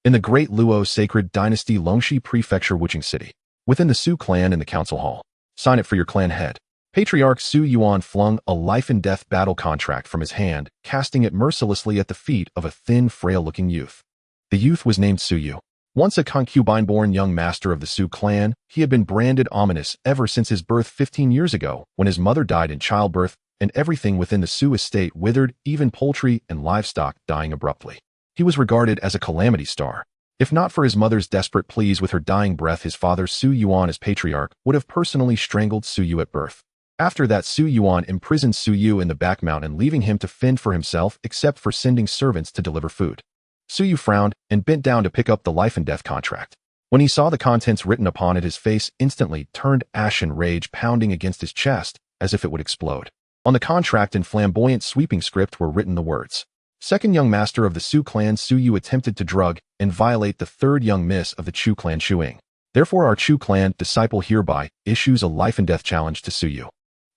in the Great Luo Sacred Dynasty Longxi Prefecture Wuching City, within the Su clan in the council hall. Sign it for your clan head. Patriarch Su Yuan flung a life-and-death battle contract from his hand, casting it mercilessly at the feet of a thin, frail-looking youth. The youth was named Su Yu. Once a concubine-born young master of the Su clan, he had been branded ominous ever since his birth 15 years ago, when his mother died in childbirth, and everything within the Su estate withered, even poultry and livestock dying abruptly. He was regarded as a calamity star. If not for his mother's desperate pleas with her dying breath, his father Su Yuan as patriarch would have personally strangled Su Yu at birth. After that, Su Yuan imprisoned Su Yu in the back mountain, leaving him to fend for himself except for sending servants to deliver food. Su Yu frowned and bent down to pick up the life-and-death contract. When he saw the contents written upon it, his face instantly turned ashen, rage pounding against his chest as if it would explode. On the contract, in flamboyant sweeping script, were written the words, "Second young master of the Su clan, Su Yu attempted to drug and violate the third young miss of the Chu clan, Chuing. Therefore, our Chu clan disciple hereby issues a life-and-death challenge to Su Yu.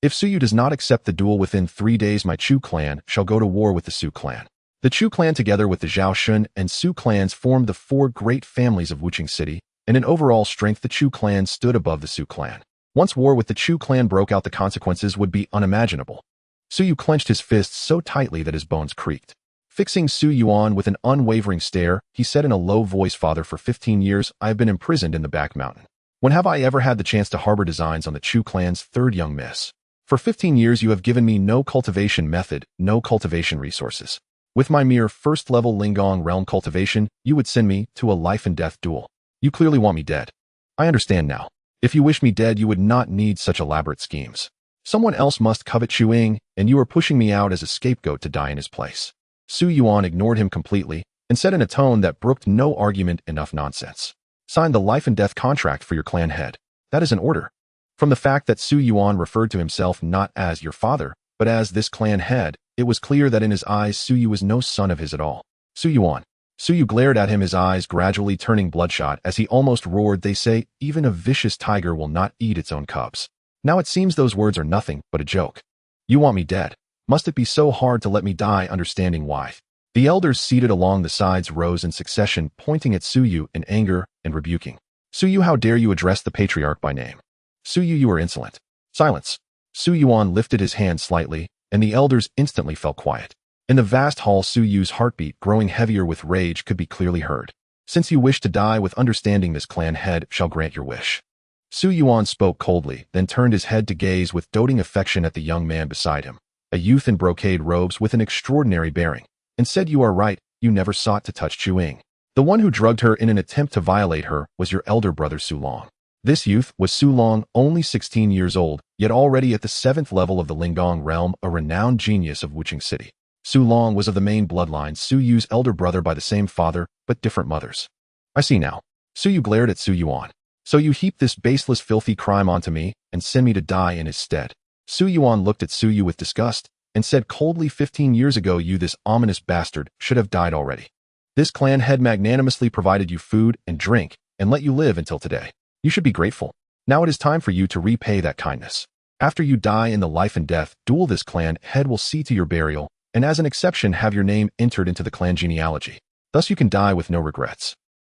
If Su Yu does not accept the duel within 3 days, my Chu clan shall go to war with the Su clan." The Chu clan, together with the Zhao Shun and Su clans, formed the 4 great families of Wuching City, and in overall strength the Chu clan stood above the Su clan. Once war with the Chu clan broke out, the consequences would be unimaginable. Su Yu clenched his fists so tightly that his bones creaked. Fixing Su Yuan with an unwavering stare, he said in a low voice, "Father, for 15 years I have been imprisoned in the back mountain. When have I ever had the chance to harbor designs on the Chu clan's third young miss? For 15 years you have given me no cultivation method, no cultivation resources. With my mere first-level Lingong realm cultivation, you would send me to a life-and-death duel. You clearly want me dead. I understand now. If you wish me dead, you would not need such elaborate schemes. Someone else must covet Chuing, and you are pushing me out as a scapegoat to die in his place." Su Yuan ignored him completely and said in a tone that brooked no argument, "Enough nonsense. Sign the life-and-death contract for your clan head. That is an order." From the fact that Su Yuan referred to himself not as your father, but as this clan head, it was clear that in his eyes Su Yu was no son of his at all. "Su Yuan." Su Yu glared at him, his eyes gradually turning bloodshot as he almost roared, "They say even a vicious tiger will not eat its own cubs. Now it seems those words are nothing but a joke. You want me dead. Must it be so hard to let me die, understanding why?" The elders seated along the sides rose in succession, pointing at Su Yu in anger and rebuking. "Su Yu, how dare you address the patriarch by name? Su Yu, you are insolent." "Silence." Su Yuan lifted his hand slightly, and the elders instantly fell quiet. In the vast hall, Su Yu's heartbeat, growing heavier with rage, could be clearly heard. "Since you wish to die with understanding, this clan head shall grant your wish." Su Yuan spoke coldly, then turned his head to gaze with doting affection at the young man beside him, a youth in brocade robes with an extraordinary bearing, and said, "You are right, you never sought to touch Chuing. The one who drugged her in an attempt to violate her was your elder brother Su Long." This youth was Su Long, only 16 years old, yet already at the 7th level of the Lingong realm, a renowned genius of Wuching City. Su Long was of the main bloodline, Su Yu's elder brother by the same father, but different mothers. "I see now." Su Yu glared at Su Yuan. "So you heap this baseless, filthy crime onto me and send me to die in his stead." Su Yuan looked at Su Yu with disgust and said coldly, 15 years ago you, this ominous bastard, should have died already. This clan head magnanimously provided you food and drink and let you live until today. You should be grateful. Now it is time for you to repay that kindness. After you die in the life and death duel, this clan head will see to your burial, and as an exception have your name entered into the clan genealogy. Thus you can die with no regrets."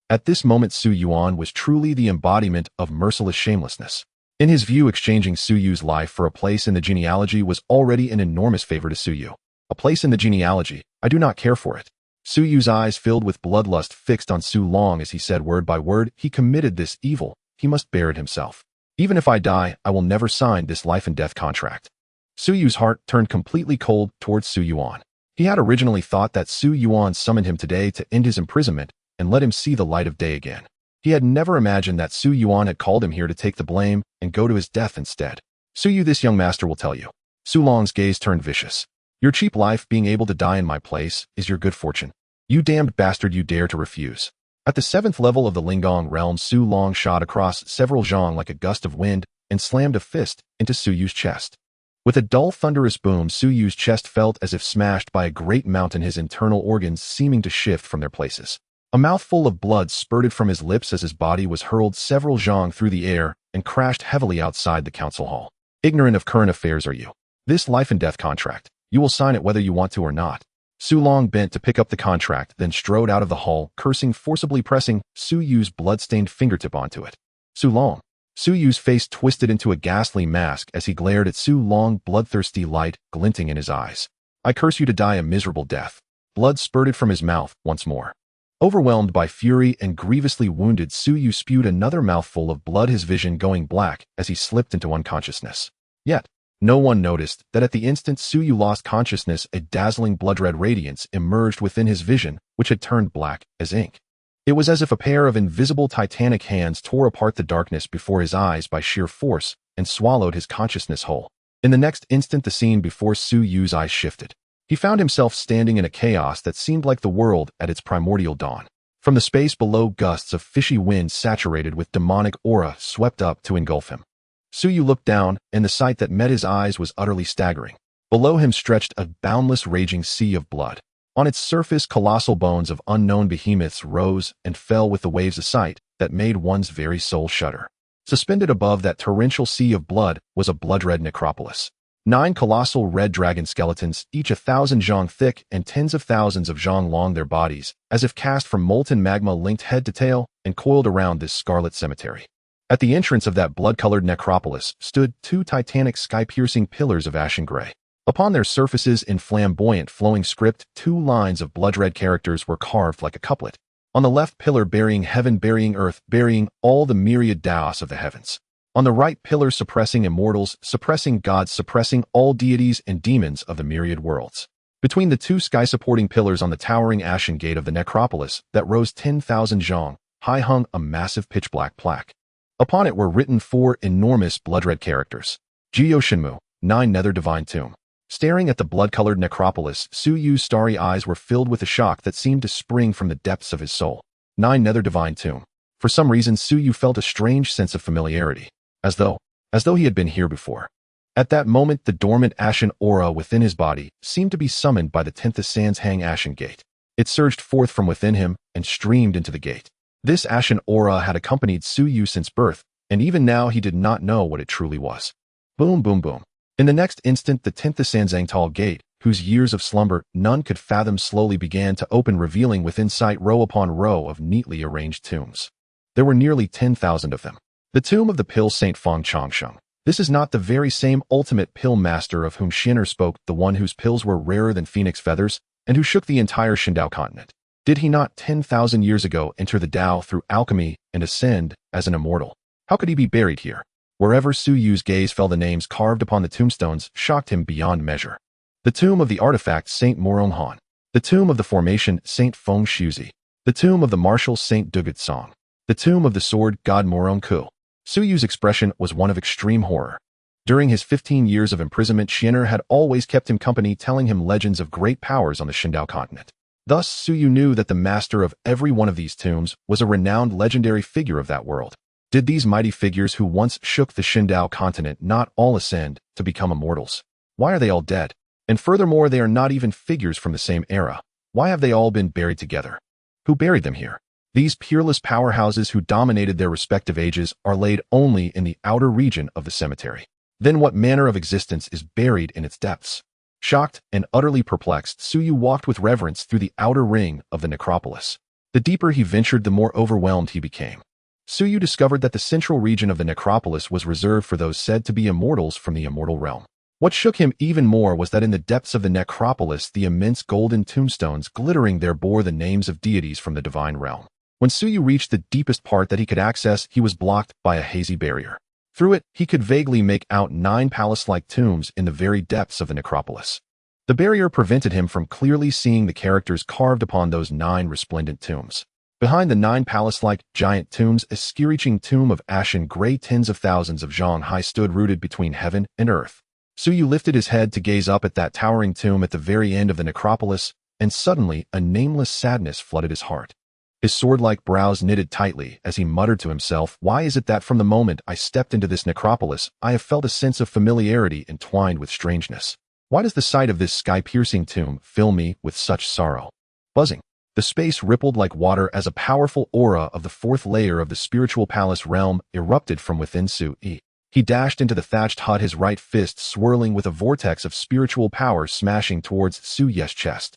At this moment, Su Yuan was truly the embodiment of merciless shamelessness. In his view, exchanging Su Yu's life for a place in the genealogy was already an enormous favor to Su Yu. "A place in the genealogy? I do not care for it." Su Yu's eyes filled with bloodlust fixed on Su Long as he said word by word, "He committed this evil. He must bear it himself. Even if I die, I will never sign this life and death contract." Su Yu's heart turned completely cold towards Su Yuan. He had originally thought that Su Yuan summoned him today to end his imprisonment and let him see the light of day again. He had never imagined that Su Yuan had called him here to take the blame and go to his death instead. "Su Yu, this young master will tell you." Su Long's gaze turned vicious. "Your cheap life, being able to die in my place, is your good fortune. You damned bastard, you dare to refuse." At the 7th level of the Lingong realm, Su Long shot across several zhang like a gust of wind and slammed a fist into Su Yu's chest. With a dull, thunderous boom, Su Yu's chest felt as if smashed by a great mountain, his internal organs seeming to shift from their places. A mouthful of blood spurted from his lips as his body was hurled several zhang through the air and crashed heavily outside the council hall. "Ignorant of current affairs are you? This life and death contract, you will sign it whether you want to or not. Su Long bent to pick up the contract, then strode out of the hall, cursing, forcibly pressing Su Yu's blood-stained fingertip onto it. Su Long. Su Yu's face twisted into a ghastly mask as he glared at Su Long, bloodthirsty light glinting in his eyes. I curse you to die a miserable death. Blood spurted from his mouth once more. Overwhelmed by fury and grievously wounded, Su Yu spewed another mouthful of blood, his vision going black as he slipped into unconsciousness. Yet, no one noticed that at the instant Su Yu lost consciousness, a dazzling blood-red radiance emerged within his vision, which had turned black as ink. It was as if a pair of invisible titanic hands tore apart the darkness before his eyes by sheer force and swallowed his consciousness whole. In the next instant, the scene before Su Yu's eyes shifted. He found himself standing in a chaos that seemed like the world at its primordial dawn. From the space below, gusts of fishy wind saturated with demonic aura swept up to engulf him. Su Yu looked down, and the sight that met his eyes was utterly staggering. Below him stretched a boundless, raging sea of blood. On its surface, colossal bones of unknown behemoths rose and fell with the waves of sight that made one's very soul shudder. Suspended above that torrential sea of blood was a blood-red necropolis. 9 colossal red dragon skeletons, each 1,000 zhang thick and tens of thousands of zhang long, their bodies, as if cast from molten magma, linked head to tail and coiled around this scarlet cemetery. At the entrance of that blood-colored necropolis stood 2 titanic, sky-piercing pillars of ashen gray. Upon their surfaces, in flamboyant, flowing script, 2 lines of blood-red characters were carved like a couplet. On the left pillar, burying heaven, burying earth, burying all the myriad daos of the heavens. On the right pillar, suppressing immortals, suppressing gods, suppressing all deities and demons of the myriad worlds. Between the 2 sky-supporting pillars on the towering ashen gate of the necropolis that rose 10,000 zhang high hung a massive pitch-black plaque. Upon it were written 4 enormous blood-red characters. Jiyo Shinmu, 9 Nether Divine Tomb. Staring at the blood-colored necropolis, Su Yu's starry eyes were filled with a shock that seemed to spring from the depths of his soul. 9 Nether Divine Tomb. For some reason, Su Yu felt a strange sense of familiarity. As though he had been here before. At that moment, the dormant ashen aura within his body seemed to be summoned by the 10th Sands Hang Ashen Gate. It surged forth from within him and streamed into the gate. This ashen aura had accompanied Su Yu since birth, and even now he did not know what it truly was. Boom, boom, boom. In the next instant, the 10th Sanzangtal Gate, whose years of slumber none could fathom, slowly began to open, revealing within sight row upon row of neatly arranged tombs. There were nearly 10,000 of them. The tomb of the Pill Saint Fong Changsheng. This is not the very same ultimate pill master of whom Xin'er spoke, the one whose pills were rarer than phoenix feathers, and who shook the entire Xindao continent. Did he not 10,000 years ago enter the Tao through alchemy and ascend as an immortal? How could he be buried here? Wherever Su Yu's gaze fell, the names carved upon the tombstones shocked him beyond measure. The tomb of the artifact Saint Moronghan. The tomb of the formation Saint Feng Shuzi. The tomb of the martial Saint Dugat Song. The tomb of the sword God Morong Ku. Su Yu's expression was one of extreme horror. During his 15 years of imprisonment, Xin'er had always kept him company, telling him legends of great powers on the Xindao continent. Thus, Su Yu knew that the master of every one of these tombs was a renowned legendary figure of that world. Did these mighty figures who once shook the Xindao continent not all ascend to become immortals? Why are they all dead? And furthermore, they are not even figures from the same era. Why have they all been buried together? Who buried them here? These peerless powerhouses who dominated their respective ages are laid only in the outer region of the cemetery. Then what manner of existence is buried in its depths? Shocked and utterly perplexed, Su Yu walked with reverence through the outer ring of the necropolis. The deeper he ventured, the more overwhelmed he became. Su Yu discovered that the central region of the necropolis was reserved for those said to be immortals from the immortal realm. What shook him even more was that in the depths of the necropolis, the immense golden tombstones glittering there bore the names of deities from the divine realm. When Su Yu reached the deepest part that he could access, he was blocked by a hazy barrier. Through it, he could vaguely make out 9 palace-like tombs in the very depths of the necropolis. The barrier prevented him from clearly seeing the characters carved upon those 9 resplendent tombs. Behind the 9 palace-like giant tombs, a screeching tomb of ashen gray tens of thousands of zhang high stood, rooted between heaven and earth. Su Yu lifted his head to gaze up at that towering tomb at the very end of the necropolis, and suddenly a nameless sadness flooded his heart. His sword-like brows knitted tightly as he muttered to himself, "Why is it that from the moment I stepped into this necropolis, I have felt a sense of familiarity entwined with strangeness? Why does the sight of this sky-piercing tomb fill me with such sorrow?" Buzzing. The space rippled like water as a powerful aura of the 4th layer of the spiritual palace realm erupted from within Su Yi. He dashed into the thatched hut, his right fist swirling with a vortex of spiritual power smashing towards Su Ye's chest.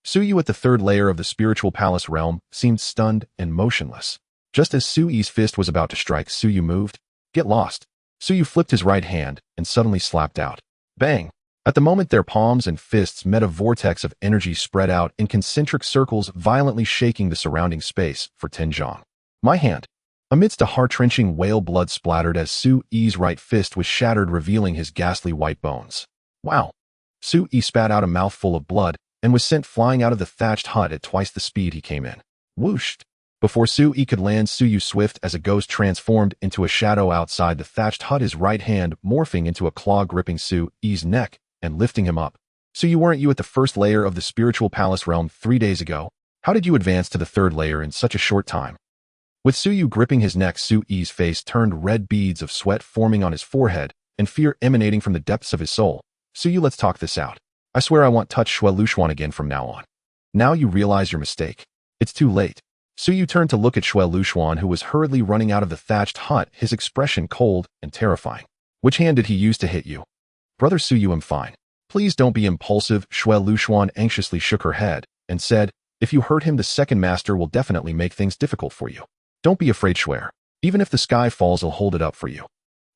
Suyu at the third layer of the spiritual palace realm seemed stunned and motionless. Just as Sui's fist was about to strike, Suyu moved. Get lost. Suyu flipped his right hand and suddenly slapped out. Bang! At the moment their palms and fists met, a vortex of energy spread out in concentric circles, violently shaking the surrounding space for Tenjong. My hand. Amidst a heart-wrenching wail, blood splattered as Sui's right fist was shattered, revealing his ghastly white bones. Wow! Sui spat out a mouthful of blood and was sent flying out of the thatched hut at twice the speed he came in. Whooshed! Before Sui could land, Suyu, swift as a ghost, transformed into a shadow outside the thatched hut, his right hand morphing into a claw, gripping Sui's neck and lifting him up. Suyu, weren't you at the first layer of the spiritual palace realm 3 days ago? How did you advance to the third layer in such a short time? With Suyu gripping his neck, Sui's face turned red, beads of sweat forming on his forehead and fear emanating from the depths of his soul. Suyu, let's talk this out. I swear I won't touch Shui Lushuan again from now on. Now you realize your mistake. It's too late. Suyu turned to look at Shui Lushuan, who was hurriedly running out of the thatched hut, his expression cold and terrifying. Which hand did he use to hit you? Brother Suyu, I'm fine. Please don't be impulsive. Shui Lushuan anxiously shook her head and said, if you hurt him, the second master will definitely make things difficult for you. Don't be afraid, Shui. Even if the sky falls, I'll hold it up for you.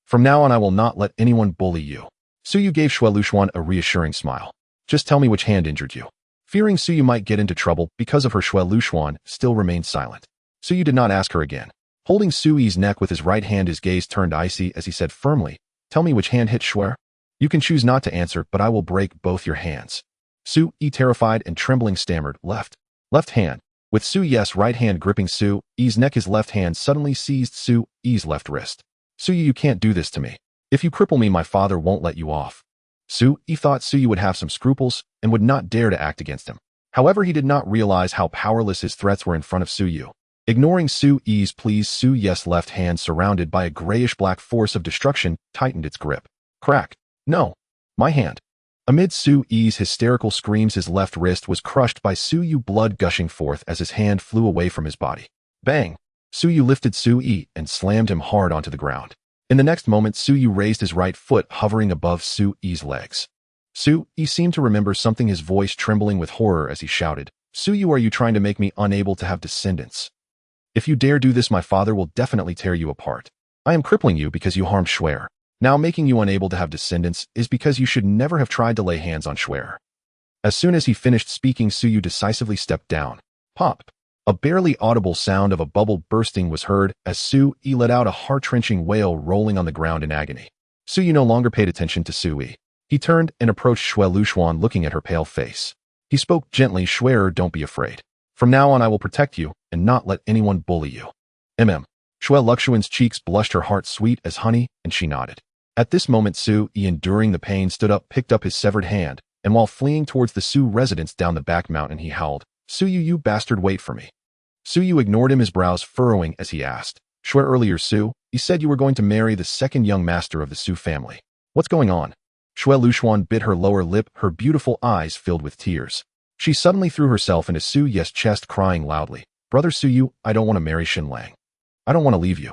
From now on, I will not let anyone bully you. Suyu gave Shui Lushuan a reassuring smile. Just tell me which hand injured you. Fearing Suyu might get into trouble because of her, Shui Lushuan still remained silent. Suyu did not ask her again. Holding Sui's neck with his right hand, his gaze turned icy as he said firmly, tell me which hand hit Shui. You can choose not to answer, but I will break both your hands. Sui, terrified and trembling, stammered, left hand. With Sui's right hand gripping Sui's neck, his left hand suddenly seized Sui's left wrist. Suyu, you can't do this to me. If you cripple me, my father won't let you off. Sui thought Suyu would have some scruples and would not dare to act against him. However, he did not realize how powerless his threats were in front of Suyu. Ignoring Sui's pleas, Sui's left hand, surrounded by a grayish-black force of destruction, tightened its grip. Crack. No. My hand. Amid Sui's hysterical screams, his left wrist was crushed by Suyu, blood gushing forth as his hand flew away from his body. Bang! Suyu lifted Sui and slammed him hard onto the ground. In the next moment, Suyu raised his right foot, hovering above Sui's legs. Sui seemed to remember something, his voice trembling with horror as he shouted, Suyu, are you trying to make me unable to have descendants? If you dare do this, my father will definitely tear you apart. I am crippling you because you harmed Shui. Now making you unable to have descendants is because you should never have tried to lay hands on Shui. As soon as he finished speaking, Suyu decisively stepped down. Pop! A barely audible sound of a bubble bursting was heard as Sui let out a heart-wrenching wail, rolling on the ground in agony. Suyu no longer paid attention to Sui. He turned and approached Shui Lushuan, looking at her pale face. He spoke gently, Shui, don't be afraid. From now on, I will protect you and not let anyone bully you. Shui Lushuan's cheeks blushed, her heart sweet as honey, and she nodded. At this moment, Sui, enduring the pain, stood up, picked up his severed hand, and while fleeing towards the Sui residence down the back mountain, he howled, Suyu, you bastard, wait for me. Suyu ignored him, his brows furrowing as he asked, Shui, earlier, Sui, you said you were going to marry the second young master of the Sui family. What's going on? Shui Lushuan bit her lower lip, her beautiful eyes filled with tears. She suddenly threw herself into Sui's chest, crying loudly, Brother Suyu, I don't want to marry Xinlang. I don't want to leave you.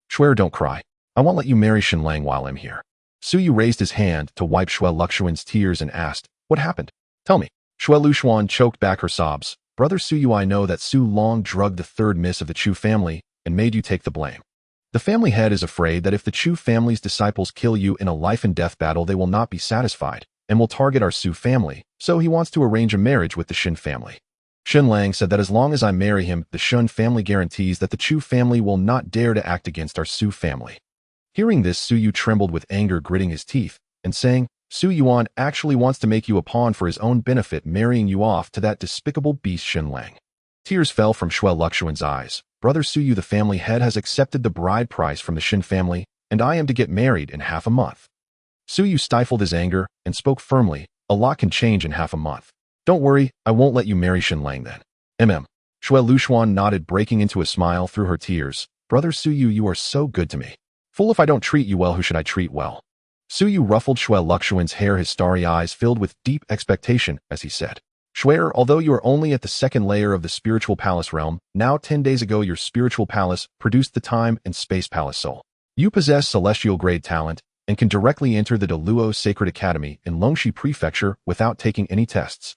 Shui, don't cry. I won't let you marry Xinlang while I'm here. Suyu raised his hand to wipe Shui Lushuan's tears and asked, what happened? Tell me. Shui Lushuan choked back her sobs. Brother Suyu, I know that Su Long drugged the third miss of the Chu family and made you take the blame. The family head is afraid that if the Chu family's disciples kill you in a life-and-death battle, they will not be satisfied and will target our Su family, so he wants to arrange a marriage with the Xin family. Xinlang said that as long as I marry him, the Shun family guarantees that the Chu family will not dare to act against our Su family. Hearing this, Suyu trembled with anger, gritting his teeth and saying, Su Yuan actually wants to make you a pawn for his own benefit, marrying you off to that despicable beast Xinlang. Tears fell from Shui Lushuan's eyes. Brother Suyu, the family head, has accepted the bride price from the Xin family, and I am to get married in half a month. Suyu stifled his anger and spoke firmly, a lot can change in half a month. Don't worry, I won't let you marry Xinlang then. Shui Lushuan nodded, breaking into a smile through her tears. Brother Suyu, you are so good to me. Fool, if I don't treat you well, who should I treat well? Suyu ruffled Shui Lushuan's hair, his starry eyes filled with deep expectation as he said, Shui, although you are only at the second layer of the spiritual palace realm, now 10 days ago your spiritual palace produced the time and space palace soul. You possess celestial grade talent and can directly enter the Deluo Sacred Academy in Longxi Prefecture without taking any tests.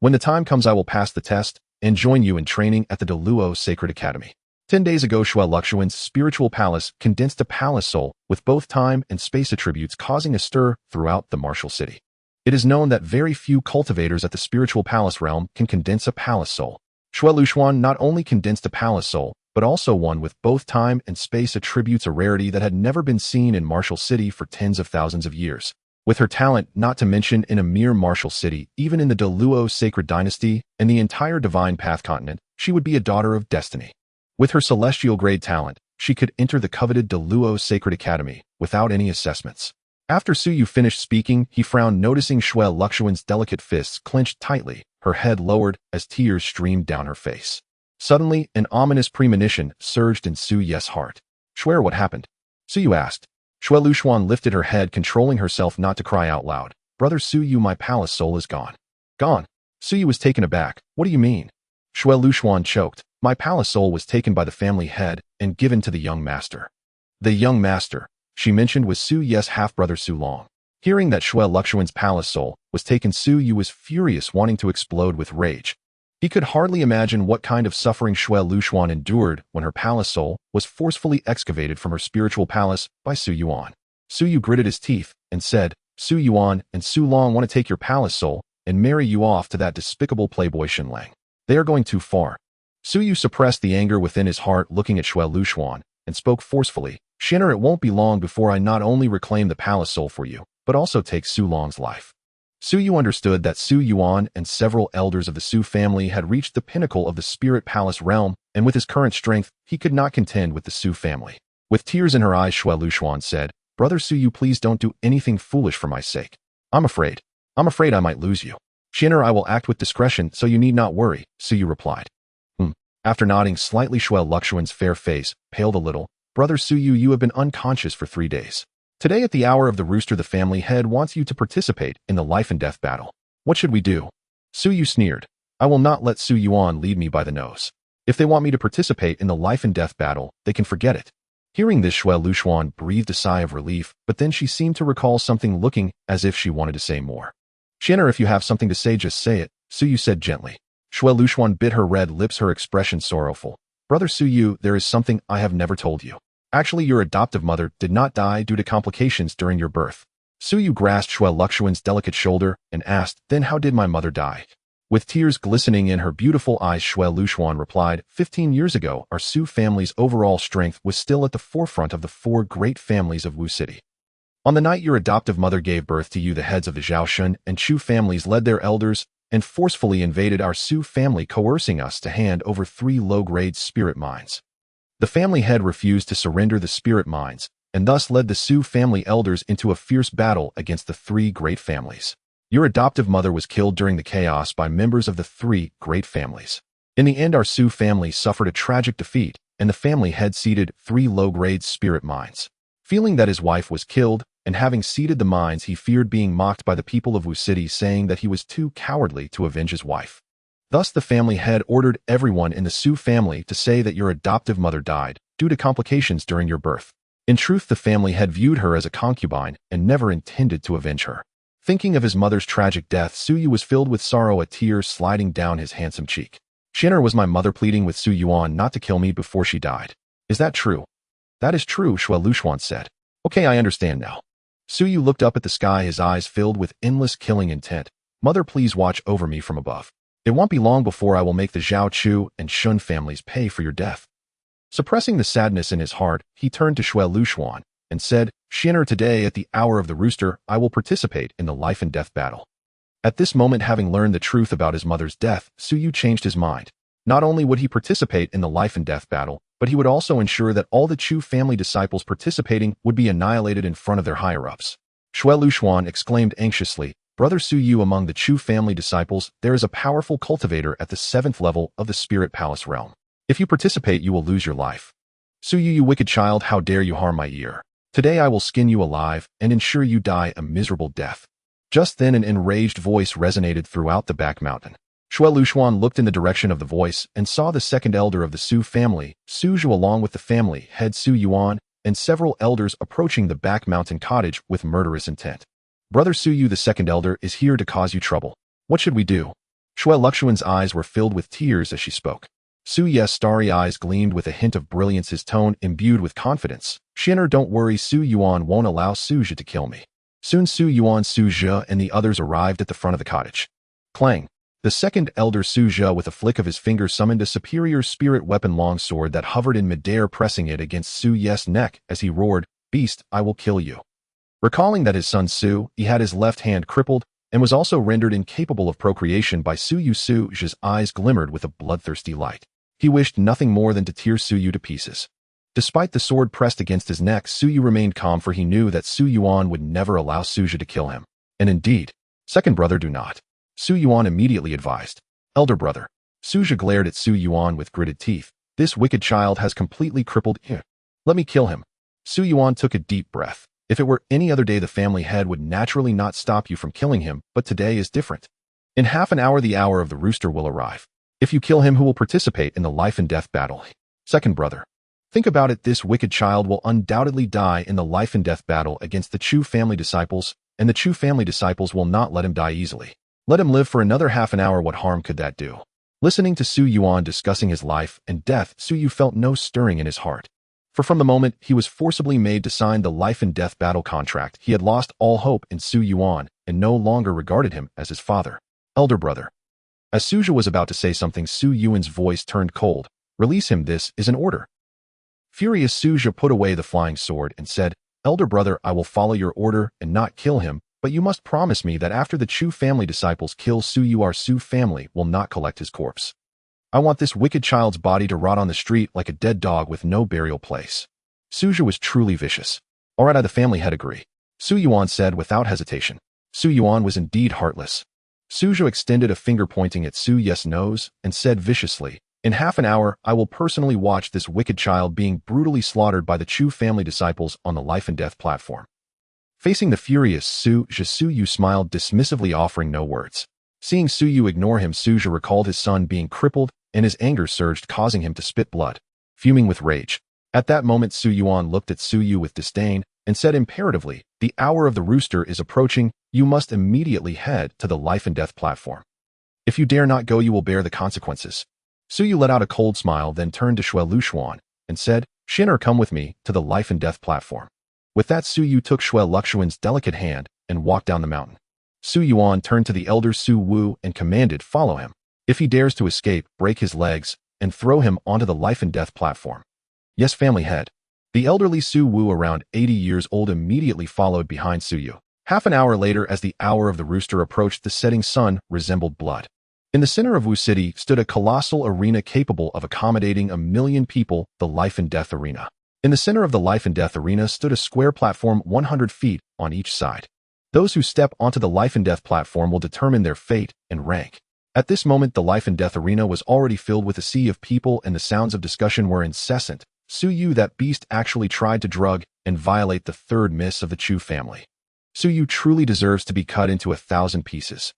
When the time comes I will pass the test and join you in training at the Deluo Sacred Academy. 10 days ago Luxuan's spiritual palace condensed a palace soul with both time and space attributes, causing a stir throughout the martial city. It is known that very few cultivators at the spiritual palace realm can condense a palace soul. Luxuan not only condensed a palace soul, but also one with both time and space attributes, a rarity that had never been seen in Martial City for tens of thousands of years. With her talent, not to mention in a mere Martial City, even in the Deluo Sacred Dynasty and the entire Divine Path continent, she would be a daughter of destiny. With her celestial grade talent, she could enter the coveted Deluo Sacred Academy without any assessments. After Suyu finished speaking, he frowned, noticing Luxuan's delicate fists clenched tightly, her head lowered as tears streamed down her face. Suddenly, an ominous premonition surged in Suyu's heart. "Swear, what happened?" Suyu asked. Luxuan lifted her head, controlling herself not to cry out loud. "Brother Suyu, my palace soul is gone." "Gone?" Suyu was taken aback. "What do you mean?" Luxuan choked. "My palace soul was taken by the family head and given to the young master." The young master, she mentioned, was Suyu's half-brother Su Long. Hearing that Luxuan's palace soul was taken, Suyu was furious, wanting to explode with rage. He could hardly imagine what kind of suffering Luxuan endured when her palace soul was forcefully excavated from her spiritual palace by Su Yuan. Suyu gritted his teeth and said, "Su Yuan and Su Long want to take your palace soul and marry you off to that despicable playboy Shenlang. They are going too far." Suyu suppressed the anger within his heart, looking at Luxuan, and spoke forcefully, "Shinner, it won't be long before I not only reclaim the palace soul for you, but also take Su Long's life." Suyu understood that Su Yuan and several elders of the Su family had reached the pinnacle of the spirit palace realm, and with his current strength, he could not contend with the Su family. With tears in her eyes, Luxuan said, "Brother Suyu, please don't do anything foolish for my sake. I'm afraid I might lose you." "Shinner, I will act with discretion, so you need not worry," Suyu replied. After nodding slightly, Luxuan's fair face paled a little. "Brother Suyu, you have been unconscious for 3 days. Today at the hour of the rooster, the family head wants you to participate in the life and death battle. What should we do?" Suyu sneered. "I will not let Su Yuan lead me by the nose. If they want me to participate in the life and death battle, they can forget it." Hearing this, Luxuan breathed a sigh of relief, but then she seemed to recall something, looking as if she wanted to say more. "Shinner, if you have something to say, just say it," Suyu said gently. Luxuan bit her red lips, her expression sorrowful. "Brother Suyu, there is something I have never told you. Actually, your adoptive mother did not die due to complications during your birth." Suyu grasped Luxuan's delicate shoulder and asked, "Then how did my mother die?" With tears glistening in her beautiful eyes, Luxuan replied, 15 years ago, our Su family's overall strength was still at the forefront of the 4 great families of Wu City. On the night your adoptive mother gave birth to you, the heads of the Zhaoshun and Chu families led their elders and forcefully invaded our Su family, coercing us to hand over 3 low-grade spirit mines. The family head refused to surrender the spirit mines, and thus led the Su family elders into a fierce battle against the 3 great families. Your adoptive mother was killed during the chaos by members of the 3 great families. In the end, our Su family suffered a tragic defeat, and the family head seeded 3 low-grade spirit mines. Feeling that his wife was killed, and having seeded the mines, he feared being mocked by the people of Wu City, saying that he was too cowardly to avenge his wife. Thus, the family head ordered everyone in the Su family to say that your adoptive mother died due to complications during your birth. In truth, the family head viewed her as a concubine and never intended to avenge her. Thinking of his mother's tragic death, Suyu was filled with sorrow, a tear sliding down his handsome cheek. "Shinner, was my mother pleading with Su Yuan not to kill me before she died. Is that true?" "That is true," Luxuan said. "Okay, I understand now." Suyu looked up at the sky, his eyes filled with endless killing intent. "Mother, please watch over me from above. It won't be long before I will make the Zhao Chu and Shun families pay for your death." Suppressing the sadness in his heart, he turned to Luxuan and said, "Shinner, today at the hour of the rooster, I will participate in the life and death battle." At this moment, having learned the truth about his mother's death, Suyu changed his mind. Not only would he participate in the life and death battle, but he would also ensure that all the Chu family disciples participating would be annihilated in front of their higher-ups. Luxuan exclaimed anxiously, "Brother Suyu, among the Chu family disciples, there is a powerful cultivator at the 7th level of the Spirit Palace realm. If you participate, you will lose your life. Suyu, you wicked child, how dare you harm my ear? Today I will skin you alive and ensure you die a miserable death." Just then an enraged voice resonated throughout the back mountain. Luxuan looked in the direction of the voice and saw the 2nd elder of the Su family, Su Zhu, along with the family head Su Yuan and several elders approaching the back mountain cottage with murderous intent. "Brother Suyu, the 2nd elder, is here to cause you trouble. What should we do?" Shui Luxuan's eyes were filled with tears as she spoke. Su Ye's starry eyes gleamed with a hint of brilliance, his tone imbued with confidence. Xin'er, don't worry, Su Yuan won't allow Su Zhe to kill me. Soon Su Yuan, Su Zhe, and the others arrived at the front of the cottage. Clang! The second elder Su Zhe, with a flick of his finger, summoned a superior spirit weapon longsword that hovered in midair, pressing it against Su Ye's neck as he roared, "Beast, I will kill you." Recalling that his son Su Yi had his left hand crippled and was also rendered incapable of procreation by Su Yu, Su Zhe's eyes glimmered with a bloodthirsty light. He wished nothing more than to tear Su Yu to pieces. Despite the sword pressed against his neck, Su Yu remained calm, for he knew that Su Yuan would never allow Su Zhe to kill him. And indeed, second brother, do not. Su Yuan immediately advised. Elder brother. Su Zhe glared at Su Yuan with gritted teeth. This wicked child has completely crippled you. Let me kill him. Su Yuan took a deep breath. If it were any other day, the family head would naturally not stop you from killing him, but today is different. In half an hour, the hour of the rooster will arrive. If you kill him, who will participate in the life and death battle? Second brother. Think about it, this wicked child will undoubtedly die in the life and death battle against the Chu family disciples, and the Chu family disciples will not let him die easily. Let him live for another half an hour, what harm could that do? Listening to Su Yuan discussing his life and death, Su Yu felt no stirring in his heart. For from the moment he was forcibly made to sign the life and death battle contract, he had lost all hope in Su Yuan and no longer regarded him as his father. Elder brother. As Su Zhe was about to say something, Su Yuan's voice turned cold. Release him, this is an order. Furious, Su Zhe put away the flying sword and said, Elder brother, I will follow your order and not kill him, but you must promise me that after the Chu family disciples kill Su Yu, our Su family will not collect his corpse. I want this wicked child's body to rot on the street like a dead dog with no burial place. Su Zhe was truly vicious. All right, the family head agree. Su Yuan said without hesitation. Su Yuan was indeed heartless. Su Zhe extended a finger pointing at Su Ye's nose and said viciously, in half an hour, I will personally watch this wicked child being brutally slaughtered by the Chu family disciples on the life and death platform. Facing the furious Su Zhe, Su Yu smiled dismissively, offering no words. Seeing Su Yu ignore him, Su Zhe recalled his son being crippled, and his anger surged, causing him to spit blood. Fuming with rage. At that moment, Su Yuan looked at Su Yu with disdain and said imperatively, the hour of the rooster is approaching, you must immediately head to the life and death platform. If you dare not go, you will bear the consequences. Su Yu let out a cold smile, then turned to Shui Luxuan and said, Xin'er, come with me to the life and death platform. With that, Su Yu took Shui Luxuan's delicate hand and walked down the mountain. Su Yuan turned to the elder Su Wu and commanded, follow him. If he dares to escape, break his legs and throw him onto the life and death platform. Yes, family head. The elderly Su Wu, around 80 years old, immediately followed behind Su Yu. Half an hour later, as the hour of the rooster approached, the setting sun resembled blood. In the center of Wu City stood a colossal arena capable of accommodating 1 million people, the life and death arena. In the center of the life and death arena stood a square platform 100 feet on each side. Those who step onto the life and death platform will determine their fate and rank. At this moment, the life and death arena was already filled with a sea of people, and the sounds of discussion were incessant. Su Yu, that beast, actually tried to drug and violate the third miss of the Chu family. Su Yu truly deserves to be cut into 1,000 pieces.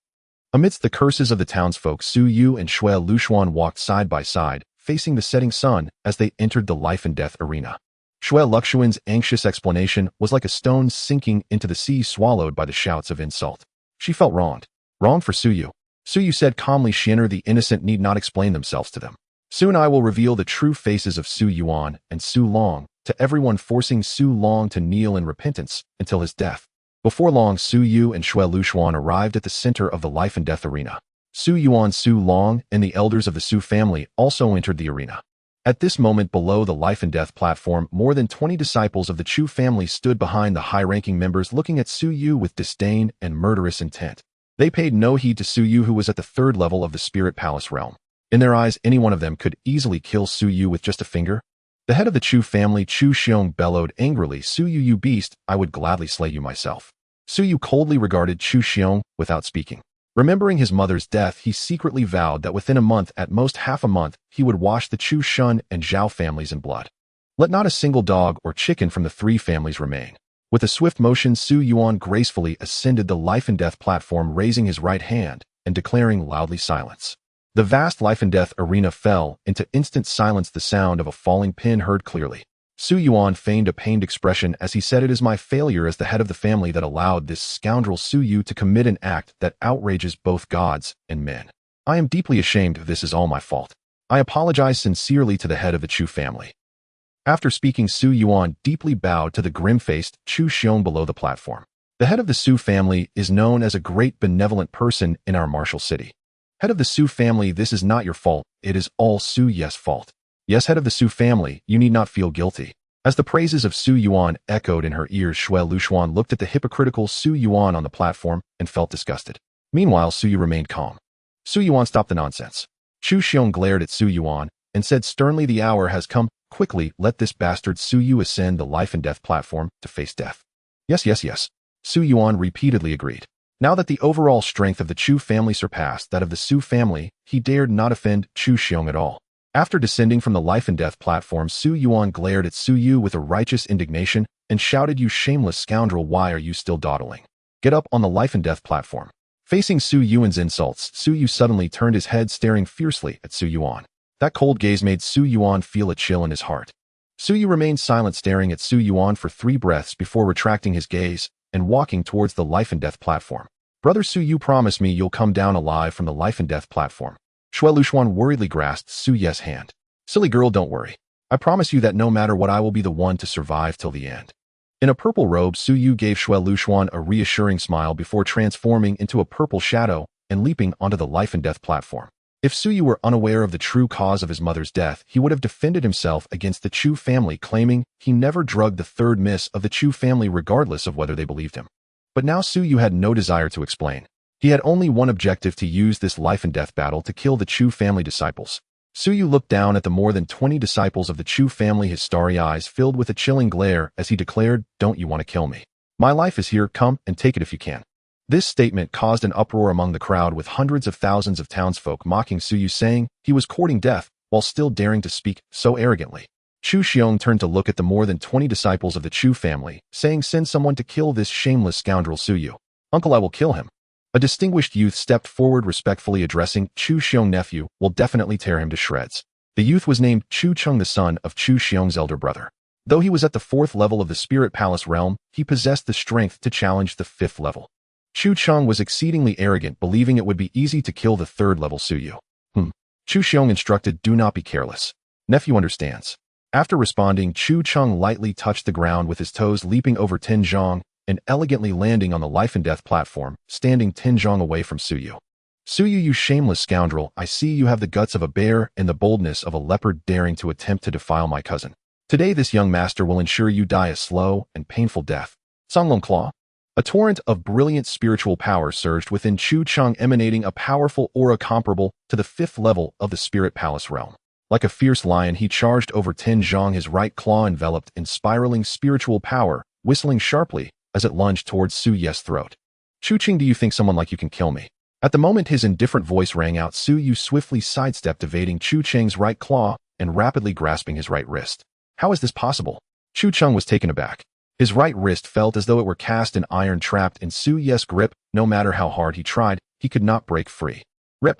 Amidst the curses of the townsfolk, Su Yu and Shui Luxuan walked side by side, facing the setting sun as they entered the life and death arena. Shui Luxuan's anxious explanation was like a stone sinking into the sea, swallowed by the shouts of insult. She felt wronged. Wronged for Su Yu. Su Yu said calmly, Xin'er, the innocent need not explain themselves to them. Soon I will reveal the true faces of Su Yuan and Su Long to everyone, forcing Su Long to kneel in repentance until his death. Before long, Su Yu and Shui Luxuan arrived at the center of the life and death arena. Su Yuan, Su Long, and the elders of the Su family also entered the arena. At this moment, below the life and death platform, more than 20 disciples of the Chu family stood behind the high-ranking members, looking at Su Yu with disdain and murderous intent. They paid no heed to Su Yu, who was at the third level of the Spirit Palace realm. In their eyes, any one of them could easily kill Su Yu with just a finger. The head of the Chu family, Chu Xiong, bellowed angrily, Su Yu, you beast, I would gladly slay you myself. Su Yu coldly regarded Chu Xiong without speaking. Remembering his mother's death, he secretly vowed that within a month, at most half a month, he would wash the Chu Shun and Zhao families in blood. Let not a single dog or chicken from the 3 families remain. With a swift motion, Su Yuan gracefully ascended the life and death platform, raising his right hand and declaring loudly, silence. The vast life and death arena fell into instant silence, the sound of a falling pin heard clearly. Su Yuan feigned a pained expression as he said, it is my failure as the head of the family that allowed this scoundrel Su Yu to commit an act that outrages both gods and men. I am deeply ashamed. This is all my fault. I apologize sincerely to the head of the Chu family. After speaking, Su Yuan deeply bowed to the grim-faced Chu Xiong below the platform. The head of the Su family is known as a great benevolent person in our martial city. Head of the Su family, this is not your fault. It is all Su Ye's fault. Yes, head of the Su family, you need not feel guilty. As the praises of Su Yuan echoed in her ears, Shui Lushuan looked at the hypocritical Su Yuan on the platform and felt disgusted. Meanwhile, Su Yu remained calm. Su Yuan stopped the nonsense. Chu Xiong glared at Su Yuan and said sternly, the hour has come. Quickly, let this bastard Su Yu ascend the life and death platform to face death. Yes, yes, yes. Su Yuan repeatedly agreed. Now that the overall strength of the Chu family surpassed that of the Su family, he dared not offend Chu Xiong at all. After descending from the life and death platform, Su Yuan glared at Su Yu with a righteous indignation and shouted, you shameless scoundrel, why are you still dawdling? Get up on the life and death platform. Facing Su Yuan's insults, Su Yu suddenly turned his head, staring fiercely at Su Yuan. That cold gaze made Su Yuan feel a chill in his heart. Su Yu remained silent, staring at Su Yuan for 3 breaths before retracting his gaze and walking towards the life and death platform. Brother Su Yu, promise me you'll come down alive from the life and death platform. Shui Lushuan worriedly grasped Su Ye's hand. Silly girl, don't worry. I promise you that no matter what, I will be the one to survive till the end. In a purple robe, Su Yu gave Shui Lushuan a reassuring smile before transforming into a purple shadow and leaping onto the life and death platform. If Su Yu were unaware of the true cause of his mother's death, he would have defended himself against the Chu family, claiming he never drugged the third miss of the Chu family regardless of whether they believed him. But now Su Yu had no desire to explain. He had only one objective: to use this life and death battle to kill the Chu family disciples. Su Yu looked down at the more than 20 disciples of the Chu family, his starry eyes filled with a chilling glare as he declared, don't you want to kill me? My life is here, come and take it if you can. This statement caused an uproar among the crowd, with hundreds of thousands of townsfolk mocking Su Yu, saying he was courting death while still daring to speak so arrogantly. Chu Xiong turned to look at the more than 20 disciples of the Chu family, saying, send someone to kill this shameless scoundrel Su Yu. Uncle, I will kill him. A distinguished youth stepped forward, respectfully addressing Chu Xiong, nephew, will definitely tear him to shreds. The youth was named Chu Cheng, the son of Chu Xiong's elder brother. Though he was at the 4th level of the Spirit Palace realm, he possessed the strength to challenge the 5th level. Chu Cheng was exceedingly arrogant, believing it would be easy to kill the 3rd level Su Yu. Chu Xiong instructed, do not be careless. Nephew understands. After responding, Chu Cheng lightly touched the ground with his toes, leaping over Tin Zhong and elegantly landing on the life and death platform, standing Tin Zhong away from Su Yu. Su Yu, you shameless scoundrel, I see you have the guts of a bear and the boldness of a leopard, daring to attempt to defile my cousin. Today this young master will ensure you die a slow and painful death. Songlong Claw. A torrent of brilliant spiritual power surged within Chu Cheng, emanating a powerful aura comparable to the 5th level of the Spirit Palace realm. Like a fierce lion, he charged over Tin Zhong, his right claw enveloped in spiraling spiritual power, whistling sharply as it lunged towards Su Ye's throat. Chu Cheng, do you think someone like you can kill me? At the moment his indifferent voice rang out, Su Yu swiftly sidestepped, evading Chu Cheng's right claw and rapidly grasping his right wrist. How is this possible? Chu Cheng was taken aback. His right wrist felt as though it were cast in iron, trapped in Su Ye's grip. No matter how hard he tried, he could not break free. Rip!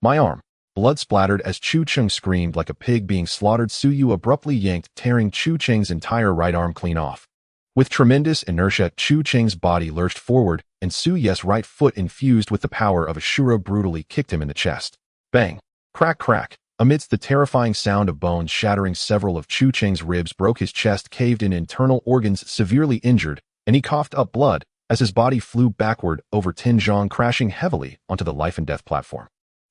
My arm! Blood splattered as Chu Cheng screamed like a pig being slaughtered. Su Yu abruptly yanked, tearing Chu Cheng's entire right arm clean off. With tremendous inertia, Chu Cheng's body lurched forward, and Su Ye's right foot, infused with the power of Asura, brutally kicked him in the chest. Bang! Crack, crack! Amidst the terrifying sound of bones shattering, several of Chu Cheng's ribs broke, his chest caved in, internal organs severely injured, and he coughed up blood as his body flew backward over Tin Zhong, crashing heavily onto the life and death platform.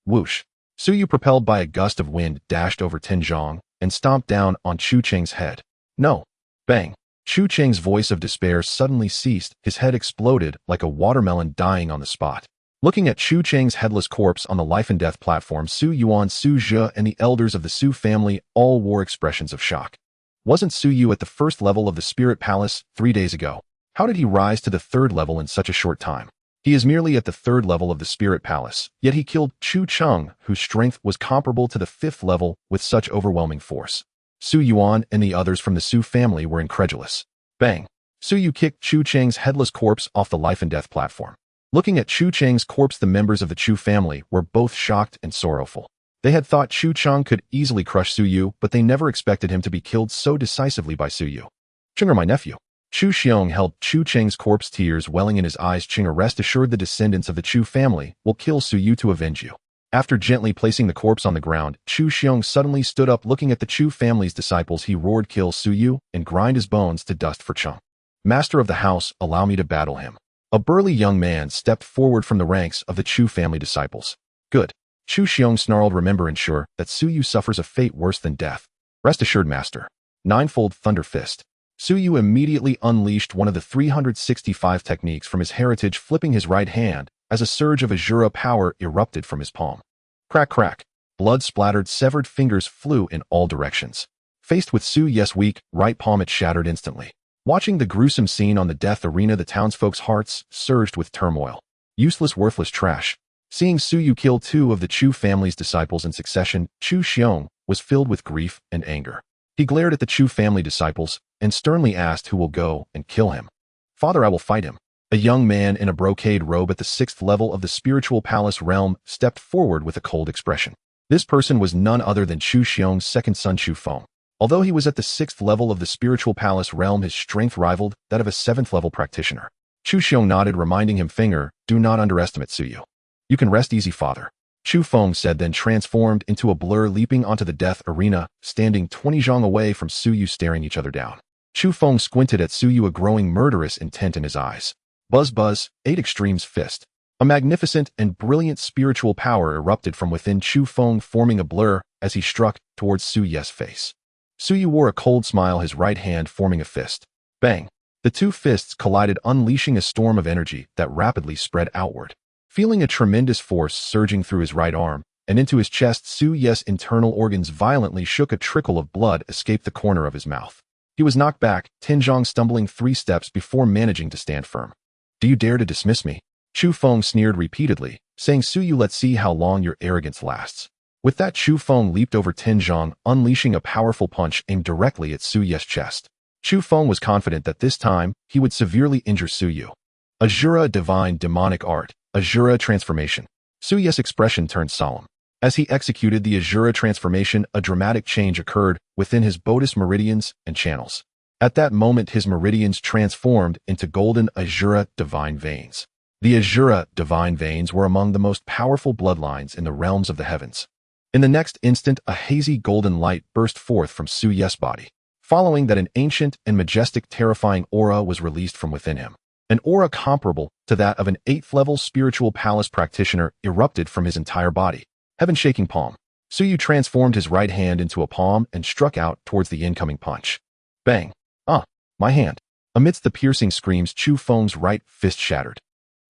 Whoosh! Su Yu, propelled by a gust of wind, dashed over Tin Zhong and stomped down on Chu Cheng's head. No! Bang! Chu Cheng's voice of despair suddenly ceased. His head exploded like a watermelon, dying on the spot. Looking at Chu Cheng's headless corpse on the life and death platform, Su Yuan, Su Zhe, and the elders of the Su family all wore expressions of shock. Wasn't Su Yu at the 1st level of the Spirit Palace 3 days ago? How did he rise to the 3rd level in such a short time? He is merely at the 3rd level of the Spirit Palace, yet he killed Chu Cheng, whose strength was comparable to the 5th level, with such overwhelming force. Su Yuan and the others from the Su family were incredulous. Bang! Su Yu kicked Chu Cheng's headless corpse off the life and death platform. Looking at Chu Cheng's corpse, the members of the Chu family were both shocked and sorrowful. They had thought Chu Cheng could easily crush Su Yu, but they never expected him to be killed so decisively by Su Yu. Chinger, my nephew. Chu Xiong held Chu Cheng's corpse, tears welling in his eyes. Chinger, rest assured, the descendants of the Chu family will kill Su Yu to avenge you. After gently placing the corpse on the ground, Chu Xiong suddenly stood up looking at the Chu family's disciples. He roared, "Kill Su Yu and grind his bones to dust for Chung. Master of the house, allow me to battle him." A burly young man stepped forward from the ranks of the Chu family disciples. "Good." Chu Xiong snarled, "Remember, ensure that Su Yu suffers a fate worse than death." "Rest assured, master." Ninefold Thunder Fist. Su Yu immediately unleashed one of the 365 techniques from his heritage, flipping his right hand as a surge of Asura power erupted from his palm. Crack, crack. Blood-splattered, severed fingers flew in all directions. Faced with Su Yu's weak right palm, it shattered instantly. Watching the gruesome scene on the death arena, the townsfolk's hearts surged with turmoil. Useless, worthless trash. Seeing Su Yu kill two of the Chu family's disciples in succession, Chu Xiong was filled with grief and anger. He glared at the Chu family disciples and sternly asked who will go and kill him. "Father, I will fight him." A young man in a brocade robe at the 6th level of the spiritual palace realm stepped forward with a cold expression. This person was none other than Chu Xiong's second son, Chu Feng. Although he was at the 6th level of the spiritual palace realm, his strength rivaled that of a 7th level practitioner. Chu Xiong nodded, reminding him, "Finger, do not underestimate Su Yu. You can rest easy, father." Chu Feng said, then transformed into a blur, leaping onto the death arena, standing 20 zhang away from Su Yu, staring each other down. Chu Feng squinted at Su Yu, a growing murderous intent in his eyes. Buzz, buzz, 8 Extremes Fist. A magnificent and brilliant spiritual power erupted from within Chu Feng, forming a blur as he struck towards Su Yu's face. Su Yu wore a cold smile, his right hand forming a fist. Bang! The two fists collided, unleashing a storm of energy that rapidly spread outward. Feeling a tremendous force surging through his right arm and into his chest, Su Yu's internal organs violently shook. A trickle of blood escaped the corner of his mouth. He was knocked back, Tinzhong stumbling 3 steps before managing to stand firm. "Do you dare to dismiss me?" Chu Feng sneered repeatedly, saying, "Su Yu, let's see how long your arrogance lasts." With that, Chu Feng leaped over Tinzhong, unleashing a powerful punch aimed directly at Su Yu's chest. Chu Feng was confident that this time he would severely injure Su Yu. Asura Divine Demonic Art. Asura Transformation. Su Yu's expression turned solemn. As he executed the Asura transformation, a dramatic change occurred within his bodis meridians and channels. At that moment, his meridians transformed into golden Asura divine veins. The Asura divine veins were among the most powerful bloodlines in the realms of the heavens. In the next instant, a hazy golden light burst forth from Su Yu's body. Following that, an ancient and majestic, terrifying aura was released from within him. An aura comparable to that of an 8th-level spiritual palace practitioner erupted from his entire body. Heaven-shaking palm. Su Yu transformed his right hand into a palm and struck out towards the incoming punch. Bang! "Ah, my hand." Amidst the piercing screams, Chu Feng's right fist shattered.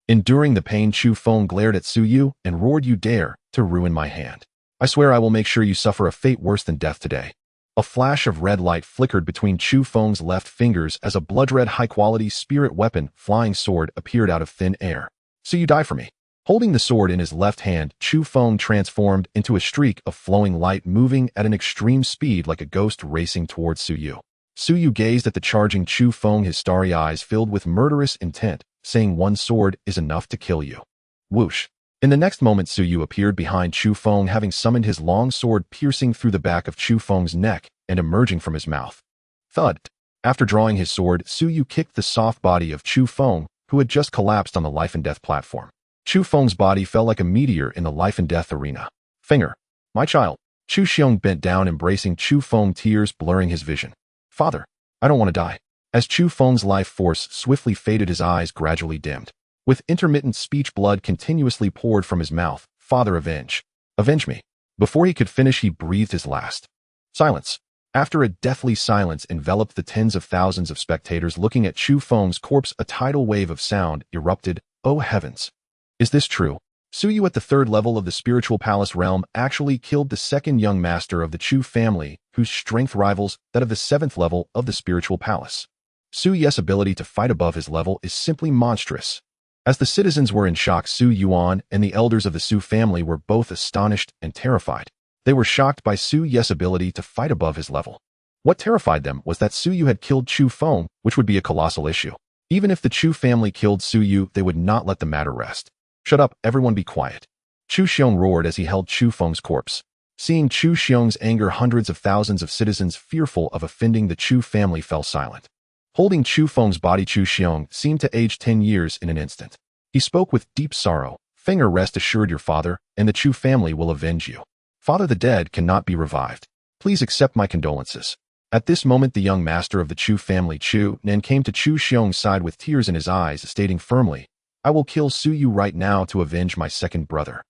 Enduring the pain, Chu Feng glared at Su Yu and roared, "You dare to ruin my hand. I swear I will make sure you suffer a fate worse than death today." A flash of red light flickered between Chu Feng's left fingers as a blood-red, high-quality spirit weapon flying sword appeared out of thin air. "So you die for me." Holding the sword in his left hand, Chu Feng transformed into a streak of flowing light, moving at an extreme speed like a ghost racing towards Su Yu. Su Yu gazed at the charging Chu Feng, his starry eyes filled with murderous intent, saying, "One sword is enough to kill you." Whoosh! In the next moment, Su Yu appeared behind Chu Feng, having summoned his long sword, piercing through the back of Chu Feng's neck and emerging from his mouth. Thud! After drawing his sword, Su Yu kicked the soft body of Chu Feng, who had just collapsed on the life and death platform. Chu Feng's body fell like a meteor in the life and death arena. "Finger, my child." Chu Xiong bent down, embracing Chu Feng, tears blurring his vision. "Father, I don't want to die." As Chu Feng's life force swiftly faded, his eyes gradually dimmed. With intermittent speech, blood continuously poured from his mouth. "Father, avenge. Avenge me." Before he could finish, he breathed his last. Silence. After a deathly silence enveloped the tens of thousands of spectators looking at Chu Feng's corpse, a tidal wave of sound erupted. "Oh heavens. Is this true? Su Yu at the 3rd level of the spiritual palace realm actually killed the second young master of the Chu family, whose strength rivals that of the 7th level of the spiritual palace. Su Yu's ability to fight above his level is simply monstrous." As the citizens were in shock, Su Yuan and the elders of the Su family were both astonished and terrified. They were shocked by Su Yu's ability to fight above his level. What terrified them was that Su Yu had killed Chu Feng, which would be a colossal issue. Even if the Chu family killed Su Yu, they would not let the matter rest. "Shut up, everyone, be quiet." Chu Xiong roared as he held Chu Feng's corpse. Seeing Chu Xiong's anger, hundreds of thousands of citizens fearful of offending the Chu family fell silent. Holding Chu Feng's body, Chu Xiong seemed to age 10 years in an instant. He spoke with deep sorrow, Finger, rest assured your father and the Chu family will avenge you. Father, the dead cannot be revived. Please accept my condolences. At this moment, the young master of the Chu family, Chu Nan, came to Chu Xiong's side with tears in his eyes, stating firmly, I will kill Su Yu right now to avenge my second brother.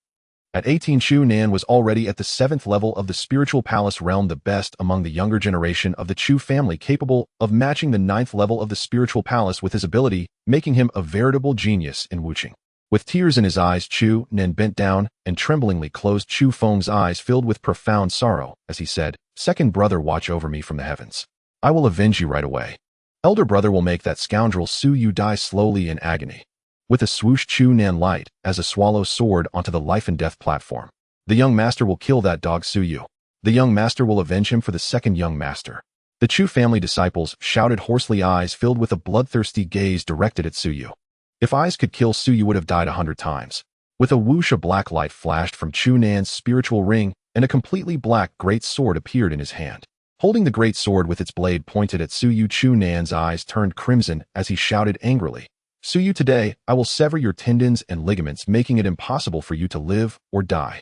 At 18, Chu Nan was already at the 7th level of the spiritual palace realm, the best among the younger generation of the Chu family, capable of matching the 9th level of the spiritual palace with his ability, making him a veritable genius in wuching. With tears in his eyes, Chu Nan bent down and tremblingly closed Chu Feng's eyes, filled with profound sorrow, as he said, Second brother, watch over me from the heavens. I will avenge you right away. Elder brother will make that scoundrel Su Yu die slowly in agony. With a swoosh, Chu Nan light as a swallow soared onto the life and death platform. The young master will kill that dog Su Yu. The young master will avenge him for the second young master. The Chu family disciples shouted hoarsely, eyes filled with a bloodthirsty gaze directed at Su Yu. If eyes could kill, Su Yu would have died 100 times. With a whoosh, a black light flashed from Chu Nan's spiritual ring, and a completely black great sword appeared in his hand. Holding the great sword with its blade pointed at Su Yu, Chu Nan's eyes turned crimson as he shouted angrily, Su Yu, today I will sever your tendons and ligaments, making it impossible for you to live or die.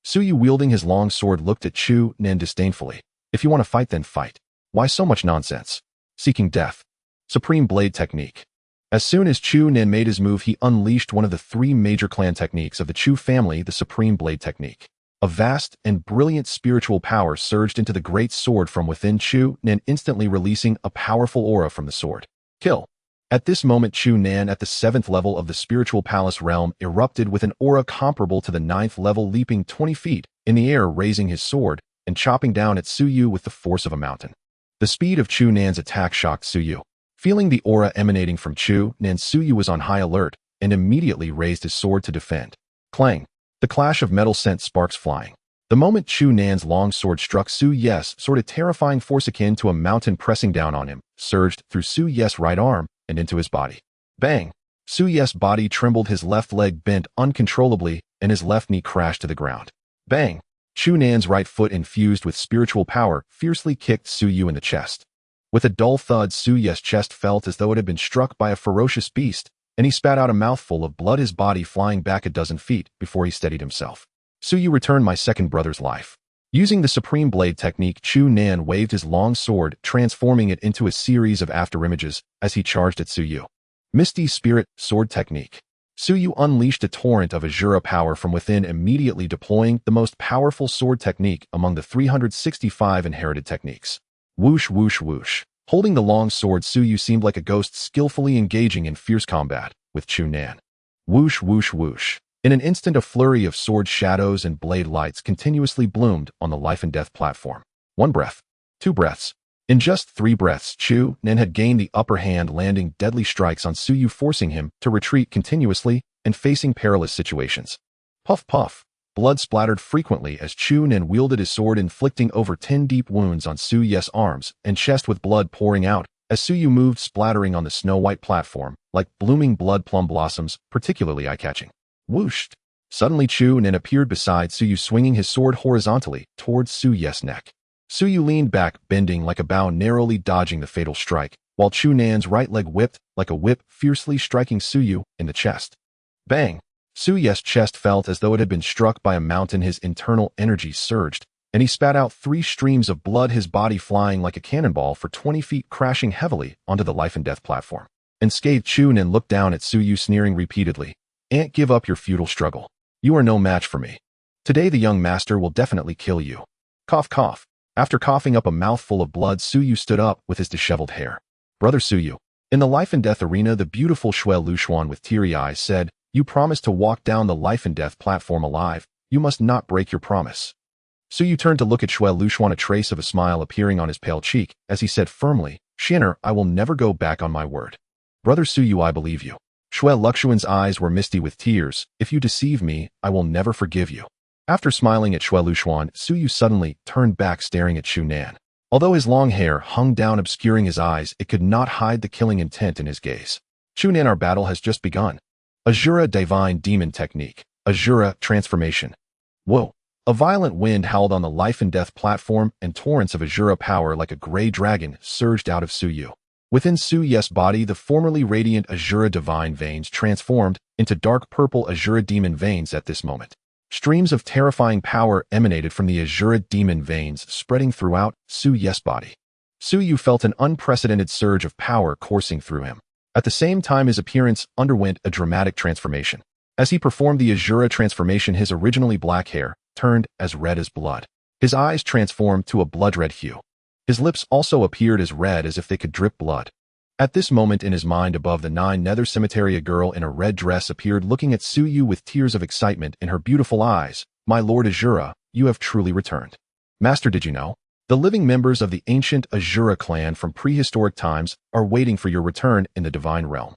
Su Yu, wielding his long sword, looked at Chu Nan disdainfully. If you want to fight, then fight. Why so much nonsense? Seeking death. Supreme blade technique. As soon as Chu Nan made his move, he unleashed one of the 3 major clan techniques of the Chu family, the Supreme Blade Technique. A vast and brilliant spiritual power surged into the great sword from within Chu Nan, instantly releasing a powerful aura from the sword. Kill. At this moment, Chu Nan, at the 7th level of the spiritual palace realm, erupted with an aura comparable to the 9th level, leaping 20 feet in the air, raising his sword and chopping down at Su Yu with the force of a mountain. The speed of Chu Nan's attack shocked Su Yu. Feeling the aura emanating from Chu Nan, Su Yu was on high alert and immediately raised his sword to defend. Clang! The clash of metal sent sparks flying. The moment Chu Nan's long sword struck Su Yu's sword, a terrifying force akin to a mountain pressing down on him surged through Su Yu's right arm and into his body. Bang! Su Yu's body trembled, his left leg bent uncontrollably, and his left knee crashed to the ground. Bang! Chu Nan's right foot, infused with spiritual power, fiercely kicked Su Yu in the chest. With a dull thud, Su Yu's chest felt as though it had been struck by a ferocious beast, and he spat out a mouthful of blood, his body flying back a dozen feet before he steadied himself. Su Yu, returned my second brother's life. Using the Supreme Blade Technique, Chu Nan waved his long sword, transforming it into a series of afterimages as he charged at Su Yu. Misty Spirit Sword Technique. Su Yu unleashed a torrent of Asura power from within, immediately deploying the most powerful sword technique among the 365 inherited techniques. Whoosh, whoosh, whoosh. Holding the long sword, Su Yu seemed like a ghost, skillfully engaging in fierce combat with Chu Nan. Whoosh, whoosh, whoosh. In an instant, a flurry of sword shadows and blade lights continuously bloomed on the life and death platform. 1 breath. 2 breaths. In just 3 breaths, Chu Nan had gained the upper hand, landing deadly strikes on Su Yu, forcing him to retreat continuously and facing perilous situations. Puff, puff. Blood splattered frequently as Chu Nan wielded his sword, inflicting over 10 deep wounds on Su Yu's arms and chest, with blood pouring out as Su Yu moved, splattering on the snow-white platform like blooming blood plum blossoms, particularly eye-catching. Whooshed. Suddenly, Chu Nan appeared beside Su Yu, swinging his sword horizontally towards Su Yu's neck. Su Yu leaned back, bending like a bow, narrowly dodging the fatal strike, while Chu Nan's right leg whipped like a whip, fiercely striking Su Yu in the chest. Bang! Su Yu's chest felt as though it had been struck by a mountain. His internal energy surged, and he spat out 3 streams of blood, his body flying like a cannonball for 20 feet, crashing heavily onto the life and death platform. Unscathed, Chu Nan looked down at Su Yu, sneering repeatedly. Ain't give up your futile struggle. You are no match for me. Today the young master will definitely kill you. Cough, cough. After coughing up a mouthful of blood, Su Yu stood up with his disheveled hair. Brother Su Yu. In the life and death arena, the beautiful Shui Luxuan with teary eyes said, You promised to walk down the life and death platform alive. You must not break your promise. Su Yu turned to look at Shui Luxuan, a trace of a smile appearing on his pale cheek, as he said firmly, Shinner, I will never go back on my word. Brother Su Yu, I believe you. Shui Luxuan's eyes were misty with tears. If you deceive me, I will never forgive you. After smiling at Shui Luxuan, Su Yu suddenly turned back, staring at Chu Nan. Although his long hair hung down, obscuring his eyes, it could not hide the killing intent in his gaze. Chu Nan, our battle has just begun. Asura Divine Demon Technique. Asura Transformation. Whoa. A violent wind howled on the life and death platform, and torrents of Asura power like a gray dragon surged out of Su Yu. Within Su Ye's body, the formerly radiant Asura divine veins transformed into dark purple Asura demon veins at this moment. Streams of terrifying power emanated from the Asura demon veins, spreading throughout Su Ye's body. Su Yu felt an unprecedented surge of power coursing through him. At the same time, his appearance underwent a dramatic transformation. As he performed the Asura transformation, his originally black hair turned as red as blood. His eyes transformed to a blood-red hue. His lips also appeared as red as if they could drip blood. At this moment in his mind above the 9 Nether Cemetery, a girl in a red dress appeared, looking at Su Yu with tears of excitement in her beautiful eyes. "My Lord Asura, you have truly returned." "Master, did you know? The living members of the ancient Asura clan from prehistoric times are waiting for your return in the divine realm."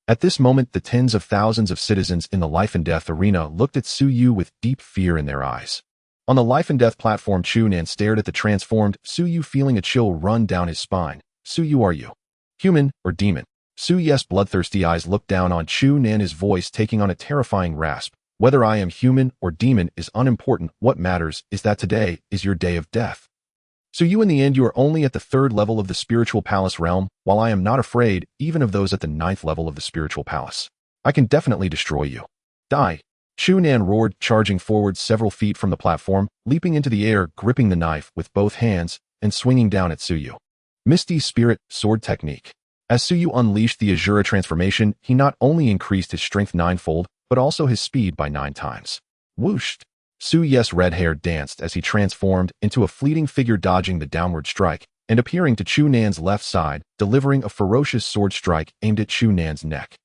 At this moment, the tens of thousands of citizens in the life and death arena looked at Su Yu with deep fear in their eyes. On the life and death platform, Chu Nan stared at the transformed Su Yu, feeling a chill run down his spine. "Su Yu, are you human or demon?" Su Ye's bloodthirsty eyes looked down on Chu Nan, his voice taking on a terrifying rasp. "Whether I am human or demon is unimportant. What matters is that today is your day of death. So you, in the end, you are only at the 3rd level of the spiritual palace realm, while I am not afraid even of those at the 9th level of the spiritual palace. I can definitely destroy you. Die." Chu Nan roared, charging forward several feet from the platform, leaping into the air, gripping the knife with both hands, and swinging down at Su Yu. Misty Spirit Sword Technique. As Su Yu unleashed the Asura transformation, he not only increased his strength 9-fold, but also his speed by 9 times. Whooshed! Su Ye's red hair danced as he transformed into a fleeting figure, dodging the downward strike and appearing to Chu Nan's left side, delivering a ferocious sword strike aimed at Chu Nan's neck.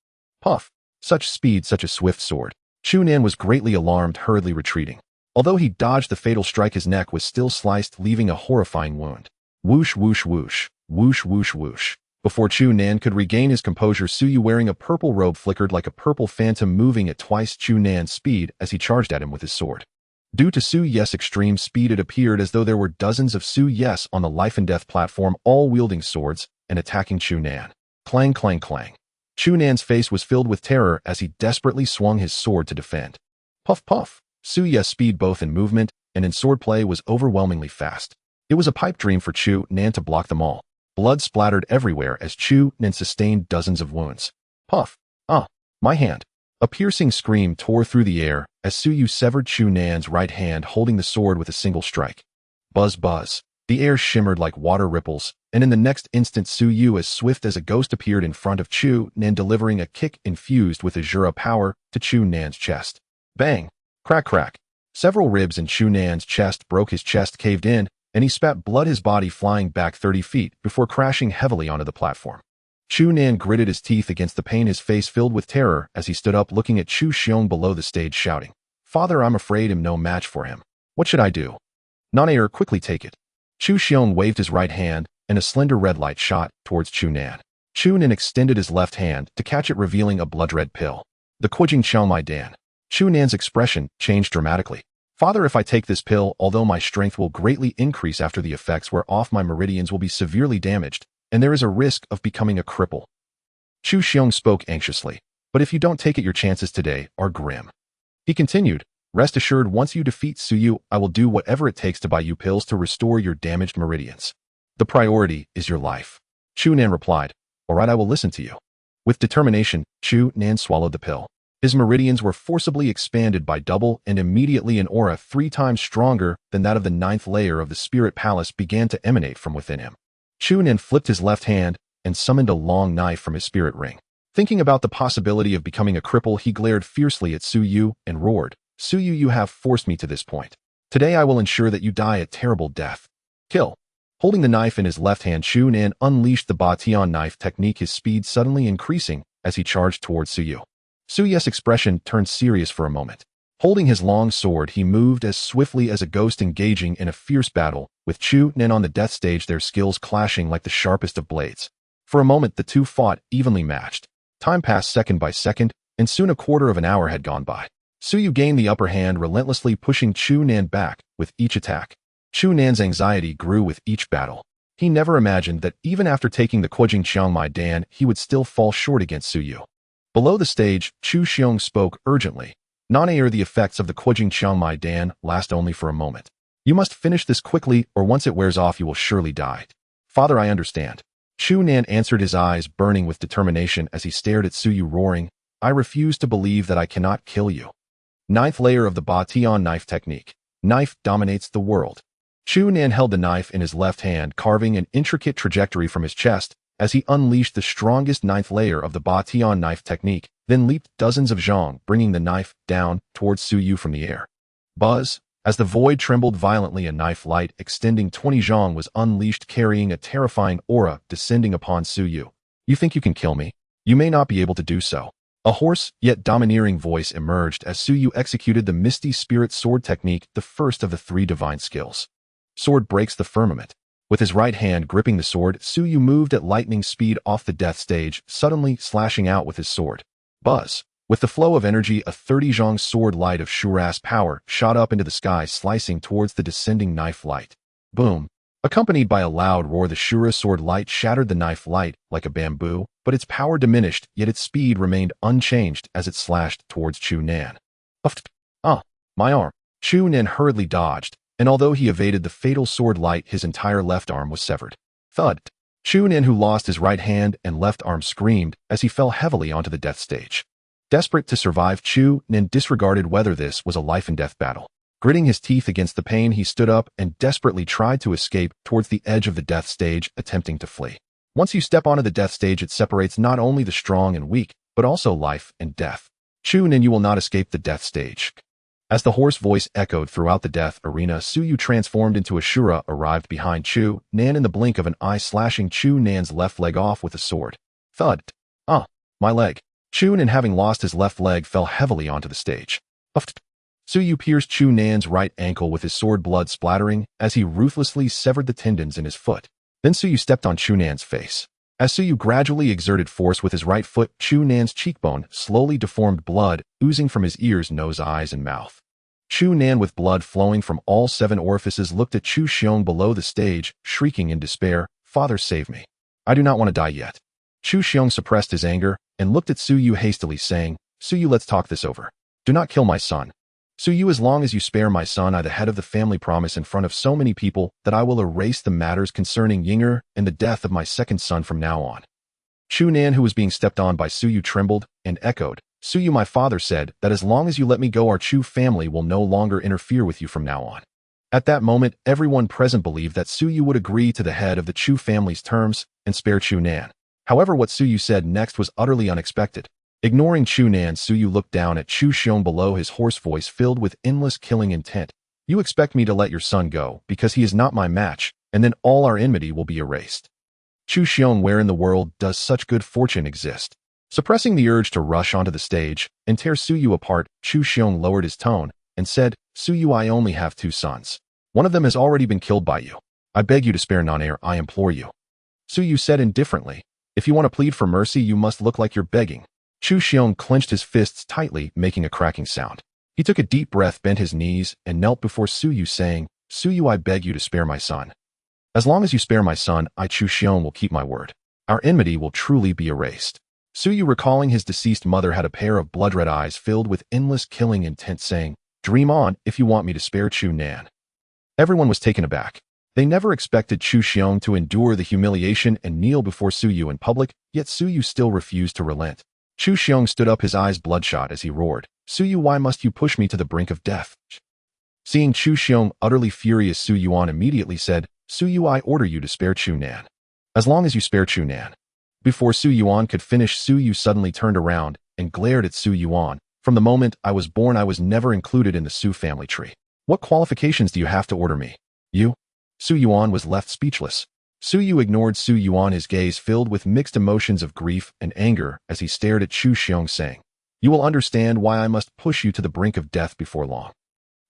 Puff! Such speed, such a swift sword. Chu Nan was greatly alarmed, hurriedly retreating. Although he dodged the fatal strike, his neck was still sliced, leaving a horrifying wound. Whoosh, whoosh, whoosh. Whoosh, whoosh, whoosh. Before Chu Nan could regain his composure, Su Yu, wearing a purple robe, flickered like a purple phantom, moving at twice Chu Nan's speed as he charged at him with his sword. Due to Su Ye's extreme speed, it appeared as though there were dozens of Su Yes on the life and death platform, all wielding swords and attacking Chu Nan. Clang, clang, clang. Chu Nan's face was filled with terror as he desperately swung his sword to defend. Puff, puff. Su Ye's speed, both in movement and in swordplay, was overwhelmingly fast. It was a pipe dream for Chu Nan to block them all. Blood splattered everywhere as Chu Nan sustained dozens of wounds. Puff. My hand. A piercing scream tore through the air as Su Yu severed Chu Nan's right hand, holding the sword with a single strike. Buzz, buzz. The air shimmered like water ripples, and in the next instant Su Yu, as swift as a ghost, appeared in front of Chu Nan, delivering a kick infused with Asura power to Chu Nan's chest. Bang! Crack, crack. Several ribs in Chu Nan's chest broke, his chest caved in, and he spat blood, his body flying back 30 feet before crashing heavily onto the platform. Chu Nan gritted his teeth against the pain, his face filled with terror as he stood up, looking at Chu Xiong below the stage, shouting, "Father, I'm afraid I'm no match for him. What should I do?" "Nanair, quickly take it." Chu Xiong waved his right hand, and a slender red light shot towards Chu Nan. Chu Nan extended his left hand to catch it, revealing a blood-red pill. The Kuijing Xiaomai Dan. Chu Nan's expression changed dramatically. "Father, if I take this pill, although my strength will greatly increase, after the effects wear off, my meridians will be severely damaged, and there is a risk of becoming a cripple." Chu Xiong spoke anxiously. "But if you don't take it, your chances today are grim." He continued, "Rest assured, once you defeat Su Yu, I will do whatever it takes to buy you pills to restore your damaged meridians. The priority is your life." Chu Nan replied, "All right, I will listen to you." With determination, Chu Nan swallowed the pill. His meridians were forcibly expanded by double, and immediately an aura 3 times stronger than that of the 9th layer of the spirit palace began to emanate from within him. Chu Nan flipped his left hand and summoned a long knife from his spirit ring. Thinking about the possibility of becoming a cripple, he glared fiercely at Su Yu and roared, "Su Yu, you have forced me to this point. Today I will ensure that you die a terrible death. Kill." Holding the knife in his left hand, Chu Nan unleashed the Batian knife technique, his speed suddenly increasing as he charged towards Su Yu. Su Ye's expression turned serious for a moment. Holding his long sword, he moved as swiftly as a ghost, engaging in a fierce battle with Chu Nan on the death stage, their skills clashing like the sharpest of blades. For a moment, the two fought evenly matched. Time passed second by second, and soon a quarter of an hour had gone by. Su Yu gained the upper hand, relentlessly pushing Chu Nan back with each attack. Chu Nan's anxiety grew with each battle. He never imagined that even after taking the Kuijing Xiaomai Dan, he would still fall short against Su Yu. Below the stage, Chu Xiong spoke urgently. "Nanair, the effects of the Kuijing Xiaomai Dan last only for a moment. You must finish this quickly, or once it wears off, you will surely die." "Father, I understand." Chu Nan answered, his eyes burning with determination as he stared at Suyu, roaring, I refuse to believe that I cannot kill you. Ninth layer of the Bation knife technique. Knife dominates the world. Chu Nan held the knife in his left hand, carving an intricate trajectory from his chest as he unleashed the strongest ninth layer of the Bation knife technique, then leaped dozens of zhong, bringing the knife down towards Suyu from the air. Buzz! As the void trembled violently, a knife light extending 20 zhong was unleashed, carrying a terrifying aura descending upon Suyu. You think you can kill me? You may not be able to do so. A hoarse, yet domineering voice emerged as Suyu executed the Misty Spirit Sword technique, the first of the 3 divine skills. Sword breaks the firmament. With his right hand gripping the sword, Suyu moved at lightning speed off the death stage, suddenly slashing out with his sword. Buzz! With the flow of energy, a 30 zhong sword light of Shura's power shot up into the sky, slicing towards the descending knife light. Boom! Accompanied by a loud roar, the Shura sword light shattered the knife light like a bamboo, but its power diminished, yet its speed remained unchanged as it slashed towards Chu Nan. My arm! Chu Nan hurriedly dodged, and although he evaded the fatal sword light, his entire left arm was severed. Thud! Chu Nan, who lost his right hand and left arm, screamed as he fell heavily onto the death stage. Desperate to survive, Chu Nan disregarded whether this was a life-and-death battle. Gritting his teeth against the pain, he stood up and desperately tried to escape towards the edge of the death stage, attempting to flee. Once you step onto the death stage, it separates not only the strong and weak, but also life and death. Chu Nan, you will not escape the death stage. As the hoarse voice echoed throughout the death arena, Suyu, transformed into Asura, arrived behind Chu Nan in the blink of an eye, slashing Chu Nan's left leg off with a sword. Thud! My leg! Chu Nan, having lost his left leg, fell heavily onto the stage. Suyu pierced Chu Nan's right ankle with his sword, blood splattering as he ruthlessly severed the tendons in his foot. Then Suyu stepped on Chu Nan's face. As Suyu gradually exerted force with his right foot, Chu Nan's cheekbone slowly deformed, blood oozing from his ears, nose, eyes, and mouth. Chu Nan, with blood flowing from all 7 orifices, looked at Chu Xiong below the stage, shrieking in despair, Father, save me. I do not want to die yet. Chu Xiong suppressed his anger and looked at Suyu hastily, saying, Suyu, let's talk this over. Do not kill my son. Suyu, as long as you spare my son, I, the head of the family, promise in front of so many people that I will erase the matters concerning Yinger and the death of my second son from now on. Chu Nan, who was being stepped on by Suyu, trembled and echoed, Suyu, my father said that as long as you let me go, our Chu family will no longer interfere with you from now on. At that moment, everyone present believed that Suyu would agree to the head of the Chu family's terms and spare Chu Nan. However, what Suyu said next was utterly unexpected. Ignoring Chu Nan, Suyu looked down at Chu Xiong below, his hoarse voice filled with endless killing intent. You expect me to let your son go because he is not my match, and then all our enmity will be erased. Chu Xiong, where in the world does such good fortune exist? Suppressing the urge to rush onto the stage and tear Suyu apart, Chu Xiong lowered his tone and said, Suyu, I only have 2 sons. One of them has already been killed by you. I beg you to spare non-heir, I implore you. Suyu said indifferently, if you want to plead for mercy, you must look like you're begging. Chu Xiong clenched his fists tightly, making a cracking sound. He took a deep breath, bent his knees, and knelt before Suyu, saying, Suyu, I beg you to spare my son. As long as you spare my son, I, Chu Xiong, will keep my word. Our enmity will truly be erased. Suyu, recalling his deceased mother, had a pair of blood-red eyes filled with endless killing intent, saying, Dream on if you want me to spare Chu Nan. Everyone was taken aback. They never expected Chu Xiong to endure the humiliation and kneel before Suyu in public, yet Suyu still refused to relent. Chu Xiong stood up, his eyes bloodshot, as he roared, Suyu, why must you push me to the brink of death? Seeing Chu Xiong utterly furious, Su Yuan immediately said, Suyu, I order you to spare Chu Nan. As long as you spare Chu Nan. Before Su Yuan could finish, Suyu suddenly turned around and glared at Su Yuan. From the moment I was born, I was never included in the Su family tree. What qualifications do you have to order me? You? Su Yuan was left speechless. Suyu ignored Su Yuan, his gaze filled with mixed emotions of grief and anger as he stared at Chu Xiong, saying, You will understand why I must push you to the brink of death before long.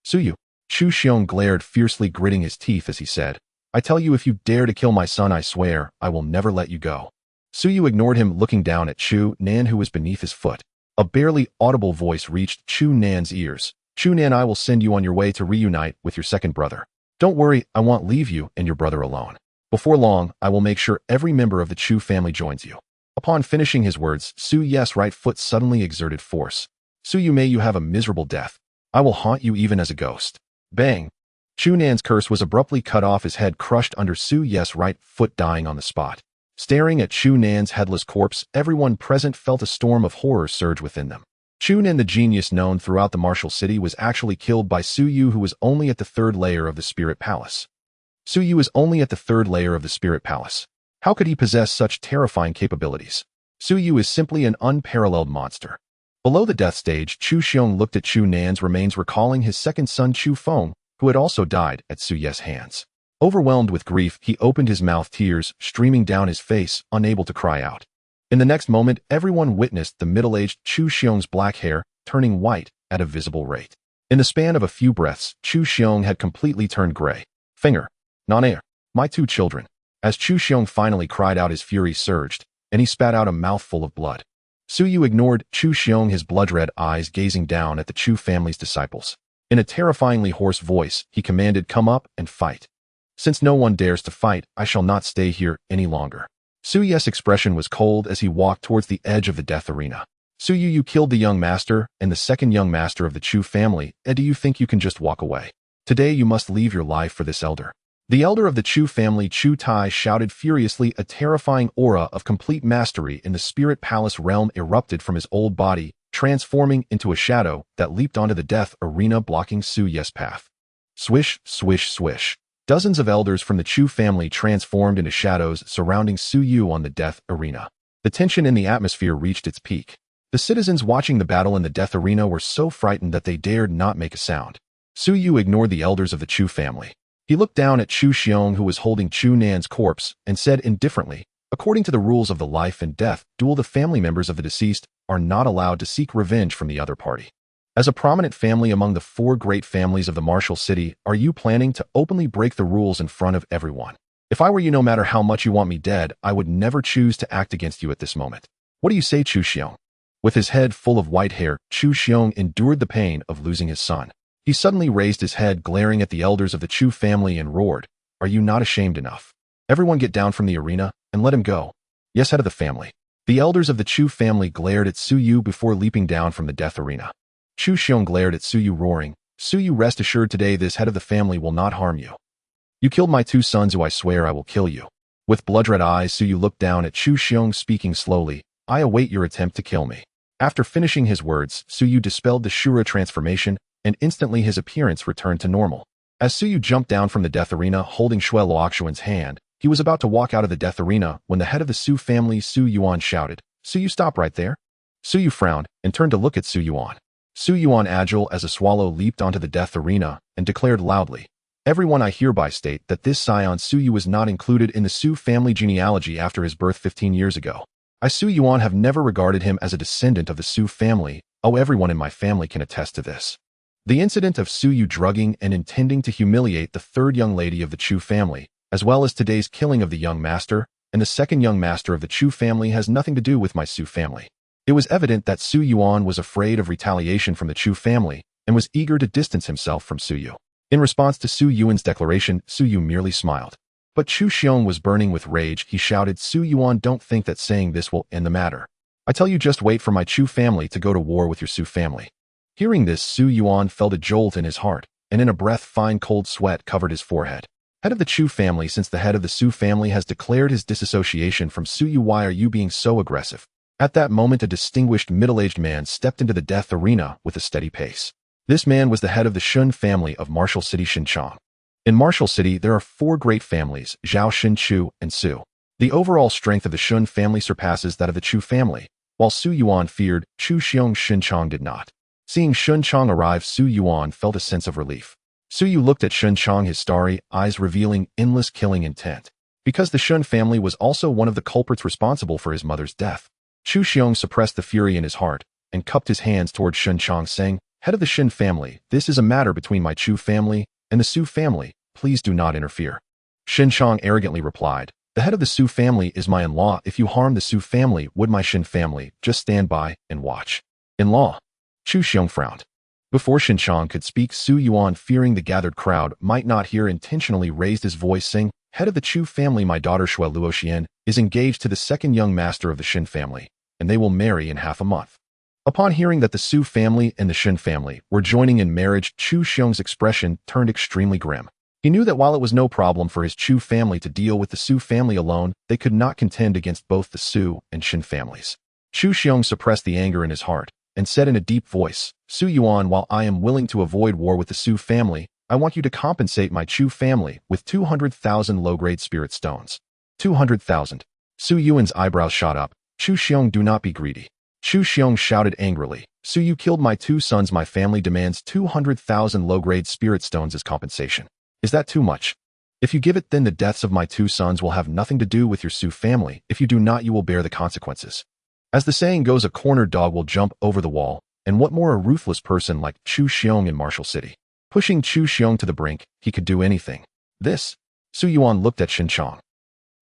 Suyu. Chu Xiong glared fiercely, gritting his teeth as he said, I tell you, if you dare to kill my son, I swear I will never let you go. Suyu ignored him, looking down at Chu Nan, who was beneath his foot. A barely audible voice reached Chu Nan's ears. Chu Nan, I will send you on your way to reunite with your second brother. Don't worry, I won't leave you and your brother alone. Before long, I will make sure every member of the Chu family joins you. Upon finishing his words, Su Yes' right foot suddenly exerted force. Suyu, may you have a miserable death. I will haunt you even as a ghost. Bang! Chu Nan's curse was abruptly cut off, his head crushed under Su Yes' right foot, dying on the spot. Staring at Chu Nan's headless corpse, everyone present felt a storm of horror surge within them. Chu Nan, the genius known throughout the martial city, was actually killed by Su Yu, who was only at the third layer of the spirit palace. Su Yu is only at the third layer of the spirit palace. How could he possess such terrifying capabilities? Su Yu is simply an unparalleled monster. Below the death stage, Chu Xiong looked at Chu Nan's remains, recalling his second son Chu Feng, who had also died at Su Ye's hands. Overwhelmed with grief, he opened his mouth, tears streaming down his face, unable to cry out. In the next moment, everyone witnessed the middle-aged Chu Xiong's black hair turning white at a visible rate. In the span of a few breaths, Chu Xiong had completely turned gray. Finger. Nanair. My two children. As Chu Xiong finally cried out, his fury surged, and he spat out a mouthful of blood. Su Yu ignored Chu Xiong, his blood-red eyes gazing down at the Chu family's disciples. In a terrifyingly hoarse voice, he commanded, "Come up and fight. Since no one dares to fight, I shall not stay here any longer." Su Ye's expression was cold as he walked towards the edge of the death arena. Su Yu, you killed the young master and the second young master of the Chu family, and do you think you can just walk away? Today you must leave your life for this elder. The elder of the Chu family, Chu Tai, shouted furiously. A terrifying aura of complete mastery in the spirit palace realm erupted from his old body, transforming into a shadow that leaped onto the death arena, blocking Su Ye's path. Swish, swish, swish. Dozens of elders from the Chu family transformed into shadows surrounding Su Yu on the death arena. The tension in the atmosphere reached its peak. The citizens watching the battle in the death arena were so frightened that they dared not make a sound. Su Yu ignored the elders of the Chu family. He looked down at Chu Xiong, who was holding Chu Nan's corpse, and said indifferently, "According to the rules of the life and death duel, the family members of the deceased are not allowed to seek revenge from the other party. As a prominent family among the four great families of the martial city, are you planning to openly break the rules in front of everyone? If I were you, no matter how much you want me dead, I would never choose to act against you at this moment. What do you say, Chu Xiong?" With his head full of white hair, Chu Xiong endured the pain of losing his son. He suddenly raised his head, glaring at the elders of the Chu family, and roared, "Are you not ashamed enough? Everyone get down from the arena and let him go." "Yes, head of the family." The elders of the Chu family glared at Su Yu before leaping down from the death arena. Chu Xiong glared at Su Yu, roaring, "Su Yu, rest assured today this head of the family will not harm you. You killed my two sons, who I swear I will kill you." With blood-red eyes, Su Yu looked down at Chu Xiong, speaking slowly, "I await your attempt to kill me." After finishing his words, Su Yu dispelled the Shura transformation, and instantly his appearance returned to normal. As Su Yu jumped down from the death arena holding Shui Luoxuan's hand, he was about to walk out of the death arena when the head of the Su family, Su Yuan, shouted, "Su Yu, stop right there." Su Yu frowned and turned to look at Su Yuan. Su Yuan, agile as a swallow, leaped onto the death arena and declared loudly, "Everyone, I hereby state that this scion Su Yu was not included in the Su family genealogy after his birth 15 years ago. I, Su Yuan, have never regarded him as a descendant of the Su family. Oh, everyone in my family can attest to this." The incident of Su Yu drugging and intending to humiliate the third young lady of the Chu family, as well as today's killing of the young master and the second young master of the Chu family, has nothing to do with my Su family. It was evident that Su Yuan was afraid of retaliation from the Chu family and was eager to distance himself from Su Yu. In response to Su Yuan's declaration, Su Yu merely smiled. But Chu Xiong was burning with rage. He shouted, "Su Yuan, don't think that saying this will end the matter. I tell you, just wait for my Chu family to go to war with your Su family." Hearing this, Su Yuan felt a jolt in his heart, and in a breath fine cold sweat covered his forehead. Head of the Chu family, since the head of the Su family has declared his disassociation from Su Yu, why are you being so aggressive? At that moment, a distinguished middle-aged man stepped into the death arena with a steady pace. This man was the head of the Shun family of Martial City, Xinchang. In Martial City, there are four great families, Zhao, Shin, Chu, and Su. The overall strength of the Shun family surpasses that of the Chu family. While Su Yuan feared, Chu Xiong, Xinchang did not. Seeing Xinchang arrive, Su Yuan felt a sense of relief. Su Yu looked at Xinchang, his starry eyes revealing endless killing intent. Because the Shun family was also one of the culprits responsible for his mother's death, Chu Xiong suppressed the fury in his heart and cupped his hands toward Xinchang, saying, "Head of the Shin family, this is a matter between my Chu family and the Su family. Please do not interfere." Xinchang arrogantly replied, "The head of the Su family is my in-law. If you harm the Su family, would my Shin family just stand by and watch?" "In-law?" Chu Xiong frowned. Before Xinchang could speak, Su Yuan, fearing the gathered crowd might not hear, intentionally raised his voice, saying, "Head of the Chu family, my daughter Shui Luoxian is engaged to the second young master of the Shin family, and they will marry in half a month." Upon hearing that the Su family and the Shin family were joining in marriage, Chu Xiong's expression turned extremely grim. He knew that while it was no problem for his Chu family to deal with the Su family alone, they could not contend against both the Su and Shin families. Chu Xiong suppressed the anger in his heart and said in a deep voice, "Su Yuan, while I am willing to avoid war with the Su family, I want you to compensate my Chu family with 200,000 low-grade spirit stones." 200,000. Su Yuan's eyebrows shot up. "Chu Xiong, do not be greedy." Chu Xiong shouted angrily, "Su, you killed my 2 sons. My family demands 200,000 low-grade spirit stones as compensation. Is that too much? If you give it, then the deaths of my 2 sons will have nothing to do with your Su family. If you do not, you will bear the consequences." As the saying goes, a cornered dog will jump over the wall, and what more a ruthless person like Chu Xiong in Martial City. Pushing Chu Xiong to the brink, he could do anything. This? Su Yuan looked at Xinchang.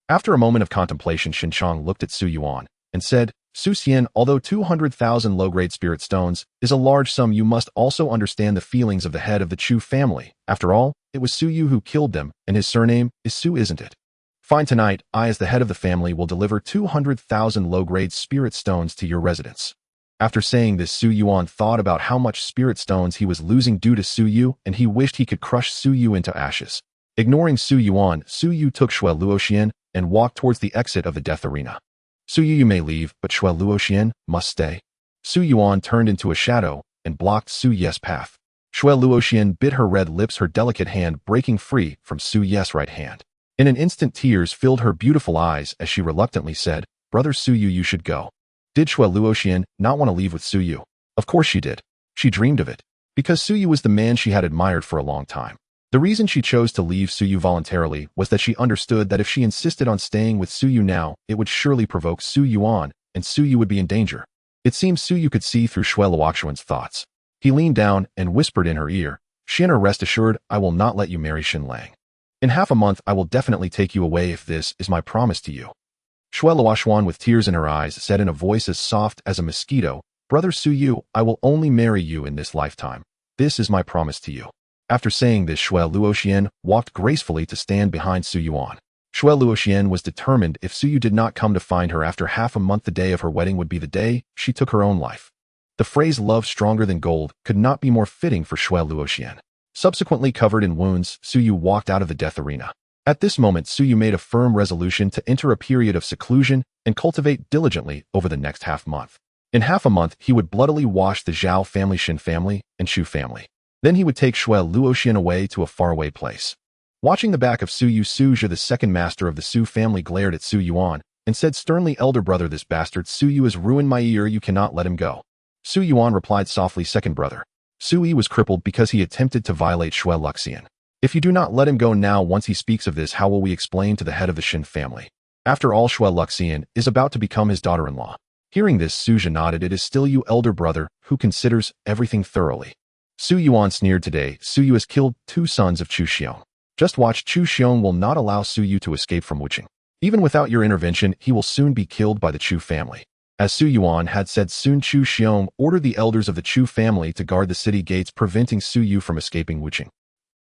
After a moment of contemplation, Xinchang looked at Su Yuan and said, "Su Xian, although 200,000 low-grade spirit stones is a large sum, you must also understand the feelings of the head of the Chu family. After all, it was Su Yu who killed them, and his surname is Su, isn't it? Fine, tonight, I as the head of the family will deliver 200,000 low-grade spirit stones to your residence." After saying this, Su Yuan thought about how much spirit stones he was losing due to Su Yu, and he wished he could crush Su Yu into ashes. Ignoring Su Yuan, Su Yu took Shui Luoxian and walked towards the exit of the death arena. "Su Yu, you may leave, but Shui Luoxian must stay." Su Yuan turned into a shadow and blocked Su Ye's path. Shui Luoxian bit her red lips, her delicate hand breaking free from Su Ye's right hand. In an instant, tears filled her beautiful eyes as she reluctantly said, "Brother Su Yu, you should go." Did Shui Luoxian not want to leave with Su Yu? Of course she did. She dreamed of it. Because Su Yu was the man she had admired for a long time. The reason she chose to leave Su Yu voluntarily was that she understood that if she insisted on staying with Su Yu now, it would surely provoke Su Yuan, and Su Yu would be in danger. It seemed Su Yu could see through Shui Luoxian's thoughts. He leaned down and whispered in her ear, "Xin, rest assured, I will not let you marry Xin Lang. In half a month, I will definitely take you away if this is my promise to you." Shui Luoxian, with tears in her eyes, said in a voice as soft as a mosquito, "Brother Su Yu, I will only marry you in this lifetime. This is my promise to you." After saying this, Shui Luoxian walked gracefully to stand behind Su Yuan. Shui Luoxian was determined if Su Yu did not come to find her after half a month, the day of her wedding would be the day she took her own life. The phrase "love stronger than gold" could not be more fitting for Shui Luoxian. Subsequently covered in wounds, Su Yu walked out of the death arena. At this moment, Su Yu made a firm resolution to enter a period of seclusion and cultivate diligently over the next half-month. In half a month, he would bloodily wash the Zhao family, Shin family, and Shu family. Then he would take Shui Luoxian away to a faraway place. Watching the back of Su Yu, Su Zhe, the second master of the Su family, glared at Su Yuan and said sternly, "Elder brother, this bastard Su Yu has ruined my ear. You cannot let him go." Su Yuan replied softly, "Second brother. Su Yi was crippled because he attempted to violate Shui Luoxian. If you do not let him go now, once he speaks of this, how will we explain to the head of the Shin family? After all, Shui Luoxian is about to become his daughter-in-law." Hearing this, Su Zhe nodded. "It is still you, elder brother, who considers everything thoroughly." Su Yuan sneered. "Today, Su Yu has killed 2 sons of Chu Xiong. Just watch, Chu Xiong will not allow Su Yu to escape from Wuqing. Even without your intervention, he will soon be killed by the Chu family." As Su Yuan had said, soon Chu Xiong ordered the elders of the Chu family to guard the city gates, preventing Su Yu from escaping Wuqing.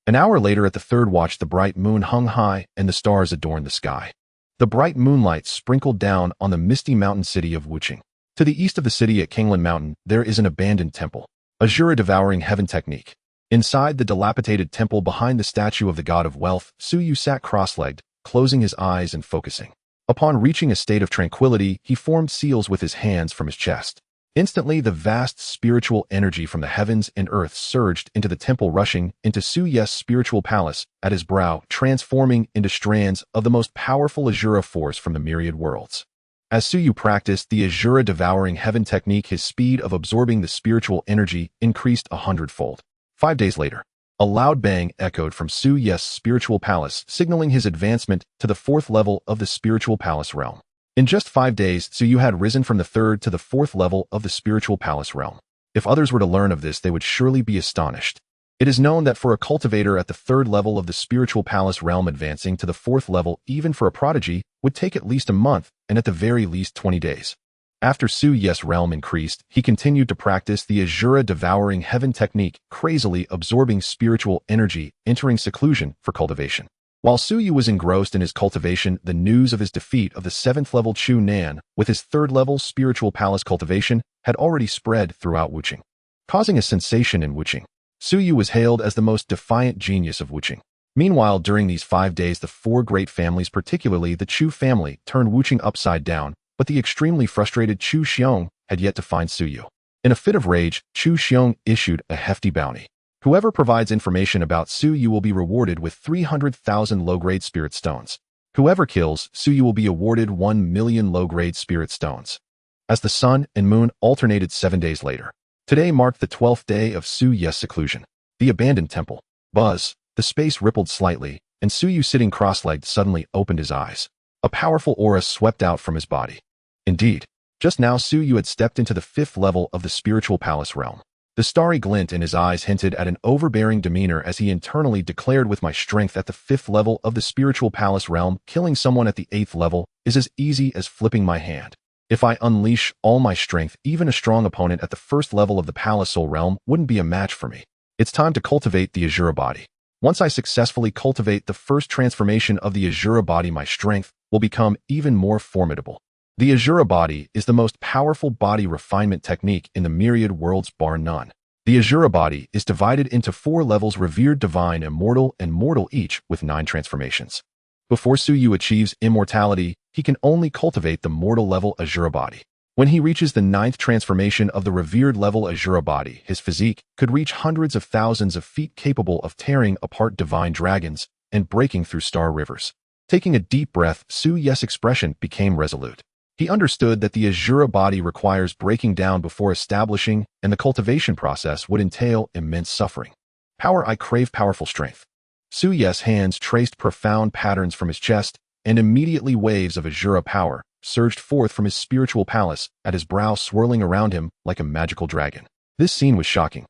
An hour later, at the third watch, the bright moon hung high and the stars adorned the sky. The bright moonlight sprinkled down on the misty mountain city of Wuqing. To the east of the city at Kinglan Mountain, there is an abandoned temple, Asura devouring heaven technique. Inside the dilapidated temple, behind the statue of the god of wealth, Su Yu sat cross-legged, closing his eyes and focusing. Upon reaching a state of tranquility, he formed seals with his hands from his chest. Instantly, the vast spiritual energy from the heavens and earth surged into the temple, rushing into Su Ye's spiritual palace at his brow, transforming into strands of the most powerful Asura force from the myriad worlds. As Su Yu practiced the Asura devouring heaven technique, his speed of absorbing the spiritual energy increased 100-fold. 5 days later, a loud bang echoed from Su Ye's spiritual palace, signaling his advancement to the 4th level of the spiritual palace realm. In just 5 days, Su Yu had risen from the 3rd to the 4th level of the spiritual palace realm. If others were to learn of this, they would surely be astonished. It is known that for a cultivator at the 3rd level of the spiritual palace realm, advancing to the 4th level, even for a prodigy, would take at least a month, and at the very least 20 days. After Su Ye's realm increased, he continued to practice the Asura devouring heaven technique, crazily absorbing spiritual energy, entering seclusion for cultivation. While Su Yu was engrossed in his cultivation, the news of his defeat of the 7th level Chu Nan with his 3rd level spiritual palace cultivation had already spread throughout Wuqing. Causing a sensation in Wuqing, Su Yu was hailed as the most defiant genius of Wuqing. Meanwhile, during these 5 days, the 4 great families, particularly the Chu family, turned Wuching upside down, but the extremely frustrated Chu Xiong had yet to find Suyu. In a fit of rage, Chu Xiong issued a hefty bounty. Whoever provides information about Suyu will be rewarded with 300,000 low-grade spirit stones. Whoever kills Suyu will be awarded 1 million low-grade spirit stones. As the sun and moon alternated 7 days later, today marked the 12th day of Suyu's seclusion. The abandoned temple. Buzz. The space rippled slightly, and Suyu, sitting cross-legged, suddenly opened his eyes. A powerful aura swept out from his body. Indeed, just now Suyu had stepped into the 5th level of the spiritual palace realm. The starry glint in his eyes hinted at an overbearing demeanor as he internally declared, with my strength at the 5th level of the spiritual palace realm, killing someone at the 8th level is as easy as flipping my hand. If I unleash all my strength, even a strong opponent at the 1st level of the palace soul realm wouldn't be a match for me. It's time to cultivate the Asura body. Once I successfully cultivate the first transformation of the Asura body, my strength will become even more formidable. The Asura body is the most powerful body refinement technique in the myriad worlds, bar none. The Asura body is divided into 4 levels: revered, divine, immortal, and mortal, each with 9 transformations. Before Suyu achieves immortality, he can only cultivate the mortal level Asura body. When he reaches the 9th transformation of the revered level Asura body, his physique could reach hundreds of thousands of feet, capable of tearing apart divine dragons and breaking through star rivers. Taking a deep breath, Suyu's expression became resolute. He understood that the Asura body requires breaking down before establishing, and the cultivation process would entail immense suffering. Power. I crave powerful strength. Suyu's hands traced profound patterns from his chest, and immediately waves of Asura power surged forth from his spiritual palace, at his brow swirling around him like a magical dragon. This scene was shocking.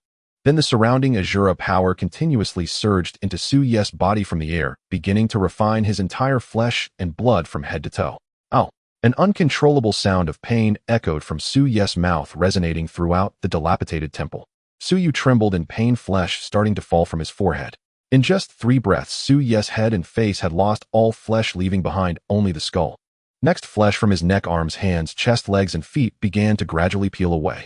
Then the surrounding Asura power continuously surged into Suyu's body from the air, beginning to refine his entire flesh and blood from head to toe. Ow! An uncontrollable sound of pain echoed from Suyu's mouth, resonating throughout the dilapidated temple. Suyu trembled in pain, flesh starting to fall from his forehead. In just 3 breaths, Suyu's head and face had lost all flesh, leaving behind only the skull. Next, flesh from his neck, arms, hands, chest, legs, and feet began to gradually peel away.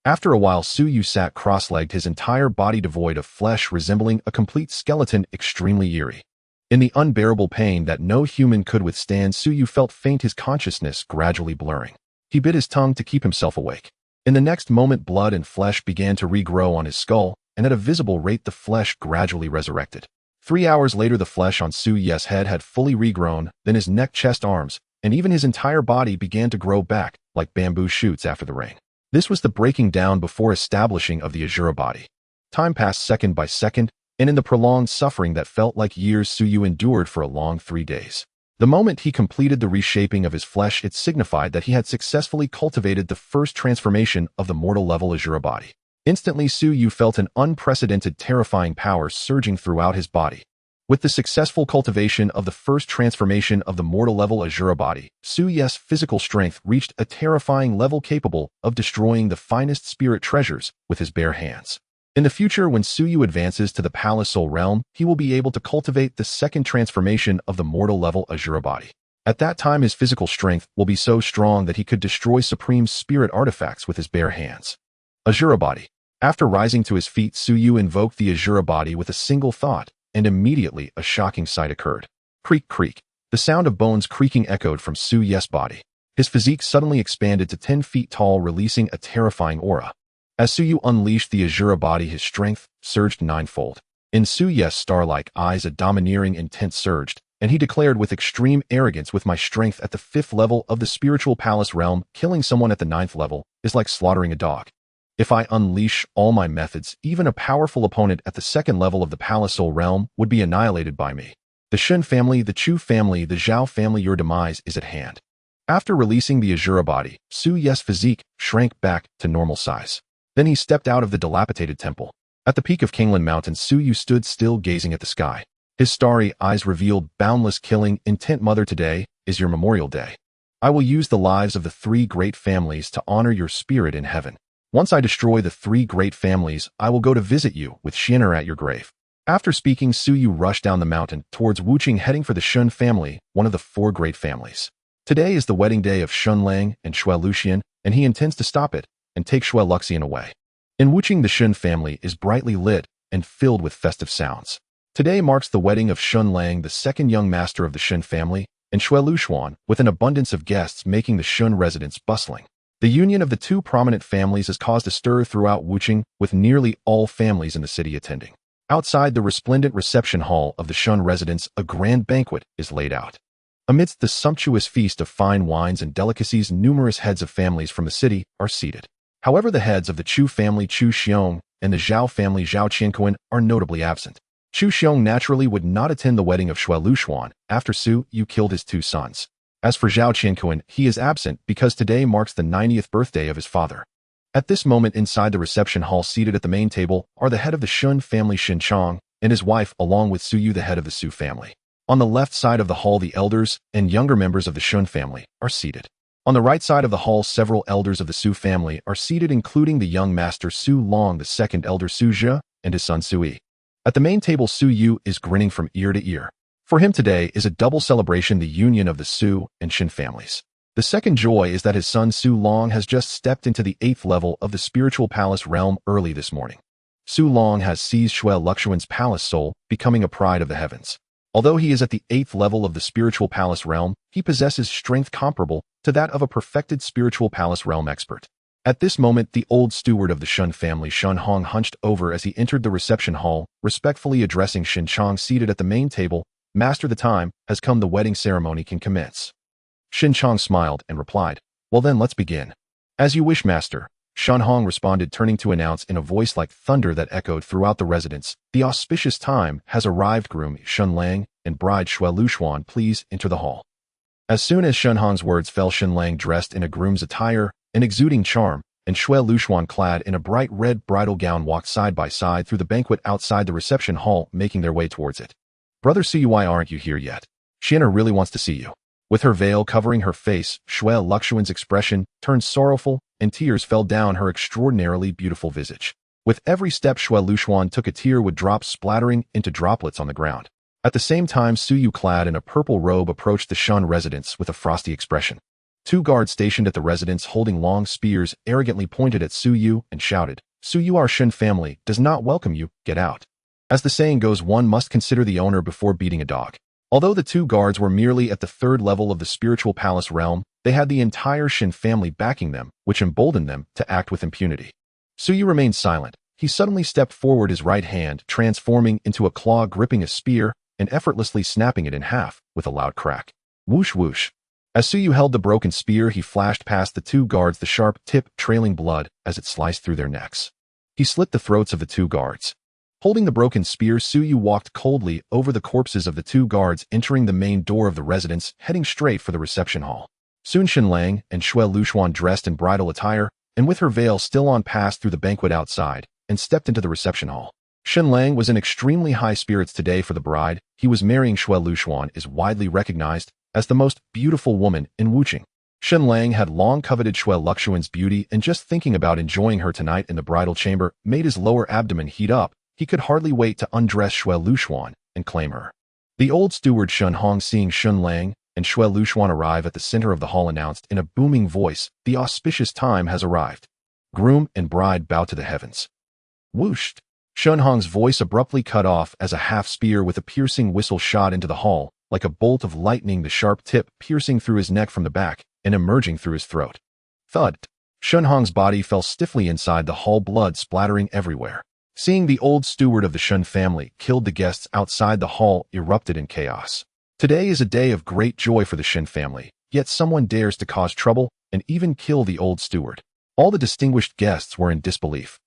After a while, Suyu sat cross-legged, his entire body devoid of flesh, resembling a complete skeleton, extremely eerie. In the unbearable pain that no human could withstand, Suyu felt faint, his consciousness gradually blurring. He bit his tongue to keep himself awake. In the next moment, blood and flesh began to regrow on his skull, and at a visible rate the flesh gradually resurrected. 3 hours later, the flesh on Suyu's head had fully regrown, then his neck, chest, arms, and even his entire body began to grow back, like bamboo shoots after the rain. This was the breaking down before establishing of the Asura body. Time passed second by second, and in the prolonged suffering that felt like years, Suyu endured for a long 3 days. The moment he completed the reshaping of his flesh, it signified that he had successfully cultivated the first transformation of the mortal level Asura body. Instantly, Suyu felt an unprecedented, terrifying power surging throughout his body. With the successful cultivation of the first transformation of the mortal level Asura body, Suyu's physical strength reached a terrifying level, capable of destroying the finest spirit treasures with his bare hands. In the future, when Suyu advances to the Palace Soul realm, he will be able to cultivate the second transformation of the mortal level Asura body. At that time, his physical strength will be so strong that he could destroy supreme spirit artifacts with his bare hands. Asura body. After rising to his feet, Suyu invoked the Asura body with a single thought, and immediately a shocking sight occurred. Creak, creak. The sound of bones creaking echoed from Suyu's body. His physique suddenly expanded to 10 feet tall, releasing a terrifying aura. As Suyu unleashed the Asura body, his strength surged 9-fold. In Suyu's star-like eyes, a domineering intent surged, and he declared with extreme arrogance, "With my strength at the 5th level of the spiritual palace realm, killing someone at the 9th level is like slaughtering a dog. If I unleash all my methods, even a powerful opponent at the 2nd level of the Palace Soul realm would be annihilated by me. The Shen family, the Chu family, the Zhao family, your demise is at hand." After releasing the Asura body, Suyu's physique shrank back to normal size. Then he stepped out of the dilapidated temple. At the peak of Kinglan Mountain, Suyu stood still, gazing at the sky. His starry eyes revealed boundless killing intent. "Mother, today is your memorial day. I will use the lives of the 3 great families to honor your spirit in heaven. Once I destroy the 3 great families, I will go to visit you with Xian'er at your grave." After speaking, Suyu rushed down the mountain towards Wuching, heading for the Shun family, one of the 4 great families. Today is the wedding day of Shun Lang and Shui Luxian, and he intends to stop it and take Shui Luxian away. In Wuching, the Shun family is brightly lit and filled with festive sounds. Today marks the wedding of Shun Lang, the second young master of the Shun family, and Xue Luxuan, with an abundance of guests making the Shun residence bustling. The union of the two prominent families has caused a stir throughout Wuching, with nearly all families in the city attending. Outside the resplendent reception hall of the Shun residence, a grand banquet is laid out. Amidst the sumptuous feast of fine wines and delicacies, numerous heads of families from the city are seated. However, the heads of the Chu family Chu Xiong and the Zhao family Zhao Qianquan are notably absent. Chu Xiong naturally would not attend the wedding of Xue Luxuan after Su Yu killed his two sons. As for Zhao Qianquan, he is absent because today marks the 90th birthday of his father. At this moment, inside the reception hall, seated at the main table, are the head of the Shun family Xin Chong and his wife, along with Su Yu, the head of the Su family. On the left side of the hall, the elders and younger members of the Shun family are seated. On the right side of the hall, several elders of the Su family are seated, including the young master Su Long, the second elder Su Zhe, and his son Su Yi. At the main table, Su Yu is grinning from ear to ear. For him, today is a double celebration, the union of the Su and Shin families. The second joy is that his son Su Long has just stepped into the 8th level of the spiritual palace realm early this morning. Su Long has seized Xue Luxuan's palace soul, becoming a pride of the heavens. Although he is at the 8th level of the spiritual palace realm, he possesses strength comparable to that of a perfected spiritual palace realm expert. At this moment, the old steward of the Shun family, Shun Hong, hunched over as he entered the reception hall, respectfully addressing Xin Chong seated at the main table. "Master, the time has come, the wedding ceremony can commence." Xin Chong smiled and replied, "Well then, let's begin." "As you wish, master," Shun Hong responded, turning to announce in a voice like thunder that echoed throughout the residence, "The auspicious time has arrived. Groom Shun Lang and bride Xue Luxuan, please enter the hall." As soon as Shun Hong's words fell, Shun Lang, dressed in a groom's attire and exuding charm, and Xue Luxuan, clad in a bright red bridal gown, walked side by side through the banquet outside the reception hall, making their way towards it. "Brother Su, why aren't you here yet? Xian'er really wants to see you." With her veil covering her face, Xue Luxuan's expression turned sorrowful, and tears fell down her extraordinarily beautiful visage. With every step Xue Luxuan took, a tear would drop, splattering into droplets on the ground. At the same time, Su Yu, clad in a purple robe, approached the Shun residence with a frosty expression. Two guards stationed at the residence holding long spears arrogantly pointed at Su Yu and shouted, "Su Yu, our Shun family does not welcome you, get out." As the saying goes, one must consider the owner before beating a dog. Although the two guards were merely at the 3rd level of the spiritual palace realm, they had the entire Shin family backing them, which emboldened them to act with impunity. Su Yu remained silent. He suddenly stepped forward, his right hand transforming into a claw, gripping a spear and effortlessly snapping it in half with a loud crack. Whoosh whoosh. As Su Yu held the broken spear, he flashed past the two guards, the sharp tip trailing blood as it sliced through their necks. He slit the throats of the two guards. Holding the broken spear, Su Yu walked coldly over the corpses of the two guards, entering the main door of the residence, heading straight for the reception hall. Soon Xin Lang and Xue Luxuan, dressed in bridal attire and with her veil still on, passed through the banquet outside and stepped into the reception hall. Xin Lang was in extremely high spirits today for the bride he was marrying. Xue Luxuan is widely recognized as the most beautiful woman in Wuching. Xin Lang had long coveted Xue Luxuan's beauty, and just thinking about enjoying her tonight in the bridal chamber made his lower abdomen heat up. He could hardly wait to undress Xue Luxuan and claim her. The old steward Shun Hong, seeing Xin Lang and Xue Luxuan arrive at the center of the hall, announced in a booming voice, "The auspicious time has arrived. Groom and bride bow to the heavens." Whoosh! Shun Hong's voice abruptly cut off as a half spear with a piercing whistle shot into the hall, like a bolt of lightning, the sharp tip piercing through his neck from the back and emerging through his throat. Thud! Shun Hong's body fell stiffly inside the hall, blood splattering everywhere. Seeing the old steward of the Shun family killed, the guests outside the hall erupted in chaos. Today is a day of great joy for the Shin family, yet someone dares to cause trouble and even kill the old steward. All the distinguished guests were in disbelief.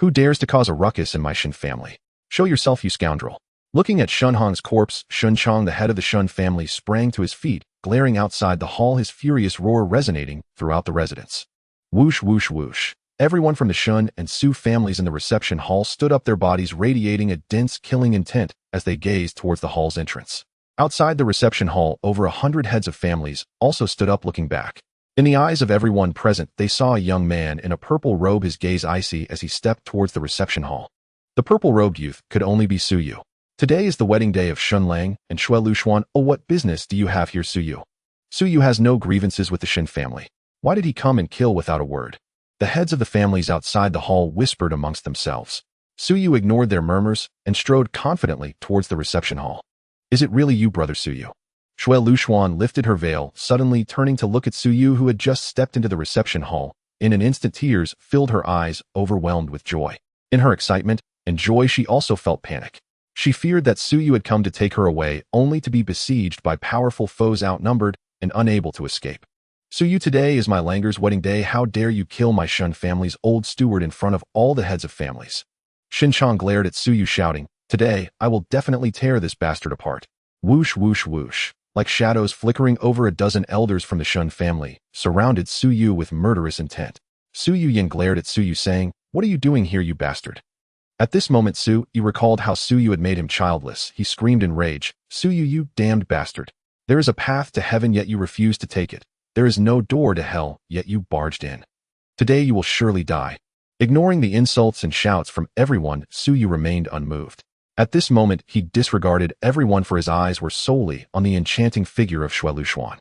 "Who dares to cause a ruckus in my Shin family? Show yourself, you scoundrel." Looking at Shun Hong's corpse, Shun Chong, the head of the Shun family, sprang to his feet, glaring outside the hall, his furious roar resonating throughout the residence. Whoosh whoosh whoosh. Everyone from the Shun and Su families in the reception hall stood up, their bodies radiating a dense, killing intent as they gazed towards the hall's entrance. Outside the reception hall, over 100 heads of families also stood up, looking back. In the eyes of everyone present, they saw a young man in a purple robe, his gaze icy as he stepped towards the reception hall. The purple-robed youth could only be Su Yu. Today is the wedding day of Shun Lang and Xue Luxuan. "Oh, what business do you have here, Su Yu? Su Yu has no grievances with the Shin family. Why did he come and kill without a word?" The heads of the families outside the hall whispered amongst themselves. Suyu ignored their murmurs and strode confidently towards the reception hall. Is it really you, Brother Suyu? Shui Luxuan lifted her veil, suddenly turning to look at Suyu, who had just stepped into the reception hall. In an instant, tears filled her eyes, overwhelmed with joy. In her excitement and joy, she also felt panic. She feared that Suyu had come to take her away, only to be besieged by powerful foes, outnumbered and unable to escape. Suyu, today is my Langer's wedding day. How dare you kill my Shun family's old steward in front of all the heads of families? Xinchang glared at Suyu, shouting, Today, I will definitely tear this bastard apart. Whoosh, whoosh, whoosh. Like shadows flickering over a dozen elders from the Shun family, surrounded Suyu with murderous intent. Suyu Yin glared at Suyu, saying, What are you doing here, you bastard? At this moment, Suyu recalled how Suyu had made him childless. He screamed in rage, Suyu, you damned bastard. There is a path to heaven, yet you refuse to take it. There is no door to hell, yet you barged in. Today you will surely die. Ignoring the insults and shouts from everyone, Suyu remained unmoved. At this moment, he disregarded everyone, for his eyes were solely on the enchanting figure of Shui Luxuan.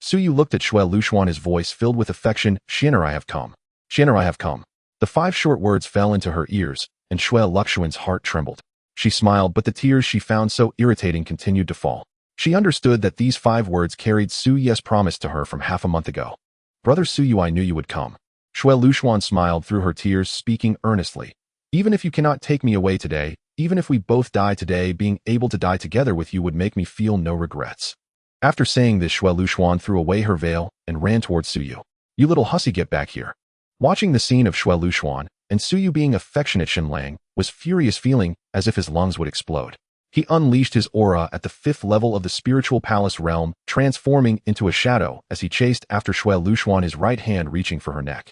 Suyu looked at Shui Luxuan, his voice filled with affection, Xianer, I have come. Xianer, I have come. The 5 short words fell into her ears, and Shui Luxuan's heart trembled. She smiled, but the tears she found so irritating continued to fall. She understood that these 5 words carried Suyu's promise to her from half a month ago. Brother Suyu, I knew you would come. Shui Luxuan smiled through her tears, speaking earnestly. Even if you cannot take me away today, even if we both die today, being able to die together with you would make me feel no regrets. After saying this, Shui Luxuan threw away her veil and ran towards Suyu. You little hussy, get back here. Watching the scene of Shui Luxuan and Suyu being affectionate, Xinlang was furious, feeling as if his lungs would explode. He unleashed his aura at the 5th level of the spiritual palace realm, transforming into a shadow as he chased after Shui Luxuan, his right hand reaching for her neck.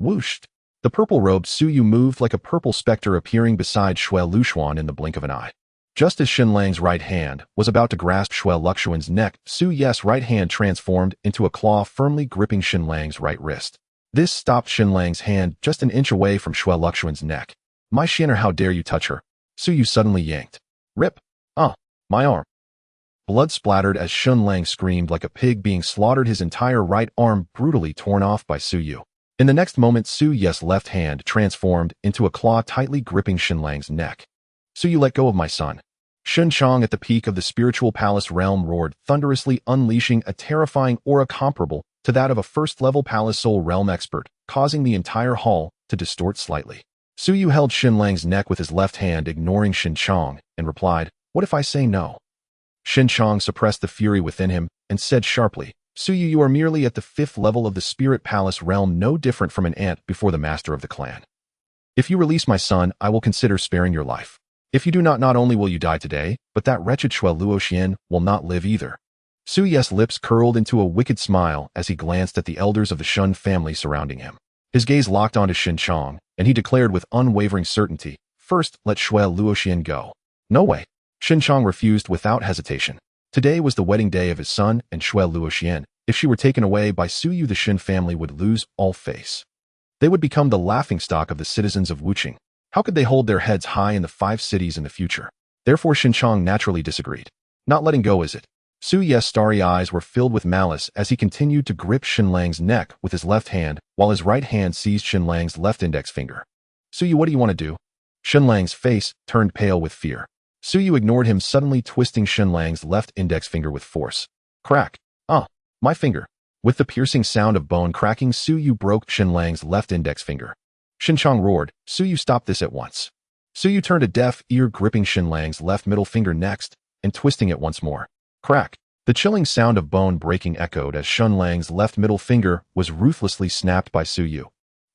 Whooshed! The purple-robed Suyu moved like a purple specter, appearing beside Shui Luxuan in the blink of an eye. Just as Xinlang's right hand was about to grasp Shui Luxuan's neck, Suyu's right hand transformed into a claw, firmly gripping Xinlang's right wrist. This stopped Xinlang's hand just an inch away from Shui Luxuan's neck. My Xianer, how dare you touch her? Suyu suddenly yanked. Rip! My arm. Blood splattered as Xinlang screamed like a pig being slaughtered, his entire right arm brutally torn off by Suyu. In the next moment, Suyu's left hand transformed into a claw, tightly gripping Xinlang's neck. Suyu, let go of my son. Xinchang, at the peak of the spiritual palace realm, roared thunderously, unleashing a terrifying aura comparable to that of a first-level palace soul realm expert, causing the entire hall to distort slightly. Suyu held Xinlang's neck with his left hand, ignoring Xinchang, and replied, What if I say no? Xinchang suppressed the fury within him and said sharply, Suyu, you are merely at the 5th level of the spirit palace realm, no different from an ant before the master of the clan. If you release my son, I will consider sparing your life. If you do not only will you die today, but that wretched Shui Luoxian will not live either. Suyu's lips curled into a wicked smile as he glanced at the elders of the Shun family surrounding him. His gaze locked onto Xinchang, and he declared with unwavering certainty, First, let Shui Luoxian go. No way. Xinchang refused without hesitation. Today was the wedding day of his son and Shui Luoxian. If she were taken away by Suyu, the Shin family would lose all face. They would become the laughingstock of the citizens of Wuqing. How could they hold their heads high in the 5 cities in the future? Therefore, Xinchang naturally disagreed. Not letting go, is it? Suyu's starry eyes were filled with malice as he continued to grip Xinlang's neck with his left hand, while his right hand seized Xinlang's left index finger. Suyu, what do you want to do? Xinlang's face turned pale with fear. Suyu ignored him, suddenly twisting Xinlang's left index finger with force. Crack! My finger. With the piercing sound of bone cracking, Suyu broke Xinlang's left index finger. Xinchang roared, Suyu, stop this at once. Suyu turned a deaf ear, gripping Xinlang's left middle finger next, and twisting it once more. Crack! The chilling sound of bone breaking echoed as Xinlang's left middle finger was ruthlessly snapped by Suyu.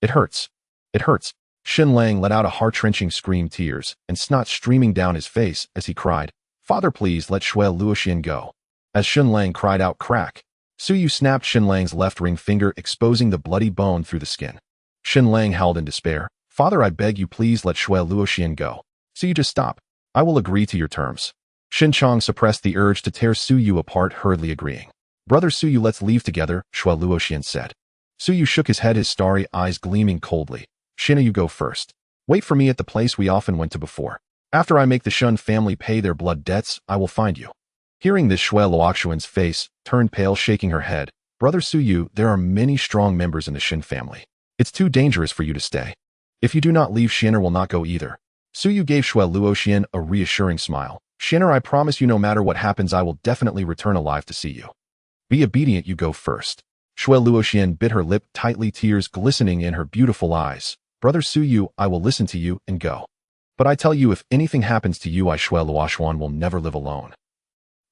It hurts. It hurts. Xinlang let out a heart-wrenching scream, tears and snot streaming down his face as he cried, Father, please let Shui Luoxian go. As Xinlang cried out, crack! Suyu snapped Xinlang's left ring finger, exposing the bloody bone through the skin. Xinlang howled in despair, Father, I beg you, please let Shui Luoxian go. Suyu, just stop. I will agree to your terms. Xinchang suppressed the urge to tear Suyu apart, hurriedly agreeing. Brother Suyu, let's leave together, Shui Luoxian said. Suyu shook his head, his starry eyes gleaming coldly. Xina, you go first. Wait for me at the place we often went to before. After I make the Shun family pay their blood debts, I will find you. Hearing this, Shui Luoxian's face turned pale, shaking her head. Brother Suyu, there are many strong members in the Shin family. It's too dangerous for you to stay. If you do not leave, Xianer will not go either. Su Yu gave Shui Luoxian a reassuring smile. Shinner, I promise you no matter what happens I will definitely return alive to see you. Be obedient, you go first. Shui Luoxian bit her lip tightly, tears glistening in her beautiful eyes. Brother Su Yu, I will listen to you and go. But I tell you, if anything happens to you, I Shui Luoxian will never live alone.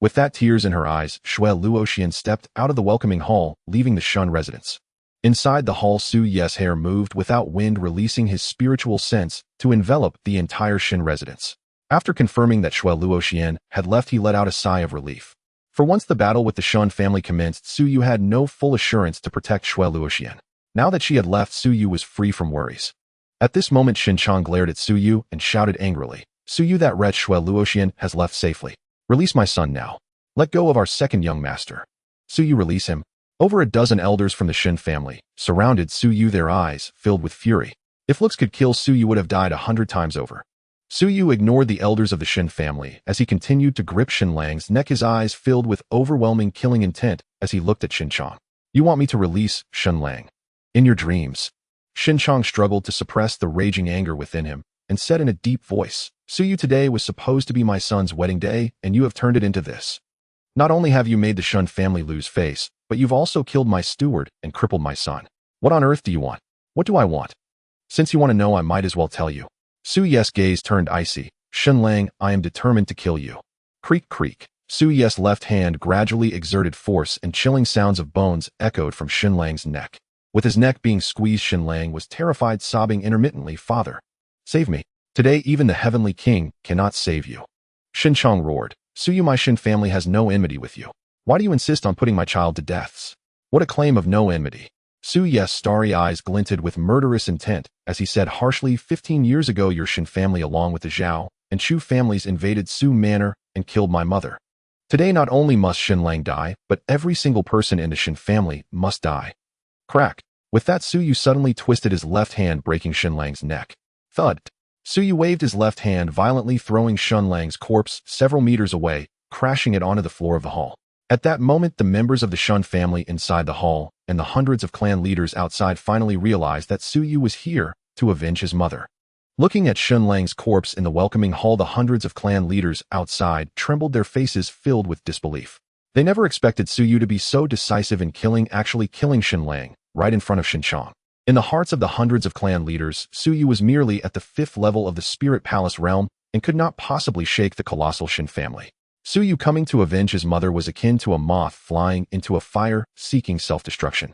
With that tears in her eyes, Shui Luoxian stepped out of the welcoming hall, leaving the Shun residence. Inside the hall, Su Yu's hair moved without wind, releasing his spiritual sense to envelop the entire Shin residence. After confirming that Shui Luoxian had left, he let out a sigh of relief. For once the battle with the Shun family commenced, Su Yu had no full assurance to protect Shui Luoxian. Now that she had left, Su Yu was free from worries. At this moment, Xinqiang glared at Su Yu and shouted angrily, Su Yu, that wretch Shui Luoxian has left safely. Release my son now. Let go of our second young master. Su Yu, release him. Over a dozen elders from the Shin family surrounded Su Yu, their eyes filled with fury. If looks could kill, Su Yu would have died 100 times over. Su Yu ignored the elders of the Shin family as he continued to grip Xinlang's neck, his eyes filled with overwhelming killing intent as he looked at Xinqiang. You want me to release Xinlang? In your dreams. Xinqiang struggled to suppress the raging anger within him and said in a deep voice, Su Yu, today was supposed to be my son's wedding day and you have turned it into this. Not only have you made the Shun family lose face, but you've also killed my steward and crippled my son. What on earth do you want? What do I want? Since you want to know, I might as well tell you. Su Yu's gaze turned icy. Xinlang, I am determined to kill you. Creak, creak. Su Yu's left hand gradually exerted force and chilling sounds of bones echoed from Xinlang's neck. With his neck being squeezed, Xinlang was terrified, sobbing intermittently, Father, save me. Today even the Heavenly King cannot save you. Xinqiang roared. Su Yu, my Shin family has no enmity with you. Why do you insist on putting my child to deaths? What a claim of no enmity. Su Yu's starry eyes glinted with murderous intent as he said harshly, 15 years ago your Shin family along with the Zhao and Chu families invaded Su Manor and killed my mother. Today not only must Xinlang die, but every single person in the Shin family must die. Crack. With that, Su Yu suddenly twisted his left hand, breaking Xinlang's neck. Thud. Su Yu waved his left hand violently, throwing Xinlang's corpse several meters away, crashing it onto the floor of the hall. At that moment, the members of the Shun family inside the hall and the hundreds of clan leaders outside finally realized that Su Yu was here to avenge his mother. Looking at Xinlang's corpse in the welcoming hall, the hundreds of clan leaders outside trembled, their faces filled with disbelief. They never expected Su Yu to be so decisive in actually killing Xinlang right in front of Xinqiang. In the hearts of the hundreds of clan leaders, Su Yu was merely at the 5th level of the Spirit Palace realm and could not possibly shake the colossal Shin family. Su Yu coming to avenge his mother was akin to a moth flying into a fire, seeking self-destruction.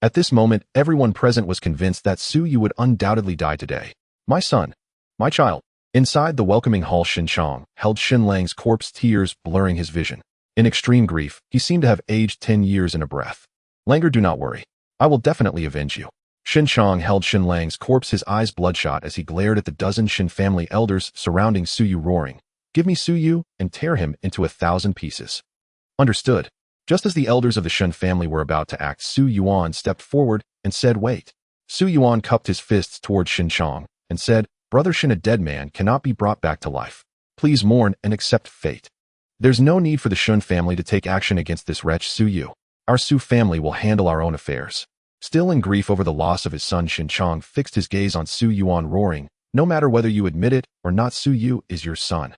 At this moment, everyone present was convinced that Su Yu would undoubtedly die today. My son. My child. Inside the welcoming hall, Xinqiang held Xinlang's corpse, tears blurring his vision. In extreme grief, he seemed to have aged 10 years in a breath. Langer, do not worry. I will definitely avenge you. Xinqiang held Xinlang's corpse, his eyes bloodshot as he glared at the dozen Shin family elders surrounding Su Yu, roaring, Give me Su Yu and tear him into 1,000 pieces. Understood. Just as the elders of the Shin family were about to act, Su Yuan stepped forward and said, Wait. Su Yuan cupped his fists toward Xinqiang and said, Brother Shin, a dead man cannot be brought back to life. Please mourn and accept fate. There's no need for the Shun family to take action against this wretch Su Yu. Our Su family will handle our own affairs. Still in grief over the loss of his son, Xinqiang fixed his gaze on Su Yuan, roaring, No matter whether you admit it or not, Su Yu is your son.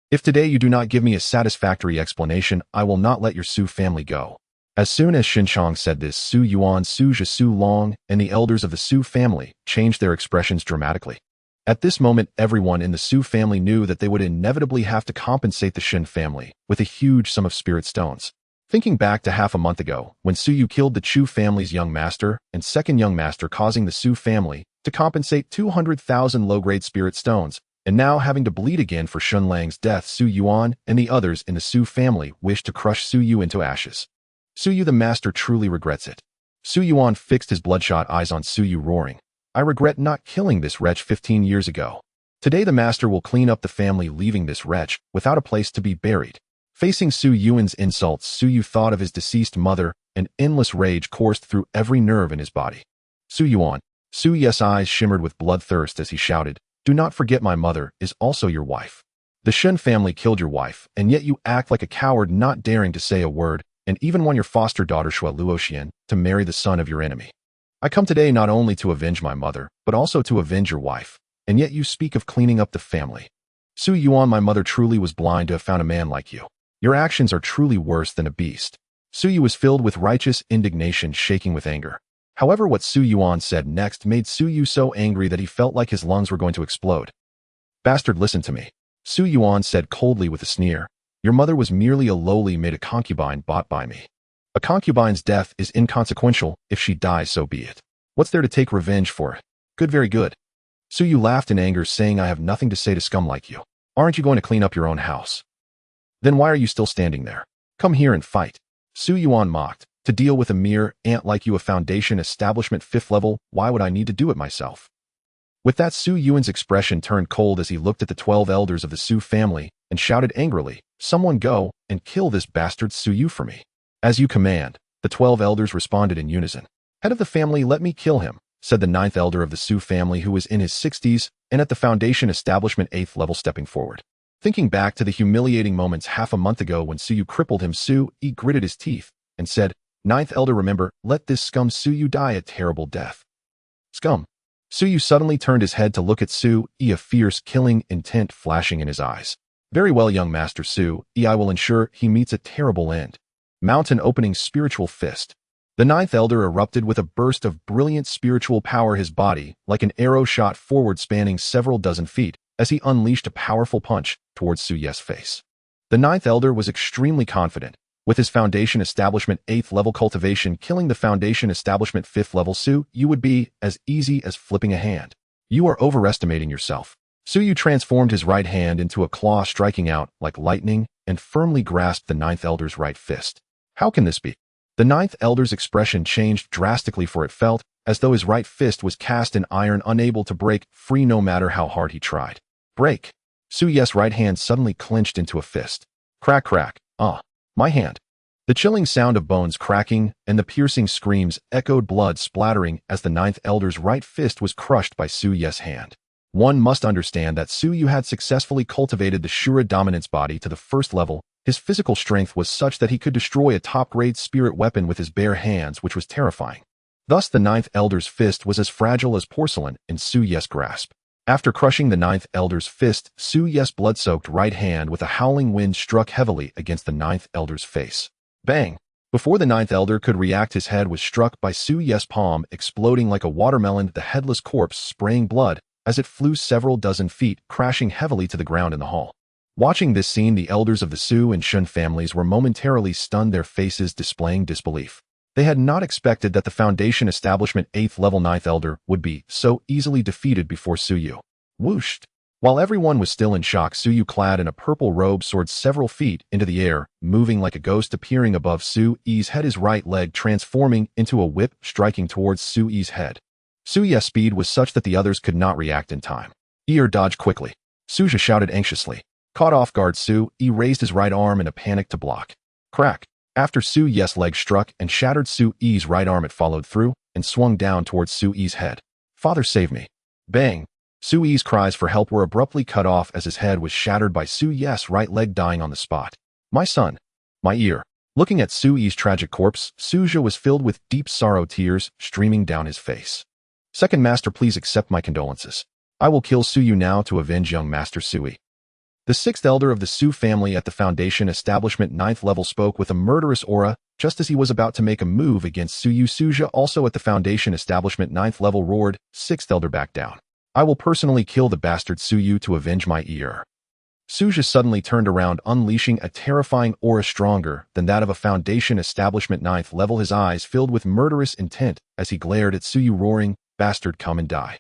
If today you do not give me a satisfactory explanation, I will not let your Su family go. As soon as Xinqiang said this, Su Yuan, Su Zhe, Su Long, and the elders of the Su family changed their expressions dramatically. At this moment, everyone in the Su family knew that they would inevitably have to compensate the Shin family with a huge sum of spirit stones. Thinking back to half a month ago, when Su Yu killed the Chu family's young master and second young master, causing the Su family to compensate 200,000 low-grade spirit stones, and now having to bleed again for Xinlang's death, Su Yuan and the others in the Su family wished to crush Su Yu into ashes. Su Yu the master truly regrets it. Su Yuan fixed his bloodshot eyes on Su Yu, roaring, I regret not killing this wretch 15 years ago. Today the master will clean up the family, leaving this wretch without a place to be buried. Facing Su Yuan's insults, Su Yu thought of his deceased mother, and endless rage coursed through every nerve in his body. Su Yuan. Su Yu's eyes shimmered with bloodthirst as he shouted, Do not forget my mother is also your wife. The Shin family killed your wife, and yet you act like a coward, not daring to say a word, and even want your foster daughter Shui Luoxian to marry the son of your enemy. I come today not only to avenge my mother, but also to avenge your wife. and yet you speak of cleaning up the family. Su Yuan, my mother truly was blind to have found a man like you. Your actions are truly worse than a beast. Su Yu was filled with righteous indignation, shaking with anger. However, what Su Yuan said next made Su Yu so angry that he felt like his lungs were going to explode. Bastard, listen to me. Su Yuan said coldly with a sneer. Your mother was merely a lowly maid, a concubine bought by me. A concubine's death is inconsequential. If she dies, so be it. What's there to take revenge for it? Good, very good. Su Yu laughed in anger, saying, I have nothing to say to scum like you. Aren't you going to clean up your own house? Then why are you still standing there? Come here and fight. Su Yuan mocked. To deal with a mere ant like you, a foundation establishment 5th level, why would I need to do it myself? With that, Su Yuan's expression turned cold as he looked at the 12 elders of the Su family and shouted angrily, Someone go and kill this bastard Su Yu for me. As you command, the 12 elders responded in unison. Head of the family, let me kill him, said the 9th elder of the Su family, who was in his 60s and at the foundation establishment 8th level, stepping forward. Thinking back to the humiliating moments half a month ago when Su Yu crippled him, Su Yi gritted his teeth and said, 9th elder, remember, let this scum Su Yu die a terrible death. Scum. Su Yu suddenly turned his head to look at Su Yi, a fierce, killing intent flashing in his eyes. Very well, young master Su Yi, I will ensure he meets a terrible end. Mountain opening spiritual fist. The 9th elder erupted with a burst of brilliant spiritual power, his body like an arrow shot forward, spanning several dozen feet, as he unleashed a powerful punch towards Su Yi's face. The 9th elder was extremely confident. With his foundation establishment 8th level cultivation, killing the foundation establishment 5th level Su Yu would be as easy as flipping a hand. You are overestimating yourself. Su Yu transformed his right hand into a claw, striking out like lightning, and firmly grasped the 9th elder's right fist. How can this be? The 9th elder's expression changed drastically, for it felt as though his right fist was cast in iron, unable to break free no matter how hard he tried. Break! Su Yi's right hand suddenly clenched into a fist. Crack, crack. My hand. The chilling sound of bones cracking and the piercing screams echoed, blood splattering as the 9th elder's right fist was crushed by Su Yi's hand. One must understand that Su Yu had successfully cultivated the Shura dominance body to the 1st level. His physical strength was such that he could destroy a top-grade spirit weapon with his bare hands, which was terrifying. Thus, the 9th elder's fist was as fragile as porcelain in Su Yi's grasp. After crushing the 9th elder's fist, Su Yi's blood-soaked right hand with a howling wind struck heavily against the 9th elder's face. Bang! Before the 9th elder could react, his head was struck by Su Yi's palm, exploding like a watermelon, the headless corpse spraying blood as it flew several dozen feet, crashing heavily to the ground in the hall. Watching this scene, the elders of the Su and Shun families were momentarily stunned, their faces displaying disbelief. They had not expected that the foundation establishment 8th level 9th elder would be so easily defeated before Su Yu. Whooshed! While everyone was still in shock, Su Yu, clad in a purple robe, soared several feet into the air, moving like a ghost, appearing above Su Yi's head, his right leg transforming into a whip, striking towards Su Yi's head. Su Yi's speed was such that the others could not react in time. Ear dodge quickly. Su Yi shouted anxiously. Caught off guard, Su Yi raised his right arm in a panic to block. Crack! After Su Yi's leg struck and shattered Su Yi's right arm, it followed through and swung down towards Su Yi's head. Father, save me. Bang! Su Yi's cries for help were abruptly cut off as his head was shattered by Su Yi's right leg, dying on the spot. My son. My ear. Looking at Su Yi's tragic corpse, Su Yi was filled with deep sorrow, tears streaming down his face. Second master, please accept my condolences. I will kill Su Yu now to avenge young master Su Yi. The 6th elder of the Su family at the foundation establishment 9th level spoke with a murderous aura just as he was about to make a move against Su Yu. Su Yi, also at the foundation establishment 9th level, roared, 6th elder, back down. I will personally kill the bastard Su Yu to avenge my ear. Su Yi suddenly turned around, unleashing a terrifying aura stronger than that of a foundation establishment 9th level, his eyes filled with murderous intent as he glared at Su Yu, roaring, bastard, come and die.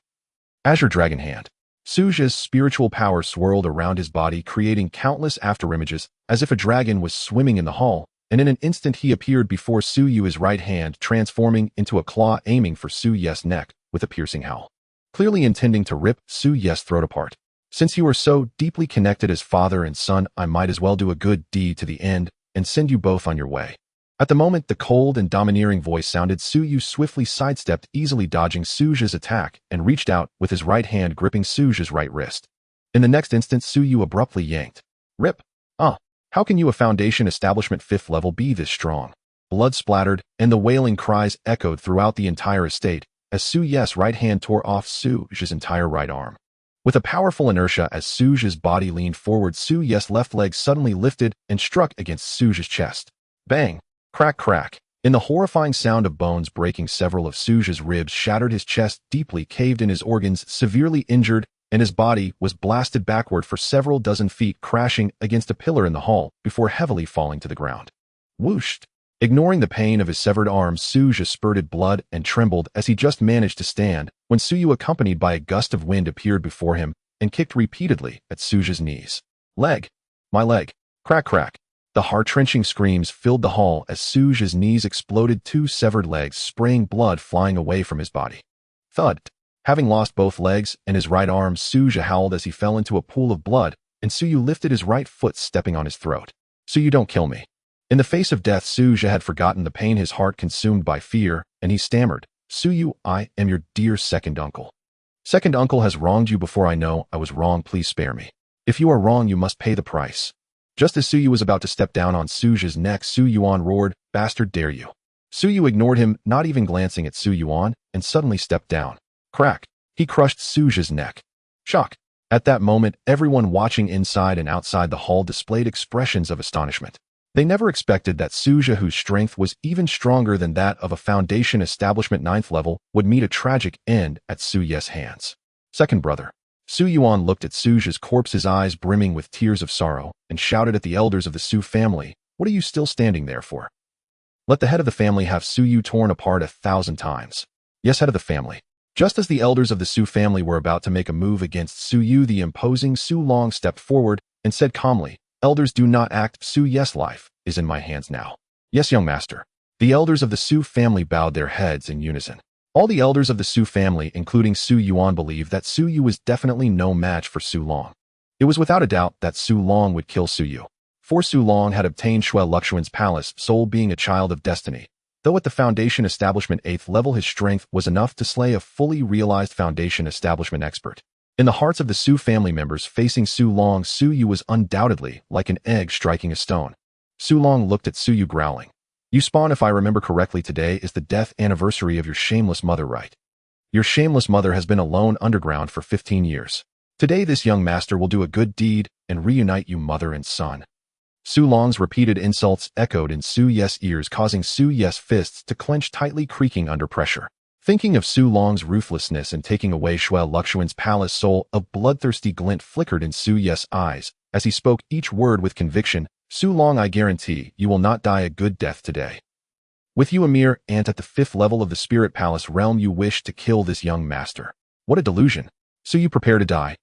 Azure Dragon Hand. Su Yi's spiritual power swirled around his body, creating countless afterimages as if a dragon was swimming in the hall, and in an instant he appeared before Su Yu, his right hand transforming into a claw, aiming for Su Yi's neck with a piercing howl, clearly intending to rip Su Yi's throat apart. Since you are so deeply connected as father and son, I might as well do a good deed to the end and send you both on your way. At the moment the cold and domineering voice sounded, Su Yu swiftly sidestepped, easily dodging Su Yi's attack, and reached out with his right hand, gripping Su Yi's right wrist. In the next instant, Su Yu abruptly yanked. Rip! How can you, a foundation establishment 5th level, be this strong? Blood splattered, and the wailing cries echoed throughout the entire estate as Su Yi's right hand tore off Su Yi's entire right arm. With a powerful inertia as Suju's body leaned forward, Su Yes' left leg suddenly lifted and struck against Suju's chest. Bang! Crack crack! In the horrifying sound of bones breaking, several of Suju's ribs shattered, his chest deeply caved in, his organs severely injured, and his body was blasted backward for several dozen feet, crashing against a pillar in the hall before heavily falling to the ground. Whooshed! Ignoring the pain of his severed arms, Suju spurted blood and trembled as he just managed to stand when Suyu, accompanied by a gust of wind, appeared before him and kicked repeatedly at Suju's knees. Leg! My leg! Crack crack! The heart-wrenching screams filled the hall as Suju's knees exploded, two severed legs spraying blood flying away from his body. Thud! Having lost both legs and his right arm, Suju howled as he fell into a pool of blood, and Suyu lifted his right foot, stepping on his throat. Suyu, don't kill me. In the face of death, Suju had forgotten the pain, his heart consumed by fear, and he stammered, Suyu, I am your dear second uncle. Second uncle has wronged you before. I know I was wrong. Please spare me. If you are wrong, you must pay the price. Just as Suyu was about to step down on Suju's neck, Su Yuan roared, Bastard, dare you. Suyu ignored him, not even glancing at Su Yuan, and suddenly stepped down. Crack! He crushed Suju's neck. Shock! At that moment, everyone watching inside and outside the hall displayed expressions of astonishment. They never expected that Suju, whose strength was even stronger than that of a Foundation Establishment 9th level, would meet a tragic end at Su Ye's hands. Second brother. Su Yuan looked at Suju's corpse, his eyes brimming with tears of sorrow, and shouted at the elders of the Su family, What are you still standing there for? Let the head of the family have Suyu torn apart 1,000 times. Yes, head of the family. Just as the elders of the Su family were about to make a move against Suyu, the imposing Su Long stepped forward and said calmly, Elders, do not act. Su Yes' life is in my hands now. Yes, young master. The elders of the Su family bowed their heads in unison. All the elders of the Su family, including Su Yuan, believed that Su Yu was definitely no match for Su Long. It was without a doubt that Su Long would kill Su Yu. For Su Long had obtained Shui Luxuan's palace, soul being a child of destiny. Though at the Foundation Establishment 8th level, his strength was enough to slay a fully realized Foundation Establishment expert. In the hearts of the Su family members facing Su Long, Su Yu was undoubtedly like an egg striking a stone. Su Long looked at Su Yu, growling. You spawn, if I remember correctly, today is the death anniversary of your shameless mother, right? Your shameless mother has been alone underground for 15 years. Today this young master will do a good deed and reunite you, mother and son. Su Long's repeated insults echoed in Su Yes' ears, causing Su Yes' fists to clench tightly, creaking under pressure. Thinking of Su Long's ruthlessness in taking away Shui Luxuan's palace soul, a bloodthirsty glint flickered in Su Yes' eyes as he spoke each word with conviction. Su Long, I guarantee you will not die a good death today. With you a mere ant at the 5th level of the Spirit Palace realm, you wish to kill this young master. What a delusion. So you prepare to die.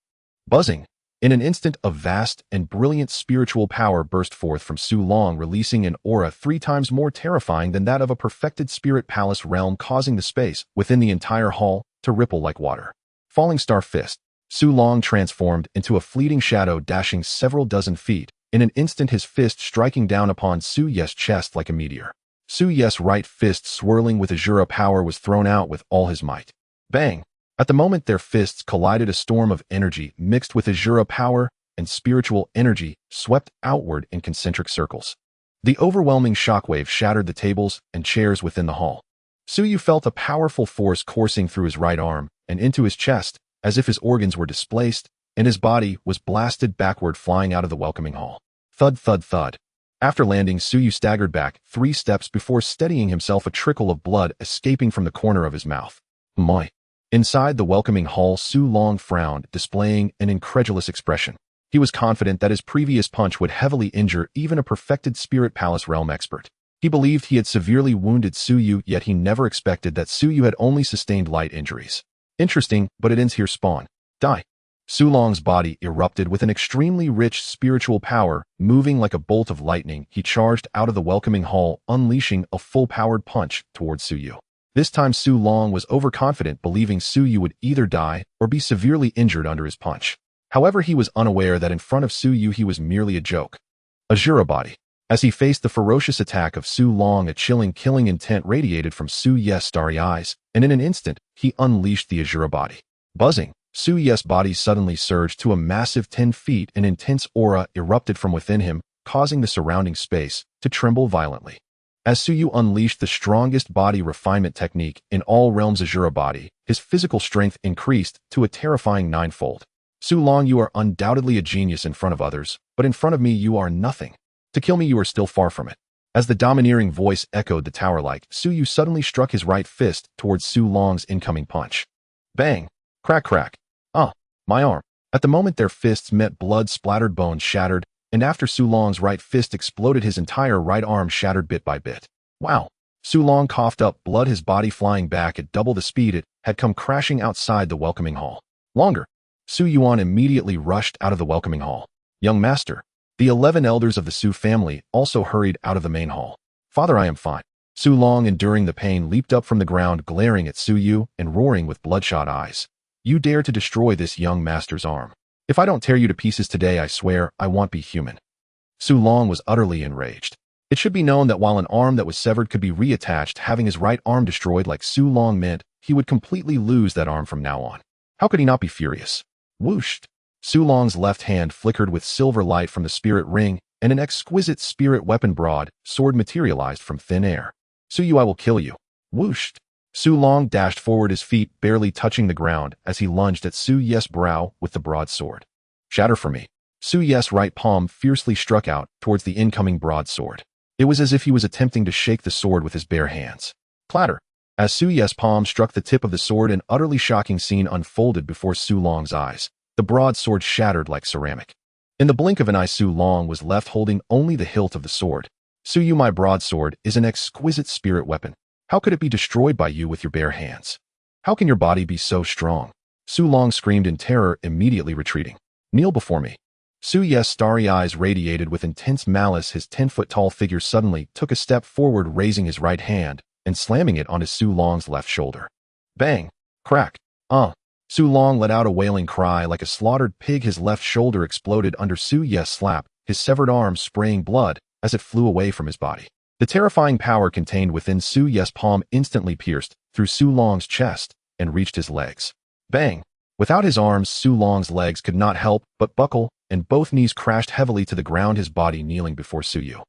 Buzzing. In an instant, a vast and brilliant spiritual power burst forth from Su Long, releasing an aura 3 times more terrifying than that of a perfected Spirit Palace realm, causing the space within the entire hall to ripple like water. Falling Star Fist. Su Long transformed into a fleeting shadow, dashing several dozen feet. In an instant, his fist striking down upon Su Yes' chest like a meteor. Su Yes' right fist, swirling with Asura power, was thrown out with all his might. Bang! At the moment their fists collided, a storm of energy mixed with Asura power and spiritual energy swept outward in concentric circles. The overwhelming shockwave shattered the tables and chairs within the hall. Su Yu felt a powerful force coursing through his right arm and into his chest, as if his organs were displaced, and his body was blasted backward, flying out of the welcoming hall. Thud, thud, thud. After landing, Su Yu staggered back 3 steps before steadying himself, a trickle of blood escaping from the corner of his mouth. Moi. Inside the welcoming hall, Su Long frowned, displaying an incredulous expression. He was confident that his previous punch would heavily injure even a perfected Spirit Palace realm expert. He believed he had severely wounded Su Yu, yet he never expected that Su Yu had only sustained light injuries. Interesting, but it ends here. Spawn. Die. Su Long's body erupted with an extremely rich spiritual power, moving like a bolt of lightning. He charged out of the welcoming hall, unleashing a full-powered punch towards Su Yu. This time Su Long was overconfident, believing Su Yu would either die or be severely injured under his punch. However, he was unaware that in front of Su Yu he was merely a joke. Asura body. As he faced the ferocious attack of Su Long, a chilling, killing intent radiated from Su Yes' starry eyes, and in an instant, he unleashed the Asura body. Buzzing. Su Yes' body suddenly surged to a massive 10 feet. An intense aura erupted from within him, causing the surrounding space to tremble violently. As Su Yu unleashed the strongest body refinement technique in all realms, Asura body, his physical strength increased to a terrifying 9-fold. Su Long, you are undoubtedly a genius in front of others, but in front of me you are nothing. To kill me you are still far from it. As the domineering voice echoed the tower like, Su Yu suddenly struck his right fist towards Su Long's incoming punch. Bang! Crack crack. My arm. At the moment their fists met, blood-splattered bones shattered, and after Su Long's right fist exploded, his entire right arm shattered bit by bit. Wow! Su Long coughed up blood, his body flying back at double the speed it had come crashing outside the welcoming hall. Longer. Su Yuan immediately rushed out of the welcoming hall. Young master. The 11 elders of the Su family also hurried out of the main hall. Father, I am fine. Su Long, enduring the pain, leaped up from the ground, glaring at Su Yu and roaring with bloodshot eyes. You dare to destroy this young master's arm. If I don't tear you to pieces today, I swear I won't be human. Su Long was utterly enraged. It should be known that while an arm that was severed could be reattached, having his right arm destroyed like Su Long meant he would completely lose that arm from now on. How could he not be furious? Whooshed. Su Long's left hand flickered with silver light from the spirit ring, and an exquisite spirit weapon broad-sword materialized from thin air. Su Yu, I will kill you. Whooshed. Su Long dashed forward, his feet barely touching the ground as he lunged at Su Ye's brow with the broadsword. Shatter for me. Su Ye's right palm fiercely struck out towards the incoming broadsword. It was as if he was attempting to shake the sword with his bare hands. Clatter. As Su Ye's palm struck the tip of the sword, an utterly shocking scene unfolded before Su Long's eyes. The broadsword shattered like ceramic. In the blink of an eye, Su Long was left holding only the hilt of the sword. Su Yu, my broadsword is an exquisite spirit weapon. How could it be destroyed by you with your bare hands? How can your body be so strong? Su Long screamed in terror, immediately retreating. Kneel before me. Su Ye's starry eyes radiated with intense malice. His 10-foot-tall figure suddenly took a step forward, raising his right hand and slamming it onto Su Long's left shoulder. Bang! Crack! Su Long let out a wailing cry like a slaughtered pig. His left shoulder exploded under Su Ye's slap, his severed arm spraying blood as it flew away from his body. The terrifying power contained within Su Ye's palm instantly pierced through Su Long's chest and reached his legs. Bang! Without his arms, Su Long's legs could not help but buckle, and both knees crashed heavily to the ground, his body kneeling before Su Yu.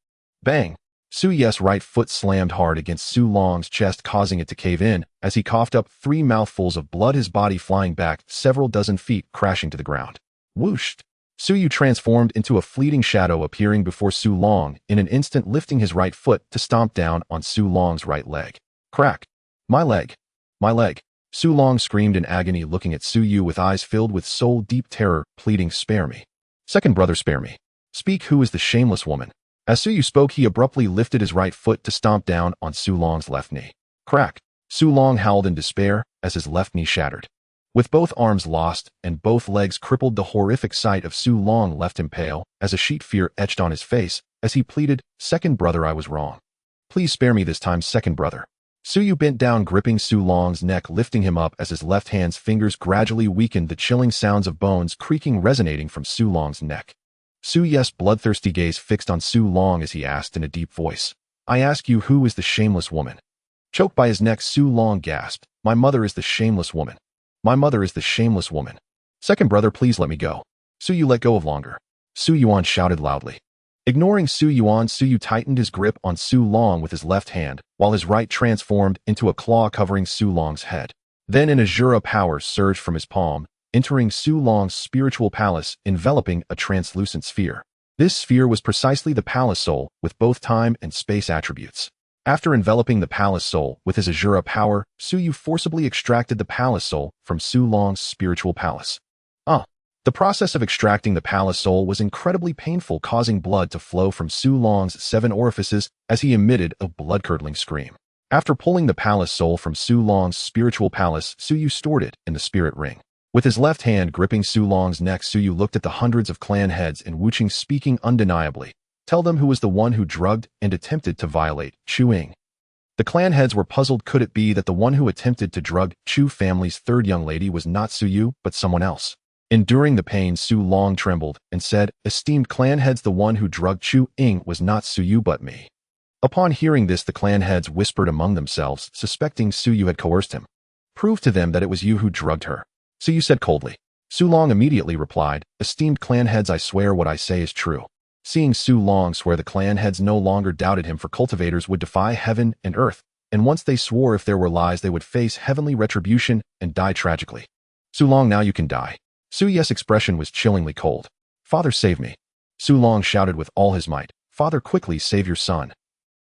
Bang! Su Ye's right foot slammed hard against Su Long's chest, causing it to cave in as he coughed up 3 mouthfuls of blood, his body flying back several dozen feet, crashing to the ground. Whooshed! Su Yu transformed into a fleeting shadow, appearing before Su Long in an instant, lifting his right foot to stomp down on Su Long's right leg. Crack! My leg! My leg! Su Long screamed in agony, looking at Su Yu with eyes filled with soul-deep terror, pleading, spare me. Second brother, spare me. Speak, who is the shameless woman? As Su Yu spoke, he abruptly lifted his right foot to stomp down on Su Long's left knee. Crack! Su Long howled in despair as his left knee shattered. With both arms lost and both legs crippled, the horrific sight of Su Long left him pale as a sheet fear etched on his face as he pleaded, second brother, I was wrong. Please spare me this time, second brother. Su Yu bent down, gripping Su Long's neck, lifting him up as his left hand's fingers gradually weakened, the chilling sounds of bones creaking resonating from Su Long's neck. Su Ye's bloodthirsty gaze fixed on Su Long as he asked in a deep voice, I ask you, who is the shameless woman? Choked by his neck, Su Long gasped, my mother is the shameless woman. My mother is the shameless woman. Second brother, please let me go. Su Yu, let go of longer. Su Yuan shouted loudly. Ignoring Su Yuan, Su Yu tightened his grip on Su Long with his left hand, while his right transformed into a claw covering Su Long's head. Then an Asura power surged from his palm, entering Su Long's spiritual palace, enveloping a translucent sphere. This sphere was precisely the palace soul, with both time and space attributes. After enveloping the palace soul with his Asura power, Su Yu forcibly extracted the palace soul from Su Long's spiritual palace. The process of extracting the palace soul was incredibly painful, causing blood to flow from Su Long's 7 orifices as he emitted a blood-curdling scream. After pulling the palace soul from Su Long's spiritual palace, Su Yu stored it in the spirit ring. With his left hand gripping Su Long's neck, Su Yu looked at the hundreds of clan heads in Wuching, speaking undeniably. Tell them who was the one who drugged and attempted to violate Chu Ying. The clan heads were puzzled. Could it be that the one who attempted to drug Chu family's 3rd young lady was not Su Yu, but someone else? Enduring the pain, Su Long trembled and said, esteemed clan heads, the one who drugged Chu Ying was not Su Yu but me. Upon hearing this, the clan heads whispered among themselves, suspecting Su Yu had coerced him. Prove to them that it was you who drugged her. Su Yu said coldly. Su Long immediately replied, esteemed clan heads, I swear what I say is true. Seeing Su Long swear, the clan heads no longer doubted him, for cultivators would defy heaven and earth, and once they swore if there were lies they would face heavenly retribution and die tragically. Su Long, now you can die. Su Yes' expression was chillingly cold. "Father, save me." Su Long shouted with all his might. "Father, quickly save your son."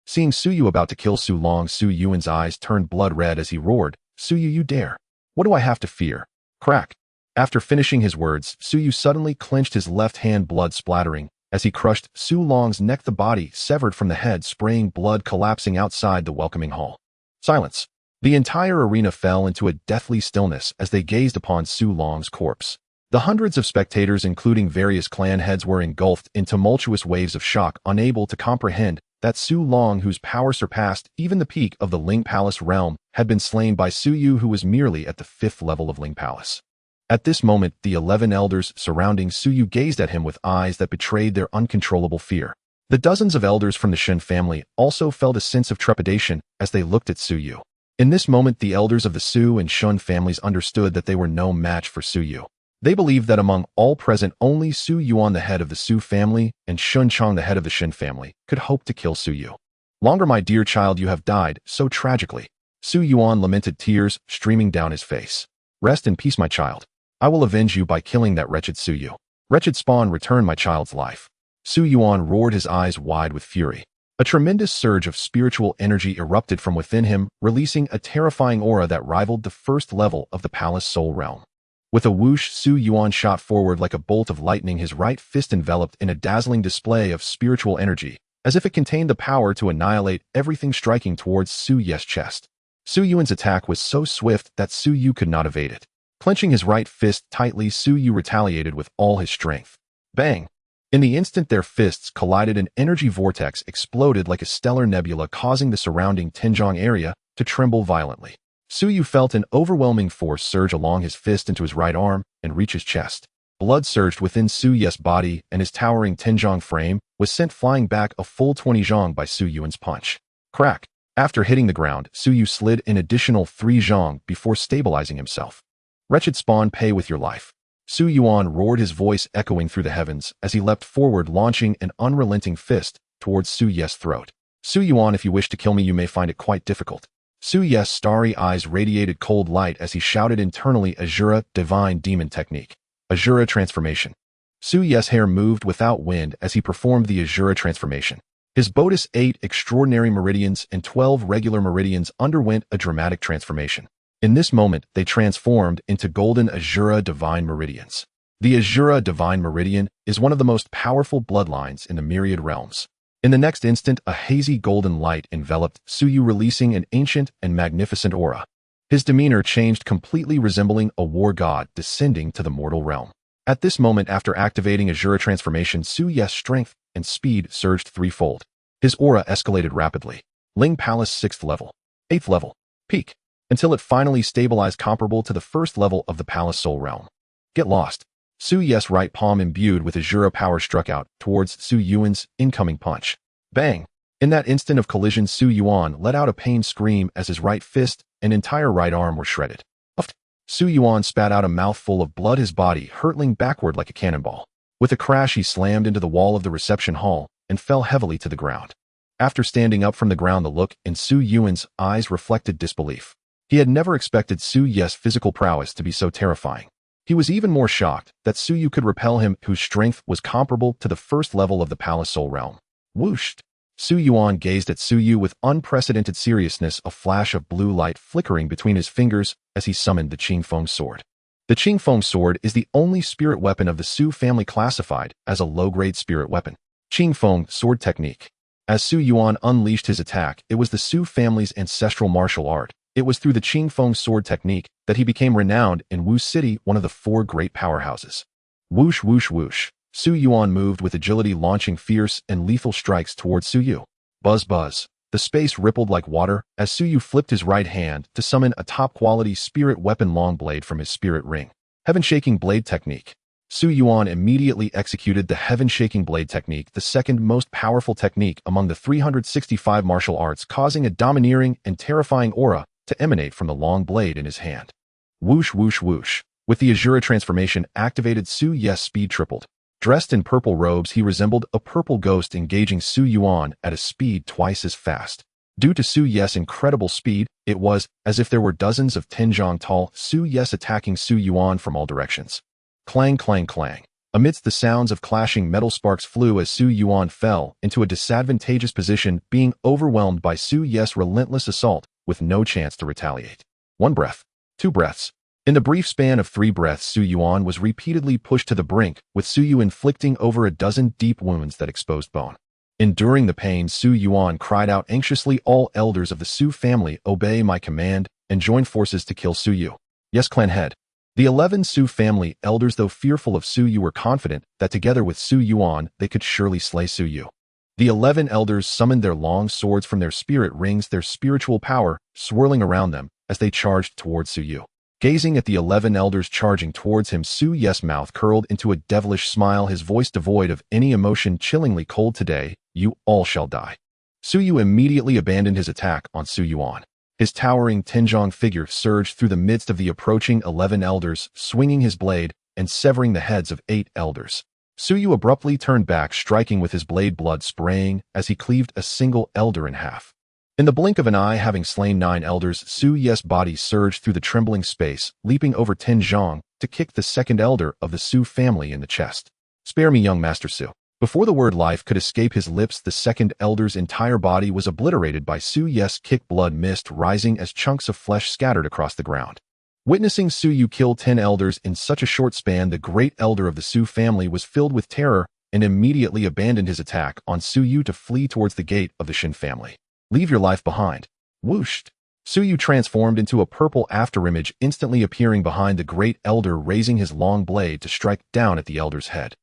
Seeing Su Yu about to kill Su Long, Su Yuan's eyes turned blood red as he roared, "Su Yu, you dare! What do I have to fear?" Crack. After finishing his words, Su Yu suddenly clenched his left hand, blood splattering, as he crushed Su Long's neck, the body severed from the head, spraying blood, collapsing outside the welcoming hall. Silence. The entire arena fell into a deathly stillness as they gazed upon Su Long's corpse. The hundreds of spectators, including various clan heads, were engulfed in tumultuous waves of shock, unable to comprehend that Su Long, whose power surpassed even the peak of the Ling Palace realm, had been slain by Su Yu, who was merely at the 5th level of Ling Palace. At this moment, the 11 elders surrounding Su Yu gazed at him with eyes that betrayed their uncontrollable fear. The dozens of elders from the Shen family also felt a sense of trepidation as they looked at Su Yu. In this moment, the elders of the Su and Shun families understood that they were no match for Su Yu. They believed that among all present, only Su Yuan, the head of the Su family, and Shun Chang, the head of the Shen family, could hope to kill Su Yu. "Longer, my dear child, you have died so tragically." Su Yuan lamented, tears streaming down his face. "Rest in peace, my child. I will avenge you by killing that wretched Su Yu. Wretched spawn, return my child's life." Su Yuan roared, his eyes wide with fury. A tremendous surge of spiritual energy erupted from within him, releasing a terrifying aura that rivaled the 1st level of the Palace Soul Realm. With a whoosh, Su Yuan shot forward like a bolt of lightning, his right fist enveloped in a dazzling display of spiritual energy, as if it contained the power to annihilate everything striking towards Su Ye's chest. Su Yuan's attack was so swift that Su Yu could not evade it. Clenching his right fist tightly, Su Yu retaliated with all his strength. Bang! In the instant their fists collided, an energy vortex exploded like a stellar nebula, causing the surrounding Tinjiang area to tremble violently. Su Yu felt an overwhelming force surge along his fist into his right arm and reach his chest. Blood surged within Su Ye's body, and his towering Tinjiang frame was sent flying back a full 20 zhong by Su Yuan's punch. Crack! After hitting the ground, Su Yu slid an additional 3 zhong before stabilizing himself. "Wretched spawn, pay with your life." Su Yuan roared, his voice echoing through the heavens as he leapt forward, launching an unrelenting fist towards Su Ye's throat. "Su Yuan, if you wish to kill me, you may find it quite difficult." Su Ye's starry eyes radiated cold light as he shouted internally, "Asura, divine demon technique. Asura transformation." Su Ye's hair moved without wind as he performed the Asura transformation. His Bodis 8 extraordinary meridians and 12 regular meridians underwent a dramatic transformation. In this moment, they transformed into golden Asura divine meridians. The Asura divine meridian is one of the most powerful bloodlines in the myriad realms. In the next instant, a hazy golden light enveloped Su Yu, releasing an ancient and magnificent aura. His demeanor changed completely, resembling a war god descending to the mortal realm. At this moment, after activating Asura transformation, Su Ye's strength and speed surged threefold. His aura escalated rapidly. Ling Palace 6th level, 8th level, peak, until it finally stabilized comparable to the 1st level of the Palace Soul Realm. Get lost. Su Ye's right palm imbued with Asura power struck out towards Su Yuan's incoming punch. Bang! In that instant of collision, Su Yuan let out a pained scream as his right fist and entire right arm were shredded. Uffed! Su Yuan spat out a mouthful of blood, his body hurtling backward like a cannonball. With a crash, he slammed into the wall of the reception hall and fell heavily to the ground. After standing up from the ground, the look in Su Yuan's eyes reflected disbelief. He had never expected Su Ye's physical prowess to be so terrifying. He was even more shocked that Su Yu could repel him, whose strength was comparable to the 1st level of the Palace Soul Realm. Whooshed! Su Yuan gazed at Su Yu with unprecedented seriousness, a flash of blue light flickering between his fingers as he summoned the Qingfeng sword. The Qingfeng sword is the only spirit weapon of the Su family classified as a low-grade spirit weapon. Qingfeng sword technique. As Su Yuan unleashed his attack, it was the Su family's ancestral martial art. It was through the Qingfeng sword technique that he became renowned in Wu City, one of the 4 great powerhouses. Whoosh, whoosh, whoosh. Su Yuan moved with agility, launching fierce and lethal strikes towards Su Yu. Buzz, buzz. The space rippled like water as Su Yu flipped his right hand to summon a top-quality spirit weapon long blade from his spirit ring. Heaven-shaking blade technique. Su Yuan immediately executed the heaven-shaking blade technique, the 2nd most powerful technique among the 365 martial arts, causing a domineering and terrifying aura to emanate from the long blade in his hand. Whoosh, whoosh, whoosh. With the Asura transformation activated, Su Ye's speed tripled. Dressed in purple robes, he resembled a purple ghost, engaging Su Yuan at a speed twice as fast. Due to Su Ye's incredible speed, it was as if there were dozens of 10 zhong tall Su Yes attacking Su Yuan from all directions. Clang, clang, clang. Amidst the sounds of clashing, metal sparks flew as Su Yuan fell into a disadvantageous position, being overwhelmed by Su Ye's relentless assault with no chance to retaliate. 1 breath. 2 breaths. In the brief span of 3 breaths, Su Yuan was repeatedly pushed to the brink, with Su Yu inflicting over a dozen deep wounds that exposed bone. Enduring the pain, Su Yuan cried out anxiously, "All elders of the Su family, obey my command and join forces to kill Su Yu." Yes, clan head. The 11 Su family elders, though fearful of Su Yu, were confident that together with Su Yuan, they could surely slay Su Yu. The 11 elders summoned their long swords from their spirit rings, their spiritual power swirling around them as they charged towards Su Yu. Gazing at the 11 elders charging towards him, Su Ye's mouth curled into a devilish smile, his voice devoid of any emotion, chillingly cold. "Today, you all shall die." Su Yu immediately abandoned his attack on Su Yuan. His towering Tinjong figure surged through the midst of the approaching 11 elders, swinging his blade and severing the heads of 8 elders. Su Yu abruptly turned back, striking with his blade, blood spraying as he cleaved a single elder in half. In the blink of an eye, having slain 9 elders, Su Ye's body surged through the trembling space, leaping over Tinjong to kick the second elder of the Su family in the chest. "Spare me, young Master Su." Before the word life could escape his lips, the second elder's entire body was obliterated by Su Ye's kick, blood mist rising as chunks of flesh scattered across the ground. Witnessing Su Yu kill 10 elders in such a short span, the great elder of the Su family was filled with terror and immediately abandoned his attack on Su Yu to flee towards the gate of the Shin family. "Leave your life behind." Whooshed. Su Yu transformed into a purple afterimage, instantly appearing behind the great elder, raising his long blade to strike down at the elder's head.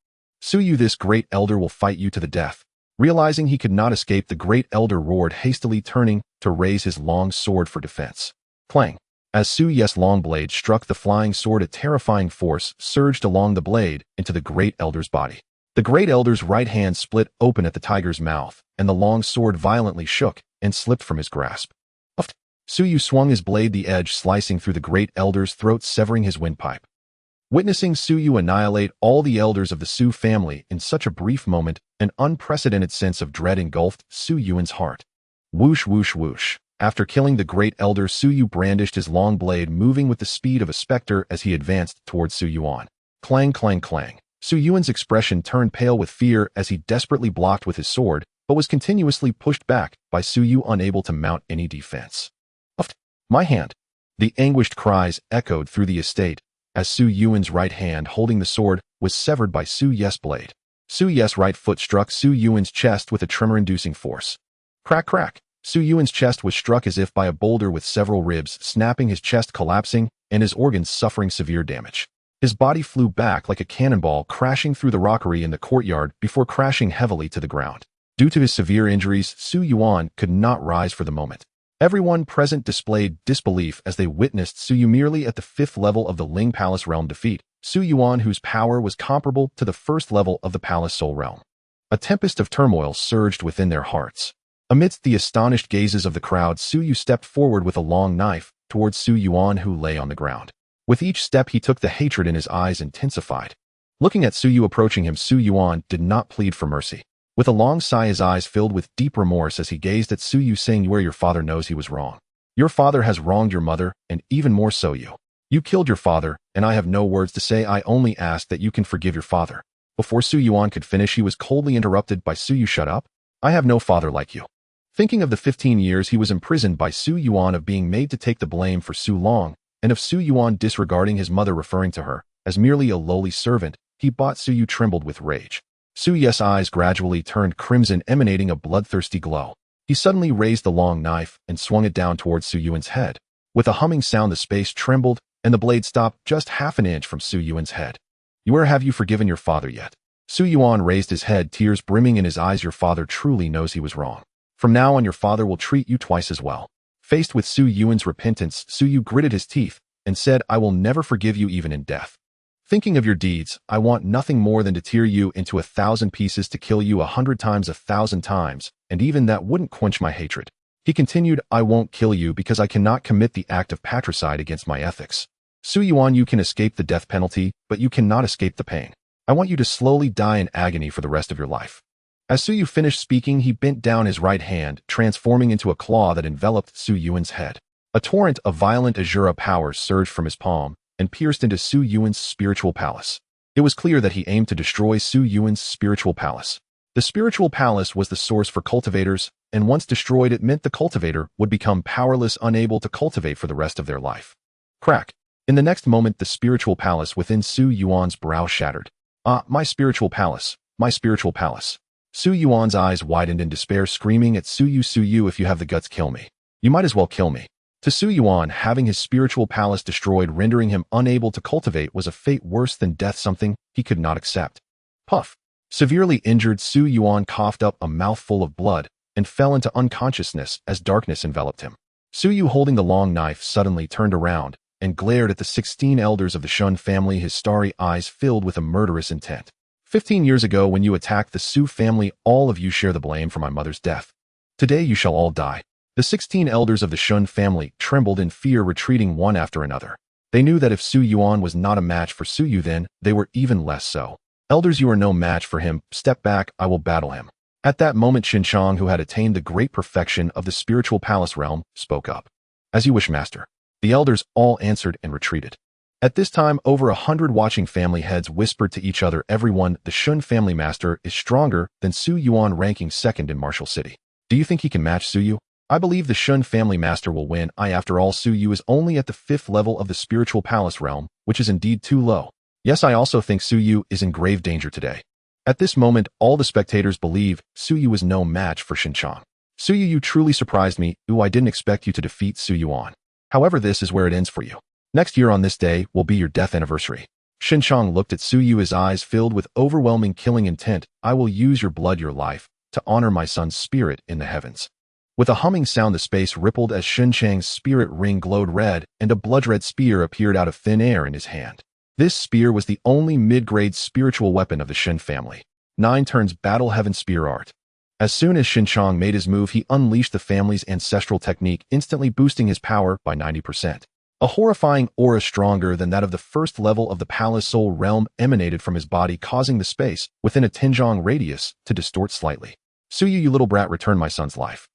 "Su Yu, this great elder will fight you to the death." Realizing he could not escape, the great elder roared, hastily turning to raise his long sword for defense. Clang. As Su Ye's long blade struck the flying sword, a terrifying force surged along the blade into the great elder's body. The great elder's right hand split open at the tiger's mouth, and the long sword violently shook and slipped from his grasp. Uft. Su Yu swung his blade, the edge slicing through the great elder's throat, severing his windpipe. Witnessing Su Yu annihilate all the elders of the Su family in such a brief moment, an unprecedented sense of dread engulfed Su Yuan's heart. Whoosh, whoosh, whoosh. After killing the great elder, Su Yu brandished his long blade, moving with the speed of a specter as he advanced towards Su Yuan. Clang, clang, clang. Su Yuan's expression turned pale with fear as he desperately blocked with his sword, but was continuously pushed back by Su Yu, unable to mount any defense. "Uft, my hand." The anguished cries echoed through the estate as Su Yuan's right hand holding the sword was severed by Su Ye's blade. Su Ye's right foot struck Su Yuan's chest with a tremor-inducing force. Crack, crack. Su Yuan's chest was struck as if by a boulder, with several ribs snapping, his chest collapsing, and his organs suffering severe damage. His body flew back like a cannonball, crashing through the rockery in the courtyard before crashing heavily to the ground. Due to his severe injuries, Su Yuan could not rise for the moment. Everyone present displayed disbelief as they witnessed Su Yu merely at the 5th level of the Ling Palace realm defeat Su Yuan, whose power was comparable to the 1st level of the Palace Soul realm. A tempest of turmoil surged within their hearts. Amidst the astonished gazes of the crowd, Su Yu stepped forward with a long knife towards Su Yuan, who lay on the ground. With each step he took, the hatred in his eyes intensified. Looking at Su Yu approaching him, Su Yuan did not plead for mercy. With a long sigh, his eyes filled with deep remorse as he gazed at Su Yu, saying, "Where your father knows he was wrong. Your father has wronged your mother, and even more so you. You killed your father, and I have no words to say. I only ask that you can forgive your father." Before Su Yuan could finish, he was coldly interrupted by Su Yu. "Shut up. I have no father like you." Thinking of the 15 years he was imprisoned by Su Yuan, of being made to take the blame for Su Long, and of Su Yuan disregarding his mother, referring to her as merely a lowly servant, Su Yu trembled with rage. Su Ye's eyes gradually turned crimson, emanating a bloodthirsty glow. He suddenly raised the long knife and swung it down towards Su Yuan's head. With a humming sound, the space trembled, and the blade stopped just half an inch from Su Yuan's head. "Where have you forgiven your father yet?" Su Yuan raised his head, tears brimming in his eyes. "Your father truly knows he was wrong. From now on, your father will treat you twice as well." Faced with Su Yuan's repentance, Su Yu gritted his teeth and said, "I will never forgive you, even in death. Thinking of your deeds, I want nothing more than to tear you into 1,000 pieces, to kill you 100 times, 1,000 times, and even that wouldn't quench my hatred." He continued, "I won't kill you because I cannot commit the act of patricide against my ethics. Su Yuan, you can escape the death penalty, but you cannot escape the pain. I want you to slowly die in agony for the rest of your life." As Su Yu finished speaking, he bent down his right hand, transforming into a claw that enveloped Su Yuan's head. A torrent of violent Asura power surged from his palm and pierced into Su Yuan's spiritual palace. It was clear that he aimed to destroy Su Yuan's spiritual palace. The spiritual palace was the source for cultivators, and once destroyed it meant the cultivator would become powerless, unable to cultivate for the rest of their life. Crack. In the next moment, the spiritual palace within Su Yuan's brow shattered. Ah, my spiritual palace, my spiritual palace. Su Yuan's eyes widened in despair, screaming at Su Yu, if you have the guts, kill me. You might as well kill me. To Su Yuan, having his spiritual palace destroyed, rendering him unable to cultivate, was a fate worse than death, something he could not accept. Puff. Severely injured, Su Yuan coughed up a mouthful of blood and fell into unconsciousness as darkness enveloped him. Su Yu, holding the long knife, suddenly turned around and glared at the 16 elders of the Shun family, his starry eyes filled with a murderous intent. 15 years ago, when you attacked the Su family, all of you share the blame for my mother's death. Today you shall all die. The 16 elders of the Shun family trembled in fear, retreating one after another. They knew that if Su Yuan was not a match for Su Yu, then they were even less so. Elders, you are no match for him. Step back, I will battle him. At that moment, Xinqiang, who had attained the great perfection of the spiritual palace realm, spoke up. As you wish, master. The elders all answered and retreated. At this time, over 100 watching family heads whispered to each other, everyone, the Shun family master is stronger than Su Yuan, ranking second in Martial City. Do you think he can match Su Yu? I believe the Shun family master will win. After all, Su Yu is only at the 5th level of the spiritual palace realm, which is indeed too low. Yes, I also think Su Yu is in grave danger today. At this moment, all the spectators believe Su Yu is no match for Xinqiang. Su Yu, you truly surprised me. I didn't expect you to defeat Su Yuan. However, this is where it ends for you. Next year on this day will be your death anniversary. Xinqiang looked at Su Yu, his eyes filled with overwhelming killing intent. I will use your blood, your life, to honor my son's spirit in the heavens. With a humming sound, the space rippled as Xinqiang's spirit ring glowed red, and a blood-red spear appeared out of thin air in his hand. This spear was the only mid-grade spiritual weapon of the Shin family. 9 turns Battle Heaven Spear Art. As soon as Xinqiang made his move, he unleashed the family's ancestral technique, instantly boosting his power by 90%. A horrifying aura stronger than that of the 1st level of the Palace Soul realm emanated from his body, causing the space within a Tinjong radius to distort slightly. Su Yu, you little brat, return my son's life.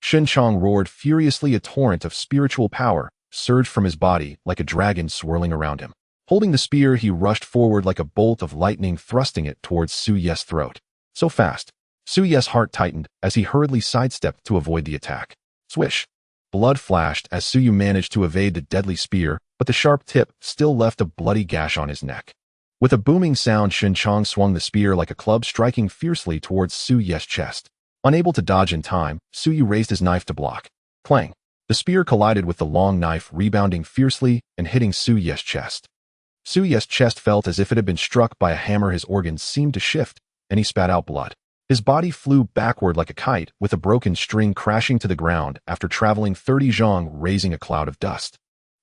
Xinqiang roared furiously. A torrent of spiritual power surged from his body like a dragon swirling around him. Holding the spear, he rushed forward like a bolt of lightning, thrusting it towards Su Ye's throat. So fast. Su Ye's heart tightened as he hurriedly sidestepped to avoid the attack. Swish. Blood flashed as Su Yu managed to evade the deadly spear, but the sharp tip still left a bloody gash on his neck. With a booming sound, Xinqiang swung the spear like a club, striking fiercely towards Su Ye's chest. Unable to dodge in time, Su Yu raised his knife to block. Clang. The spear collided with the long knife, rebounding fiercely and hitting Su Ye's chest. Su Ye's chest felt as if it had been struck by a hammer. His organs seemed to shift, and he spat out blood. His body flew backward like a kite, with a broken string crashing to the ground after traveling 30 zhong, raising a cloud of dust.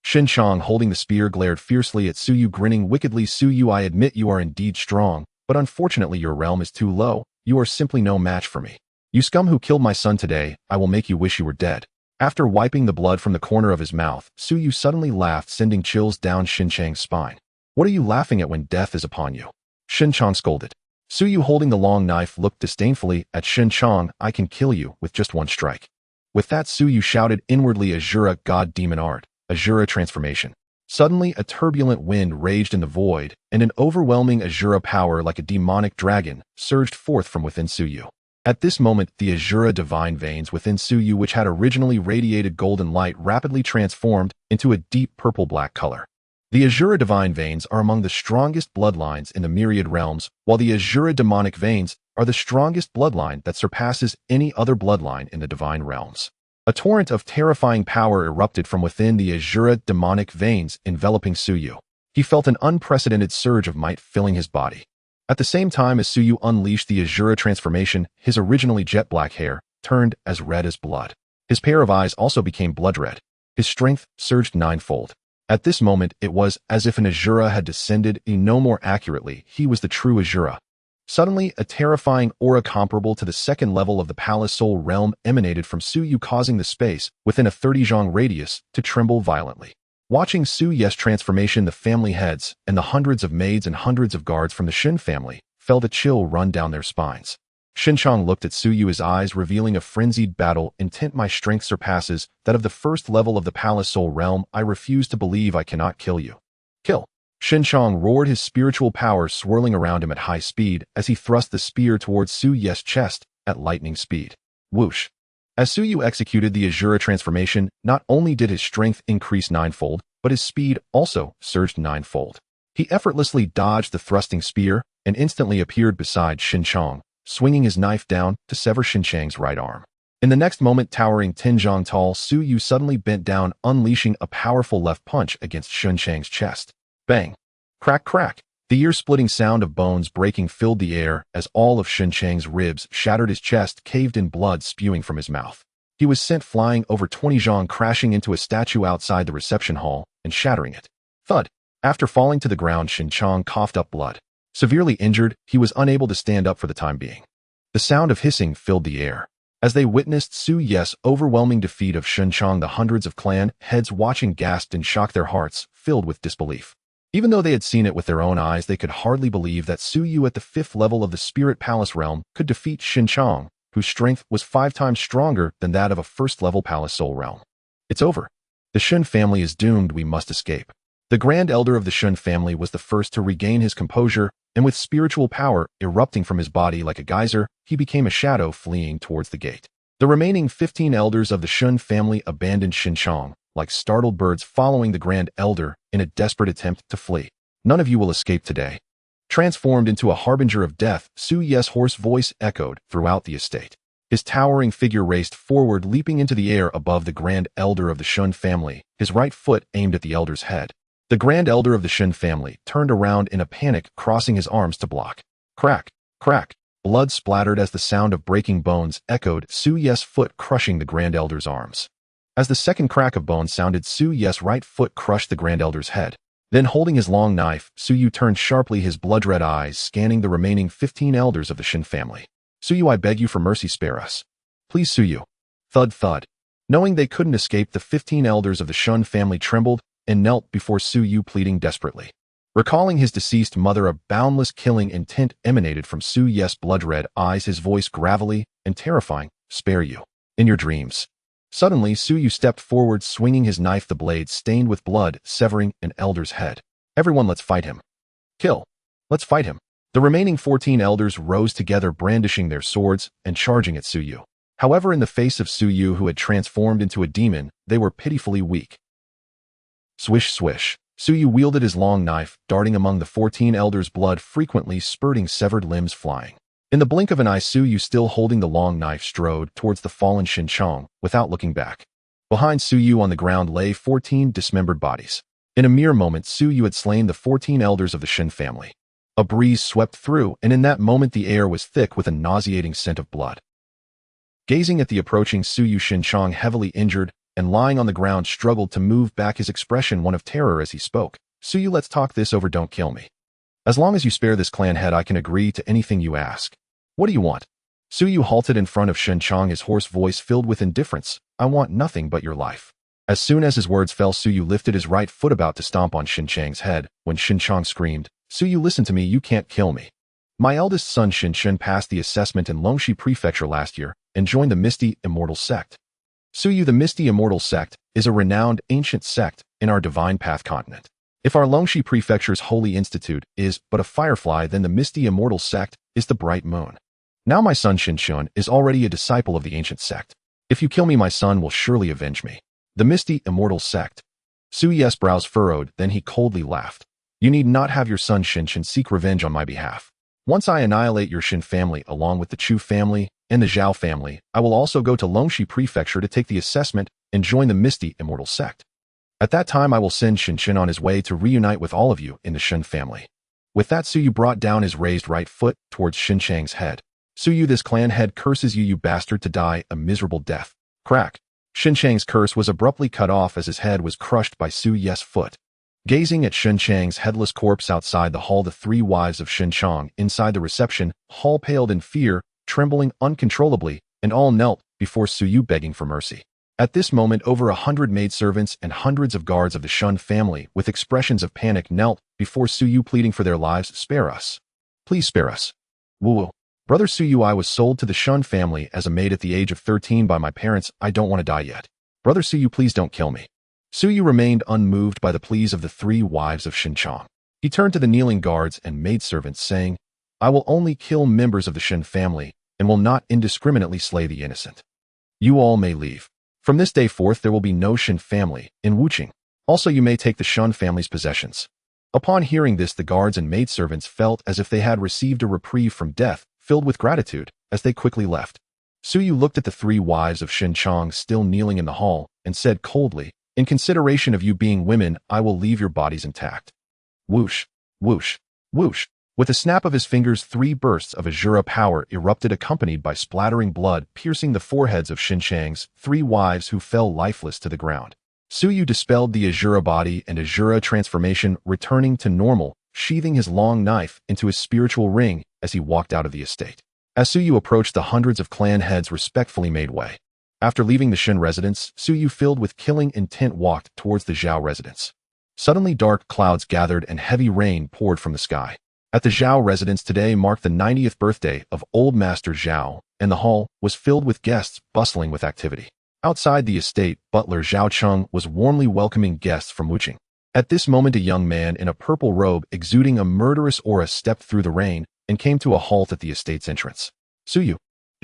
Xinqiang, holding the spear, glared fiercely at Su Yu, grinning wickedly. Su Yu, I admit you are indeed strong, but unfortunately your realm is too low. You are simply no match for me. You scum who killed my son today, I will make you wish you were dead. After wiping the blood from the corner of his mouth, Su Yu suddenly laughed, sending chills down Xinqiang's spine. What are you laughing at when death is upon you? Xinqiang scolded. Su Yu, holding the long knife, looked disdainfully at Xinqiang. I can kill you with just one strike. With that, Su Yu shouted inwardly, Asura God Demon Art, Asura transformation. Suddenly, a turbulent wind raged in the void, and an overwhelming Asura power like a demonic dragon surged forth from within Su Yu. At this moment, the Asura divine veins within Su Yu, which had originally radiated golden light, rapidly transformed into a deep purple-black color. The Asura divine veins are among the strongest bloodlines in the myriad realms, while the Asura demonic veins are the strongest bloodline that surpasses any other bloodline in the divine realms. A torrent of terrifying power erupted from within the Asura demonic veins, enveloping Su Yu. He felt an unprecedented surge of might filling his body. At the same time as Su Yu unleashed the Asura transformation, his originally jet black hair turned as red as blood. His pair of eyes also became blood red. His strength surged 9-fold. At this moment, it was as if an Asura had descended. No more accurately, he was the true Asura. Suddenly, a terrifying aura comparable to the 2nd level of the Palace Soul realm emanated from Su Yu, causing the space within a 30 zhong radius to tremble violently. Watching Su Ye's transformation, the family heads and the hundreds of maids and hundreds of guards from the Shin family felt a chill run down their spines. Xinqiang looked at Su Yu, his eyes revealing a frenzied battle intent. My strength surpasses that of the 1st level of the Palace Soul realm. I refuse to believe I cannot kill you. Kill. Xinqiang roared, his spiritual power swirling around him at high speed as he thrust the spear towards Su Yu's chest at lightning speed. Whoosh. As Su Yu executed the Asura transformation, not only did his strength increase ninefold, but his speed also surged ninefold. He effortlessly dodged the thrusting spear and instantly appeared beside Xinqiang, swinging his knife down to sever Xinqiang's right arm. In the next moment, towering 10 zhang tall, Su Yu suddenly bent down, unleashing a powerful left punch against Xinqiang's chest. Bang! Crack, crack! The ear-splitting sound of bones breaking filled the air as all of Xinqiang's ribs shattered, his chest caved in, blood spewing from his mouth. He was sent flying over 20 zhang, crashing into a statue outside the reception hall and shattering it. Thud! After falling to the ground, Xinqiang coughed up blood. Severely injured, he was unable to stand up for the time being. The sound of hissing filled the air. As they witnessed Su Yu's overwhelming defeat of Xinqiang, the hundreds of clan heads watching gasped in shock, their hearts filled with disbelief. Even though they had seen it with their own eyes, they could hardly believe that Su Yu at the 5th level of the Spirit Palace realm could defeat Xinqiang, whose strength was 5 times stronger than that of a 1st level Palace Soul realm. It's over. The Shun family is doomed. We must escape. The Grand Elder of the Shun family was the first to regain his composure, and with spiritual power erupting from his body like a geyser, he became a shadow fleeing towards the gate. The remaining 15 elders of the Shun family abandoned Xinqiang, like startled birds following the Grand Elder in a desperate attempt to flee. None of you will escape today. Transformed into a harbinger of death, Su Yu's hoarse voice echoed throughout the estate. His towering figure raced forward, leaping into the air above the Grand Elder of the Shun family, his right foot aimed at the elder's head. The Grand Elder of the Shun family turned around in a panic, crossing his arms to block. Crack, crack. Blood splattered as the sound of breaking bones echoed, Su Yu's foot crushing the Grand Elder's arms. As the second crack of bone sounded, Su Yu's right foot crushed the Grand Elder's head. Then, holding his long knife, Su Yu turned sharply, his blood-red eyes scanning the remaining 15 elders of the Shin family. Su Yu, I beg you for mercy, spare us. Please, Su Yu. Thud, thud. Knowing they couldn't escape, the 15 elders of the Shun family trembled and knelt before Su Yu, pleading desperately. Recalling his deceased mother, a boundless killing intent emanated from Su Yu's blood-red eyes, his voice gravelly and terrifying. Spare you. In your dreams. Suddenly, Su Yu stepped forward, swinging his knife, the blade stained with blood, severing an elder's head. Everyone, let's fight him. Kill. Let's fight him. The remaining 14 elders rose together, brandishing their swords and charging at Su Yu. However, in the face of Su Yu, who had transformed into a demon, they were pitifully weak. Swish, swish. Su Yu wielded his long knife, darting among the 14 elders, blood frequently spurting, severed limbs flying. In the blink of an eye, Su Yu, still holding the long knife, strode towards the fallen Xinqiang without looking back. Behind Su Yu on the ground lay 14 dismembered bodies. In a mere moment, Su Yu had slain the 14 elders of the Shin family. A breeze swept through, and in that moment the air was thick with a nauseating scent of blood. Gazing at the approaching Su Yu, Xinqiang, heavily injured and lying on the ground, struggled to move back, his expression one of terror as he spoke. Su Yu, let's talk this over, don't kill me. As long as you spare this clan head, I can agree to anything you ask. What do you want? Su Yu halted in front of Xinqiang, his hoarse voice filled with indifference. I want nothing but your life. As soon as his words fell, Su Yu lifted his right foot about to stomp on Xinqiang's head, when Xinqiang screamed, Su Yu, listen to me, you can't kill me. My eldest son Xinqiang passed the assessment in Longxi Prefecture last year and joined the Misty Immortal Sect. Su Yu, the Misty Immortal Sect is a renowned ancient sect in our Divine Path continent. If our Longxi Prefecture's Holy Institute is but a firefly, then the Misty Immortal Sect is the bright moon. Now my son Xinqiang is already a disciple of the ancient sect. If you kill me, my son will surely avenge me. The Misty Immortal Sect. Su Yu's brows furrowed, then he coldly laughed. You need not have your son Xinqiang seek revenge on my behalf. Once I annihilate your Shin family along with the Chu family and the Zhao family, I will also go to Longxi Prefecture to take the assessment and join the Misty Immortal Sect. At that time, I will send Xinqiang on his way to reunite with all of you in the Shin family. With that, Su Yu brought down his raised right foot towards Xinqiang's head. Su Yu, this clan head curses you, you bastard, to die a miserable death. Crack. Xinqiang's curse was abruptly cut off as his head was crushed by Su Yu's foot. Gazing at Xinqiang's headless corpse outside the hall, the 3 wives of Xinqiang inside the reception hall paled in fear, trembling uncontrollably, and all knelt before Su Yu, begging for mercy. At this moment, over 100 maidservants and hundreds of guards of the Shun family, with expressions of panic, knelt before Su Yu, pleading for their lives. Spare us. Please spare us. Woo. Brother Su Yu, I was sold to the Shun family as a maid at the age of 13 by my parents. I don't want to die yet. Brother Su Yu, please don't kill me. Su Yu remained unmoved by the pleas of the 3 wives of Xinqiang. He turned to the kneeling guards and maidservants, saying, I will only kill members of the Shin family and will not indiscriminately slay the innocent. You all may leave. From this day forth there will be no Shin family in Wuqing. Also you may take the Shun family's possessions. Upon hearing this, the guards and maidservants felt as if they had received a reprieve from death, filled with gratitude, as they quickly left. Suyu looked at the 3 wives of Shin Chong still kneeling in the hall and said coldly, in consideration of you being women, I will leave your bodies intact. Whoosh, whoosh, whoosh. With a snap of his fingers, 3 bursts of Asura power erupted, accompanied by splattering blood piercing the foreheads of Shin Chang's 3 wives, who fell lifeless to the ground. Suyu dispelled the Asura body and Asura transformation, returning to normal, sheathing his long knife into his spiritual ring as he walked out of the estate. As Suyu approached, the hundreds of clan heads respectfully made way. After leaving the Shin residence, Suyu, filled with killing intent, walked towards the Zhao residence. Suddenly dark clouds gathered and heavy rain poured from the sky. At the Zhao residence today marked the 90th birthday of Old Master Zhao, and the hall was filled with guests bustling with activity. Outside the estate, butler Zhao Cheng was warmly welcoming guests from Wuqing. At this moment a young man in a purple robe exuding a murderous aura stepped through the rain and came to a halt at the estate's entrance. Suyu.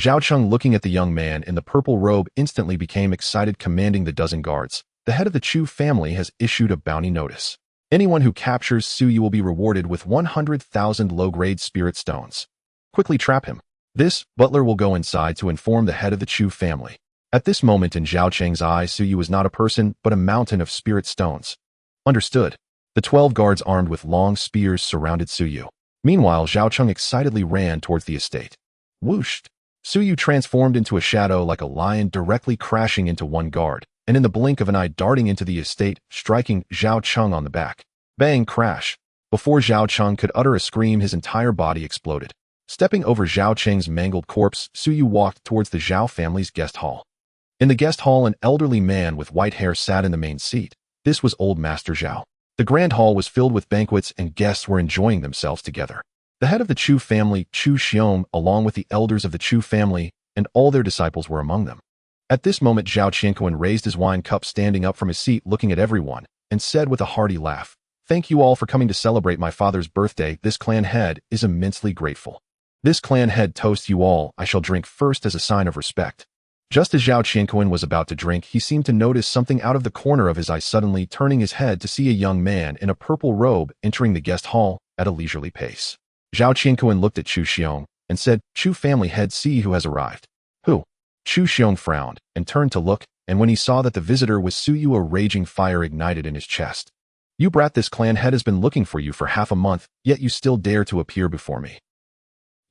Zhao Cheng, looking at the young man in the purple robe, instantly became excited, commanding the dozen guards. The head of the Chu family has issued a bounty notice. Anyone who captures Suyu will be rewarded with 100,000 low-grade spirit stones. Quickly trap him. This butler will go inside to inform the head of the Chu family. At this moment in Zhao Cheng's eyes, Suyu was not a person, but a mountain of spirit stones. Understood. The 12 guards armed with long spears surrounded Suyu. Meanwhile, Zhao Cheng excitedly ran towards the estate. Whoosh! Suyu transformed into a shadow like a lion, directly crashing into one guard, and in the blink of an eye darting into the estate, striking Zhao Cheng on the back. Bang! Crash! Before Zhao Cheng could utter a scream, his entire body exploded. Stepping over Zhao Cheng's mangled corpse, Suyu walked towards the Zhao family's guest hall. In the guest hall, an elderly man with white hair sat in the main seat. This was Old Master Zhao. The grand hall was filled with banquets and guests were enjoying themselves together. The head of the Chu family, Chu Xiong, along with the elders of the Chu family and all their disciples, were among them. At this moment, Zhao Qianquan raised his wine cup, standing up from his seat, looking at everyone, and said with a hearty laugh, Thank you all for coming to celebrate my father's birthday. This clan head is immensely grateful. This clan head toasts you all. I shall drink first as a sign of respect. Just as Zhao Qianquan was about to drink, he seemed to notice something out of the corner of his eye, suddenly turning his head to see a young man in a purple robe entering the guest hall at a leisurely pace. Zhao Qianquan looked at Chu Xiong and said, Chu family head, see who has arrived. Who? Chu Xiong frowned and turned to look, and when he saw that the visitor was Suyu, a raging fire ignited in his chest. You brat, this clan head has been looking for you for half a month, yet you still dare to appear before me.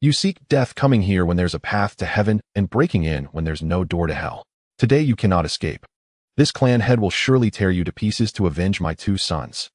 You seek death, coming here when there's a path to heaven and breaking in when there's no door to hell. Today you cannot escape. This clan head will surely tear you to pieces to avenge my 2 sons.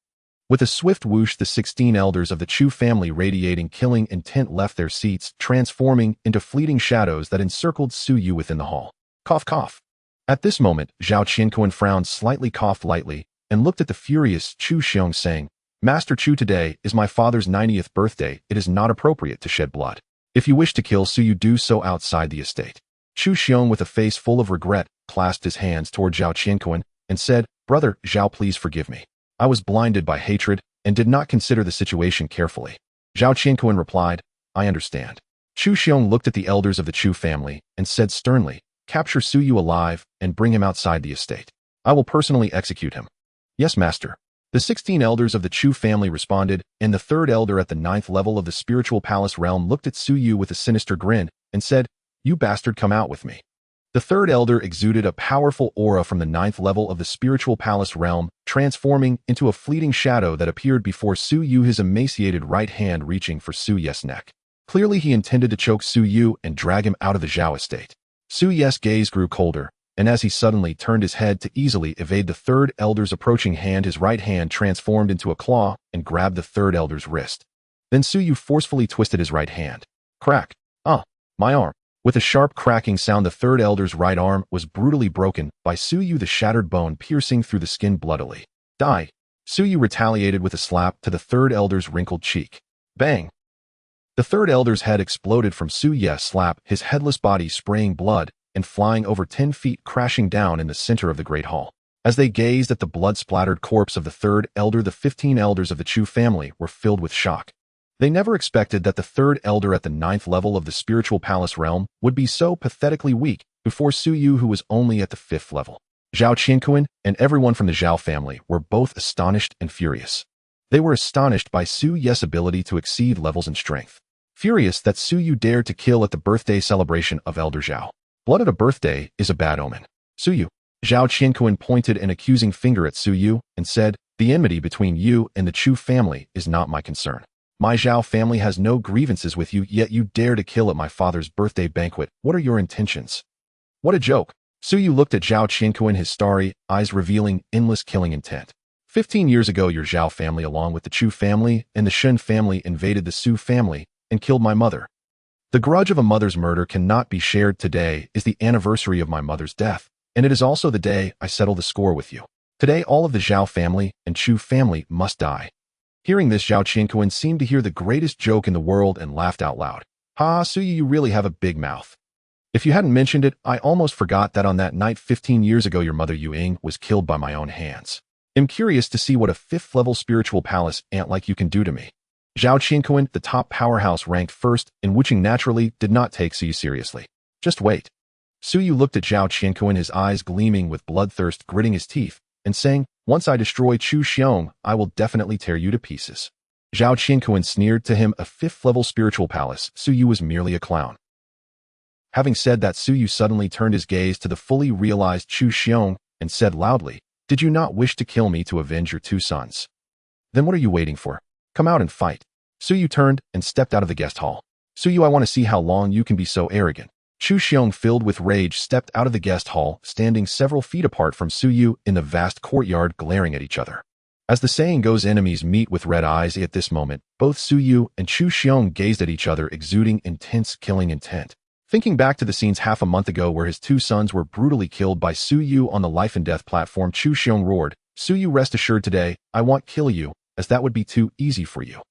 With a swift whoosh, the 16 elders of the Chu family, radiating killing intent, left their seats, transforming into fleeting shadows that encircled Suyu within the hall. Cough, cough. At this moment, Zhao Qianquan frowned slightly, coughed lightly, and looked at the furious Chu Xiong, saying, Master Chu, today is my father's 90th birthday. It is not appropriate to shed blood. If you wish to kill Suyu, do so outside the estate. Chu Xiong, with a face full of regret, clasped his hands toward Zhao Qianquan and said, Brother Zhao, please forgive me. I was blinded by hatred and did not consider the situation carefully. Zhao Qianquan replied, I understand. Chu Xiong looked at the elders of the Chu family and said sternly, Capture Suyu alive and bring him outside the estate. I will personally execute him. Yes, master. The 16 elders of the Chu family responded, and the 3rd elder at the 9th level of the spiritual palace realm looked at Suyu with a sinister grin and said, You bastard, come out with me. The 3rd elder exuded a powerful aura from the 9th level of the spiritual palace realm, transforming into a fleeting shadow that appeared before Suyu, his emaciated right hand reaching for Suyu's neck. Clearly he intended to choke Suyu and drag him out of the Zhao estate. Suyu's gaze grew colder, and as he suddenly turned his head to easily evade the 3rd elder's approaching hand, his right hand transformed into a claw and grabbed the 3rd elder's wrist. Then Suyu forcefully twisted his right hand. Crack. My arm. With a sharp cracking sound, the 3rd elder's right arm was brutally broken by Suyu, the shattered bone piercing through the skin bloodily. Die. Suyu retaliated with a slap to the 3rd elder's wrinkled cheek. Bang. The 3rd elder's head exploded from Suyu's slap, his headless body spraying blood and flying over 10 feet, crashing down in the center of the great hall. As they gazed at the blood-splattered corpse of the third elder, the 15 elders of the Chu family were filled with shock. They never expected that the third elder at the 9th level of the spiritual palace realm would be so pathetically weak before Su Yu, who was only at the 5th level. Zhao Qianquan and everyone from the Zhao family were both astonished and furious. They were astonished by Su Yu's ability to exceed levels in strength. Furious that Su Yu dared to kill at the birthday celebration of Elder Zhao. Blood at a birthday is a bad omen. Su Yu. Zhao Qianquan pointed an accusing finger at Su Yu and said, "The enmity between you and the Chu family is not my concern. My Zhao family has no grievances with you, yet you dare to kill at my father's birthday banquet. What are your intentions?" What a joke. Su Yu looked at Zhao Qianquan, his starry eyes revealing endless killing intent. 15 years ago, your Zhao family, along with the Chu family and the Shen family, invaded the Su family and killed my mother. The grudge of a mother's murder cannot be shared. Today is the anniversary of my mother's death, and it is also the day I settle the score with you. Today, all of the Zhao family and Chu family must die. Hearing this, Zhao Qianquan seemed to hear the greatest joke in the world and laughed out loud. "Ha, Su Yu, you really have a big mouth. If you hadn't mentioned it, I almost forgot that on that night 15 years ago, your mother Yu Ying was killed by my own hands. I'm curious to see what a 5th-level spiritual palace ant like you can do to me." Zhao Qianquan, the top powerhouse, ranked first in witching, naturally did not take Su Yu seriously. Just wait. Su Yu looked at Zhao Qianquan, his eyes gleaming with bloodthirst, gritting his teeth, and saying, "Once I destroy Chu Xiong, I will definitely tear you to pieces." Zhao Qianquan sneered to him, a 5th-level spiritual palace. Su Yu was merely a clown. Having said that, Su Yu suddenly turned his gaze to the fully realized Chu Xiong and said loudly, "Did you not wish to kill me to avenge your 2 sons? Then what are you waiting for? Come out and fight." Su Yu turned and stepped out of the guest hall. "Su Yu, I want to see how long you can be so arrogant." Chu Xiong, filled with rage, stepped out of the guest hall, standing several feet apart from Su Yu in the vast courtyard, glaring at each other. As the saying goes, enemies meet with red eyes. At this moment, both Su Yu and Chu Xiong gazed at each other, exuding intense killing intent. Thinking back to the scenes half a month ago where his 2 sons were brutally killed by Su Yu on the life and death platform, Chu Xiong roared, "Su Yu, rest assured today, I won't kill you, as that would be too easy for you.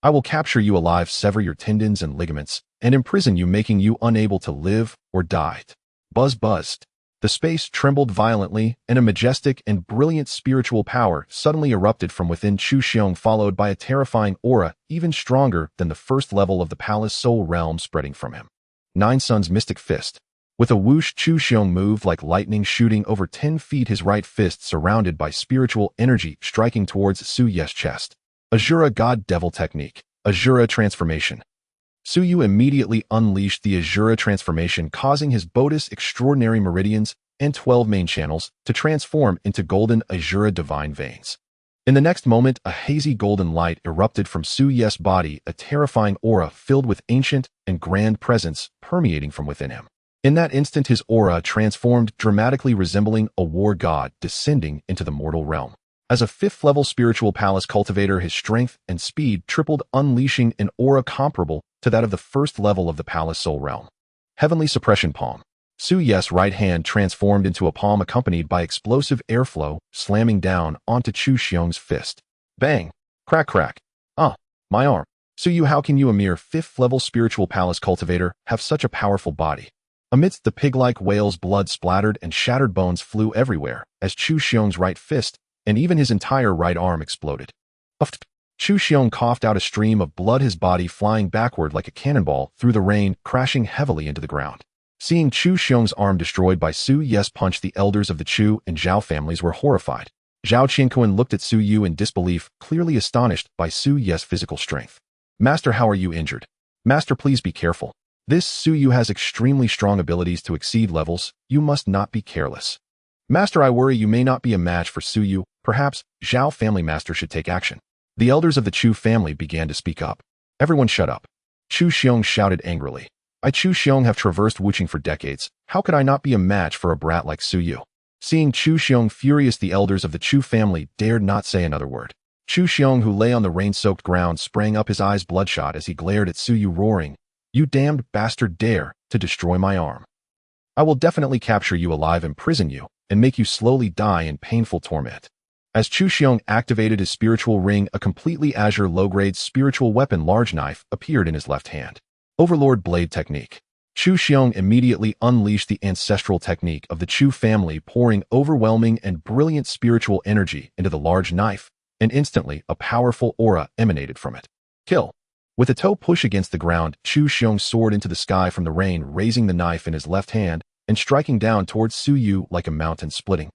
I will capture you alive, sever your tendons and ligaments, and imprison you, making you unable to live or die." Buzz buzzed. The space trembled violently, and a majestic and brilliant spiritual power suddenly erupted from within Chu Xiong, followed by a terrifying aura even stronger than the 1st level of the palace soul realm spreading from him. 9 Suns Mystic Fist. With a whoosh, Chu Xiong moved like lightning, shooting over 10 feet, his right fist surrounded by spiritual energy, striking towards Su Yu's chest. Asura God Devil Technique. Asura Transformation. Su Yu immediately unleashed the Asura Transformation, causing his Bodhis extraordinary meridians and 12 main channels to transform into golden Asura divine veins. In the next moment, a hazy golden light erupted from Su Yu's body, a terrifying aura filled with ancient and grand presence permeating from within him. In that instant, his aura transformed, dramatically resembling a war god descending into the mortal realm. As a 5th-level spiritual palace cultivator, his strength and speed tripled, unleashing an aura comparable to that of the 1st level of the palace soul realm. Heavenly Suppression Palm. Su Yu's right hand transformed into a palm accompanied by explosive airflow, slamming down onto Chu Xiong's fist. Bang! Crack crack! Ah, my arm. Su Yu, how can you, a mere 5th-level spiritual palace cultivator, have such a powerful body? Amidst the pig-like wails, blood splattered and shattered bones flew everywhere as Chu Xiong's right fist and even his entire right arm exploded. Uft! Chu Xiong coughed out a stream of blood, his body flying backward like a cannonball through the rain, crashing heavily into the ground. Seeing Chu Xiong's arm destroyed by Su Yu's punch, the elders of the Chu and Zhao families were horrified. Zhao Qianquan looked at Su Yu in disbelief, clearly astonished by Su Yu's physical strength. "Master, how are you injured? Master, please be careful. This Su Yu has extremely strong abilities to exceed levels. You must not be careless." "Master, I worry you may not be a match for Su Yu. Perhaps Zhao family master should take action." The elders of the Chu family began to speak up. "Everyone shut up." Chu Xiong shouted angrily. "I, Chu Xiong, have traversed Wuching for decades. How could I not be a match for a brat like Su Yu?" Seeing Chu Xiong furious, the elders of the Chu family dared not say another word. Chu Xiong, who lay on the rain-soaked ground, sprang up, his eyes bloodshot as he glared at Su Yu, roaring, "You damned bastard, dare to destroy my arm. I will definitely capture you alive, imprison you, and make you slowly die in painful torment." As Chu Xiong activated his spiritual ring, a completely azure low-grade spiritual weapon, large knife, appeared in his left hand. Overlord Blade Technique. Chu Xiong immediately unleashed the ancestral technique of the Chu family, pouring overwhelming and brilliant spiritual energy into the large knife, and instantly a powerful aura emanated from it. Kill. With a toe push against the ground, Chu Xiong soared into the sky from the rain, raising the knife in his left hand and striking down towards Su Yu like a mountain splitting.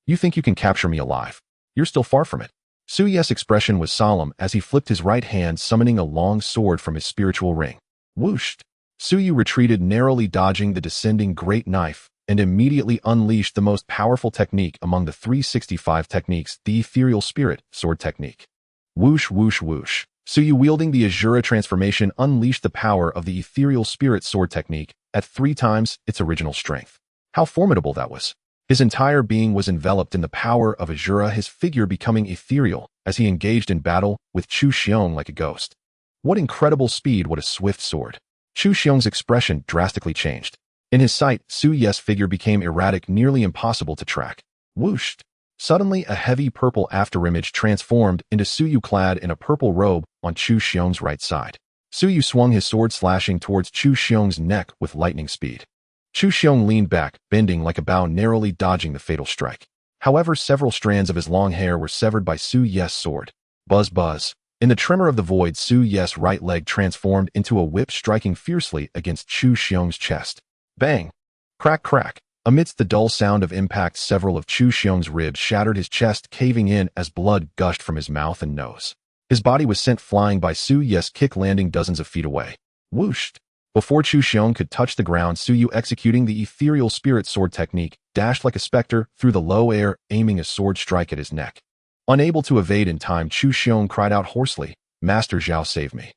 You think you can capture me alive? You're still far from it. Su Yu's expression was solemn as he flipped his right hand, summoning a long sword from his spiritual ring. Whooshed. Su Yu retreated, narrowly dodging the descending great knife, and immediately unleashed the most powerful technique among the 365 techniques, the ethereal spirit sword technique. Whoosh, whoosh, whoosh. Su Yu, wielding the Asura transformation, unleashed the power of the ethereal spirit sword technique at 3 times its original strength. How formidable that was! His entire being was enveloped in the power of Asura, his figure becoming ethereal as he engaged in battle with Chu Xiong like a ghost. What incredible speed, what a swift sword! Chu Xiong's expression drastically changed. In his sight, Su Yu's figure became erratic, nearly impossible to track. Whooshed. Suddenly, a heavy purple afterimage transformed into Su Yu clad in a purple robe on Chu Xiong's right side. Su Yu swung his sword, slashing towards Chu Xiong's neck with lightning speed. Chu Xiong leaned back, bending like a bow, narrowly dodging the fatal strike. However, several strands of his long hair were severed by Su Yu's sword. Buzz, buzz. In the tremor of the void, Su Yu's right leg transformed into a whip, striking fiercely against Chu Xiong's chest. Bang! Crack, crack. Amidst the dull sound of impact, several of Chu Xiong's ribs shattered, his chest caving in as blood gushed from his mouth and nose. His body was sent flying by Su Yu's kick, landing dozens of feet away. Whooshed. Before Chu Xiong could touch the ground, Su Yu, executing the ethereal spirit sword technique, dashed like a specter through the low air, aiming a sword strike at his neck. Unable to evade in time, Chu Xiong cried out hoarsely, "Master Zhao, save me."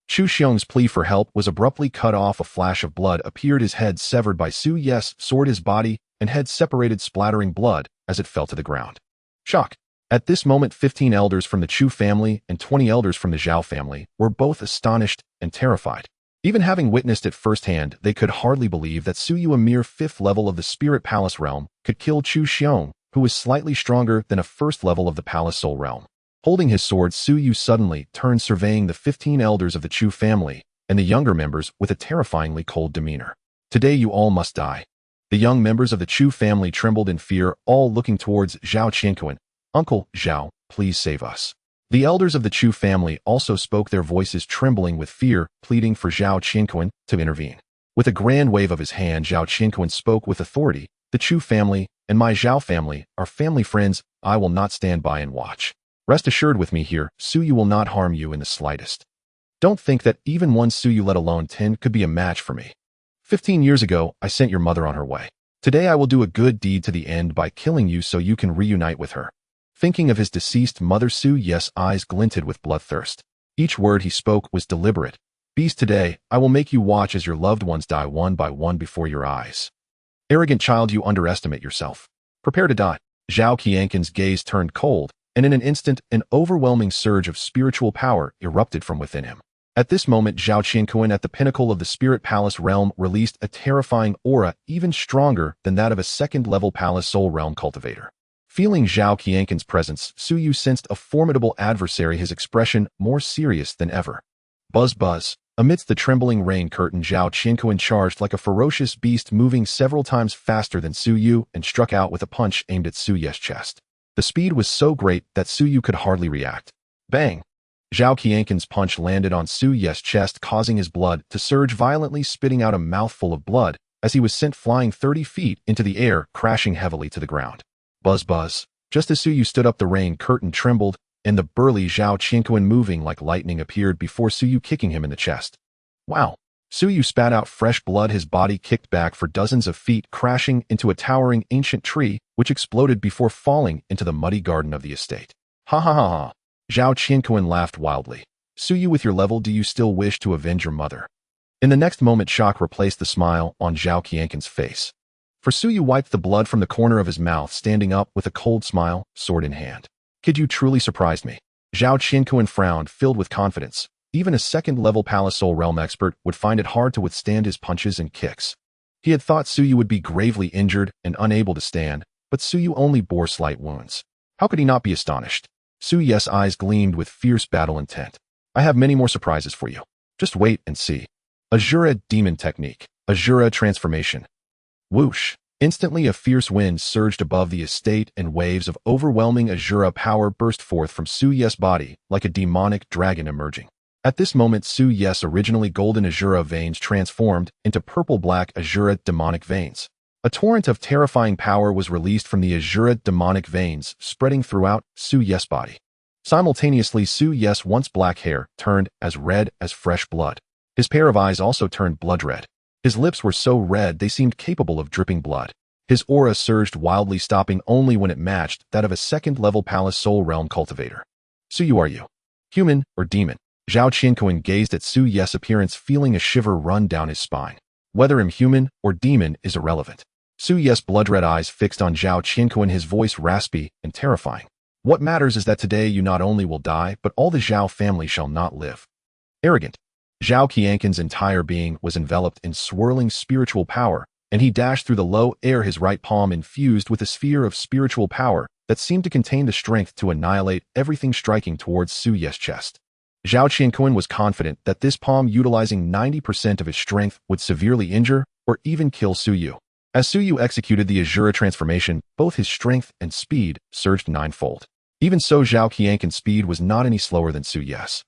Chu Xiong's plea for help was abruptly cut off. A flash of blood appeared, his head severed by Su Yu's sword, his body and head separated, splattering blood as it fell to the ground. Shock. At this moment, 15 elders from the Chu family and 20 elders from the Zhao family were both astonished and terrified. Even having witnessed it firsthand, they could hardly believe that Su Yu, a mere 5th level of the Spirit Palace realm, could kill Chu Xiong, who was slightly stronger than a 1st level of the Palace Soul realm. Holding his sword, Su Yu suddenly turned, surveying the 15 elders of the Chu family and the younger members with a terrifyingly cold demeanor. "Today you all must die." The young members of the Chu family trembled in fear, all looking towards Zhao Qianquan. "Uncle Zhao, please save us." The elders of the Chu family also spoke, their voices trembling with fear, pleading for Zhao Qianquan to intervene. With a grand wave of his hand, Zhao Qianquan spoke with authority. "The Chu family and my Zhao family are family friends. I will not stand by and watch. Rest assured, with me here, Su Yu will not harm you in the slightest. Don't think that even one Su Yu, let alone 10, could be a match for me. 15 years ago, I sent your mother on her way. Today I will do a good deed to the end by killing you so you can reunite with her." Thinking of his deceased mother, Su Yu's eyes glinted with bloodthirst. Each word he spoke was deliberate. "Beast, today, I will make you watch as your loved ones die one by one before your eyes. Arrogant child, you underestimate yourself. Prepare to die." Zhao Qianquan's gaze turned cold, and in an instant, an overwhelming surge of spiritual power erupted from within him. At this moment, Zhao Qianquan, at the pinnacle of the Spirit Palace realm, released a terrifying aura even stronger than that of a 2nd-level Palace Soul realm cultivator. Feeling Zhao Qianquan's presence, Su Yu sensed a formidable adversary, his expression more serious than ever. Buzz, buzz. Amidst the trembling rain curtain, Zhao Qianquan charged like a ferocious beast, moving several times faster than Su Yu, and struck out with a punch aimed at Su Yu's chest. The speed was so great that Su Yu could hardly react. Bang! Zhao Qianquan's punch landed on Su Yu's chest, causing his blood to surge violently, spitting out a mouthful of blood as he was sent flying 30 feet into the air, crashing heavily to the ground. Buzz, buzz. Just as Su Yu stood up, the rain curtain trembled, and the burly Zhao Qianquan, moving like lightning, appeared before Su Yu, kicking him in the chest. Wow! Su Yu spat out fresh blood, his body kicked back for dozens of feet, crashing into a towering ancient tree, which exploded before falling into the muddy garden of the estate. Ha ha ha ha! Zhao Qianquan laughed wildly. "Su Yu, with your level, do you still wish to avenge your mother?" In the next moment, shock replaced the smile on Zhao Qianquan's face. For Su Yu wiped the blood from the corner of his mouth, standing up with a cold smile, sword in hand. "Kid, you truly surprised me." Zhao Qianquan frowned, filled with confidence. Even a 2nd-level Palace Soul realm expert would find it hard to withstand his punches and kicks. He had thought Su Yu would be gravely injured and unable to stand, but Su Yu only bore slight wounds. How could he not be astonished? Su Yu's eyes gleamed with fierce battle intent. "I have many more surprises for you. Just wait and see." Asura Demon Technique. Asura Transformation. Whoosh! Instantly a fierce wind surged above the estate and waves of overwhelming Asura power burst forth from Su Ye's body like a demonic dragon emerging. At this moment, Su Ye's originally golden Asura veins transformed into purple-black Asura demonic veins. A torrent of terrifying power was released from the Asura demonic veins, spreading throughout Su Ye's body. Simultaneously, Su Ye's once black hair turned as red as fresh blood. His pair of eyes also turned blood red. His lips were so red they seemed capable of dripping blood. His aura surged wildly, stopping only when it matched that of a second-level palace soul realm cultivator. Su, are you human or demon? Zhao Qianquan gazed at Su Ye's appearance, feeling a shiver run down his spine. Whether I'm human or demon is irrelevant. Su Ye's blood-red eyes fixed on Zhao Qianquan, his voice raspy and terrifying. What matters is that today you not only will die, but all the Zhao family shall not live. Arrogant. Zhao Qianquan's entire being was enveloped in swirling spiritual power, and he dashed through the low air, his right palm infused with a sphere of spiritual power that seemed to contain the strength to annihilate everything striking towards Su Ye's chest. Zhao Qianquan was confident that this palm, utilizing 90% of his strength, would severely injure or even kill Su Yu. As Su Yu executed the Asura transformation, both his strength and speed surged ninefold. Even so, Zhao Qianquan's speed was not any slower than Su Ye's.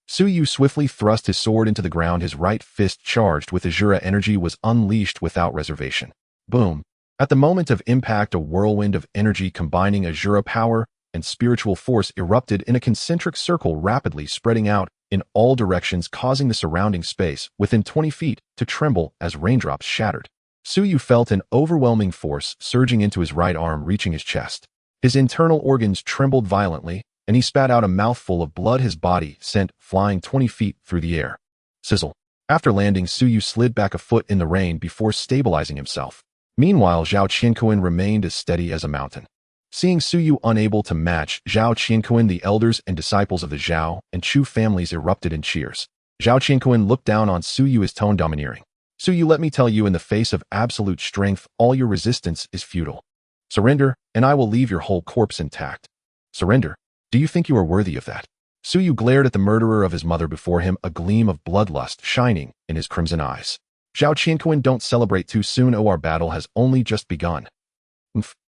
Su Yu swiftly thrust his sword into the ground. His right fist, charged with Asura energy, was unleashed without reservation. Boom! At the moment of impact, a whirlwind of energy combining Asura power and spiritual force erupted in a concentric circle, rapidly spreading out in all directions, causing the surrounding space within 20 feet to tremble as raindrops shattered. Su Yu felt an overwhelming force surging into his right arm, reaching his chest. His internal organs trembled violently, and he spat out a mouthful of blood, his body sent flying 20 feet through the air. Sizzle. After landing, Su Yu slid back a foot in the rain before stabilizing himself. Meanwhile, Zhao Qianquan remained as steady as a mountain. Seeing Su Yu unable to match Zhao Qianquan, the elders and disciples of the Zhao and Chu families erupted in cheers. Zhao Qianquan looked down on Su Yu, his tone domineering. Su Yu, let me tell you, in the face of absolute strength, all your resistance is futile. Surrender, and I will leave your whole corpse intact. Surrender? Do you think you are worthy of that? Su Yu glared at the murderer of his mother before him, a gleam of bloodlust shining in his crimson eyes. Zhao Qianquan, don't celebrate too soon. Oh, our battle has only just begun.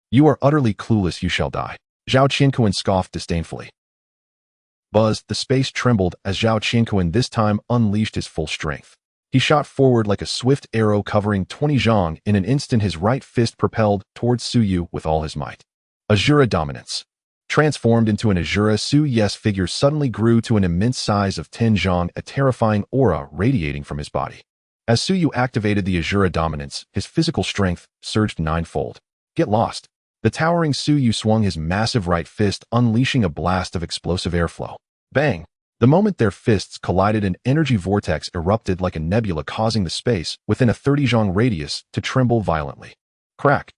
You are utterly clueless. You shall die. Zhao Qianquan scoffed disdainfully. Buzz, the space trembled as Zhao Qianquan this time unleashed his full strength. He shot forward like a swift arrow, covering 20 zhang. In an instant, his right fist propelled towards Su Yu with all his might. Asura dominance. Transformed into an Asura, Su Ye's figure suddenly grew to an immense size of 10 zhang, a terrifying aura radiating from his body. As Su Yu activated the Asura dominance, his physical strength surged ninefold. Get lost. The towering Su Yu swung his massive right fist, unleashing a blast of explosive airflow. Bang! The moment their fists collided, an energy vortex erupted like a nebula, causing the space within a 30 zhang radius to tremble violently. Crack!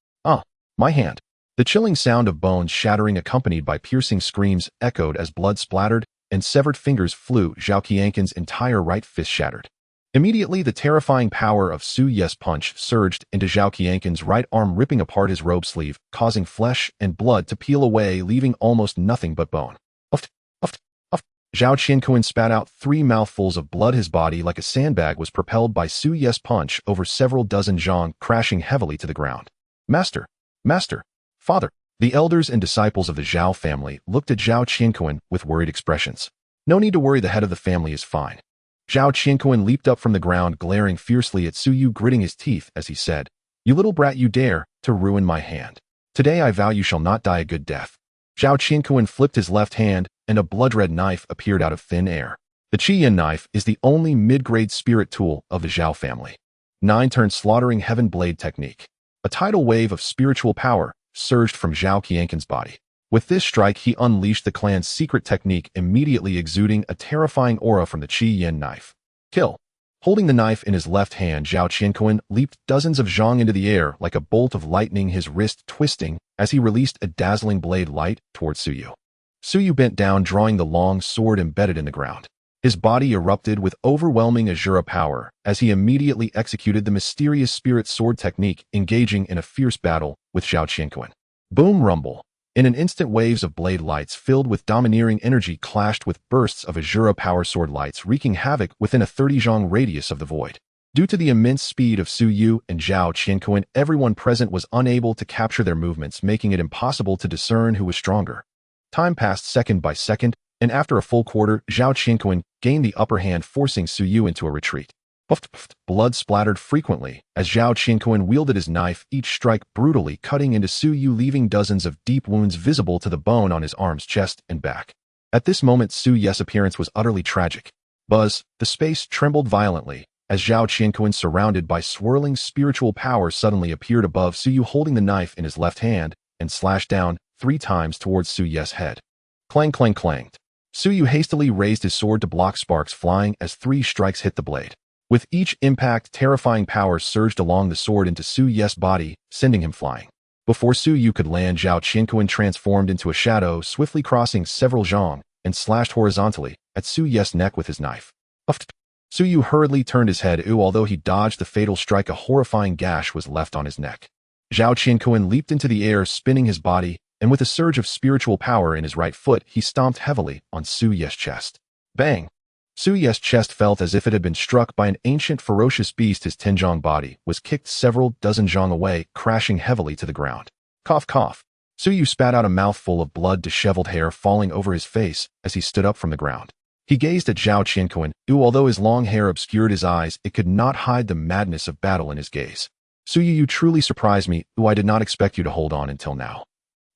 My hand! The chilling sound of bones shattering, accompanied by piercing screams, echoed as blood splattered and severed fingers flew. Zhao Qianquan's entire right fist shattered. Immediately, the terrifying power of Su Ye's punch surged into Zhao Qianquan's right arm, ripping apart his robe sleeve, causing flesh and blood to peel away, leaving almost nothing but bone. Zhao Qianquan spat out 3 mouthfuls of blood. His body, like a sandbag, was propelled by Su Ye's punch over several dozen zhang, crashing heavily to the ground. Master! Father! The elders and disciples of the Zhao family looked at Zhao Qianquan with worried expressions. No need to worry, the head of the family is fine. Zhao Qianquan leaped up from the ground, glaring fiercely at Su Yu, gritting his teeth as he said, "You little brat, you dare to ruin my hand. Today I vow you shall not die a good death." Zhao Qianquan flipped his left hand, and a blood-red knife appeared out of thin air. The Qi-Yin knife is the only mid-grade spirit tool of the Zhao family. 9 turned slaughtering heaven blade technique. A tidal wave of spiritual power surged from Zhao Qianquan's body. With this strike, he unleashed the clan's secret technique, immediately exuding a terrifying aura from the Qi-Yin knife. Kill. Holding the knife in his left hand, Zhao Qianquan leaped dozens of zhang into the air like a bolt of lightning, his wrist twisting as he released a dazzling blade light towards Su Yu. Su Yu bent down, drawing the long sword embedded in the ground. His body erupted with overwhelming Asura power as he immediately executed the mysterious spirit sword technique, engaging in a fierce battle with Zhao Qianquan. Boom rumble. In an instant, waves of blade lights filled with domineering energy clashed with bursts of Asura power sword lights, wreaking havoc within a 30-zhang radius of the void. Due to the immense speed of Su Yu and Zhao Qianquan, everyone present was unable to capture their movements, making it impossible to discern who was stronger. Time passed second by second, and after a full quarter, Zhao Qianquan gained the upper hand, forcing Su Yu into a retreat. Blood splattered frequently as Zhao Qianquan wielded his knife, each strike brutally cutting into Su Yu, leaving dozens of deep wounds visible to the bone on his arms, chest, and back. At this moment, Su Yu's appearance was utterly tragic. Buzz, the space trembled violently as Zhao Qianquan, surrounded by swirling spiritual power, suddenly appeared above Su Yu, holding the knife in his left hand, and slashed down 3 times towards Su Yu's head. Clang, clang, clanged. Su Yu hastily raised his sword to block sparks flying as 3 strikes hit the blade. With each impact, terrifying power surged along the sword into Su Yu's body, sending him flying. Before Su Yu could land, Zhao Qianquan transformed into a shadow, swiftly crossing several zhang, and slashed horizontally at Su Yu's neck with his knife. Su Yu hurriedly turned his head. Although he dodged the fatal strike, a horrifying gash was left on his neck. Zhao Qianquan leaped into the air, spinning his body, and with a surge of spiritual power in his right foot, he stomped heavily on Su Yu's chest. Bang! Su Yu's chest felt as if it had been struck by an ancient ferocious beast. His 10-zhang body was kicked several dozen zhang away, crashing heavily to the ground. Cough, cough. Su Yu spat out a mouthful of blood, disheveled hair falling over his face as he stood up from the ground. He gazed at Zhao Qianquan, who, although his long hair obscured his eyes, it could not hide the madness of battle in his gaze. Su Yu, you truly surprised me, who I did not expect you to hold on until now.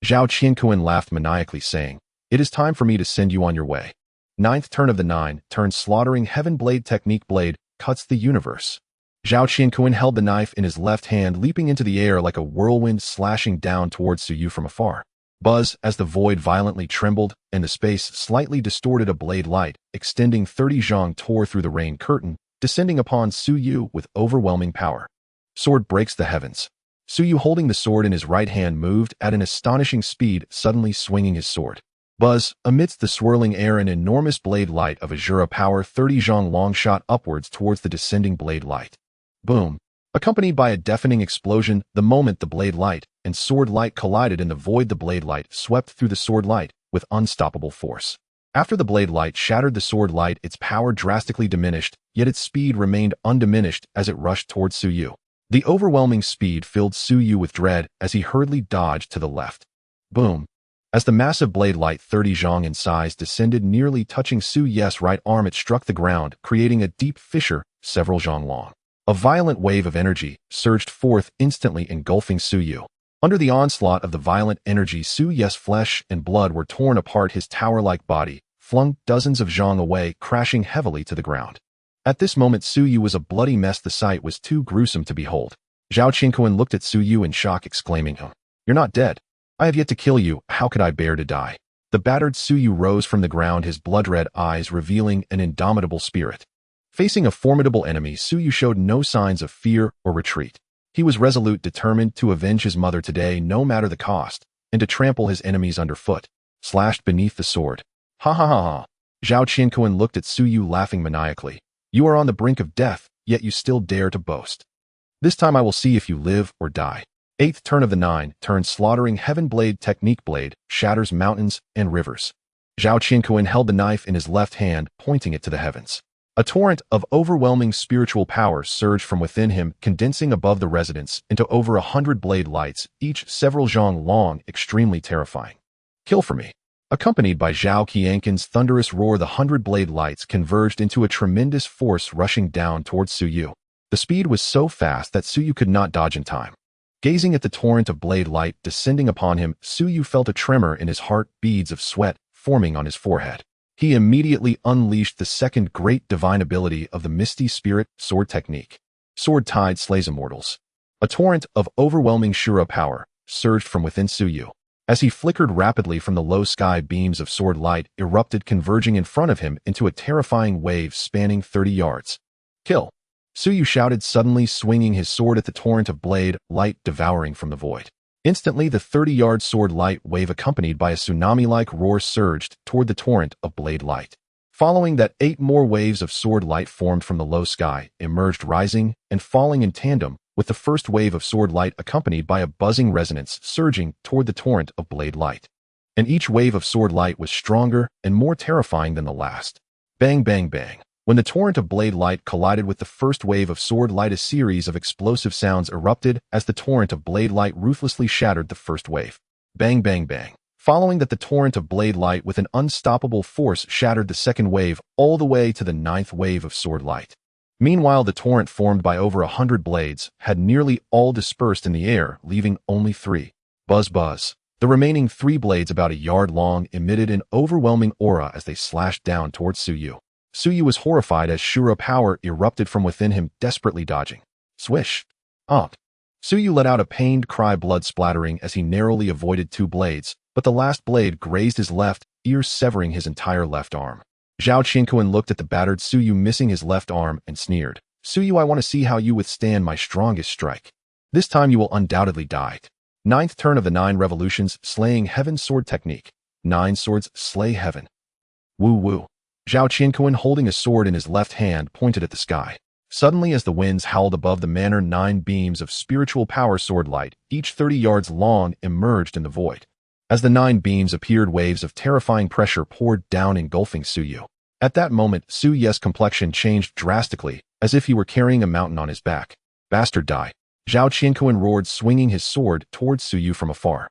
Zhao Qianquan laughed maniacally, saying, "It is time for me to send you on your way." 9th turn of the 9, turn slaughtering heaven blade technique. Blade cuts the universe. Zhao Qianquan held the knife in his left hand, leaping into the air like a whirlwind, slashing down towards Su Yu from afar. Buzz, as the void violently trembled and the space slightly distorted, a blade light, extending 30 zhang, tore through the rain curtain, descending upon Su Yu with overwhelming power. Sword breaks the heavens. Su Yu, holding the sword in his right hand, moved at an astonishing speed, suddenly swinging his sword. Buzz, amidst the swirling air, an enormous blade light of Asura power 30 zhang long shot upwards towards the descending blade light. Boom! Accompanied by a deafening explosion, the moment the blade light and sword light collided in the void, the blade light swept through the sword light with unstoppable force. After the blade light shattered the sword light, its power drastically diminished, yet its speed remained undiminished as it rushed towards Su Yu. The overwhelming speed filled Su Yu with dread as he hurriedly dodged to the left. Boom! As the massive blade light 30 zhang in size descended, nearly touching Su Yu's right arm, it struck the ground, creating a deep fissure several zhang long. A violent wave of energy surged forth, instantly engulfing Su Yu. Under the onslaught of the violent energy, Su Yu's flesh and blood were torn apart, his tower-like body flung dozens of zhang away, crashing heavily to the ground. At this moment, Su Yu was a bloody mess. The sight was too gruesome to behold. Zhao Qianquan looked at Su Yu in shock, exclaiming, "Oh, you're not dead. I have yet to kill you. How could I bear to die?" The battered Su Yu rose from the ground, his blood-red eyes revealing an indomitable spirit. Facing a formidable enemy, Su Yu showed no signs of fear or retreat. He was resolute, determined to avenge his mother today, no matter the cost, and to trample his enemies underfoot, slashed beneath the sword. Ha ha ha ha! Zhao Qianquan looked at Su Yu, laughing maniacally. "You are on the brink of death, yet you still dare to boast. This time I will see if you live or die." 8th turn of the 9, turn slaughtering heaven blade technique. Blade shatters mountains and rivers. Zhao Qianquan held the knife in his left hand, pointing it to the heavens. A torrent of overwhelming spiritual power surged from within him, condensing above the residence into over 100 blade lights, each several zhang long, extremely terrifying. "Kill for me." Accompanied by Zhao Qianquan's thunderous roar, the 100 blade lights converged into a tremendous force, rushing down towards Su Yu. The speed was so fast that Su Yu could not dodge in time. Gazing at the torrent of blade light descending upon him, Su Yu felt a tremor in his heart, beads of sweat forming on his forehead. He immediately unleashed the second great divine ability of the Misty Spirit sword technique. Sword Tide slays immortals. A torrent of overwhelming Shura power surged from within Su Yu. As he flickered rapidly from the low sky, beams of sword light erupted, converging in front of him into a terrifying wave spanning 30 yards. "Kill!" Su Yu shouted, suddenly swinging his sword at the torrent of blade light devouring from the void. Instantly, the 30-yard sword light wave, accompanied by a tsunami-like roar, surged toward the torrent of blade light. Following that, 8 more waves of sword light formed from the low sky, emerged, rising and falling in tandem with the first wave of sword light accompanied by a buzzing resonance surging toward the torrent of blade light. And each wave of sword light was stronger and more terrifying than the last. Bang, bang, bang. When the torrent of blade light collided with the first wave of sword light, a series of explosive sounds erupted as the torrent of blade light ruthlessly shattered the first wave. Bang, bang, bang. Following that, the torrent of blade light with an unstoppable force shattered the second wave all the way to the ninth wave of sword light. Meanwhile, the torrent, formed by over 100 blades, had nearly all dispersed in the air, leaving only 3. Buzz, buzz. The remaining 3 blades, about a yard long, emitted an overwhelming aura as they slashed down towards Tsuyu. Tsuyu was horrified as Shura power erupted from within him, desperately dodging. Swish. Tsuyu let out a pained cry, blood splattering as he narrowly avoided 2 blades, but the last blade grazed his left ear, severing his entire left arm. Zhao Qianquan looked at the battered Tsuyu, missing his left arm, and sneered. Tsuyu, I want to see how you withstand my strongest strike. This time you will undoubtedly die. 9th turn of the 9 revolutions, slaying heaven sword technique. 9 swords slay heaven. Woo woo. Zhao Qianquan, holding a sword in his left hand, pointed at the sky. Suddenly, as the winds howled above the manor, 9 beams of spiritual power sword light, each 30 yards long, emerged in the void. As the 9 beams appeared, waves of terrifying pressure poured down, engulfing Tsuyu. At that moment, Tsuyu's complexion changed drastically, as if he were carrying a mountain on his back. Bastard, die. Zhao Qianquan roared, swinging his sword towards Tsuyu from afar.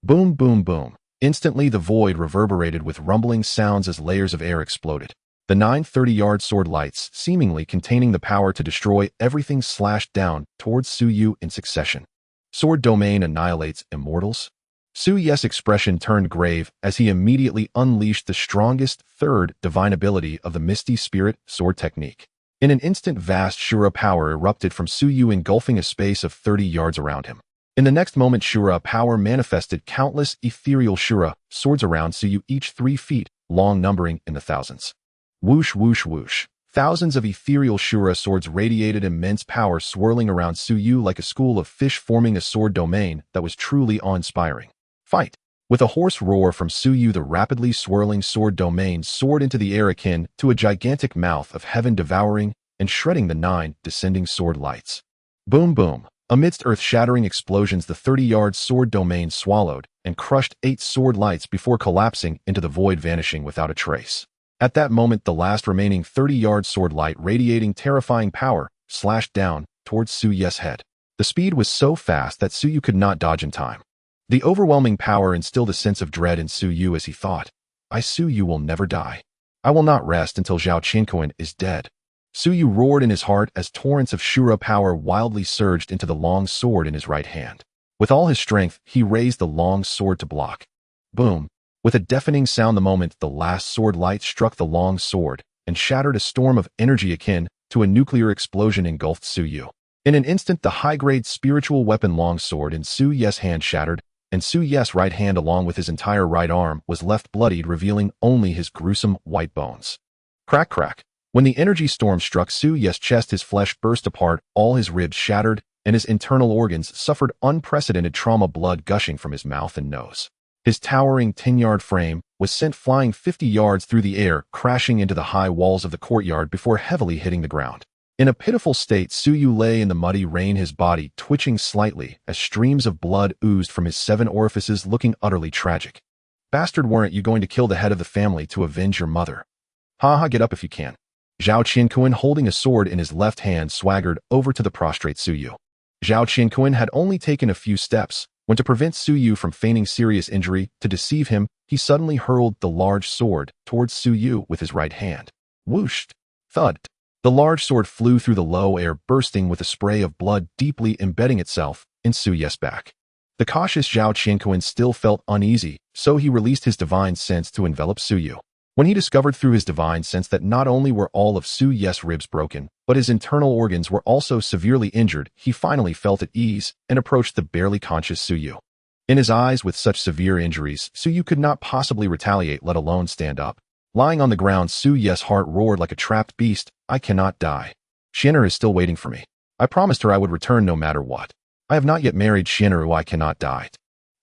Boom, boom, boom. Instantly, the void reverberated with rumbling sounds as layers of air exploded. The 9 30-yard sword lights, seemingly containing the power to destroy everything, slashed down towards Tsuyu in succession. Sword domain annihilates immortals? Tsuyu's expression turned grave as he immediately unleashed the strongest third divine ability of the Misty Spirit sword technique. In an instant, vast Shura power erupted from Tsuyu, engulfing a space of 30 yards around him. In the next moment, Shura power manifested countless ethereal Shura swords around Tsuyu, each 3 feet long, numbering in the thousands. Whoosh, whoosh, whoosh. Thousands of ethereal Shura swords radiated immense power, swirling around Tsuyu like a school of fish, forming a sword domain that was truly awe-inspiring. Fight! With a hoarse roar from Tsuyu, the rapidly swirling sword domain soared into the air, akin to a gigantic mouth of heaven, devouring and shredding the 9 descending sword lights. Boom, boom. Amidst earth-shattering explosions, the 30-yard sword domain swallowed and crushed 8 sword lights before collapsing into the void, vanishing without a trace. At that moment, the last remaining 30-yard sword light, radiating terrifying power, slashed down towards Tsuyu's head. The speed was so fast that Tsuyu could not dodge in time. The overwhelming power instilled a sense of dread in Tsuyu as he thought, Tsuyu will never die. I will not rest until Zhao Qianquan is dead. Tsuyu roared in his heart as torrents of Shura power wildly surged into the long sword in his right hand. With all his strength, he raised the long sword to block. Boom! With a deafening sound, the moment the last sword light struck the long sword and shattered, a storm of energy akin to a nuclear explosion engulfed Tsuyu. In an instant, the high-grade spiritual weapon longsword in Tsuyu's hand shattered, and Tsuyu's right hand, along with his entire right arm, was left bloodied, revealing only his gruesome white bones. Crack, crack. When the energy storm struck Tsuyu's chest, his flesh burst apart, all his ribs shattered, and his internal organs suffered unprecedented trauma, blood gushing from his mouth and nose. His towering 10-yard frame was sent flying 50 yards through the air, crashing into the high walls of the courtyard before heavily hitting the ground. In a pitiful state, Tsuyu lay in the muddy rain, his body twitching slightly as streams of blood oozed from his 7 orifices, looking utterly tragic. Bastard, weren't you going to kill the head of the family to avenge your mother? Ha, get up if you can. Zhao Qianquan, holding a sword in his left hand, swaggered over to the prostrate Tsuyu. Zhao Qianquan had only taken a few steps when, to prevent Tsuyu from feigning serious injury, to deceive him, he suddenly hurled the large sword towards Tsuyu with his right hand. Whoosh! Thud! The large sword flew through the low air, bursting with a spray of blood, deeply embedding itself in Tsuyu's back. The cautious Zhao Qianquan still felt uneasy, so he released his divine sense to envelop Tsuyu. When he discovered through his divine sense that not only were all of Tsuyu's ribs broken, but his internal organs were also severely injured, he finally felt at ease and approached the barely conscious Tsuyu. In his eyes, with such severe injuries, Tsuyu could not possibly retaliate, let alone stand up. Lying on the ground, Tsuyu's heart roared like a trapped beast. I cannot die. Shinru is still waiting for me. I promised her I would return no matter what. I have not yet married Shinru. I cannot die.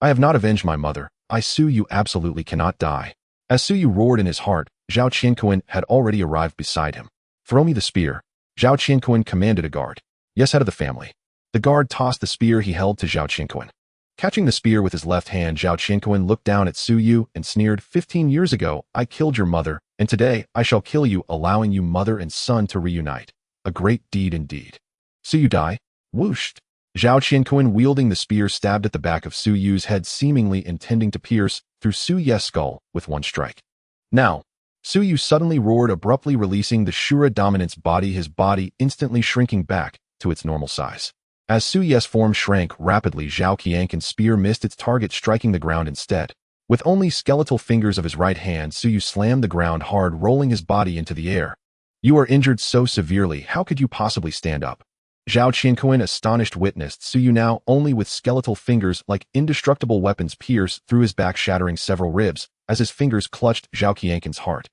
I have not avenged my mother. Tsuyu absolutely cannot die. As Tsuyu roared in his heart, Zhao Qianquan had already arrived beside him. Throw me the spear. Zhao Qianquan commanded a guard. Yes, head of the family. The guard tossed the spear he held to Zhao Qianquan. Catching the spear with his left hand, Zhao Qianquan looked down at Su Yu and sneered, 15 years ago, I killed your mother, and today I shall kill you, allowing you mother and son to reunite. A great deed indeed. Su Yu die? Whooshed. Zhao Qianquan, wielding the spear, stabbed at the back of Su Yu's head, seemingly intending to pierce through Su Ye's skull with one strike. Now, Su Yu suddenly roared, abruptly releasing the Shura dominant's body, his body instantly shrinking back to its normal size. As Su Ye's form shrank rapidly, Zhao Qianquan's spear missed its target, striking the ground instead. With only skeletal fingers of his right hand, Su Yu slammed the ground hard, rolling his body into the air. You are injured so severely, how could you possibly stand up? Zhao Qianquan, astonished, witnessed Su Yu now only with skeletal fingers like indestructible weapons pierce through his back, shattering several ribs as his fingers clutched Zhao Qianquan's heart.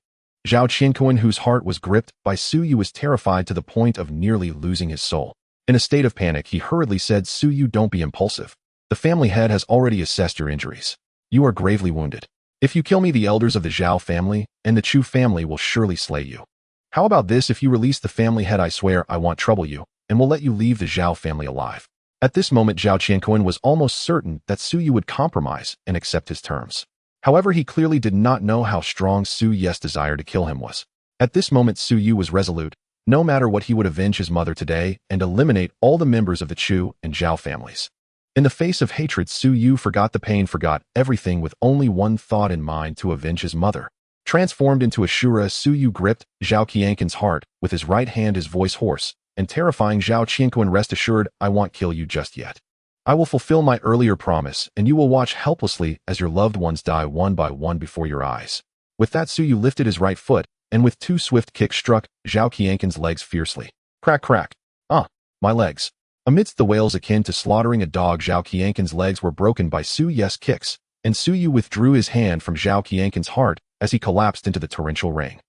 Zhao Qianquan, whose heart was gripped by Su Yu, was terrified to the point of nearly losing his soul. In a state of panic, he hurriedly said, Su Yu, don't be impulsive. The family head has already assessed your injuries. You are gravely wounded. If you kill me, the elders of the Zhao family and the Chu family will surely slay you. How about this? If you release the family head, I swear I won't trouble you, and will let you leave the Zhao family alive. At this moment, Zhao Qianquan was almost certain that Su Yu would compromise and accept his terms. However, he clearly did not know how strong Su Ye's desire to kill him was. At this moment, Su Yu was resolute. No matter what, he would avenge his mother today and eliminate all the members of the Chu and Zhao families. In the face of hatred, Su Yu forgot the pain, forgot everything with only one thought in mind: to avenge his mother. Transformed into Asura, Su Yu gripped Zhao Qianquan's heart with his right hand, his voice hoarse and terrifying. Zhao Qianquan, rest assured, I won't kill you just yet. I will fulfill my earlier promise, and you will watch helplessly as your loved ones die one by one before your eyes. With that, Su Yu lifted his right foot, and with two swift kicks struck Zhao Qianquan's legs fiercely. Crack, crack. My legs. Amidst the wails akin to slaughtering a dog, Zhao Qianquan's legs were broken by Su Ye's kicks, and Su Yu withdrew his hand from Zhao Qianquan's heart as he collapsed into the torrential rain.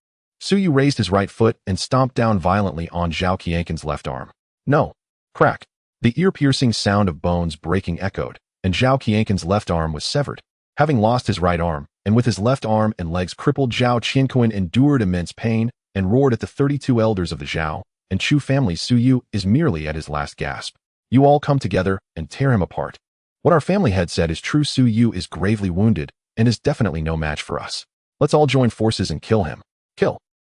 Su Yu raised his right foot and stomped down violently on Zhao Qianquan's left arm. No. Crack. The ear-piercing sound of bones breaking echoed, and Zhao Qianquan's left arm was severed. Having lost his right arm, and with his left arm and legs crippled, Zhao Qianquan endured immense pain and roared at the 32 elders of the Zhao and Chu families. Su Yu is merely at his last gasp. You all come together and tear him apart. What our family head said is true. Su Yu is gravely wounded and is definitely no match for us. Let's all join forces and kill him.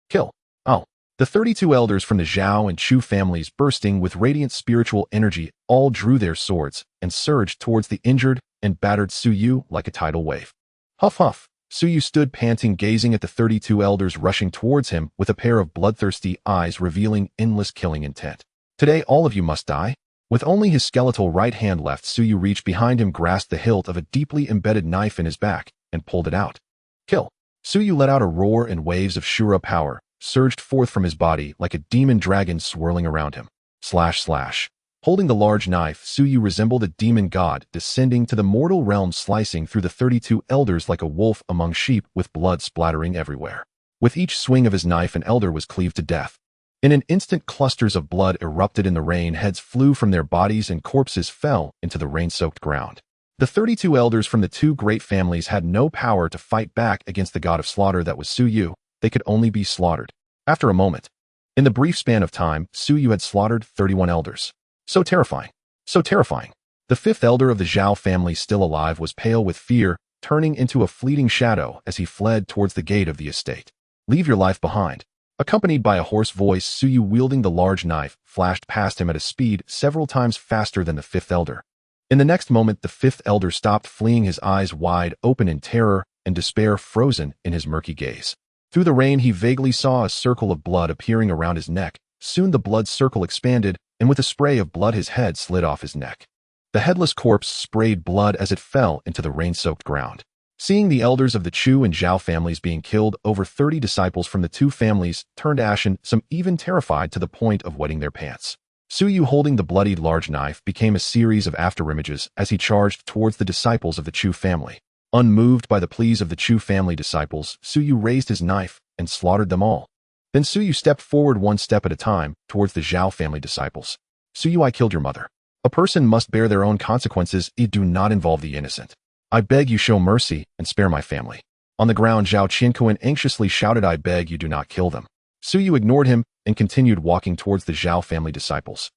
Kill. Oh. The 32 elders from the Zhao and Chu families, bursting with radiant spiritual energy, all drew their swords and surged towards the injured and battered Su Yu like a tidal wave. Huff, huff. Su Yu stood panting, gazing at the 32 elders rushing towards him with a pair of bloodthirsty eyes revealing endless killing intent. Today all of you must die. With only his skeletal right hand left, Su Yu reached behind him, grasped the hilt of a deeply embedded knife in his back, and pulled it out. Kill. Su Yu let out a roar, and waves of Shura power surged forth from his body like a demon dragon swirling around him. Slash, slash. Holding the large knife, Su Yu resembled a demon god descending to the mortal realm, slicing through the 32 elders like a wolf among sheep, with blood splattering everywhere. With each swing of his knife, an elder was cleaved to death. In an instant, clusters of blood erupted in the rain, heads flew from their bodies, and corpses fell into the rain-soaked ground. The 32 elders from the two great families had no power to fight back against the god of slaughter that was Su Yu. They could only be slaughtered. After a moment, in the brief span of time, Su Yu had slaughtered 31 elders. So terrifying. So terrifying. The fifth elder of the Zhao family, still alive, was pale with fear, turning into a fleeting shadow as he fled towards the gate of the estate. Leave your life behind. Accompanied by a hoarse voice, Su Yu, wielding the large knife, flashed past him at a speed several times faster than the fifth elder. In the next moment, the fifth elder stopped fleeing, his eyes wide open in terror and despair frozen in his murky gaze. Through the rain, he vaguely saw a circle of blood appearing around his neck. Soon the blood circle expanded, and with a spray of blood, his head slid off his neck. The headless corpse sprayed blood as it fell into the rain-soaked ground. Seeing the elders of the Chu and Zhao families being killed, over 30 disciples from the two families turned ashen, some even terrified to the point of wetting their pants. Su Yu, holding the bloodied large knife, became a series of afterimages as he charged towards the disciples of the Chu family. Unmoved by the pleas of the Chu family disciples, Su Yu raised his knife and slaughtered them all. Then Su Yu stepped forward one step at a time towards the Zhao family disciples. Su Yu, I killed your mother. A person must bear their own consequences. It do not involve the innocent. I beg you, show mercy and spare my family. On the ground, Zhao Qianquan anxiously shouted, I beg you, do not kill them. Su Yu ignored him and continued walking towards the Zhao family disciples.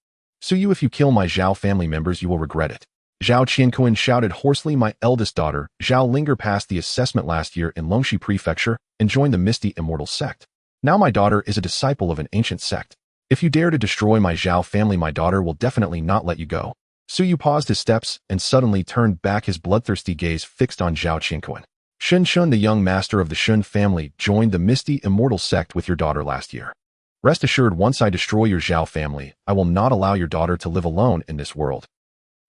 Suyu, if you kill my Zhao family members, you will regret it. Zhao Qianquan shouted hoarsely. My eldest daughter, Zhao Linger, passed the assessment last year in Longxi Prefecture and joined the Misty Immortal sect. Now my daughter is a disciple of an ancient sect. If you dare to destroy my Zhao family, my daughter will definitely not let you go. Suyu paused his steps and suddenly turned back, his bloodthirsty gaze fixed on Zhao Qianquan. Shun Shun, the young master of the Shun family, joined the Misty Immortal sect with your daughter last year. Rest assured, once I destroy your Zhao family, I will not allow your daughter to live alone in this world.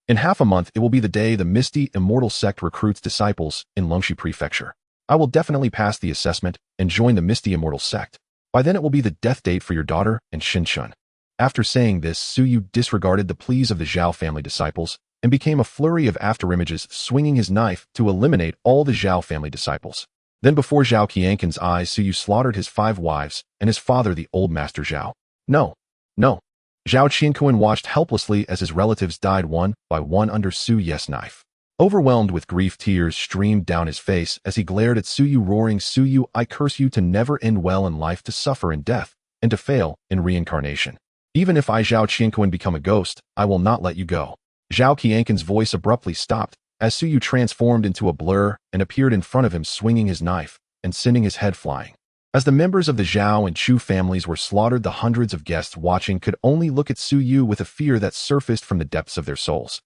In half a month, it will be the day the Misty Immortal sect recruits disciples in Longxi Prefecture. I will definitely pass the assessment and join the Misty Immortal sect. By then it will be the death date for your daughter and Shin Shun. After saying this, Suyu disregarded the pleas of the Zhao family disciples and became a flurry of afterimages, swinging his knife to eliminate all the Zhao family disciples. Then before Zhao Qianquan's eyes, Suyu slaughtered his 5 wives and his father, the old master Zhao. No. Zhao Qianquan watched helplessly as his relatives died one by one under Suyu's knife. Overwhelmed with grief, tears streamed down his face as he glared at Suyu, roaring, Suyu, I curse you to never end well in life, to suffer in death, and to fail in reincarnation. Even if I, Zhao Qianquan, become a ghost, I will not let you go. Zhao Qianquan's voice abruptly stopped as Suyu transformed into a blur and appeared in front of him, swinging his knife and sending his head flying. As the members of the Zhao and Chu families were slaughtered, the hundreds of guests watching could only look at Suyu with a fear that surfaced from the depths of their souls.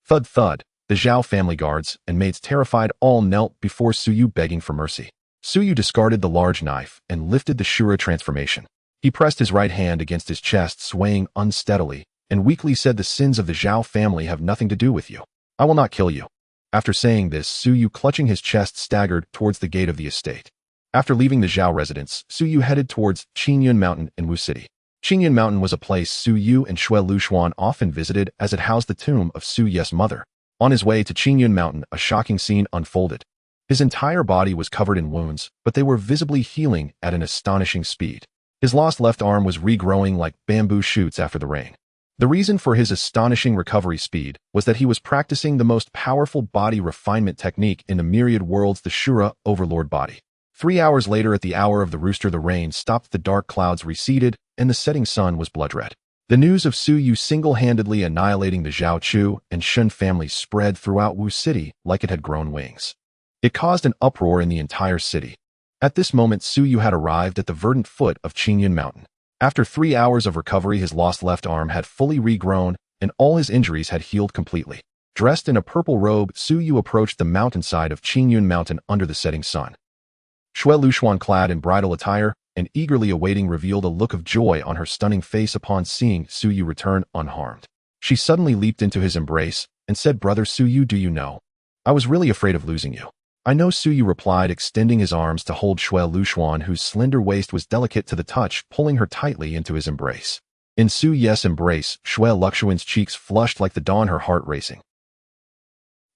Thud thud, the Zhao family guards and maids, terrified, all knelt before Suyu, begging for mercy. Suyu discarded the large knife and lifted the Shura transformation. He pressed his right hand against his chest, swaying unsteadily, and weakly said, the sins of the Zhao family have nothing to do with you. I will not kill you. After saying this, Suyu, clutching his chest, staggered towards the gate of the estate. After leaving the Zhao residence, Suyu headed towards Qingyun Mountain in Wu City. Qingyun Mountain was a place Suyu and Xue Luxuan often visited, as it housed the tomb of Suyu's mother. On his way to Qingyun Mountain, a shocking scene unfolded. His entire body was covered in wounds, but they were visibly healing at an astonishing speed. His lost left arm was regrowing like bamboo shoots after the rain. The reason for his astonishing recovery speed was that he was practicing the most powerful body refinement technique in the myriad worlds, the Shura Overlord body. 3 hours later, at the hour of the rooster, the rain stopped, the dark clouds receded, and the setting sun was blood red. The news of Suyu single-handedly annihilating the Zhao Chu and Shun families spread throughout Wu City like it had grown wings. It caused an uproar in the entire city. At this moment, Suyu had arrived at the verdant foot of Qingyun Mountain. After 3 hours of recovery, his lost left arm had fully regrown, and all his injuries had healed completely. Dressed in a purple robe, Suyu approached the mountainside of Qingyun Mountain under the setting sun. Xue Luxuan, clad in bridal attire and eagerly awaiting, revealed a look of joy on her stunning face upon seeing Suyu return unharmed. She suddenly leaped into his embrace and said, Brother Suyu, do you know? I was really afraid of losing you. I know, Suyu replied, extending his arms to hold Xue Luxuan, whose slender waist was delicate to the touch, pulling her tightly into his embrace. In Suyu's embrace, Xue Luxuan's cheeks flushed like the dawn, her heart racing.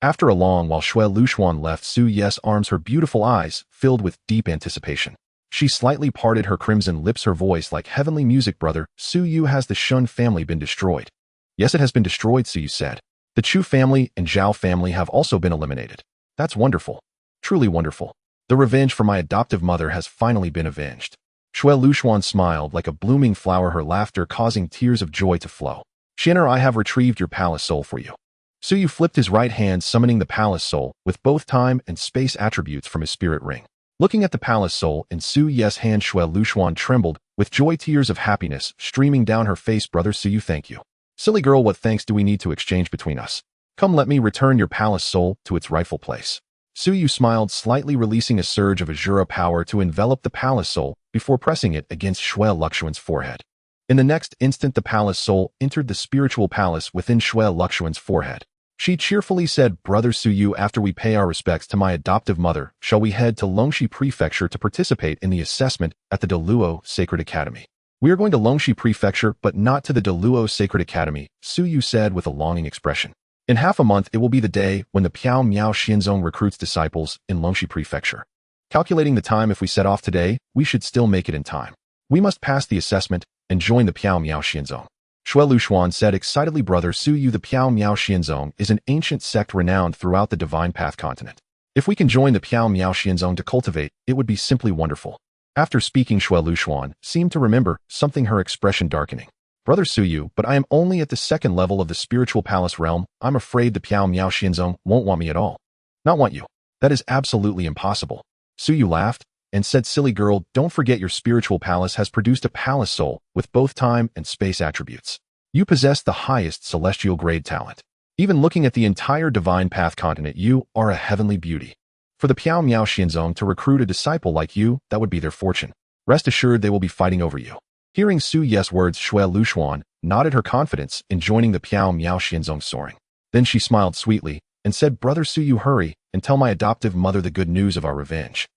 After a long while, Xue Luxuan left Suyu's arms, her beautiful eyes filled with deep anticipation. She slightly parted her crimson lips, her voice like heavenly music. Brother Suyu, has the Shun family been destroyed? Yes, it has been destroyed, Suyu said. The Chu family and Zhao family have also been eliminated. That's wonderful. Truly wonderful. The revenge for my adoptive mother has finally been avenged. Xue Luxuan smiled like a blooming flower, her laughter causing tears of joy to flow. Shinner, I have retrieved your palace soul for you. Suyu flipped his right hand, summoning the palace soul with both time and space attributes from his spirit ring. Looking at the palace soul in Suyu's hand, Xue Luxuan trembled with joy, tears of happiness streaming down her face. Brother Suyu, thank you. Silly girl, what thanks do we need to exchange between us? Come, let me return your palace soul to its rightful place. Suyu smiled slightly, releasing a surge of Asura power to envelop the palace soul before pressing it against Xue Luxuan's forehead. In the next instant, the palace soul entered the spiritual palace within Xue Luxuan's forehead. She cheerfully said, Brother Suyu, after we pay our respects to my adoptive mother, shall we head to Longxi Prefecture to participate in the assessment at the Deluo Sacred Academy? We are going to Longxi Prefecture, but not to the Deluo Sacred Academy, Suyu said with a longing expression. In half a month, it will be the day when the Piao Miao Xianzong recruits disciples in Longxi Prefecture. Calculating the time, if we set off today, we should still make it in time. We must pass the assessment and join the Piao Miao Xianzong. Xue Luxuan said excitedly, Brother Suyu, the Piao Miao Xianzong is an ancient sect renowned throughout the Divine Path continent. If we can join the Piao Miao Xianzong to cultivate, it would be simply wonderful. After speaking, Xue Luxuan seemed to remember something, her expression darkening. Brother Suyu, but I am only at the second level of the spiritual palace realm. I'm afraid the Piao Miao Xianzong won't want me at all. Not want you. That is absolutely impossible. Suyu laughed and said, silly girl, don't forget your spiritual palace has produced a palace soul with both time and space attributes. You possess the highest celestial grade talent. Even looking at the entire divine path continent, you are a heavenly beauty. For the Piao Miao Xianzong to recruit a disciple like you, that would be their fortune. Rest assured they will be fighting over you. Hearing Su Ye's words, Xue Luxuan nodded her confidence in joining the Piao Miao Xianzong soaring. Then she smiled sweetly and said, Brother Suyu, hurry and tell my adoptive mother the good news of our revenge.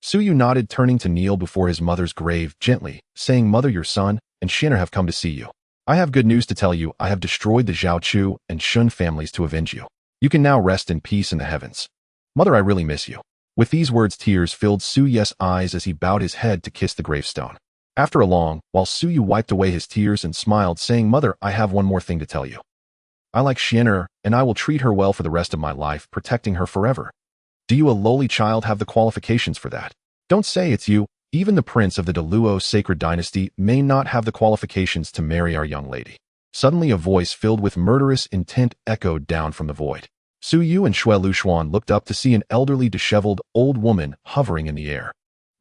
Suyu nodded, turning to kneel before his mother's grave gently, saying, Mother, your son and Shinner have come to see you. I have good news to tell you. I have destroyed the Zhao Chu and Shun families to avenge you. You can now rest in peace in the heavens. Mother, I really miss you. With these words, tears filled Su Ye's eyes as he bowed his head to kiss the gravestone. After a long while, Suyu wiped away his tears and smiled, saying, Mother, I have one more thing to tell you. I like Shinner, and I will treat her well for the rest of my life, protecting her forever. Do you, a lowly child, have the qualifications for that? Don't say it's you. Even the prince of the Deluo sacred dynasty may not have the qualifications to marry our young lady. Suddenly a voice filled with murderous intent echoed down from the void. Suyu and Xue Luxuan looked up to see an elderly, disheveled old woman hovering in the air.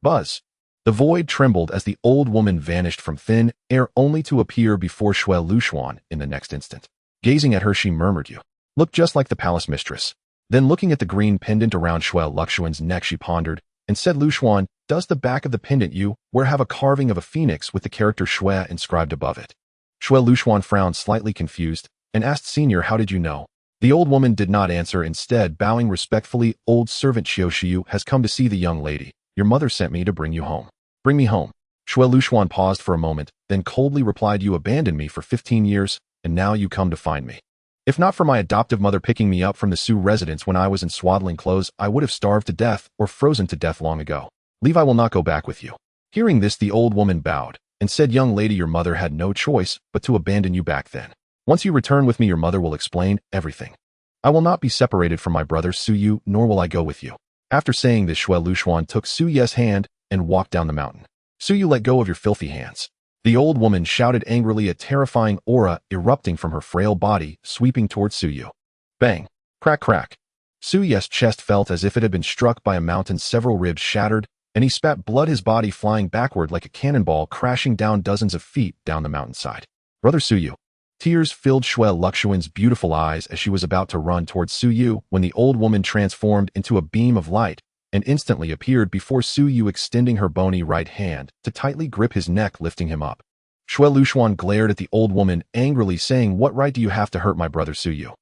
Buzz! The void trembled as the old woman vanished from thin air, only to appear before Xue Luxuan in the next instant. Gazing at her, she murmured, You look just like the palace mistress. Then looking at the green pendant around Xue Luxuan's neck, she pondered and said, Luxuan, does the back of the pendant you wear have a carving of a phoenix with the character Xue inscribed above it? Xue Luxuan frowned, slightly confused, and asked, Senior, how did you know? The old woman did not answer, instead bowing respectfully, Old servant Xiu has come to see the young lady. Your mother sent me to bring you home. Bring me home. Xue Luxuan paused for a moment, then coldly replied, You abandoned me for 15 years, and now you come to find me. If not for my adoptive mother picking me up from the Su residence when I was in swaddling clothes, I would have starved to death or frozen to death long ago. Leave, I will not go back with you. Hearing this, the old woman bowed and said, Young lady, your mother had no choice but to abandon you back then. Once you return with me, your mother will explain everything. I will not be separated from my brother Suyu, nor will I go with you. After saying this, Xue Luxuan took Su Ye's hand and walked down the mountain. Suyu, let go of your filthy hands. The old woman shouted angrily, a terrifying aura erupting from her frail body, sweeping towards Suyu. Bang! Crack, crack. Su Ye's chest felt as if it had been struck by a mountain. Several ribs shattered, and he spat blood, his body flying backward like a cannonball, crashing down dozens of feet down the mountainside. Brother Suyu. Tears filled Xue Luxuan's beautiful eyes as she was about to run towards Suyu when the old woman transformed into a beam of light and instantly appeared before Suyu, extending her bony right hand to tightly grip his neck, lifting him up. Xue Luxuan glared at the old woman angrily, saying, What right do you have to hurt my brother Suyu?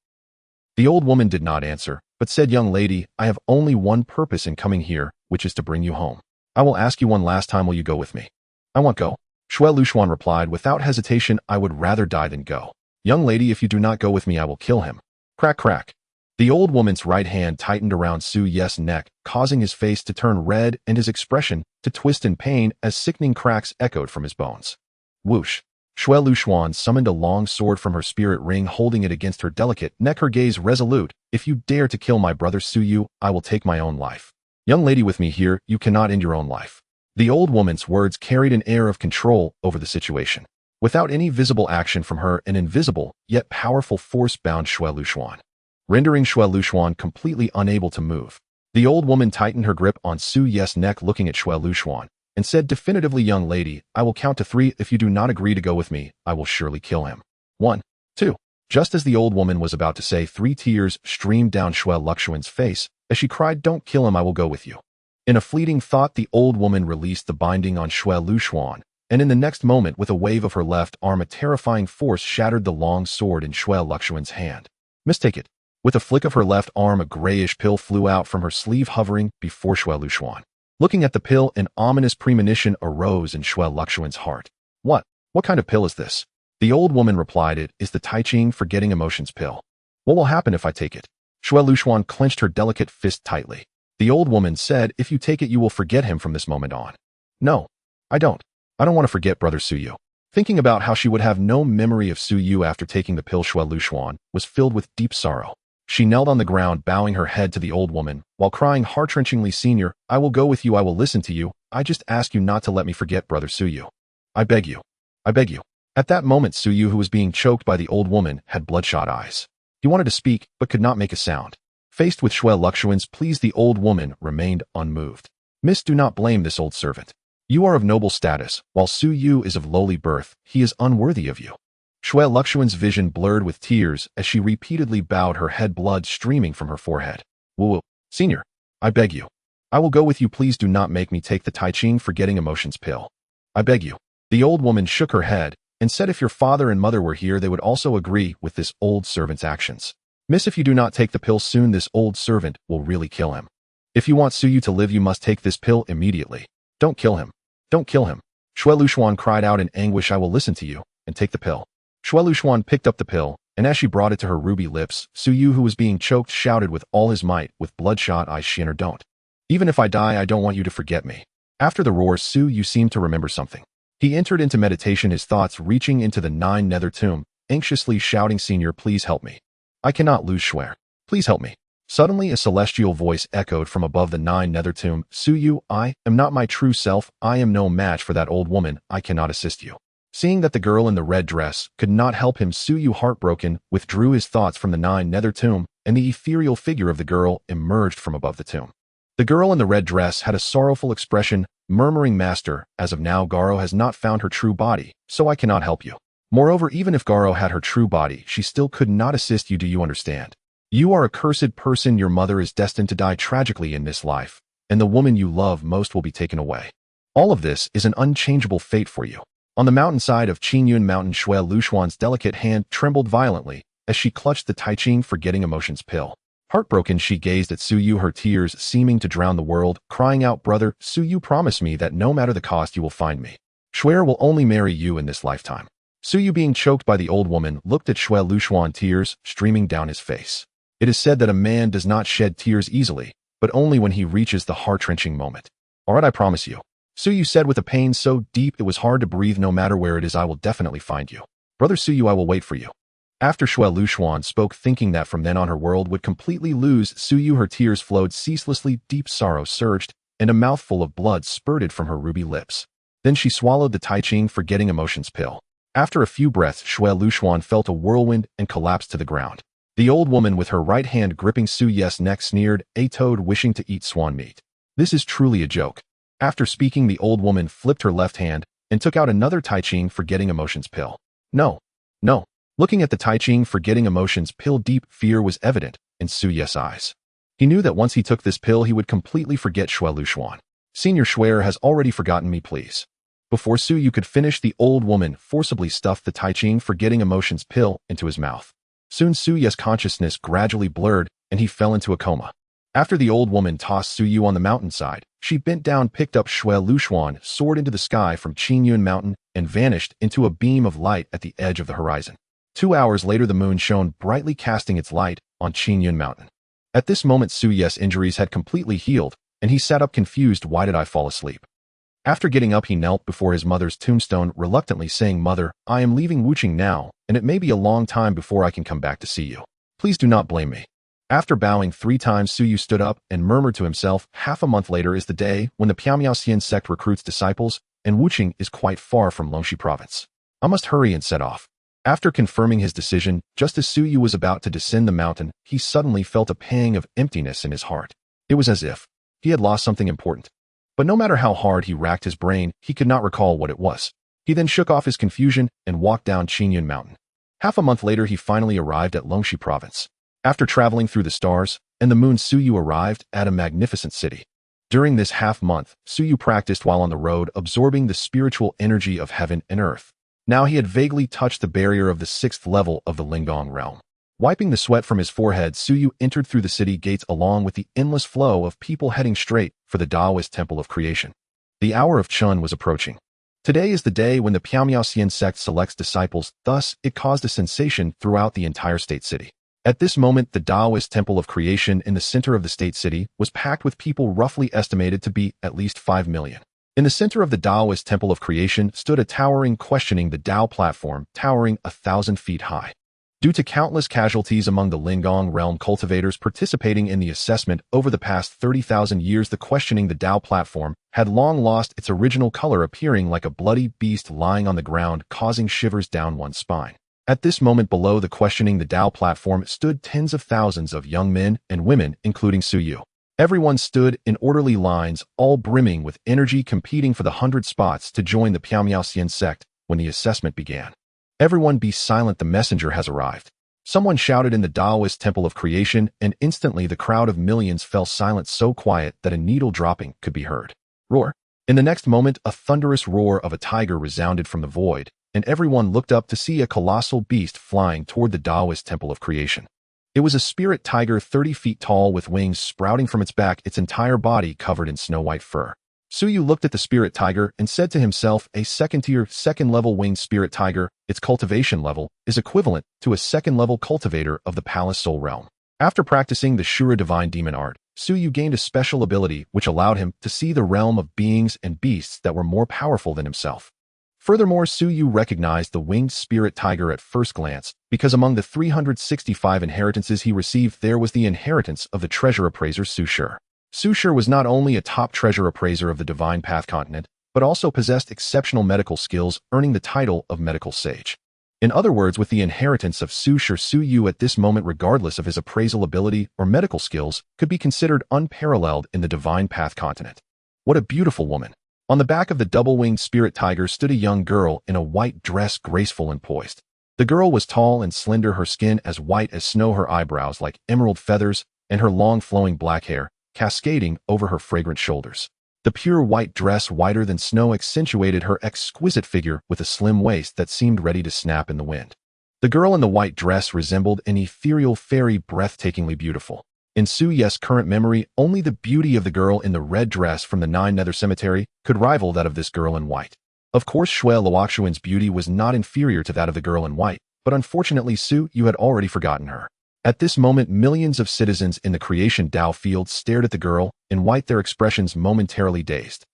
The old woman did not answer, but said, Young lady, I have only one purpose in coming here, which is to bring you home. I will ask you one last time, will you go with me? I won't go. Xue Luxuan replied without hesitation, I would rather die than go. Young lady, if you do not go with me, I will kill him. Crack, crack. The old woman's right hand tightened around Su Ye's neck, causing his face to turn red and his expression to twist in pain as sickening cracks echoed from his bones. Whoosh! Xue Luxuan summoned a long sword from her spirit ring, holding it against her delicate neck, her gaze resolute. If you dare to kill my brother Suyu, I will take my own life. Young lady, with me here, you cannot end your own life. The old woman's words carried an air of control over the situation. Without any visible action from her, an invisible, yet powerful force bound Xue Luxuan, rendering Xue Luxuan completely unable to move. The old woman tightened her grip on Su Ye's neck, looking at Xue Luxuan, and said definitively, Young lady, I will count to 3. If you do not agree to go with me, I will surely kill him. 1, 2. Just as the old woman was about to say 3, tears streamed down Xue Luxuan's face as she cried, Don't kill him, I will go with you. In a fleeting thought, the old woman released the binding on Xue Luxuan, and in the next moment, with a wave of her left arm, a terrifying force shattered the long sword in Xue Luxuan's hand. Mistake it. With a flick of her left arm, a grayish pill flew out from her sleeve, hovering before Xue Luxuan. Looking at the pill, an ominous premonition arose in Xue Luxuan's heart. What kind of pill is this? The old woman replied, It is the Tai Ching Forgetting Emotions pill. What will happen if I take it? Xue Luxuan clenched her delicate fist tightly. The old woman said, If you take it, you will forget him from this moment on. No, I don't. I don't want to forget brother Suyu. Thinking about how she would have no memory of Suyu after taking the pill, Xue Luxuan was filled with deep sorrow. She knelt on the ground, bowing her head to the old woman, while crying heart-wrenchingly, Senior, I will go with you, I will listen to you. I just ask you not to let me forget brother Suyu. I beg you. I beg you. At that moment, Suyu, who was being choked by the old woman, had bloodshot eyes. He wanted to speak, but could not make a sound. Faced with Shui Luxuan's pleas, the old woman remained unmoved. Miss, do not blame this old servant. You are of noble status, while Suyu is of lowly birth. He is unworthy of you. Shui Luxuan's vision blurred with tears as she repeatedly bowed her head, blood streaming from her forehead. Woo, senior, I beg you. I will go with you. Please do not make me take the Tai Ching Forgetting Emotions pill. I beg you. The old woman shook her head and said if your father and mother were here, they would also agree with this old servant's actions. Miss, if you do not take the pill soon, this old servant will really kill him. If you want Suyu to live, you must take this pill immediately. Don't kill him. Don't kill him. Shui Luxuan cried out in anguish. I will listen to you and take the pill. Shui Luxuan picked up the pill, and as she brought it to her ruby lips, Suyu, who was being choked, shouted with all his might, with bloodshot eyes, Shinner, don't. Even if I die, I don't want you to forget me. After the roar, Suyu seemed to remember something. He entered into meditation, his thoughts reaching into the 9 Nether Tomb, anxiously shouting, Senior, please help me. I cannot lose Schwer. Please help me. Suddenly, a celestial voice echoed from above the 9 Nether Tomb. Suyu, I am not my true self. I am no match for that old woman. I cannot assist you. Seeing that the girl in the red dress could not help him, Suyu, heartbroken, withdrew his thoughts from the 9 Nether Tomb, and the ethereal figure of the girl emerged from above the tomb. The girl in the red dress had a sorrowful expression, murmuring, Master, as of now Garo has not found her true body, so I cannot help you. Moreover, even if Garo had her true body, she still could not assist you. Do you understand? You are a cursed person. Your mother is destined to die tragically in this life, and the woman you love most will be taken away. All of this is an unchangeable fate for you. On the mountainside of Qingyun Mountain, Shui Luxuan's delicate hand trembled violently as she clutched the Tai Ching Forgetting Emotions pill. Heartbroken, she gazed at Suyu, her tears seeming to drown the world, crying out, Brother, Suyu, promise me that no matter the cost you will find me. Schwer will only marry you in this lifetime. Suyu, being choked by the old woman, looked at Shui Luxuan, tears streaming down his face. It is said that a man does not shed tears easily, but only when he reaches the heart-wrenching moment. All right, I promise you. Suyu said with a pain so deep it was hard to breathe. No matter where it is, I will definitely find you. Brother Suyu, I will wait for you. After Shui Luxuan spoke, thinking that from then on her world would completely lose Suyu, her tears flowed ceaselessly, deep sorrow surged, and a mouthful of blood spurted from her ruby lips. Then she swallowed the Tai Ching Forgetting Emotions pill. After a few breaths, Shui Luxuan felt a whirlwind and collapsed to the ground. The old woman with her right hand gripping Suyu's neck sneered, a toad wishing to eat swan meat. This is truly a joke. After speaking, the old woman flipped her left hand and took out another Tai Ching Forgetting Emotions pill. No. No. Looking at the Tai Ching Forgetting Emotions pill, deep fear was evident in Suyu's eyes. He knew that once he took this pill, he would completely forget Shui Luxuan. Senior Schwer has already forgotten me, please. Before Suyu could finish, the old woman forcibly stuffed the Tai Ching Forgetting Emotions pill into his mouth. Soon Suyu's consciousness gradually blurred, and he fell into a coma. After the old woman tossed Suyu on the mountainside, she bent down, picked up Shui Luxuan, soared into the sky from Qingyun Mountain, and vanished into a beam of light at the edge of the horizon. 2 hours later, the moon shone brightly, casting its light on Qingyun Mountain. At this moment, Suyu's injuries had completely healed, and he sat up confused. Why did I fall asleep? After getting up, he knelt before his mother's tombstone, reluctantly saying, Mother, I am leaving Wuqing now, and it may be a long time before I can come back to see you. Please do not blame me. After bowing 3 times, Suyu stood up and murmured to himself, half a month later is the day when the Piamiaoxian sect recruits disciples, and Wuqing is quite far from Longxi province. I must hurry and set off. After confirming his decision, just as Suyu was about to descend the mountain, he suddenly felt a pang of emptiness in his heart. It was as if he had lost something important. But no matter how hard he racked his brain, he could not recall what it was. He then shook off his confusion and walked down Qingyun Mountain. Half a month later, he finally arrived at Longxi province. After traveling through the stars and the moon, Suyu arrived at a magnificent city. During this half-month, Suyu practiced while on the road, absorbing the spiritual energy of heaven and earth. Now he had vaguely touched the barrier of the 6th level of the Lingong realm. Wiping the sweat from his forehead, Suyu entered through the city gates along with the endless flow of people heading straight for the Taoist Temple of Creation. The hour of Chun was approaching. Today is the day when the Piamiaoxian sect selects disciples, thus it caused a sensation throughout the entire state city. At this moment, the Taoist Temple of Creation in the center of the state city was packed with people roughly estimated to be at least 5 million. In the center of the Taoist Temple of Creation stood a towering, questioning the Tao platform, towering 1,000 feet high. Due to countless casualties among the Lingong realm cultivators participating in the assessment over the past 30,000 years, the questioning the Dao platform had long lost its original color, appearing like a bloody beast lying on the ground, causing shivers down one's spine. At this moment below the questioning the Dao platform stood tens of thousands of young men and women, including Suyu. Everyone stood in orderly lines, all brimming with energy, competing for the 100 spots to join the Piaomiaoxian sect when the assessment began. "Everyone be silent, the messenger has arrived," someone shouted in the Taoist temple of creation, and instantly the crowd of millions fell silent, so quiet that a needle dropping could be heard. Roar. In the next moment, a thunderous roar of a tiger resounded from the void, and everyone looked up to see a colossal beast flying toward the Taoist temple of creation. It was a spirit tiger 30 feet tall with wings sprouting from its back, its entire body covered in snow-white fur. Suyu looked at the spirit tiger and said to himself, a second-tier, second-level winged spirit tiger, its cultivation level is equivalent to a second-level cultivator of the palace soul realm. After practicing the Shura divine demon art, Suyu gained a special ability which allowed him to see the realm of beings and beasts that were more powerful than himself. Furthermore, Suyu recognized the winged spirit tiger at first glance, because among the 365 inheritances he received there was the inheritance of the treasure appraiser Su Shi. Su Shi was not only a top treasure appraiser of the Divine Path continent, but also possessed exceptional medical skills, earning the title of medical sage. In other words, with the inheritance of Su Shi, Suyu at this moment, regardless of his appraisal ability or medical skills, could be considered unparalleled in the Divine Path continent. What a beautiful woman! On the back of the double-winged spirit tiger stood a young girl in a white dress, graceful and poised. The girl was tall and slender, her skin as white as snow, her eyebrows like emerald feathers, and her long flowing black hair cascading over her fragrant shoulders. The pure white dress, whiter than snow, accentuated her exquisite figure with a slim waist that seemed ready to snap in the wind. The girl in the white dress resembled an ethereal fairy, breathtakingly beautiful. In Suyu's current memory, only the beauty of the girl in the red dress from the Nine Nether Cemetery could rival that of this girl in white. Of course, Shui Luoxuan's beauty was not inferior to that of the girl in white, but unfortunately Suyu had already forgotten her. At this moment, millions of citizens in the creation Dao field stared at the girl in white, their expressions momentarily dazed.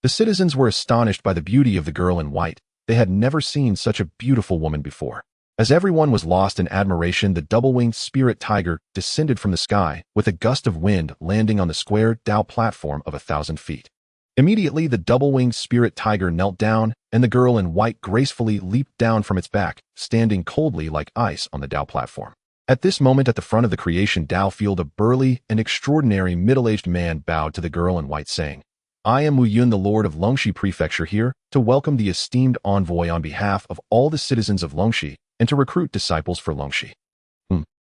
The citizens were astonished by the beauty of the girl in white. They had never seen such a beautiful woman before. As everyone was lost in admiration, the double-winged spirit tiger descended from the sky with a gust of wind, landing on the square Dao platform of 1,000 feet. Immediately, the double-winged spirit tiger knelt down, and the girl in white gracefully leaped down from its back, standing coldly like ice on the Dao platform. At this moment, at the front of the creation Dao field, a burly and extraordinary middle-aged man bowed to the girl in white, saying, "I am Wu Yun, the Lord of Longxi Prefecture, here to welcome the esteemed envoy on behalf of all the citizens of Longxi and to recruit disciples for Longxi."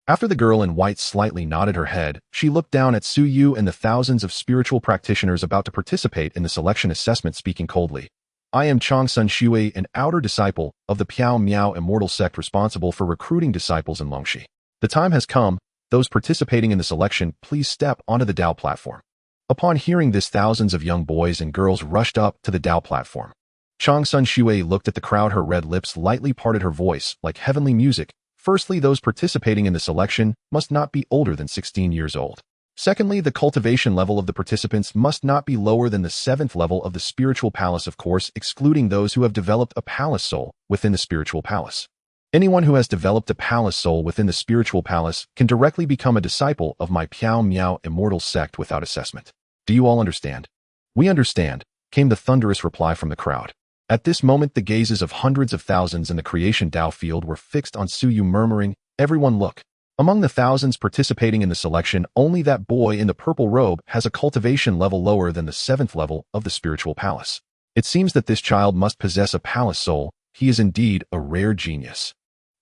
After the girl in white slightly nodded her head, she looked down at Suyu and the thousands of spiritual practitioners about to participate in the selection assessment, speaking coldly. "I am Changsun Shui, an outer disciple of the Piao Miao immortal sect responsible for recruiting disciples in Longxi. The time has come. Those participating in the selection, please step onto the Dao platform." Upon hearing this, thousands of young boys and girls rushed up to the Dao platform. Changsun Shui looked at the crowd, her red lips lightly parted, her voice like heavenly music. Firstly, those participating in the selection must not be older than 16 years old. Secondly, the cultivation level of the participants must not be lower than the 7th level of the spiritual palace, of course, excluding those who have developed a palace soul within the spiritual palace. Anyone who has developed a palace soul within the spiritual palace can directly become a disciple of my Piao Miao immortal sect without assessment. Do you all understand? "We understand," came the thunderous reply from the crowd. At this moment, the gazes of hundreds of thousands in the creation Dao field were fixed on Suyu, murmuring, "Everyone look. Among the thousands participating in the selection, only that boy in the purple robe has a cultivation level lower than the 7th level of the spiritual palace. It seems that this child must possess a palace soul. He is indeed a rare genius.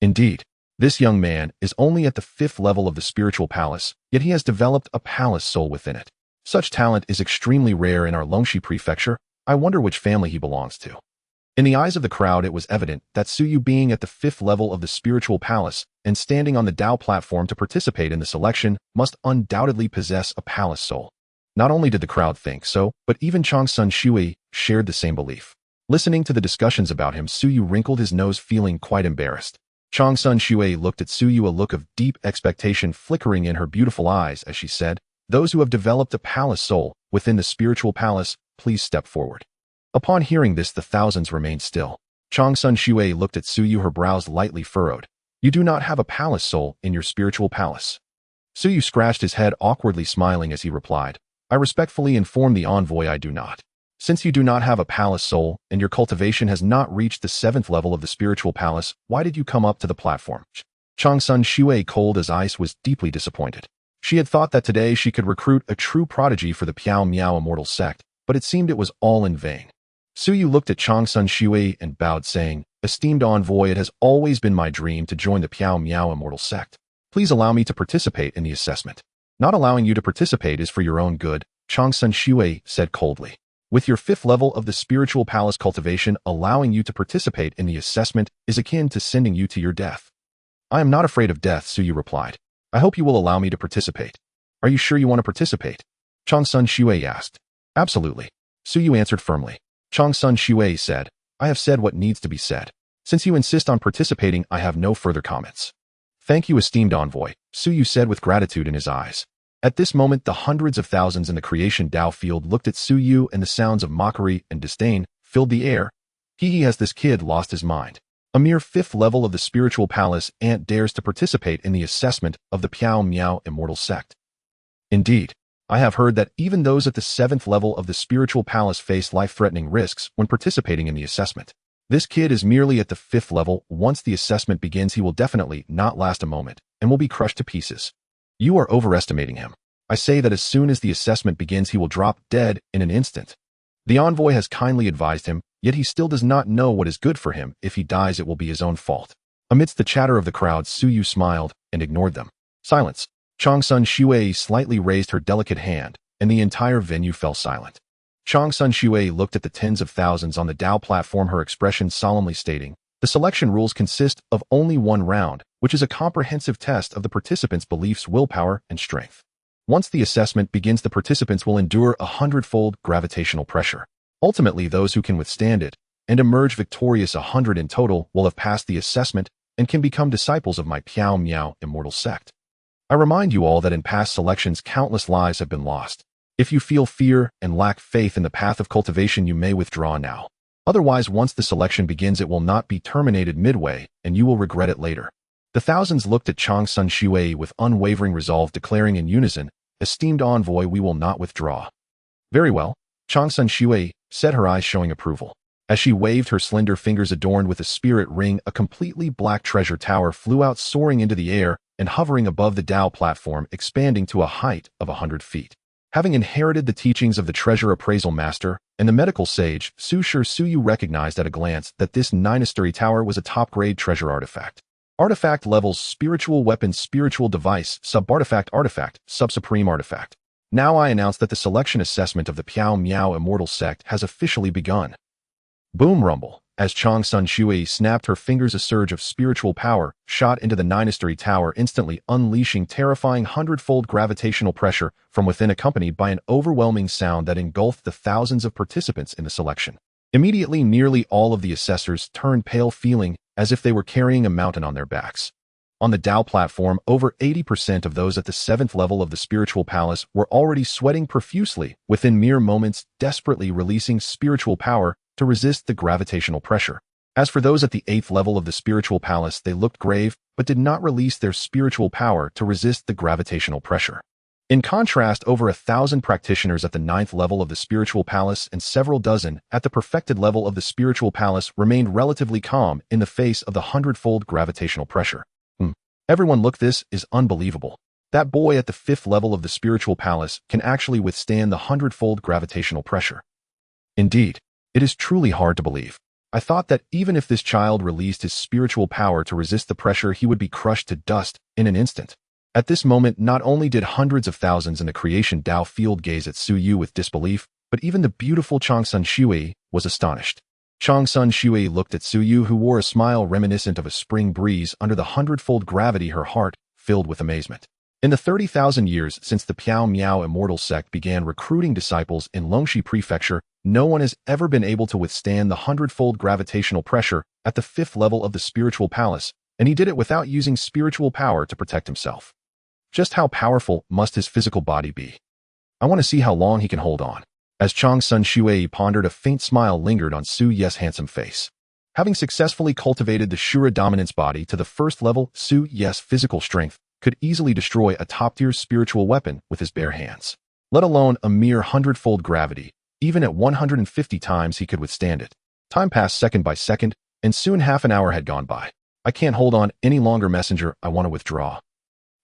Indeed, this young man is only at the 5th level of the spiritual palace, yet he has developed a palace soul within it. Such talent is extremely rare in our Longxi prefecture. I wonder which family he belongs to." In the eyes of the crowd, it was evident that Suyu, being at the 5th level of the spiritual palace and standing on the Dao platform to participate in the selection, must undoubtedly possess a palace soul. Not only did the crowd think so, but even Changsun Shui shared the same belief. Listening to the discussions about him, Suyu wrinkled his nose, feeling quite embarrassed. Changsun Shui looked at Suyu, a look of deep expectation flickering in her beautiful eyes as she said, "Those who have developed a palace soul within the spiritual palace, please step forward." Upon hearing this, the thousands remained still. Changsun Shui looked at Suyu, her brows lightly furrowed. You do not have a palace soul in your spiritual palace. Suyu scratched his head, awkwardly smiling as he replied, I respectfully inform the envoy I do not. Since you do not have a palace soul and your cultivation has not reached the 7th level of the spiritual palace, why did you come up to the platform? Changsun Shui, cold as ice, was deeply disappointed. She had thought that today she could recruit a true prodigy for the Piao Miao immortal sect, but it seemed it was all in vain. Suyu looked at Changsun Shui and bowed, saying, Esteemed envoy, it has always been my dream to join the Piao Miao immortal sect. Please allow me to participate in the assessment. Not allowing you to participate is for your own good, Changsun Shui said coldly. With your 5th level of the spiritual palace cultivation, allowing you to participate in the assessment is akin to sending you to your death. I am not afraid of death, Suyu replied. I hope you will allow me to participate. Are you sure you want to participate? Changsun Shui asked. Absolutely. Suyu answered firmly. Changsun Shui said, I have said what needs to be said. Since you insist on participating, I have no further comments. Thank you, esteemed envoy, Suyu said with gratitude in his eyes. At this moment, the hundreds of thousands in the creation Dao field looked at Suyu, and the sounds of mockery and disdain filled the air. Has this kid lost his mind? A mere 5th level of the spiritual palace ant dares to participate in the assessment of the Piao Miao immortal sect. Indeed, I have heard that even those at the 7th level of the spiritual palace face life-threatening risks when participating in the assessment. This kid is merely at the 5th level. Once the assessment begins, he will definitely not last a moment and will be crushed to pieces. You are overestimating him. I say that as soon as the assessment begins, he will drop dead in an instant. The envoy has kindly advised him, yet he still does not know what is good for him. If he dies, it will be his own fault. Amidst the chatter of the crowd, Suyu smiled and ignored them. Silence. Changsun Shui slightly raised her delicate hand, and the entire venue fell silent. Changsun Shui looked at the tens of thousands on the Dao platform, her expression solemnly stating, the selection rules consist of only one round, which is a comprehensive test of the participants' beliefs, willpower, and strength. Once the assessment begins, the participants will endure 100-fold gravitational pressure. Ultimately, those who can withstand it and emerge victorious, 100 in total, will have passed the assessment and can become disciples of my Piao Miao immortal sect. I remind you all that in past selections, countless lives have been lost. If you feel fear and lack faith in the path of cultivation, you may withdraw now. Otherwise, once the selection begins, it will not be terminated midway, and you will regret it later. The thousands looked at Changsun Shui with unwavering resolve, declaring in unison, Esteemed envoy, we will not withdraw. Very well, Changsun Shui said, her eyes showing approval. As she waved her slender fingers adorned with a spirit ring, a completely black treasure tower flew out, soaring into the air and hovering above the Dao platform, expanding to a height of 100 feet. Having inherited the teachings of the treasure appraisal master and the medical sage, Suyu recognized at a glance that this 9-story tower was a top-grade treasure artifact. Artifact levels: spiritual weapon, spiritual device, sub-artifact, artifact, sub-supreme artifact. Now I announce that the selection assessment of the Piao Miao immortal sect has officially begun. Boom rumble. As Changsun Shui snapped her fingers, a surge of spiritual power shot into the 9-story tower, instantly unleashing terrifying 100-fold gravitational pressure from within, accompanied by an overwhelming sound that engulfed the thousands of participants in the selection. Immediately, nearly all of the assessors turned pale, feeling as if they were carrying a mountain on their backs. On the Dao platform, over 80% of those at the 7th level of the spiritual palace were already sweating profusely within mere moments, desperately releasing spiritual power to resist the gravitational pressure. As for those at the 8th level of the spiritual palace, they looked grave, but did not release their spiritual power to resist the gravitational pressure. In contrast, over 1,000 practitioners at the 9th level of the spiritual palace and several dozen at the perfected level of the spiritual palace remained relatively calm in the face of the 100-fold gravitational pressure. Everyone, look, this is unbelievable. That boy at the 5th level of the spiritual palace can actually withstand the 100-fold gravitational pressure. Indeed, it is truly hard to believe. I thought that even if this child released his spiritual power to resist the pressure, he would be crushed to dust in an instant. At this moment, not only did hundreds of thousands in the creation Dao field gaze at Suyu with disbelief, but even the beautiful Changsun Shui was astonished. Changsun Shui looked at Suyu, who wore a smile reminiscent of a spring breeze under the 100-fold gravity, her heart filled with amazement. In the 30,000 years since the Piao Miao immortal sect began recruiting disciples in Longxi Prefecture, no one has ever been able to withstand the 100-fold gravitational pressure at the 5th level of the spiritual palace, and he did it without using spiritual power to protect himself. Just how powerful must his physical body be? I want to see how long he can hold on. As Changsun Shui pondered, a faint smile lingered on Su Ye's handsome face. Having successfully cultivated the Shura dominance body to the first level, Su Ye's physical strength could easily destroy a top-tier spiritual weapon with his bare hands. Let alone a mere 100-fold gravity. Even at 150 times he could withstand it. Time passed second by second, and soon half an hour had gone by. I can't hold on any longer, messenger, I want to withdraw.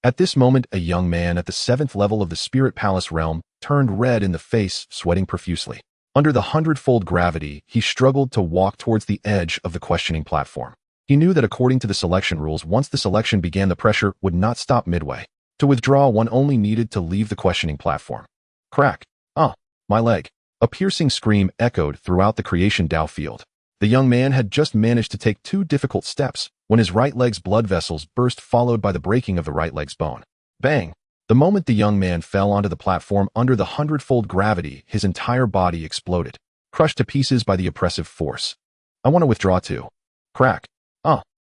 At this moment, a young man at the 7th level of the Spirit Palace realm turned red in the face, sweating profusely. Under the 100-fold gravity, he struggled to walk towards the edge of the questioning platform. He knew that according to the selection rules, once the selection began, the pressure would not stop midway. To withdraw, one only needed to leave the questioning platform. Crack. My leg. A piercing scream echoed throughout the creation Dao field. The young man had just managed to take 2 difficult steps when his right leg's blood vessels burst, followed by the breaking of the right leg's bone. Bang! The moment the young man fell onto the platform under the 100-fold gravity, his entire body exploded, crushed to pieces by the oppressive force. I want to withdraw too. Crack.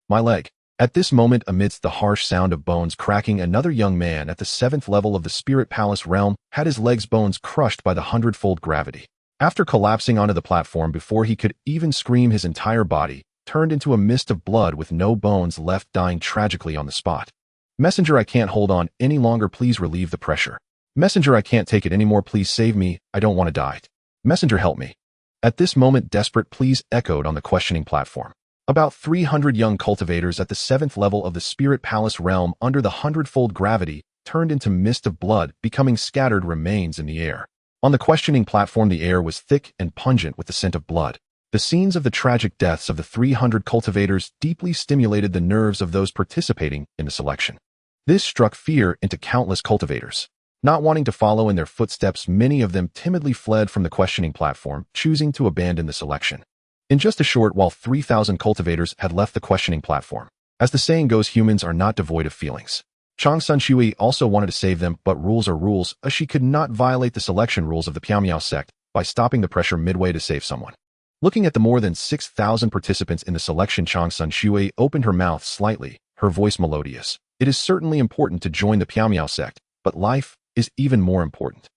My leg. At this moment, amidst the harsh sound of bones cracking, another young man at the 7th level of the Spirit Palace realm had his leg's bones crushed by the 100-fold gravity. After collapsing onto the platform before he could even scream, his entire body turned into a mist of blood with no bones left, dying tragically on the spot. Messenger, I can't hold on any longer, please relieve the pressure. Messenger, I can't take it anymore, please save me, I don't want to die. Messenger, help me. At this moment, desperate pleas echoed on the questioning platform. About 300 young cultivators at the 7th level of the Spirit Palace realm under the 100-fold gravity turned into mist of blood, becoming scattered remains in the air. On the questioning platform, the air was thick and pungent with the scent of blood. The scenes of the tragic deaths of the 300 cultivators deeply stimulated the nerves of those participating in the selection. This struck fear into countless cultivators. Not wanting to follow in their footsteps, many of them timidly fled from the questioning platform, choosing to abandon the selection. In just a short while, 3,000 cultivators had left the questioning platform. As the saying goes, humans are not devoid of feelings. Chang Sun Shui also wanted to save them, but rules are rules, as she could not violate the selection rules of the Piao sect by stopping the pressure midway to save someone. Looking at the more than 6,000 participants in the selection, Chang Sun Shui opened her mouth slightly, her voice melodious. It is certainly important to join the Piao sect, but life is even more important.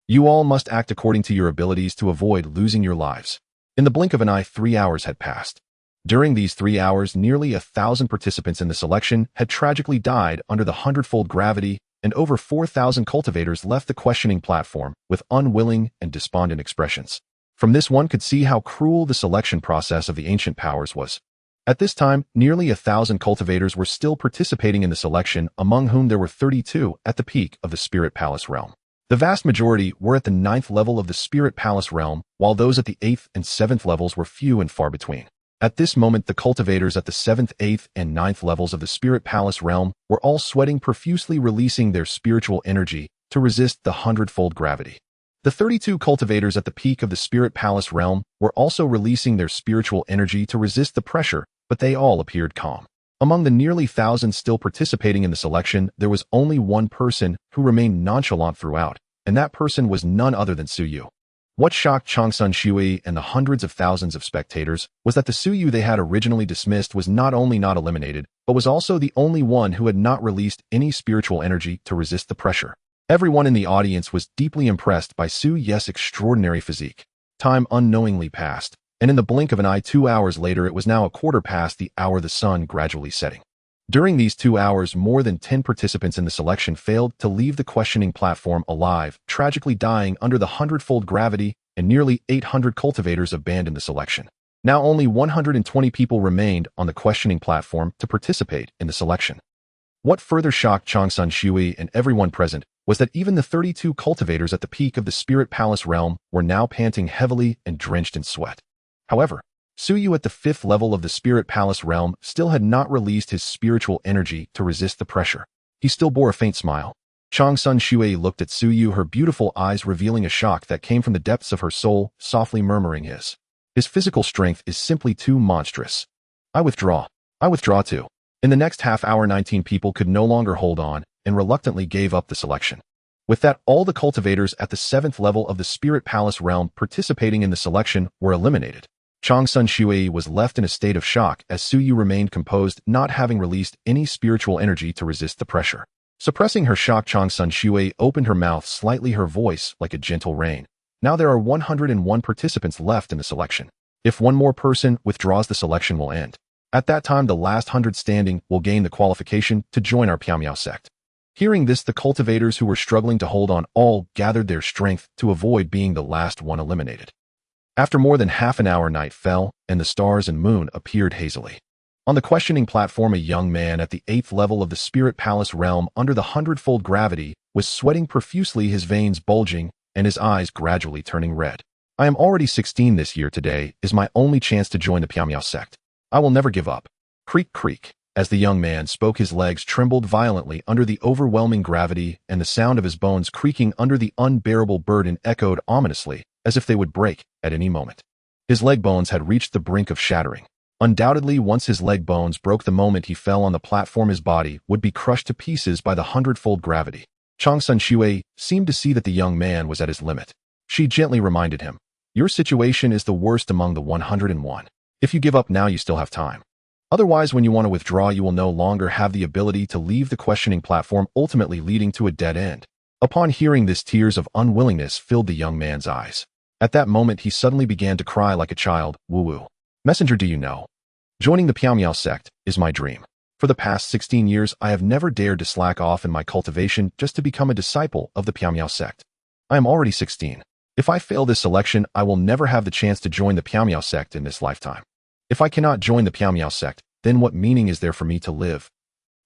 You all must act according to your abilities to avoid losing your lives. In the blink of an eye, 3 hours had passed. During these 3 hours, nearly 1,000 participants in the selection had tragically died under the 100-fold gravity, and over 4,000 cultivators left the questioning platform with unwilling and despondent expressions. From this, one could see how cruel the selection process of the ancient powers was. At this time, nearly 1,000 cultivators were still participating in the selection, among whom there were 32 at the peak of the Spirit Palace realm. The vast majority were at the 9th level of the Spirit Palace realm, while those at the 8th and 7th levels were few and far between. At this moment, the cultivators at the 7th, 8th, and 9th levels of the Spirit Palace realm were all sweating profusely, releasing their spiritual energy to resist the 100-fold gravity. The 32 cultivators at the peak of the Spirit Palace realm were also releasing their spiritual energy to resist the pressure, but they all appeared calm. Among the nearly 1,000 still participating in the selection, there was only one person who remained nonchalant throughout, and that person was none other than Su Yu. What shocked Chang Sun Shui and the hundreds of thousands of spectators was that the Su Yu they had originally dismissed was not only not eliminated, but was also the only one who had not released any spiritual energy to resist the pressure. Everyone in the audience was deeply impressed by Su Ye's extraordinary physique. Time unknowingly passed, and in the blink of an eye, 2 hours later, it was now 1/4 the hour, the sun gradually setting. During these 2 hours, more than 10 participants in the selection failed to leave the questioning platform alive, tragically dying under the 100-fold gravity, and nearly 800 cultivators abandoned the selection. Now only 120 people remained on the questioning platform to participate in the selection. What further shocked Chang Sun Shui and everyone present was that even the 32 cultivators at the peak of the Spirit Palace realm were now panting heavily and drenched in sweat. However, Su Yu at the 5th level of the Spirit Palace realm still had not released his spiritual energy to resist the pressure. He still bore a faint smile. Chang Sun Shui looked at Su Yu, her beautiful eyes revealing a shock that came from the depths of her soul, softly murmuring his physical strength is simply too monstrous. I withdraw too. In the next half hour, 19 people could no longer hold on and reluctantly gave up the selection. With that, all the cultivators at the 7th level of the Spirit Palace realm participating in the selection were eliminated. Chang Sun Shui was left in a state of shock as Su Yu remained composed, not having released any spiritual energy to resist the pressure. Suppressing her shock, Chang Sun Shui opened her mouth slightly, her voice like a gentle rain. Now there are 101 participants left in the selection. If one more person withdraws, the selection will end. At that time, the last 100 standing will gain the qualification to join our Piao sect. Hearing this, the cultivators who were struggling to hold on all gathered their strength to avoid being the last one eliminated. After more than half an hour, night fell, and the stars and moon appeared hazily. On the questioning platform, a young man at the 8th level of the Spirit Palace realm under the 100-fold gravity was sweating profusely, his veins bulging and his eyes gradually turning red. I am already 16 this year. Today is my only chance to join the Piao sect. I will never give up. Creak, creak. As the young man spoke, his legs trembled violently under the overwhelming gravity, and the sound of his bones creaking under the unbearable burden echoed ominously, as if they would break at any moment. His leg bones had reached the brink of shattering. Undoubtedly, once his leg bones broke, the moment he fell on the platform, his body would be crushed to pieces by the 100-fold gravity. Changsun Shui seemed to see that the young man was at his limit. She gently reminded him, "Your situation is the worst among the 101. If you give up now, you still have time. Otherwise, when you want to withdraw, you will no longer have the ability to leave the questioning platform, ultimately leading to a dead end." Upon hearing this, tears of unwillingness filled the young man's eyes. At that moment, he suddenly began to cry like a child. Woo-woo. Messenger, do you know? Joining the Piao sect is my dream. For the past 16 years, I have never dared to slack off in my cultivation just to become a disciple of the Piao sect. I am already 16. If I fail this selection, I will never have the chance to join the Piao sect in this lifetime. If I cannot join the Piao sect, then what meaning is there for me to live?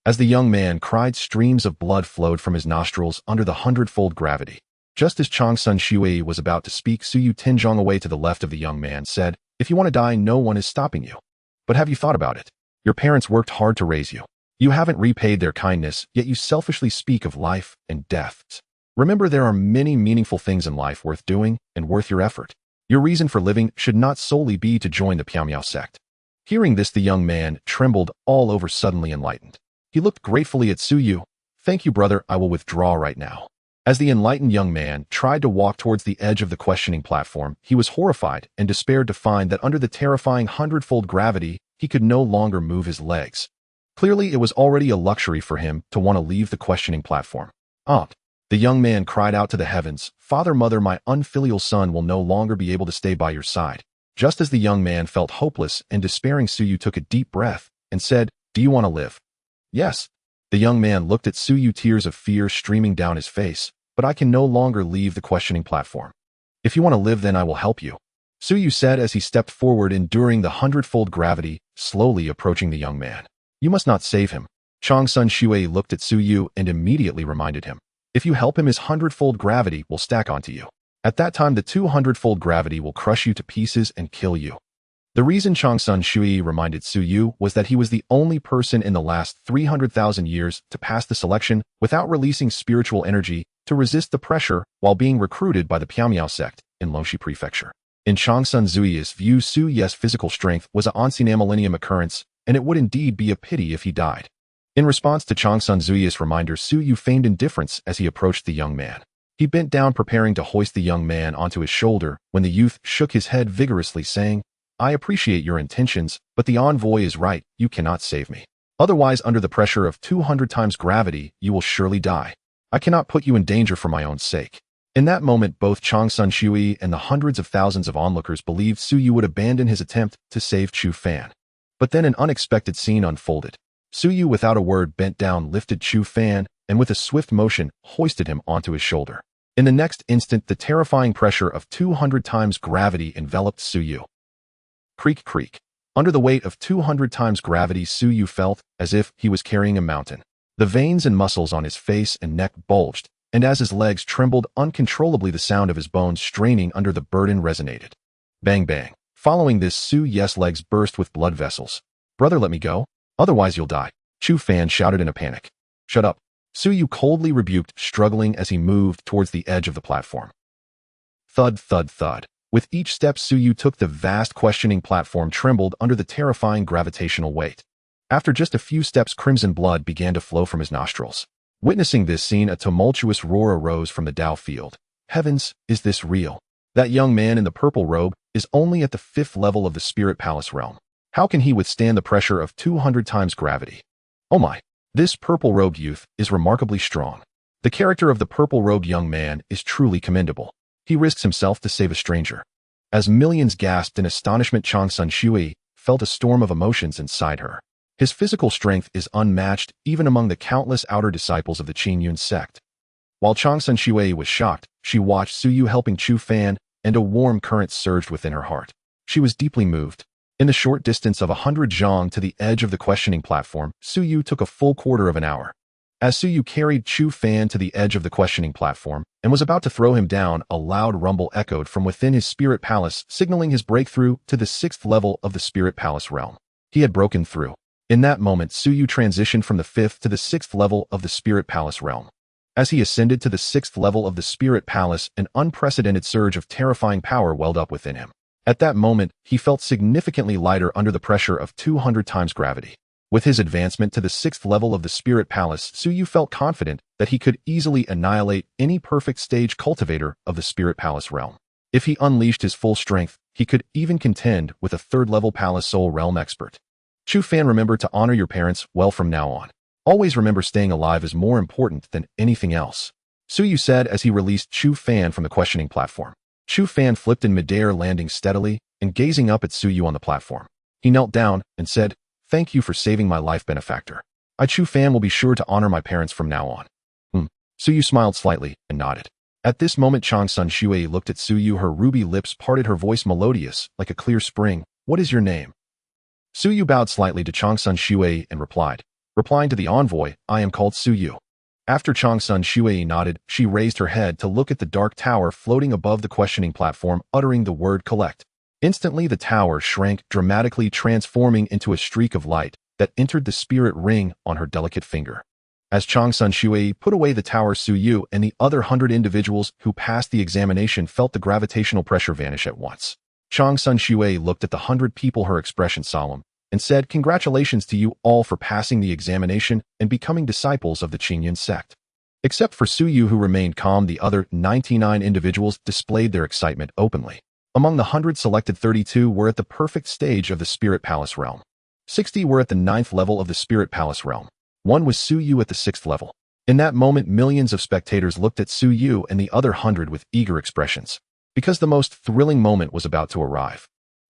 As the young man cried, streams of blood flowed from his nostrils under the 100-fold gravity. Just as Changsun Shui was about to speak, Suyu Tinzhong, away to the left of the young man, said, "If you want to die, no one is stopping you. But have you thought about it? Your parents worked hard to raise you. You haven't repaid their kindness, yet you selfishly speak of life and death. Remember, there are many meaningful things in life worth doing and worth your effort. Your reason for living should not solely be to join the Piao sect." Hearing this, the young man trembled all over, suddenly enlightened. He looked gratefully at Suyu. "Thank you, brother, I will withdraw right now." As the enlightened young man tried to walk towards the edge of the questioning platform, he was horrified and despaired to find that under the terrifying 100-fold gravity, he could no longer move his legs. Clearly, it was already a luxury for him to want to leave the questioning platform. "Aunt." The young man cried out to the heavens, "Father, Mother, my unfilial son will no longer be able to stay by your side." Just as the young man felt hopeless and despairing, Suyu took a deep breath and said, "Do you want to live?" "Yes." The young man looked at Suyu, tears of fear streaming down his face. "But I can no longer leave the questioning platform. If you want to live, then I will help you," Suyu said as he stepped forward, enduring the 100-fold gravity, slowly approaching the young man. "You must not save him." Changsun Shui looked at Suyu and immediately reminded him, "If you help him, his 100-fold gravity will stack onto you. At that time, the 200-fold gravity will crush you to pieces and kill you." The reason Changsun Shui reminded Suyu was that he was the only person in the last 300,000 years to pass the selection without releasing spiritual energy to resist the pressure while being recruited by the Piao sect in Longxi Prefecture. In Changsun Shui's view, Suyu's physical strength was an ancient millennium occurrence, and it would indeed be a pity if he died. In response to Changsun Shui's reminder, Suyu feigned indifference as he approached the young man. He bent down, preparing to hoist the young man onto his shoulder, when the youth shook his head vigorously, saying, "I appreciate your intentions, but the envoy is right, you cannot save me. Otherwise, under the pressure of 200 times gravity, you will surely die. I cannot put you in danger for my own sake." In that moment, both Changsun Shui and the hundreds of thousands of onlookers believed Suyu would abandon his attempt to save Chu Fan. But then an unexpected scene unfolded. Suyu, without a word, bent down, lifted Chu Fan, and with a swift motion, hoisted him onto his shoulder. In the next instant, the terrifying pressure of 200 times gravity enveloped Suyu. Creak, creak. Under the weight of 200 times gravity, Suyu felt as if he was carrying a mountain. The veins and muscles on his face and neck bulged, and as his legs trembled uncontrollably, the sound of his bones straining under the burden resonated. Bang, bang. Following this, Suyu's legs burst with blood vessels. "Brother, let me go. Otherwise you'll die," Chu Fan shouted in a panic. "Shut up," Suyu coldly rebuked, struggling as he moved towards the edge of the platform. Thud, thud, thud. With each step Suyu took, the vast questioning platform trembled under the terrifying gravitational weight. After just a few steps, crimson blood began to flow from his nostrils. Witnessing this scene, a tumultuous roar arose from the Dao field. Heavens, is this real? That young man in the purple robe is only at the 5th level of the Spirit Palace realm. How can he withstand the pressure of 200 times gravity? Oh my, this purple-robed youth is remarkably strong. The character of the purple-robed young man is truly commendable. He risks himself to save a stranger. As millions gasped in astonishment, Changsun Shui felt a storm of emotions inside her. His physical strength is unmatched even among the countless outer disciples of the Qingyun sect. While Changsun Shui was shocked, she watched Suyu helping Chu Fan, and a warm current surged within her heart. She was deeply moved. In the short distance of 100 zhang to the edge of the questioning platform, Suyu took a full quarter of an hour. As Suyu carried Chu Fan to the edge of the questioning platform and was about to throw him down, a loud rumble echoed from within his spirit palace, signaling his breakthrough to the 6th level of the spirit palace realm. He had broken through. In that moment, Suyu transitioned from the 5th to the 6th level of the spirit palace realm. As he ascended to the 6th level of the spirit palace, an unprecedented surge of terrifying power welled up within him. At that moment, he felt significantly lighter under the pressure of 200 times gravity. With his advancement to the 6th level of the spirit palace, Suyu felt confident that he could easily annihilate any perfect stage cultivator of the spirit palace realm. If he unleashed his full strength, he could even contend with a 3rd level palace soul realm expert. Chu Fan, remember to honor your parents well from now on. Always remember staying alive is more important than anything else, Suyu said as he released Chu Fan from the questioning platform. Chu Fan flipped in midair, landing steadily and gazing up at Suyu on the platform. He knelt down and said, "Thank you for saving my life, benefactor. I, Chu Fan, will be sure to honor my parents from now on." Suyu smiled slightly and nodded. At this moment, Changsun Shui looked at Suyu. Her ruby lips parted, her voice melodious like a clear spring. "What is your name?" Suyu bowed slightly to Changsun Shui and replying to the envoy, "I am called Suyu." After Changsun Shui nodded, she raised her head to look at the dark tower floating above the questioning platform, uttering the word "collect." Instantly, the tower shrank dramatically, transforming into a streak of light that entered the spirit ring on her delicate finger. As Changsun Shui put away the tower, Suyu and the other 100 individuals who passed the examination felt the gravitational pressure vanish at once. Changsun Shui looked at the 100 people, her expression solemn, and said, "Congratulations to you all for passing the examination and becoming disciples of the Qingyun sect." Except for Suyu, who remained calm, the other 99 individuals displayed their excitement openly. Among the 100 selected, 32 were at the perfect stage of the Spirit Palace realm. 60 were at the 9th level of the Spirit Palace realm. One was Suyu at the 6th level. In that moment, millions of spectators looked at Suyu and the other 100 with eager expressions, because the most thrilling moment was about to arrive.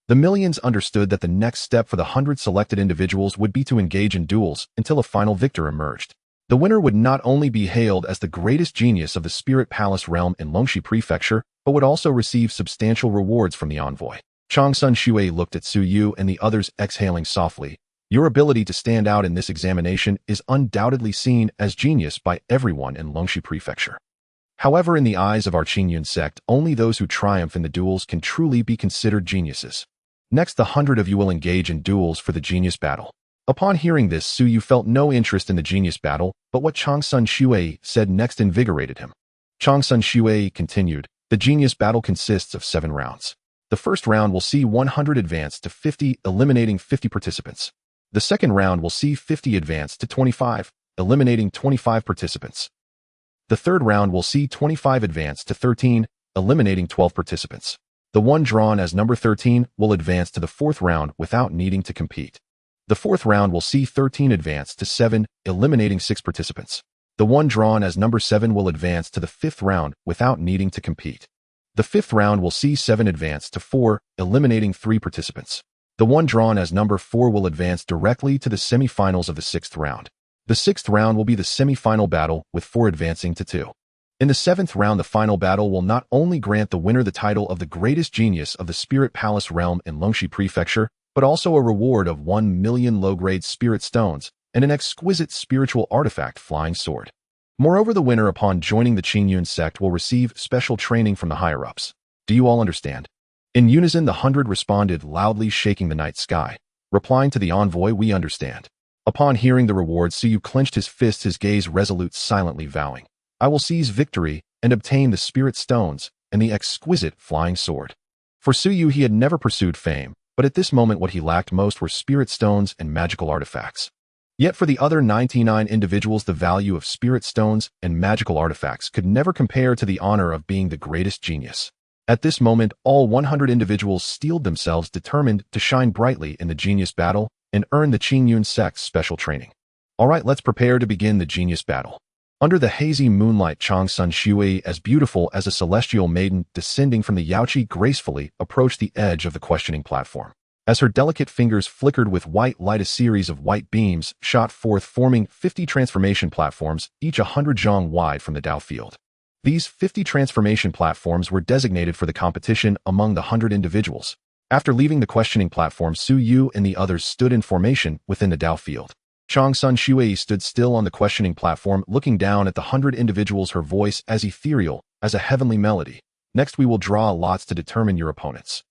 The millions understood that the next step for the 100 selected individuals would be to engage in duels until a final victor emerged. The winner would not only be hailed as the greatest genius of the Spirit Palace realm in Longxi Prefecture, but would also receive substantial rewards from the envoy. Changsun Shui looked at Suyu and the others, exhaling softly. "Your ability to stand out in this examination is undoubtedly seen as genius by everyone in Longxi Prefecture. However, in the eyes of our Qingyun sect, only those who triumph in the duels can truly be considered geniuses. Next, the 100 of you will engage in duels for the genius battle." Upon hearing this, Suyu felt no interest in the genius battle, but what Changsun Shui said next invigorated him. Changsun Shui continued, "The genius battle consists of 7 rounds. The first round will see 100 advance to 50, eliminating 50 participants. The second round will see 50 advance to 25, eliminating 25 participants. The third round will see 25 advance to 13, eliminating 12 participants. The one drawn as number 13 will advance to the 4th round without needing to compete. The 4th round will see 13 advance to 7, eliminating 6 participants. The one drawn as number 7 will advance to the 5th round without needing to compete. The 5th round will see 7 advance to 4, eliminating 3 participants. The one drawn as number 4 will advance directly to the semi-finals of the 6th round. The 6th round will be the semi-final battle, with 4 advancing to 2. In the 7th round, the final battle will not only grant the winner the title of the greatest genius of the Spirit Palace realm in Longxi Prefecture, but also a reward of 1 million low-grade spirit stones and an exquisite spiritual artifact, flying sword. Moreover, the winner, upon joining the Qingyun sect, will receive special training from the higher-ups. Do you all understand?" In unison, the 100 responded, loudly shaking the night sky. Replying to the envoy, "We understand." Upon hearing the reward, Suyu clenched his fists, his gaze resolute, silently vowing, "I will seize victory and obtain the spirit stones and the exquisite flying sword." For Suyu, he had never pursued fame, but at this moment what he lacked most were spirit stones and magical artifacts. Yet for the other 99 individuals, the value of spirit stones and magical artifacts could never compare to the honor of being the greatest genius. At this moment, all 100 individuals steeled themselves, determined to shine brightly in the genius battle and earn the Qingyun sect's special training. "All right, let's prepare to begin the genius battle." Under the hazy moonlight, Chang Sun Shui, as beautiful as a celestial maiden descending from the Yaoqi, gracefully approached the edge of the questioning platform. As her delicate fingers flickered with white light, a series of white beams shot forth, forming 50 transformation platforms, each 100 zhang wide from the Dao field. These 50 transformation platforms were designated for the competition among the 100 individuals. After leaving the questioning platform, Su Yu and the others stood in formation within the Dao field. Chang Sun Shui stood still on the questioning platform, looking down at the 100 individuals, her voice as ethereal as a heavenly melody. Next, we will draw lots to determine your opponents.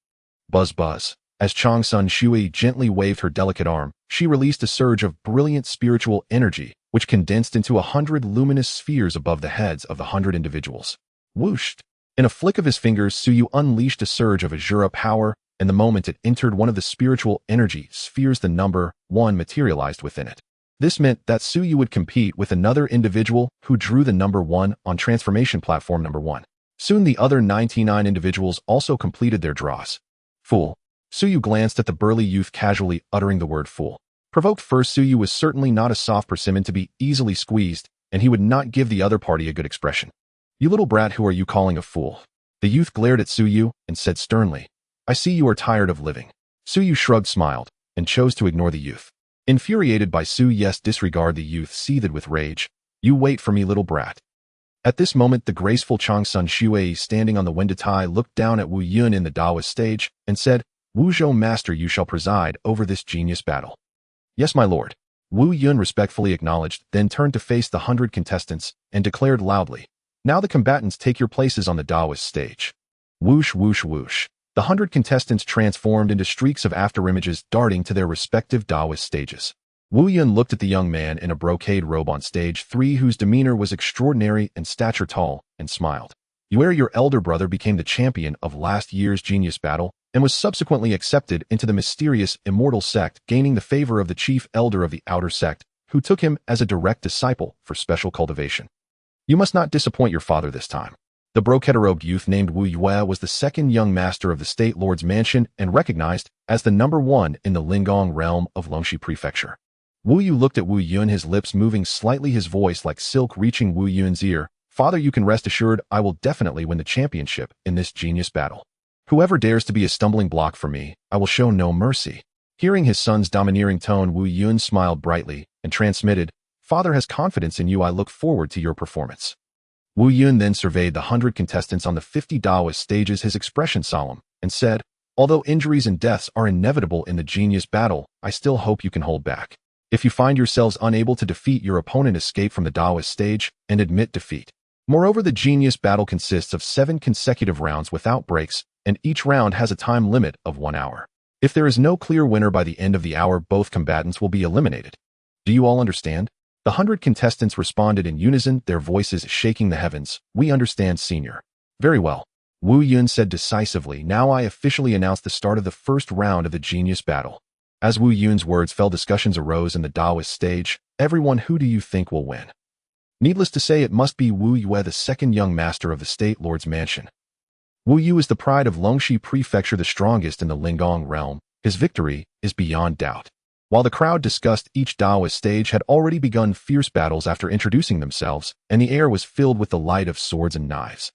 Buzz buzz. As Chang Sun Shui gently waved her delicate arm, she released a surge of brilliant spiritual energy, which condensed into 100 luminous spheres above the heads of the 100 individuals. Whooshed! In a flick of his fingers, Su Yu unleashed a surge of Asura power, and the moment it entered one of the spiritual energy spheres, the number 1 materialized within it. This meant that Su Yu would compete with another individual who drew the number 1 on transformation platform number 1. Soon the other 99 individuals also completed their draws. Fool. Su Yu glanced at the burly youth, casually uttering the word fool. Provoked first, Su Yu was certainly not a soft persimmon to be easily squeezed, and he would not give the other party a good expression. You little brat, who are you calling a fool? The youth glared at Su Yu and said sternly, I see you are tired of living. Su Yu shrugged, smiled, and chose to ignore the youth. Infuriated by Su Yu's disregard, the youth seethed with rage. You wait for me, little brat. At this moment, the graceful Chang Sun Shui, standing on the Wendatai, looked down at Wu Yun in the Daoist stage and said, Wu Zhou, master, you shall preside over this genius battle. Yes, my lord. Wu Yun respectfully acknowledged, then turned to face the 100 contestants and declared loudly, Now the combatants, take your places on the Daoist stage. Whoosh, whoosh, whoosh. The 100 contestants transformed into streaks of afterimages, darting to their respective Daoist stages. Wu Yun looked at the young man in a brocade robe on stage 3, whose demeanor was extraordinary and stature tall, and smiled. Your elder brother became the champion of last year's genius battle and was subsequently accepted into the mysterious immortal sect, gaining the favor of the chief elder of the outer sect, who took him as a direct disciple for special cultivation. You must not disappoint your father this time. The brocade-robed youth named Wu Yue was the second young master of the State Lord's Mansion and recognized as the number 1 in the Lingong realm of Longxi Prefecture. Wu Yu looked at Wu Yun, his lips moving slightly, his voice like silk reaching Wu Yun's ear. Father, you can rest assured I will definitely win the championship in this genius battle. Whoever dares to be a stumbling block for me, I will show no mercy. Hearing his son's domineering tone, Wu Yun smiled brightly and transmitted, Father has confidence in you. I look forward to your performance. Wu Yun then surveyed the 100 contestants on the 50 Daoist stages, his expression solemn, and said, Although injuries and deaths are inevitable in the genius battle, I still hope you can hold back. If you find yourselves unable to defeat your opponent, escape from the Daoist stage and admit defeat. Moreover, the genius battle consists of 7 consecutive rounds without breaks, and each round has a time limit of 1 hour. If there is no clear winner by the end of the hour, both combatants will be eliminated. Do you all understand? The 100 contestants responded in unison, their voices shaking the heavens. We understand, senior. Very well. Wu Yun said decisively, Now I officially announce the start of the first round of the genius battle. As Wu Yun's words fell, discussions arose in the Daoist stage. Everyone, who do you think will win? Needless to say, it must be Wu Yue, the second young master of the State Lord's Mansion. Wu Yu is the pride of Longxi Prefecture, the strongest in the Lingong realm. His victory is beyond doubt. While the crowd discussed, each Daoist stage had already begun fierce battles after introducing themselves, and the air was filled with the light of swords and knives.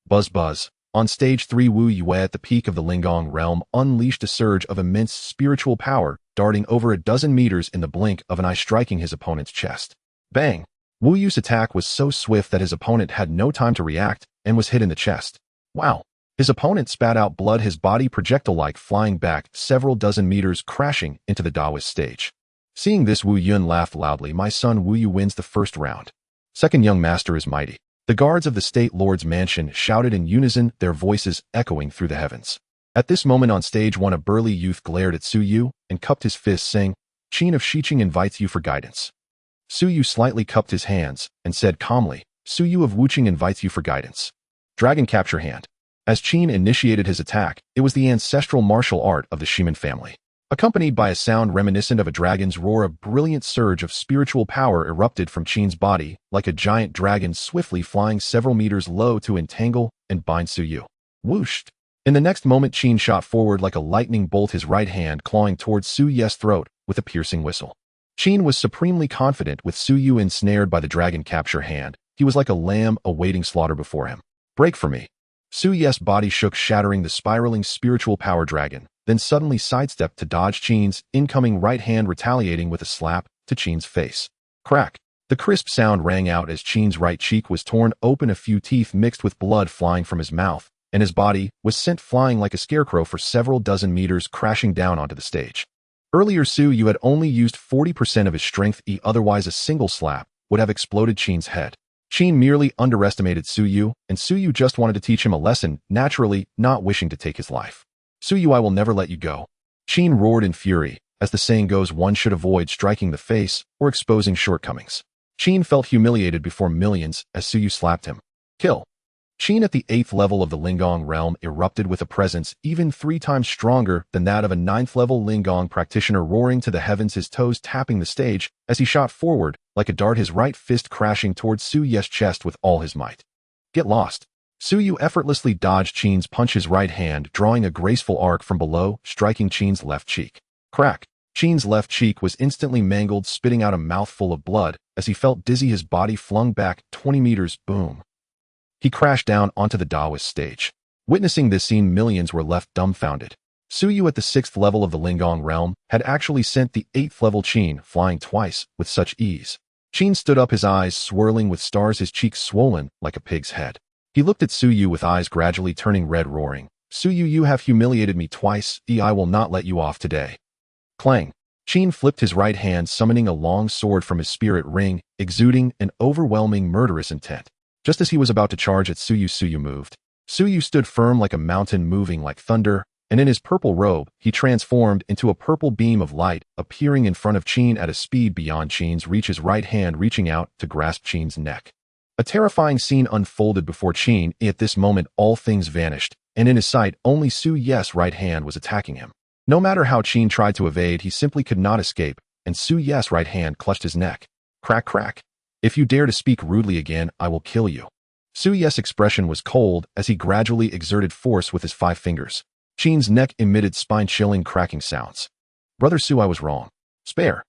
Buzz buzz. On stage 3, Wu Yue, at the peak of the Lingong realm, unleashed a surge of immense spiritual power, darting over a dozen meters in the blink of an eye, striking his opponent's chest. Bang! Wu Yu's attack was so swift that his opponent had no time to react and was hit in the chest. Wow! His opponent spat out blood, his body projectile-like, flying back several dozen meters, crashing into the Daoist stage. Seeing this, Wu Yun laughed loudly. My son Wu Yu wins the first round. Second young master is mighty. The guards of the State Lord's Mansion shouted in unison, their voices echoing through the heavens. At this moment on stage 1, a burly youth glared at Su Yu and cupped his fist, saying, Qin of Shiqing invites you for guidance. Su Yu slightly cupped his hands and said calmly, Su Yu of Wuqing invites you for guidance. Dragon capture hand. As Qin initiated his attack, it was the ancestral martial art of the Shiman family. Accompanied by a sound reminiscent of a dragon's roar, a brilliant surge of spiritual power erupted from Qin's body, like a giant dragon swiftly flying several meters low to entangle and bind Su Yu. Whooshed! In the next moment, Qin shot forward like a lightning bolt, his right hand clawing towards Su Yu's throat with a piercing whistle. Qin was supremely confident with Su Yu ensnared by the dragon capture hand, He was like a lamb awaiting slaughter before him. Break for me. Su Ye's body shook, shattering the spiraling spiritual power dragon, then suddenly sidestepped to dodge Qin's incoming right hand, retaliating with a slap to Qin's face. Crack. The crisp sound rang out as Qin's right cheek was torn open, a few teeth mixed with blood flying from his mouth, and his body was sent flying like a scarecrow for several dozen meters, crashing down onto the stage. Earlier, Su Yu had only used 40% of his strength. Otherwise, a single slap would have exploded Qin's head. Qin merely underestimated Su Yu, and Su Yu just wanted to teach him a lesson, naturally not wishing to take his life. Su Yu, I will never let you go. Qin roared in fury. As the saying goes, one should avoid striking the face or exposing shortcomings. Qin felt humiliated before millions as Su Yu slapped him. Kill. Qin at the 8th level of the Lingong realm erupted with a presence even 3 times stronger than that of a 9th level Lingong practitioner, roaring to the heavens, his toes tapping the stage as he shot forward like a dart, his right fist crashing towards Su Ye's chest with all his might. Get lost. Su Yu effortlessly dodged Qin's punch, his right hand drawing a graceful arc from below, striking Qin's left cheek. Crack. Qin's left cheek was instantly mangled, spitting out a mouthful of blood as he felt dizzy, his body flung back 20 meters. Boom. He crashed down onto the Taoist stage. Witnessing this scene, millions were left dumbfounded. Su Yu at the 6th level of the Lingong realm had actually sent the 8th level Qin flying twice with such ease. Qin stood up, his eyes swirling with stars, his cheeks swollen like a pig's head. He looked at Su Yu with eyes gradually turning red, roaring, Su Yu, you have humiliated me twice. I will not let you off today. Clang. Qin flipped his right hand, summoning a long sword from his spirit ring, exuding an overwhelming murderous intent. Just as he was about to charge at Su Yu moved. Su Yu stood firm like a mountain, moving like thunder, and in his purple robe, he transformed into a purple beam of light, appearing in front of Qin at a speed beyond Qin's reach, his right hand reaching out to grasp Qin's neck. A terrifying scene unfolded before Qin. At this moment, all things vanished, and in his sight, only Su Ye's right hand was attacking him. No matter how Qin tried to evade, he simply could not escape, and Su Ye's right hand clutched his neck. Crack, crack. If you dare to speak rudely again, I will kill you. Su Ye's expression was cold as he gradually exerted force with his 5 fingers. Qin's neck emitted spine-chilling cracking sounds. Brother Su, I was wrong. Spare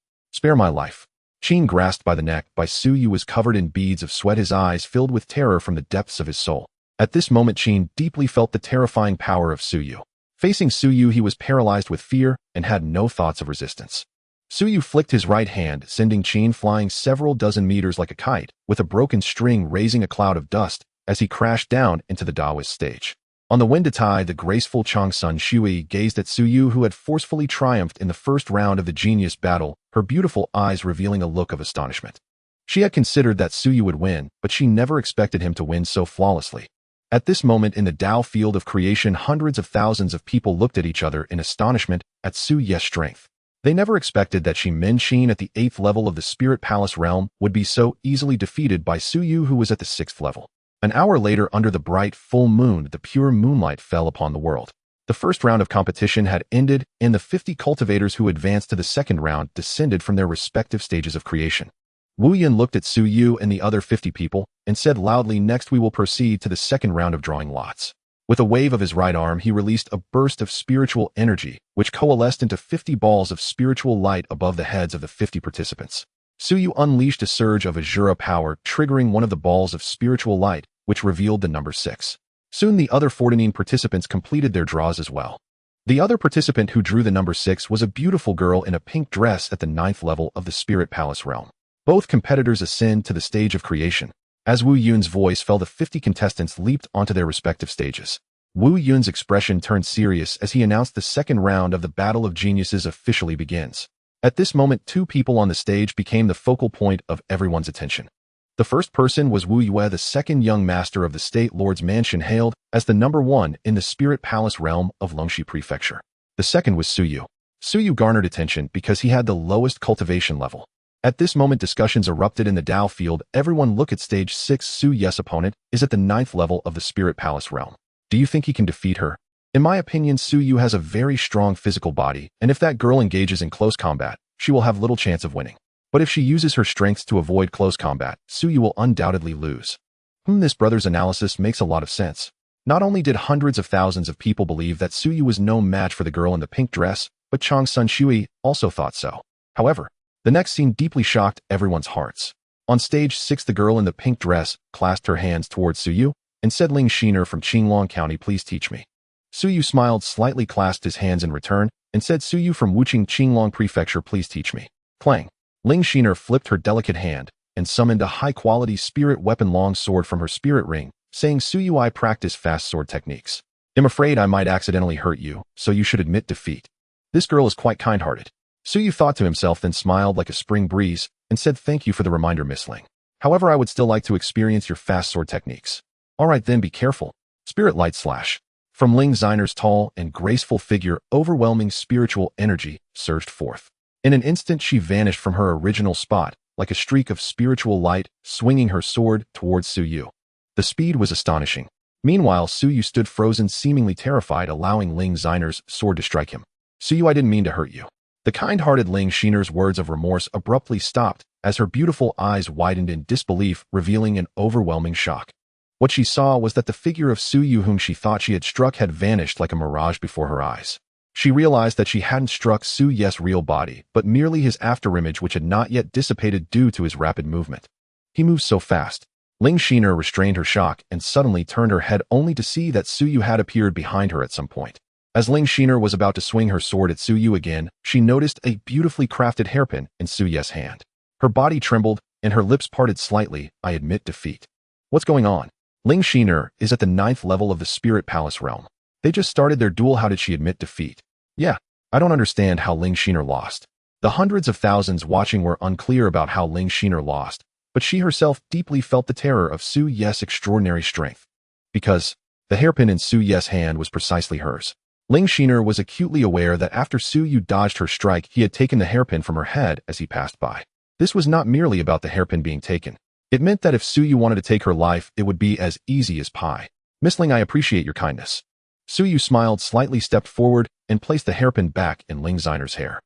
my life. Qin, grasped by the neck by Su Yu, was covered in beads of sweat, his eyes filled with terror from the depths of his soul. At this moment, Qin deeply felt the terrifying power of Su Yu. Facing Su Yu, he was paralyzed with fear and had no thoughts of resistance. Su Yu flicked his right hand, sending Qin flying several dozen meters like a kite, with a broken string raising a cloud of dust as he crashed down into the Taoist stage. On the Wendatai, the graceful Changsun Shui gazed at Su Yu, who had forcefully triumphed in the first round of the genius battle, her beautiful eyes revealing a look of astonishment. She had considered that Su Yu would win, but she never expected him to win so flawlessly. At this moment in the Tao field of creation, hundreds of thousands of people looked at each other in astonishment at Su Ye's strength. They never expected that Min Qin at the 8th level of the Spirit Palace realm would be so easily defeated by Su Yu, who was at the 6th level. An hour later, under the bright full moon, the pure moonlight fell upon the world. The first round of competition had ended, and the 50 cultivators who advanced to the second round descended from their respective stages of creation. Wu Yan looked at Su Yu and the other 50 people and said loudly, next we will proceed to the second round of drawing lots. With a wave of his right arm, he released a burst of spiritual energy, which coalesced into 50 balls of spiritual light above the heads of the 50 participants. Su Yu unleashed a surge of Asura power, triggering one of the balls of spiritual light, which revealed the number 6. Soon the other 14 participants completed their draws as well. The other participant who drew the number 6 was a beautiful girl in a pink dress at the 9th level of the Spirit Palace realm. Both competitors ascend to the stage of creation. As Wu Yun's voice fell, the 50 contestants leaped onto their respective stages. Wu Yun's expression turned serious as he announced the second round of the Battle of Geniuses officially begins. At this moment, 2 people on the stage became the focal point of everyone's attention. The first person was Wu Yue, the second young master of the State Lord's Mansion, hailed as the number 1 in the Spirit Palace realm of Longxi Prefecture. The second was Su Yu. Su Yu garnered attention because he had the lowest cultivation level. At this moment, discussions erupted in the Tao field. Everyone look at stage 6. Su Ye's opponent is at the 9th level of the Spirit Palace realm. Do you think he can defeat her? In my opinion, Su Yu has a very strong physical body, and if that girl engages in close combat, she will have little chance of winning. But if she uses her strength to avoid close combat, Su Yu will undoubtedly lose. This brother's analysis makes a lot of sense. Not only did hundreds of thousands of people believe that Su Yu was no match for the girl in the pink dress, but Changsun Shui also thought so. However, the next scene deeply shocked everyone's hearts. On stage 6, the girl in the pink dress clasped her hands towards Suyu and said, Ling Shiner from Qinglong County, please teach me. Suyu smiled slightly, clasped his hands in return, and said, Suyu from Wuqing Qinglong Prefecture, please teach me. Clang. Ling Shiner flipped her delicate hand and summoned a high-quality spirit weapon long sword from her spirit ring, saying, Suyu, I practice fast sword techniques. I'm afraid I might accidentally hurt you, so you should admit defeat. This girl is quite kind-hearted. Suyu thought to himself, then smiled like a spring breeze and said, thank you for the reminder, Miss Ling. However, I would still like to experience your fast sword techniques. All right, then, be careful. Spirit light slash. From Ling Xiner's tall and graceful figure, overwhelming spiritual energy surged forth. In an instant, she vanished from her original spot, like a streak of spiritual light, swinging her sword towards Suyu. The speed was astonishing. Meanwhile, Suyu stood frozen, seemingly terrified, allowing Ling Xiner's sword to strike him. Suyu, I didn't mean to hurt you. The kind-hearted Ling Shiner's words of remorse abruptly stopped as her beautiful eyes widened in disbelief, revealing an overwhelming shock. What she saw was that the figure of Suyu whom she thought she had struck had vanished like a mirage before her eyes. She realized that she hadn't struck Suyu's real body, but merely his afterimage, which had not yet dissipated due to his rapid movement. He moved so fast. Ling Shiner restrained her shock and suddenly turned her head only to see that Suyu had appeared behind her at some point. As Ling Shiner was about to swing her sword at Suyu again, she noticed a beautifully crafted hairpin in Suyu's hand. Her body trembled and her lips parted slightly. I admit defeat. What's going on? Ling Shiner is at the 9th level of the Spirit Palace realm. They just started their duel. How did she admit defeat? Yeah, I don't understand how Ling Shiner lost. The hundreds of thousands watching were unclear about how Ling Shiner lost, but she herself deeply felt the terror of Suyu's extraordinary strength. Because the hairpin in Suyu's hand was precisely hers. Ling Shiner was acutely aware that after Suyu dodged her strike, he had taken the hairpin from her head as he passed by. This was not merely about the hairpin being taken. It meant that if Suyu wanted to take her life, it would be as easy as pie. Miss Ling, I appreciate your kindness. Suyu smiled slightly, stepped forward, and placed the hairpin back in Ling Xiner's hair.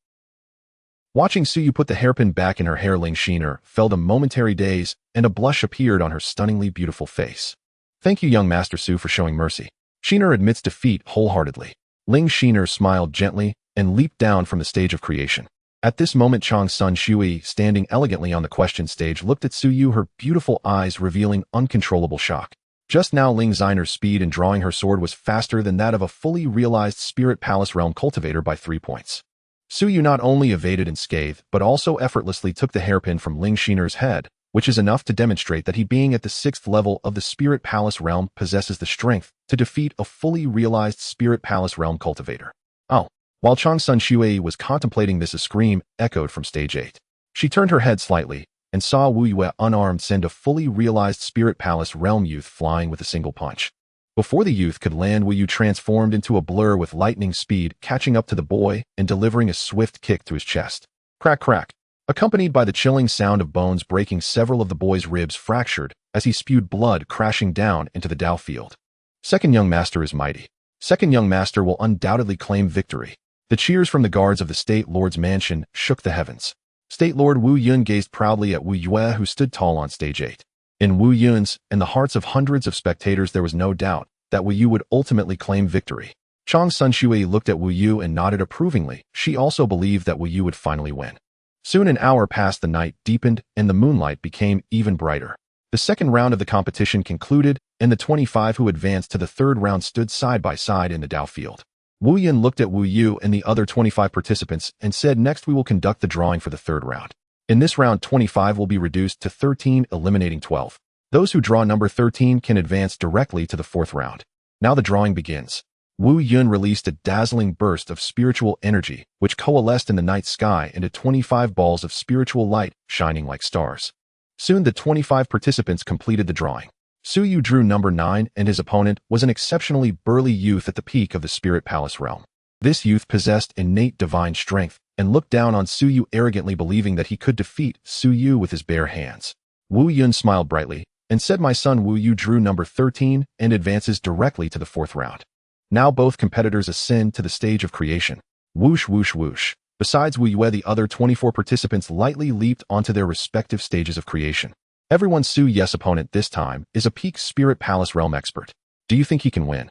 Watching Suyu put the hairpin back in her hair, Ling Shiner felt a momentary daze, and a blush appeared on her stunningly beautiful face. Thank you, young Master Su, for showing mercy. Shiner admits defeat wholeheartedly. Ling Shiner smiled gently and leaped down from the stage of creation. At this moment, Chang Sun Shui, standing elegantly on the question stage, looked at Suyu, her beautiful eyes revealing uncontrollable shock. Just now, Ling Xiner's speed in drawing her sword was faster than that of a fully realized Spirit Palace realm cultivator by 3 points. Suyu not only evaded unscathed, but also effortlessly took the hairpin from Ling Shiner's head, which is enough to demonstrate that he, being at the 6th level of the Spirit Palace realm, possesses the strength to defeat a fully realized Spirit Palace realm cultivator. Oh. While Chang Sun Shui was contemplating this, a scream echoed from stage 8. She turned her head slightly and saw Wu Yue unarmed send a fully realized Spirit Palace realm youth flying with a single punch. Before the youth could land, Wu Yu transformed into a blur with lightning speed, catching up to the boy and delivering a swift kick to his chest. Crack, crack. Accompanied by the chilling sound of bones breaking, several of the boy's ribs fractured as he spewed blood, crashing down into the Dao field. Second young master is mighty. Second young master will undoubtedly claim victory. The cheers from the guards of the State Lord's mansion shook the heavens. State Lord Wu Yun gazed proudly at Wu Yue, who stood tall on stage 8. In Wu Yun's and the hearts of hundreds of spectators, there was no doubt that Wu Yu would ultimately claim victory. Chang Sun Shui looked at Wu Yu and nodded approvingly. She also believed that Wu Yu would finally win. Soon an hour passed, the night deepened, and the moonlight became even brighter. The second round of the competition concluded, and the 25 who advanced to the third round stood side by side in the Dao field. Wu Yun looked at Wu Yu and the other 25 participants and said, next we will conduct the drawing for the third round. In this round, 25 will be reduced to 13, eliminating 12. Those who draw number 13 can advance directly to the fourth round. Now the drawing begins. Wu Yun released a dazzling burst of spiritual energy, which coalesced in the night sky into 25 balls of spiritual light, shining like stars. Soon the 25 participants completed the drawing. Suyu drew number 9, and his opponent was an exceptionally burly youth at the peak of the Spirit Palace realm. This youth possessed innate divine strength and looked down on Suyu arrogantly, believing that he could defeat Suyu with his bare hands. Wu Yun smiled brightly and said, my son Wu Yu drew number 13 and advances directly to the fourth round. Now both competitors ascend to the stage of creation. Whoosh, whoosh, whoosh. Besides Wu Yue, the other 24 participants lightly leaped onto their respective stages of creation. Everyone, Suyu's opponent this time is a peak Spirit Palace realm expert. Do you think he can win?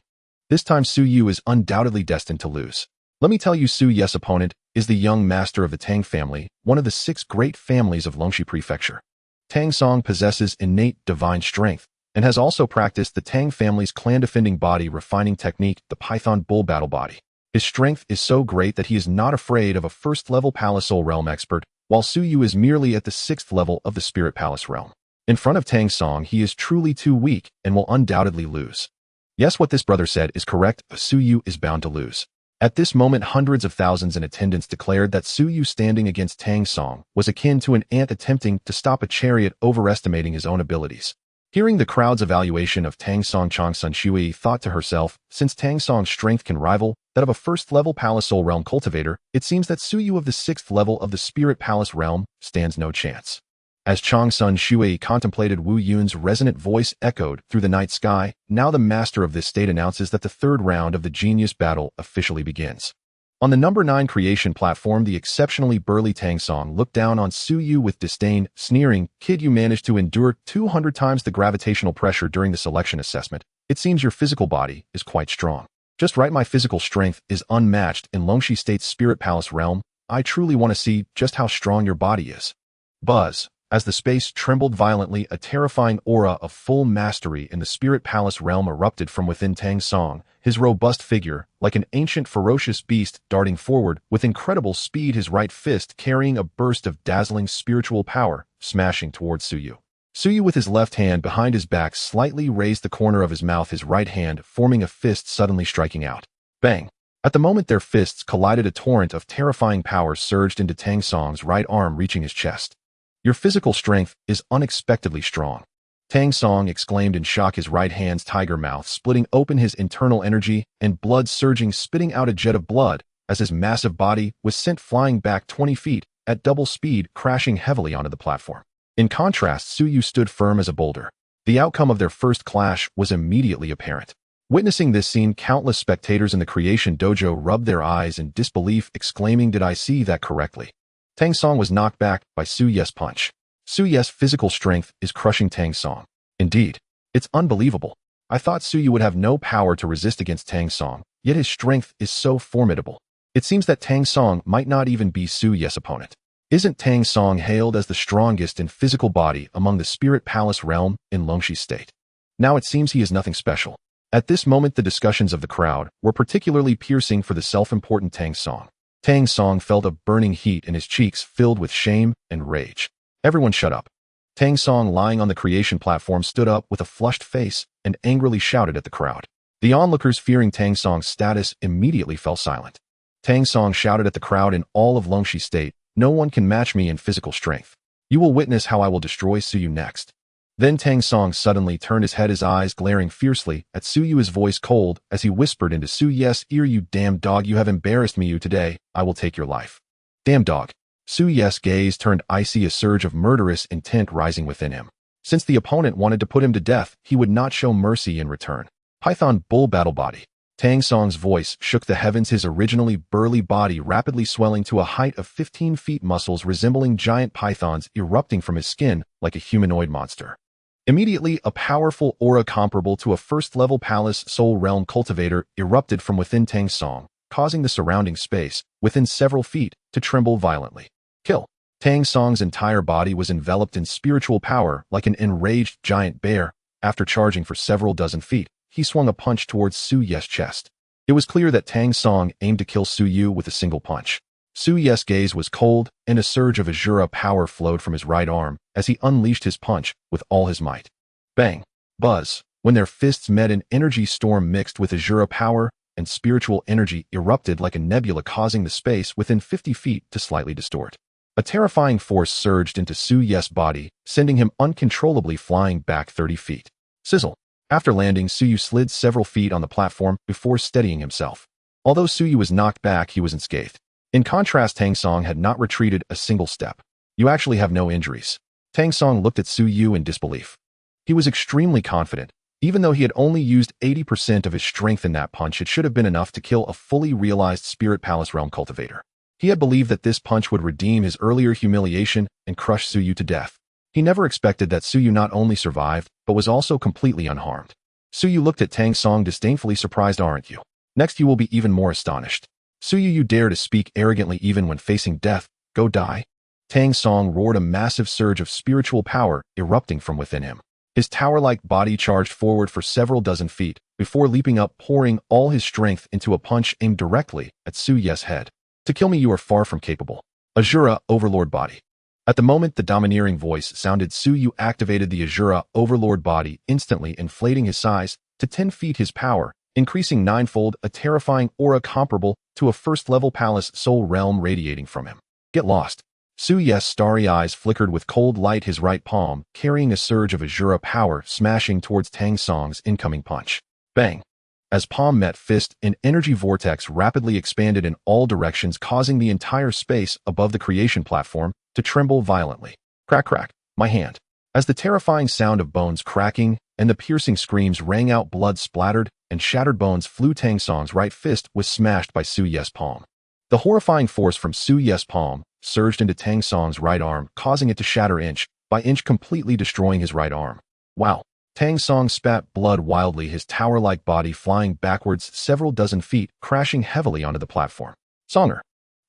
This time Suyu is undoubtedly destined to lose. Let me tell you, Suyu's opponent is the young master of the Tang family, one of the 6 great families of Longxi Prefecture. Tang Song possesses innate divine strength and has also practiced the Tang family's clan-defending body refining technique, the Python Bull Battle Body. His strength is so great that he is not afraid of a first-level Palace Soul Realm expert, while Su Yu is merely at the 6th level of the Spirit Palace Realm. In front of Tang Song, he is truly too weak and will undoubtedly lose. Yes, what this brother said is correct. Su Yu is bound to lose. At this moment, hundreds of thousands in attendance declared that Su Yu standing against Tang Song was akin to an ant attempting to stop a chariot, overestimating his own abilities. Hearing the crowd's evaluation of Tang Song, Chang Sun Shui thought to herself, since Tang Song's strength can rival that of a first-level Palace Soul Realm cultivator, it seems that Su Yu of the 6th level of the Spirit Palace Realm stands no chance. As Chang Sun Shui contemplated, Wu Yun's resonant voice echoed through the night sky. Now the master of this state announces that the 3rd round of the genius battle officially begins. On the number 9 creation platform, the exceptionally burly Tang Song looked down on Su Yu with disdain, sneering, "Kid, you managed to endure 200 times the gravitational pressure during the selection assessment. It seems your physical body is quite strong." "Just right, my physical strength is unmatched in Longxi State's Spirit Palace Realm. I truly want to see just how strong your body is." Buzz. As the space trembled violently, a terrifying aura of full mastery in the Spirit Palace Realm erupted from within Tang Song, his robust figure, like an ancient ferocious beast, darting forward with incredible speed, his right fist carrying a burst of dazzling spiritual power, smashing towards Su Yu. Su Yu with his left hand behind his back slightly raised the corner of his mouth, his right hand forming a fist suddenly striking out. Bang! At the moment their fists collided, a torrent of terrifying power surged into Tang Song's right arm, reaching his chest. "Your physical strength is unexpectedly strong," Tang Song exclaimed in shock, his right hand's tiger mouth splitting open, his internal energy and blood surging, spitting out a jet of blood as his massive body was sent flying back 20 feet at double speed, crashing heavily onto the platform. In contrast, Su Yu stood firm as a boulder. The outcome of their first clash was immediately apparent. Witnessing this scene, countless spectators in the creation dojo rubbed their eyes in disbelief, exclaiming, "Did I see that correctly?" Tang Song was knocked back by Su Yu's punch. Su Yu's physical strength is crushing Tang Song. Indeed, it's unbelievable. I thought Su Yu would have no power to resist against Tang Song, yet his strength is so formidable. It seems that Tang Song might not even be Su Yu's opponent. Isn't Tang Song hailed as the strongest in physical body among the Spirit Palace Realm in Longxi State? Now it seems he is nothing special. At this moment, the discussions of the crowd were particularly piercing for the self-important Tang Song. Tang Song felt a burning heat in his cheeks, filled with shame and rage. Everyone shut up. Tang Song, lying on the creation platform, stood up with a flushed face and angrily shouted at the crowd. The onlookers, fearing Tang Song's status, immediately fell silent. Tang Song shouted at the crowd, "In all of Longxi State, no one can match me in physical strength. You will witness how I will destroy Su Yu next." Then Tang Song suddenly turned his head, his eyes glaring fiercely at Su Yu, his voice cold as he whispered into Su Yu's ear, "You damn dog, you have embarrassed me. You today, I will take your life." Damn dog. Su Yu's gaze turned icy, a surge of murderous intent rising within him. Since the opponent wanted to put him to death, he would not show mercy in return. Python Bull Battle Body. Tang Song's voice shook the heavens, his originally burly body rapidly swelling to a height of 15 feet, muscles resembling giant pythons erupting from his skin like a humanoid monster. Immediately, a powerful aura comparable to a first-level Palace Soul Realm cultivator erupted from within Tang Song, causing the surrounding space, within several feet, to tremble violently. Kill. Tang Song's entire body was enveloped in spiritual power like an enraged giant bear. After charging for several dozen feet, he swung a punch towards Su Yu's chest. It was clear that Tang Song aimed to kill Su Yu with a single punch. Su Yu's gaze was cold, and a surge of Asura power flowed from his right arm as he unleashed his punch with all his might. Bang! Buzz! When their fists met, an energy storm mixed with Asura power and spiritual energy erupted like a nebula, causing the space within 50 feet to slightly distort. A terrifying force surged into Su Yu's body, sending him uncontrollably flying back 30 feet. Sizzle! After landing, Su Yu slid several feet on the platform before steadying himself. Although Su Yu was knocked back, he was unscathed. In contrast, Tang Song had not retreated a single step. "You actually have no injuries." Tang Song looked at Su Yu in disbelief. He was extremely confident. Even though he had only used 80% of his strength in that punch, it should have been enough to kill a fully realized Spirit Palace Realm cultivator. He had believed that this punch would redeem his earlier humiliation and crush Su Yu to death. He never expected that Su Yu not only survived, but was also completely unharmed. Su Yu looked at Tang Song disdainfully, "Surprised, aren't you? Next you will be even more astonished. Su Yu, you dare to speak arrogantly even when facing death? Go die." Tang Song roared, a massive surge of spiritual power erupting from within him. His tower-like body charged forward for several dozen feet, before leaping up, pouring all his strength into a punch aimed directly at Su Ye's head. To kill me you are far from capable. Asura Overlord Body. At the moment the domineering voice sounded, Su Yu activated the Asura Overlord Body, instantly inflating his size to 10 feet, his power increasing ninefold, a terrifying aura comparable to a first-level palace soul realm radiating from him. Get lost. Su Ye's starry eyes flickered with cold light, his right palm carrying a surge of Asura power smashing towards Tang Song's incoming punch. Bang! As palm met fist, an energy vortex rapidly expanded in all directions, causing the entire space above the creation platform to tremble violently. Crack, crack, my hand. As the terrifying sound of bones cracking and the piercing screams rang out, blood splattered and shattered bones flew. Tang Song's right fist was smashed by Su Ye's palm. The horrifying force from Su Ye's palm surged into Tang Song's right arm, causing it to shatter inch by inch, completely destroying his right arm. Wow! Tang Song spat blood wildly, his tower-like body flying backwards several dozen feet, crashing heavily onto the platform. Songer.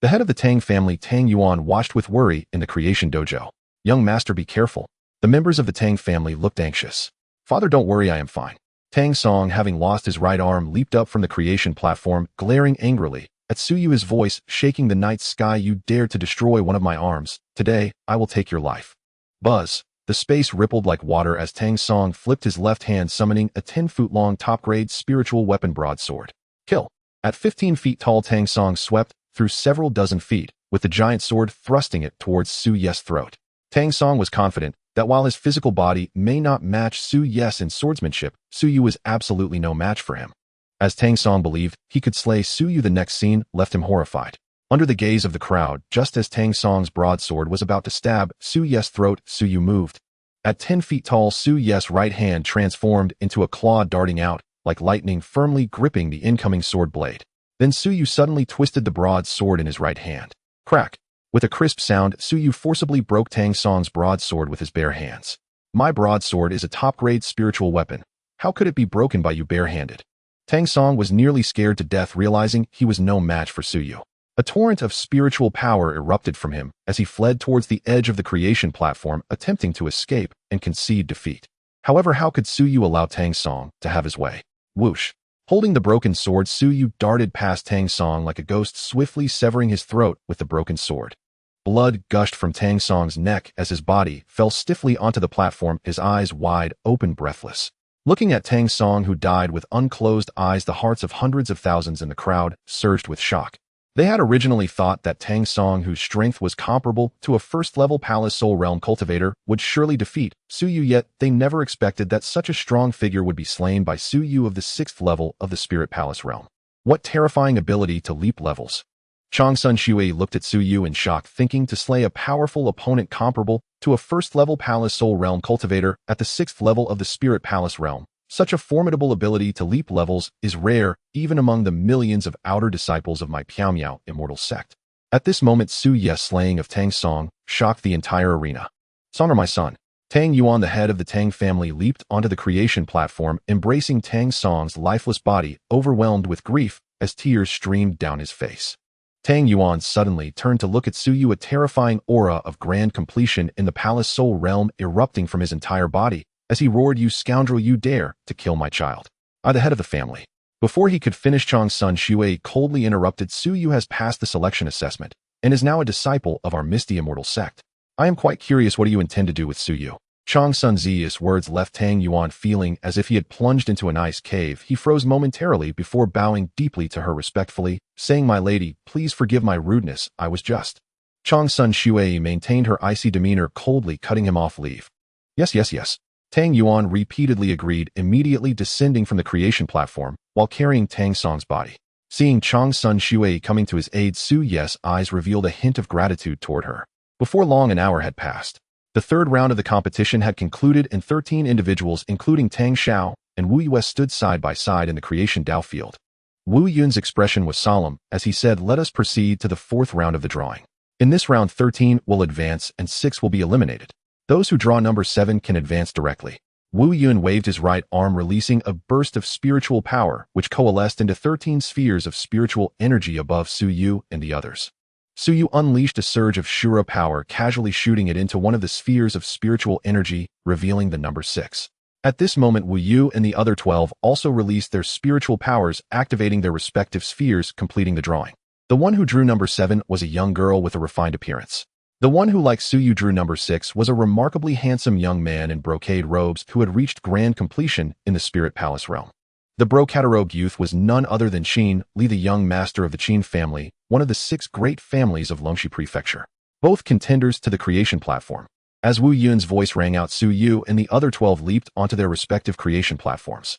The head of the Tang family, Tang Yuan, watched with worry in the creation dojo. Young master, be careful. The members of the Tang family looked anxious. Father, don't worry, I am fine. Tang Song, having lost his right arm, leaped up from the creation platform, glaring angrily at Su Yu, his voice shaking the night sky. You dared to destroy one of my arms. Today, I will take your life. Buzz. The space rippled like water as Tang Song flipped his left hand, summoning a 10-foot-long top-grade spiritual weapon broadsword. Kill. At 15 feet tall, Tang Song swept through several dozen feet, with the giant sword thrusting it towards Su Ye's throat. Tang Song was confident that while his physical body may not match Su Ye's in swordsmanship, Su Yu was absolutely no match for him. As Tang Song believed he could slay Su Yu, the next scene left him horrified. Under the gaze of the crowd, just as Tang Song's broadsword was about to stab Su Ye's throat, Su Yu moved. At 10 feet tall, Su Ye's right hand transformed into a claw, darting out like lightning, firmly gripping the incoming sword blade. Then Su Yu suddenly twisted the broadsword in his right hand. Crack! With a crisp sound, Su Yu forcibly broke Tang Song's broadsword with his bare hands. My broadsword is a top-grade spiritual weapon. How could it be broken by you barehanded? Tang Song was nearly scared to death, realizing he was no match for Su Yu. A torrent of spiritual power erupted from him as he fled towards the edge of the creation platform, attempting to escape and concede defeat. However, how could Su Yu allow Tang Song to have his way? Whoosh! Holding the broken sword, Su Yu darted past Tang Song like a ghost, swiftly severing his throat with the broken sword. Blood gushed from Tang Song's neck as his body fell stiffly onto the platform, his eyes wide open, breathless. Looking at Tang Song, who died with unclosed eyes, the hearts of hundreds of thousands in the crowd surged with shock. They had originally thought that Tang Song, whose strength was comparable to a first-level palace soul realm cultivator, would surely defeat Su Yu, yet they never expected that such a strong figure would be slain by Su Yu of the 6th level of the Spirit Palace realm. What terrifying ability to leap levels! Changsun Shui looked at Su Yu in shock, thinking to slay a powerful opponent comparable to a first-level palace soul realm cultivator at the 6th level of the Spirit Palace realm. Such a formidable ability to leap levels is rare even among the millions of outer disciples of my Piao immortal sect. At this moment, Su Ye's slaying of Tang Song shocked the entire arena. Songer, my son. Tang Yuan, the head of the Tang family, leaped onto the creation platform, embracing Tang Song's lifeless body, overwhelmed with grief as tears streamed down his face. Tang Yuan suddenly turned to look at Su Yu, a terrifying aura of grand completion in the palace soul realm erupting from his entire body, as he roared, "You scoundrel, you dare to kill my child. I, the head of the family." Before he could finish, Changsun Shui coldly interrupted, "Su Yu has passed the selection assessment and is now a disciple of our misty immortal sect. I am quite curious, what do you intend to do with Su Yu?" Changsun Zi's words left Tang Yuan feeling as if he had plunged into an ice cave. He froze momentarily before bowing deeply to her respectfully, saying, "My lady, please forgive my rudeness, I was just." Changsun Shui maintained her icy demeanor, coldly cutting him off. "Leave." "Yes, yes, yes." Tang Yuan repeatedly agreed, immediately descending from the creation platform while carrying Tang Song's body. Seeing Changsun Shui coming to his aid, Su Ye's eyes revealed a hint of gratitude toward her. Before long, an hour had passed. The third round of the competition had concluded, and 13 individuals, including Tang Xiao and Wu Yue, stood side by side in the creation Dao field. Wu Yun's expression was solemn as he said, "Let us proceed to the 4th round of the drawing. In this round, 13 will advance and 6 will be eliminated. Those who draw number 7 can advance directly." Wu Yun waved his right arm, releasing a burst of spiritual power, which coalesced into 13 spheres of spiritual energy above Su Yu and the others. Suyu unleashed a surge of Shura power, casually shooting it into one of the spheres of spiritual energy, revealing the number 6. At this moment, Wu Yu and the other 12 also released their spiritual powers, activating their respective spheres, completing the drawing. The one who drew number 7 was a young girl with a refined appearance. The one who, like Suyu, drew number 6 was a remarkably handsome young man in brocade robes who had reached grand completion in the Spirit Palace realm. The brocade-robed youth was none other than Qin Li, the young master of the Qin family, one of the 6 great families of Longxi Prefecture. Both contenders to the creation platform. As Wu Yun's voice rang out, Suyu and the other 12 leaped onto their respective creation platforms.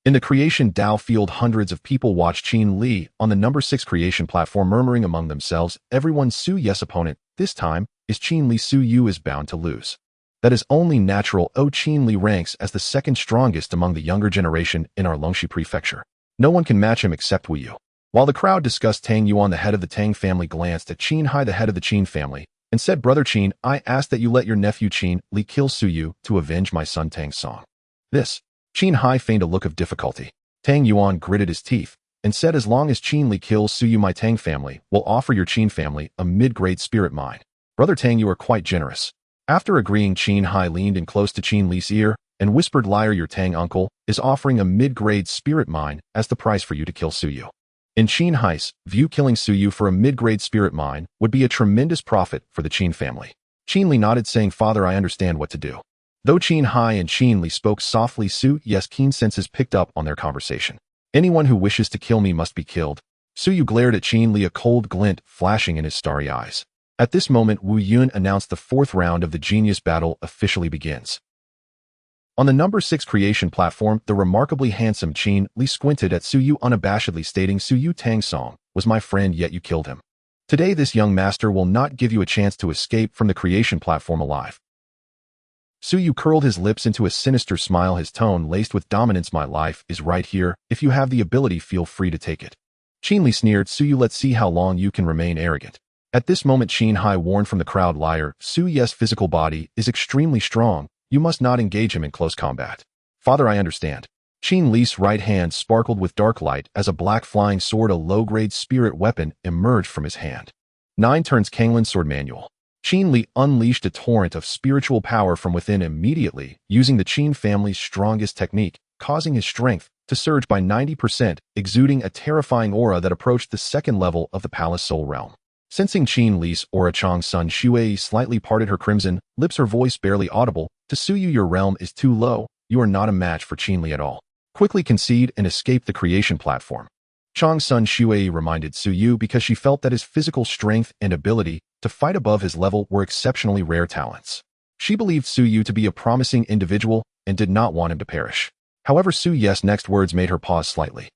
In the creation Dao field, hundreds of people watched Qin Li on the number 6 creation platform, murmuring among themselves, "Everyone's Suyu's opponent. This time, is Qin Li. Suyu is bound to lose." That is only natural. Qin Li ranks as the second strongest among the younger generation in our Longxi Prefecture. No one can match him except Wu Yu. While the crowd discussed, Tang Yuan, the head of the Tang family, glanced at Qin Hai, the head of the Qin family, and said, "Brother Qin, I ask that you let your nephew Qin Li kill Suyu to avenge my son Tang's song." This. Qin Hai feigned a look of difficulty. Tang Yuan gritted his teeth and said, "As long as Qin Li kills Suyu, my Tang family will offer your Qin family a mid-grade spirit mine." "Brother Tang, you are quite generous." After agreeing, Qin Hai leaned in close to Qin Li's ear and whispered, "Liar, your Tang uncle is offering a mid-grade spirit mine as the price for you to kill Suyu." In Qin Hai's view, killing Suyu for a mid-grade spirit mine would be a tremendous profit for the Qin family. Qin Li nodded, saying, "Father, I understand what to do." Though Qin Hai and Qin Li spoke softly, Suyu's keen senses picked up on their conversation. "Anyone who wishes to kill me must be killed." Suyu glared at Qin Li, a cold glint flashing in his starry eyes. At this moment, Wu Yun announced the 4th round of the genius battle officially begins. On the number 6 creation platform, the remarkably handsome Qin Li squinted at Suyu, unabashedly stating, "Suyu Tang Song was my friend, yet you killed him. Today this young master will not give you a chance to escape from the creation platform alive." Suyu curled his lips into a sinister smile, his tone laced with dominance. "My life is right here. If you have the ability, feel free to take it." Qin Li sneered, "Suyu, let's see how long you can remain arrogant." At this moment, Qin Hai warned from the crowd, "Liar, Suyu's physical body is extremely strong. You must not engage him in close combat." "Father, I understand." Qin Li's right hand sparkled with dark light as a black flying sword, a low-grade spirit weapon, emerged from his hand. 9 turns Kanglin's sword manual. Qin Li unleashed a torrent of spiritual power from within immediately, using the Qin family's strongest technique, causing his strength to surge by 90%, exuding a terrifying aura that approached the 2nd level of the Palace Soul Realm. Sensing Qin Li's aura, Chang's son Shuei slightly parted her crimson lips, her voice barely audible. "To Suyu, your realm is too low. You are not a match for Qin Li at all. Quickly concede and escape the creation platform." Chang's son Shuei reminded Suyu because she felt that his physical strength and ability to fight above his level were exceptionally rare talents. She believed Suyu to be a promising individual and did not want him to perish. However, Suyu's next words made her pause slightly.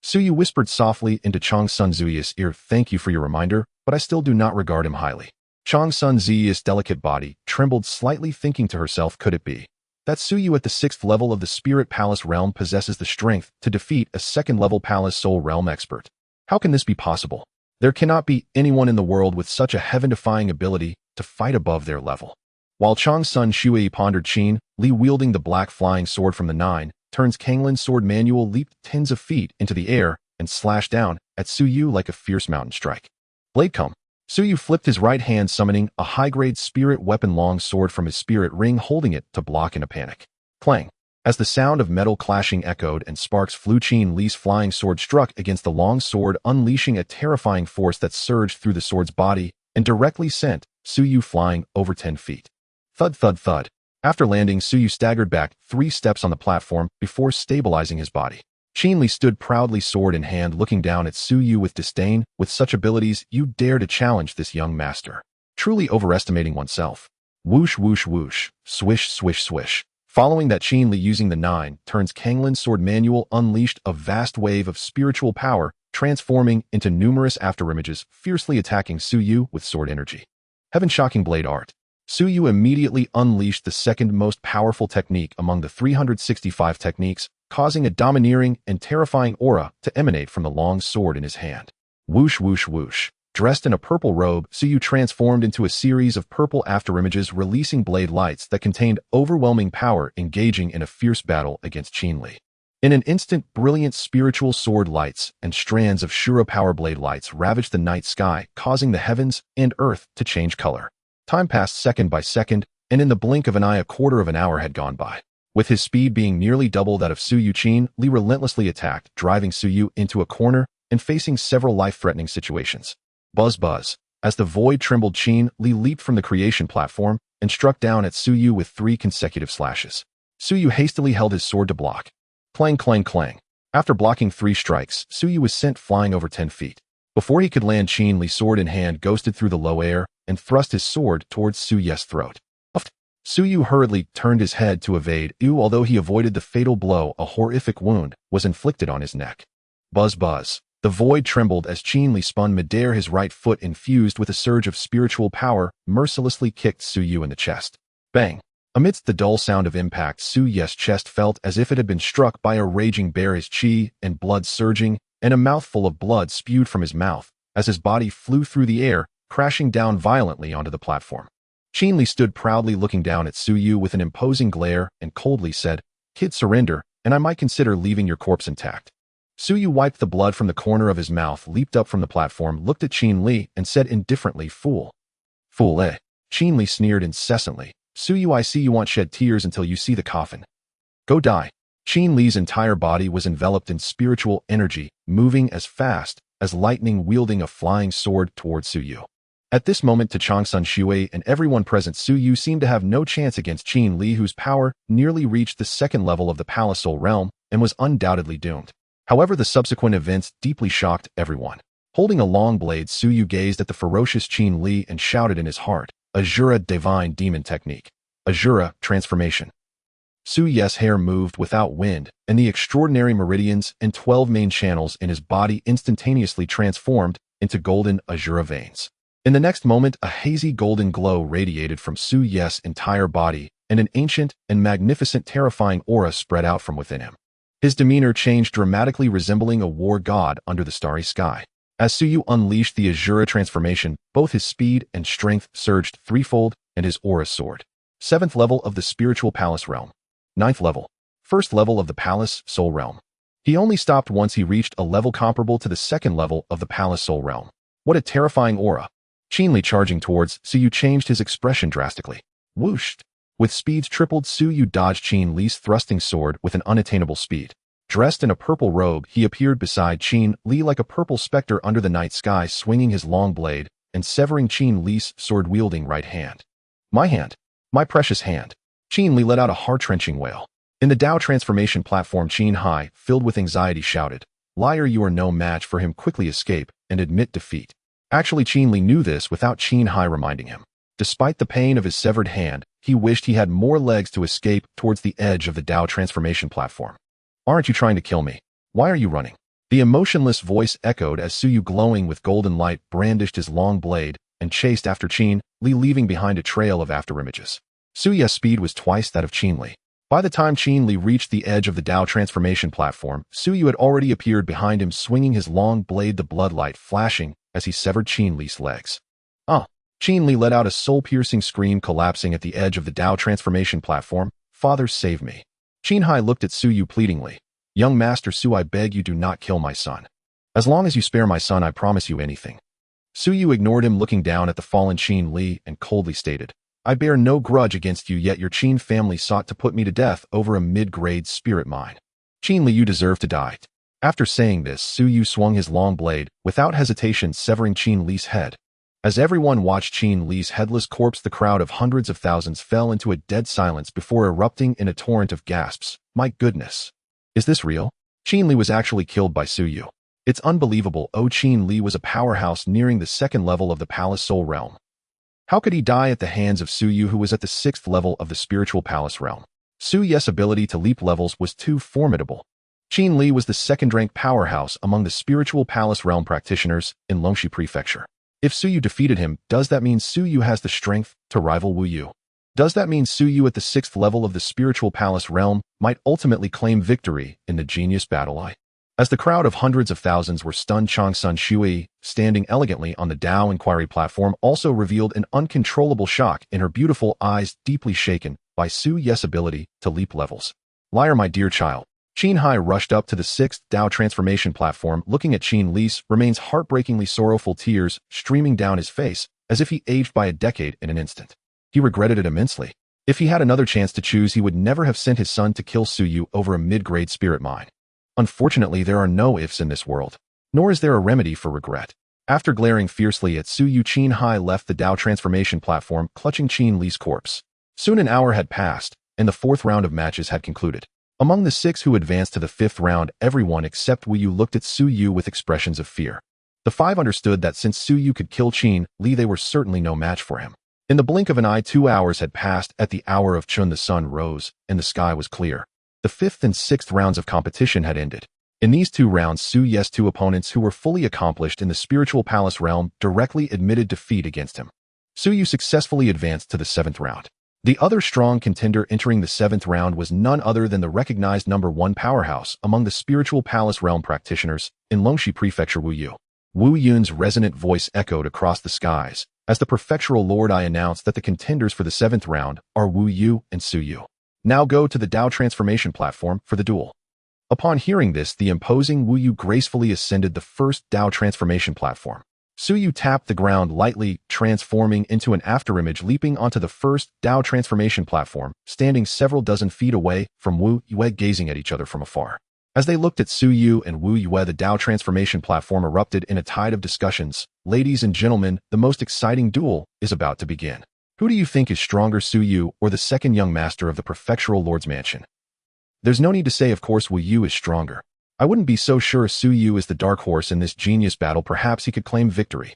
Suyu whispered softly into Chang's son Zuyu's ear, "Thank you for your reminder, but I still do not regard him highly." Chang's son Zuyu's delicate body trembled slightly, thinking to herself, could it be that Suyu at the 6th level of the Spirit Palace realm possesses the strength to defeat a 2nd-level Palace Soul realm expert? How can this be possible? There cannot be anyone in the world with such a heaven-defying ability to fight above their level. While Chang's son Shuei pondered, Qin Li, wielding the black flying sword from the 9 turns Kanglin's sword manual, leaped tens of feet into the air and slashed down at Suyu like a fierce mountain strike. "Blade come." Suyu flipped his right hand, summoning a high-grade spirit weapon long sword from his spirit ring, holding it to block in a panic. Clang! As the sound of metal clashing echoed and sparks flew, Qin Li's flying sword struck against the long sword, unleashing a terrifying force that surged through the sword's body and directly sent Suyu flying over 10 feet. Thud, thud, thud. After landing, Suyu staggered back 3 steps on the platform before stabilizing his body. Qin Li stood proudly, sword in hand, looking down at Suyu with disdain. "With such abilities, you dare to challenge this young master. Truly overestimating oneself." Whoosh, whoosh, whoosh. Swish, swish, swish. Following that, Qin Li, using the 9 turns Kanglin's sword manual, unleashed a vast wave of spiritual power, transforming into numerous afterimages, fiercely attacking Suyu with sword energy. Heaven-shocking blade art. Suyu immediately unleashed the 2nd most powerful technique among the 365 techniques, causing a domineering and terrifying aura to emanate from the long sword in his hand. Whoosh, whoosh, whoosh. Dressed in a purple robe, Suyu transformed into a series of purple afterimages, releasing blade lights that contained overwhelming power, engaging in a fierce battle against Qin Li. In an instant, brilliant spiritual sword lights and strands of Shura power blade lights ravaged the night sky, causing the heavens and earth to change color. Time passed second by second, and in the blink of an eye a quarter of an hour had gone by. With his speed being nearly double that of Suyu, Qin Li relentlessly attacked, driving Suyu into a corner and facing several life-threatening situations. Buzz buzz. As the void trembled, Qin Li leaped from the creation platform and struck down at Suyu with 3 consecutive slashes. Suyu hastily held his sword to block. Clang, clang, clang. After blocking 3 strikes, Suyu was sent flying over 10 feet. Before he could land, Qin Li, sword in hand, ghosted through the low air and thrust his sword towards Suyu's throat. Suyu hurriedly turned his head to evade. Although he avoided the fatal blow, a horrific wound was inflicted on his neck. Buzz buzz. The void trembled as Qin Li spun midair, his right foot infused with a surge of spiritual power, mercilessly kicked Suyu in the chest. Bang! Amidst the dull sound of impact, Suyu's chest felt as if it had been struck by a raging bear, his chi and blood surging, and a mouthful of blood spewed from his mouth as his body flew through the air, crashing down violently onto the platform. Qin Li stood proudly looking down at Suyu with an imposing glare and coldly said, "Kid, surrender, and I might consider leaving your corpse intact." Suyu wiped the blood from the corner of his mouth, leaped up from the platform, looked at Qin Li, and said indifferently, "Fool." "Fool, eh?" Qin Li sneered incessantly. "Suyu, I see you want shed tears until you see the coffin. Go die." Qin Li's entire body was enveloped in spiritual energy, moving as fast as lightning, wielding a flying sword towards Suyu. At this moment, to Changsun Shui and everyone present, Suyu seemed to have no chance against Qin Li, whose power nearly reached the 2nd level of the Palace Soul Realm and was undoubtedly doomed. However, the subsequent events deeply shocked everyone. Holding a long blade, Suyu gazed at the ferocious Qin Li and shouted in his heart, "Asura, divine demon technique. Asura, transformation." Suyu's hair moved without wind, and the extraordinary meridians and 12 main channels in his body instantaneously transformed into golden Asura veins. In the next moment, a hazy golden glow radiated from Suyu's entire body, and an ancient and magnificent, terrifying aura spread out from within him. His demeanor changed dramatically, resembling a war god under the starry sky. As Suyu unleashed the Asura transformation, both his speed and strength surged threefold, and his aura soared. 7th level of the Spiritual Palace Realm. 9th level. 1st level of the Palace Soul Realm. He only stopped once he reached a level comparable to the 2nd level of the Palace Soul Realm. What a terrifying aura. Qin Li, charging towards Suyu, changed his expression drastically. Whooshed. With speeds tripled, Suyu dodged Qin Li's thrusting sword with an unattainable speed. Dressed in a purple robe, he appeared beside Qin Li like a purple specter under the night sky, swinging his long blade and severing Qin Li's sword-wielding right hand. "My hand. My precious hand." Qin Li let out a heart-wrenching wail. In the Dao transformation platform, Qin Hai, filled with anxiety, shouted, "Liar, you are no match for him. Quickly escape and admit defeat." Actually, Qin Li knew this without Qin Hai reminding him. Despite the pain of his severed hand, he wished he had more legs to escape towards the edge of the Dao transformation platform. "Aren't you trying to kill me? Why are you running?" The emotionless voice echoed as Suyu, glowing with golden light, brandished his long blade and chased after Qin Li, leaving behind a trail of afterimages. Suyu's speed was twice that of Qin Li. By the time Qin Li reached the edge of the Dao transformation platform, Suyu had already appeared behind him, swinging his long blade, the bloodlight flashing as he severed Qin Li's legs. Qin Li let out a soul-piercing scream, collapsing at the edge of the Dao transformation platform. "Father, save me." Qin Hai looked at Suyu pleadingly. "Young Master Su, I beg you, do not kill my son. As long as you spare my son, I promise you anything." Suyu ignored him, looking down at the fallen Qin Li, and coldly stated, "I bear no grudge against you, yet your Qin family sought to put me to death over a mid-grade spirit mine. Qin Li, you deserve to die." After saying this, Suyu swung his long blade, without hesitation severing Qin Li's head. As everyone watched Qin Li's headless corpse, the crowd of hundreds of thousands fell into a dead silence before erupting in a torrent of gasps. "My goodness. Is this real? Qin Li was actually killed by Suyu. It's unbelievable. Qin Li was a powerhouse nearing the 2nd level of the Palace Soul Realm. How could he die at the hands of Suyu, who was at the 6th level of the Spiritual Palace Realm? Suyu's ability to leap levels was too formidable. Qin Li was the 2nd-ranked powerhouse among the Spiritual Palace Realm practitioners in Longxi Prefecture. If Suyu defeated him, does that mean Suyu has the strength to rival Wu Yu? Does that mean Suyu at the 6th level of the Spiritual Palace Realm might ultimately claim victory in the Genius Battle? As the crowd of hundreds of thousands were stunned, Changsun Shui, standing elegantly on the Dao Inquiry platform, also revealed an uncontrollable shock in her beautiful eyes, deeply shaken by Suyu's ability to leap levels. "Liar, my dear child. Qin Hai rushed up to the 6th Dao transformation platform. Looking at Qin Li's remains heartbreakingly sorrowful, tears streaming down his face as if he aged by a decade in an instant. He regretted it immensely. If he had another chance to choose, he would never have sent his son to kill Suyu over a mid-grade spirit mine. Unfortunately, there are no ifs in this world, nor is there a remedy for regret. After glaring fiercely at Suyu, Qin Hai left the Dao transformation platform, clutching Qin Li's corpse. Soon an hour had passed, and the 4th round of matches had concluded. Among the 6 who advanced to the 5th round, everyone except Wu Yu looked at Suyu with expressions of fear. The 5 understood that since Suyu could kill Qin Li, they were certainly no match for him. In the blink of an eye, 2 hours had passed. At the hour of Chun, the sun rose, and the sky was clear. The 5th and 6th rounds of competition had ended. In these 2 rounds, Suyu's 2 opponents who were fully accomplished in the spiritual palace realm directly admitted defeat against him. Suyu successfully advanced to the 7th round. The other strong contender entering the 7th round was none other than the recognized #1 powerhouse among the spiritual palace realm practitioners in Longxi Prefecture, Wu Yu. Wu Yun's resonant voice echoed across the skies as the prefectural lord I announced that the contenders for the 7th round are Wu Yu and Suyu. Now go to the Dao transformation platform for the duel. Upon hearing this, the imposing Wu Yu gracefully ascended the 1st Dao transformation platform. Suyu tapped the ground lightly, transforming into an afterimage, leaping onto the 1st Dao transformation platform, standing several dozen feet away from Wu Yue, gazing at each other from afar. As they looked at Suyu and Wu Yue, the Dao transformation platform erupted in a tide of discussions. Ladies and gentlemen, the most exciting duel is about to begin. Who do you think is stronger, Suyu or the 2nd young master of the prefectural lord's mansion? There's no need to say, of course, Wu Yu is stronger. I wouldn't be so sure. Suyu is the dark horse in this genius battle. Perhaps he could claim victory.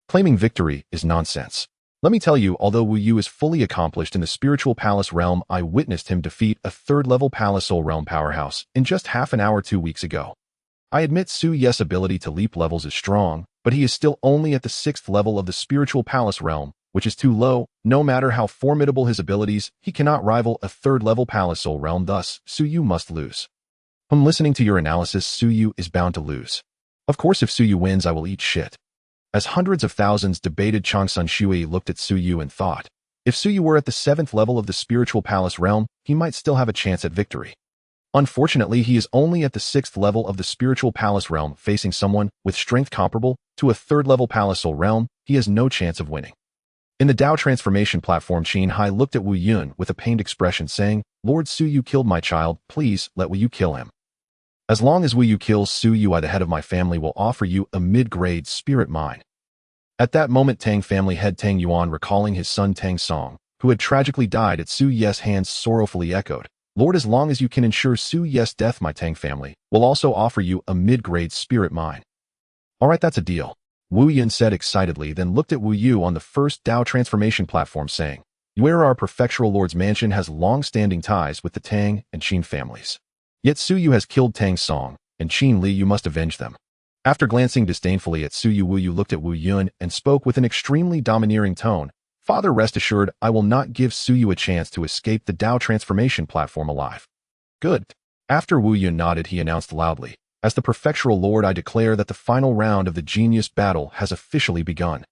Claiming victory is nonsense. Let me tell you, although Wu Yu is fully accomplished in the spiritual palace realm, I witnessed him defeat a 3rd-level palace soul realm powerhouse in just half an hour 2 weeks ago. I admit Suyu's ability to leap levels is strong, but he is still only at the 6th level of the spiritual palace realm, which is too low. No matter how formidable his abilities, he cannot rival a 3rd-level palace soul realm. Thus, Suyu must lose. Listening to your analysis, Suyu is bound to lose. Of course, if Suyu wins, I will eat shit. As hundreds of thousands debated, Changsun Shui looked at Suyu and thought, if Suyu were at the 7th level of the spiritual palace realm, he might still have a chance at victory. Unfortunately, he is only at the 6th level of the spiritual palace realm, facing someone with strength comparable to a 3rd-level palace soul realm. He has no chance of winning. In the Dao transformation platform, Qin Hai looked at Wu Yun with a pained expression, saying, Lord Suyu killed my child. Please let Wu Yu kill him. As long as Wu Yu kills Suyu, I, the head of my family, will offer you a mid-grade spirit mine. At that moment, Tang family head Tang Yuan, recalling his son Tang Song, who had tragically died at Suyu's hands, sorrowfully echoed, Lord, as long as you can ensure Suyu's death, my Tang family will also offer you a mid-grade spirit mine. All right, that's a deal, Wu Yun said excitedly, then looked at Wu Yu on the 1st Dao transformation platform, saying, where our prefectural lord's mansion has long-standing ties with the Tang and Qin families. Yet Suyu has killed Tang Song and Qin Li. You must avenge them. After glancing disdainfully at Suyu, Wu Yu looked at Wu Yun and spoke with an extremely domineering tone. Father, rest assured, I will not give Suyu a chance to escape the Dao transformation platform alive. Good. After Wu Yun nodded, he announced loudly, as the prefectural lord, I declare that the final round of the genius battle has officially begun.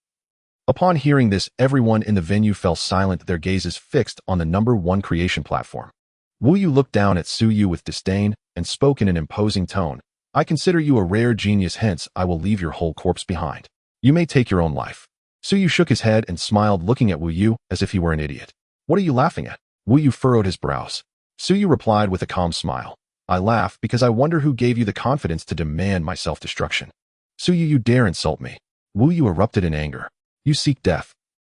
Upon hearing this, everyone in the venue fell silent, their gazes fixed on the #1 creation platform. Wu Yu looked down at Suyu with disdain and spoke in an imposing tone. I consider you a rare genius, hence I will leave your whole corpse behind. You may take your own life. Suyu shook his head and smiled, looking at Wu Yu as if he were an idiot. What are you laughing at? Wu Yu furrowed his brows. Suyu replied with a calm smile. I laugh because I wonder who gave you the confidence to demand my self-destruction. Suyu, you dare insult me. Wu Yu erupted in anger. You seek death.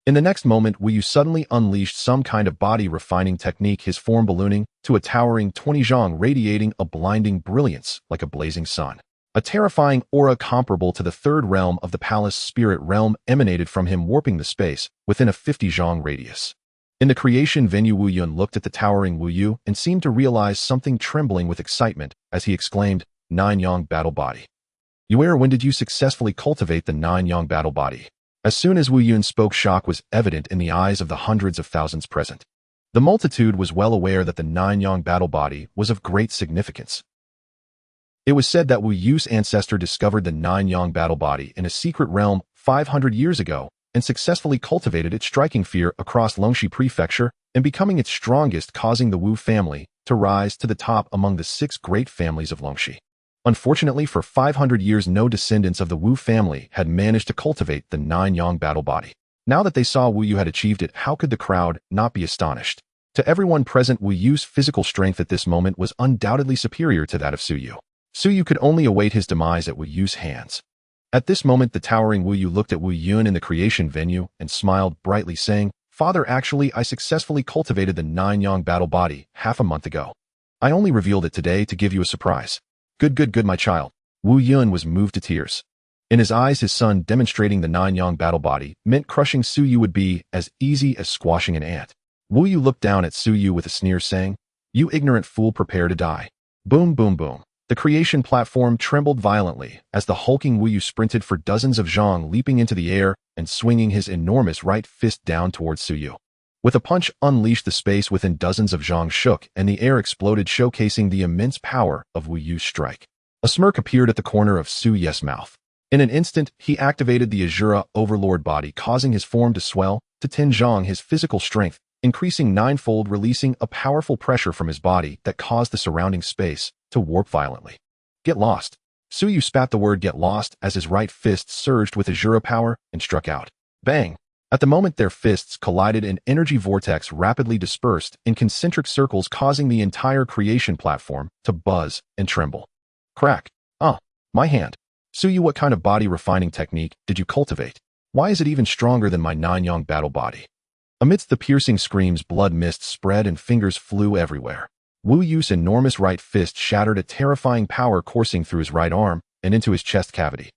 In the next moment, Wu Yu suddenly unleashed some kind of body-refining technique, his form ballooning to a towering 20 zhang, radiating a blinding brilliance like a blazing sun. A terrifying aura comparable to the 3rd realm of the palace spirit realm emanated from him, warping the space within a 50 zhang radius. In the creation venue, Wu Yun looked at the towering Wu Yu and seemed to realize something, trembling with excitement as he exclaimed, 9 yang battle body. Yuer, when did you successfully cultivate the 9 yang battle body? As soon as Wu Yun spoke, shock was evident in the eyes of the hundreds of thousands present. The multitude was well aware that the 9 yang battle body was of great significance. It was said that Wu Yu's ancestor discovered the 9 yang battle body in a secret realm 500 years ago and successfully cultivated it, striking fear across Longxi Prefecture and becoming its strongest, causing the Wu family to rise to the top among the 6 great families of Longxi. Unfortunately, for 500 years no descendants of the Wu family had managed to cultivate the 9-yang battle body. Now that they saw Wu Yu had achieved it, how could the crowd not be astonished? To everyone present, Wu Yu's physical strength at this moment was undoubtedly superior to that of Su Yu. Su Yu could only await his demise at Wu Yu's hands. At this moment, the towering Wu Yu looked at Wu Yun in the creation venue and smiled brightly, saying, "Father, actually, I successfully cultivated the 9-yang battle body half a month ago. I only revealed it today to give you a surprise." Good, my child." Wu Yun was moved to tears. In his eyes, his son demonstrating the 9-yang battle body meant crushing Su Yu would be as easy as squashing an ant. Wu Yu looked down at Su Yu with a sneer, saying, "You ignorant fool, prepare to die." Boom, boom, boom. The creation platform trembled violently as the hulking Wu Yu sprinted for dozens of zhang, leaping into the air and swinging his enormous right fist down towards Su Yu. With a punch unleashed, the space within dozens of zhang shook and the air exploded, showcasing the immense power of Wu Yu's strike. A smirk appeared at the corner of Su Ye's mouth. In an instant, he activated the Asura Overlord body, causing his form to swell to 10 zhang, his physical strength increasing 9-fold, releasing a powerful pressure from his body that caused the surrounding space to warp violently. "Get lost." Su Yu spat the word "get lost" as his right fist surged with Asura power and struck out. Bang! At the moment their fists collided, an energy vortex rapidly dispersed in concentric circles, causing the entire creation platform to buzz and tremble. Crack. My hand. Su Yu, what kind of body refining technique did you cultivate? Why is it even stronger than my 9-yang battle body? Amidst the piercing screams, blood mist spread and fingers flew everywhere. Wu Yu's enormous right fist shattered, a terrifying power coursing through his right arm and into his chest cavity.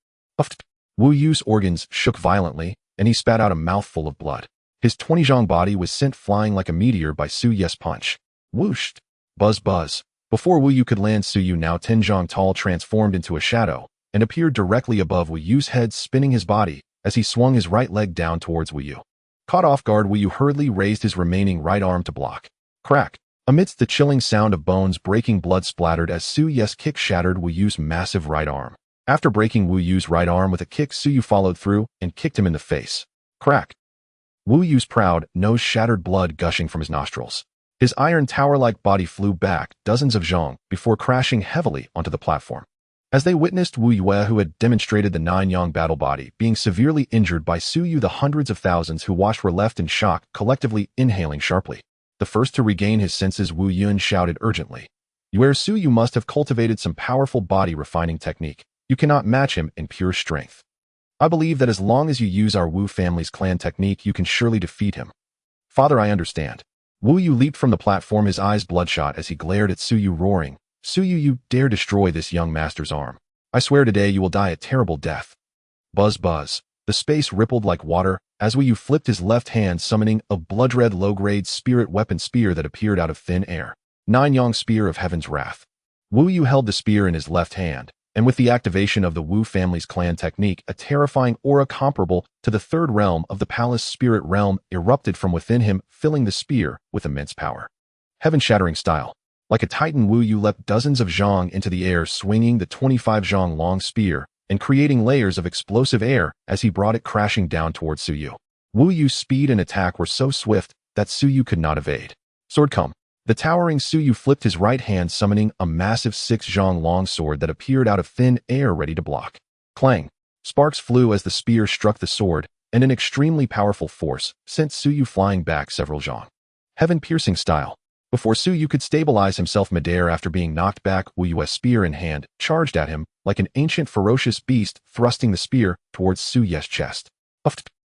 Wu Yu's organs shook violently, and he spat out a mouthful of blood. His 20-zhang body was sent flying like a meteor by Su Ye's punch. Whoosh! Buzz, buzz. Before Wu Yu could land, Su Yu, now 10 zhang tall, transformed into a shadow and appeared directly above Wu Yu's head, spinning his body as he swung his right leg down towards Wu Yu. Caught off guard, Wu Yu hurriedly raised his remaining right arm to block. Crack! Amidst the chilling sound of bones breaking, blood splattered as Su Ye's kick shattered Wu Yu's massive right arm. After breaking Wu Yu's right arm with a kick, Su Yu followed through and kicked him in the face. Crack! Wu Yu's proud nose shattered, blood gushing from his nostrils. His iron tower-like body flew back dozens of zhang before crashing heavily onto the platform. As they witnessed Wu Yue, who had demonstrated the 9-yang battle body, being severely injured by Su Yu, the hundreds of thousands who watched were left in shock, collectively inhaling sharply. The first to regain his senses, Wu Yun shouted urgently, Su Yu must have cultivated some powerful body refining technique. You cannot match him in pure strength. I believe that as long as you use our Wu family's clan technique, you can surely defeat him." "Father, I understand." Wu Yu leaped from the platform, his eyes bloodshot as he glared at Su Yu, roaring, "Su Yu, you dare destroy this young master's arm. I swear today you will die a terrible death." Buzz, buzz. The space rippled like water as Wu Yu flipped his left hand, summoning a blood-red low-grade spirit weapon spear that appeared out of thin air. 9-yang Spear of Heaven's Wrath. Wu Yu held the spear in his left hand, and with the activation of the Wu family's clan technique, a terrifying aura comparable to the third realm of the palace spirit realm erupted from within him, filling the spear with immense power. Heaven-shattering style. Like a titan, Wu Yu leapt dozens of zhang into the air, swinging the 25 zhang long spear and creating layers of explosive air as he brought it crashing down towards Su Yu. Wu Yu's speed and attack were so swift that Su Yu could not evade. Sword come. The towering Su Yu flipped his right hand, summoning a massive 6 zhang long sword that appeared out of thin air, ready to block. Clang! Sparks flew as the spear struck the sword, and an extremely powerful force sent Su Yu flying back several zhang. Heaven-piercing style. Before Su Yu could stabilize himself midair after being knocked back, Wu Yu's spear in hand charged at him like an ancient ferocious beast, thrusting the spear towards Su Ye's chest.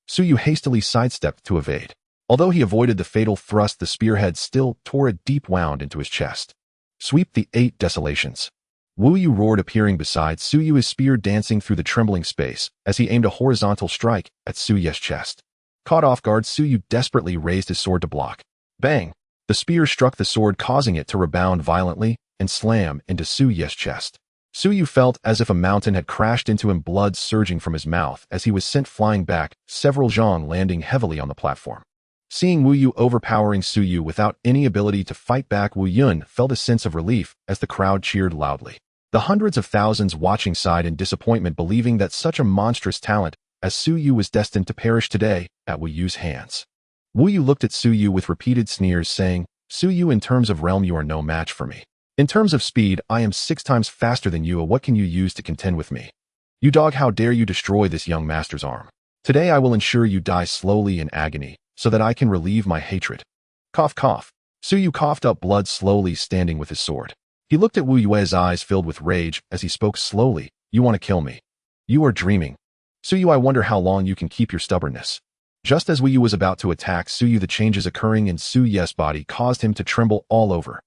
Su Yu hastily sidestepped to evade. Although he avoided the fatal thrust, the spearhead still tore a deep wound into his chest. Sweep the 8 desolations. Wu Yu roared, appearing beside Su Yu, his spear dancing through the trembling space as he aimed a horizontal strike at Su Ye's chest. Caught off guard, Su Yu desperately raised his sword to block. Bang! The spear struck the sword, causing it to rebound violently and slam into Su Ye's chest. Su Yu felt as if a mountain had crashed into him, blood surging from his mouth as he was sent flying back, several zhang landing heavily on the platform. Seeing Wu Yu overpowering Su Yu without any ability to fight back, Wu Yun felt a sense of relief as the crowd cheered loudly. The hundreds of thousands watching sighed in disappointment, believing that such a monstrous talent as Su Yu was destined to perish today at Wu Yu's hands. Wu Yu looked at Su Yu with repeated sneers, saying, Suyu, in terms of realm you are no match for me. In terms of speed, I am 6 times faster than you. What can you use to contend with me? You dog, how dare you destroy this young master's arm? Today I will ensure you die slowly in agony, so that I can relieve my hatred. Cough, cough. Suyu coughed up blood slowly, standing with his sword. He looked at Wu Yue's eyes filled with rage as he spoke slowly. You want to kill me? You are dreaming. Suyu, I wonder how long you can keep your stubbornness. Just as Wu Yu was about to attack Suyu, the changes occurring in Su Ye's body caused him to tremble all over.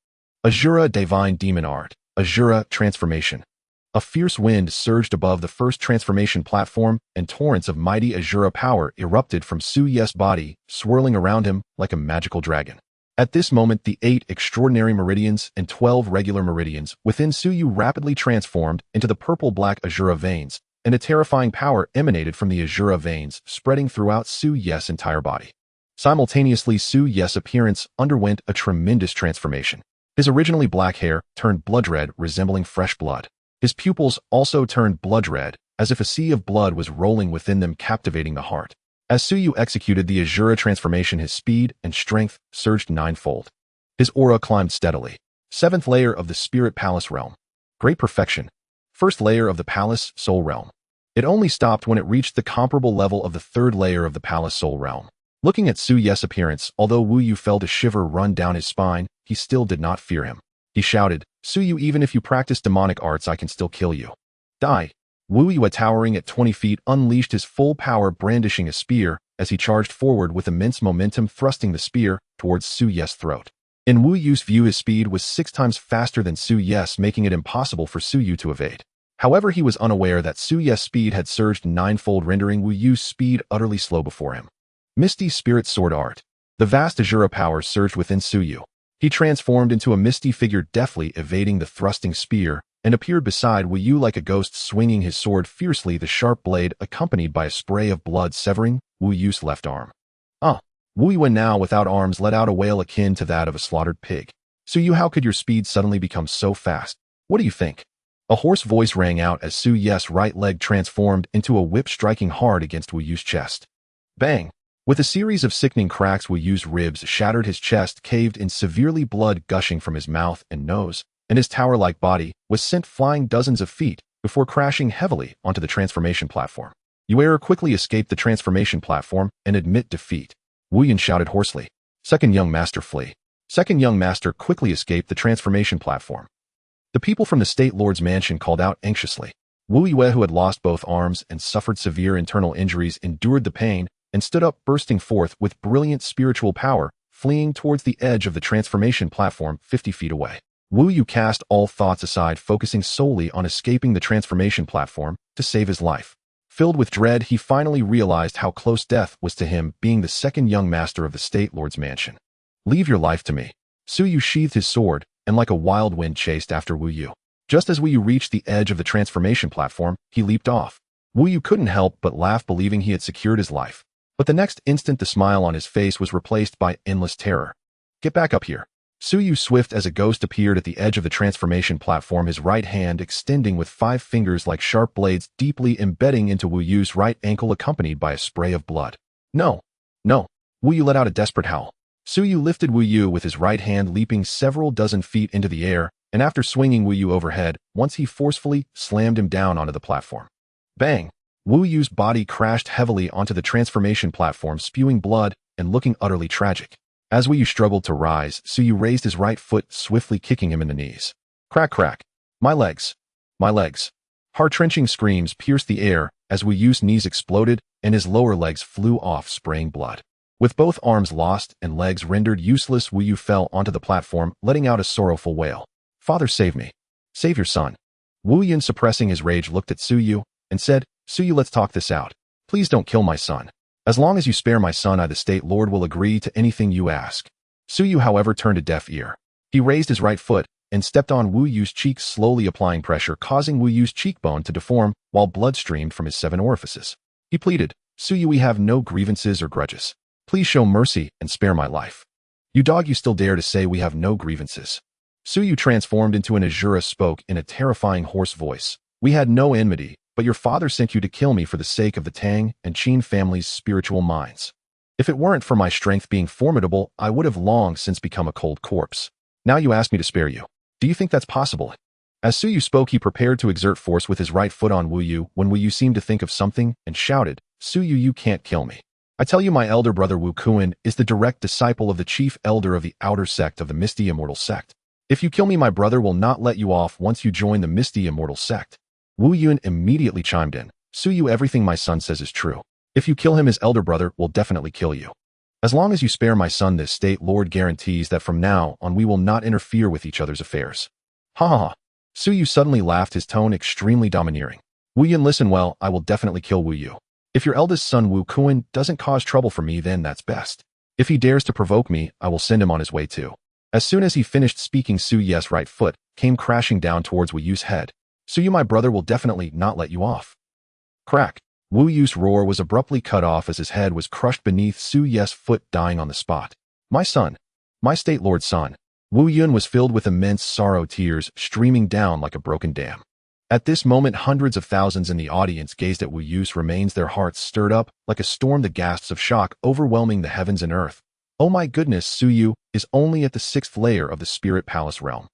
Asura divine demon art. Asura transformation. A fierce wind surged above the first transformation platform, and torrents of mighty Asura power erupted from Su Ye's body, swirling around him like a magical dragon. At this moment, the 8 extraordinary meridians and 12 regular meridians within Suyu rapidly transformed into the purple-black Asura veins, and a terrifying power emanated from the Asura veins, spreading throughout Su Ye's entire body. Simultaneously, Su Ye's appearance underwent a tremendous transformation. His originally black hair turned blood red, resembling fresh blood. His pupils also turned blood red, as if a sea of blood was rolling within them, captivating the heart. As Suyu executed the Asura transformation, his speed and strength surged 9-fold. His aura climbed steadily. 7th layer of the Spirit Palace realm. Great perfection. 1st layer of the Palace Soul realm. It only stopped when it reached the comparable level of the 3rd layer of the Palace Soul realm. Looking at Su Ye's appearance, although Wu Yu felt a shiver run down his spine, he still did not fear him. He shouted, Suyu, even if you practice demonic arts, I can still kill you. Die. Wu Yu, towering at 20 feet, unleashed his full power, brandishing a spear, as he charged forward with immense momentum, thrusting the spear towards Su Ye's throat. In Wu Yu's view, his speed was 6 times faster than Su Ye's, making it impossible for Suyu to evade. However, he was unaware that Su Ye's speed had surged 9-fold, rendering Wu Yu's speed utterly slow before him. Misty Spirit Sword Art. The vast Asura power surged within Suyu. He transformed into a misty figure, deftly evading the thrusting spear, and appeared beside Wu Yu like a ghost, swinging his sword fiercely, the sharp blade accompanied by a spray of blood severing Wu Yu's left arm. Wu Yu, now without arms, let out a wail akin to that of a slaughtered pig. Suyu, how could your speed suddenly become so fast? What do you think? A hoarse voice rang out as Su Ye's right leg transformed into a whip, striking hard against Wu Yu's chest. Bang! With a series of sickening cracks, Wu Yu's ribs shattered, his chest caved in, severely blood gushing from his mouth and nose, and his tower-like body was sent flying dozens of feet before crashing heavily onto the transformation platform. Yuer quickly escaped the transformation platform and admit defeat. Wu Yun shouted hoarsely. Second young master, flee. Second young master quickly escaped the transformation platform. The people from the State Lord's mansion called out anxiously. Wu Yue, who had lost both arms and suffered severe internal injuries, endured the pain and stood up, bursting forth with brilliant spiritual power, fleeing towards the edge of the transformation platform 50 feet away. Wu Yu cast all thoughts aside, focusing solely on escaping the transformation platform to save his life. Filled with dread, he finally realized how close death was to him, being the second young master of the State Lord's mansion. Leave your life to me. Su Yu sheathed his sword, and like a wild wind chased after Wu Yu. Just as Wu Yu reached the edge of the transformation platform, he leaped off. Wu Yu couldn't help but laugh, believing he had secured his life. But the next instant, the smile on his face was replaced by endless terror. Get back up here. Su Yu, swift as a ghost, appeared at the edge of the transformation platform, his right hand extending with 5 fingers like sharp blades, deeply embedding into Wu Yu's right ankle, accompanied by a spray of blood. No! No! Wu Yu let out a desperate howl. Su Yu lifted Wu Yu with his right hand, leaping several dozen feet into the air, and after swinging Wu Yu overhead, once he forcefully slammed him down onto the platform. Bang! Wu Yu's body crashed heavily onto the transformation platform, spewing blood and looking utterly tragic. As Wu Yu struggled to rise, Su Yu raised his right foot, swiftly kicking him in the knees. Crack, crack. My legs. My legs. Heart-wrenching screams pierced the air as Wu Yu's knees exploded and his lower legs flew off, spraying blood. With both arms lost and legs rendered useless, Wu Yu fell onto the platform, letting out a sorrowful wail. Father, save me. Save your son. Wu Yun, suppressing his rage, looked at Su Yu and said, Su Yu, let's talk this out. Please don't kill my son. As long as you spare my son, I, the State Lord, will agree to anything you ask. Su Yu, however, turned a deaf ear. He raised his right foot and stepped on Wu Yu's cheek, slowly applying pressure, causing Wu Yu's cheekbone to deform while blood streamed from his 7 orifices. He pleaded, Su Yu, we have no grievances or grudges. Please show mercy and spare my life. You dog, you still dare to say we have no grievances. Su Yu, transformed into an Asura, spoke in a terrifying hoarse voice. We had no enmity, but your father sent you to kill me for the sake of the Tang and Qin family's spiritual minds. If it weren't for my strength being formidable, I would have long since become a cold corpse. Now you ask me to spare you. Do you think that's possible? As Suyu spoke, he prepared to exert force with his right foot on Wu Yu when Wu Yu seemed to think of something and shouted, Suyu, you can't kill me. I tell you, my elder brother Wu Kuan is the direct disciple of the chief elder of the outer sect of the Misty Immortal Sect. If you kill me, my brother will not let you off once you join the Misty Immortal Sect. Wu Yun immediately chimed in, Suyu, everything my son says is true. If you kill him, his elder brother will definitely kill you. As long as you spare my son, this state lord guarantees that from now on we will not interfere with each other's affairs. Ha ha ha. Suyu suddenly laughed, his tone extremely domineering. Wu Yun, listen well, I will definitely kill Wu Yu. If your eldest son Wu Kuan doesn't cause trouble for me, then that's best. If he dares to provoke me, I will send him on his way too. As soon as he finished speaking, Suyu's right foot came crashing down towards Wu Yu's head. Suyu, my brother will definitely not let you off. Crack. Wu Yu's roar was abruptly cut off as his head was crushed beneath Suyu's foot, dying on the spot. My son. My state lord's son. Wu Yun was filled with immense sorrow, tears streaming down like a broken dam. At this moment, hundreds of thousands in the audience gazed at Wu Yu's remains, their hearts stirred up like a storm, the gasps of shock overwhelming the heavens and earth. Oh my goodness, Suyu is only at the 6th layer of the Spirit Palace realm.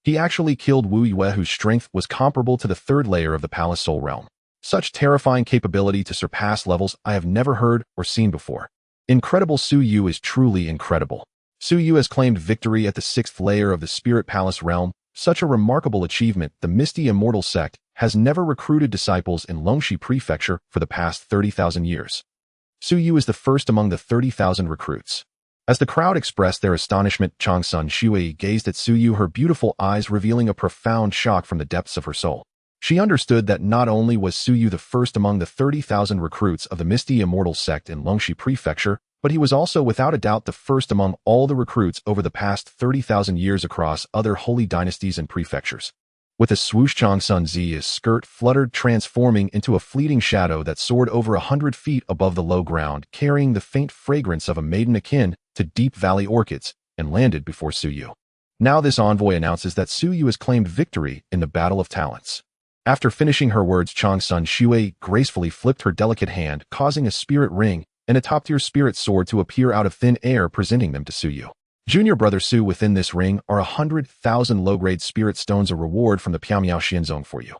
He actually killed Wu Yue, whose strength was comparable to the 3rd layer of the Palace Soul realm. Such terrifying capability to surpass levels I have never heard or seen before. Incredible. Suyu is truly incredible. Suyu has claimed victory at the 6th layer of the Spirit Palace realm. Such a remarkable achievement. The Misty Immortal Sect has never recruited disciples in Longxi Prefecture for the past 30,000 years. Suyu is the first among the 30,000 recruits. As the crowd expressed their astonishment, Changsun Shuei gazed at Suyu, her beautiful eyes revealing a profound shock from the depths of her soul. She understood that not only was Suyu the first among the 30,000 recruits of the Misty Immortal Sect in Longxi Prefecture, but he was also without a doubt the first among all the recruits over the past 30,000 years across other holy dynasties and prefectures. With a swoosh, Changsun Zi's skirt fluttered, transforming into a fleeting shadow that soared over 100 feet above the low ground, carrying the faint fragrance of a maiden akin to deep valley orchids, and landed before Suyu. Now this envoy announces that Suyu has claimed victory in the Battle of Talents. After finishing her words, Changsun Shuei gracefully flipped her delicate hand, causing a spirit ring and a top-tier spirit sword to appear out of thin air, presenting them to Suyu. Junior brother Su, within this ring are 100,000 low-grade spirit stones, a reward from the Piaomiao Xianzong for you.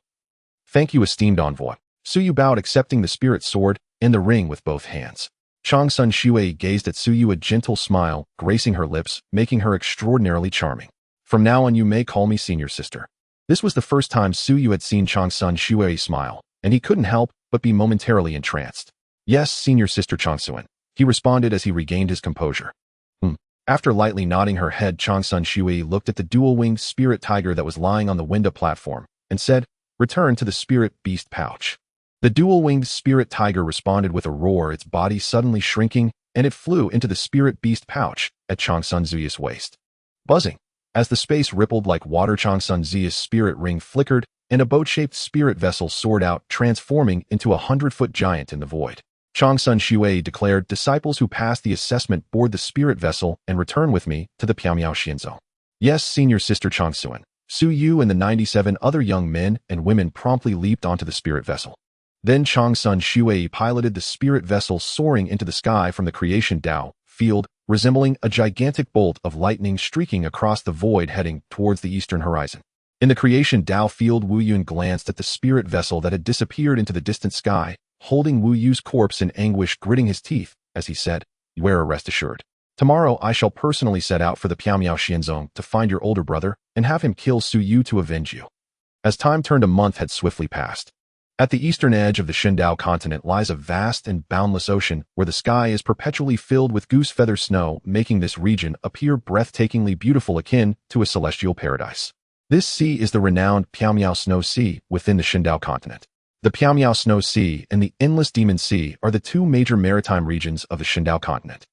Thank you, esteemed envoy. Suyu bowed, accepting the spirit sword and the ring with both hands. Changsun Shuei gazed at Suyu, a gentle smile gracing her lips, making her extraordinarily charming. From now on, you may call me senior sister. This was the first time Suyu had seen Changsun Shuei smile, and he couldn't help but be momentarily entranced. Yes, senior sister Changsun, he responded as he regained his composure. After lightly nodding her head, Changsun Shuei looked at the dual-winged spirit tiger that was lying on the window platform and said, return to the spirit beast pouch. The dual-winged spirit tiger responded with a roar, its body suddenly shrinking, and it flew into the spirit beast pouch at Changsun Zi's waist. Buzzing. As the space rippled like water, Changsun Zi's spirit ring flickered, and a boat-shaped spirit vessel soared out, transforming into a 100-foot giant in the void. Changsun Shuei declared, disciples who pass the assessment board the spirit vessel and return with me to the Piaomiao Xianzong. Yes, senior sister Changsun. Suyu and the 97 other young men and women promptly leaped onto the spirit vessel. Then Changsun Shuei piloted the spirit vessel, soaring into the sky from the creation Dao field, resembling a gigantic bolt of lightning streaking across the void, heading towards the eastern horizon. In the creation Dao field, Wu Yun glanced at the spirit vessel that had disappeared into the distant sky, holding Wu Yu's corpse in anguish, gritting his teeth as he said, "You are rest assured. Tomorrow I shall personally set out for the Piaomiao Xianzong to find your older brother and have him kill Suyu to avenge you." As time turned, a month had swiftly passed. At the eastern edge of the Shindao continent lies a vast and boundless ocean where the sky is perpetually filled with goose feather snow, making this region appear breathtakingly beautiful, akin to a celestial paradise. This sea is the renowned Piaomiao Snow Sea within the Shindao continent. The Piaomiao Snow Sea and the Endless Demon Sea are the two major maritime regions of the Shindao continent.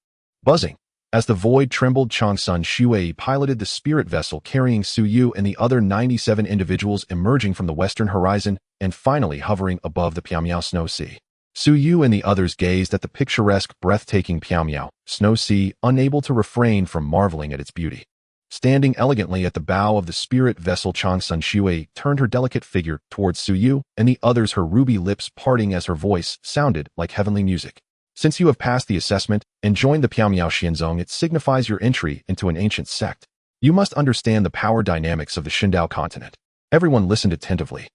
Buzzing. As the void trembled, Changsun Shuei piloted the spirit vessel carrying Suyu and the other 97 individuals, emerging from the western horizon and finally hovering above the Piaomiao Snow Sea. Suyu and the others gazed at the picturesque, breathtaking Piaomiao Snow Sea, unable to refrain from marveling at its beauty. Standing elegantly at the bow of the spirit vessel, Changsun Shuei turned her delicate figure towards Suyu and the others, her ruby lips parting as her voice sounded like heavenly music. Since you have passed the assessment and joined the Piaomiao Xianzong, it signifies your entry into an ancient sect. You must understand the power dynamics of the Xindao continent. Everyone listened attentively.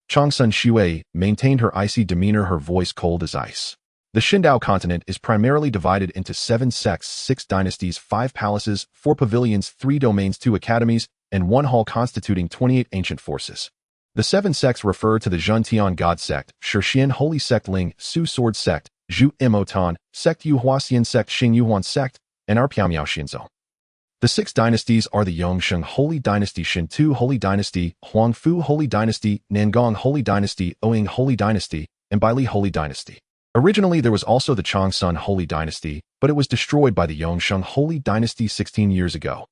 Changsun Shui maintained her icy demeanor, her voice cold as ice. The Xindao continent is primarily divided into 7 sects, 6 dynasties, 5 palaces, 4 pavilions, 3 domains, 2 academies, and 1 hall constituting 28 ancient forces. The 7 sects refer to the Zhentian God sect, Shixian Holy sect, Ling Su Sword sect, Zhu Imotan sect, Yu Huaxian sect, Xing Yuhuan sect, and our Piaomiao Xianzong. The 6 dynasties are the Yongsheng Holy Dynasty, Shintu Holy Dynasty, Huangfu Holy Dynasty, Nangong Holy Dynasty, Oing Holy Dynasty, and Baili Holy Dynasty. Originally, there was also the Changsun Holy Dynasty, but it was destroyed by the Yongsheng Holy Dynasty 16 years ago.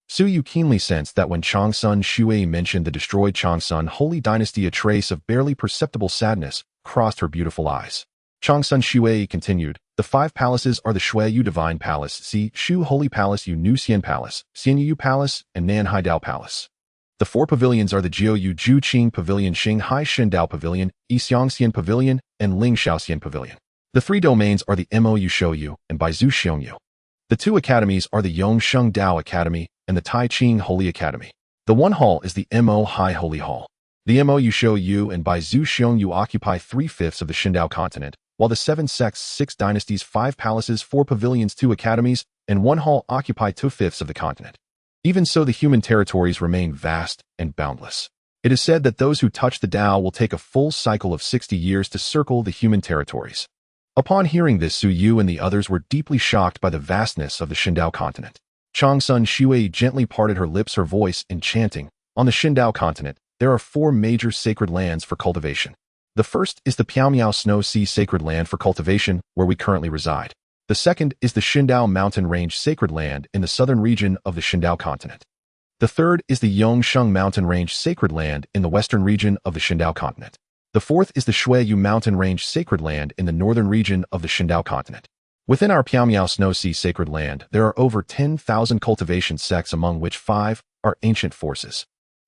Su Yu keenly sensed that when Changsun Shui mentioned the destroyed Changsun Holy Dynasty, a trace of barely perceptible sadness crossed her beautiful eyes. Changsun Shui continued, the 5 palaces are the Shui Yu Divine Palace, Si Shu Holy Palace, Yu Nu Xian Palace, Xian Yu Palace, and Nan Haidao Palace. The 4 pavilions are the Jiu Yu Ju Qing Pavilion, Xinghai Shindao Pavilion, Yixiangxian Pavilion, and Ling Shaoxian Pavilion. The 3 domains are the Mo Yu Shou Yu and Baizu Xiong Yu. The 2 academies are the Yongsheng Dao Academy and the Tai Ching Holy Academy. The 1 hall is the Mo High Holy Hall. The Mo Yu Shou Yu and Baizu Xiong Yu occupy 3/5 of the Xindao continent, while the 7 sects, 6 dynasties, 5 palaces, 4 pavilions, 2 academies, and 1 hall occupy 2/5 of the continent. Even so, the human territories remain vast and boundless. It is said that those who touch the Tao will take a full cycle of 60 years to circle the human territories. Upon hearing this, Su Yu and the others were deeply shocked by the vastness of the Xindao continent. Changsun Shui gently parted her lips, her voice enchanting. On the Xindao continent, there are 4 major sacred lands for cultivation. The first is the Piaomiao Snow Sea Sacred Land for cultivation, where we currently reside. The second is the Xindao Mountain Range Sacred Land in the southern region of the Xindao continent. The third is the Yongsheng Mountain Range Sacred Land in the western region of the Xindao continent. The fourth is the Shuiyu Mountain Range Sacred Land in the northern region of the Xindao continent. Within our Piaomiao Snow Sea Sacred Land, there are over 10,000 cultivation sects, among which 5 are ancient forces.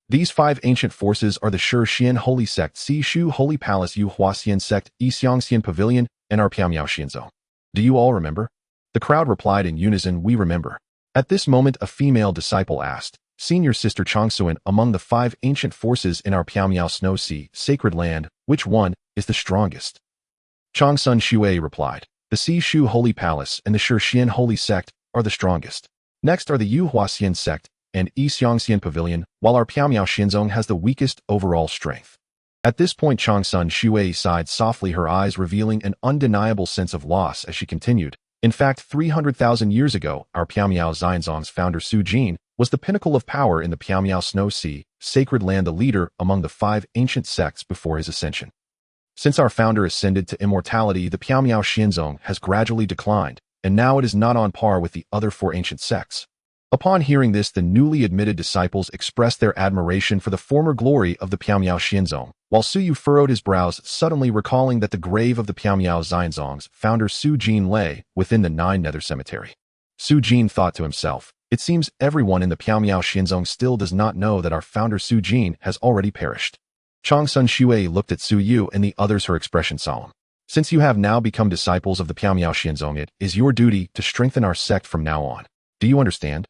These 5 ancient forces are the Shixian Holy Sect, Si Shu Holy Palace, Yu Huaxian Sect, Yixiangxian Pavilion, and our Piaomiao Xianzong. Do you all remember? The crowd replied in unison, we remember. At this moment, a female disciple asked, Senior Sister Changsuan, among the 5 ancient forces in our Piaomiao Snow Sea Sacred Land, which one is the strongest? Changsun Shui replied, the Si Shu Holy Palace and the Shixian Holy Sect are the strongest. Next are the Yu Huaxian Sect and Yixiangxian Pavilion, while our Piaomiao Xianzong has the weakest overall strength. At this point, Changsun Shui sighed softly, her eyes revealing an undeniable sense of loss as she continued. In fact, 300,000 years ago, our Piaomiao Xianzong's founder Su Jin was the pinnacle of power in the Piaomiao Snow Sea Sacred Land, the leader among the 5 ancient sects before his ascension. Since our founder ascended to immortality, the Piaomiao Xianzong has gradually declined, and now it is not on par with the other 4 ancient sects. Upon hearing this, the newly admitted disciples expressed their admiration for the former glory of the Piaomiao Xianzong, while Su Yu furrowed his brows, suddenly recalling that the grave of the Piaomiao Xianzong's founder Su Jin lay within the 9 Nether Cemetery. Su Jin thought to himself, it seems everyone in the Piaomiao Xianzong still does not know that our founder Su Jin has already perished. Changsun Shui looked at Su Yu and the others, her expression solemn. Since you have now become disciples of the Piaomiao Xianzong, it is your duty to strengthen our sect from now on. Do you understand?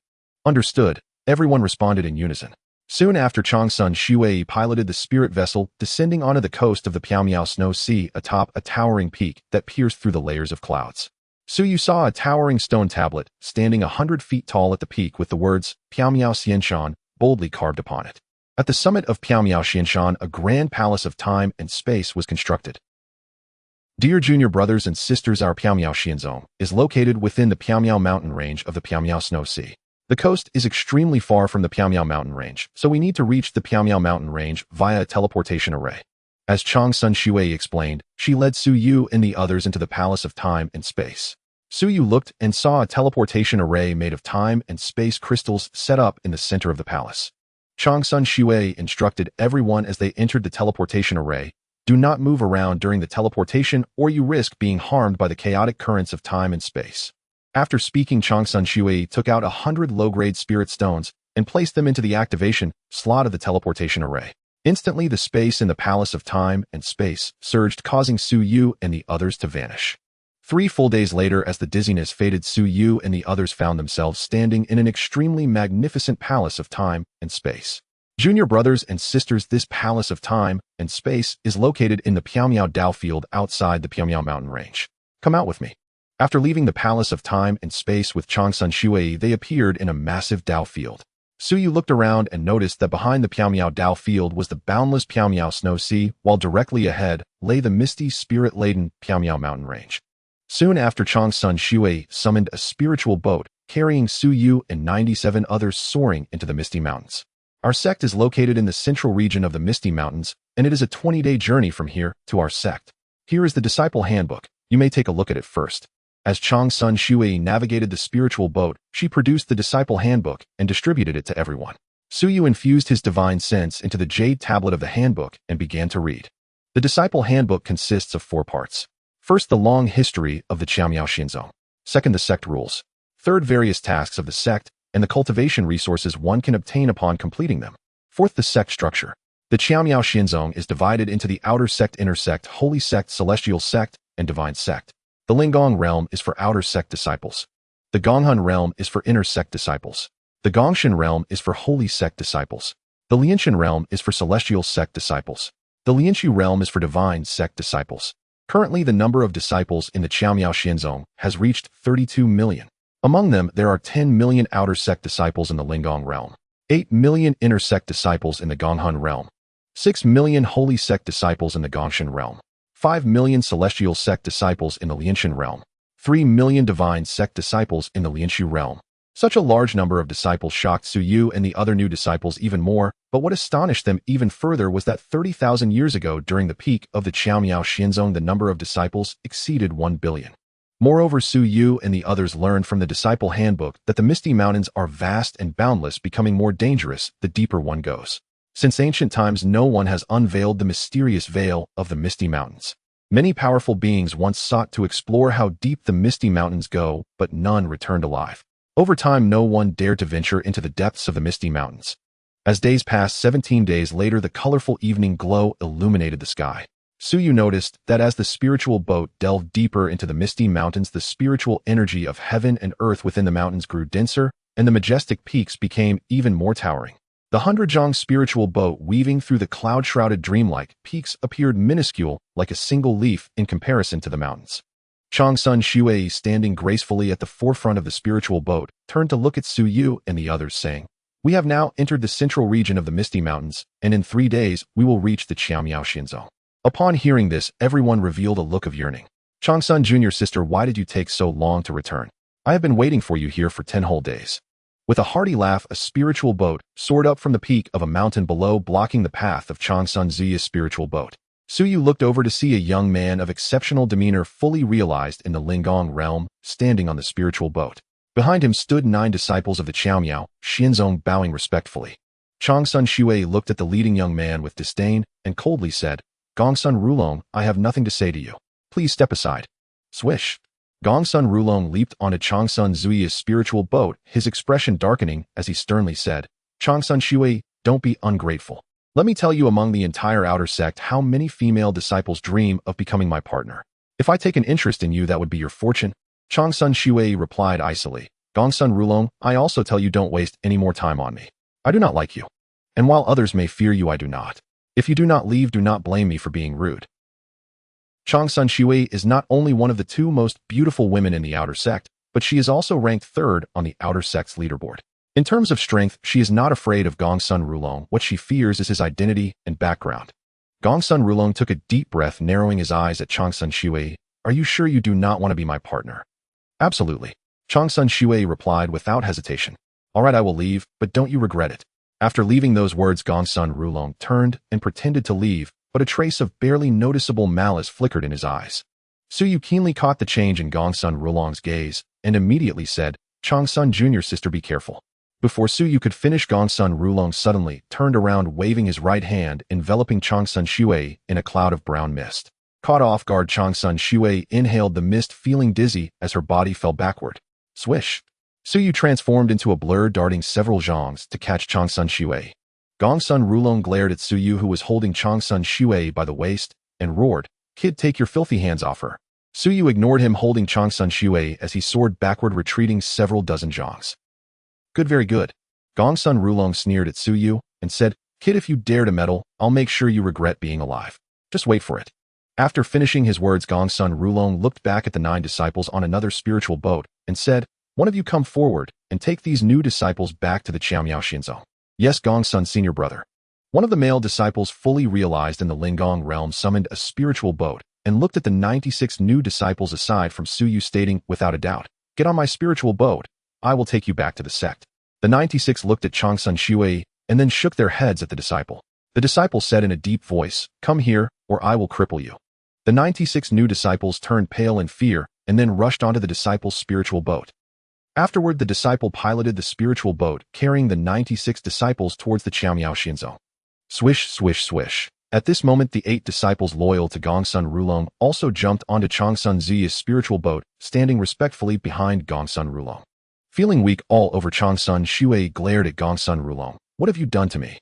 Understood, everyone responded in unison. Soon after, Changsun Shui piloted the spirit vessel, descending onto the coast of the Piaomiao Snow Sea atop a towering peak that pierced through the layers of clouds. Su Yu saw a towering stone tablet, standing 100 feet tall at the peak with the words, Piaomiao Xianshan, boldly carved upon it. At the summit of Piaomiao Xianshan, a grand palace of time and space was constructed. Dear junior brothers and sisters, our Piaomiao Xianzong is located within the Piaomiao mountain range of the Piaomiao Snow Sea. The coast is extremely far from the Piaomiao mountain range, so we need to reach the Piaomiao mountain range via a teleportation array. As Changsun Shui explained, she led Su Yu and the others into the palace of time and space. Su Yu looked and saw a teleportation array made of time and space crystals set up in the center of the palace. Changsun Shui instructed everyone as they entered the teleportation array, do not move around during the teleportation or you risk being harmed by the chaotic currents of time and space. After speaking, Changsun Shui took out 100 low-grade spirit stones and placed them into the activation slot of the teleportation array. Instantly, the space in the palace of time and space surged, causing Su Yu and the others to vanish. 3 full days later, as the dizziness faded, Su Yu and the others found themselves standing in an extremely magnificent palace of time and space. Junior brothers and sisters, this palace of time and space is located in the Piaomiao Dao field outside the Piaomiao mountain range. Come out with me. After leaving the palace of time and space with Changsun Shui, they appeared in a massive Dao field. Su Yu looked around and noticed that behind the Piaomiao Dao field was the boundless Piaomiao Snow Sea, while directly ahead lay the misty, spirit-laden Piaomiao mountain range. Soon after, Changsun Shui summoned a spiritual boat, carrying Su Yu and 97 others soaring into the Misty Mountains. Our sect is located in the central region of the Misty Mountains, and it is a 20-day journey from here to our sect. Here is the Disciple Handbook. You may take a look at it first. As Changsun Shui navigated the spiritual boat, she produced the Disciple Handbook and distributed it to everyone. Su Yu infused his divine sense into the jade tablet of the handbook and began to read. The Disciple Handbook consists of 4 parts. First, the long history of the Qiaomiao Xinzong. Second, the sect rules. Third, various tasks of the sect and the cultivation resources one can obtain upon completing them. Fourth, the sect structure. The Qiaomiao Xinzong is divided into the outer sect, inner sect, holy sect, celestial sect, and divine sect. The Linggong realm is for outer sect disciples. The Gonghun realm is for inner sect disciples. The Gongshan realm is for holy sect disciples. The Lianshan realm is for celestial sect disciples. The Lianshu realm is for divine sect disciples. Currently, the number of disciples in the Qiaomiao Xinzong has reached 32 million. Among them, there are 10 million outer sect disciples in the Linggong realm, 8 million inner sect disciples in the Gonghun realm, 6 million holy sect disciples in the Gongshan realm, 5 million celestial sect disciples in the Lianshan realm, 3 million divine sect disciples in the Lianshu realm. Such a large number of disciples shocked Su Yu and the other new disciples even more, but what astonished them even further was that 30,000 years ago, during the peak of the Qiaomiao Xinzong, the number of disciples exceeded 1 billion. Moreover, Su Yu and the others learned from the Disciple Handbook that the Misty Mountains are vast and boundless, becoming more dangerous the deeper one goes. Since ancient times, no one has unveiled the mysterious veil of the Misty Mountains. Many powerful beings once sought to explore how deep the Misty Mountains go, but none returned alive. Over time, no one dared to venture into the depths of the Misty Mountains. As days passed, 17 days later, the colorful evening glow illuminated the sky. Su Yu noticed that as the spiritual boat delved deeper into the Misty Mountains, the spiritual energy of heaven and earth within the mountains grew denser, and the majestic peaks became even more towering. The 100-zhang spiritual boat, weaving through the cloud-shrouded dreamlike peaks, appeared minuscule, like a single leaf in comparison to the mountains. Changsun Shui, standing gracefully at the forefront of the spiritual boat, turned to look at Su Yu and the others, saying, "We have now entered the central region of the Misty Mountains, and in 3 days we will reach the Qiaomiao Xinzong." Upon hearing this, everyone revealed a look of yearning. "Changsun, junior sister, why did you take so long to return? I have been waiting for you here for 10 whole days." With a hearty laugh, a spiritual boat soared up from the peak of a mountain below, blocking the path of Changsun Ziya's spiritual boat. Su Yu looked over to see a young man of exceptional demeanor, fully realized in the Linggong realm, standing on the spiritual boat. Behind him stood 9 disciples of the Qiaomiao Xinzong, bowing respectfully. Changsun Shui looked at the leading young man with disdain and coldly said, "Gongsun Rulong, I have nothing to say to you. Please step aside." Swish! Gongsun Rulong leaped onto Changsun Zui's spiritual boat, his expression darkening as he sternly said, "Changsun Shui, don't be ungrateful. Let me tell you, among the entire outer sect, how many female disciples dream of becoming my partner. If I take an interest in you, that would be your fortune." Changsun Shui replied icily, "Gongsun Rulong, I also tell you, don't waste any more time on me. I do not like you. And while others may fear you, I do not. If you do not leave, do not blame me for being rude." Changsun Shui is not only one of the 2 most beautiful women in the outer sect, but she is also ranked 3rd on the outer sect's leaderboard. In terms of strength, she is not afraid of Gongsun Rulong. What she fears is his identity and background. Gongsun Rulong took a deep breath, narrowing his eyes at Changsun Shui. "Are you sure you do not want to be my partner?" "Absolutely," Changsun Shui replied without hesitation. "All right, I will leave, but don't you regret it." After leaving those words, Gongsun Rulong turned and pretended to leave, but a trace of barely noticeable malice flickered in his eyes. Su Yu keenly caught the change in Gongsun Rulong's gaze and immediately said, "Changsun, junior sister, be careful." Before Su Yu could finish, Gongsun Rulong suddenly turned around, waving his right hand, enveloping Changsun Shui in a cloud of brown mist. Caught off guard, Changsun Shui inhaled the mist, feeling dizzy as her body fell backward. Swish! Su Yu transformed into a blur, darting several zhongs to catch Changsun Shui. Gongsun Rulong glared at Su Yu, who was holding Changsun Shui by the waist, and roared, "Kid, take your filthy hands off her." Su Yu ignored him, holding Changsun Shui as he soared backward, retreating several dozen zhongs. Good, very good. Gongsun Rulong sneered at Su Yu and said, Kid, if you dare to meddle, I'll make sure you regret being alive. Just wait for it. After finishing his words, Gongsun Rulong looked back at the 9 disciples on another spiritual boat and said, One of you come forward and take these new disciples back to the Qiaomiao Xinzhou. Yes, Gongsun, senior brother. One of the male disciples, fully realized in the Lingong realm, summoned a spiritual boat and looked at the 96 new disciples aside from Su Yu, stating, without a doubt, Get on my spiritual boat. I will take you back to the sect. The 96 looked at Changsun Shui and then shook their heads at the disciple. The disciple said in a deep voice, Come here, or I will cripple you. The 96 new disciples turned pale in fear and then rushed onto the disciple's spiritual boat. Afterward, the disciple piloted the spiritual boat, carrying the 96 disciples towards the Qiaomiao Xinzhou. Swish, swish, swish. At this moment, the 8 disciples loyal to Gongsun Rulong also jumped onto Changsun Ziya's spiritual boat, standing respectfully behind Gongsun Rulong. Feeling weak all over, Changsun Shui glared at Gongsun Rulong. What have you done to me?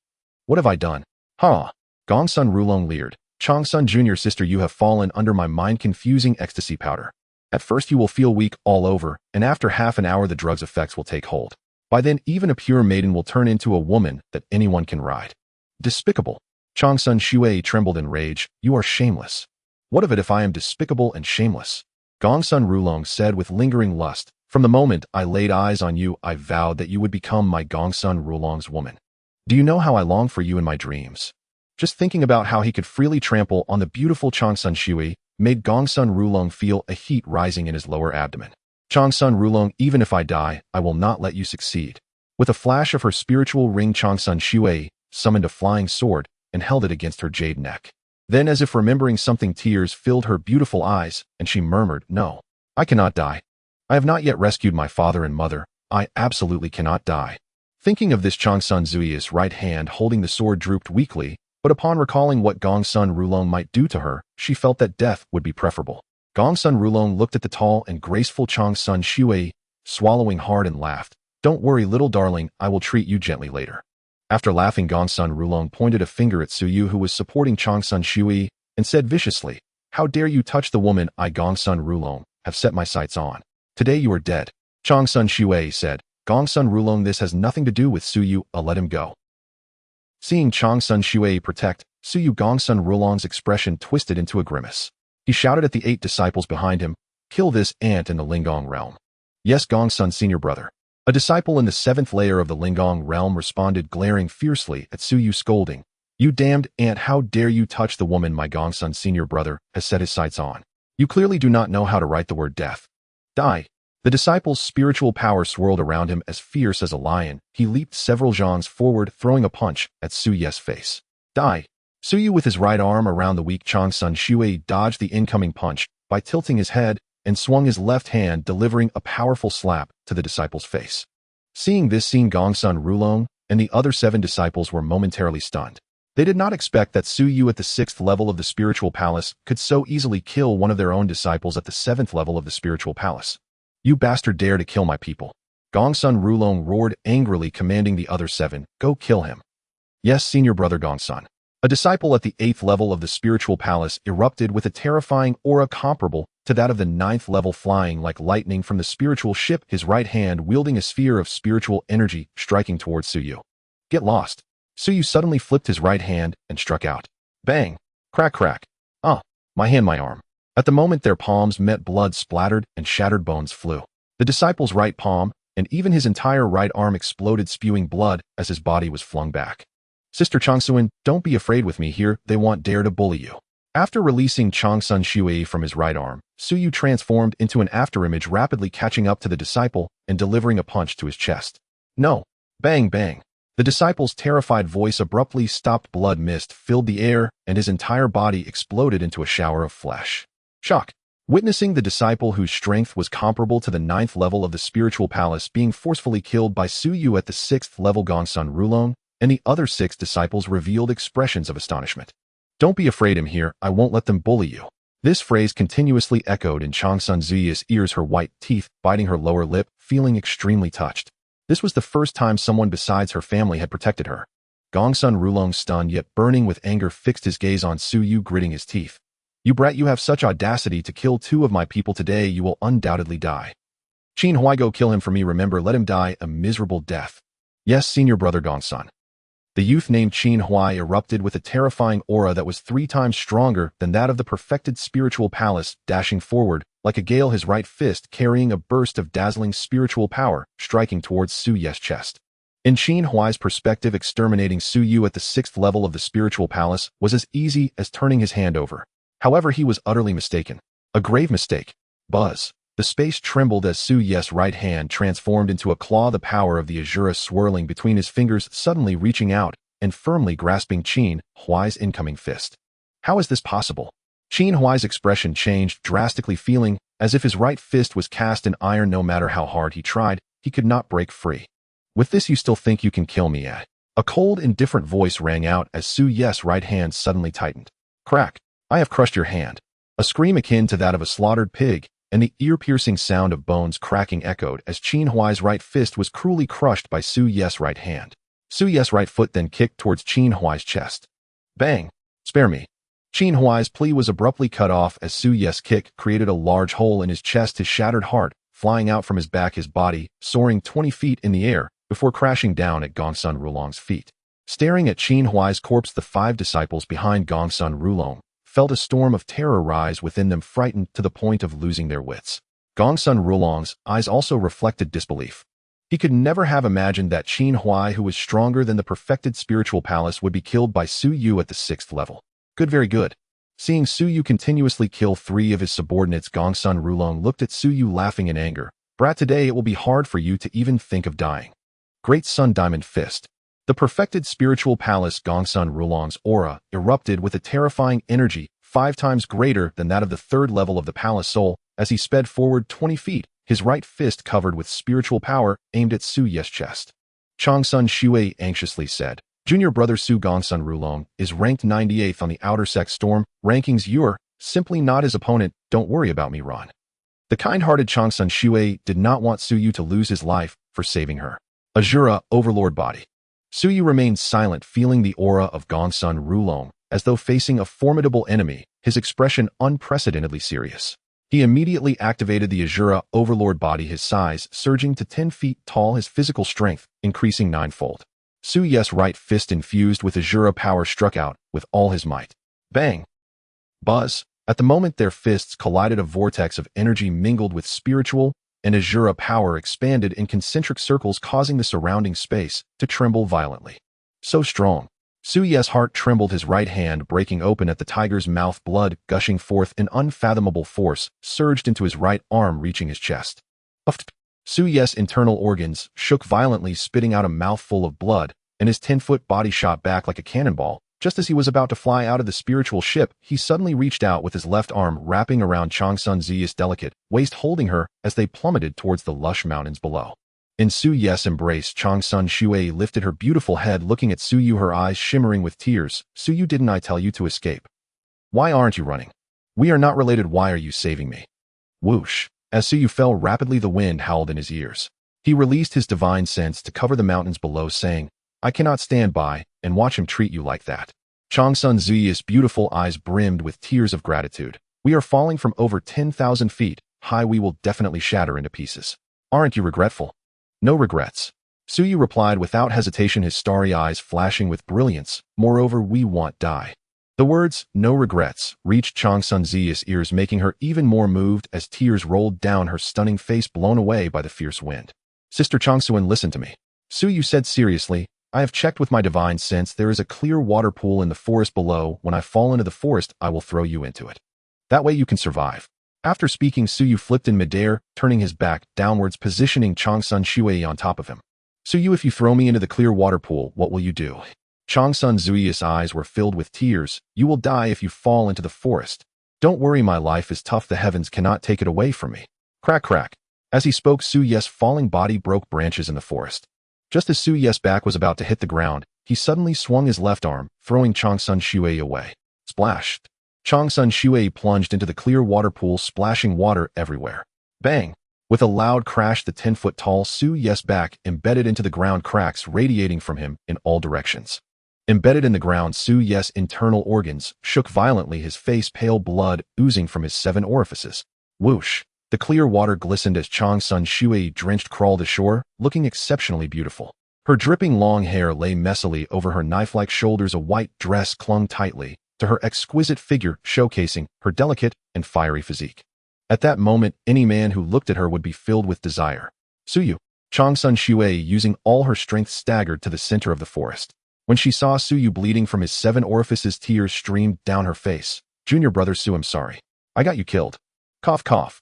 What have I done? Huh? Gongsun Rulong leered. Changsun Junior sister, you have fallen under my mind-confusing ecstasy powder. At first you will feel weak all over, and after half an hour the drug's effects will take hold. By then even a pure maiden will turn into a woman that anyone can ride. Despicable. Changsun Shui trembled in rage. You are shameless. What of it if I am despicable and shameless? Gongsun Rulong said with lingering lust. From the moment I laid eyes on you, I vowed that you would become my Gongsun Rulong's woman. Do you know how I long for you in my dreams? Just thinking about how he could freely trample on the beautiful Changsun Shui made Gongsun Rulong feel a heat rising in his lower abdomen. Changsun Rulong, even if I die, I will not let you succeed. With a flash of her spiritual ring, Changsun Shui summoned a flying sword and held it against her jade neck. Then, as if remembering something, tears filled her beautiful eyes, and she murmured, No, I cannot die. I have not yet rescued my father and mother. I absolutely cannot die. Thinking of this, Changsun Zui's right hand holding the sword drooped weakly, but upon recalling what Gongsun Rulong might do to her, she felt that death would be preferable. Gongsun Rulong looked at the tall and graceful Changsun Shui, swallowing hard, and laughed. Don't worry, little darling, I will treat you gently later. After laughing, Gongsun Rulong pointed a finger at Su Yu, who was supporting Changsun Shui, and said viciously, How dare you touch the woman I, Gongsun Rulong, have set my sights on? Today you are dead. Changsun Shui said, Gongsun Rulong, this has nothing to do with Su Yu, I'll let him go. Seeing Changsun Shui protect Su Yu, Gongsun Rulong's expression twisted into a grimace. He shouted at the 8 disciples behind him, Kill this ant in the Lingong realm. Yes, Gongsun, senior brother. A disciple in the 7th layer of the Lingong realm responded, glaring fiercely at Su Yu, scolding, You damned ant, how dare you touch the woman my Gongsun senior brother has set his sights on? You clearly do not know how to write the word death. Die. The disciple's spiritual power swirled around him as fierce as a lion. He leaped several zhongs forward, throwing a punch at Su Yu's face. Die. Su Yu, with his right arm around the weak Changsun Shui, dodged the incoming punch by tilting his head and swung his left hand, delivering a powerful slap to the disciple's face. Seeing this scene, Gongsun Rulong and the other 7 disciples were momentarily stunned. They did not expect that Su Yu at the 6th level of the spiritual palace could so easily kill one of their own disciples at the 7th level of the spiritual palace. You bastard, dare to kill my people. Gongsun Rulong roared angrily, commanding the other 7, Go kill him. Yes, senior brother Gongsun. A disciple at the 8th level of the spiritual palace erupted with a terrifying aura comparable to that of the 9th level, flying like lightning from the spiritual ship, his right hand wielding a sphere of spiritual energy, striking towards Su Yu. Get lost. Su Yu suddenly flipped his right hand and struck out. Bang! Crack, crack. My hand, my arm. At the moment their palms met, blood splattered and shattered bones flew. The disciple's right palm and even his entire right arm exploded, spewing blood as his body was flung back. Sister Changsuan, don't be afraid with me here, they want dare to bully you. After releasing Changsun Shui from his right arm, Su Yu transformed into an afterimage, rapidly catching up to the disciple and delivering a punch to his chest. No! Bang, bang! The disciple's terrified voice abruptly stopped. Blood mist filled the air, and his entire body exploded into a shower of flesh. Shock! Witnessing the disciple, whose strength was comparable to the 9th level of the spiritual palace, being forcefully killed by Su Yu at the 6th level, Gongsun Rulong and the other 6 disciples revealed expressions of astonishment. Don't be afraid, I'm here, I won't let them bully you. This phrase continuously echoed in Changsun Ziya's ears, her white teeth biting her lower lip, feeling extremely touched. This was the first time someone besides her family had protected her. Gongsun Rulong, stunned yet burning with anger, fixed his gaze on Su Yu, gritting his teeth. You brat, you have such audacity to kill 2 of my people today, you will undoubtedly die. Qin Huai, go kill him for me, remember, let him die a miserable death. Yes, senior brother Gongsun. The youth named Qin Huai erupted with a terrifying aura that was 3 times stronger than that of the perfected spiritual palace, dashing forward, like a gale, his right fist carrying a burst of dazzling spiritual power, striking towards Su Ye's chest. In Qin Huai's perspective, exterminating Su Yu at the 6th level of the spiritual palace was as easy as turning his hand over. However, he was utterly mistaken. A grave mistake. Buzz. The space trembled as Su Ye's right hand transformed into a claw, the power of the Asura swirling between his fingers, suddenly reaching out and firmly grasping Qin Huai's incoming fist. How is this possible? Qin Huai's expression changed drastically, feeling as if his right fist was cast in iron. No matter how hard he tried, he could not break free. With this, you still think you can kill me, eh? A cold, indifferent voice rang out as Su Ye's right hand suddenly tightened. Crack! I have crushed your hand. A scream akin to that of a slaughtered pig, and the ear-piercing sound of bones cracking echoed as Qin Huai's right fist was cruelly crushed by Su Ye's right hand. Su Ye's right foot then kicked towards Qin Huai's chest. Bang! Spare me. Qin Huai's plea was abruptly cut off as Su Ye's kick created a large hole in his chest, his shattered heart flying out from his back, his body soaring 20 feet in the air before crashing down at Gongsun Rulong's feet. Staring at Qin Huai's corpse, the 5 disciples behind Gongsun Rulong felt a storm of terror rise within them, frightened to the point of losing their wits. Gongsun Rulong's eyes also reflected disbelief. He could never have imagined that Qin Huai, who was stronger than the perfected spiritual palace, would be killed by Su Yu at the 6th level. Good, very good. Seeing Su Yu continuously kill 3 of his subordinates, Gongsun Rulong looked at Su Yu, laughing in anger. Brat, today it will be hard for you to even think of dying. Great Sun Diamond Fist. The perfected spiritual palace, Gongsun Rulong's aura erupted with a terrifying energy 5 times greater than that of the 3rd level of the palace soul as he sped forward 20 feet, his right fist covered with spiritual power aimed at Su Ye's chest. Changsun Shui anxiously said, Junior brother Su Gongsun Rulong is ranked 98th on the Outer Sec Storm rankings. You're simply not his opponent. Don't worry about me, Ron. The kind-hearted Changsun Shui did not want Su Yu to lose his life for saving her. Asura, Overlord Body. Su Yu remained silent, feeling the aura of Gongsun Rulong as though facing a formidable enemy, his expression unprecedentedly serious. He immediately activated the Asura Overlord Body, his size surging to 10 feet tall, his physical strength increasing 9-fold. Su Ye's right fist infused with Asura power struck out with all his might. Bang! Buzz! At the moment their fists collided, a vortex of energy mingled with spiritual and Asura power expanded in concentric circles, causing the surrounding space to tremble violently. So strong. Su Ye's heart trembled, his right hand breaking open at the tiger's mouth, blood gushing forth in unfathomable force surged into his right arm, reaching his chest. Su Ye's internal organs shook violently, spitting out a mouthful of blood, and his 10-foot body shot back like a cannonball. Just as he was about to fly out of the spiritual ship, he suddenly reached out with his left arm, wrapping around Changsun Ziya's delicate waist, holding her as they plummeted towards the lush mountains below. In Su Ye's embrace, Changsun Shui lifted her beautiful head, looking at Su Yu, her eyes shimmering with tears. Su Yu, didn't I tell you to escape? Why aren't you running? We are not related. Why are you saving me? Whoosh. As Su Yu fell rapidly, the wind howled in his ears. He released his divine sense to cover the mountains below, saying, I cannot stand by and watch him treat you like that. Changsun Ziya's beautiful eyes brimmed with tears of gratitude. We are falling from over 10,000 feet high. We will definitely shatter into pieces. Aren't you regretful? No regrets. Su Yu replied without hesitation, his starry eyes flashing with brilliance. Moreover, we won't die. The words, no regrets, reached Changsun Ziya's ears, making her even more moved as tears rolled down her stunning face, blown away by the fierce wind. Sister Changsun, listen to me. Su Yu said seriously, I have checked with my divine sense. There is a clear water pool in the forest below. When I fall into the forest, I will throw you into it. That way you can survive. After speaking, Su Yu flipped in midair, turning his back downwards, positioning Changsun Shui on top of him. Su Yu, if you throw me into the clear water pool, what will you do? Changsun Ziya's eyes were filled with tears. You will die if you fall into the forest. Don't worry, my life is tough. The heavens cannot take it away from me. Crack, crack. As he spoke, Su Ye's falling body broke branches in the forest. Just as Su Ye's back was about to hit the ground, he suddenly swung his left arm, throwing Changsun Shui away. Splash! Changsun Shui plunged into the clear water pool, splashing water everywhere. Bang! With a loud crash, the 10-foot tall Su Ye's back embedded into the ground, cracks radiating from him in all directions. Embedded in the ground, Su Yes' internal organs shook violently, his face pale, blood oozing from his 7 orifices. Whoosh! The clear water glistened as Chang Sun Shui drenched crawled ashore, looking exceptionally beautiful. Her dripping long hair lay messily over her knife-like shoulders, a white dress clung tightly to her exquisite figure, showcasing her delicate and fiery physique. At that moment, any man who looked at her would be filled with desire. Suyu. Chang Sun Shui, using all her strength, staggered to the center of the forest. When she saw Suyu bleeding from his 7 orifices, tears streamed down her face. Junior brother Su, I'm sorry. I got you killed. Cough, cough.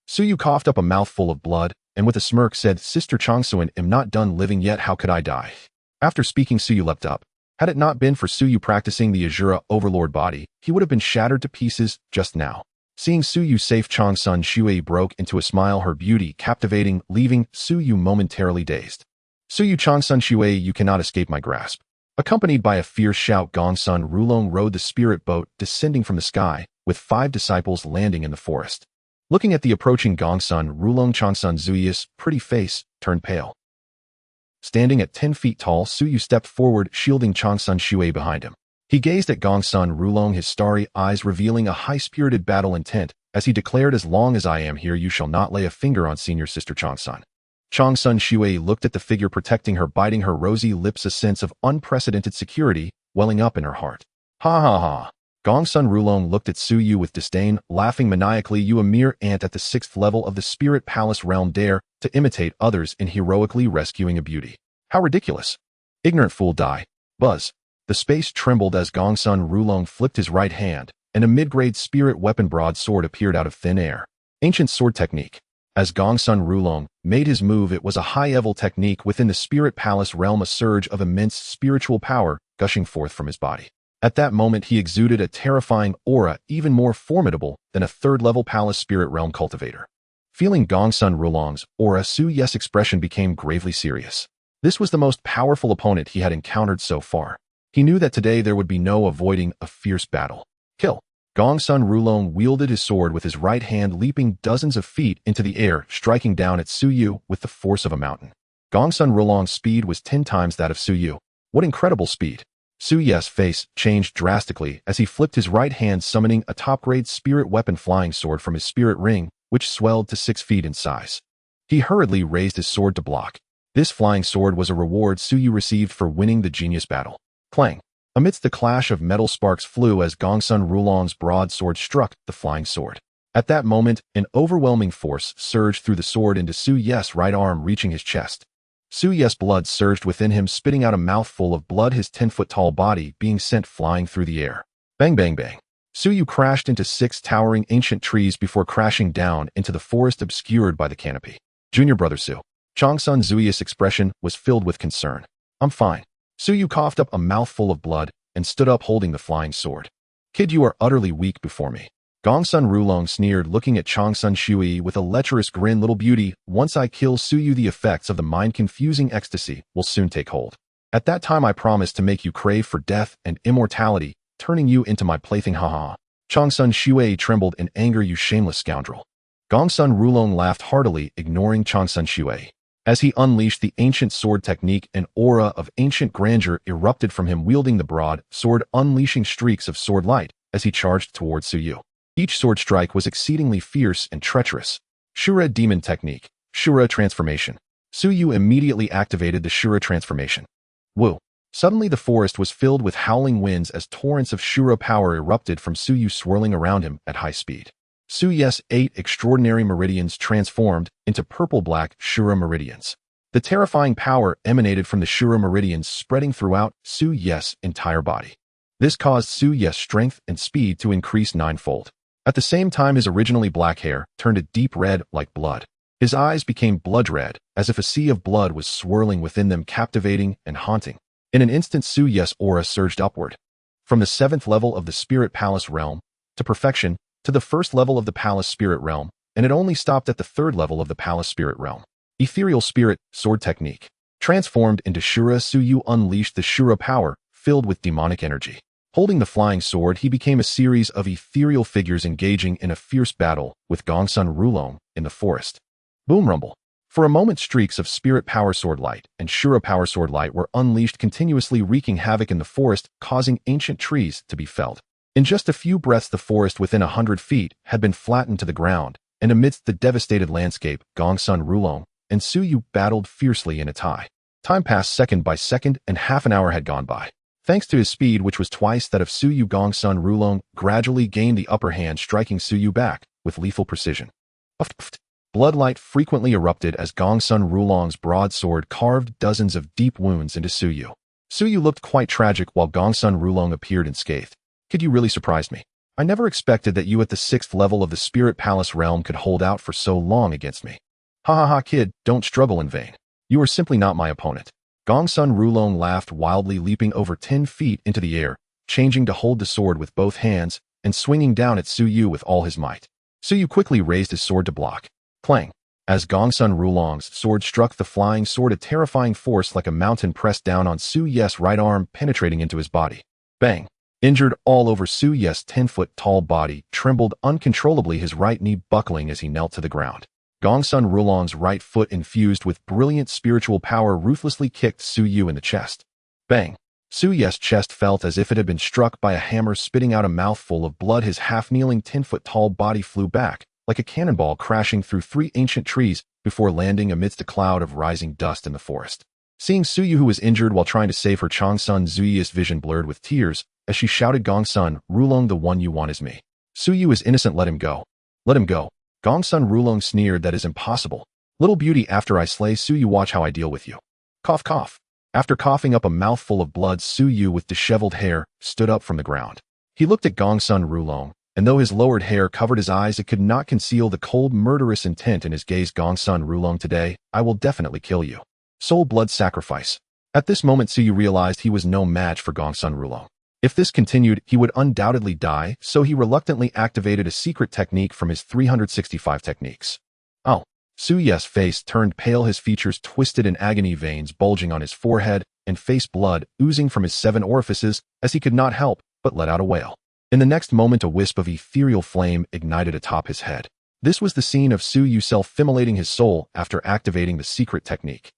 Suyu coughed up a mouthful of blood, and with a smirk said, Sister Changsuan, am not done living yet, how could I die? After speaking, Suyu leapt up. Had it not been for Suyu practicing the Asura overlord body, he would have been shattered to pieces just now. Seeing Suyu safe, Chang Sun Shui broke into a smile, her beauty captivating, leaving Suyu momentarily dazed. Suyu, Chang Sun Shui, you cannot escape my grasp. Accompanied by a fierce shout, Gongsun Rulong rode the spirit boat, descending from the sky, with 5 disciples landing in the forest. Looking at the approaching Gongsun Rulong, Changsun Zuyu's pretty face turned pale. Standing at 10 feet tall, Suyu stepped forward, shielding Changsun Shui behind him. He gazed at Gongsun Rulong, his starry eyes revealing a high-spirited battle intent, as he declared, as long as I am here, you shall not lay a finger on senior sister Changsun. Changsun Shui looked at the figure protecting her, biting her rosy lips, a sense of unprecedented security welling up in her heart. Ha ha ha. Gongsun Rulong looked at Suyu with disdain, laughing maniacally. You, a mere ant at the 6th level of the Spirit Palace realm, dare to imitate others in heroically rescuing a beauty. How ridiculous. Ignorant fool, die. Buzz. The space trembled as Gongsun Rulong flipped his right hand, and a mid-grade spirit weapon broadsword appeared out of thin air. Ancient sword technique. As Gongsun Rulong made his move, it was a high-level technique within the Spirit Palace realm, a surge of immense spiritual power gushing forth from his body. At that moment, he exuded a terrifying aura, even more formidable than a 3rd-level Palace Spirit Realm cultivator. Feeling Gongsun Rulong's aura, Su Yes' expression became gravely serious. This was the most powerful opponent he had encountered so far. He knew that today there would be no avoiding a fierce battle. Kill. Gongsun Rulong wielded his sword with his right hand, leaping dozens of feet into the air, striking down at Suyu with the force of a mountain. Gongsun Rulong's speed was 10 times that of Suyu. What incredible speed! Su Yes' face changed drastically as he flipped his right hand, summoning a top-grade spirit weapon flying sword from his spirit ring, which swelled to 6 feet in size. He hurriedly raised his sword to block. This flying sword was a reward Suyu received for winning the genius battle. Clang! Amidst the clash of metal, sparks flew as Gongsun Rulong's broadsword struck the flying sword. At that moment, an overwhelming force surged through the sword into Su Yes' right arm, reaching his chest. Su Yes' blood surged within him, spitting out a mouthful of blood, his 10-foot-tall body being sent flying through the air. Bang, bang, bang. Suyu crashed into 6 towering ancient trees before crashing down into the forest obscured by the canopy. Junior brother Su. Changsun Zuyu's expression was filled with concern. I'm fine. Suyu coughed up a mouthful of blood and stood up holding the flying sword. Kid, you are utterly weak before me. Gongsun Rulong sneered, looking at Changsun Shui with a lecherous grin. Little beauty, once I kill Suyu, the effects of the mind-confusing ecstasy will soon take hold. At that time I promise to make you crave for death and immortality, turning you into my plaything. Haha. Changsun Shui trembled in anger. You shameless scoundrel. Gongsun Rulong laughed heartily, ignoring Changsun Shui. As he unleashed the ancient sword technique, an aura of ancient grandeur erupted from him, wielding the broad sword, unleashing streaks of sword light as he charged towards Suyu. Each sword strike was exceedingly fierce and treacherous. Shura Demon Technique. Shura Transformation. Suyu immediately activated the Shura Transformation. Woo! Suddenly the forest was filled with howling winds as torrents of Shura power erupted from Suyu, swirling around him at high speed. Su Yes' 8 extraordinary meridians transformed into purple-black Shura meridians. The terrifying power emanated from the Shura meridians, spreading throughout Su Yes' entire body. This caused Su Yes' strength and speed to increase 9-fold. At the same time, his originally black hair turned a deep red like blood. His eyes became blood red, as if a sea of blood was swirling within them, captivating and haunting. In an instant, Su Yes' aura surged upward. From the 7th level of the Spirit Palace realm, to perfection, to the 1st level of the Palace Spirit realm, and it only stopped at the 3rd level of the Palace Spirit realm. Ethereal Spirit, Sword Technique. Transformed into Shura, Suyu unleashed the Shura power, filled with demonic energy. Holding the flying sword, he became a series of ethereal figures engaging in a fierce battle with Gongsun Rulong in the forest. Boom rumble. For a moment, streaks of spirit power sword light and Shura power sword light were unleashed, continuously wreaking havoc in the forest, causing ancient trees to be felled. In just a few breaths, the forest within 100 feet had been flattened to the ground, and amidst the devastated landscape, Gongsun Rulong and Suyu battled fiercely in a tie. Time passed second by second, and half an hour had gone by. Thanks to his speed, which was twice that of Suyu, Gongsun Rulong gradually gained the upper hand, striking Suyu back with lethal precision. Bloodlight frequently erupted as Gongsun Rulong's broadsword carved dozens of deep wounds into Suyu. Suyu looked quite tragic while Gongsun Rulong appeared unscathed. Kid, you really surprised me. I never expected that you at the 6th level of the Spirit Palace realm could hold out for so long against me. Ha ha ha, kid, don't struggle in vain. You are simply not my opponent. Gongsun Rulong laughed wildly, leaping over 10 feet into the air, changing to hold the sword with both hands and swinging down at Suyu with all his might. Suyu quickly raised his sword to block. Clang! As Gongsun Rulong's sword struck the flying sword, a terrifying force like a mountain pressed down on Su Ye's right arm, penetrating into his body. Bang! Injured all over, Su Ye's 10-foot-tall body trembled uncontrollably, his right knee buckling as he knelt to the ground. Gongsun Rulong's right foot, infused with brilliant spiritual power, ruthlessly kicked Su Yu in the chest. Bang! Su Ye's chest felt as if it had been struck by a hammer, spitting out a mouthful of blood. His half-kneeling 10-foot-tall body flew back, like a cannonball, crashing through 3 ancient trees before landing amidst a cloud of rising dust in the forest. Seeing Suyu, who was injured while trying to save her Changsun, Zuyu's vision blurred with tears as she shouted, "Gongsun Rulong, the one you want is me. Suyu is innocent, let him go. Let him go." Gongsun Rulong sneered, "That is impossible. Little beauty, after I slay Suyu, watch how I deal with you." Cough, cough. After coughing up a mouthful of blood, Suyu, with disheveled hair, stood up from the ground. He looked at Gongsun Rulong, and though his lowered hair covered his eyes, it could not conceal the cold, murderous intent in his gaze. "Gongsun Rulong, today, I will definitely kill you. Soul blood sacrifice." At this moment, Suyu realized he was no match for Gongsun Rulong. If this continued, he would undoubtedly die, so he reluctantly activated a secret technique from his 365 techniques. Oh. Su Ye's face turned pale, his features twisted in agony, veins bulging on his forehead, and face blood oozing from his 7 orifices as he could not help but let out a wail. In the next moment, a wisp of ethereal flame ignited atop his head. This was the scene of Su Yu self-immolating his soul after activating the secret technique.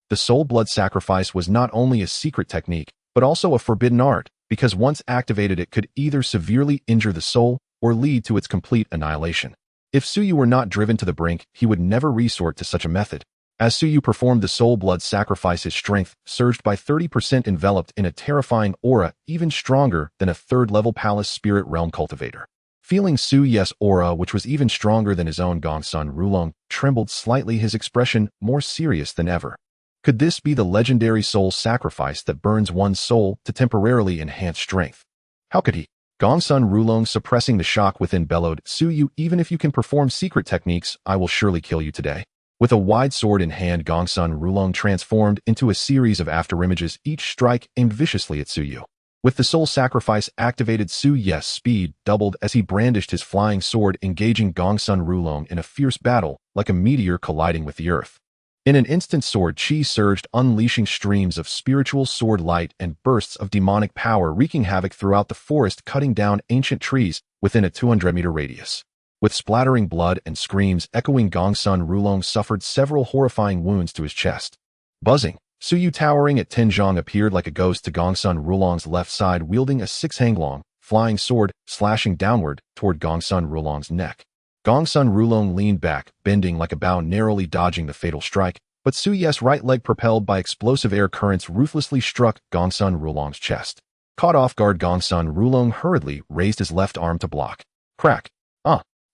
The soul blood sacrifice was not only a secret technique, but also a forbidden art, because once activated it could either severely injure the soul or lead to its complete annihilation. If Suyu were not driven to the brink, he would never resort to such a method. As Suyu performed the soul blood sacrifice, his strength surged by 30%, enveloped in a terrifying aura even stronger than a 3rd-level palace spirit realm cultivator. Feeling Su Ye's aura, which was even stronger than his own, Gongsun Rulong trembled slightly, his expression more serious than ever. Could this be the legendary soul sacrifice that burns one's soul to temporarily enhance strength? How could he? Gongsun Rulong, suppressing the shock within, bellowed, "Suyu, even if you can perform secret techniques, I will surely kill you today." With a wide sword in hand, Gongsun Rulong transformed into a series of afterimages, each strike aimed viciously at Suyu. With the soul sacrifice activated, Su Ye's speed doubled as he brandished his flying sword, engaging Gongsun Rulong in a fierce battle, like a meteor colliding with the earth. In an instant, sword chi surged, unleashing streams of spiritual sword light and bursts of demonic power, wreaking havoc throughout the forest, cutting down ancient trees within a 200-meter radius. With splattering blood and screams echoing, Gongsun Rulong suffered several horrifying wounds to his chest. Buzzing, Suyu, towering at 10 zhang, appeared like a ghost to Gongsun Rulong's left side, wielding a 6-hanglong flying sword, slashing downward toward Gongsun Rulong's neck. Gongsun Rulong leaned back, bending like a bow, narrowly dodging the fatal strike, but Su Ye's right leg, propelled by explosive air currents, ruthlessly struck Gongsun Rulong's chest. Caught off guard, Gongsun Rulong hurriedly raised his left arm to block. Crack!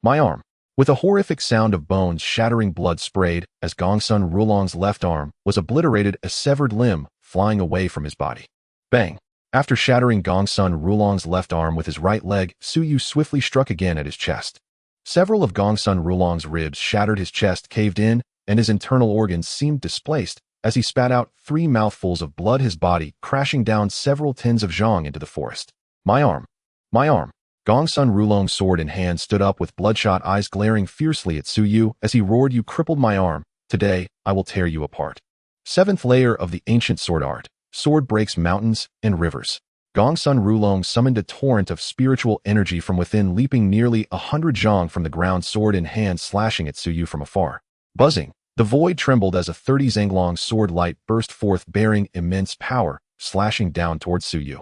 My arm! With a horrific sound of bones shattering, blood sprayed as Gongsun Rulong's left arm was obliterated, a severed limb flying away from his body. Bang! After shattering Gongsun Rulong's left arm with his right leg, Suyu swiftly struck again at his chest. Several of Gongsun Rulong's ribs shattered, his chest caved in, and his internal organs seemed displaced as he spat out 3 mouthfuls of blood, his body crashing down several tens of zhang into the forest. My arm! My arm! Gongsun Rulong's sword in hand stood up with bloodshot eyes, glaring fiercely at Suyu as he roared, "You crippled my arm. Today, I will tear you apart." 7th layer of the ancient sword art. Sword breaks mountains and rivers. Gongsun Rulong summoned a torrent of spiritual energy from within, leaping nearly 100 zhang from the ground, sword in hand, slashing at Suyu from afar. Buzzing, The void trembled as a 30 zang-long sword light burst forth bearing immense power, slashing down towards Suyu.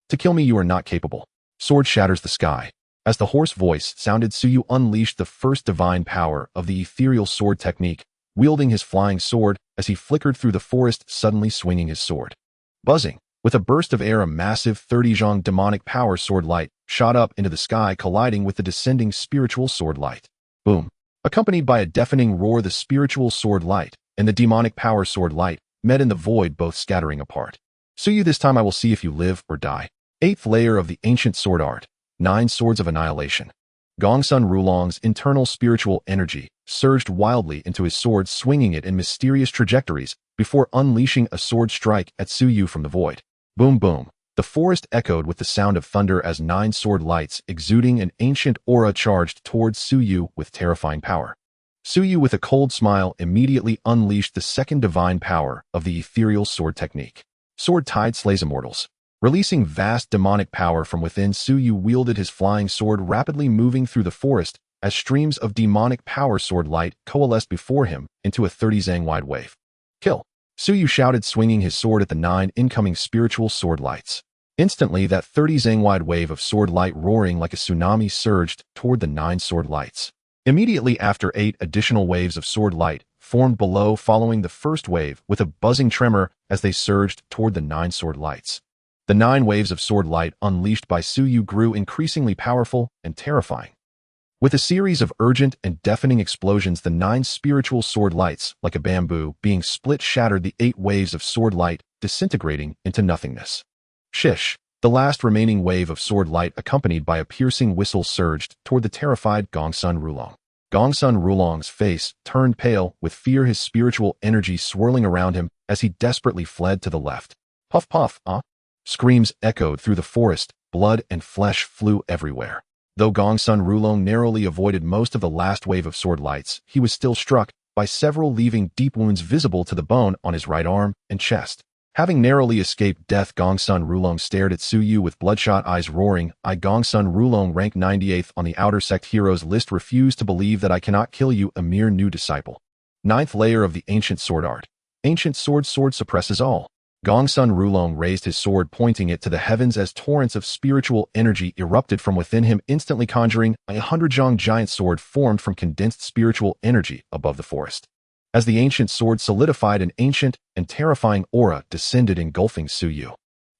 To kill me you are not capable. Sword shatters the sky. As the hoarse voice sounded, Suyu unleashed the first divine power of the ethereal sword technique, wielding his flying sword as he flickered through the forest, suddenly swinging his sword. Buzzing. With a burst of air, a massive 30 zhang demonic power sword light shot up into the sky, colliding with the descending spiritual sword light. Boom. Accompanied by a deafening roar, the spiritual sword light and the demonic power sword light met in the void, both scattering apart. Suyu, this time I will see if you live or die. 8th layer of the ancient sword art. 9 swords of annihilation. Gongsun Rulong's internal spiritual energy surged wildly into his sword, swinging it in mysterious trajectories before unleashing a sword strike at Suyu from the void. Boom boom. The forest echoed with the sound of thunder as 9 sword lights exuding an ancient aura charged towards Suyu with terrifying power. Suyu, with a cold smile, immediately unleashed the second divine power of the ethereal sword technique. Sword Tide slays immortals. Releasing vast demonic power from within, Suyu wielded his flying sword, rapidly moving through the forest as streams of demonic power sword light coalesced before him into a 30 zang wide wave. Kill! Suyu shouted, swinging his sword at the 9 incoming spiritual sword lights. Instantly, that 30 zang wide wave of sword light, roaring like a tsunami, surged toward the 9 sword lights. Immediately after, 8 additional waves of sword light formed below, following the first wave with a buzzing tremor as they surged toward the 9 sword lights. The 9 waves of sword light unleashed by Suyu grew increasingly powerful and terrifying. With a series of urgent and deafening explosions, the 9 spiritual sword lights, like a bamboo being split, shattered the 8 waves of sword light, disintegrating into nothingness. Shish! The last remaining wave of sword light, accompanied by a piercing whistle, surged toward the terrified Gongsun Rulong. Gongsun Rulong's face turned pale with fear, his spiritual energy swirling around him as he desperately fled to the left. Puff puff, Screams echoed through the forest, blood and flesh flew everywhere. Though Gongsun Rulong narrowly avoided most of the last wave of sword lights, he was still struck by several, leaving deep wounds visible to the bone on his right arm and chest. Having narrowly escaped death, Gongsun Rulong stared at Suyu with bloodshot eyes, roaring, "I, Gongsun Rulong, rank 98th on the outer sect heroes list, refuse to believe that I cannot kill you, a mere new disciple." 9th layer of the ancient sword art. Ancient sword suppresses all. Gongsun Rulong raised his sword, pointing it to the heavens as torrents of spiritual energy erupted from within him, instantly conjuring a 100 zhang giant sword formed from condensed spiritual energy above the forest. As the ancient sword solidified, an ancient and terrifying aura descended, engulfing Suyu.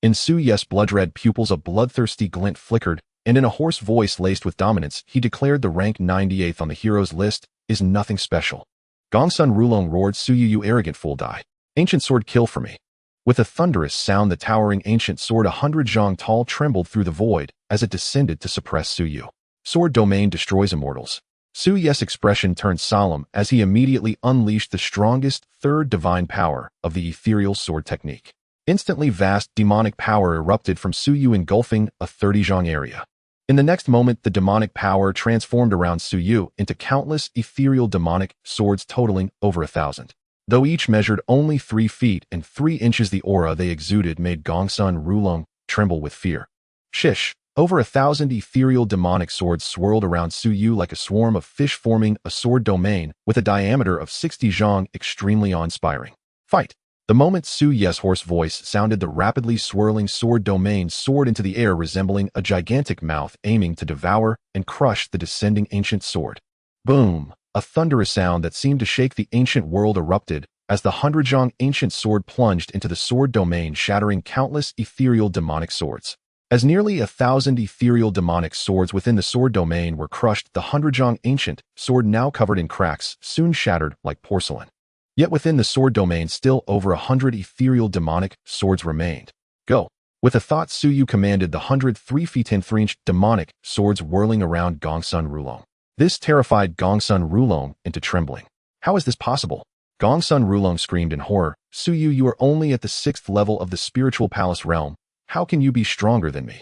In Suyu's blood-red pupils, a bloodthirsty glint flickered, and in a hoarse voice laced with dominance, he declared, "The rank 98th on the heroes list is nothing special." Gongsun Rulong roared, "Suyu, you arrogant fool, die. Ancient sword, kill for me." With a thunderous sound, the towering ancient sword, 100 zhang tall, trembled through the void as it descended to suppress Suyu. Sword domain destroys immortals. Suyu's expression turned solemn as he immediately unleashed the strongest third divine power of the ethereal sword technique. Instantly, vast demonic power erupted from Suyu, engulfing a 30 zhang area. In the next moment, the demonic power transformed around Suyu into countless ethereal demonic swords totaling over 1,000. Though each measured only 3 feet and 3 inches, the aura they exuded made Gongsun Rulong tremble with fear. Shish! Over 1,000 ethereal demonic swords swirled around Suyu like a swarm of fish, forming a sword domain with a diameter of 60 zhang, extremely awe-inspiring. Fight! The moment Suyu's hoarse voice sounded, the rapidly swirling sword domain soared into the air, resembling a gigantic mouth aiming to devour and crush the descending ancient sword. Boom! A thunderous sound that seemed to shake the ancient world erupted as the 100 zhang ancient sword plunged into the sword domain, shattering countless ethereal demonic swords. As nearly 1,000 ethereal demonic swords within the sword domain were crushed, the 100 zhang ancient sword, now covered in cracks, soon shattered like porcelain. Yet within the sword domain, still over 100 ethereal demonic swords remained. Go! With a thought, Suyu commanded the 100 3 feet 10 inch demonic swords whirling around Gongsun Rulong. This terrified Gongsun Rulong into trembling. How is this possible? Gongsun Rulong screamed in horror, "Suyu, you are only at the 6th level of the spiritual palace realm. How can you be stronger than me?"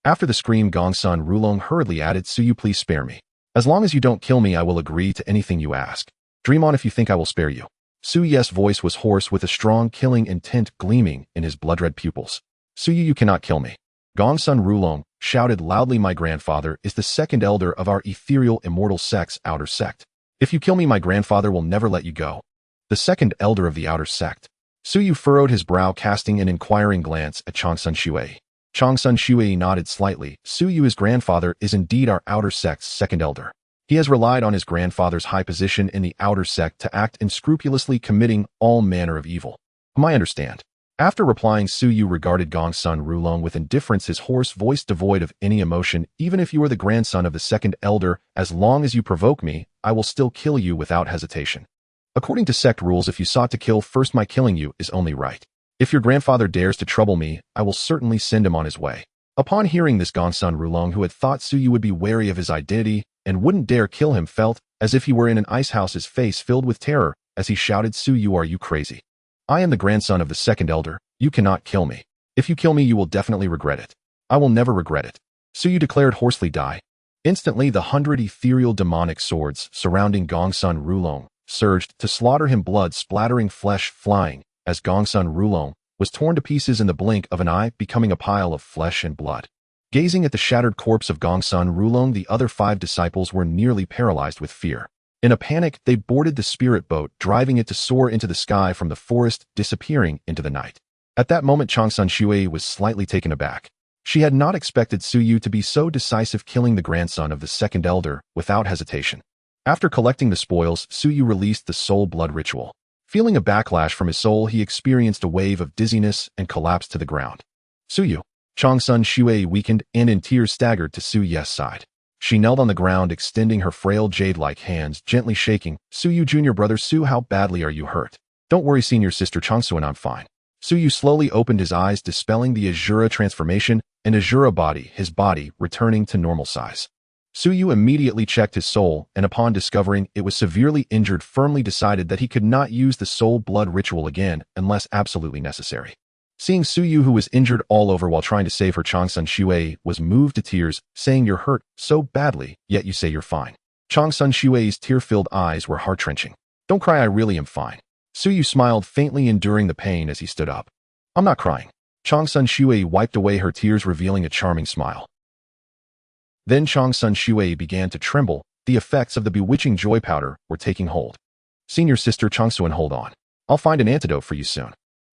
After the scream, Gongsun Rulong hurriedly added, "Suyu, please spare me. As long as you don't kill me, I will agree to anything you ask. Dream on if you think I will spare you." Suyu's voice was hoarse, with a strong killing intent gleaming in his blood-red pupils. "Suyu, you cannot kill me." Gongsun Rulong shouted loudly, "My grandfather is the 2nd elder of our ethereal immortal sect's outer sect. If you kill me, my grandfather will never let you go." the second elder of the outer sect. Suyu furrowed his brow, casting an inquiring glance at Changsun Shui. Changsun Shui nodded slightly. Suyu's grandfather is indeed our outer sect's second elder. He has relied on his grandfather's high position in the outer sect to act unscrupulously, committing all manner of evil. I understand. After replying, Suyu regarded Gongsun Rulong with indifference, his hoarse voice devoid of any emotion. Even if you are the grandson of the second elder, as long as you provoke me, I will still kill you without hesitation. According to sect rules, if you sought to kill first, my killing you is only right. If your grandfather dares to trouble me, I will certainly send him on his way. Upon hearing this, Gongsun Rulong, who had thought Suyu would be wary of his identity and wouldn't dare kill him, felt as if he were in an ice house, his face filled with terror as he shouted, Suyu, are you crazy? I am the grandson of the second elder. You cannot kill me. If you kill me, you will definitely regret it. I will never regret it. Suyu declared hoarsely. Die. Instantly, the 100 ethereal demonic swords surrounding Gongsun Rulong surged to slaughter him, blood splattering, flesh flying, as Gongsun Rulong was torn to pieces in the blink of an eye, becoming a pile of flesh and blood. Gazing at the shattered corpse of Gongsun Rulong, the other 5 disciples were nearly paralyzed with fear. In a panic, they boarded the spirit boat, driving it to soar into the sky from the forest, disappearing into the night. At that moment, Changsun Shui was slightly taken aback. She had not expected Suyu to be so decisive, killing the grandson of the second elder without hesitation. After collecting the spoils, Suyu released the soul blood ritual. Feeling a backlash from his soul, he experienced a wave of dizziness and collapsed to the ground. Suyu. Changsun Shui weakened and in tears staggered to Suyu's side. She knelt on the ground, extending her frail jade-like hands, gently shaking. Suyu, junior brother Su, how badly are you hurt? Don't worry, senior sister Changsuan, I'm fine. Suyu slowly opened his eyes, dispelling the Asura transformation, and Asura body, his body returning to normal size. Suyu immediately checked his soul, and upon discovering it was severely injured, firmly decided that he could not use the soul blood ritual again unless absolutely necessary. Seeing Suyu, who was injured all over while trying to save her, Changsun Shui was moved to tears, saying, you're hurt so badly, yet you say you're fine. Changsun Shui's tear-filled eyes were heart-wrenching. Don't cry, I really am fine. Suyu smiled faintly, enduring the pain as he stood up. I'm not crying. Changsun Shui wiped away her tears, revealing a charming smile. Then Changsun Shui began to tremble. The effects of the bewitching joy powder were taking hold. Senior sister Changsuan, hold on. I'll find an antidote for you soon.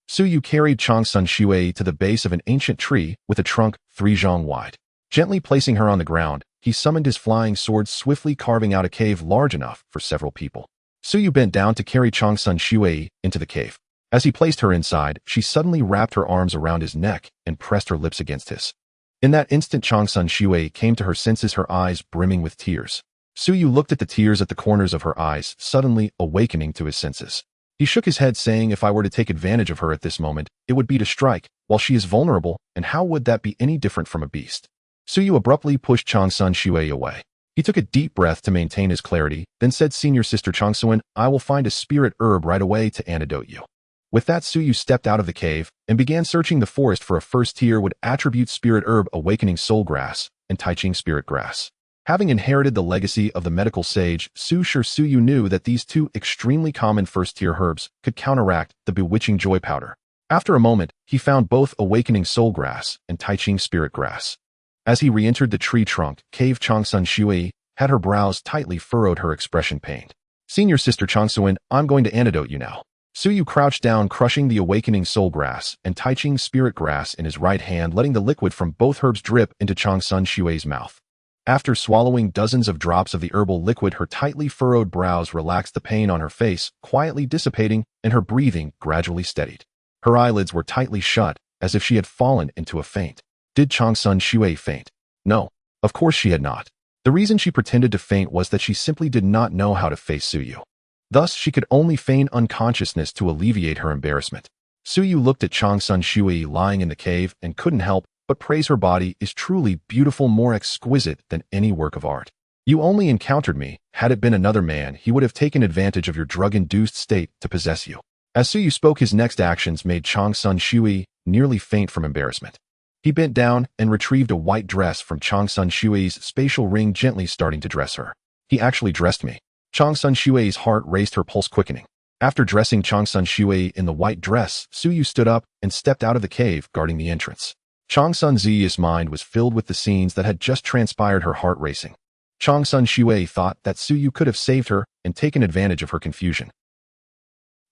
Suyu carried Changsun Shui to the base of an ancient tree with a trunk 3 zhang wide. Gently placing her on the ground, he summoned his flying sword, swiftly carving out a cave large enough for several people. Suyu bent down to carry Changsun Shui into the cave. As he placed her inside, she suddenly wrapped her arms around his neck and pressed her lips against his. In that instant, Changsun Shui came to her senses, her eyes brimming with tears. Suyu looked at the tears at the corners of her eyes, suddenly awakening to his senses. He shook his head, saying, if I were to take advantage of her at this moment, it would be to strike, while she is vulnerable, and how would that be any different from a beast? Suyu abruptly pushed Changsun Shui away. He took a deep breath to maintain his clarity, then said, senior sister Changsuan, I will find a spirit herb right away to antidote you. With that, Suyu stepped out of the cave and began searching the forest for a first tier would attribute spirit herb, awakening soul grass, and Taiching spirit grass. Having inherited the legacy of the medical sage, Suyu knew that these 2 extremely common first-tier herbs could counteract the bewitching joy powder. After a moment, he found both awakening soul grass and Taiching spirit grass. As he re-entered the tree trunk cave, Changsun Shui had her brows tightly furrowed, her expression pained. Senior sister Changsuan, I'm going to antidote you now. Suyu crouched down, crushing the awakening soul grass and Taiching spirit grass in his right hand, letting the liquid from both herbs drip into Changsun Shui's mouth. After swallowing dozens of drops of the herbal liquid, her tightly furrowed brows relaxed, the pain on her face quietly dissipating, and her breathing gradually steadied. Her eyelids were tightly shut, as if she had fallen into a faint. Did Changsun Shui faint? No, of course she had not. The reason she pretended to faint was that she simply did not know how to face Suyu. Thus, she could only feign unconsciousness to alleviate her embarrassment. Suyu looked at Changsun Shui lying in the cave and couldn't help but praise her body is truly beautiful, more exquisite than any work of art. You only encountered me. Had it been another man, he would have taken advantage of your drug-induced state to possess you. As Suyu spoke, his next actions made Changsun Shui nearly faint from embarrassment. He bent down and retrieved a white dress from Changsun Shui's spatial ring, gently starting to dress her. He actually dressed me. Changsun Shui's heart raced, her pulse quickening. After dressing Changsun Shui in the white dress, Suyu stood up and stepped out of the cave, guarding the entrance. Changsun Ziyi's mind was filled with the scenes that had just transpired, her heart racing. Changsun Shui thought that Suyu could have saved her and taken advantage of her confusion.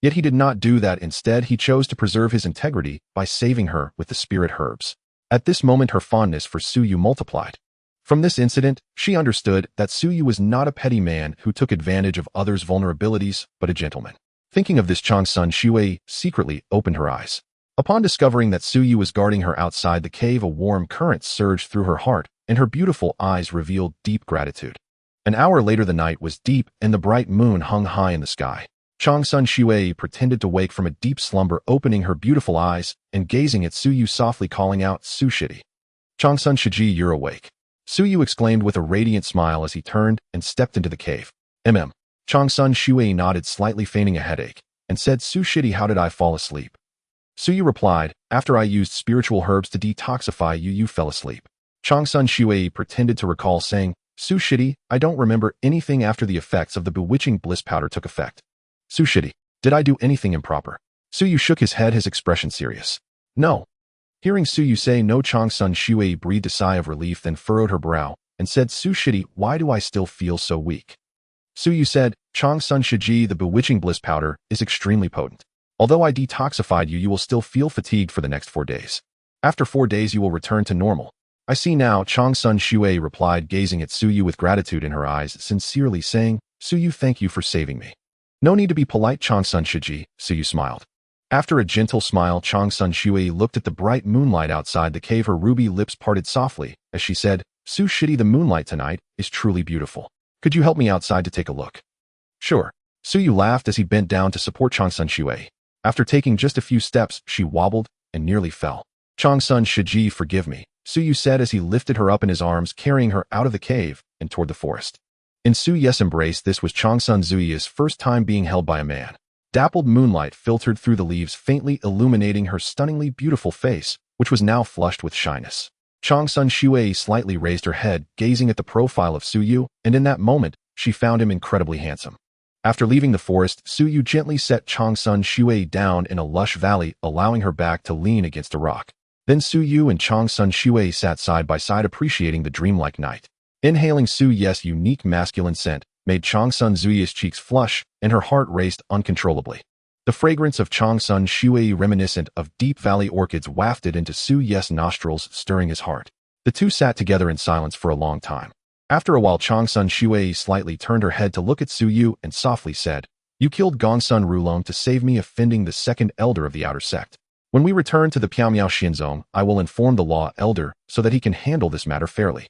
Yet he did not do that. Instead, he chose to preserve his integrity by saving her with the spirit herbs. At this moment, her fondness for Suyu multiplied. From this incident, she understood that Suyu was not a petty man who took advantage of others' vulnerabilities, but a gentleman. Thinking of this, Changsun Shui secretly opened her eyes. Upon discovering that Suyu was guarding her outside the cave, a warm current surged through her heart, and her beautiful eyes revealed deep gratitude. An hour later, the night was deep, and the bright moon hung high in the sky. Changsun Shui pretended to wake from a deep slumber, opening her beautiful eyes and gazing at Suyu, softly calling out, "Su Shidi." "Changsun Shiji, you're awake," Suyu exclaimed with a radiant smile as he turned and stepped into the cave. Changsun Shui nodded, slightly feigning a headache, and said, "Su Shidi, how did I fall asleep?" Suyu replied, "After I used spiritual herbs to detoxify you, you fell asleep." Changsun Shui pretended to recall, saying, "Su Shidi, I don't remember anything after the effects of the bewitching bliss powder took effect." "Su Shidi, did I do anything improper?" Suyu shook his head, his expression serious. "No." Hearing Suyu say no, Changsun Shui breathed a sigh of relief, then furrowed her brow and said, "Su Shidi, why do I still feel so weak?" Suyu said, "Changsun Shiji, the bewitching bliss powder is extremely potent. Although I detoxified you, you will still feel fatigued for the next 4 days. After 4 days, you will return to normal." "I see now," Changsun Shui replied, gazing at Suyu with gratitude in her eyes, sincerely saying, "Suyu, thank you for saving me." "No need to be polite, Changsun Shiji," Suyu smiled. After a gentle smile, Changsun Shui looked at the bright moonlight outside the cave. Her ruby lips parted softly as she said, "Su Shidi, the moonlight tonight is truly beautiful. Could you help me outside to take a look?" "Sure." Suyu laughed as he bent down to support Changsun Shui. After taking just a few steps, she wobbled and nearly fell. "Changsun Shiji, forgive me," Suyu said as he lifted her up in his arms, carrying her out of the cave and toward the forest. In Suyu's embrace, this was Changsun Zuyi's first time being held by a man. Dappled moonlight filtered through the leaves, faintly illuminating her stunningly beautiful face, which was now flushed with shyness. Changsun Shui slightly raised her head, gazing at the profile of Suyu, and in that moment, she found him incredibly handsome. After leaving the forest, Suyu gently set Changsun Shui down in a lush valley, allowing her back to lean against a rock. Then Suyu and Changsun Shui sat side by side, appreciating the dreamlike night. Inhaling Suyu's unique masculine scent made Changsun Zuyi's cheeks flush, and her heart raced uncontrollably. The fragrance of Changsun Shui, reminiscent of deep valley orchids, wafted into Suyu's nostrils, stirring his heart. The two sat together in silence for a long time. After a while, Changsun Shui slightly turned her head to look at Suyu and softly said, "You killed Gongsun Rulong to save me, offending the second elder of the outer sect. When we return to the Piaomiao Xinzong, I will inform the law elder so that he can handle this matter fairly."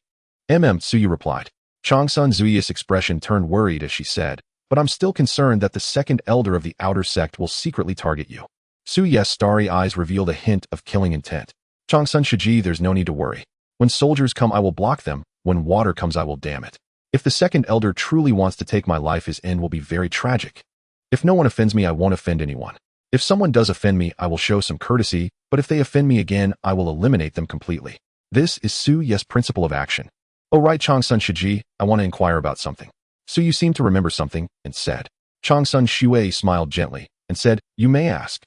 Suyu replied. Changsun Zuyi's expression turned worried as she said, "But I'm still concerned that the second elder of the outer sect will secretly target you." Suyu's starry eyes revealed a hint of killing intent. "Changsun Shiji, there's no need to worry. When soldiers come, I will block them. When water comes, I will dam it. If the second elder truly wants to take my life, his end will be very tragic. If no one offends me, I won't offend anyone. If someone does offend me, I will show some courtesy, but if they offend me again, I will eliminate them completely. This is Suyu's principle of action." "Oh right, Changsun Shiji, I want to inquire about something." Suyu seemed to remember something and said. Changsun Shui smiled gently and said, "You may ask."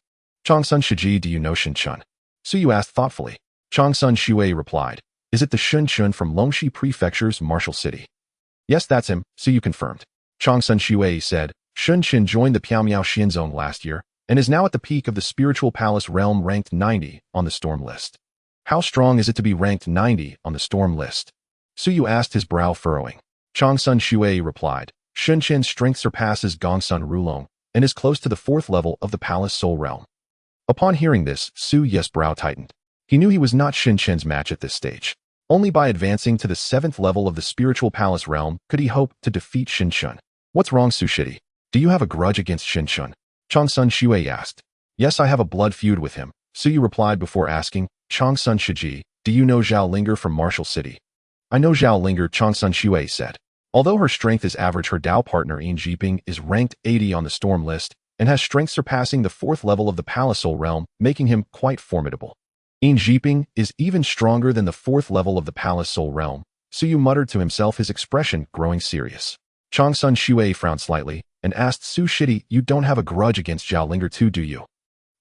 "Changsun Shiji, do you know Shunchun?" Suyu asked thoughtfully. Changsun Shui replied, "Is it the Shunchun from Longxi Prefecture's martial city?" "Yes, that's him," Suyu confirmed. Changsun Shui said, "Shunchun joined the Piaomiao Xinzong last year and is now at the peak of the spiritual palace realm, ranked 90 on the storm list." "How strong is it to be ranked 90 on the storm list?" Suyu asked, his brow furrowing. Changsun Shui replied, "Shunchun's strength surpasses Gongsun Rulong and is close to the 4th level of the palace soul realm." Upon hearing this, Suyu's brow tightened. He knew he was not Shunchun's match at this stage. Only by advancing to the 7th level of the spiritual palace realm could he hope to defeat Shunchun. "What's wrong, Su Shidi? Do you have a grudge against Shunchun?" Changsun Shui asked. "Yes, I have a blood feud with him," Suyu replied before asking, "Changsun Shiji, do you know Zhao Linger from Martial City?" "I know Zhao Linger," Changsun Shui said. Although her strength is average, her Dao partner Yin Jiping is ranked 80 on the storm list and has strength surpassing the 4th level of the palace soul realm, making him quite formidable. Yin Jiping is even stronger than the 4th level of the palace soul realm, Suyu muttered to himself, his expression growing serious. Changsun Shui frowned slightly and asked, "Su Shidi, you don't have a grudge against Zhao Linger too, do you?"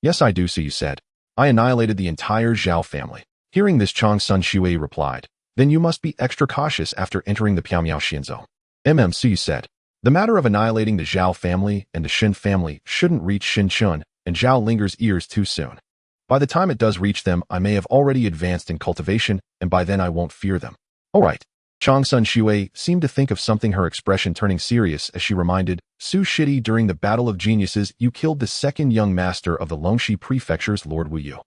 "Yes, I do," Suyu said. "I annihilated the entire Zhao family." Hearing this, Changsun Shui replied, "Then you must be extra cautious after entering the Piaomiao Xinzong." Suyu said. The matter of annihilating the Zhao family and the Shin family shouldn't reach Shin Chun and Zhao Linger's ears too soon. By the time it does reach them, I may have already advanced in cultivation, and by then I won't fear them. All right. Changsun Shui seemed to think of something, her expression turning serious as she reminded, Su Shidi, during the Battle of Geniuses, you killed the second young master of the Longxi Prefecture's Lord Wu Yu.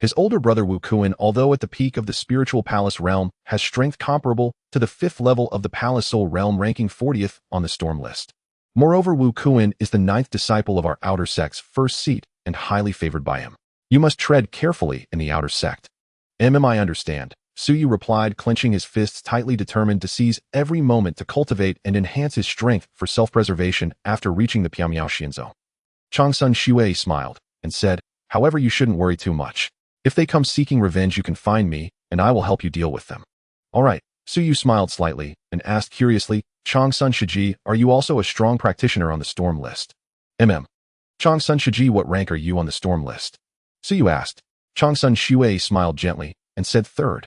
His older brother Wu Kuan, although at the peak of the spiritual palace realm, has strength comparable to the 5th level of the palace soul realm, ranking 40th on the storm list. Moreover, Wu Kuan is the 9th disciple of our outer sect's first seat and highly favored by him. You must tread carefully in the outer sect. I understand, Su Yu replied, clenching his fists tightly, determined to seize every moment to cultivate and enhance his strength for self-preservation after reaching the Piamiao Xianzhou. Changsun Shui smiled and said, however, you shouldn't worry too much. If they come seeking revenge, you can find me, and I will help you deal with them. All right, Su Yu smiled slightly and asked curiously, Changsun Shiji, are you also a strong practitioner on the storm list? Changsun Shiji, what rank are you on the storm list? Su Yu asked. Changsun Shui smiled gently and said, third.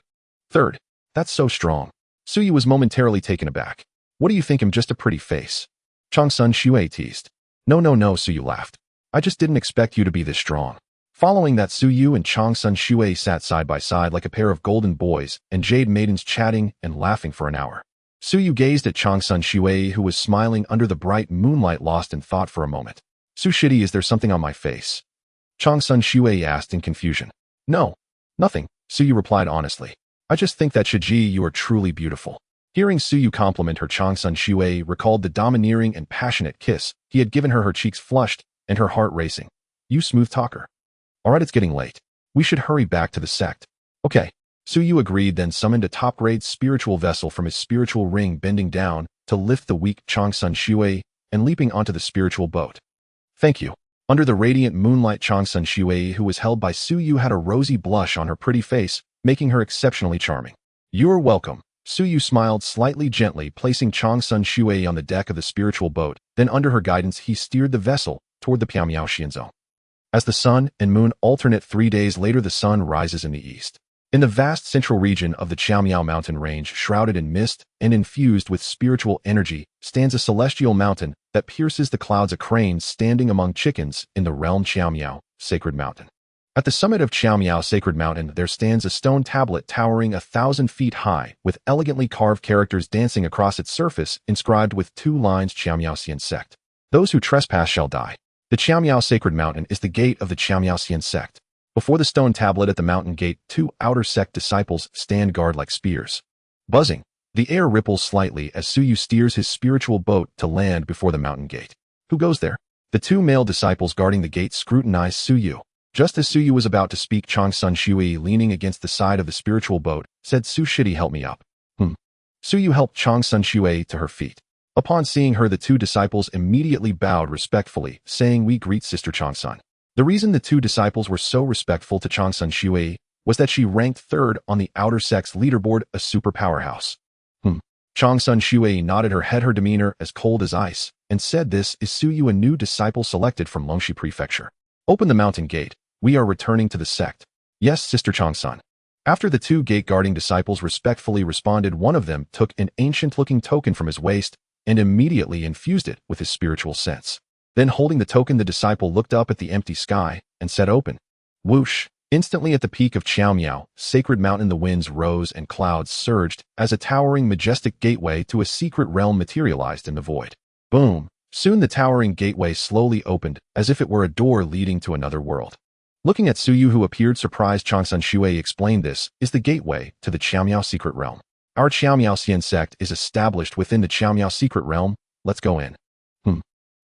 Third? That's so strong. Su Yu was momentarily taken aback. What do you think, I'm just a pretty face? Changsun Shui teased. No, Su Yu laughed. I just didn't expect you to be this strong. Following that, Su Yu and Changsun Shui sat side by side like a pair of golden boys and jade maidens, chatting and laughing for an hour. Su Yu gazed at Changsun Shui, who was smiling under the bright moonlight, lost in thought for a moment. Su Shidi, is there something on my face? Changsun Shui asked in confusion. No, nothing, Su Yu replied honestly. I just think that Shiji, you are truly beautiful. Hearing Su Yu compliment her, Changsun Shui recalled the domineering and passionate kiss he had given her. Her cheeks flushed and her heart racing. You smooth talker. All right, it's getting late. We should hurry back to the sect. Okay. Su Yu agreed, then summoned a top-grade spiritual vessel from his spiritual ring, bending down to lift the weak Changsun Shui and leaping onto the spiritual boat. Thank you. Under the radiant moonlight, Changsun Shui, who was held by Su Yu, had a rosy blush on her pretty face, making her exceptionally charming. You're welcome. Su Yu smiled slightly, gently placing Changsun Shui on the deck of the spiritual boat. Then under her guidance, he steered the vessel toward the Piamiao Xianzhou. As the sun and moon alternate 3 days later, the sun rises in the east. In the vast central region of the Qiaomiao mountain range, shrouded in mist and infused with spiritual energy, stands a celestial mountain that pierces the clouds, a crane standing among chickens in the realm Qiaomiao, sacred mountain. At the summit of Qiaomiao, sacred mountain, there stands a stone tablet towering 1,000 feet high, with elegantly carved characters dancing across its surface, inscribed with 2 lines, Qiaomiao Xian sect. Those who trespass shall die. The Qiaomiao sacred mountain is the gate of the Qiaomiao Xian sect. Before the stone tablet at the mountain gate, 2 outer sect disciples stand guard like spears. Buzzing, the air ripples slightly as Su Yu steers his spiritual boat to land before the mountain gate. Who goes there? The 2 male disciples guarding the gate scrutinize Su Yu. Just as Su Yu was about to speak, Changsun Shui, leaning against the side of the spiritual boat, said, Su Shidi, help me up. Su Yu helped Changsun Shui to her feet. Upon seeing her, the 2 disciples immediately bowed respectfully, saying, we greet Sister Changsun. The reason the 2 disciples were so respectful to Changsun Shui was that she ranked 3rd on the outer sect's leaderboard, a super powerhouse. Changsun Shui nodded her head, her demeanor as cold as ice, and said, this is Su Yu, a new disciple selected from Longxi Prefecture. Open the mountain gate. We are returning to the sect. Yes, Sister Changsun. After the 2 gate-guarding disciples respectfully responded, one of them took an ancient-looking token from his waist and immediately infused it with his spiritual sense. Then, holding the token, the disciple looked up at the empty sky and said, open. Whoosh! Instantly, at the peak of Qiaomiao, sacred mountain, the winds rose and clouds surged as a towering, majestic gateway to a secret realm materialized in the void. Boom! Soon the towering gateway slowly opened, as if it were a door leading to another world. Looking at Su Yu, who appeared surprised, Changsun Shui explained, this is the gateway to the Qiaomiao secret realm. Our Qiaomiao Xian sect is established within the Qiaomiao secret realm. Let's go in.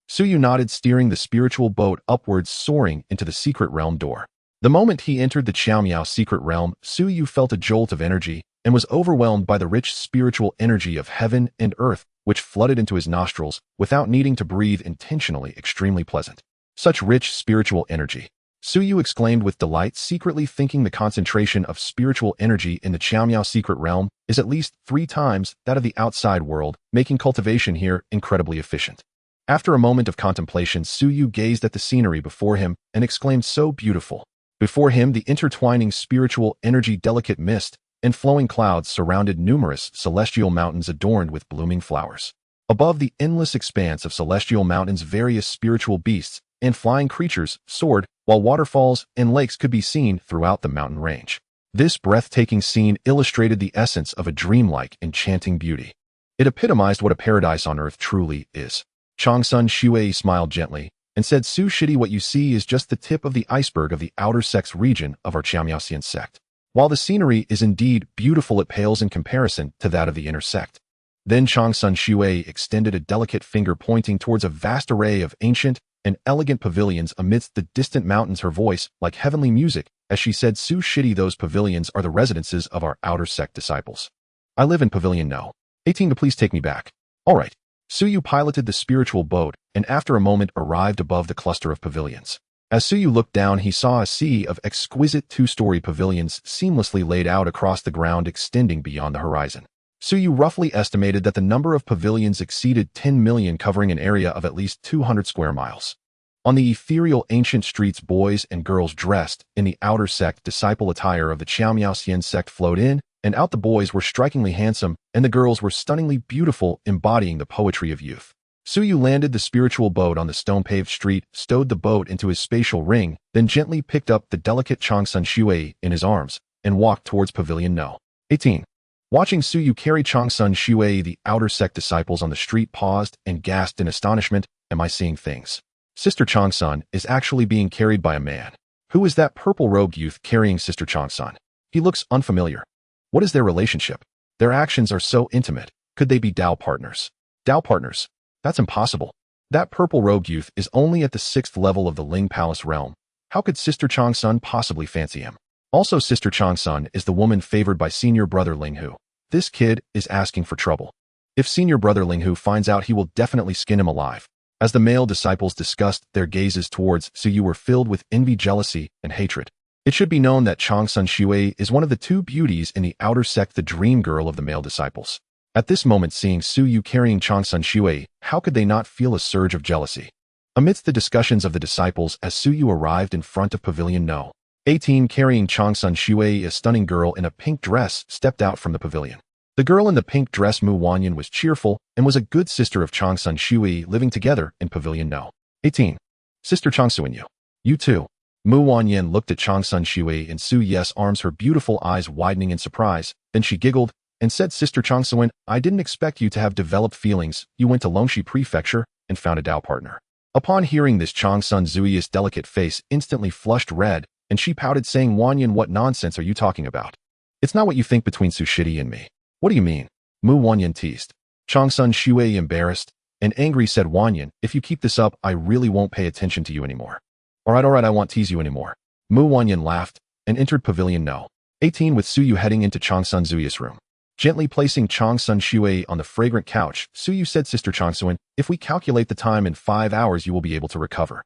Su Yu nodded, steering the spiritual boat upwards, soaring into the secret realm door. The moment he entered the Qiaomiao secret realm, Su Yu felt a jolt of energy and was overwhelmed by the rich spiritual energy of heaven and earth, which flooded into his nostrils without needing to breathe intentionally. Extremely pleasant. Such rich spiritual energy. Su Yu exclaimed with delight, secretly thinking the concentration of spiritual energy in the Qiaomiao secret realm is at least 3 times that of the outside world, making cultivation here incredibly efficient. After a moment of contemplation, Su Yu gazed at the scenery before him and exclaimed, so beautiful. Before him, the intertwining spiritual energy, delicate mist, and flowing clouds surrounded numerous celestial mountains adorned with blooming flowers. Above the endless expanse of celestial mountains, various spiritual beasts and flying creatures soared, while waterfalls and lakes could be seen throughout the mountain range. This breathtaking scene illustrated the essence of a dreamlike, enchanting beauty. It epitomized what a paradise on earth truly is. Changsun Shui smiled gently and said, Su Shidi, what you see is just the tip of the iceberg of the outer sects region of our Qiamiaoxian sect. While the scenery is indeed beautiful, it pales in comparison to that of the inner sect. Then Changsun Shui extended a delicate finger pointing towards a vast array of ancient and elegant pavilions amidst the distant mountains, her voice like heavenly music, as she said, Su Shidi, those pavilions are the residences of our outer sect disciples. I live in Pavilion No. 18 to please take me back. All right. Suyu piloted the spiritual boat and after a moment arrived above the cluster of pavilions. As Suyu looked down, he saw a sea of exquisite two-story pavilions seamlessly laid out across the ground extending beyond the horizon. Suyu roughly estimated that the number of pavilions exceeded 10 million, covering an area of at least 200 square miles. On the ethereal ancient streets, boys and girls dressed in the outer sect disciple attire of the Qiamiaoxian sect flowed in and out. The boys were strikingly handsome and the girls were stunningly beautiful, embodying the poetry of youth. Suyu landed the spiritual boat on the stone-paved street, stowed the boat into his spatial ring, then gently picked up the delicate Changsun Shui in his arms and walked towards Pavilion No. 18. Watching Suyu carry Changsun Shui, the outer sect disciples on the street paused and gasped in astonishment. Am I seeing things? Sister Changsun is actually being carried by a man. Who is that purple-robed youth carrying Sister Changsun? He looks unfamiliar. What is their relationship? Their actions are so intimate. Could they be Dao partners? Dao partners? That's impossible. That purple-robed youth is only at the 6th level of the Ling Palace realm. How could Sister Changsun possibly fancy him? Also, Sister Changsun is the woman favored by senior brother Linghu. This kid is asking for trouble. If senior brother Linghu finds out, he will definitely skin him alive. As the male disciples discussed, their gazes towards Suyu were filled with envy, jealousy, and hatred. It should be known that Changsun Shui is one of the two beauties in the outer sect, the dream girl of the male disciples. At this moment, seeing Suyu carrying Changsun Shui, how could they not feel a surge of jealousy? Amidst the discussions of the disciples, as Suyu arrived in front of Pavilion No. 18 carrying Changsun Shui, a stunning girl in a pink dress stepped out from the pavilion. The girl in the pink dress, Mu Wanyan, was cheerful and was a good sister of Changsun Shui, living together in Pavilion No. 18. Sister Changsun, you too. Mu Wanyan looked at Changsun Shui in Suye's arms, her beautiful eyes widening in surprise. Then she giggled and said, Sister Changsun, I didn't expect you to have developed feelings. You went to Longxi Prefecture and found a Dao partner. Upon hearing this, Changsun Zui's delicate face instantly flushed red, and she pouted, saying, Wanyan, what nonsense are you talking about? It's not what you think between Su Shidi and me. What do you mean? Mu Wanyan teased. Changsun Shui, embarrassed and angry, said, Wanyan, if you keep this up, I really won't pay attention to you anymore. All right, I won't tease you anymore. Mu Wanyan laughed and entered Pavilion No. 18 with Suyu heading into Changsun Zui's room. Gently placing Changsun Shui on the fragrant couch, Suyu said, Sister Changsun, if we calculate the time in 5 hours, you will be able to recover.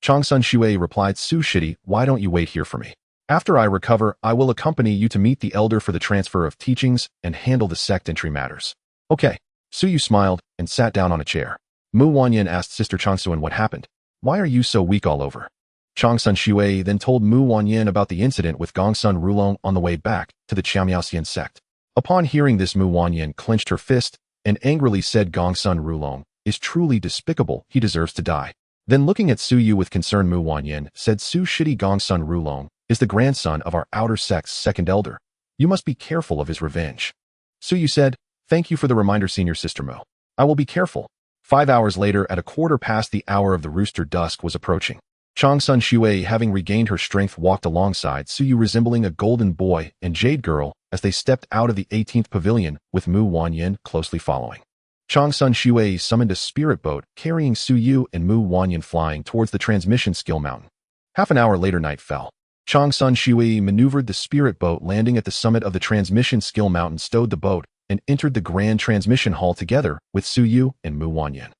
Changsun Shui replied, Su Shidi, why don't you wait here for me? After I recover, I will accompany you to meet the elder for the transfer of teachings and handle the sect entry matters. Okay. Suyu smiled and sat down on a chair. Mu Wanyan asked Sister Changsun what happened. Why are you so weak all over? Changsun Shui then told Mu Wanyan about the incident with Gongsun Rulong on the way back to the Qiamiaoxian sect. Upon hearing this, Mu Wanyan clenched her fist and angrily said, Gongsun Rulong is truly despicable. He deserves to die. Then looking at Suyu with concern, Mu Wanyan said, Su Shidi, Gongsun Rulong is the grandson of our outer sect's second elder. You must be careful of his revenge. Suyu said, thank you for the reminder, Senior Sister Mu. I will be careful. 5 hours later, at a quarter past the hour of the rooster, dusk was approaching. Changsun Shui, having regained her strength, walked alongside Suyu, resembling a golden boy and jade girl, as they stepped out of the 18th pavilion, with Mu Wanyan closely following. Changsun Shui summoned a spirit boat, carrying Suyu and Mu Wanyan flying towards the transmission skill mountain. Half an hour later, night fell. Changsun Shui maneuvered the spirit boat, landing at the summit of the transmission skill mountain, stowed the boat, and entered the grand transmission hall together with Suyu and Mu Wanyan.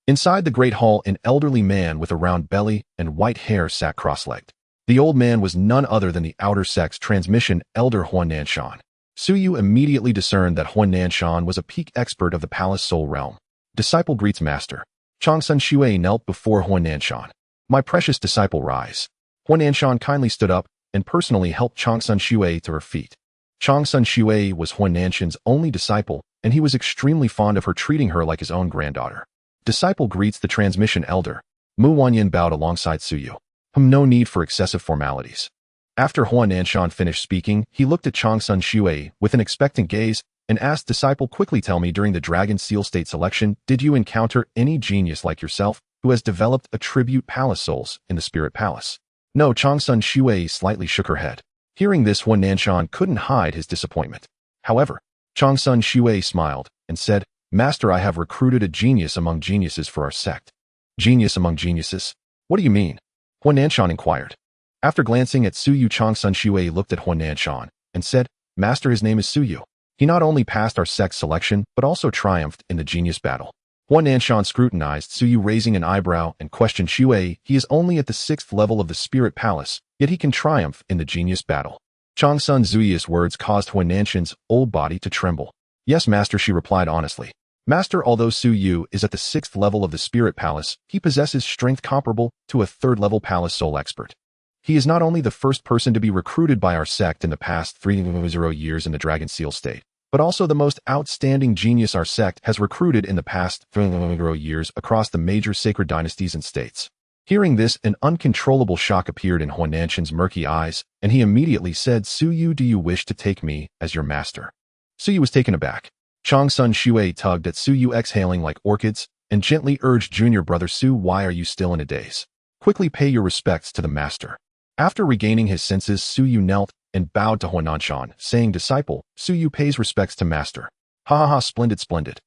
Inside the great hall, an elderly man with a round belly and white hair sat cross-legged. The old man was none other than the outer sect's transmission elder, Huan Nanshan. Suyu immediately discerned that Huan Nanshan was a peak expert of the palace soul realm. Disciple greets master. Changsun Shui knelt before Huan Nanshan. My precious disciple, rise. Huan Nanshan kindly stood up and personally helped Changsun Shui to her feet. Changsun Shui was Huan Nanshan's only disciple and he was extremely fond of her, treating her like his own granddaughter. Disciple greets the transmission elder. Mu Wanyan bowed alongside Suyu. No need for excessive formalities. After Huan Nanshan finished speaking, he looked at Changsun Shui with an expectant gaze and asked Disciple, quickly tell me, during the Dragon Seal State selection, did you encounter any genius like yourself who has developed attribute palace souls in the Spirit Palace? No, Changsun Shui slightly shook her head. Hearing this, Huan Nanshan couldn't hide his disappointment. However, Changsun Shui smiled and said, Master, I have recruited a genius among geniuses for our sect. Genius among geniuses? What do you mean? Huan Nanshan inquired. After glancing at Suyu, Changsun Shui looked at Huan Nanshan and said, Master, his name is Suyu. He not only passed our sect selection, but also triumphed in the genius battle. Huan Nanshan scrutinized Suyu, raising an eyebrow, and questioned Shui. He is only at the 6th level of the Spirit Palace, yet he can triumph in the genius battle. Changsun Zuyu's words caused Huan Nanshan's old body to tremble. Yes, Master, she replied honestly. Master, although Suyu is at the 6th level of the Spirit Palace, he possesses strength comparable to a 3rd-level Palace Soul expert. He is not only the first person to be recruited by our sect in the past 30 years in the Dragon Seal State, but also the most outstanding genius our sect has recruited in the past 30 years across the major sacred dynasties and states. Hearing this, an uncontrollable shock appeared in Huan Nanshan's murky eyes, and he immediately said, Suyu, do you wish to take me as your master? Suyu was taken aback. Changsun Shui tugged at Suyu, exhaling like orchids, and gently urged junior brother Su, why are you still in a daze? Quickly pay your respects to the master. After regaining his senses, Suyu knelt and bowed to Huan Nanshan, saying, Disciple, Suyu pays respects to master. Ha ha ha, splendid, splendid.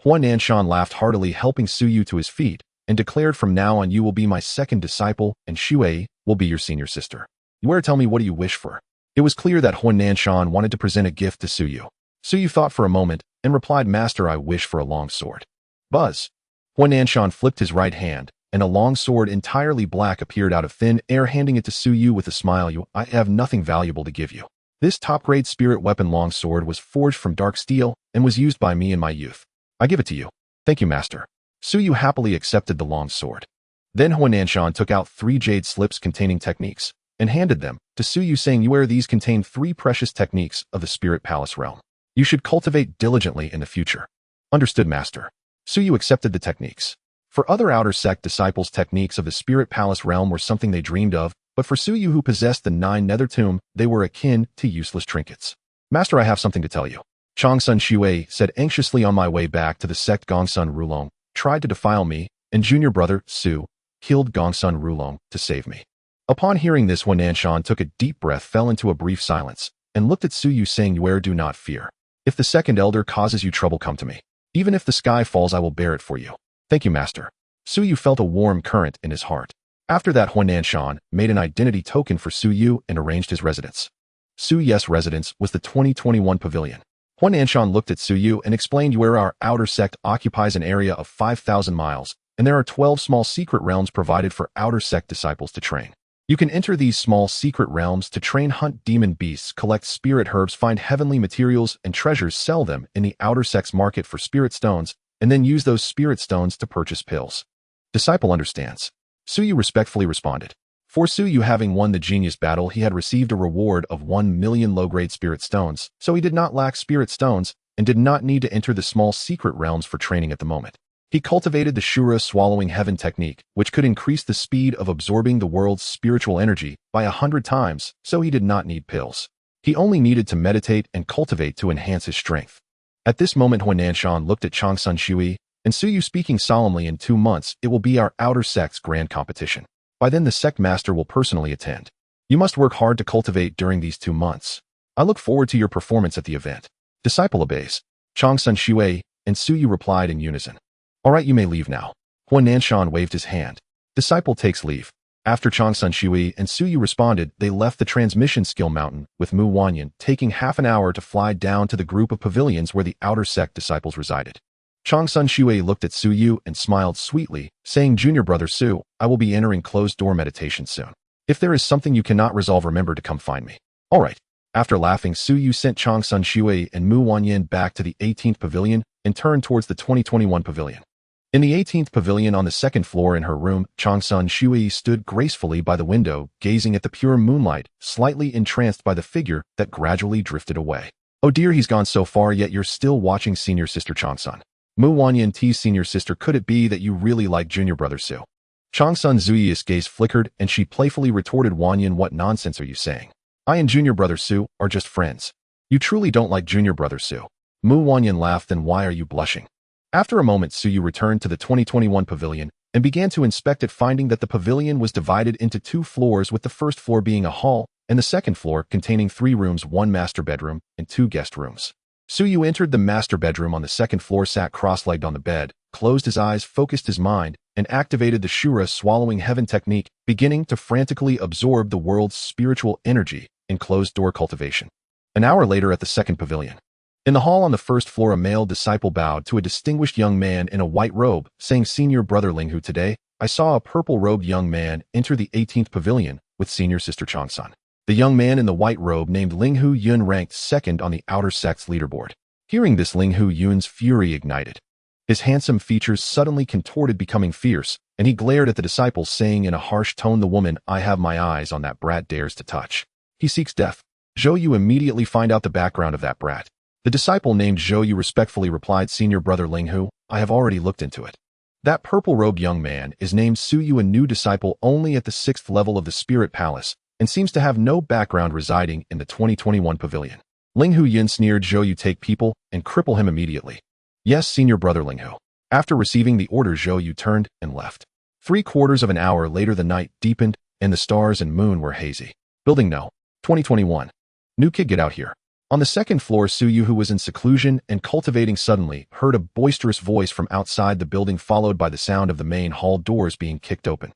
Huan Nanshan laughed heartily, helping Suyu to his feet, and declared, from now on you will be my second disciple, and Shui will be your senior sister. Tell me, what do you wish for? It was clear that Huan Nanshan wanted to present a gift to Suyu. Suyu thought for a moment and replied, Master, I wish for a long sword. Buzz. Huan Nanshan flipped his right hand, and a long sword entirely black appeared out of thin air, handing it to Suyu with a smile. I have nothing valuable to give you. This top-grade spirit weapon long sword was forged from dark steel and was used by me in my youth. I give it to you. Thank you, Master. Suyu happily accepted the long sword. Then Huan Nanshan took out 3 jade slips containing techniques and handed them to Suyu, saying, these contain 3 precious techniques of the Spirit Palace realm. You should cultivate diligently in the future. Understood, Master. Suyu accepted the techniques. For other outer sect disciples, techniques of the Spirit Palace realm were something they dreamed of, but for Suyu, who possessed the 9 Nether Tomb, they were akin to useless trinkets. Master, I have something to tell you. Changsun Shui said anxiously, on my way back to the sect, Gongsun Rulong tried to defile me, and junior brother, Su, killed Gongsun Rulong to save me. Upon hearing this, Huan Nanshan took a deep breath, fell into a brief silence, and looked at Suyu, saying, do not fear. If the second elder causes you trouble, come to me. Even if the sky falls, I will bear it for you. Thank you, Master. Suyu felt a warm current in his heart. After that, Huan Nanshan made an identity token for Suyu and arranged his residence. Suyu's residence was the 2021 pavilion. Huan Nanshan looked at Suyu and explained, our outer sect occupies an area of 5,000 miles, and there are 12 small secret realms provided for outer sect disciples to train. You can enter these small secret realms to train, hunt demon beasts, collect spirit herbs, find heavenly materials and treasures, sell them in the outer sect's market for spirit stones, and then use those spirit stones to purchase pills. Disciple understands. Suyu respectfully responded. For Suyu, having won the genius battle, he had received a reward of 1 million low-grade spirit stones, so he did not lack spirit stones and did not need to enter the small secret realms for training at the moment. He cultivated the Shura swallowing heaven technique, which could increase the speed of absorbing the world's spiritual energy by 100 times, so he did not need pills. He only needed to meditate and cultivate to enhance his strength. At this moment, Huan Nanshan looked at Changsun Shui and Suyu, speaking solemnly, in 2 months, it will be our outer sect's grand competition. By then, the sect master will personally attend. You must work hard to cultivate during these 2 months. I look forward to your performance at the event. Disciple obeys. Changsun Shui and Suyu replied in unison. All right, you may leave now. Huan Nanshan waved his hand. Disciple takes leave. After Changsun Shui and Suyu responded, they left the transmission skill mountain with Mu Wanyan, taking half an hour to fly down to the group of pavilions where the outer sect disciples resided. Changsun Shui looked at Suyu and smiled sweetly, saying, Junior brother Su, I will be entering closed-door meditation soon. If there is something you cannot resolve, remember to come find me. All right. After laughing, Suyu sent Changsun Shui and Mu Wanyan back to the 18th pavilion and turned towards the 2021 pavilion. In the 18th pavilion on the 2nd floor in her room, Changsun Shui stood gracefully by the window, gazing at the pure moonlight, slightly entranced by the figure that gradually drifted away. Oh dear, he's gone so far, yet you're still watching senior sister Changsun. Mu Wanyan teased senior sister, could it be that you really like junior brother Su? Changsun Zuyi's gaze flickered, and she playfully retorted, Wanyan, what nonsense are you saying? I and junior brother Su are just friends. You truly don't like junior brother Su. Mu Wanyan laughed, then why are you blushing? After a moment, Suyu returned to the 2021 pavilion and began to inspect it, finding that the pavilion was divided into 2 floors, with the first floor being a hall and the second floor containing 3 rooms, 1 master bedroom and 2 guest rooms. Suyu entered the master bedroom on the second floor, sat cross-legged on the bed, closed his eyes, focused his mind, and activated the Shura swallowing heaven technique, beginning to frantically absorb the world's spiritual energy in closed-door cultivation. An hour later at the second pavilion. In the hall on the first floor, a male disciple bowed to a distinguished young man in a white robe, saying, Senior brother Linghu, today I saw a purple-robed young man enter the 18th pavilion with senior sister Changsun. The young man in the white robe, named Linghu Yun, ranked second on the outer sect's leaderboard. Hearing this, Linghu Yun's fury ignited. His handsome features suddenly contorted, becoming fierce, and he glared at the disciple, saying in a harsh tone, the woman I have my eyes on, that brat dares to touch. He seeks death. Zhou Yu, immediately find out the background of that brat. The disciple named Zhou Yu respectfully replied, Senior brother Linghu, I have already looked into it. That purple-robed young man is named Su Yu, a new disciple only at the 6th level of the Spirit Palace, and seems to have no background, residing in the 2021 pavilion. Linghu Yun sneered, Zhou Yu, take people and cripple him immediately. Yes, Senior brother Linghu. After receiving the order, Zhou Yu turned and left. 3/4 of an hour later, the night deepened and the stars and moon were hazy. Building No. 2021. New kid, get out here. On the second floor, Su Yu, who was in seclusion and cultivating, suddenly heard a boisterous voice from outside the building, followed by the sound of the main hall doors being kicked open.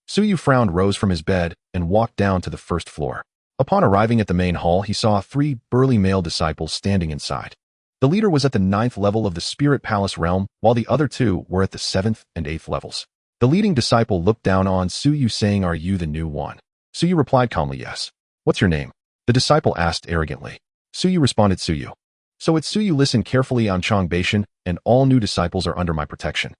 Su Yu frowned, rose from his bed, and walked down to the first floor. Upon arriving at the main hall, he saw 3 burly male disciples standing inside. The leader was at the 9th level of the Spirit Palace realm, while the other 2 were at the 7th and 8th levels. The leading disciple looked down on Su Yu, saying, Are you the new one? Su Yu replied calmly, Yes. What's your name? The disciple asked arrogantly. Su Yu responded, Su Yu. So it's Su Yu. Listen carefully, on Chongbation, and all new disciples are under my protection.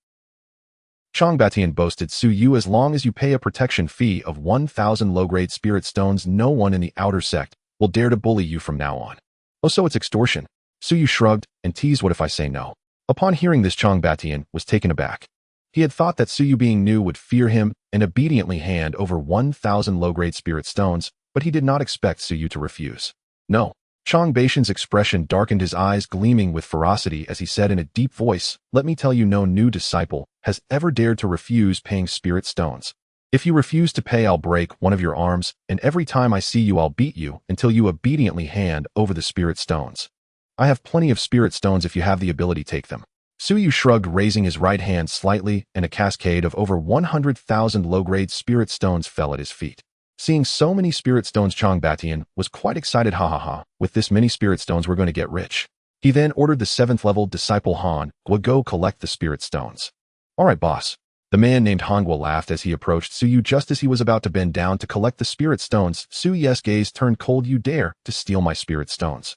Chongbatian boasted, Su Yu, as long as you pay a protection fee of 1,000 low-grade spirit stones, no one in the outer sect will dare to bully you from now on. Oh, so it's extortion? Su Yu shrugged and teased, what if I say no? Upon hearing this, Chongbatian was taken aback. He had thought that Su Yu, being new, would fear him and obediently hand over 1,000 low-grade spirit stones, but he did not expect Su Yu to refuse. No. Chongbation's expression darkened, his eyes gleaming with ferocity as he said in a deep voice, Let me tell you, no new disciple has ever dared to refuse paying spirit stones. If you refuse to pay, I'll break one of your arms, and every time I see you, I'll beat you until you obediently hand over the spirit stones. I have plenty of spirit stones. If you have the ability, take them. Su Yu shrugged, raising his right hand slightly, and a cascade of over 100,000 low-grade spirit stones fell at his feet. Seeing so many spirit stones, Chongbatian was quite excited. Ha ha ha, with this many spirit stones we're going to get rich. He then ordered the 7th level disciple Han Gua go collect the spirit stones. Alright, boss. The man named Han Gua laughed as he approached Su Yu. Just as he was about to bend down to collect the spirit stones, Su Yu's gaze turned cold. You dare to steal my spirit stones?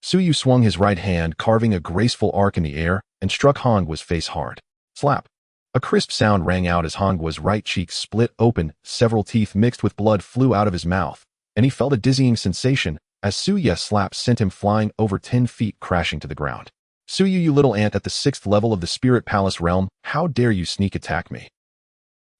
Su Yu swung his right hand, carving a graceful arc in the air, and struck Han Gua's face hard. Slap. A crisp sound rang out as Han Gua's right cheek split open, several teeth mixed with blood flew out of his mouth, and he felt a dizzying sensation as Su Yu's slap sent him flying over 10 feet, crashing to the ground. Su Yu, you little ant at the 6th level of the Spirit Palace realm, how dare you sneak attack me?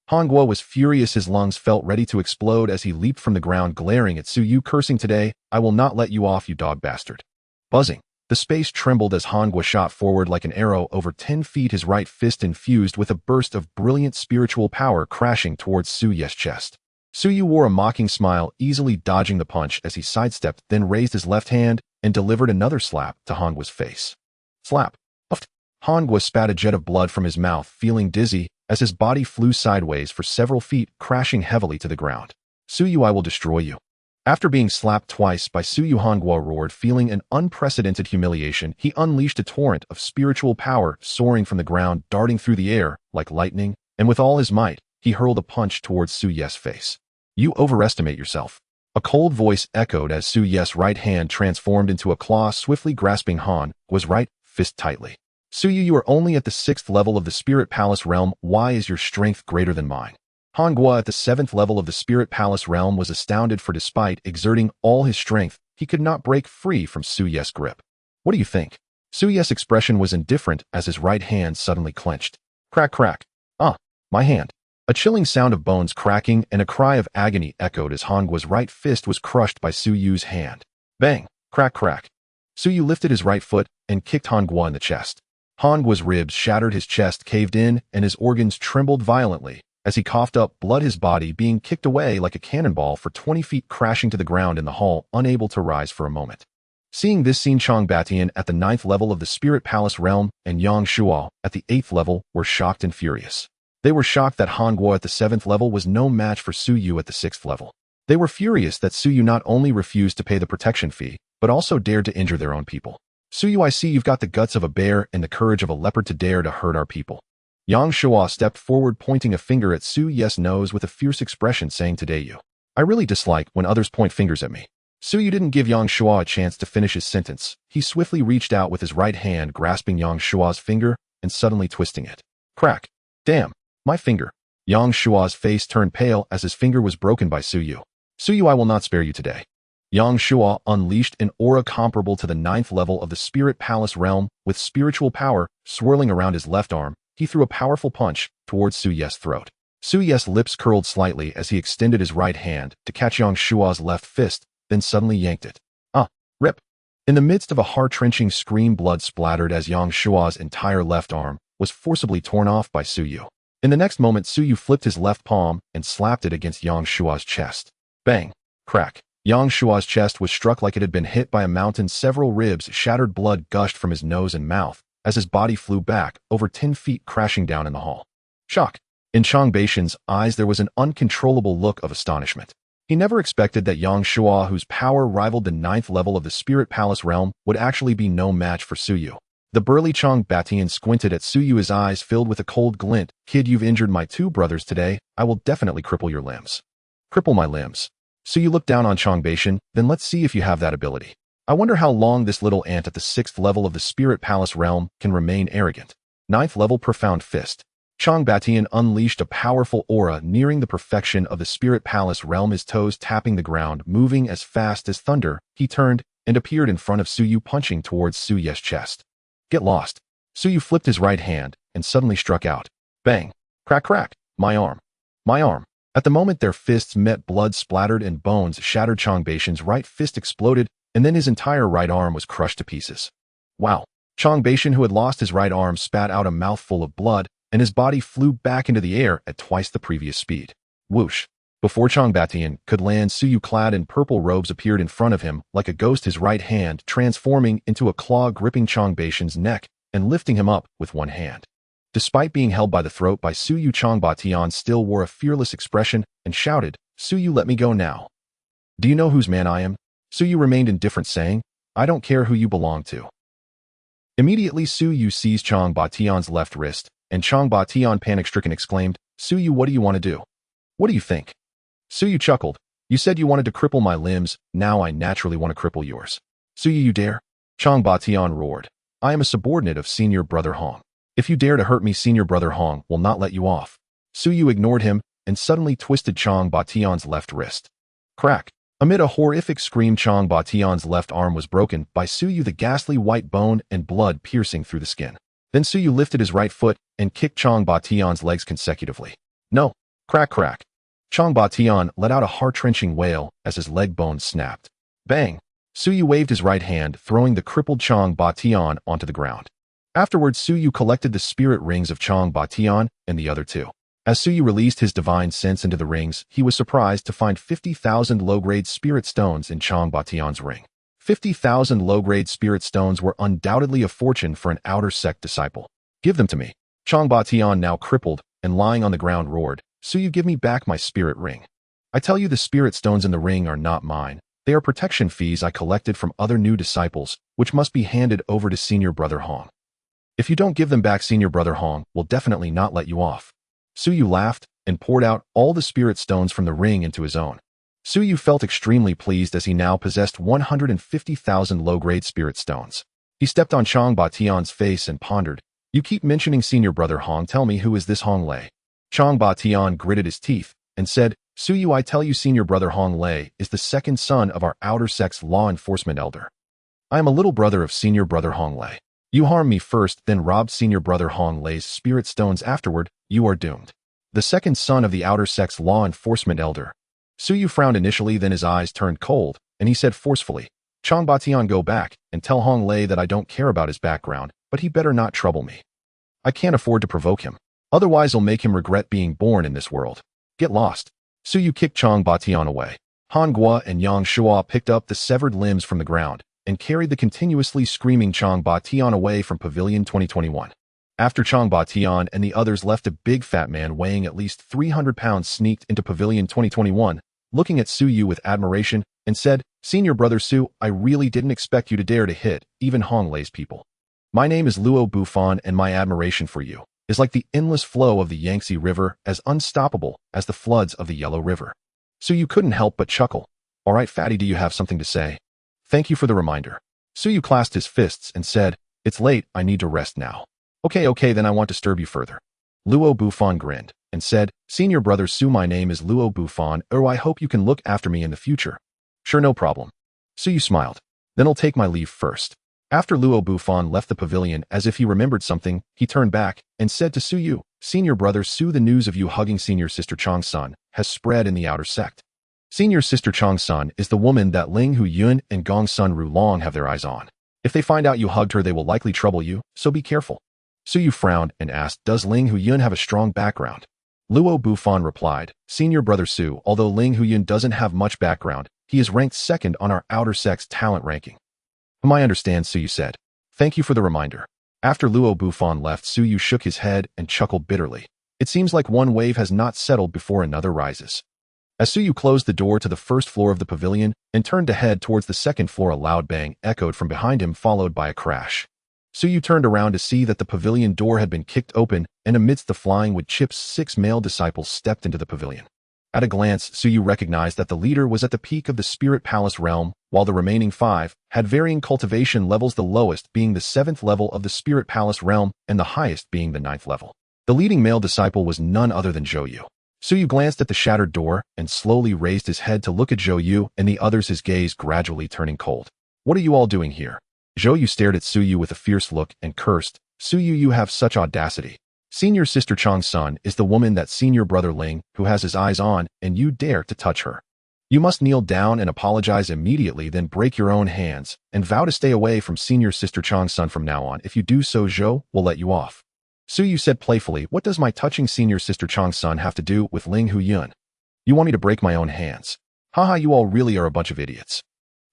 Han Gua was furious, his lungs felt ready to explode as he leaped from the ground, glaring at Su Yu, cursing, Today, I will not let you off, you dog bastard. Buzzing. The space trembled as Han Gua shot forward like an arrow over 10 feet, his right fist infused with a burst of brilliant spiritual power, crashing towards Su Yu's chest. Su Yu wore a mocking smile, easily dodging the punch as he sidestepped, then raised his left hand and delivered another slap to Han Gua's face. Slap. Puffed. Han Gua spat a jet of blood from his mouth, feeling dizzy as his body flew sideways for several feet, crashing heavily to the ground. Su Yu, I will destroy you. After being slapped twice by Su Yu, Han Gua roared, feeling an unprecedented humiliation. He unleashed a torrent of spiritual power, soaring from the ground, darting through the air like lightning, and with all his might, he hurled a punch towards Su Yu's face. You overestimate yourself. A cold voice echoed as Su Yu's right hand transformed into a claw, swiftly grasping Han Gua's right fist tightly. Su Yu, you are only at the 6th level of the Spirit Palace realm. Why is your strength greater than mine? Han Gua at the 7th level of the Spirit Palace realm was astounded, for despite exerting all his strength, he could not break free from Su Ye's grip. What do you think? Su Ye's expression was indifferent as his right hand suddenly clenched. Crack, crack. My hand. A chilling sound of bones cracking and a cry of agony echoed as Hongguo's right fist was crushed by Su Yu's hand. Bang! Crack, crack. Su Yu lifted his right foot and kicked Hongguo in the chest. Hongguo's ribs shattered, his chest caved in, and his organs trembled violently as he coughed up blood, his body being kicked away like a cannonball for 20 feet, crashing to the ground in the hall, unable to rise for a moment. Seeing this scene, Chang Batian at the 9th level of the Spirit Palace realm and Yang Shuo at the 8th level were shocked and furious. They were shocked that Hongguo at the 7th level was no match for Su Yu at the 6th level. They were furious that Su Yu not only refused to pay the protection fee, but also dared to injure their own people. Su Yu, I see you've got the guts of a bear and the courage of a leopard to dare to hurt our people. Yang Shuo stepped forward, pointing a finger at Su Yu's nose with a fierce expression, saying, Today you. I really dislike when others point fingers at me. Su Yu didn't give Yang Shuo a chance to finish his sentence. He swiftly reached out with his right hand, grasping Yang Shuo's finger and suddenly twisting it. Crack. Damn. My finger. Yang Shuo's face turned pale as his finger was broken by Su Yu. Su Yu, I will not spare you today. Yang Shuo unleashed an aura comparable to the 9th level of the Spirit Palace realm. With spiritual power swirling around his left arm, he threw a powerful punch towards Su Ye's throat. Su Ye's lips curled slightly as he extended his right hand to catch Yang Shuo's left fist, then suddenly yanked it. Rip. In the midst of a heart-wrenching scream, blood splattered as Yang Shuo's entire left arm was forcibly torn off by Su Yu. In the next moment, Su Yu flipped his left palm and slapped it against Yang Shuo's chest. Bang. Crack. Yang Shuo's chest was struck like it had been hit by a mountain. Several ribs shattered, blood gushed from his nose and mouth as his body flew back over 10 feet, crashing down in the hall. Shock. In Chang Batian's eyes there was an uncontrollable look of astonishment. He never expected that Yang Shuo, whose power rivaled the 9th level of the Spirit Palace realm, would actually be no match for Su Yu. The burly Chang Batian squinted at Su Yu, his eyes filled with a cold glint. Kid, you've injured my 2 brothers today. I will definitely cripple your limbs. Cripple my limbs. Su Yu looked down on Chang Batian, then let's see if you have that ability. I wonder how long this little ant at the 6th level of the Spirit Palace realm can remain arrogant. 9th level Profound Fist. Chang Batian unleashed a powerful aura nearing the perfection of the Spirit Palace realm, his toes tapping the ground, moving as fast as thunder. He turned and appeared in front of Su Yu, punching towards Su Ye's chest. Get lost. Su Yu flipped his right hand and suddenly struck out. Bang. Crack, crack. My arm. My arm. At the moment their fists met, blood splattered and bones shattered. Chang Batian's right fist exploded, and then his entire right arm was crushed to pieces. Wow. Chang Batian, who had lost his right arm, spat out a mouthful of blood, and his body flew back into the air at twice the previous speed. Whoosh. Before Chang Batian could land, Su Yu, clad in purple robes, appeared in front of him like a ghost, his right hand transforming into a claw, gripping Chang Batian's neck and lifting him up with one hand. Despite being held by the throat by Su Yu, Chang Batian still wore a fearless expression and shouted, Su Yu, let me go now. Do you know whose man I am? Su Yu remained indifferent, saying, I don't care who you belong to. Immediately Su Yu seized Chang Batian's left wrist, and Chang Batian, panic-stricken, exclaimed, Su Yu, what do you want to do? What do you think? Su Yu chuckled. You said you wanted to cripple my limbs, now I naturally want to cripple yours. Su Yu, you dare? Chang Batian roared. I am a subordinate of Senior Brother Hong. If you dare to hurt me, Senior Brother Hong will not let you off. Su Yu ignored him and suddenly twisted Chang Batian's left wrist. Crack. Amid a horrific scream, Chang Batian's left arm was broken by Su Yu, the ghastly white bone and blood piercing through the skin. Then Su Yu lifted his right foot and kicked Chang Batian's legs consecutively. No. Crack, crack. Chang Batian let out a heart-wrenching wail as his leg bones snapped. Bang. Su Yu waved his right hand, throwing the crippled Chang Batian onto the ground. Afterwards, Su Yu collected the spirit rings of Chang Batian and the other 2. As Su Yu released his divine sense into the rings, he was surprised to find 50,000 low-grade spirit stones in Chang Batian's ring. 50,000 low-grade spirit stones were undoubtedly a fortune for an outer sect disciple. Give them to me. Chang Batian, now crippled and lying on the ground, roared, Su Yu, give me back my spirit ring. I tell you, the spirit stones in the ring are not mine. They are protection fees I collected from other new disciples, which must be handed over to Senior Brother Hong. If you don't give them back, Senior Brother Hong will definitely not let you off. Su Yu laughed and poured out all the spirit stones from the ring into his own. Su Yu felt extremely pleased as he now possessed 150,000 low-grade spirit stones. He stepped on Chang Batian's face and pondered, You keep mentioning Senior Brother Hong, tell me, who is this Hong Lei? Chang Batian gritted his teeth and said, Suyu, I tell you, senior brother Hong Lei is the second son of our outer sex law enforcement elder. I am a little brother of senior brother Hong Lei. You harmed me first, then robbed senior brother Hong Lei's spirit stones afterward. You are doomed. The second son of the outer sex law enforcement elder. Suyu frowned initially, then his eyes turned cold, and he said forcefully, Chong Batian, go back and tell Hong Lei that I don't care about his background, but he better not trouble me. I can't afford to provoke him. Otherwise I'll make him regret being born in this world. Get lost. Suyu kicked Chong Batian away. Han Guo and Yang Shua picked up the severed limbs from the ground and carried the continuously screaming Chong Batian away from Pavilion 2021. After Chong Batian and the others left, a big fat man weighing at least 300 pounds sneaked into Pavilion 2021, looking at Suyu with admiration, and said, Senior brother Su, I really didn't expect you to dare to hit even Hong Lei's people. My name is Luo Bufan, and my admiration for you is like the endless flow of the Yangtze River, as unstoppable as the floods of the Yellow River. Suyu couldn't help but chuckle. All right, fatty, do you have something to say? Thank you for the reminder. Suyu clasped his fists and said, It's late, I need to rest now. Okay, then I won't disturb you further. Luo Bufan grinned and said, Senior brother Su, my name is Luo Bufan, I hope you can look after me in the future. Sure, no problem. Suyu smiled. Then I'll take my leave first. After Luo Bufan left the pavilion, as if he remembered something, he turned back and said to Suyu, Senior brother Su, the news of you hugging senior sister Chong's son has spread in the outer sect. Senior sister Chong's son is the woman that Ling Hu Yun and Gong's son Ru Long have their eyes on. If they find out you hugged her, they will likely trouble you, so be careful. Suyu frowned and asked, Does Ling Hu Yun have a strong background? Luo Bufan replied, Senior brother Su, although Ling Hu Yun doesn't have much background, he is ranked second on our outer sex talent ranking. I understand, Suyu said. Thank you for the reminder. After Luo Bufan left, Suyu shook his head and chuckled bitterly. It seems like one wave has not settled before another rises. As Suyu closed the door to the first floor of the pavilion and turned to head towards the second floor, a loud bang echoed from behind him, followed by a crash. Suyu turned around to see that the pavilion door had been kicked open, and amidst the flying wood chips, 6 male disciples stepped into the pavilion. At a glance, Suyu recognized that the leader was at the peak of the Spirit Palace realm, while the remaining 5 had varying cultivation levels, the lowest being the 7th level of the Spirit Palace realm and the highest being the 9th level. The leading male disciple was none other than Zhou Yu. Suyu glanced at the shattered door and slowly raised his head to look at Zhou Yu and the others, his gaze gradually turning cold. What are you all doing here? Zhou Yu stared at Suyu with a fierce look and cursed, Suyu, you have such audacity. Senior sister Chong's son is the woman that senior brother Ling, who has his eyes on, and you dare to touch her. You must kneel down and apologize immediately, then break your own hands, and vow to stay away from senior sister Chong's son from now on. If you do so, Zhou will let you off. Suyu said playfully, what does my touching senior sister Chong's son have to do with Ling Hu Yun? You want me to break my own hands? Haha, you all really are a bunch of idiots.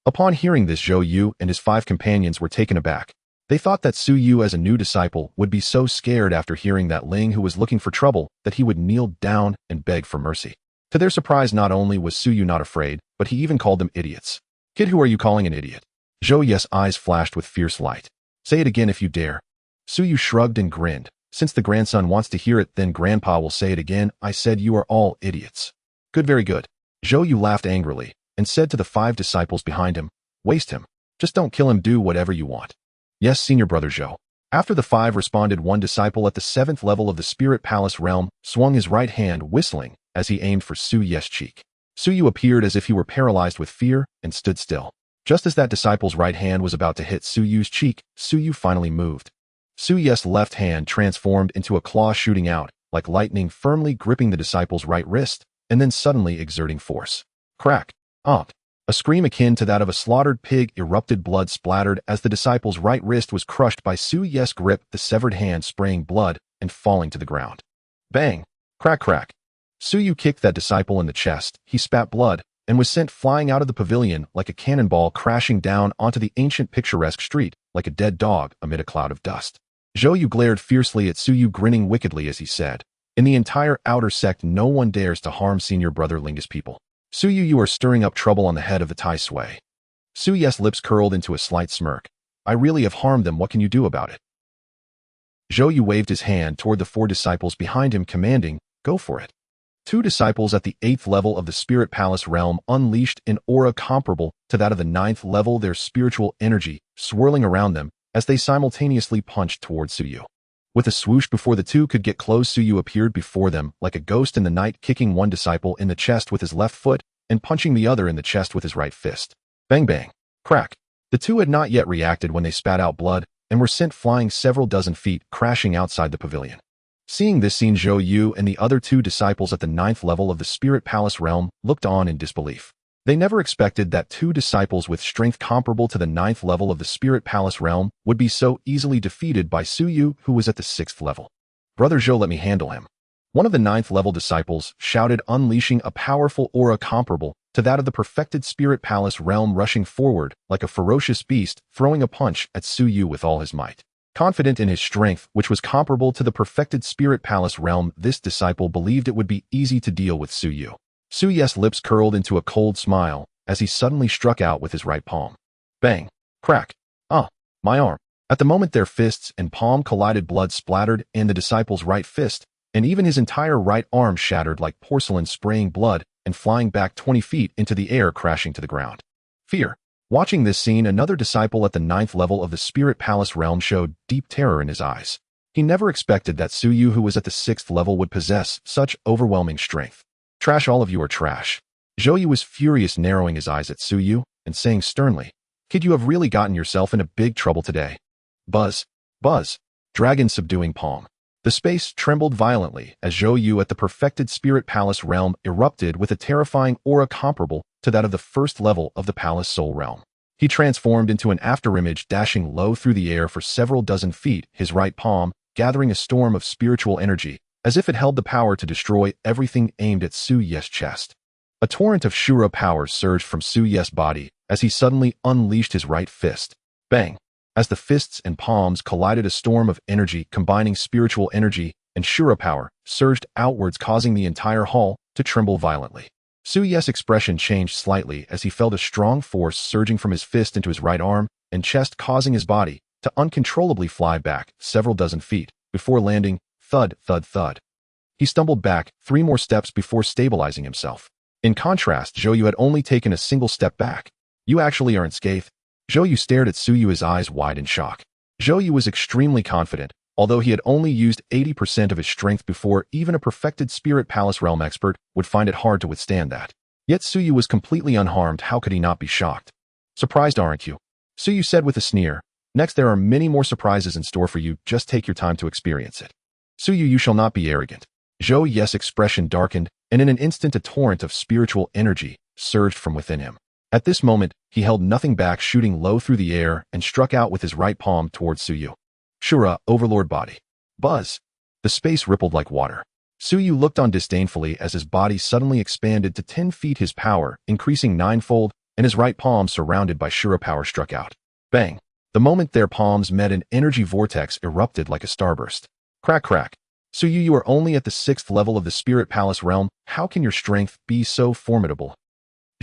Upon hearing this, Zhou Yu and his 5 companions were taken aback. They thought that Suyu, as a new disciple, would be so scared after hearing that Ling, who was looking for trouble, that he would kneel down and beg for mercy. To their surprise, not only was Suyu not afraid, but he even called them idiots. Kid, who are you calling an idiot? Zhou Yu's eyes flashed with fierce light. Say it again if you dare. Suyu shrugged and grinned. Since the grandson wants to hear it, then grandpa will say it again. I said you are all idiots. Good, very good. Zhou Yu laughed angrily and said to the 5 disciples behind him, waste him. Just don't kill him, do whatever you want. Yes, senior brother Zhou. After the 5 responded, one disciple at the 7th level of the Spirit Palace realm swung his right hand, whistling, as he aimed for Suyu's cheek. Suyu appeared as if he were paralyzed with fear and stood still. Just as that disciple's right hand was about to hit Suyu's cheek, Suyu finally moved. Suyu's left hand transformed into a claw, shooting out like lightning, firmly gripping the disciple's right wrist, and then suddenly exerting force. Crack! A scream akin to that of a slaughtered pig erupted. Blood splattered as the disciple's right wrist was crushed by Suyu's grip, the severed hand spraying blood and falling to the ground. Bang! Crack, crack! Suyu kicked that disciple in the chest. He spat blood and was sent flying out of the pavilion like a cannonball, crashing down onto the ancient picturesque street like a dead dog amid a cloud of dust. Zhou Yu glared fiercely at Suyu, grinning wickedly as he said, in the entire outer sect, no one dares to harm senior brother Ling's people. Suyu, you are stirring up trouble on the head of the Tai Sui. Suyu's lips curled into a slight smirk. I really have harmed them. What can you do about it? Zhou Yu waved his hand toward the 4 disciples behind him, commanding, go for it. 2 disciples at the 8th level of the Spirit Palace realm unleashed an aura comparable to that of the 9th level, their spiritual energy swirling around them as they simultaneously punched towards Suyu. With a swoosh before the two could get close, Suyu appeared before them like a ghost in the night, kicking one disciple in the chest with his left foot and punching the other in the chest with his right fist. Bang bang. Crack. The two had not yet reacted when they spat out blood and were sent flying several dozen feet, crashing outside the pavilion. Seeing this scene, Zhou Yu and the other two disciples at the 9th level of the Spirit Palace realm looked on in disbelief. They never expected that two disciples with strength comparable to the 9th level of the Spirit Palace realm would be so easily defeated by Suyu, who was at the 6th level. Brother Zhou, let me handle him. One of the 9th level disciples shouted, unleashing a powerful aura comparable to that of the perfected Spirit Palace realm, rushing forward like a ferocious beast, throwing a punch at Suyu with all his might. Confident in his strength, which was comparable to the perfected Spirit Palace realm, this disciple believed it would be easy to deal with Suyu. Suyu's lips curled into a cold smile as he suddenly struck out with his right palm. Bang! Crack! Ah! My arm! At the moment their fists and palm collided, blood splattered, and the disciple's right fist, and even his entire right arm shattered like porcelain, spraying blood and flying back 20 feet into the air, crashing to the ground. Fear. Watching this scene, another disciple at the 9th level of the Spirit Palace realm showed deep terror in his eyes. He never expected that Suyu, who was at the 6th level, would possess such overwhelming strength. Trash, all of you are trash. Zhou was furious, narrowing his eyes at Suyu and saying sternly, Kid, you have really gotten yourself into big trouble today. Buzz. Buzz. Dragon subduing palm. The space trembled violently as Zhou at the perfected Spirit Palace realm erupted with a terrifying aura comparable to that of the 1st level of the Palace Soul realm. He transformed into an afterimage, dashing low through the air for several dozen feet, his right palm gathering a storm of spiritual energy, as if it held the power to destroy everything aimed at Suyu's chest. A torrent of Shura power surged from Suyu's body as he suddenly unleashed his right fist. Bang! As the fists and palms collided, a storm of energy combining spiritual energy and Shura power surged outwards, causing the entire hall to tremble violently. Suyu's expression changed slightly as he felt a strong force surging from his fist into his right arm and chest, causing his body to uncontrollably fly back several dozen feet before landing. Thud, thud, thud. He stumbled back 3 more steps before stabilizing himself. In contrast, Zhou had only taken a single step back. You actually are unscathed? Zhou stared at Suyu, his eyes wide in shock. Zhou was extremely confident, although he had only used 80% of his strength before. Even a perfected Spirit Palace realm expert would find it hard to withstand that. Yet Suyu was completely unharmed. How could he not be shocked? Surprised, aren't you? Suyu said with a sneer. Next, there are many more surprises in store for you. Just take your time to experience it. Suyu, you shall not be arrogant. Zhou's expression darkened, and in an instant a torrent of spiritual energy surged from within him. At this moment, he held nothing back, shooting low through the air and struck out with his right palm towards Suyu. Shura, Overlord body. Buzz. The space rippled like water. Suyu looked on disdainfully as his body suddenly expanded to 10 feet, his power increasing 9-fold, and his right palm, surrounded by Shura power, struck out. Bang! The moment their palms met, an energy vortex erupted like a starburst. Crack, crack. Suyu, you are only at the 6th level of the Spirit Palace realm. How can your strength be so formidable?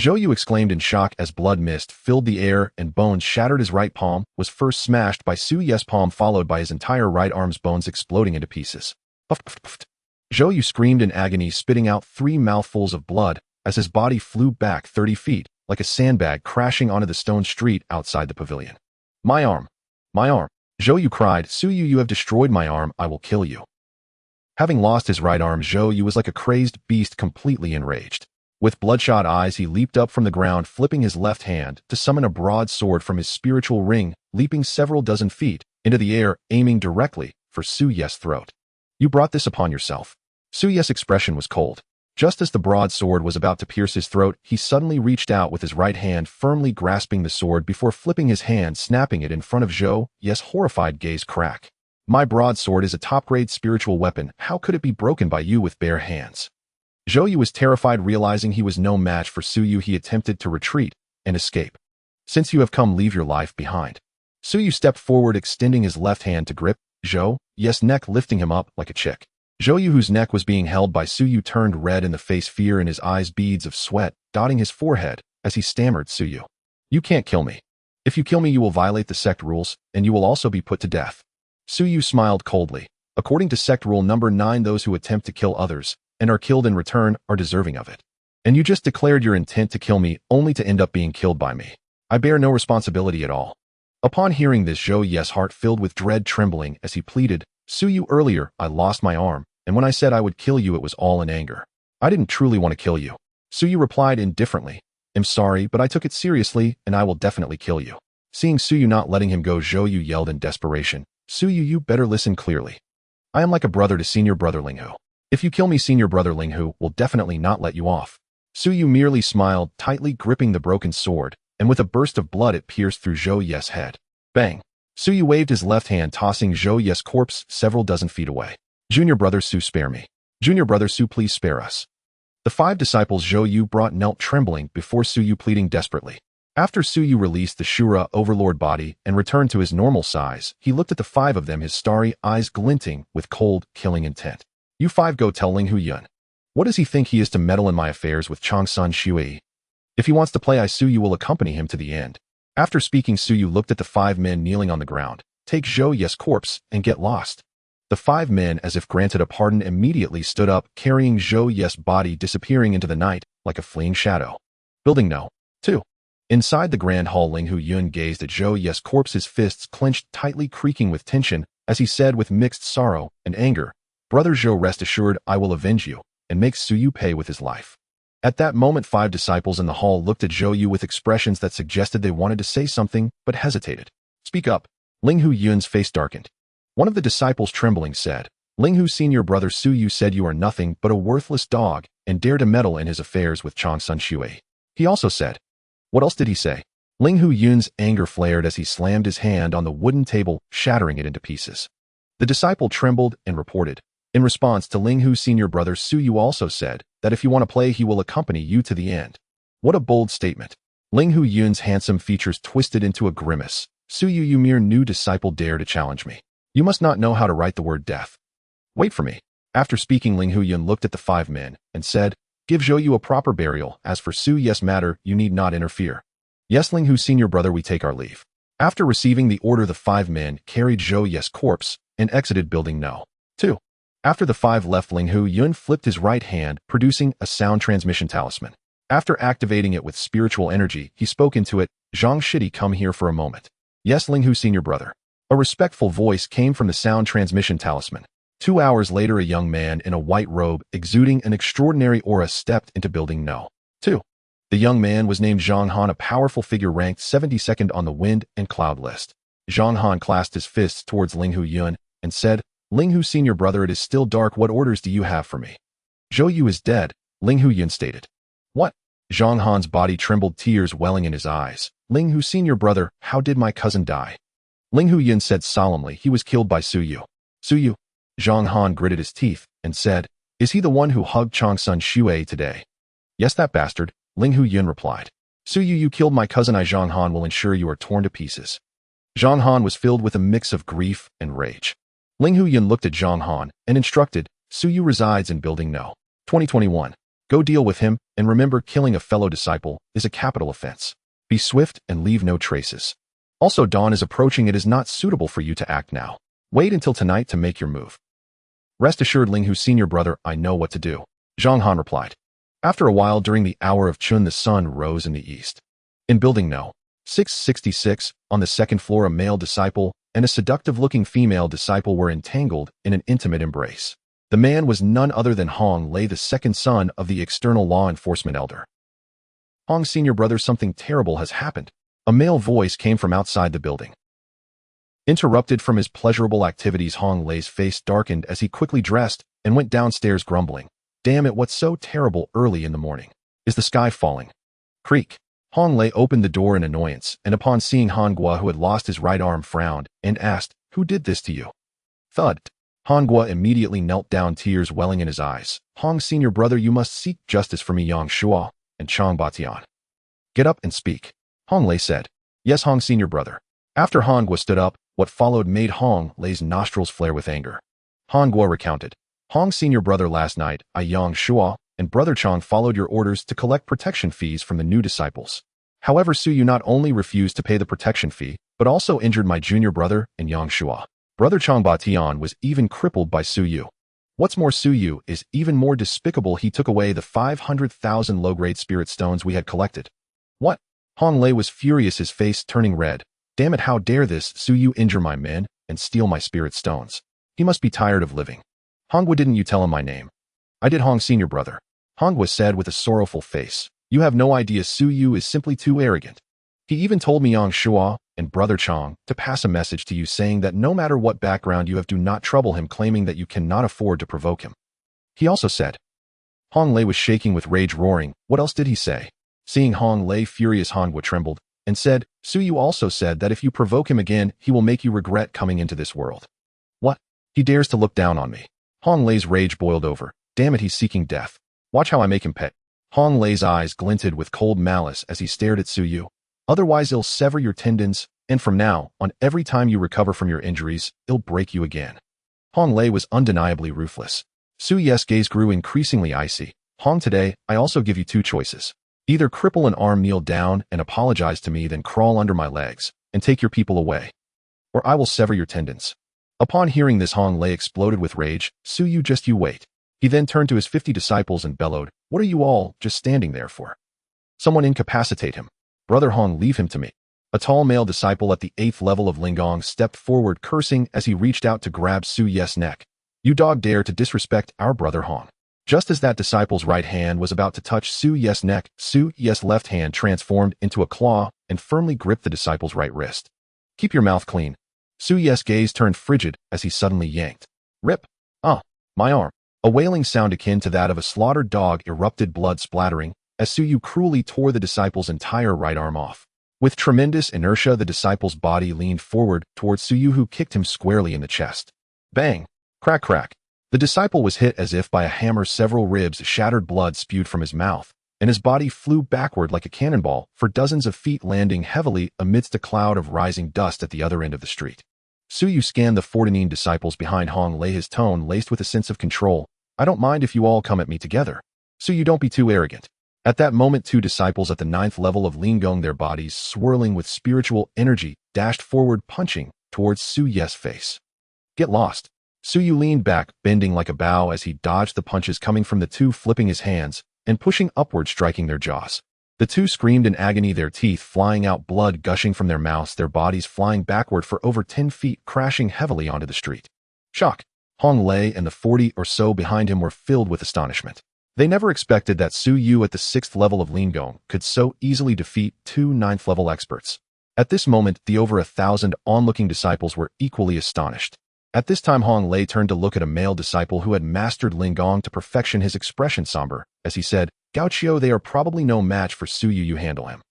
Zhou exclaimed in shock as blood mist filled the air and bones shattered. His right palm was first smashed by Suyu's palm, followed by his entire right arm's bones exploding into pieces. Puff, puff, puff. Zhou screamed in agony, spitting out 3 mouthfuls of blood as his body flew back 30 feet like a sandbag, crashing onto the stone street outside the pavilion. My arm! My arm! Zhou cried. Suyu, you have destroyed my arm. I will kill you. Having lost his right arm, Zhou was like a crazed beast, completely enraged. With bloodshot eyes, he leaped up from the ground, flipping his left hand to summon a broadsword from his spiritual ring, leaping several dozen feet into the air, aiming directly for Suyu's throat. You brought this upon yourself. Suyu's expression was cold. Just as the broadsword was about to pierce his throat, he suddenly reached out with his right hand, firmly grasping the sword before flipping his hand, snapping it in front of Zhou's horrified gaze. Crack. My broadsword is a top-grade spiritual weapon. How could it be broken by you with bare hands? Zhou was terrified, realizing he was no match for Suyu. He attempted to retreat and escape. Since you have come, leave your life behind. Suyu stepped forward, extending his left hand to grip Zhou's neck, lifting him up like a chick. Zhou, whose neck was being held by Suyu, turned red in the face, fear in his eyes, beads of sweat dotting his forehead as he stammered, Suyu. You can't kill me. If you kill me, you will violate the sect rules, and you will also be put to death. Suyu smiled coldly. According to sect rule number 9, those who attempt to kill others and are killed in return are deserving of it. And you just declared your intent to kill me, only to end up being killed by me. I bear no responsibility at all. Upon hearing this, Zhou's heart filled with dread, trembling as he pleaded, Su Yu, earlier, I lost my arm, and when I said I would kill you it was all in anger. I didn't truly want to kill you. Su Yu replied indifferently. I'm sorry, but I took it seriously, and I will definitely kill you. Seeing Su Yu not letting him go, Zhou Yu yelled in desperation. Su Yu, you better listen clearly. I am like a brother to senior brother Linghu. If you kill me, senior brother Linghu will definitely not let you off. Su Yu merely smiled, tightly gripping the broken sword, and with a burst of blood it pierced through Zhou Yu's head. Bang! Su Yu waved his left hand, tossing Zhou Yu's corpse several dozen feet away. Junior brother Su, spare me. Junior brother Su, please spare us. The 5 disciples Zhou Yu brought knelt trembling before Su Yu, pleading desperately. After Su Yu released the Shura overlord body and returned to his normal size, he looked at the 5 of them, his starry eyes glinting with cold, killing intent. You 5 go tell Linghu Yun. What does he think he is to meddle in my affairs with Changsun Shui? If he wants to play, Su Yu will accompany him to the end. After speaking, Su Yu looked at the 5 men kneeling on the ground. Take Zhou Yu's corpse and get lost. The 5 men, as if granted a pardon, immediately stood up, carrying Zhou Yu's body, disappearing into the night like a fleeing shadow. Building No. 2. Inside the grand hall, Linghu Yun gazed at Zhou Yu's corpse, his fists clenched tightly, creaking with tension, as he said with mixed sorrow and anger, Brother Zhou, rest assured I will avenge you, and make Su Yu pay with his life. At that moment, 5 disciples in the hall looked at Zhou Yu with expressions that suggested they wanted to say something, but hesitated. Speak up. Linghu Yun's face darkened. One of the disciples, trembling, said, Linghu, senior brother Su Yu said you are nothing but a worthless dog and dare to meddle in his affairs with Changsun Shui. He also said, what else did he say? Linghu Yun's anger flared as he slammed his hand on the wooden table, shattering it into pieces. The disciple trembled and reported. In response to Linghu, senior brother Su Yu also said that if you want to play, he will accompany you to the end. What a bold statement. Linghu Yun's handsome features twisted into a grimace. Su Yu, you mere new disciple, dare to challenge me. You must not know how to write the word death. Wait for me. After speaking, Linghu Yun looked at the 5 men and said, give Zhou Yu a proper burial. As for Su Yu's matter, you need not interfere. Yes, Linghu, senior brother, we take our leave. After receiving the order, the 5 men carried Zhou Yu's corpse and exited Building No. 2. After the 5 left, Linghu Yun flipped his right hand, producing a sound transmission talisman. After activating it with spiritual energy, he spoke into it, Zhang Shidi, come here for a moment. Yes, Linghu, senior brother. A respectful voice came from the sound transmission talisman. 2 hours later, a young man in a white robe, exuding an extraordinary aura, stepped into Building No. 2. The young man was named Zhang Han, a powerful figure ranked 72nd on the wind and cloud list. Zhang Han clasped his fists towards Linghu Yun and said, Linghu, senior brother, it is still dark. What orders do you have for me? Zhou Yu is dead, Linghu Yun stated. What? Zhang Han's body trembled, tears welling in his eyes. Linghu, senior brother, how did my cousin die? Linghu Yun said solemnly, he was killed by Su Yu. Su Yu? Zhang Han gritted his teeth and said, is he the one who hugged Changsun Shui today? Yes, that bastard, Linghu Yun replied. Su Yu, you killed my cousin. Zhang Han will ensure you are torn to pieces. Zhang Han was filled with a mix of grief and rage. Linghu Yun looked at Zhang Han and instructed, Su Yu resides in Building No. 2021. Go deal with him, and remember, killing a fellow disciple is a capital offense. Be swift and leave no traces. Also, dawn is approaching. It is not suitable for you to act now. Wait until tonight to make your move. Rest assured, Linghu, senior brother, I know what to do, Zhang Han replied. After a while, during the hour of Chun, the sun rose in the east. In Building No. 666, on the 2nd floor, a male disciple and a seductive-looking female disciple were entangled in an intimate embrace. The man was none other than Hong Lei, the 2nd son of the external law enforcement elder. Hong, senior brother, something terrible has happened. A male voice came from outside the building. Interrupted from his pleasurable activities, Hong Lei's face darkened as he quickly dressed and went downstairs, grumbling, damn it, what's so terrible early in the morning? Is the sky falling? Creak. Hong Lei opened the door in annoyance, and upon seeing Han Gua, who had lost his right arm, frowned and asked, who did this to you? Thud. Han Gua immediately knelt down, tears welling in his eyes. Hong, senior brother, you must seek justice for me, Yang Shua and Chang Batian. Get up and speak. Hong Lei said. Yes, Hong, senior brother. After Han Gua stood up, what followed made Hong Lei's nostrils flare with anger. Han Gua recounted. Hong, senior brother, last night, I, Yang Shua, and Brother Chang followed your orders to collect protection fees from the new disciples. However, Su Yu not only refused to pay the protection fee, but also injured my junior brother and Yang Shua. Brother Chang Batian was even crippled by Su Yu. What's more, Su Yu is even more despicable. He took away the 500,000 low-grade spirit stones we had collected. What? Hong Lei was furious, his face turning red. Damn it, how dare this Su Yu injure my men and steal my spirit stones? He He must be tired of living. Hongwa, didn't you tell him my name? I did, Hong, senior brother. Hongwa said with a sorrowful face. You have no idea, Su Yu is simply too arrogant. He even told me, Yang Shua and Brother Chong, to pass a message to you saying that no matter what background you have, do not trouble him, claiming that you cannot afford to provoke him. He also said. Hong Lei was shaking with rage, roaring. What else did he say? Seeing Hong Lei furious, Hongwa trembled and said, Su Yu also said that if you provoke him again, he will make you regret coming into this world. What? He dares to look down on me. Hong Lei's rage boiled over. Damn it, he's seeking death. Watch how I make him pay. Hong Lei's eyes glinted with cold malice as he stared at Su Yu. Otherwise, he'll sever your tendons, and from now on, every time you recover from your injuries, he'll break you again. Hong Lei was undeniably ruthless. Su Yu's gaze grew increasingly icy. Hong, today, I also give you two choices. Either cripple an arm, kneel down, and apologize to me, then crawl under my legs, and take your people away. Or I will sever your tendons. Upon hearing this, Hong Lei exploded with rage. Su Yu, just you wait. He then turned to his 50 disciples and bellowed, What are you all just standing there for? Someone incapacitate him. Brother Hong, leave him to me. A tall male disciple at the 8th level of Linggong stepped forward, cursing as he reached out to grab Su Yu's neck. You dog dare to disrespect our brother Hong. Just as that disciple's right hand was about to touch Su Yu's neck, Su Yu's left hand transformed into a claw and firmly gripped the disciple's right wrist. Keep your mouth clean. Su Yu's gaze turned frigid as he suddenly yanked. Rip. My arm. A wailing sound akin to that of a slaughtered dog erupted, blood splattering, as Su Yu cruelly tore the disciple's entire right arm off. With tremendous inertia, the disciple's body leaned forward towards Su Yu, who kicked him squarely in the chest. Bang! Crack, crack. The disciple was hit as if by a hammer. Several ribs shattered, blood spewed from his mouth, and his body flew backward like a cannonball for dozens of feet, landing heavily amidst a cloud of rising dust at the other end of the street. Su Yu scanned the 14 disciples behind Hong Lei, his tone laced with a sense of control. I don't mind if you all come at me together. Su Yu, don't be too arrogant. At that moment, 2 disciples at the 9th level of Linggong, their bodies swirling with spiritual energy, dashed forward, punching towards Su Yu's face. Get lost. Su Yu leaned back, bending like a bow as he dodged the punches coming from the 2, flipping his hands and pushing upward, striking their jaws. The 2 screamed in agony, their teeth flying out, blood gushing from their mouths, their bodies flying backward for over 10 feet, crashing heavily onto the street. Shock. Hong Lei and the 40 or so behind him were filled with astonishment. They never expected that Su Yu at the 6th level of Linggong could so easily defeat 2 9th level experts. At this moment, the over 1,000 onlooking disciples were equally astonished. At this time, Hong Lei turned to look at a male disciple who had mastered Linggong to perfection, his expression somber, as he said, Gao Qiu, they are probably no match for Su Yu, you handle him.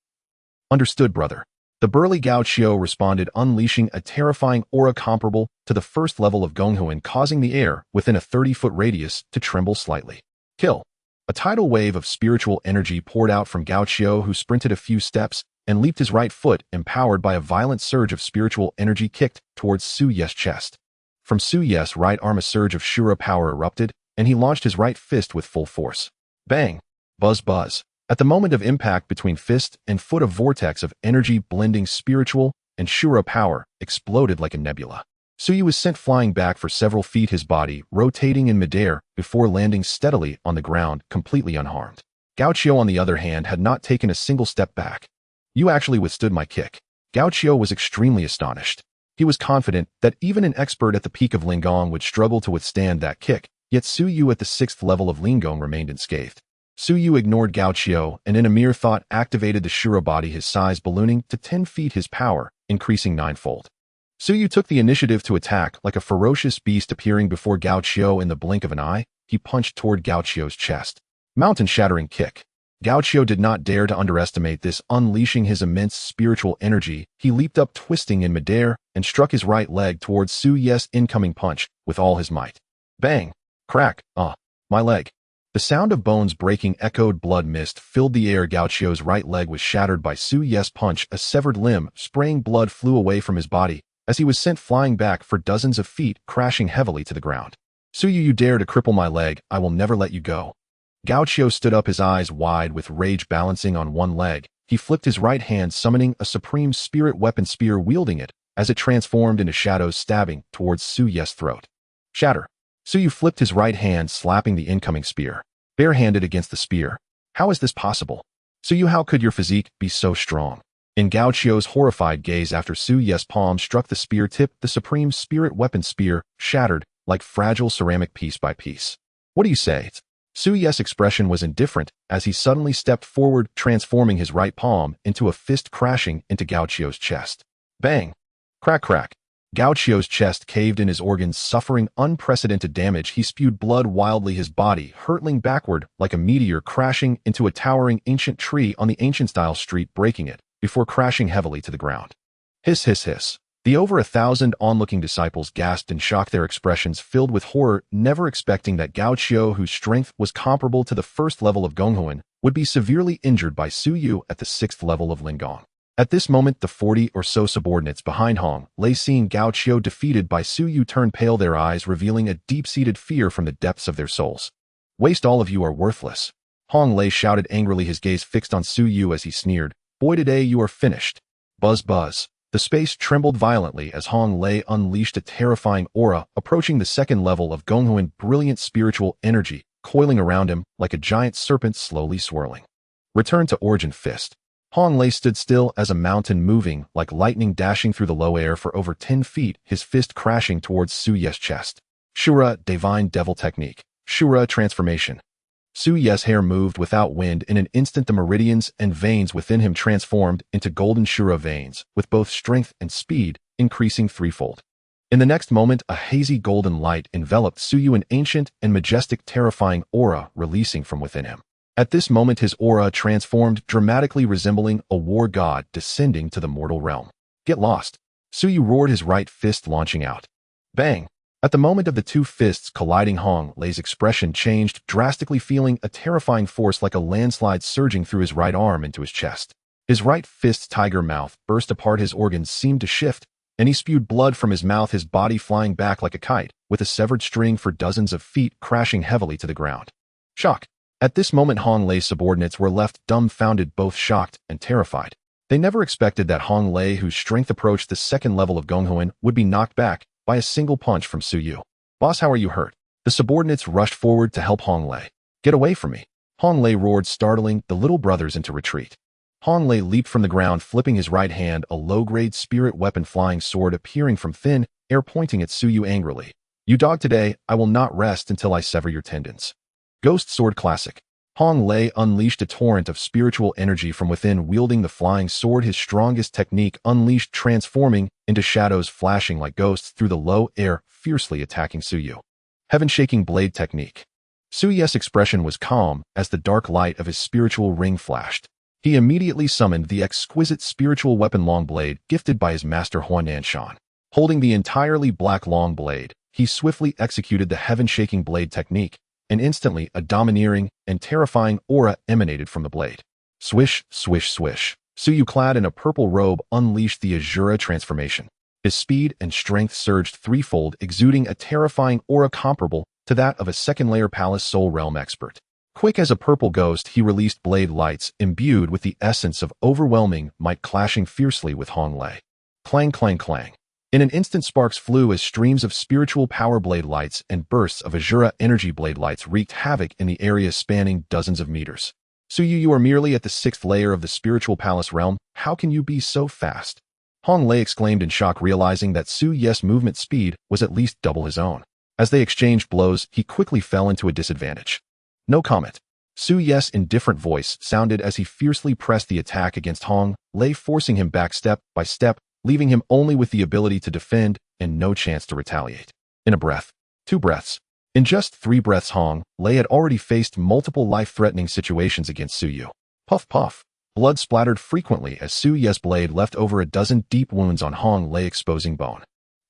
Understood, brother. The burly Gao Qiu responded, unleashing a terrifying aura comparable to the 1st level of Gonghuan, causing the air within a 30-foot radius to tremble slightly. Kill. A tidal wave of spiritual energy poured out from Gao Qiu, who sprinted a few steps and leaped his right foot, empowered by a violent surge of spiritual energy kicked towards Su Yu's chest. From Su Yu's right arm, a surge of Shura power erupted, and he launched his right fist with full force. Bang! Buzz, buzz. At the moment of impact between fist and foot, a vortex of energy blending spiritual and Shura power exploded like a nebula. Su Yu was sent flying back for several feet, his body rotating in midair before landing steadily on the ground, completely unharmed. Gao Qiu, on the other hand, had not taken a single step back. You actually withstood my kick. Gao Qiu was extremely astonished. He was confident that even an expert at the peak of Linggong would struggle to withstand that kick, yet Su Yu at the 6th level of Linggong remained unscathed. Su Yu ignored Gao Qiu and in a mere thought activated the Shura body, his size ballooning to 10 feet, his power increasing 9-fold. Su Yu took the initiative to attack like a ferocious beast, appearing before Gao Qiu in the blink of an eye. He punched toward Gao Qiu's chest. Mountain-shattering kick. Gao Qiu did not dare to underestimate this. Unleashing his immense spiritual energy, he leaped up, twisting in midair, and struck his right leg towards Su Yu's incoming punch with all his might. Bang! Crack! My leg. The sound of bones breaking echoed. Blood mist filled the air. Gao Qiu's right leg was shattered by Su Yu's punch. A severed limb, spraying blood, flew away from his body as he was sent flying back for dozens of feet, crashing heavily to the ground. Su Yu, you dare to cripple my leg, I will never let you go. Gao Qiu stood up, his eyes wide with rage, balancing on one leg. He flipped his right hand, summoning a supreme spirit weapon, spear, wielding it as it transformed into shadows, stabbing towards Su Yu's throat. Shatter. Su Yu flipped his right hand, slapping the incoming spear, barehanded against the spear. How is this possible? Su Yu, how could your physique be so strong? In Gao Qiu's horrified gaze, after Su Yu's palm struck the spear tip, the supreme spirit weapon spear shattered like fragile ceramic piece by piece. What do you say? Su Ye's expression was indifferent as he suddenly stepped forward, transforming his right palm into a fist crashing into Gao Qiu's chest. Bang! Crack crack. Gao Qiu's chest caved in, his organs suffering unprecedented damage. He spewed blood wildly, his body hurtling backward like a meteor crashing into a towering ancient tree on the ancient-style street, breaking it before crashing heavily to the ground. Hiss hiss hiss. The over 1,000 onlooking disciples gasped in shock, their expressions filled with horror, never expecting that Gao Qiu, whose strength was comparable to the first level of Gonghuan, would be severely injured by Su Yu at the 6th level of Lingong. At this moment, the 40 or so subordinates behind Hong Lei, seeing Gao Qiu defeated by Su Yu, turned pale, their eyes revealing a deep-seated fear from the depths of their souls. Waste, all of you are worthless. Hong Lei shouted angrily, his gaze fixed on Su Yu as he sneered. Boy, today you are finished. Buzz buzz. The space trembled violently as Hong Lei unleashed a terrifying aura, approaching the 2nd level of Gonghuan, brilliant spiritual energy coiling around him like a giant serpent slowly swirling. Return to origin fist. Hong Lei stood still as a mountain, moving like lightning, dashing through the low air for over 10 feet, his fist crashing towards Su Ye's chest. Shura, divine devil technique. Shura transformation. Su Ye's hair moved without wind. In an instant, the meridians and veins within him transformed into golden Shura veins, with both strength and speed increasing threefold. In the next moment, a hazy golden light enveloped Su Yu, an ancient and majestic, terrifying aura releasing from within him. At this moment, his aura transformed, dramatically resembling a war god descending to the mortal realm. Get lost. Su Yu roared, his right fist launching out. Bang! At the moment of the two fists colliding, Hong Lei's expression changed drastically, feeling a terrifying force like a landslide surging through his right arm into his chest. His right fist's tiger mouth burst apart, his organs seemed to shift, and he spewed blood from his mouth, his body flying back like a kite, with a severed string for dozens of feet, crashing heavily to the ground. Shock. At this moment, Hong Lei's subordinates were left dumbfounded, both shocked and terrified. They never expected that Hong Lei, whose strength approached the 2nd level of Gonghuan, would be knocked back by a single punch from Su Yu. Boss, how are you hurt? The subordinates rushed forward to help Hong Lei. Get away from me. Hong Lei roared, startling the little brothers into retreat. Hong Lei leaped from the ground, flipping his right hand, a low-grade spirit weapon flying sword appearing from thin air, pointing at Su Yu angrily. You dog, today I will not rest until I sever your tendons. Ghost Sword Classic. Hong Lei unleashed a torrent of spiritual energy from within, wielding the flying sword, his strongest technique unleashed, transforming into shadows flashing like ghosts through the low air, fiercely attacking Su Yu. Heaven-shaking blade technique. Su Ye's expression was calm as the dark light of his spiritual ring flashed. He immediately summoned the exquisite spiritual weapon long blade gifted by his master Huanan Shan. Holding the entirely black long blade, he swiftly executed the heaven-shaking blade technique, and instantly a domineering and terrifying aura emanated from the blade. Swish, swish, swish. Su Yu, clad in a purple robe, unleashed the Asura transformation. His speed and strength surged threefold, exuding a terrifying aura comparable to that of a 2nd-layer Palace Soul Realm expert. Quick as a purple ghost, he released blade lights imbued with the essence of overwhelming might, clashing fiercely with Hong Lei. Clang, clang, clang. In an instant, sparks flew as streams of spiritual power blade lights and bursts of Asura energy blade lights wreaked havoc in the area spanning dozens of meters. Su Yu, you are merely at the 6th layer of the spiritual palace realm. How can you be so fast? Hong Lei exclaimed in shock, realizing that Su Ye's movement speed was at least double his own. As they exchanged blows, he quickly fell into a disadvantage. No comment. Su Ye's indifferent voice sounded as he fiercely pressed the attack against Hong Lei, forcing him back step by step, leaving him only with the ability to defend and no chance to retaliate. In a breath, 2 breaths. In just 3 breaths, Hong Lei had already faced multiple life-threatening situations against Su Yu. Puff, puff. Blood splattered frequently as Su Ye's blade left over a dozen deep wounds on Hong Lei, exposing bone.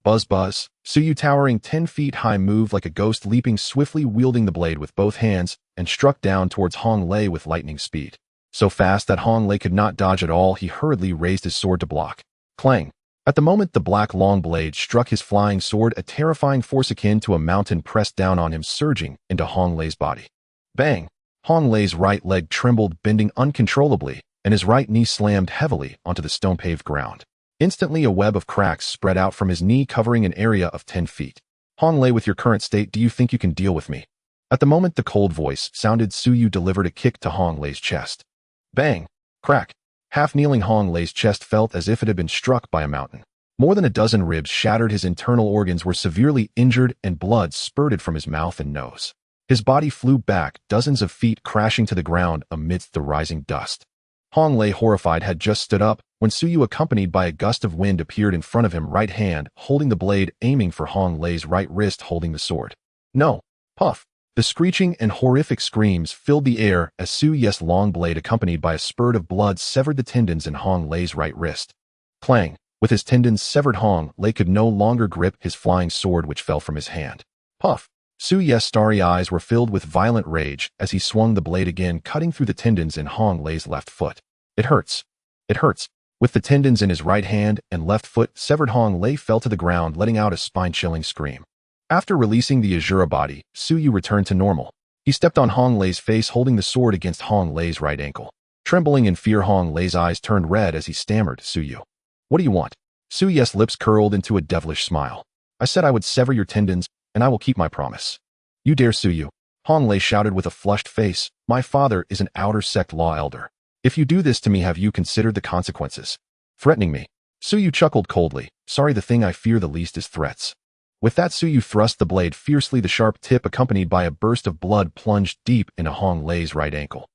Buzz, buzz. Su Yu, towering 10 feet high, moved like a ghost, leaping swiftly, wielding the blade with both hands, and struck down towards Hong Lei with lightning speed. So fast that Hong Lei could not dodge at all, he hurriedly raised his sword to block. Clang. At the moment the black long blade struck his flying sword, a terrifying force akin to a mountain pressed down on him, surging into Hong Lei's body. Bang! Hong Lei's right leg trembled, bending uncontrollably, and his right knee slammed heavily onto the stone-paved ground. Instantly a web of cracks spread out from his knee, covering an area of 10 feet. Hong Lei, with your current state, do you think you can deal with me? At the moment the cold voice sounded, Su Yu delivered a kick to Hong Lei's chest. Bang! Crack! Half-kneeling Hong Lei's chest felt as if it had been struck by a mountain. More than a dozen ribs shattered, his internal organs were severely injured, and blood spurted from his mouth and nose. His body flew back, dozens of feet crashing to the ground amidst the rising dust. Hong Lei, horrified, had just stood up when Suyu, accompanied by a gust of wind, appeared in front of him, right hand holding the blade, aiming for Hong Lei's right wrist, holding the sword. No! Puff! The screeching and horrific screams filled the air as Suyu's long blade, accompanied by a spurt of blood, severed the tendons in Hong Lei's right wrist. Clang! With his tendons severed, Hong Lei could no longer grip his flying sword, which fell from his hand. Puff! Suyu's starry eyes were filled with violent rage as he swung the blade again, cutting through the tendons in Hong Lei's left foot. It hurts. It hurts. With the tendons in his right hand and left foot severed, Hong Lei fell to the ground, letting out a spine-chilling scream. After releasing the Asura body, Suyu returned to normal. He stepped on Hong Lei's face, holding the sword against Hong Lei's right ankle. Trembling in fear, Hong Lei's eyes turned red as he stammered, "Suyu. What do you want?" Suyu's lips curled into a devilish smile. "I said I would sever your tendons, and I will keep my promise." "You dare, Suyu?" Hong Lei shouted with a flushed face. "My father is an outer sect law elder. If you do this to me, have you considered the consequences?" "Threatening me?" Suyu chuckled coldly. "Sorry, the thing I fear the least is threats." With that, Suyu thrust the blade fiercely. The sharp tip, accompanied by a burst of blood, plunged deep into Hong Lei's right ankle.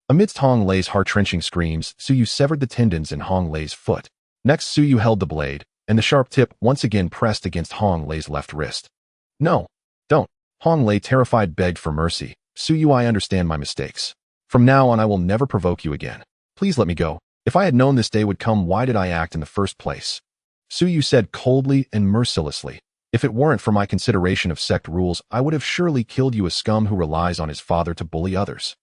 Amidst Hong Lei's heart-wrenching screams, Suyu severed the tendons in Hong Lei's foot. Next, Suyu held the blade, and the sharp tip once again pressed against Hong Lei's left wrist. "No, don't." Hong Lei, terrified, begged for mercy. "Suyu, I understand my mistakes. From now on, I will never provoke you again. Please let me go. If I had known this day would come, why did I act in the first place?" Suyu said coldly and mercilessly. "If it weren't for my consideration of sect rules, I would have surely killed you, a scum who relies on his father to bully others."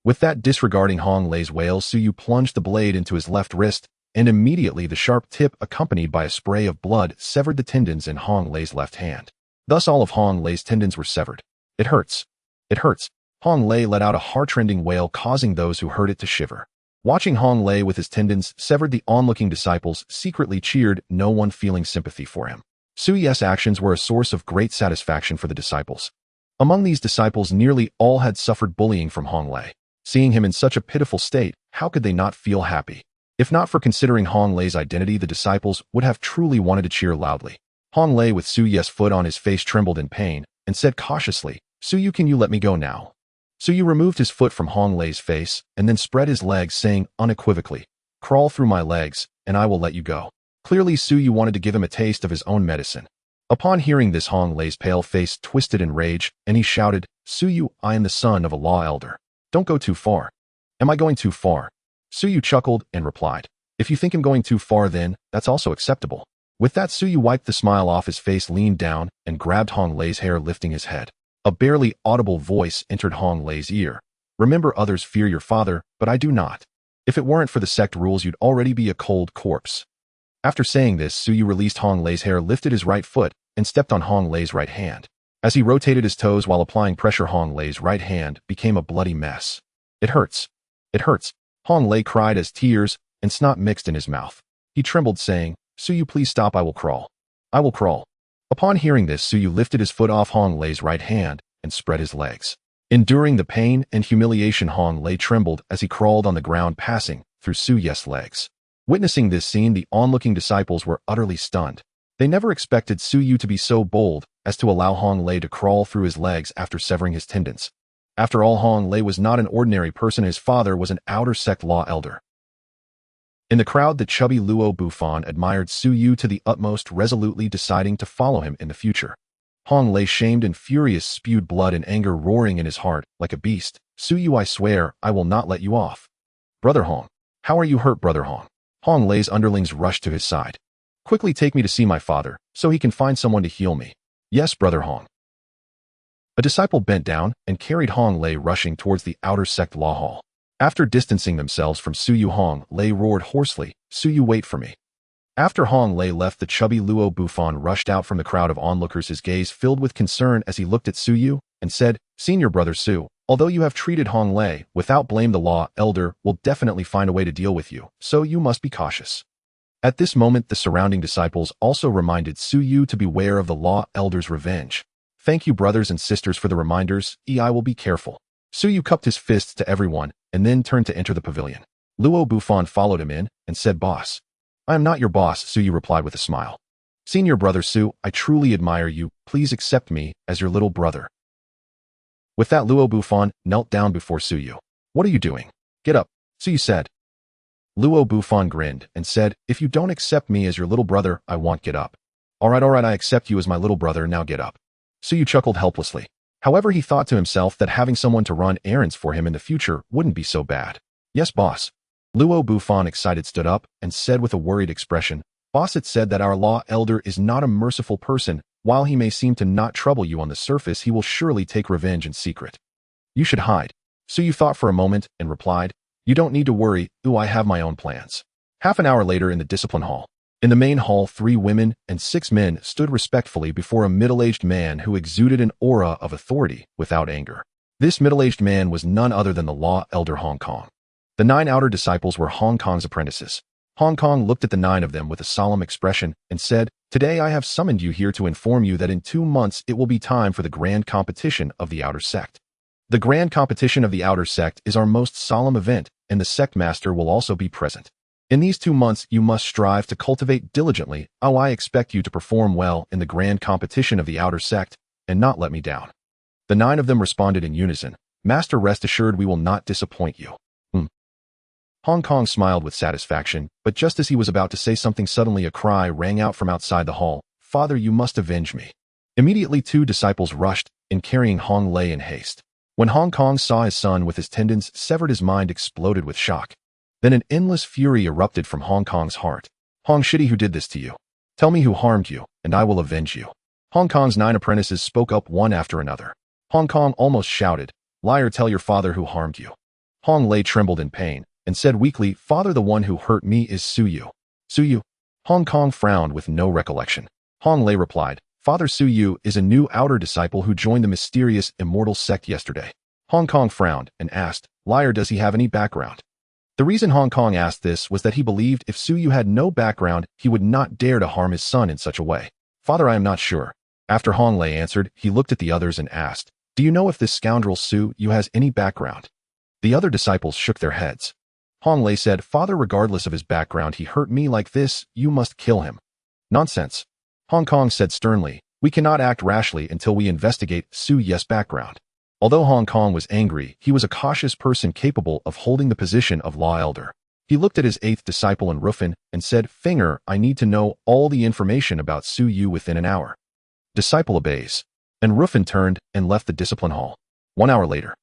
With that, disregarding Hong Lei's wails, Suyu plunged the blade into his left wrist, and immediately the sharp tip, accompanied by a spray of blood, severed the tendons in Hong Lei's left hand. Thus all of Hong Lei's tendons were severed. "It hurts. It hurts." Hong Lei let out a heart-rending wail, causing those who heard it to shiver. Watching Hong Lei with his tendons severed, the onlooking disciples secretly cheered, no one feeling sympathy for him. Suyu's actions were a source of great satisfaction for the disciples. Among these disciples, nearly all had suffered bullying from Hong Lei. Seeing him in such a pitiful state, how could they not feel happy? If not for considering Hong Lei's identity, the disciples would have truly wanted to cheer loudly. Hong Lei, with Suyu's foot on his face, trembled in pain and said cautiously, "Suyu, can you let me go now?" Suyu removed his foot from Hong Lei's face and then spread his legs, saying unequivocally, "Crawl through my legs, and I will let you go." Clearly, Suyu wanted to give him a taste of his own medicine. Upon hearing this, Hong Lei's pale face twisted in rage, and he shouted, "Suyu, I am the son of a law elder. Don't go too far." "Am I going too far?" Suyu chuckled and replied, "If you think I'm going too far, then that's also acceptable." With that, Suyu wiped the smile off his face, leaned down, and grabbed Hong Lei's hair, lifting his head. A barely audible voice entered Hong Lei's ear. "Remember, others fear your father, but I do not. If it weren't for the sect rules, you'd already be a cold corpse." After saying this, Suyu released Hong Lei's hair, lifted his right foot, and stepped on Hong Lei's right hand. As he rotated his toes while applying pressure, Hong Lei's right hand became a bloody mess. "It hurts. It hurts." Hong Lei cried as tears and snot mixed in his mouth. He trembled, saying, "Suyu, please stop. I will crawl. I will crawl." Upon hearing this, Suyu lifted his foot off Hong Lei's right hand and spread his legs. Enduring the pain and humiliation, Hong Lei trembled as he crawled on the ground, passing through Suyu's legs. Witnessing this scene, the onlooking disciples were utterly stunned. They never expected Suyu to be so bold as to allow Hong Lei to crawl through his legs after severing his tendons. After all, Hong Lei was not an ordinary person. His father was an outer sect law elder. In the crowd, the chubby Luo Bufan admired Suyu to the utmost, resolutely deciding to follow him in the future. Hong Lei, shamed and furious, spewed blood and anger, roaring in his heart like a beast. "Suyu, I swear, I will not let you off." "Brother Hong, how are you hurt, Brother Hong?" Hong Lei's underlings rushed to his side. "Quickly take me to see my father, so he can find someone to heal me." "Yes, Brother Hong." A disciple bent down and carried Hong Lei, rushing towards the outer sect law hall. After distancing themselves from Suyu, Hong Lei roared hoarsely, "Suyu, wait for me." After Hong Lei left, the chubby Luo Bufan rushed out from the crowd of onlookers, his gaze filled with concern as he looked at Suyu and said, "Senior Brother Su, although you have treated Hong Lei without blame, the law elder will definitely find a way to deal with you, so you must be cautious." At this moment, the surrounding disciples also reminded Suyu to beware of the law elder's revenge. "Thank you, brothers and sisters, for the reminders. I will be careful." Suyu cupped his fists to everyone and then turned to enter the pavilion. Luo Bufan followed him in and said, "Boss, I am not your boss, Suyu replied with a smile. Senior brother Su, I truly admire you. Please accept me as your little brother. With that, Luo Bufan knelt down before Suyu. What are you doing? Get up, Suyu said. Luo Bufan grinned and said, if you don't accept me as your little brother, I won't get up. All right, I accept you as my little brother, now get up. Suyu chuckled helplessly. However, he thought to himself that having someone to run errands for him in the future wouldn't be so bad. Yes, boss. Luo Bufan excited stood up and said with a worried expression, Boss, it said that our law elder is not a merciful person. While he may seem to not trouble you on the surface, he will surely take revenge in secret. You should hide. Suyu thought for a moment and replied, You don't need to worry, I have my own plans. Half an hour later in the discipline hall. In the main hall, 3 women and 6 men stood respectfully before a middle-aged man who exuded an aura of authority without anger. This middle-aged man was none other than the law elder Hong Kong. The 9 outer disciples were Hong Kong's apprentices. Hong Kong looked at the 9 of them with a solemn expression and said, Today I have summoned you here to inform you that in 2 months it will be time for the grand competition of the outer sect. The grand competition of the outer sect is our most solemn event, and the sect master will also be present. In these 2 months you must strive to cultivate diligently. I expect you to perform well in the grand competition of the outer sect, and not let me down. The 9 of them responded in unison, Master, rest assured we will not disappoint you. Hong Kong smiled with satisfaction, but just as he was about to say something, suddenly a cry rang out from outside the hall, Father, you must avenge me. Immediately 2 disciples rushed, in carrying Hong Lei in haste. When Hong Kong saw his son with his tendons severed, his mind exploded with shock. Then an endless fury erupted from Hong Kong's heart. Hong Shitty, who did this to you? Tell me who harmed you, and I will avenge you. Hong Kong's 9 apprentices spoke up one after another. Hong Kong almost shouted, Liar, tell your father who harmed you. Hong Lei trembled in pain and said weakly, Father, the one who hurt me is Suyu. Suyu? Hong Kong frowned with no recollection. Hong Lei replied, Father, Suyu is a new outer disciple who joined the mysterious immortal sect yesterday. Hong Kong frowned and asked, Liar, does he have any background? The reason Hong Kong asked this was that he believed if Suyu had no background, he would not dare to harm his son in such a way. Father, I am not sure. After Hong Lei answered, he looked at the others and asked, Do you know if this scoundrel Suyu has any background? The other disciples shook their heads. Hong Lei said, Father, regardless of his background, he hurt me like this, you must kill him. Nonsense. Hong Kong said sternly, We cannot act rashly until we investigate Suyu's background. Although Hong Kong was angry, he was a cautious person capable of holding the position of law elder. He looked at his 8th disciple Enrufin and said, Finger, I need to know all the information about Suyu within an hour. Disciple obeys. Enrufin turned and left the discipline hall. 1 hour later.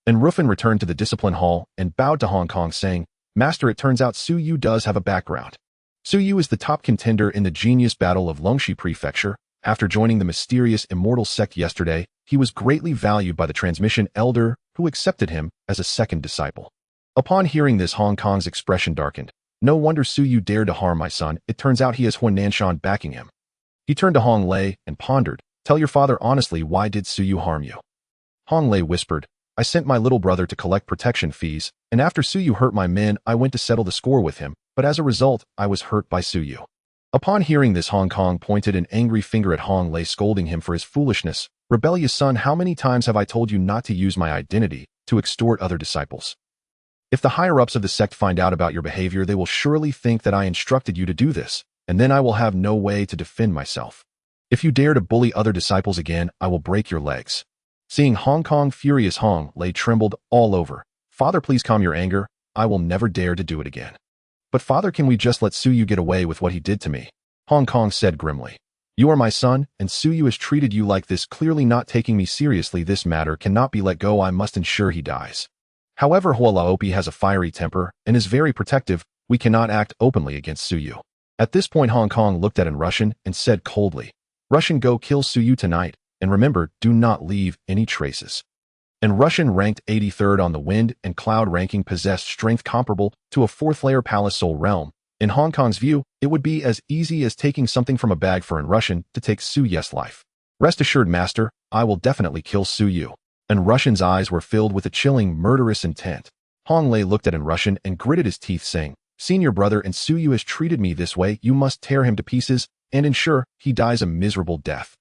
Enrufin returned to the discipline hall and bowed to Hong Kong saying, Master, it turns out Suyu does have a background. Suyu is the top contender in the genius battle of Longxi Prefecture. After joining the mysterious immortal sect yesterday, he was greatly valued by the transmission elder, who accepted him as a second disciple. Upon hearing this, Hong Kong's expression darkened. No wonder Suyu dared to harm my son. It turns out he has Huan Nanshan backing him. He turned to Hong Lei and pondered, Tell your father honestly, why did Suyu harm you? Hong Lei whispered, I sent my little brother to collect protection fees, and after Suyu hurt my men, I went to settle the score with him, but as a result, I was hurt by Suyu. Upon hearing this, Hong Kong pointed an angry finger at Hong Lei, scolding him for his foolishness. Rebellious son, how many times have I told you not to use my identity to extort other disciples? If the higher-ups of the sect find out about your behavior, they will surely think that I instructed you to do this, and then I will have no way to defend myself. If you dare to bully other disciples again, I will break your legs. Seeing Hong Kong furious, Hong Lei trembled all over. Father, please calm your anger. I will never dare to do it again. But Father, can we just let Suyu get away with what he did to me? Hong Kong said grimly. You are my son, and Suyu has treated you like this, clearly not taking me seriously. This matter cannot be let go. I must ensure he dies. However, Hualaopi has a fiery temper and is very protective. We cannot act openly against Suyu. At this point, Hong Kong looked at Russian and said coldly, Russian, go kill Suyu tonight, and remember, do not leave any traces. And Russian ranked 83rd on the wind and cloud ranking, possessed strength comparable to a 4th-layer palace soul realm. In Hong Kong's view, it would be as easy as taking something from a bag for an Russian to take Suyu's life. Rest assured, Master, I will definitely kill Suyu. And Russian's eyes were filled with a chilling, murderous intent. Hong Lei looked at Russian and gritted his teeth, saying, Senior brother, and Suyu has treated me this way. You must tear him to pieces and ensure he dies a miserable death.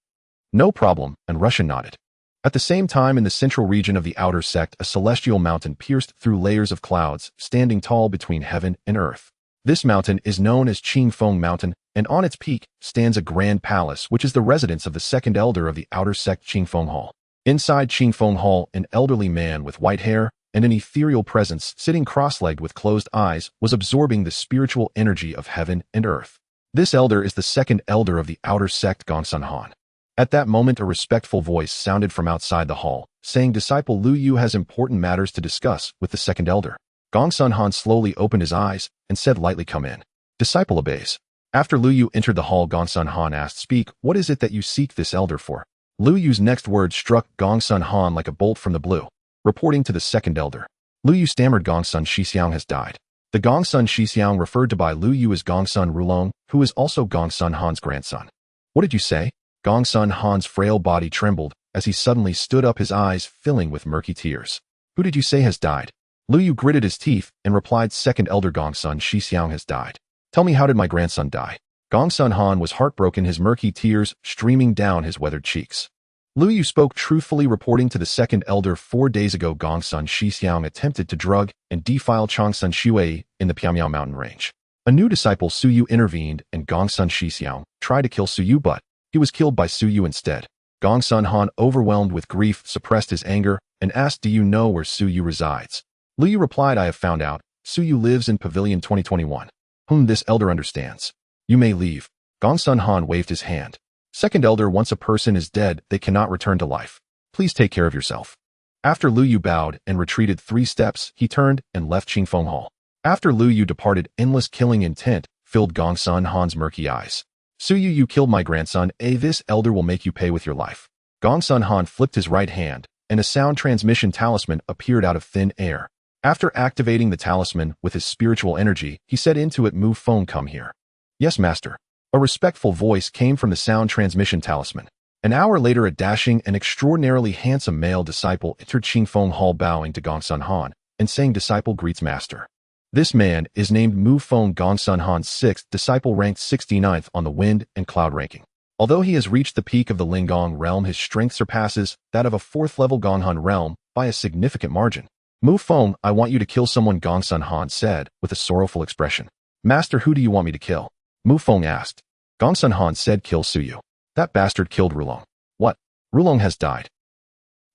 No problem, and Russian nodded. At the same time, in the central region of the outer sect, a celestial mountain pierced through layers of clouds, standing tall between heaven and earth. This mountain is known as Qingfeng Mountain, and on its peak stands a grand palace which is the residence of the second elder of the outer sect Qingfeng Hall. Inside Qingfeng Hall, an elderly man with white hair and an ethereal presence sitting cross-legged with closed eyes was absorbing the spiritual energy of heaven and earth. This elder is the second elder of the outer sect Gongsun Han. At that moment, a respectful voice sounded from outside the hall, saying Disciple Lu Yu has important matters to discuss with the second elder. Gongsun Han slowly opened his eyes and said lightly, "Come in." Disciple obeys. After Lu Yu entered the hall, Gongsun Han asked, "Speak, what is it that you seek this elder for?" Lu Yu's next words struck Gongsun Han like a bolt from the blue. Reporting to the second elder, Lu Yu stammered, "Gongsun Shixiang has died." The Gongsun Shixiang referred to by Lu Yu as Gongsun Rulong, who is also Gongsun Han's grandson. "What did you say?" Gongsun Han's frail body trembled as he suddenly stood up, his eyes filling with murky tears. "Who did you say has died?" Lu Yu gritted his teeth and replied, "Second elder Gongsun Shixiang has died." "Tell me, how did my grandson die?" Gongsun Han was heartbroken, his murky tears streaming down his weathered cheeks. Lu Yu spoke truthfully, reporting to the second elder, 4 days ago Gongsun Shixiang attempted to drug and defile Changsun Shui in the Piamiao mountain range. A new disciple, Su Yu, intervened and Gongsun Shixiang tried to kill Su Yu, but he was killed by Su Yu instead. Gongsun Han, overwhelmed with grief, suppressed his anger and asked, "Do you know where Su Yu resides?" Lu Yu replied, "I have found out. Su Yu lives in Pavilion 2021. This elder understands. You may leave." Gongsun Han waved his hand. "Second elder, once a person is dead, they cannot return to life. Please take care of yourself." After Lu Yu bowed and retreated 3 steps, he turned and left Qingfeng Hall. After Lu Yu departed, endless killing intent filled Gongsun Han's murky eyes. "Su Yu, you killed my grandson. This elder will make you pay with your life." Gongsun Han flipped his right hand, and a sound transmission talisman appeared out of thin air. After activating the talisman with his spiritual energy, he said into it, "Move phone, come here." "Yes, master." A respectful voice came from the sound transmission talisman. An hour later, a dashing and extraordinarily handsome male disciple entered Qingfeng Hall, bowing to Gongsun Han and saying, "Disciple greets master." This man is named Mu Feng, Gongsun Han's 6th disciple, ranked 69th on the wind and cloud ranking. Although he has reached the peak of the Lingong realm, his strength surpasses that of a 4th level Gonghan realm by a significant margin. "Mu Feng, I want you to kill someone," Gongsun Han said with a sorrowful expression. "Master, who do you want me to kill?" Mu Feng asked. Gongsun Han said, "Kill Su Yu. That bastard killed Rulong." "What? Rulong has died?"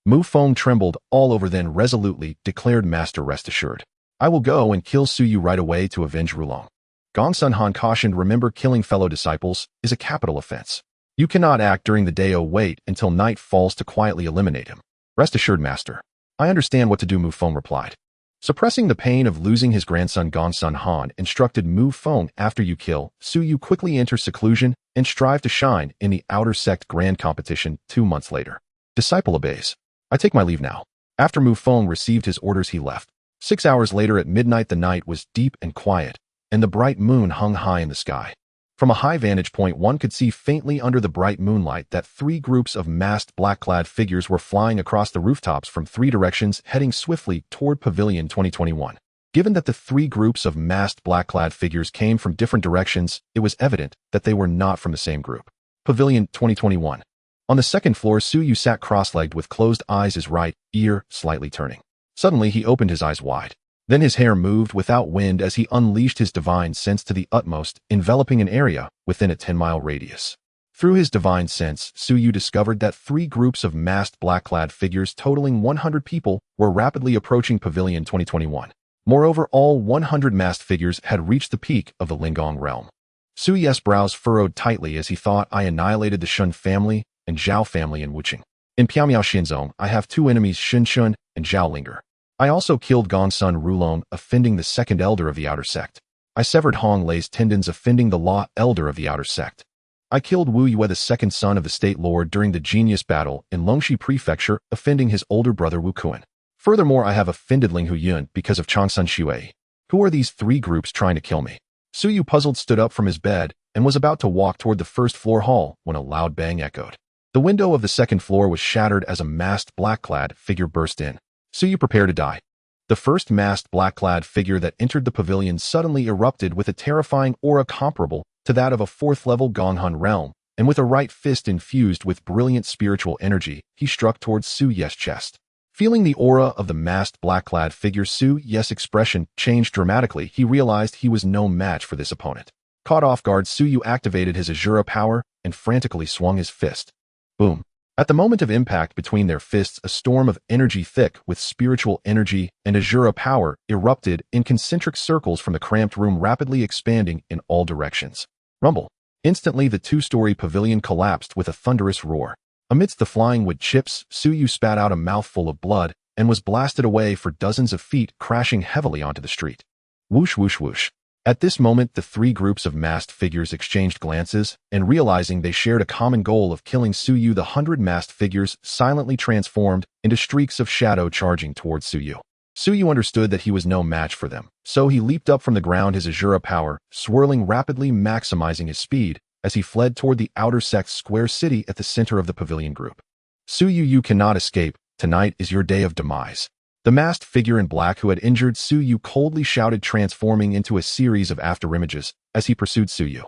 Mu Feng trembled all over, then resolutely declared, "Master, rest assured. I will go and kill Su Yu right away to avenge Rulong." Gongsun Han cautioned, "Remember, killing fellow disciples is a capital offense. You cannot act during the day. Wait until night falls to quietly eliminate him." "Rest assured, master. I understand what to do," Mu Feng replied. Suppressing the pain of losing his grandson, Gongsun Han instructed Mu Feng, "After you kill Su Yu, quickly enter seclusion and strive to shine in the outer sect grand competition 2 months later." Disciple obeys. "I take my leave now." After Mu Feng received his orders, he left. 6 hours later, at midnight, the night was deep and quiet, and the bright moon hung high in the sky. From a high vantage point, one could see faintly under the bright moonlight that 3 groups of masked black-clad figures were flying across the rooftops from 3 directions, heading swiftly toward Pavilion 2021. Given that the 3 groups of masked black-clad figures came from different directions, it was evident that they were not from the same group. Pavilion 2021. On the 2nd floor, Su Yu sat cross-legged with closed eyes, his right ear slightly turning. Suddenly, he opened his eyes wide. Then his hair moved without wind as he unleashed his divine sense to the utmost, enveloping an area within a 10-mile radius. Through his divine sense, Su Yu discovered that 3 groups of masked black-clad figures totaling 100 people were rapidly approaching Pavilion 2021. Moreover, all 100 masked figures had reached the peak of the Lingong realm. Su Yu's brows furrowed tightly as he thought, "I annihilated the Shun family and Zhao family in Wuqing. In Piamiao Xinzong, I have 2 enemies, Shun and Zhao Linger. I also killed Gongsun Rulong, offending the second elder of the outer sect. I severed Hong Lei's tendons, offending the law elder of the outer sect. I killed Wu Yue, the second son of the state lord, during the genius battle in Longxi Prefecture, offending his older brother Wu Kuan. Furthermore, I have offended Ling Huyun because of Changsun Shui. Who are these 3 groups trying to kill me?" Su Yu, puzzled, stood up from his bed and was about to walk toward the 1st floor hall when a loud bang echoed. The window of the 2nd floor was shattered as a masked black-clad figure burst in. Su Yu, prepare to die. The first masked black-clad figure that entered the pavilion suddenly erupted with a terrifying aura comparable to that of a 4th-level Gonghan realm, and with a right fist infused with brilliant spiritual energy, he struck towards Su Yu's chest. Feeling the aura of the masked black-clad figure, Su Yu's expression changed dramatically. He realized he was no match for this opponent. Caught off guard, Su Yu activated his Asura power and frantically swung his fist. Boom. At the moment of impact between their fists, a storm of energy thick with spiritual energy and Asura power erupted in concentric circles from the cramped room, rapidly expanding in all directions. Rumble. Instantly, the two-story pavilion collapsed with a thunderous roar. Amidst the flying wood chips, Su Yu spat out a mouthful of blood and was blasted away for dozens of feet, crashing heavily onto the street. Whoosh, whoosh, whoosh. At this moment, the three groups of masked figures exchanged glances, and realizing they shared a common goal of killing Su Yu, the 100 masked figures silently transformed into streaks of shadow charging towards Su Yu. Su Yu understood that he was no match for them, so he leaped up from the ground, his Asura power swirling rapidly, maximizing his speed as he fled toward the outer square city at the center of the pavilion group. Su Yu, you cannot escape. Tonight is your day of demise. The masked figure in black who had injured Su Yu coldly shouted, transforming into a series of afterimages as he pursued Su Yu.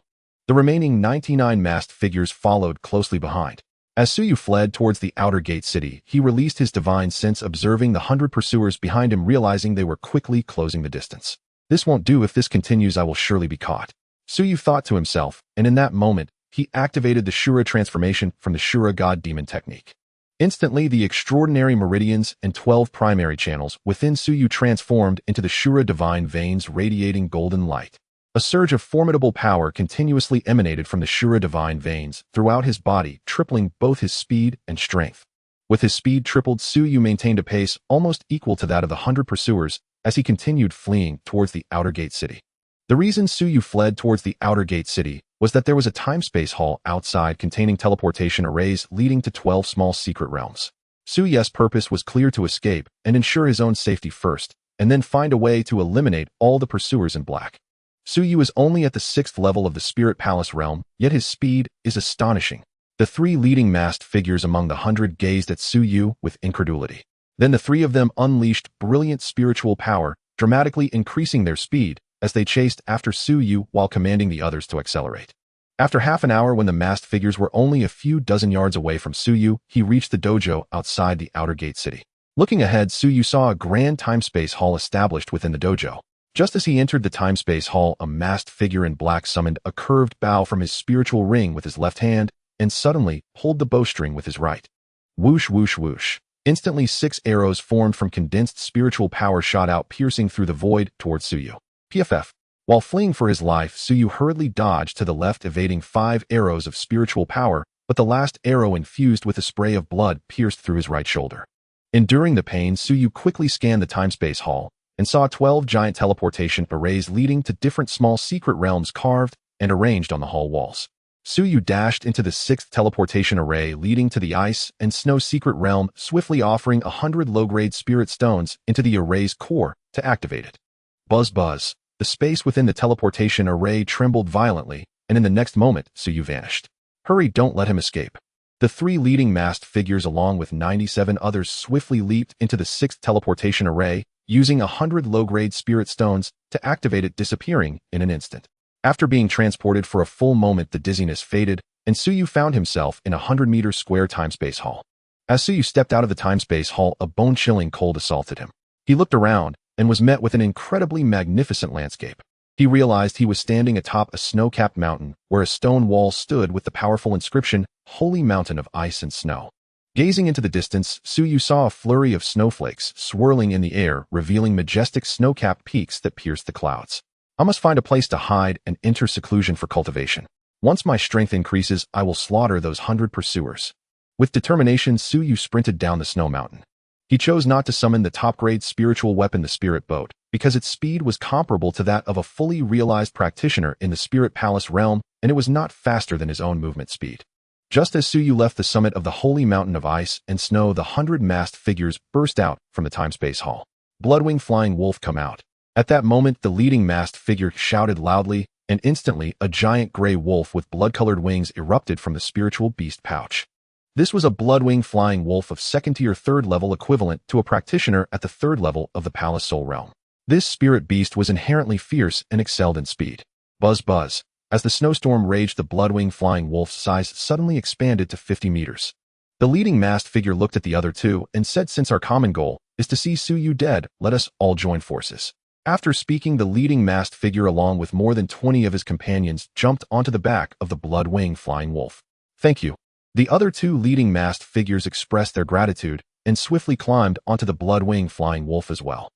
The remaining 99 masked figures followed closely behind. As Su Yu fled towards the outer gate city, he released his divine sense, observing the 100 pursuers behind him, realizing they were quickly closing the distance. This won't do. If this continues, I will surely be caught. Su Yu thought to himself, and in that moment, he activated the Shura transformation from the Shura God Demon technique. Instantly, the extraordinary meridians and 12 primary channels within Su Yu transformed into the Shura divine veins, radiating golden light. A surge of formidable power continuously emanated from the Shura divine veins throughout his body, tripling both his speed and strength. With his speed tripled, Su Yu maintained a pace almost equal to that of the 100 pursuers as he continued fleeing towards the outer gate city. The reason Su Yu fled towards the outer gate city was that there was a time-space hall outside containing teleportation arrays leading to 12 small secret realms. Su Yu's purpose was clear: to escape and ensure his own safety first, and then find a way to eliminate all the pursuers in black. Su Yu is only at the 6th level of the Spirit Palace realm, yet his speed is astonishing. The three leading masked figures among the 100 gazed at Su Yu with incredulity. Then the three of them unleashed brilliant spiritual power, dramatically increasing their speed as they chased after Su Yu while commanding the others to accelerate. After half an hour, when the masked figures were only a few dozen yards away from Su Yu, he reached the dojo outside the outer gate city. Looking ahead, Su Yu saw a grand time-space hall established within the dojo. Just as he entered the time-space hall, a masked figure in black summoned a curved bow from his spiritual ring with his left hand and suddenly pulled the bowstring with his right. Whoosh, whoosh, whoosh. Instantly, 6 arrows formed from condensed spiritual power shot out, piercing through the void towards Su Yu. PFF. While fleeing for his life, Su Yu hurriedly dodged to the left, evading 5 arrows of spiritual power, but the last arrow, infused with a spray of blood, pierced through his right shoulder. Enduring the pain, Su Yu quickly scanned the time-space hall and saw 12 giant teleportation arrays leading to different small secret realms carved and arranged on the hall walls. Su Yu dashed into the 6th teleportation array leading to the ice and snow secret realm, swiftly offering 100 low-grade spirit stones into the array's core to activate it. Buzz, buzz. The space within the teleportation array trembled violently, and in the next moment, Su Yu vanished. Hurry, don't let him escape. The 3 leading masked figures along with 97 others swiftly leaped into the 6th teleportation array, using 100 low-grade spirit stones to activate it, disappearing in an instant. After being transported for a full moment, the dizziness faded, and Su Yu found himself in a 100-meter square time-space hall. As Su Yu stepped out of the time-space hall, a bone-chilling cold assaulted him. He looked around and was met with an incredibly magnificent landscape. He realized he was standing atop a snow-capped mountain where a stone wall stood with the powerful inscription, "Holy Mountain of Ice and Snow." Gazing into the distance, Su Yu saw a flurry of snowflakes swirling in the air, revealing majestic snow-capped peaks that pierced the clouds. I must find a place to hide and enter seclusion for cultivation. Once my strength increases, I will slaughter those 100 pursuers. With determination, Su Yu sprinted down the snow mountain. He chose not to summon the top-grade spiritual weapon, the Spirit Boat, because its speed was comparable to that of a fully realized practitioner in the Spirit Palace realm, and it was not faster than his own movement speed. Just as Su Yu left the summit of the Holy Mountain of Ice and Snow, the 100 masked figures burst out from the time-space hall. Bloodwing Flying Wolf, come out. At that moment, the leading masked figure shouted loudly, and instantly, a giant gray wolf with blood-colored wings erupted from the spiritual beast pouch. This was a Bloodwing Flying Wolf of 2nd-tier 3rd level, equivalent to a practitioner at the 3rd level of the Palace Soul Realm. This spirit beast was inherently fierce and excelled in speed. Buzz, buzz. As the snowstorm raged, the Bloodwing Flying Wolf's size suddenly expanded to 50 meters. The leading masked figure looked at the other two and said, "Since our common goal is to see Suyu dead, let us all join forces." After speaking, the leading masked figure along with more than 20 of his companions jumped onto the back of the blood-wing flying wolf. "Thank you." The other two leading masked figures expressed their gratitude and swiftly climbed onto the blood-wing flying wolf as well.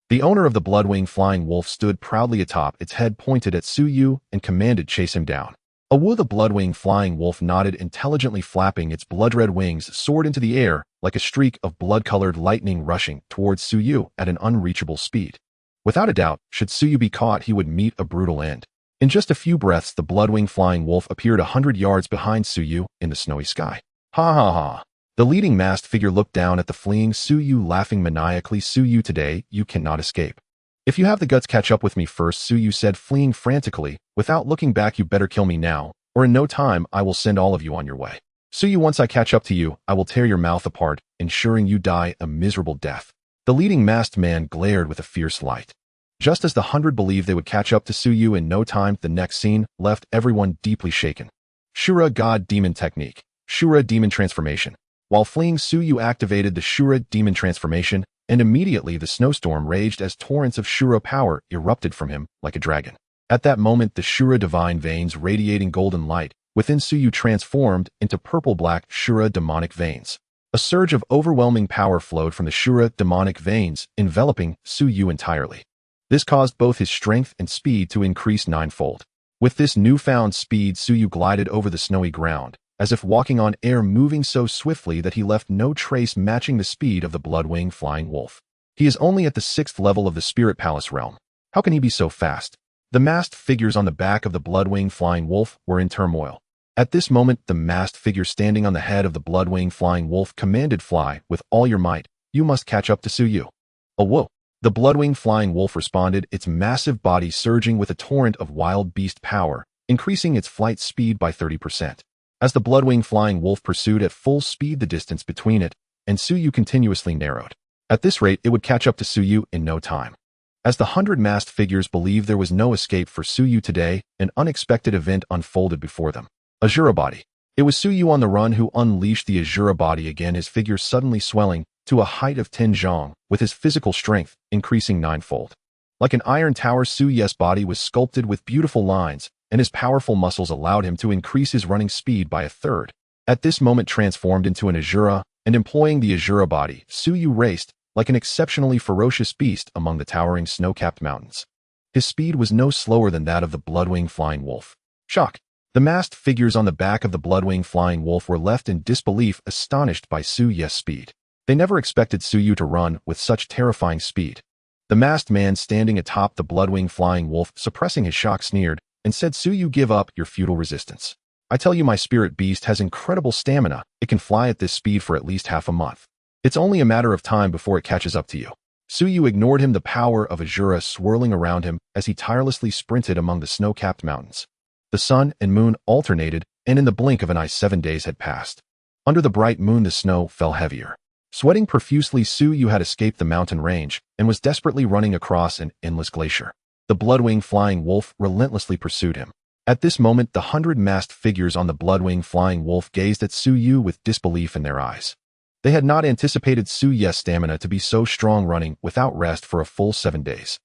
The owner of the blood-wing flying wolf stood proudly atop, its head pointed at Suyu, and commanded, "Chase him down." The blood-wing flying wolf nodded intelligently, flapping its blood-red wings soared into the air like a streak of blood-colored lightning rushing towards Suyu at an unreachable speed. Without a doubt, should Suyu be caught, he would meet a brutal end. In just a few breaths, the blood-wing flying wolf appeared 100 yards behind Suyu in the snowy sky. "Ha ha ha." The leading masked figure looked down at the fleeing Suyu, laughing maniacally. "Suyu, today you cannot escape. If you have the guts, catch up with me first," Suyu said, fleeing frantically. "Without looking back, you better kill me now, or in no time I will send all of you on your way. Suyu, once I catch up to you, I will tear your mouth apart, ensuring you die a miserable death." The leading masked man glared with a fierce light. Just as the 100 believed they would catch up to Suyu in no time, the next scene left everyone deeply shaken. Shura God Demon Technique. Shura Demon Transformation. While fleeing, Suyu activated the Shura Demon Transformation, and immediately the snowstorm raged as torrents of Shura power erupted from him like a dragon. At that moment, the Shura divine veins radiating golden light within Suyu transformed into purple-black Shura demonic veins. A surge of overwhelming power flowed from the Shura demonic veins, enveloping Suyu entirely. This caused both his strength and speed to increase ninefold. With this newfound speed, Suyu glided over the snowy ground, as if walking on air, moving so swiftly that he left no trace, matching the speed of the blood-wing flying wolf. He is only at the 6th level of the Spirit Palace realm. How can he be so fast? The masked figures on the back of the blood-wing flying wolf were in turmoil. At this moment, the masked figure standing on the head of the blood-wing flying wolf commanded, "Fly with all your might. You must catch up to Suyu." "Whoa." The blood-wing flying wolf responded, its massive body surging with a torrent of wild beast power, increasing its flight speed by 30%. As the blood-wing flying wolf pursued at full speed, the distance between it and Suyu continuously narrowed. At this rate, it would catch up to Suyu in no time. As the 100 masked figures believed there was no escape for Suyu today, an unexpected event unfolded before them. Asura Body. It was Suyu on the run who unleashed the Asura Body again, his figure suddenly swelling to a height of 10 zhong, with his physical strength increasing ninefold. Like an iron tower, Suyu's body was sculpted with beautiful lines, and his powerful muscles allowed him to increase his running speed by a third. At this moment, transformed into an Asura, and employing the Asura Body, Suyu raced like an exceptionally ferocious beast among the towering snow-capped mountains. His speed was no slower than that of the blood-wing flying wolf. Shock. The masked figures on the back of the blood-wing flying wolf were left in disbelief, astonished by Suyu's speed. They never expected Suyu to run with such terrifying speed. The masked man standing atop the blood-wing flying wolf, suppressing his shock, sneered and said, "Suyu, give up your futile resistance. I tell you, my spirit beast has incredible stamina. It can fly at this speed for at least half a month. It's only a matter of time before it catches up to you." Suyu ignored him, the power of Asura swirling around him as he tirelessly sprinted among the snow-capped mountains. The sun and moon alternated, and in the blink of an eye 7 days had passed. Under the bright moon, the snow fell heavier. Sweating profusely, Suyu had escaped the mountain range and was desperately running across an endless glacier. The blood-wing flying wolf relentlessly pursued him. At this moment, the 100 masked figures on the blood-wing flying wolf gazed at Suyu with disbelief in their eyes. They had not anticipated Suyu's stamina to be so strong, running without rest for a full 7 days.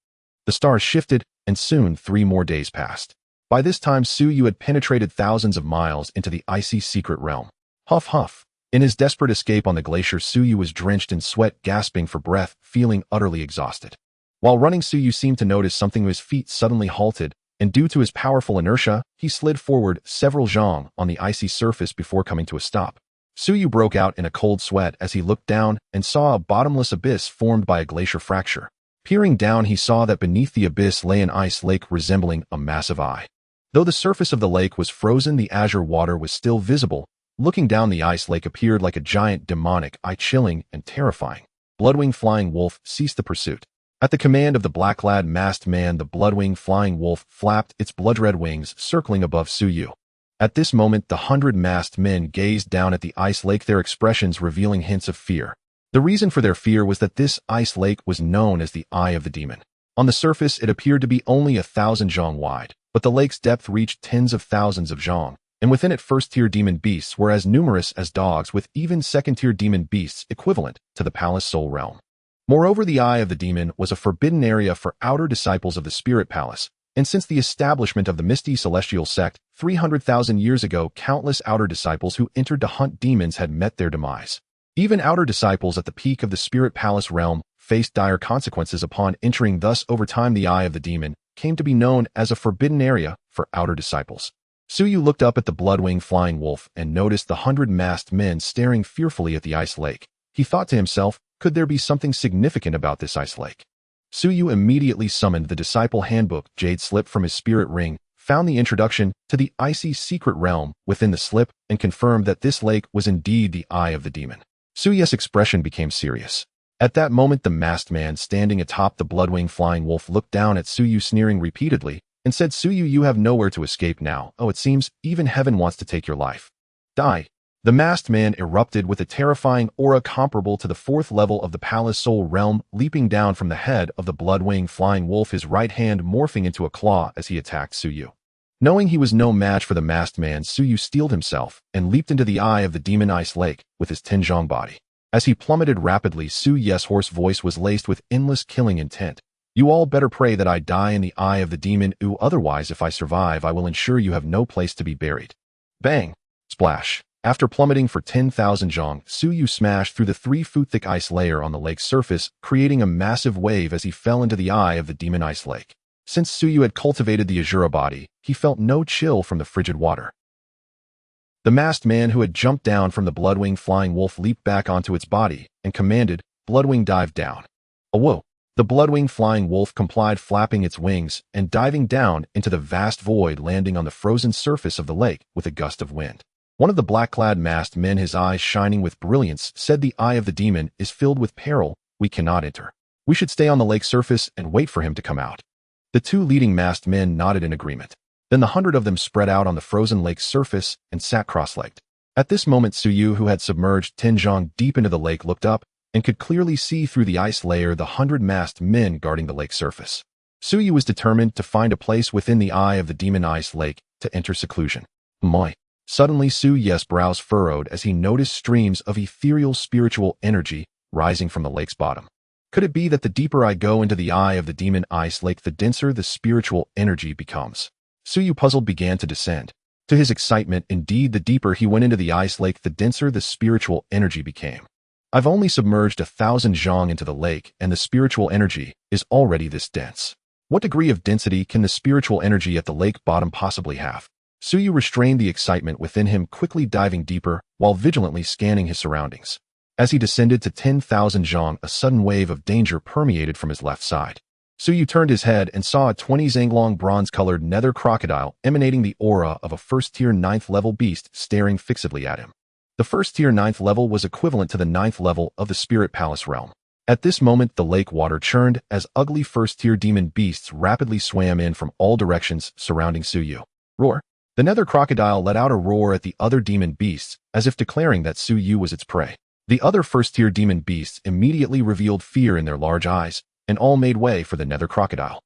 The stars shifted, and soon 3 more days passed. By this time, Suyu had penetrated thousands of miles into the icy secret realm. Huff huff. In his desperate escape on the glacier, Suyu was drenched in sweat, gasping for breath, feeling utterly exhausted. While running, Suyu seemed to notice something. His feet suddenly halted, and due to his powerful inertia, he slid forward several zhong on the icy surface before coming to a stop. Suyu broke out in a cold sweat as he looked down and saw a bottomless abyss formed by a glacier fracture. Peering down, he saw that beneath the abyss lay an ice lake resembling a massive eye. Though the surface of the lake was frozen, the azure water was still visible. Looking down, the ice lake appeared like a giant demonic eye, chilling and terrifying. Blood-wing flying wolf ceased the pursuit. At the command of the black-clad masked man, the blood-wing flying wolf flapped its blood-red wings, circling above Suyu. At this moment, the 100 masked men gazed down at the ice lake, their expressions revealing hints of fear. The reason for their fear was that this ice lake was known as the Eye of the Demon. On the surface, it appeared to be only 1,000 zhong wide, but the lake's depth reached tens of thousands of zhong, and within it first-tier demon beasts were as numerous as dogs, with even second-tier demon beasts equivalent to the palace soul realm. Moreover, the Eye of the Demon was a forbidden area for outer disciples of the Spirit Palace, and since the establishment of the Misty Celestial Sect 300,000 years ago, countless outer disciples who entered to hunt demons had met their demise. Even outer disciples at the peak of the Spirit Palace realm faced dire consequences upon entering. Thus, over time, the Eye of the Demon came to be known as a forbidden area for outer disciples. Suyu looked up at the bloodwing flying wolf and noticed the 100 masked men staring fearfully at the ice lake. He thought to himself, could there be something significant about this ice lake? Suyu immediately summoned the disciple handbook. Jade slipped from his spirit ring, found the introduction to the icy secret realm within the slip, and confirmed that this lake was indeed the Eye of the Demon. Suyu's expression became serious. At that moment, the masked man standing atop the bloodwing flying wolf looked down at Suyu, sneering repeatedly, and said, Suyu, you have nowhere to escape now. Oh, it seems even heaven wants to take your life. Die. The masked man erupted with a terrifying aura comparable to the 4th level of the palace soul realm, leaping down from the head of the bloodwing flying wolf, his right hand morphing into a claw as he attacked Suyu. Knowing he was no match for the masked man, Suyu steeled himself and leaped into the Eye of the Demon ice lake with his Tinjong body. As he plummeted rapidly, Suyu's hoarse voice was laced with endless killing intent. You all better pray that I die in the Eye of the Demon, otherwise if I survive I will ensure you have no place to be buried. Bang! Splash! After plummeting for 10,000 zhong, Suyu smashed through the 3-foot-thick ice layer on the lake's surface, creating a massive wave as he fell into the Eye of the Demon ice lake. Since Suyu had cultivated the Asura body, he felt no chill from the frigid water. The masked man who had jumped down from the bloodwing flying wolf leaped back onto its body and commanded, Bloodwing, dive down. Whoa! The bloodwing flying wolf complied, flapping its wings and diving down into the vast void, landing on the frozen surface of the lake with a gust of wind. One of the black-clad masked men, his eyes shining with brilliance, said, the Eye of the Demon is filled with peril. We cannot enter. We should stay on the lake's surface and wait for him to come out. The 2 leading masked men nodded in agreement. Then the 100 of them spread out on the frozen lake's surface and sat cross-legged. At this moment, Suyu, who had submerged Tinjong deep into the lake, looked up and could clearly see through the ice layer the 100 masked men guarding the lake's surface. Suyu was determined to find a place within the Eye of the Demon ice lake to enter seclusion. Moi. Suddenly, Suyu's brows furrowed as he noticed streams of ethereal spiritual energy rising from the lake's bottom. Could it be that the deeper I go into the Eye of the Demon ice lake, the denser the spiritual energy becomes? Suyu, puzzled, began to descend. To his excitement, indeed, the deeper he went into the ice lake, the denser the spiritual energy became. I've only submerged 1,000 zhong into the lake, and the spiritual energy is already this dense. What degree of density can the spiritual energy at the lake bottom possibly have? Suyu restrained the excitement within him, quickly diving deeper while vigilantly scanning his surroundings. As he descended to 10,000 zhong, a sudden wave of danger permeated from his left side. Suyu turned his head and saw a 20 zanglong bronze-colored nether crocodile emanating the aura of a first-tier 9th level beast staring fixedly at him. The first-tier 9th level was equivalent to the 9th level of the Spirit Palace realm. At this moment, the lake water churned as ugly first-tier demon beasts rapidly swam in from all directions surrounding Suyu. Roar! The nether crocodile let out a roar at the other demon beasts, as if declaring that Suyu was its prey. The other first-tier demon beasts immediately revealed fear in their large eyes, and all made way for the nether crocodile.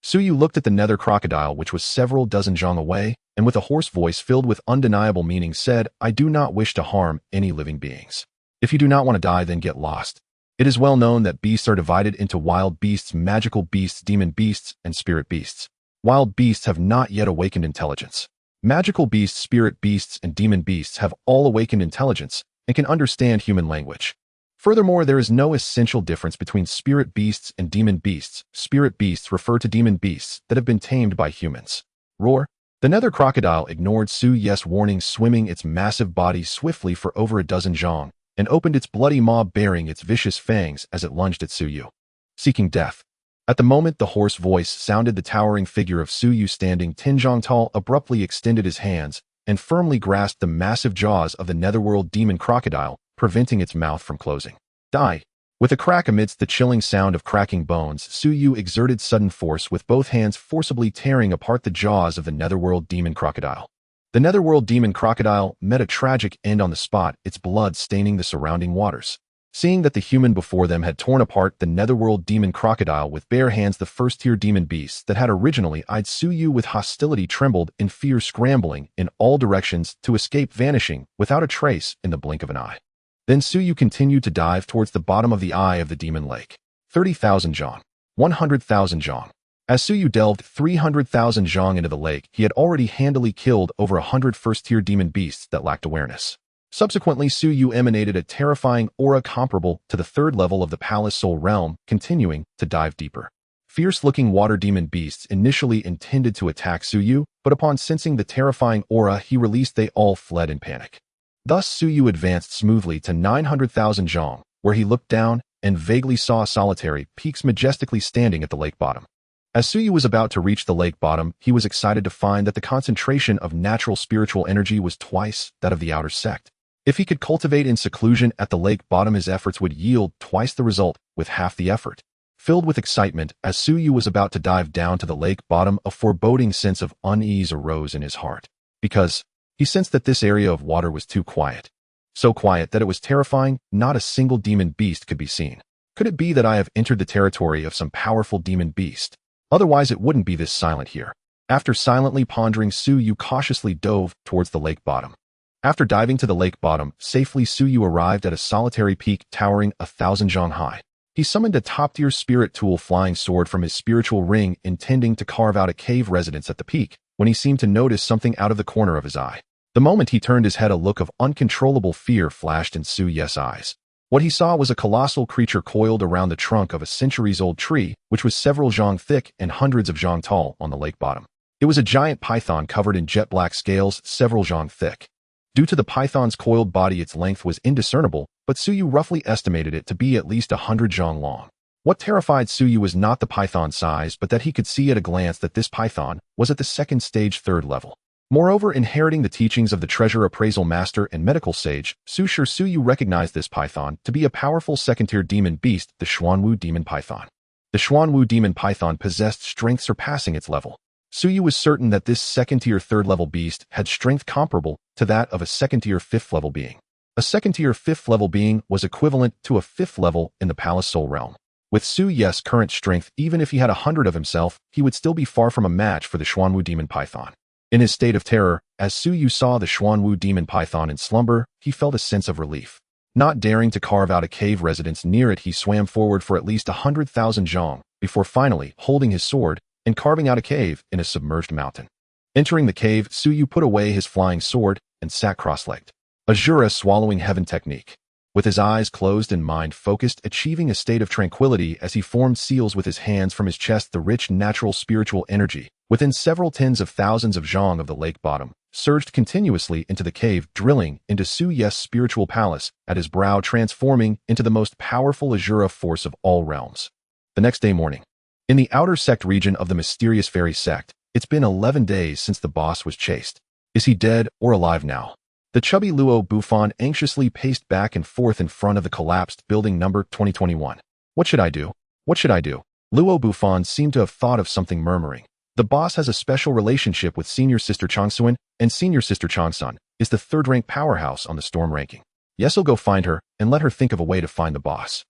Suyu looked at the nether crocodile, which was several dozen zhong away, and with a hoarse voice filled with undeniable meaning said, I do not wish to harm any living beings. If you do not want to die, then get lost. It is well known that beasts are divided into wild beasts, magical beasts, demon beasts, and spirit beasts. Wild beasts have not yet awakened intelligence. Magical beasts, spirit beasts, and demon beasts have all awakened intelligence and can understand human language. Furthermore, there is no essential difference between spirit beasts and demon beasts. Spirit beasts refer to demon beasts that have been tamed by humans. Roar! The nether crocodile ignored Suyu's warning, swimming its massive body swiftly for over a dozen zhong, and opened its bloody maw baring its vicious fangs as it lunged at Suyu. Seeking death. At the moment the hoarse voice sounded, the towering figure of Suyu, standing 10 zhong tall, abruptly extended his hands and firmly grasped the massive jaws of the netherworld demon crocodile, preventing its mouth from closing. Die! With a crack amidst the chilling sound of cracking bones, Suyu exerted sudden force with both hands, forcibly tearing apart the jaws of the netherworld demon crocodile. The netherworld demon crocodile met a tragic end on the spot, its blood staining the surrounding waters. Seeing that the human before them had torn apart the netherworld demon crocodile with bare hands, the first-tier demon beasts that had originally eyed Suyu with hostility trembled in fear, scrambling in all directions to escape, vanishing without a trace in the blink of an eye. Then Suyu continued to dive towards the bottom of the eye of the demon lake. 30,000 zhong. 100,000 zhong. As Suyu delved 300,000 zhong into the lake, he had already handily killed over 100 first-tier demon beasts that lacked awareness. Subsequently, Suyu emanated a terrifying aura comparable to the third level of the Palace Soul Realm, continuing to dive deeper. Fierce-looking water demon beasts initially intended to attack Suyu, but upon sensing the terrifying aura he released, they all fled in panic. Thus, Suyu advanced smoothly to 900,000 zhong, where he looked down and vaguely saw solitary peaks majestically standing at the lake bottom. As Suyu was about to reach the lake bottom, he was excited to find that the concentration of natural spiritual energy was twice that of the outer sect. If he could cultivate in seclusion at the lake bottom, his efforts would yield twice the result with half the effort. Filled with excitement, as Suyu was about to dive down to the lake bottom, a foreboding sense of unease arose in his heart, because he sensed that this area of water was too quiet. So quiet that it was terrifying. Not a single demon beast could be seen. Could it be that I have entered the territory of some powerful demon beast? Otherwise it wouldn't be this silent here. After silently pondering, Suyu cautiously dove towards the lake bottom. After diving to the lake bottom safely, Suyu arrived at a solitary peak towering 1,000 zhong high. He summoned a top-tier spirit tool flying sword from his spiritual ring, intending to carve out a cave residence at the peak, when he seemed to notice something out of the corner of his eye. The moment he turned his head, a look of uncontrollable fear flashed in Suyu's eyes. What he saw was a colossal creature coiled around the trunk of a centuries-old tree, which was several zhong thick and hundreds of zhong tall on the lake bottom. It was a giant python covered in jet-black scales, several zhong thick. Due to the python's coiled body, its length was indiscernible, but Suyu roughly estimated it to be at least 100 zhong long. What terrified Suyu was not the python's size, but that he could see at a glance that this python was at the second stage, third level. Moreover, inheriting the teachings of the treasure appraisal master and medical sage, Suyu recognized this python to be a powerful second-tier demon beast, the Xuanwu demon python. The Xuanwu demon python possessed strength surpassing its level. Suyu was certain that this second-tier third-level beast had strength comparable to that of a second-tier fifth-level being. A second-tier fifth-level being was equivalent to a fifth level in the Palace Soul Realm. With Suyu's current strength, even if he had 100 of himself, he would still be far from a match for the Xuanwu demon python. In his state of terror, as Suyu saw the Xuanwu demon python in slumber, he felt a sense of relief. Not daring to carve out a cave residence near it, he swam forward for at least 100,000 zhong, before finally holding his sword and carving out a cave in a submerged mountain. Entering the cave, Suyu put away his flying sword and sat cross-legged. Asura swallowing heaven technique. With his eyes closed and mind focused, achieving a state of tranquility as he formed seals with his hands from his chest, the rich natural spiritual energy, within several tens of thousands of zhong of the lake bottom, surged continuously into the cave, drilling into Suyu's spiritual palace at his brow, transforming into the most powerful Asura force of all realms. The next day morning. In the outer sect region of the mysterious fairy sect, it's been 11 days since the boss was chased. Is he dead or alive now? The chubby Luo Buffon anxiously paced back and forth in front of the collapsed building number 2021. What should I do? What should I do? Luo Buffon seemed to have thought of something, murmuring. The boss has a special relationship with Senior Sister Changsuan, and Senior Sister Changsun is the third-rank powerhouse on the storm ranking. Yes, I'll go find her and let her think of a way to find the boss.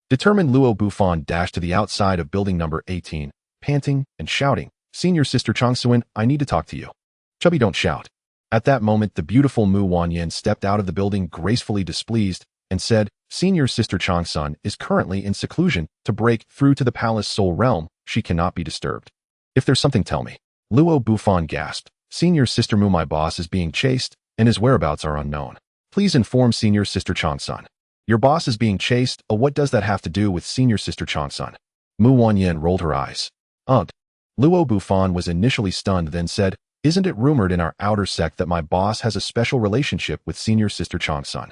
Determined, Luo Buffon dashed to the outside of building number 18, panting and shouting, Senior Sister Changsuan, I need to talk to you. Chubby, don't shout. At that moment, the beautiful Mu Wanyan stepped out of the building, gracefully displeased, and said, Senior Sister Changsun is currently in seclusion. To break through to the Palace Soul Realm, she cannot be disturbed. If there's something, tell me. Luo Buffon gasped. Senior Sister Mu, my boss is being chased, and his whereabouts are unknown. Please inform Senior Sister Changsun. Your boss is being chased? What does that have to do with Senior Sister Changsun? Mu Wanyan rolled her eyes. Ugh. Luo Buffon was initially stunned, then said, Isn't it rumored in our outer sect that my boss has a special relationship with Senior Sister Changsun?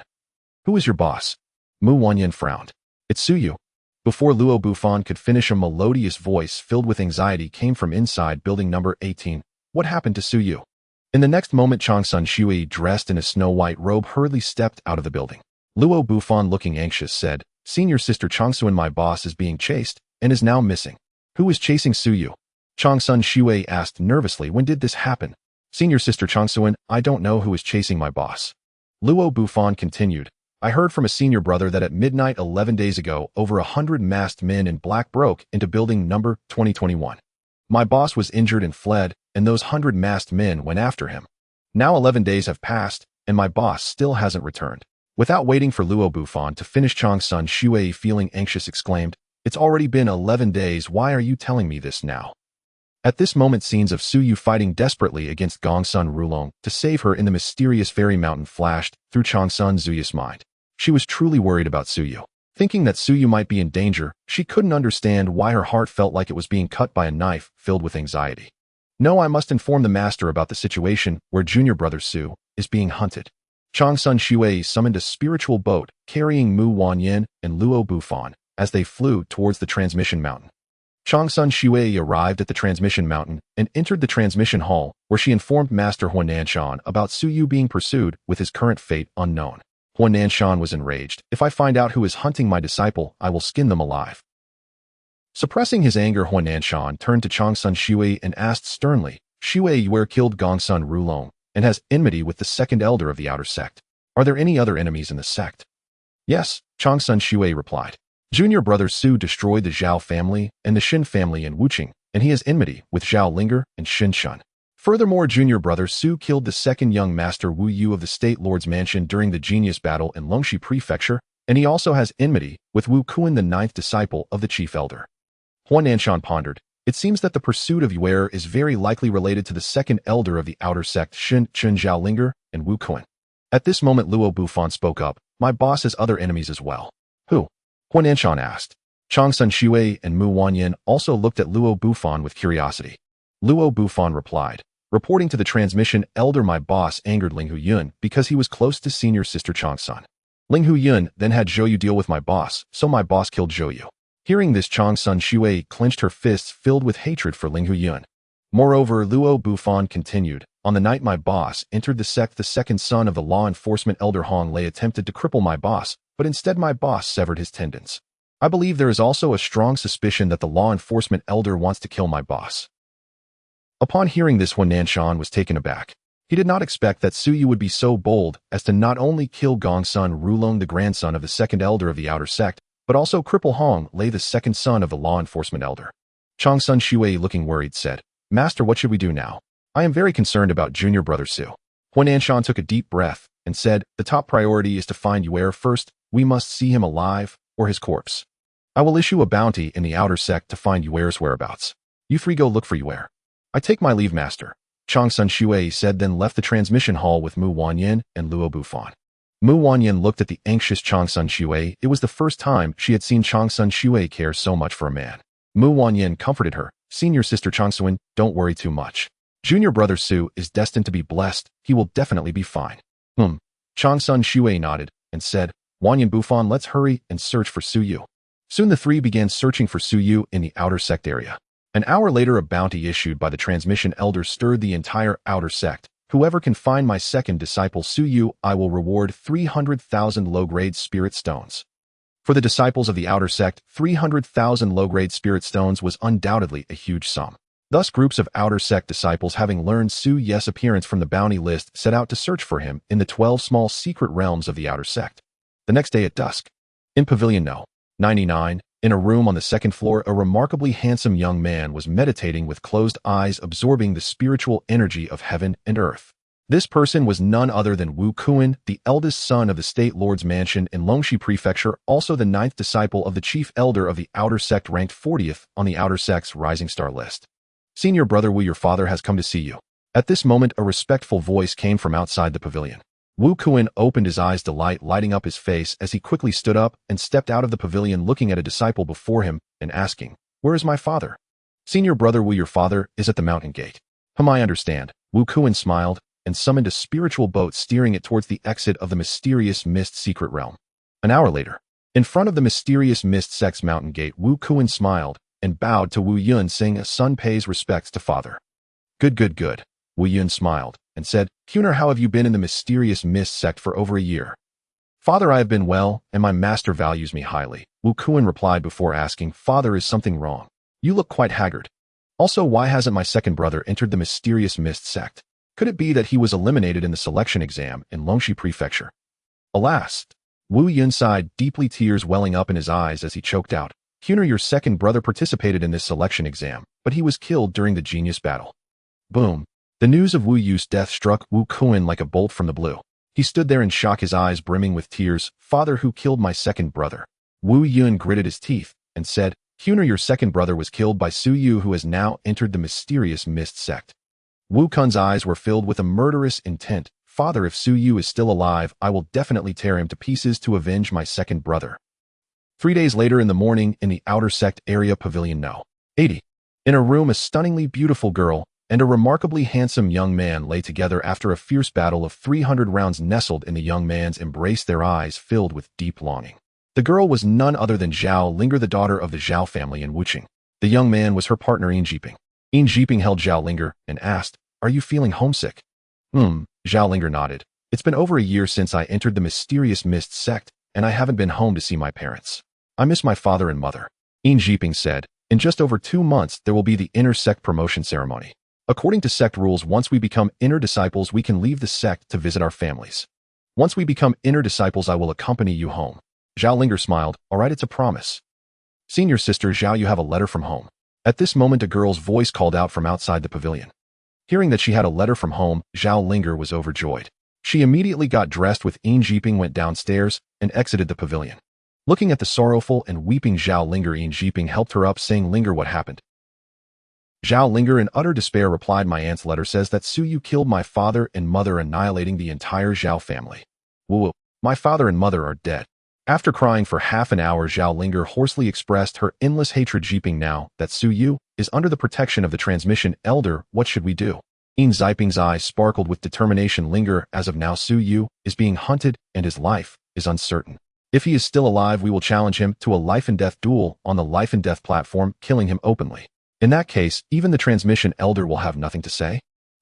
Who is your boss? Mu Wanyan frowned. It's Suyu. Before Luo Buffon could finish, a melodious voice filled with anxiety came from inside building number 18. What happened to Suyu? In the next moment, Changsun Shui, dressed in a snow-white robe, hurriedly stepped out of the building. Luo Buffon, looking anxious, said, Senior Sister Changsuan, my boss is being chased and is now missing. Who is chasing Suyu? Changsun Shui asked nervously. When did this happen? Senior Sister Changsuan, I don't know who is chasing my boss. Luo Buffon continued. I heard from a senior brother that at midnight 11 days ago, over 100 masked men in black broke into building number 2021. My boss was injured and fled, and those 100 masked men went after him. Now 11 days have passed, and my boss still hasn't returned. Without waiting for Luo Bufan to finish, Chang's son Shuei, feeling anxious, exclaimed, "It's already been 11 days, why are you telling me this now?" At this moment, scenes of Su Yu fighting desperately against Gong's son Rulong to save her in the mysterious fairy mountain flashed through Chang's son Zuyu's mind. She was truly worried about Su Yu. Thinking that Su Yu might be in danger, she couldn't understand why her heart felt like it was being cut by a knife, filled with anxiety. "No, I must inform the master about the situation where junior brother Su is being hunted." Chang's son Shuei summoned a spiritual boat carrying Mu Wanyin and Luo Bufan as they flew towards the transmission mountain. Chang's son Shuei arrived at the transmission mountain and entered the transmission hall, where she informed Master Huananshan about Su Yu being pursued with his current fate unknown. Huananshan was enraged. "If I find out who is hunting my disciple, I will skin them alive." Suppressing his anger, Huananshan turned to Chang's son Shuei and asked sternly, "Shuei, you killed Gong's son Rulong and has enmity with the second elder of the outer sect. Are there any other enemies in the sect?" "Yes," Chang's son Shuei replied. "Junior brother Su destroyed the Zhao family and the Shin family in Wuqing, and he has enmity with Zhao Linger and Shin Shun. Furthermore, junior brother Su killed the second young master Wu Yu of the State Lord's Mansion during the Genius Battle in Longxi Prefecture, and he also has enmity with Wu Kuan, the ninth disciple of the Chief Elder." Huananshan pondered. It seems that the pursuit of Yuer is very likely related to the second elder of the outer sect, Shin Chun Zhao Linger and Wu Kuan. At this moment, Luo Bufan spoke up. "My boss has other enemies as well." "Who?" Huananshan asked. Chang's son Shuei and Mu Wanyin also looked at Luo Bufan with curiosity. Luo Bufan replied, "Reporting to the transmission elder, my boss angered Ling Huyun because he was close to senior sister Chang's son. Ling Huyun then had Zhou Yu deal with my boss, so my boss killed Zhou Yu." Hearing this, Chang's son Shuei clenched her fists, filled with hatred for Ling Huyun. Moreover, Luo Bufan continued, "On the night my boss entered the sect, the second son of the law enforcement elder Hong Lei attempted to cripple my boss, but instead my boss severed his tendons. I believe there is also a strong suspicion that the law enforcement elder wants to kill my boss." Upon hearing this, Huananshan was taken aback. He did not expect that Su Yu would be so bold as to not only kill Gong's son Rulong, the grandson of the second elder of the outer sect, but also cripple Hong Lei, the second son of the law enforcement elder. Chang's son Shuei, looking worried, said, "Master, what should we do now? I am very concerned about junior brother Su." Huananshan took a deep breath and said, "The top priority is to find Yuer first. We must see him alive or his corpse. I will issue a bounty in the outer sect to find Yuer's whereabouts. You three go look for Yuer." "I take my leave, master," Chang's son Shuei said, then left the transmission hall with Mu Wanyin and Luo Bufan. Mu Wanyin looked at the anxious Chang's son Shuei. It was the first time she had seen Chang's son Shuei care so much for a man. Mu Wanyin comforted her. "Senior sister Changsuan, don't worry too much. Junior brother Su is destined to be blessed. He will definitely be fine." Chang's son Shuei nodded and said, "Wanyin Bufan, let's hurry and search for Su Yu." Soon the three began searching for Su Yu in the outer sect area. An hour later, a bounty issued by the transmission elder stirred the entire outer sect. "Whoever can find my second disciple Su Yu, I will reward 300,000 low-grade spirit stones." For the disciples of the outer sect, 300,000 low-grade spirit stones was undoubtedly a huge sum. Thus, groups of outer sect disciples, having learned Su Yu's appearance from the bounty list, set out to search for him in the 12 small secret realms of the outer sect. The next day at dusk, in Pavilion No. 99, in a room on the second floor, a remarkably handsome young man was meditating with closed eyes, absorbing the spiritual energy of heaven and earth. This person was none other than Wu Kuan, the eldest son of the State Lord's Mansion in Longxi Prefecture, also the ninth disciple of the Chief Elder of the Outer Sect, ranked 40th on the Outer Sect's Rising Star list. "Senior brother Wu, your father has come to see you." At this moment, a respectful voice came from outside the pavilion. Wu Kuan opened his eyes, delight lighting up his face as he quickly stood up and stepped out of the pavilion, looking at a disciple before him and asking, "Where is my father?" "Senior brother Wu, your father is at the mountain gate." I understand." Wu Kuan smiled and summoned a spiritual boat, steering it towards the exit of the mysterious mist secret realm. An hour later, in front of the mysterious mist sect's mountain gate, Wu Kuan smiled and bowed to Wu Yun, saying, "A son pays respects to father." Good. Wu Yun smiled and said, "Kuner, how have you been in the mysterious mist sect for over a year?" "Father, I have been well, and my master values me highly," Wu Kuan replied before asking, "Father, is something wrong? You look quite haggard. Also, why hasn't my second brother entered the mysterious mist sect? Could it be that he was eliminated in the selection exam in Longxi Prefecture?" "Alas," Wu Yun sighed, deeply, tears welling up in his eyes as he choked out. Hunter, your second brother, participated in this selection exam, but he was killed during the genius battle. Boom. The news of Wu Yu's death struck Wu Kuan like a bolt from the blue. He stood there in shock, his eyes brimming with tears. Father, who killed my second brother? Wu Yun gritted his teeth and said, Hunter, your second brother was killed by Su Yu, who has now entered the mysterious Mist sect. Wu Kun's eyes were filled with a murderous intent. Father, if Su Yu is still alive, I will definitely tear him to pieces to avenge my second brother. 3 days later in the morning, in the outer sect area pavilion No. 80. In a room, a stunningly beautiful girl and a remarkably handsome young man lay together after a fierce battle of 300 rounds. Nestled in the young man's embrace, their eyes filled with deep longing. The girl was none other than Zhao Linger, the daughter of the Zhao family in Wuqing. The young man was her partner Injiping. Injiping held Zhao Linger and asked, Are you feeling homesick? Zhao Linger nodded. It's been over a year since I entered the mysterious Mist sect, and I haven't been home to see my parents. I miss my father and mother. Injiping said, In just over 2 months, there will be the inner sect promotion ceremony. According to sect rules, once we become inner disciples, we can leave the sect to visit our families. Once we become inner disciples, I will accompany you home. Zhao Linger smiled. All right, it's a promise. Senior sister Zhao, you have a letter from home. At this moment, a girl's voice called out from outside the pavilion. Hearing that she had a letter from home, Zhao Linger was overjoyed. She immediately got dressed with Injiping, went downstairs, and exited the pavilion. Looking at the sorrowful and weeping Zhao Linger, Injiping helped her up, saying, Linger, what happened? Zhao Linger, in utter despair, replied, My aunt's letter says that Su Yu killed my father and mother, annihilating the entire Zhao family. Woo, my father and mother are dead. After crying for half an hour, Zhao Linger hoarsely expressed her endless hatred. Jiping, now that Su Yu is under the protection of the transmission elder, what should we do? In Ziping's eyes sparkled with determination. Linger, as of now, Su Yu is being hunted and his life is uncertain. If he is still alive, we will challenge him to a life and death duel on the life and death platform, killing him openly. In that case, even the transmission elder will have nothing to say.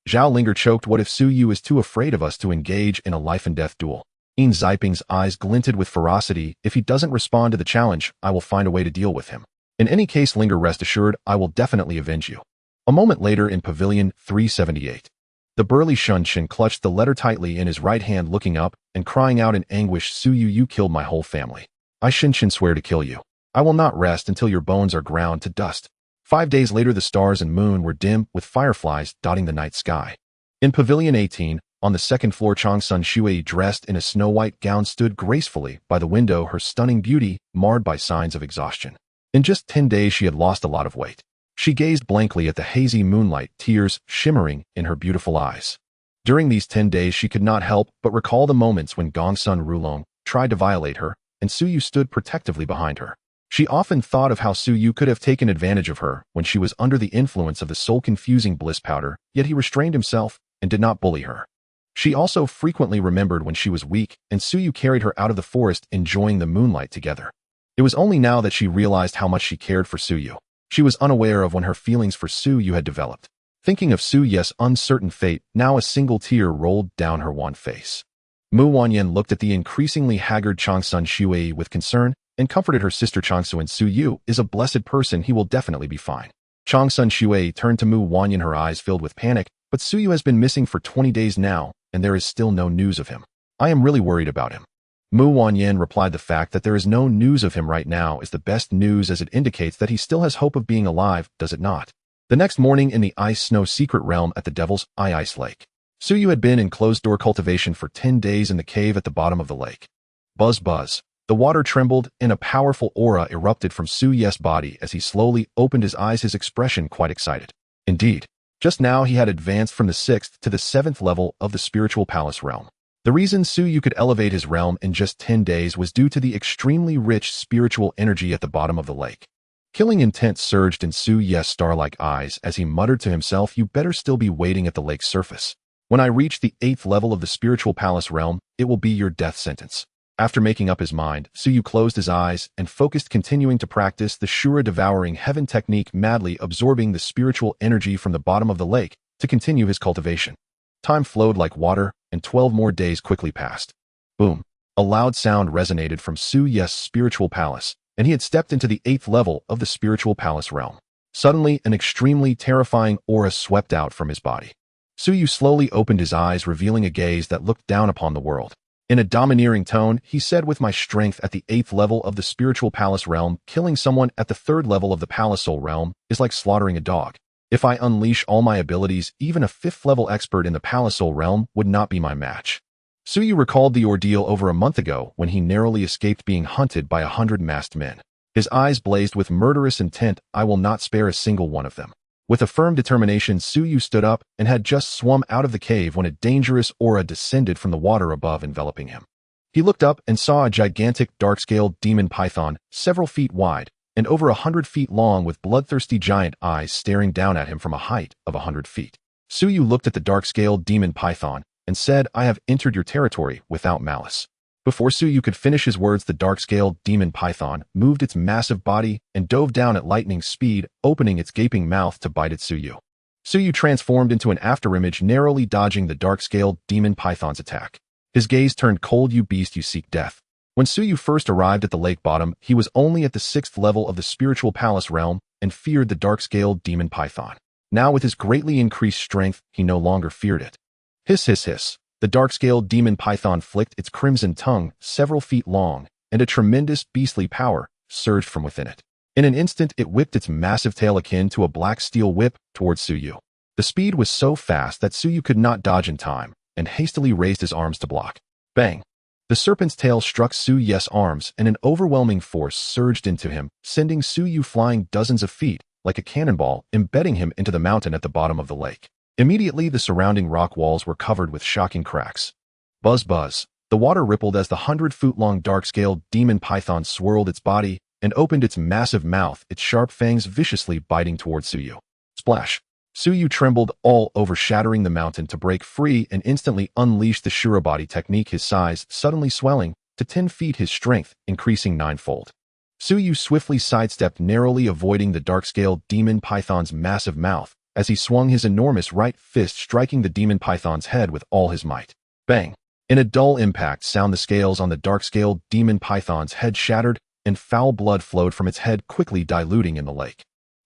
Zhao Linger choked. What if Su Yu is too afraid of us to engage in a life and death duel? In Ziping's eyes glinted with ferocity. If he doesn't respond to the challenge, I will find a way to deal with him. In any case, Linger, rest assured, I will definitely avenge you. A moment later in Pavilion 378. The burly Shunshin clutched the letter tightly in his right hand, looking up and crying out in anguish, Su Yu, you killed my whole family. I Shunshin swear to kill you. I will not rest until your bones are ground to dust. 5 days later, the stars and moon were dim, with fireflies dotting the night sky. In Pavilion 18, on the second floor, Changsun Shuei, dressed in a snow-white gown, stood gracefully by the window, her stunning beauty marred by signs of exhaustion. In just 10 days, she had lost a lot of weight. She gazed blankly at the hazy moonlight, tears shimmering in her beautiful eyes. During these 10 days, she could not help but recall the moments when Gongsun Rulong tried to violate her, and Su Yu stood protectively behind her. She often thought of how Su Yu could have taken advantage of her when she was under the influence of the soul-confusing bliss powder, yet he restrained himself and did not bully her. She also frequently remembered when she was weak, and Su Yu carried her out of the forest, enjoying the moonlight together. It was only now that she realized how much she cared for Su Yu. She was unaware of when her feelings for Su Yu had developed. Thinking of Su Yu's uncertain fate, now a single tear rolled down her wan face. Mu Wanyan looked at the increasingly haggard Changsun Shuei with concern and comforted her sister. Changsu, and Su Yu is a blessed person, he will definitely be fine. Changsun Shuei turned to Mu Wanyan, her eyes filled with panic, but Su Yu has been missing for 20 days now, and there is still no news of him. I am really worried about him. Mu Wanyan replied, the fact that there is no news of him right now is the best news, as it indicates that he still has hope of being alive, does it not? The next morning in the ice-snow secret realm at the Devil's Eye Ice Lake. Su Yu had been in closed-door cultivation for 10 days in the cave at the bottom of the lake. Buzz buzz. The water trembled, and a powerful aura erupted from Su Yu's body as he slowly opened his eyes, his expression quite excited. Indeed, just now he had advanced from the 6th to the 7th level of the spiritual palace realm. The reason Su Yu could elevate his realm in just 10 days was due to the extremely rich spiritual energy at the bottom of the lake. Killing intent surged in Su Yu's star-like eyes as he muttered to himself, you better still be waiting at the lake's surface. When I reach the 8th level of the spiritual palace realm, it will be your death sentence. After making up his mind, Su Yu closed his eyes and focused, continuing to practice the Shura devouring heaven technique, madly absorbing the spiritual energy from the bottom of the lake to continue his cultivation. Time flowed like water, and 12 more days quickly passed. Boom! A loud sound resonated from Su Yu's spiritual palace, and he had stepped into the 8th level of the spiritual palace realm. Suddenly, an extremely terrifying aura swept out from his body. Su Yu slowly opened his eyes, revealing a gaze that looked down upon the world. In a domineering tone, he said, with my strength at the 8th level of the spiritual palace realm, killing someone at the 3rd level of the palace soul realm is like slaughtering a dog. If I unleash all my abilities, even a 5th level expert in the palace soul realm would not be my match. Suyu recalled the ordeal over a month ago when he narrowly escaped being hunted by 100 masked men. His eyes blazed with murderous intent. I will not spare a single one of them. With a firm determination, Suyu stood up and had just swum out of the cave when a dangerous aura descended from the water above, enveloping him. He looked up and saw a gigantic dark-scaled demon python, several feet wide and over 100 feet long, with bloodthirsty giant eyes staring down at him from a height of 100 feet. Suyu looked at the dark-scaled demon python and said, I have entered your territory without malice. Before Suyu could finish his words, the dark-scaled demon python moved its massive body and dove down at lightning speed, opening its gaping mouth to bite at Suyu. Suyu transformed into an afterimage, narrowly dodging the dark-scaled demon python's attack. His gaze turned cold. You beast, you seek death. When Suyu first arrived at the lake bottom, he was only at the 6th level of the spiritual palace realm and feared the dark-scaled demon python. Now, with his greatly increased strength, he no longer feared it. Hiss, hiss, hiss. The dark-scaled demon python flicked its crimson tongue, several feet long, and a tremendous beastly power surged from within it. In an instant, it whipped its massive tail akin to a black steel whip towards Suyu. The speed was so fast that Suyu could not dodge in time, and hastily raised his arms to block. Bang! The serpent's tail struck Suyu's arms, and an overwhelming force surged into him, sending Suyu flying dozens of feet, like a cannonball, embedding him into the mountain at the bottom of the lake. Immediately, the surrounding rock walls were covered with shocking cracks. Buzz, buzz. The water rippled as the 100-foot-long dark-scaled demon python swirled its body and opened its massive mouth, its sharp fangs viciously biting towards Suyu. Splash! Suyu trembled all over, shattering the mountain to break free and instantly unleashed the Shurabody technique, his size suddenly swelling to 10 feet, his strength increasing 9-fold. Suyu swiftly sidestepped, narrowly avoiding the dark-scaled demon python's massive mouth as he swung his enormous right fist, striking the demon python's head with all his might. Bang! In a dull impact sound, the scales on the dark-scaled demon python's head shattered, and foul blood flowed from its head, quickly diluting in the lake.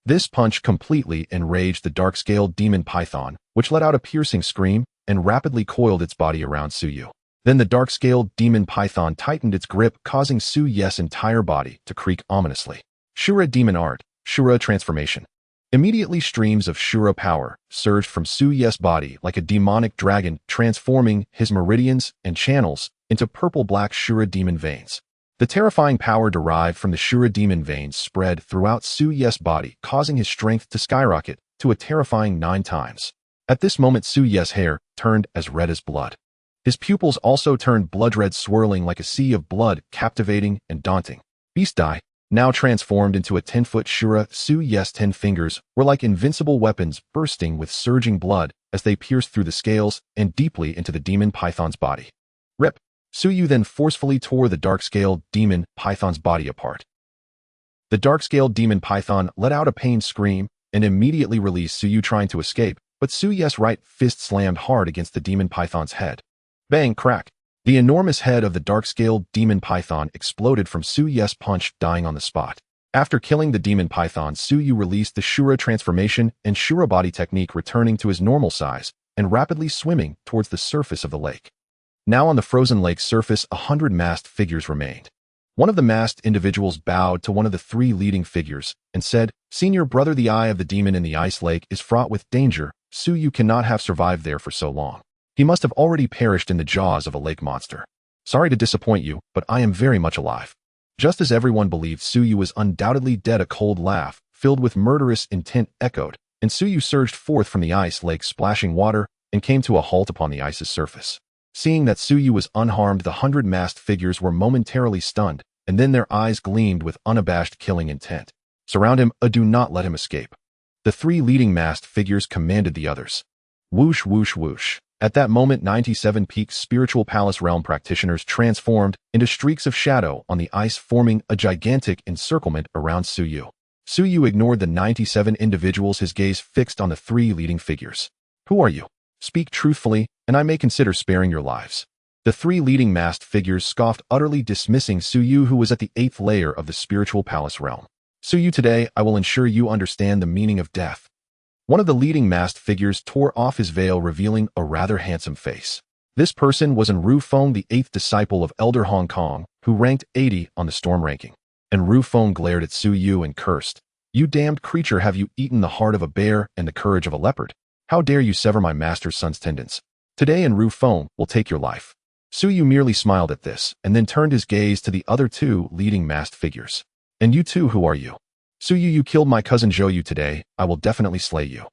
This punch completely enraged the dark-scaled demon python, which let out a piercing scream and rapidly coiled its body around Suyu. Then the dark-scaled demon python tightened its grip, causing Suyu's entire body to creak ominously. Shura Demon Art, Shura Transformation. Immediately, streams of Shura power surged from Suyu's body like a demonic dragon, transforming his meridians and channels into purple-black Shura demon veins. The terrifying power derived from the Shura demon veins spread throughout Suyu's body, causing his strength to skyrocket to a terrifying 9 times. At this moment, Suyu's hair turned as red as blood. His pupils also turned blood-red, swirling like a sea of blood, captivating and daunting. Beast Die. Now transformed into a 10-foot Shura, Suyu's 10 fingers were like invincible weapons, bursting with surging blood as they pierced through the scales and deeply into the demon python's body. Rip! Suyu then forcefully tore the dark-scaled demon python's body apart. The dark-scaled demon python let out a pained scream and immediately released Suyu, trying to escape, but Suyu's right fist slammed hard against the demon python's head. Bang! Crack! The enormous head of the dark-scaled demon python exploded from Suyu's punch, dying on the spot. After killing the demon python, Suyu released the Shura transformation and Shurabody technique, returning to his normal size and rapidly swimming towards the surface of the lake. Now, on the frozen lake's surface, 100 masked figures remained. One of the masked individuals bowed to one of the 3 leading figures and said, "Senior brother, the eye of the demon in the ice lake is fraught with danger. Suyu cannot have survived there for so long. He must have already perished in the jaws of a lake monster. Sorry to disappoint you, but I am very much alive." Just as everyone believed Suyu was undoubtedly dead, a cold laugh, filled with murderous intent, echoed, and Suyu surged forth from the ice lake, splashing water, and came to a halt upon the ice's surface. Seeing that Suyu was unharmed, the 100 masked figures were momentarily stunned, and then their eyes gleamed with unabashed killing intent. "Surround him, do not let him escape." The 3 leading masked figures commanded the others. Whoosh, whoosh, whoosh. At that moment, 97 peak spiritual palace realm practitioners transformed into streaks of shadow on the ice, forming a gigantic encirclement around Suyu. Suyu ignored the 97 individuals, his gaze fixed on the 3 leading figures. "Who are you? Speak truthfully, and I may consider sparing your lives." The 3 leading masked figures scoffed, utterly dismissing Suyu, who was at the 8th layer of the spiritual palace realm. "Suyu, today I will ensure you understand the meaning of death." One of the leading masked figures tore off his veil, revealing a rather handsome face. This person was Ru Feng, the 8th disciple of Elder Hong Kong, who ranked 80 on the storm ranking. And Ru Feng glared at Su Yu and cursed, "You damned creature, have you eaten the heart of a bear and the courage of a leopard? How dare you sever my master's son's tendons? Today Ru Feng will take your life." Su Yu merely smiled at this, and then turned his gaze to the other two leading masked figures. "And you two, who are you?" "Su Yu, you killed my cousin Zhou Yu today, I will definitely slay you."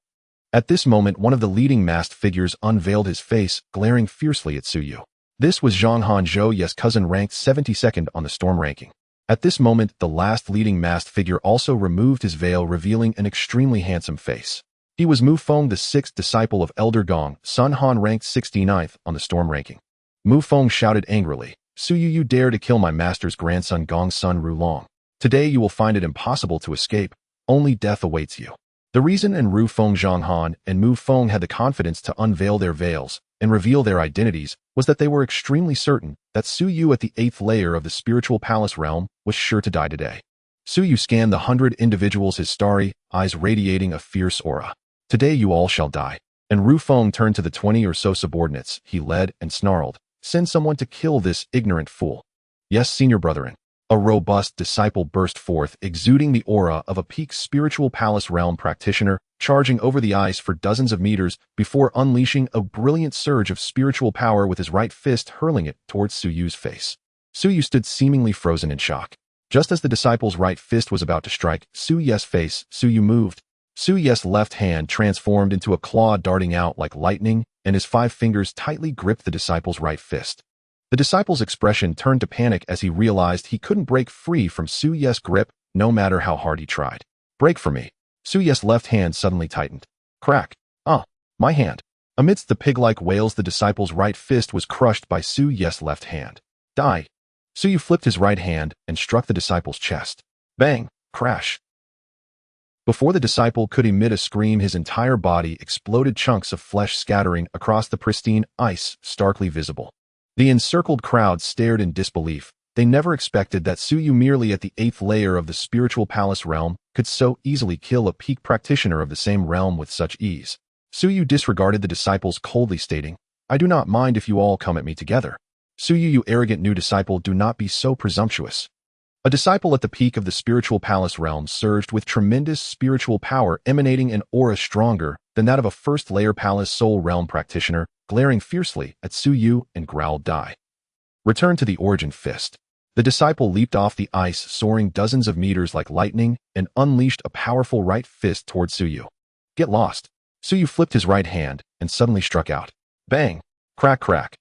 At this moment, one of the leading masked figures unveiled his face, glaring fiercely at Su Yu. This was Zhonghan Zhou Yu's cousin, ranked 72nd on the storm ranking. At this moment, the last leading masked figure also removed his veil, revealing an extremely handsome face. He was Mu Feng, the 6th disciple of Elder Gong, Sun Han, ranked 69th on the storm ranking. Mu Feng shouted angrily, "Su Yu, you dare to kill my master's grandson Gong's son Ru Long. Today you will find it impossible to escape. Only death awaits you." The reason Ru Feng, Zhonghan, and Mu Feng had the confidence to unveil their veils and reveal their identities was that they were extremely certain that Su Yu at the 8th layer of the spiritual palace realm was sure to die today. Su Yu scanned the 100 individuals, his starry eyes radiating a fierce aura. "Today you all shall die." And Ru Feng turned to the 20 or so subordinates he led and snarled, "Send someone to kill this ignorant fool." "Yes, senior brethren." A robust disciple burst forth, exuding the aura of a peak spiritual palace realm practitioner, charging over the ice for dozens of meters before unleashing a brilliant surge of spiritual power with his right fist, hurling it towards Su Yu's face. Su Yu stood seemingly frozen in shock. Just as the disciple's right fist was about to strike Su Yu's face, Su Yu moved. Su Yu's left hand transformed into a claw, darting out like lightning, and his 5 fingers tightly gripped the disciple's right fist. The disciple's expression turned to panic as he realized he couldn't break free from Su Yu's grip, no matter how hard he tried. "Break from me." Su Yu's left hand suddenly tightened. Crack. My hand. Amidst the pig-like wails, the disciple's right fist was crushed by Su Yu's left hand. "Die." Su Yu flipped his right hand and struck the disciple's chest. Bang! Crash. Before the disciple could emit a scream, his entire body exploded, chunks of flesh scattering across the pristine ice, starkly visible. The encircled crowd stared in disbelief. They never expected that Su Yu, merely at the 8th layer of the spiritual palace realm, could so easily kill a peak practitioner of the same realm with such ease. Su Yu disregarded the disciples, coldly stating, "I do not mind if you all come at me together." "Su Yu, you arrogant new disciple, do not be so presumptuous." A disciple at the peak of the spiritual palace realm surged with tremendous spiritual power, emanating an aura stronger than that of a first-layer palace soul realm practitioner, glaring fiercely at Su Yu and growled, "Die." Return to the origin fist. The disciple leaped off the ice, soaring dozens of meters like lightning, and unleashed a powerful right fist towards Su Yu. "Get lost." Su Yu flipped his right hand and suddenly struck out. Bang! Crack, crack.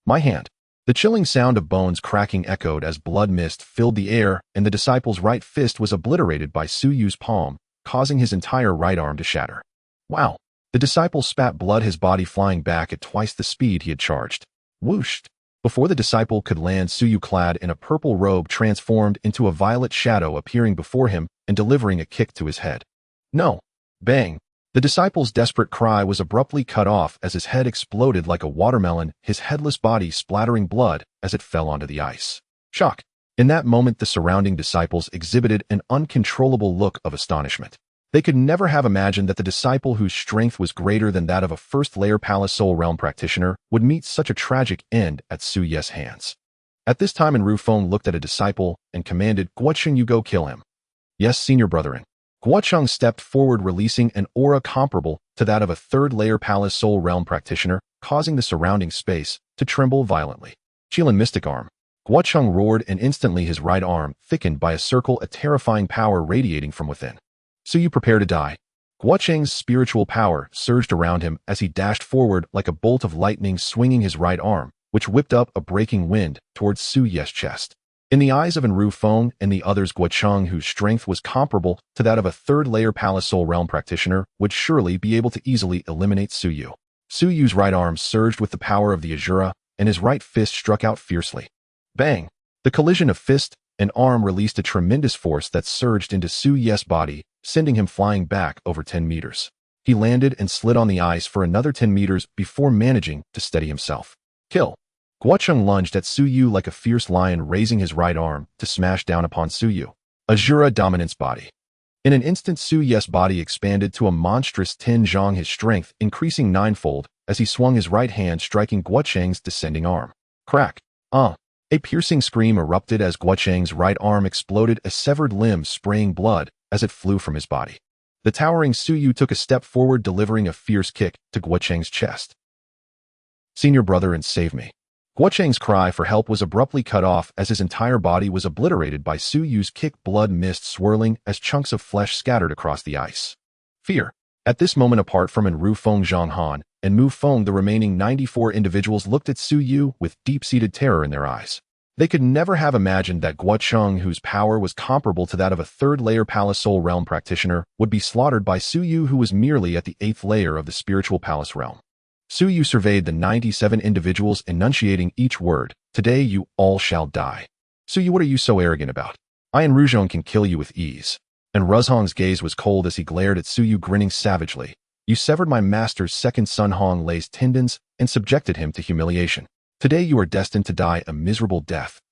My hand. The chilling sound of bones cracking echoed as blood mist filled the air, and the disciple's right fist was obliterated by Su Yu's palm, causing his entire right arm to shatter. Wow! The disciple spat blood, his body flying back at twice the speed he had charged. Whoosh! Before the disciple could land, Su Yu, clad in a purple robe, transformed into a violet shadow, appearing before him and delivering a kick to his head. No! Bang! The disciple's desperate cry was abruptly cut off as his head exploded like a watermelon, his headless body splattering blood as it fell onto the ice. Shock! In that moment, the surrounding disciples exhibited an uncontrollable look of astonishment. They could never have imagined that the disciple, whose strength was greater than that of a first-layer Palace Soul Realm practitioner, would meet such a tragic end at Su Ye's hands. At this time, Ru Feng looked at a disciple and commanded, "Guocheng, you go kill him." "Yes, senior brethren." Guocheng stepped forward, releasing an aura comparable to that of a third-layer Palace Soul Realm practitioner, causing the surrounding space to tremble violently. "Qilin Mystic Arm." Guocheng roared, and instantly his right arm thickened by a circle, a terrifying power radiating from within. "So you prepare to die." Guocheng's spiritual power surged around him as he dashed forward like a bolt of lightning, swinging his right arm, which whipped up a breaking wind towards Su Ye's chest. In the eyes of Ru Feng and the others, Guocheng, whose strength was comparable to that of a third-layer Palace Soul Realm practitioner, would surely be able to easily eliminate Su Yu. Su Yu's right arm surged with the power of the Asura, and his right fist struck out fiercely. Bang! The collision of fist and arm released a tremendous force that surged into Su Ye's body, sending him flying back over 10 meters. He landed and slid on the ice for another 10 meters before managing to steady himself. Kill! Guocheng lunged at Su Yu like a fierce lion, raising his right arm to smash down upon Su Yu. Asura Dominance Body. In an instant, Su Ye's body expanded to a monstrous 10 zhong, his strength increasing ninefold as he swung his right hand striking Guocheng's descending arm. Crack. A piercing scream erupted as Guocheng's right arm exploded, a severed limb spraying blood as it flew from his body. The towering Su Yu took a step forward, delivering a fierce kick to Guocheng's chest. "Senior brother, and save me." Guocheng's cry for help was abruptly cut off as his entire body was obliterated by Su Yu's kick, blood mist swirling as chunks of flesh scattered across the ice. Fear. At this moment, apart from Enru Feng, Zhang Han, and Mu Feng, the remaining 94 individuals looked at Su Yu with deep-seated terror in their eyes. They could never have imagined that Guocheng, whose power was comparable to that of a third-layer Palace Soul Realm practitioner, would be slaughtered by Su Yu, who was merely at the 8th layer of the Spiritual Palace Realm. Su Yu surveyed the 97 individuals, enunciating each word. "Today you all shall die." "Su Yu, what are you so arrogant about? I and Ruzhong can kill you with ease." And Ruzhong's gaze was cold as he glared at Su Yu, grinning savagely. "You severed my master's second son Hong Lei's tendons and subjected him to humiliation. Today you are destined to die a miserable death."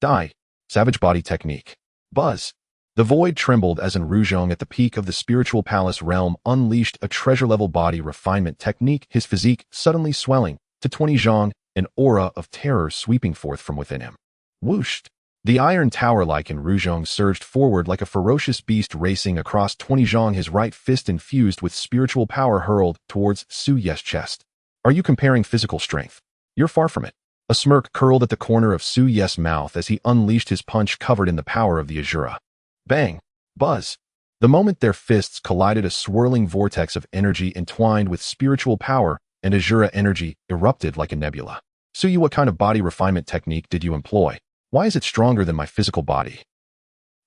Die. Savage body technique. Buzz. The void trembled as Ruzhong, at the peak of the Spiritual Palace Realm, unleashed a treasure-level body refinement technique, his physique suddenly swelling to 20 zhang, an aura of terror sweeping forth from within him. Whooshed. The iron tower-like Ruzhong surged forward like a ferocious beast racing across 20 zhang, his right fist infused with spiritual power hurled towards Su Ye's chest. "Are you comparing physical strength? You're far from it." A smirk curled at the corner of Su Ye's mouth as he unleashed his punch covered in the power of the Asura. Bang! Buzz! The moment their fists collided, a swirling vortex of energy entwined with spiritual power and Asura energy erupted like a nebula. "Su Yu, what kind of body refinement technique did you employ? Why is it stronger than my physical body?"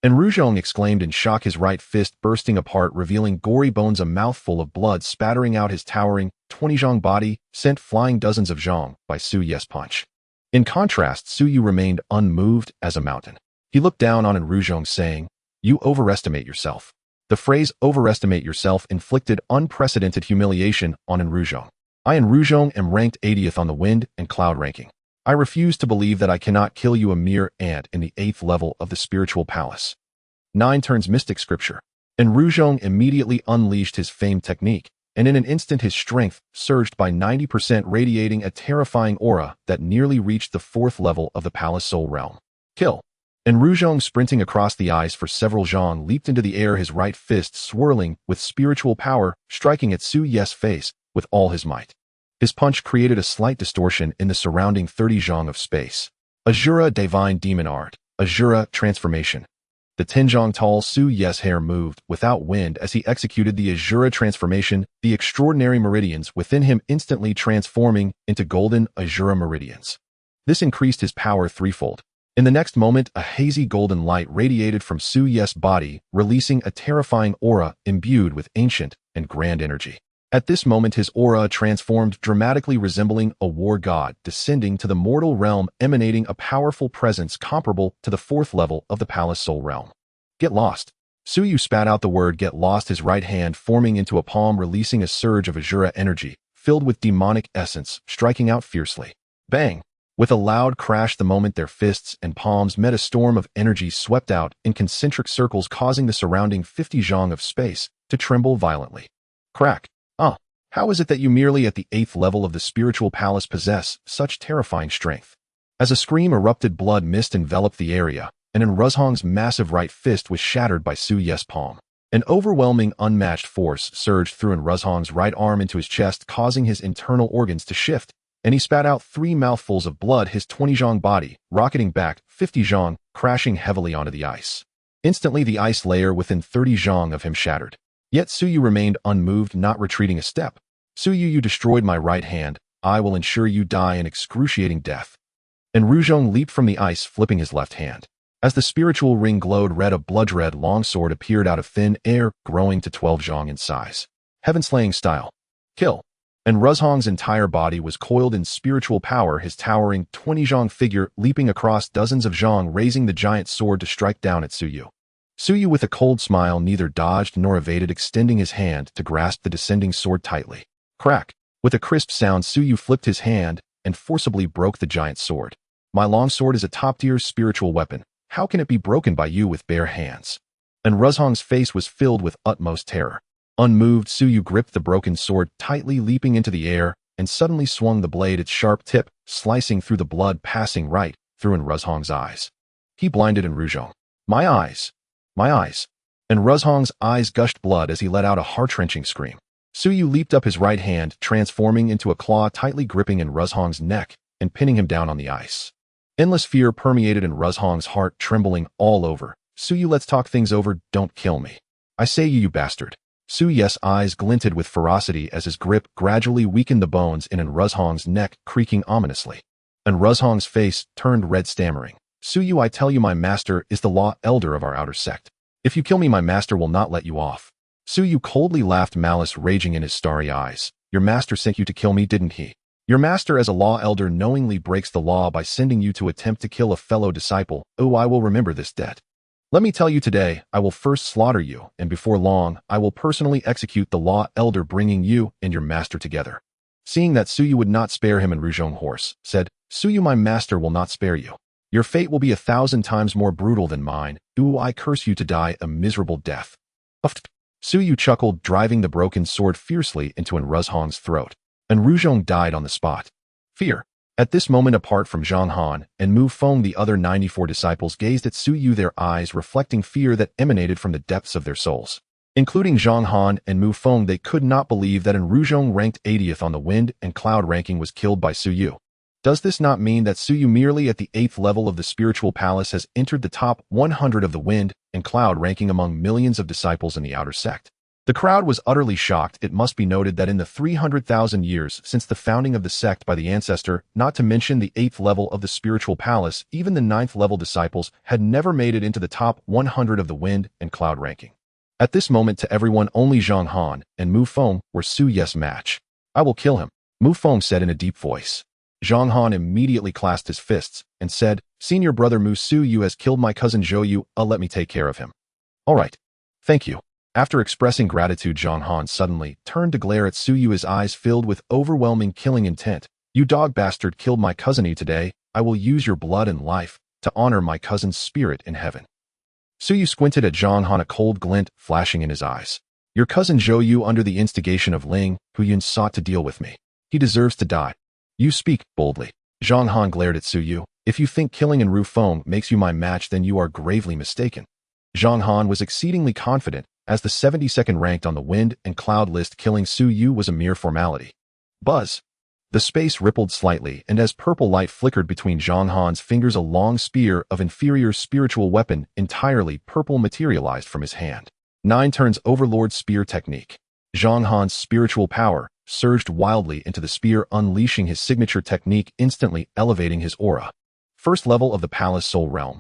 And Ruzhong exclaimed in shock, his right fist bursting apart, revealing gory bones, a mouthful of blood spattering out his towering 20 zhang body, sent flying dozens of zhang by Su Ye's punch. In contrast, Su Yu remained unmoved as a mountain. He looked down on Ruzhong, saying, "You overestimate yourself." The phrase "overestimate yourself" inflicted unprecedented humiliation on Ruzhong. "I and Ruzhong am ranked 80th on the wind and cloud ranking. I refuse to believe that I cannot kill you, a mere ant in the 8th level of the Spiritual Palace." 9 turns mystic scripture. And Ruzhong immediately unleashed his famed technique, and in an instant his strength surged by 90%, radiating a terrifying aura that nearly reached the 4th level of the Palace Soul Realm. Kill. And Ruzhong, sprinting across the ice for several zhang, leaped into the air, his right fist swirling with spiritual power, striking at Su Ye's face with all his might. His punch created a slight distortion in the surrounding 30 zhang of space. Asura Divine Demon Art. Asura Transformation. The 10 zhang tall Su Ye's hair moved without wind as he executed the Asura transformation, the extraordinary meridians within him instantly transforming into golden Asura meridians. This increased his power threefold. In the next moment, a hazy golden light radiated from Su Ye's body, releasing a terrifying aura imbued with ancient and grand energy. At this moment, his aura transformed, dramatically resembling a war god descending to the mortal realm, emanating a powerful presence comparable to the 4th level of the Palace Soul Realm. "Get lost." Su Yu spat out the word "get lost," his right hand forming into a palm, releasing a surge of Asura energy, filled with demonic essence, striking out fiercely. Bang! With a loud crash, the moment their fists and palms met, a storm of energy swept out in concentric circles, causing the surrounding 50 zhang of space to tremble violently. Crack. How is it that you, merely at the 8th level of the Spiritual Palace, possess such terrifying strength? As a scream erupted, blood mist enveloped the area, and Ruzhong's massive right fist was shattered by Su Ye's palm. An overwhelming, unmatched force surged through Ruzhong's right arm into his chest, causing his internal organs to shift, and he spat out 3 mouthfuls of blood, his 20 zhang body rocketing back 50 zhang, crashing heavily onto the ice. Instantly, the ice layer within 30 zhang of him shattered. Yet Su Yu remained unmoved, not retreating a step. "Su Yu, you destroyed my right hand. I will ensure you die an excruciating death." And Ruzhong leaped from the ice, flipping his left hand. As the spiritual ring glowed red, a blood-red longsword appeared out of thin air, growing to 12 zhang in size. Heaven-slaying style. Kill. And Ruzhong's entire body was coiled in spiritual power, his towering 20 zhang figure leaping across dozens of zhang, raising the giant sword to strike down at Su Yu. Su Yu, with a cold smile, neither dodged nor evaded, extending his hand to grasp the descending sword tightly. Crack. With a crisp sound, Su Yu flipped his hand and forcibly broke the giant sword. "My longsword is a top-tier spiritual weapon. How can it be broken by you with bare hands?" And Ruzhong's face was filled with utmost terror. Unmoved, Su Yu gripped the broken sword tightly, leaping into the air, and suddenly swung the blade its sharp tip, slicing through the blood passing right through Ruzhong's eyes. He blinded Ruzhong. My eyes! My eyes! And Ruzhong's eyes gushed blood as he let out a heart-wrenching scream. Suyu leaped up his right hand, transforming into a claw tightly gripping Ruzhong's neck and pinning him down on the ice. Endless fear permeated Ruzhong's heart, trembling all over. Suyu, let's talk things over, don't kill me. I say you bastard. Suyu's eyes glinted with ferocity as his grip gradually weakened, the bones in Ruzhong's neck creaking ominously. And Ruzhong's face turned red, stammering. Suyu, I tell you, my master is the law elder of our outer sect. If you kill me, my master will not let you off. Suyu coldly laughed, malice raging in his starry eyes. Your master sent you to kill me, didn't he? Your master as a law elder knowingly breaks the law by sending you to attempt to kill a fellow disciple. Oh, I will remember this debt. Let me tell you today, I will first slaughter you, and before long, I will personally execute the law elder, bringing you and your master together. Seeing that Suyu would not spare him, Ruzhong horse said, Suyu, my master will not spare you. Your fate will be 1,000 times more brutal than mine. Ooh, I curse you to die a miserable death. Suyu chuckled, driving the broken sword fiercely into Ruzhong's throat. And Ruzhong died on the spot. Fear. At this moment, apart from Zhang Han and Mu Feng, the other 94 disciples gazed at Suyu, their eyes reflecting fear that emanated from the depths of their souls. Including Zhang Han and Mu Feng, they could not believe that Ruzhong, ranked 80th on the wind and cloud ranking, was killed by Suyu. Does this not mean that Suyu, merely at the 8th level of the spiritual palace, has entered the top 100 of the wind and cloud ranking among millions of disciples in the outer sect? The crowd was utterly shocked. It must be noted that in the 300,000 years since the founding of the sect by the ancestor, not to mention the 8th level of the spiritual palace, even the 9th level disciples had never made it into the top 100 of the wind and cloud ranking. At this moment, to everyone, only Zhang Han and Mu Feng were Suyu's match. I will kill him, Mu Feng said in a deep voice. Zhang Han immediately clasped his fists and said, Senior brother Mu, Suyu has killed my cousin Zhou. Let me take care of him. All right. Thank you. After expressing gratitude, Zhang Han suddenly turned to glare at Suyu, his eyes filled with overwhelming killing intent. You dog bastard killed my cousin today. I will use your blood and life to honor my cousin's spirit in heaven. Suyu squinted at Zhang Han, a cold glint flashing in his eyes. Your cousin Zhou, under the instigation of Ling, who Yun sought to deal with me. He deserves to die. You speak boldly. Zhang Han glared at Suyu. If you think killing Ru Feng makes you my match, then you are gravely mistaken. Zhang Han was exceedingly confident. As the 72nd ranked on the wind and cloud list, killing Suyu was a mere formality. Buzz. The space rippled slightly, and as purple light flickered between Zhang Han's fingers, a long spear of inferior spiritual weapon, entirely purple, materialized from his hand. 9 turns Overlord Spear Technique. Zhang Han's spiritual power surged wildly into the spear, unleashing his signature technique, instantly elevating his aura. 1st level of the Palace Soul Realm.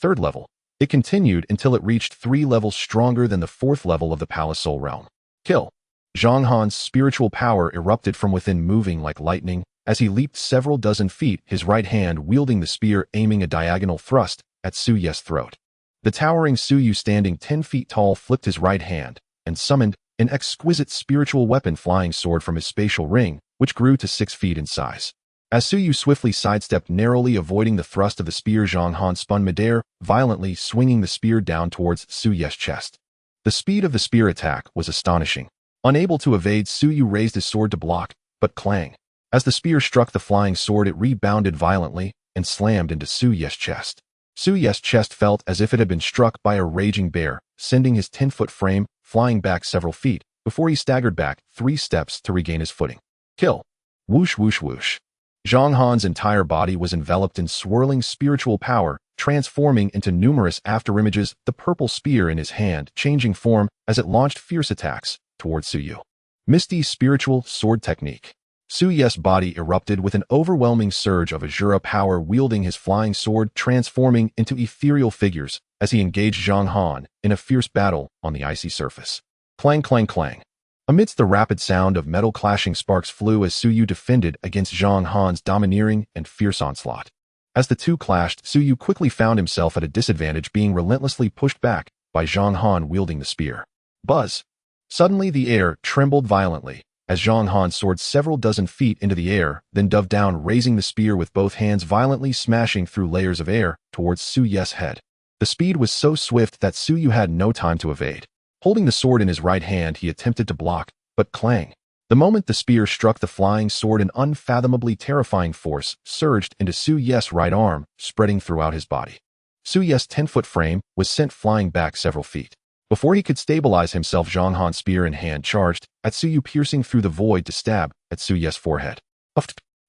3rd level. It continued until it reached 3 levels stronger than the 4th level of the Palace Soul Realm. Kill. Zhang Han's spiritual power erupted from within, moving like lightning as he leaped several dozen feet, his right hand wielding the spear, aiming a diagonal thrust at Suyu's throat. The towering Suyu, standing 10 feet tall, flipped his right hand and summoned an exquisite spiritual weapon, flying sword, from his spatial ring, which grew to 6 feet in size. As Suyu swiftly sidestepped, narrowly avoiding the thrust of the spear, Zhang Han spun midair, violently swinging the spear down towards Suyu's chest. The speed of the spear attack was astonishing. Unable to evade, Suyu raised his sword to block, but clang. As the spear struck the flying sword, it rebounded violently and slammed into Suyu's chest. Suyu's chest felt as if it had been struck by a raging bear, sending his 10-foot frame flying back several feet before he staggered back 3 steps to regain his footing. Kill. Whoosh, whoosh, whoosh. Zhang Han's entire body was enveloped in swirling spiritual power, transforming into numerous afterimages, the purple spear in his hand changing form as it launched fierce attacks towards Suyu. Misty Spiritual Sword Technique. Suyu's body erupted with an overwhelming surge of Asura power, wielding his flying sword, transforming into ethereal figures as he engaged Zhang Han in a fierce battle on the icy surface. Clang, clang, clang. Amidst the rapid sound of metal clashing, sparks flew as Suyu defended against Zhang Han's domineering and fierce onslaught. As the two clashed, Suyu quickly found himself at a disadvantage, being relentlessly pushed back by Zhang Han wielding the spear. Buzz! Suddenly the air trembled violently as Zhang Han soared several dozen feet into the air, then dove down, raising the spear with both hands, violently smashing through layers of air towards Suyu's head. The speed was so swift that Suyu had no time to evade. Holding the sword in his right hand, he attempted to block, but clang. The moment the spear struck the flying sword, an unfathomably terrifying force surged into Su Ye's right arm, spreading throughout his body. Su Ye's 10-foot frame was sent flying back several feet. Before he could stabilize himself, Zhang Han's spear in hand charged at Su Yu, piercing through the void to stab at Su Ye's forehead.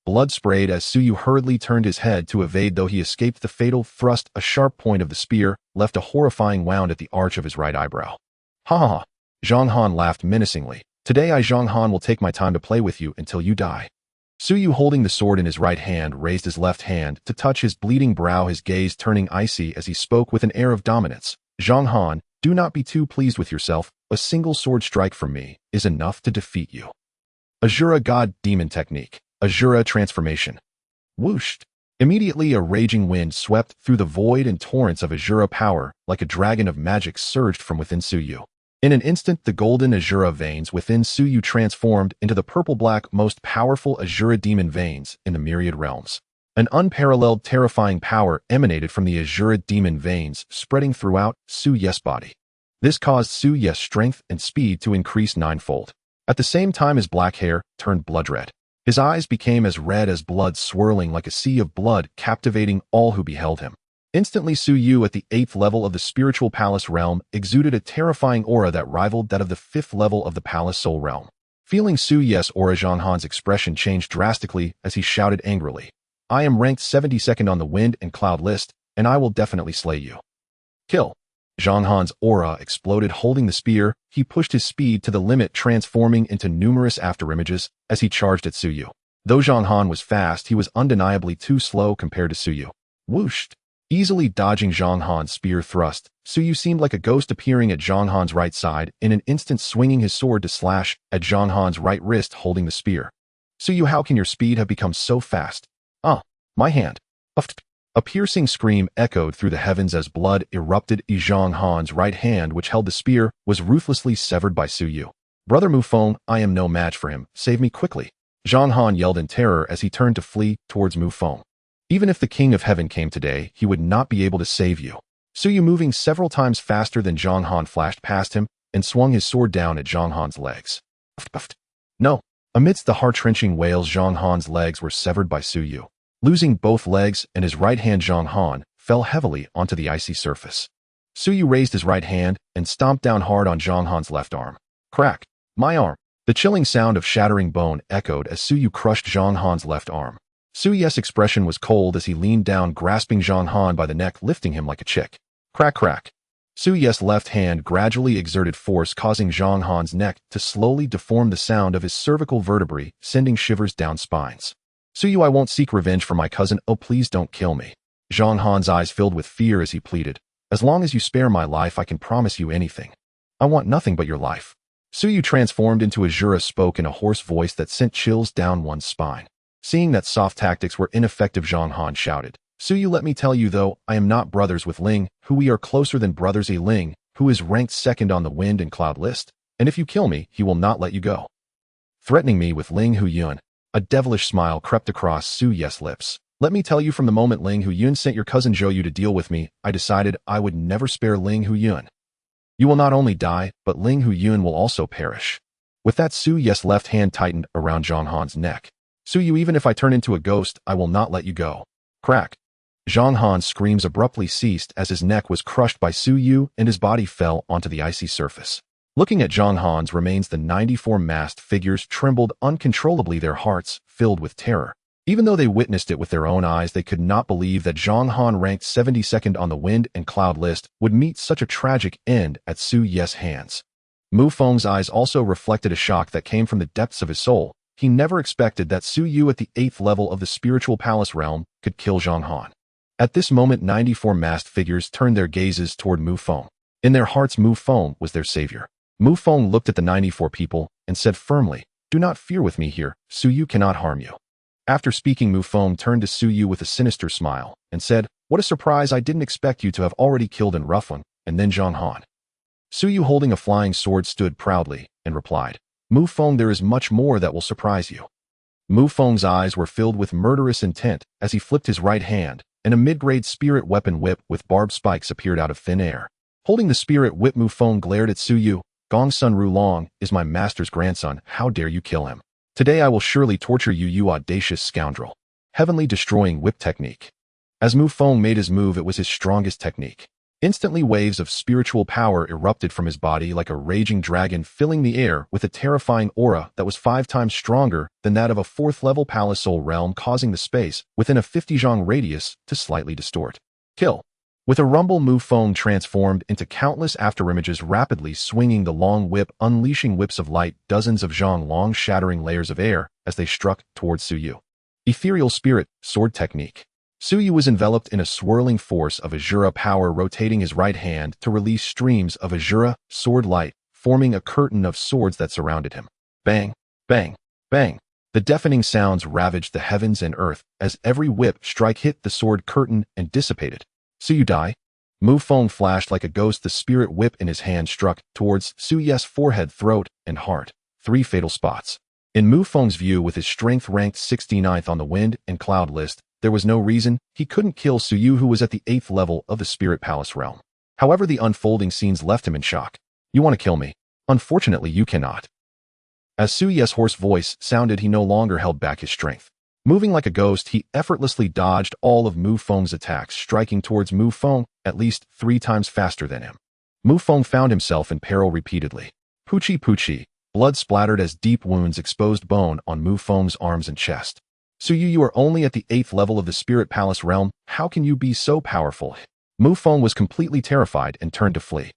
Blood sprayed as Su Yu hurriedly turned his head to evade, though he escaped the fatal thrust. A sharp point of the spear left a horrifying wound at the arch of his right eyebrow. Ha ha ha! Zhang Han laughed menacingly. Today I, Zhang Han, will take my time to play with you until you die. Su Yu, holding the sword in his right hand, raised his left hand to touch his bleeding brow, his gaze turning icy as he spoke with an air of dominance. Zhang Han, do not be too pleased with yourself. A single sword strike from me is enough to defeat you. Asura God Demon Technique. Asura Transformation. Whooshed. Immediately a raging wind swept through the void, and torrents of Asura power, like a dragon of magic, surged from within Su Yu. In an instant, the golden Asura veins within Su Yu transformed into the purple-black, most powerful Asura demon veins in the myriad realms. An unparalleled, terrifying power emanated from the Asura demon veins, spreading throughout Su Ye's body. This caused Su Ye's strength and speed to increase ninefold. At the same time, his black hair turned blood red. His eyes became as red as blood, swirling like a sea of blood, captivating all who beheld him. Instantly, Su Yu, at the 8th level of the spiritual palace realm, exuded a terrifying aura that rivaled that of the 5th level of the palace soul realm. Feeling Su Ye's aura, Zhang Han's expression changed drastically as he shouted angrily, I am ranked 72nd on the wind and cloud list, and I will definitely slay you. Kill. Zhang Han's aura exploded. Holding the spear, he pushed his speed to the limit, transforming into numerous afterimages as he charged at Su Yu. Though Zhang Han was fast, he was undeniably too slow compared to Su Yu. Whooshed. Easily dodging Zhang Han's spear thrust, Su Yu seemed like a ghost, appearing at Zhang Han's right side, in an instant swinging his sword to slash at Zhang Han's right wrist, holding the spear. Su Yu, how can your speed have become so fast? My hand. A piercing scream echoed through the heavens as blood erupted. Zhang Han's right hand, which held the spear, was ruthlessly severed by Su Yu. Brother Mufeng, I am no match for him. Save me quickly. Zhang Han yelled in terror as he turned to flee towards Mufeng. Even if the King of Heaven came today, he would not be able to save you. Su Yu, moving several times faster than Zhang Han, flashed past him and swung his sword down at Zhang Han's legs. No. Amidst the heart-wrenching wails, Zhang Han's legs were severed by Su Yu. Losing both legs and his right hand, Zhang Han fell heavily onto the icy surface. Su Yu raised his right hand and stomped down hard on Zhang Han's left arm. Crack. My arm. The chilling sound of shattering bone echoed as Su Yu crushed Zhang Han's left arm. Su Ye's expression was cold as he leaned down, grasping Zhang Han by the neck, lifting him like a chick. Crack, crack. Su Ye's left hand gradually exerted force, causing Zhang Han's neck to slowly deform, the sound of his cervical vertebrae sending shivers down spines. Su Yu, I won't seek revenge for my cousin. Oh, please don't kill me. Zhang Han's eyes filled with fear as he pleaded. As long as you spare my life, I can promise you anything. I want nothing but your life. Su Yu, transformed into Asura, spoke in a hoarse voice that sent chills down one's spine. Seeing that soft tactics were ineffective, Zhang Han shouted, Su Yu, let me tell you though, I am not brothers with Ling, who we are closer than brothers. A Ling, who is ranked 2nd on the wind and cloud list, and if you kill me, he will not let you go. Threatening me with Ling Hu Yun. A devilish smile crept across Su Ye's lips. Let me tell you, from the moment Ling Hu Yun sent your cousin Zhou Yu to deal with me, I decided I would never spare Ling Hu Yun. You will not only die, but Ling Hu Yun will also perish. With that, Su Ye's left hand tightened around Zhang Han's neck. Su Yu, even if I turn into a ghost, I will not let you go. Crack. Zhang Han's screams abruptly ceased as his neck was crushed by Su Yu and his body fell onto the icy surface. Looking at Zhang Han's remains, the 94 masked figures trembled uncontrollably, their hearts filled with terror. Even though they witnessed it with their own eyes, they could not believe that Zhang Han, ranked 72nd on the wind and cloud list, would meet such a tragic end at Su Ye's hands. Mufeng's eyes also reflected a shock that came from the depths of his soul. He never expected that Su Yu, at the 8th level of the spiritual palace realm, could kill Zhang Han. At this moment, 94 masked figures turned their gazes toward Mufeng. In their hearts, Mufeng was their savior. Mufeng looked at the 94 people and said firmly, Do not fear with me here, Su Yu cannot harm you. After speaking, Mufeng turned to Su Yu with a sinister smile and said, What a surprise, I didn't expect you to have already killed and Rufflin, and then Zhang Han. Su Yu, holding a flying sword, stood proudly and replied, Mufeng, there is much more that will surprise you. Mufeng's eyes were filled with murderous intent as he flipped his right hand, and a mid-grade spirit weapon whip with barbed spikes appeared out of thin air. Holding the spirit whip, Mufeng glared at Su Yu. Gongsun Rulong is my master's grandson. How dare you kill him? Today I will surely torture you, you audacious scoundrel. Heavenly destroying whip technique. As Mu Feng made his move, it was his strongest technique. Instantly waves of spiritual power erupted from his body like a raging dragon, filling the air with a terrifying aura that was 5 times stronger than that of a 4th-level palace soul realm, causing the space within a 50 zhang radius to slightly distort. Kill. With a rumble, Mu Feng transformed into countless afterimages, rapidly swinging the long whip, unleashing whips of light, dozens of zhang long, shattering layers of air as they struck towards Su Yu. Ethereal Spirit, Sword Technique. Su Yu was enveloped in a swirling force of Asura power, rotating his right hand to release streams of Asura sword light, forming a curtain of swords that surrounded him. Bang, bang, bang. The deafening sounds ravaged the heavens and earth as every whip strike hit the sword curtain and dissipated. Su Yu die? Mu Feng flashed like a ghost. The spirit whip in his hand struck towards Su Yu's forehead, throat, and heart. 3 fatal spots. In Mu Feng's view, with his strength ranked 69th on the wind and cloud list, there was no reason he couldn't kill Su Yu, who was at the 8th level of the Spirit Palace realm. However, the unfolding scenes left him in shock. You want to kill me? Unfortunately, you cannot. As Su Yu's hoarse voice sounded, he no longer held back his strength. Moving like a ghost, he effortlessly dodged all of Mu Feng's attacks, striking towards Mu Feng at least 3 times faster than him. Mu Feng found himself in peril repeatedly. Poochie poochie, blood splattered as deep wounds exposed bone on Mu Feng's arms and chest. Su Yu, you are only at the 8th level of the Spirit Palace realm. How can you be so powerful? Mu Feng was completely terrified and turned to flee.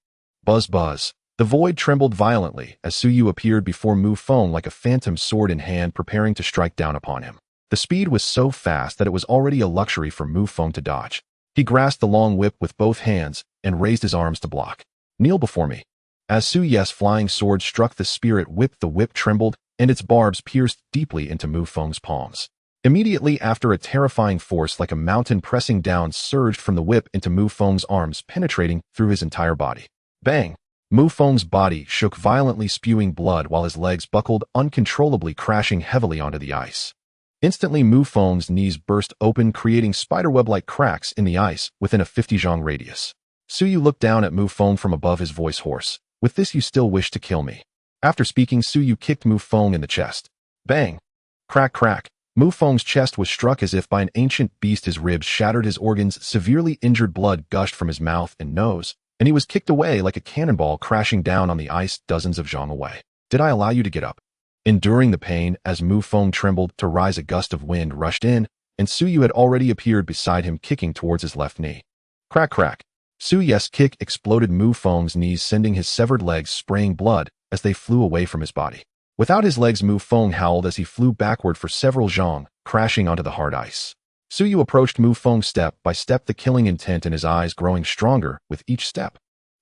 Buzz buzz. The void trembled violently as Su Yu appeared before Mu Feng like a phantom, sword in hand, preparing to strike down upon him. The speed was so fast that it was already a luxury for Mu Feng to dodge. He grasped the long whip with both hands and raised his arms to block. Kneel before me. As Su Yu's flying sword struck the spirit whip, the whip trembled and its barbs pierced deeply into Mu Feng's palms. Immediately after, a terrifying force like a mountain pressing down surged from the whip into Mu Feng's arms, penetrating through his entire body. Bang! Mu Feng's body shook violently, spewing blood while his legs buckled uncontrollably, crashing heavily onto the ice. Instantly, Mu Feng's knees burst open, creating spiderweb-like cracks in the ice within a 50 zhang radius. Su Yu looked down at Mu Feng from above, his voice hoarse. With this, you still wish to kill me? After speaking, Su Yu kicked Mu Feng in the chest. Bang! Crack crack! Mu Feng's chest was struck as if by an ancient beast. His ribs shattered, his organs severely injured, blood gushed from his mouth and nose, and he was kicked away like a cannonball, crashing down on the ice dozens of zhang away. Did I allow you to get up? Enduring the pain as Mu Feng trembled to rise, a gust of wind rushed in, and Su Yu had already appeared beside him, kicking towards his left knee. Crack crack. Su Yu's kick exploded Mu Feng's knees, sending his severed legs spraying blood as they flew away from his body. Without his legs, Mu Feng howled as he flew backward for several zhang, crashing onto the hard ice. Su Yu approached Mu Feng step by step, the killing intent in his eyes growing stronger with each step.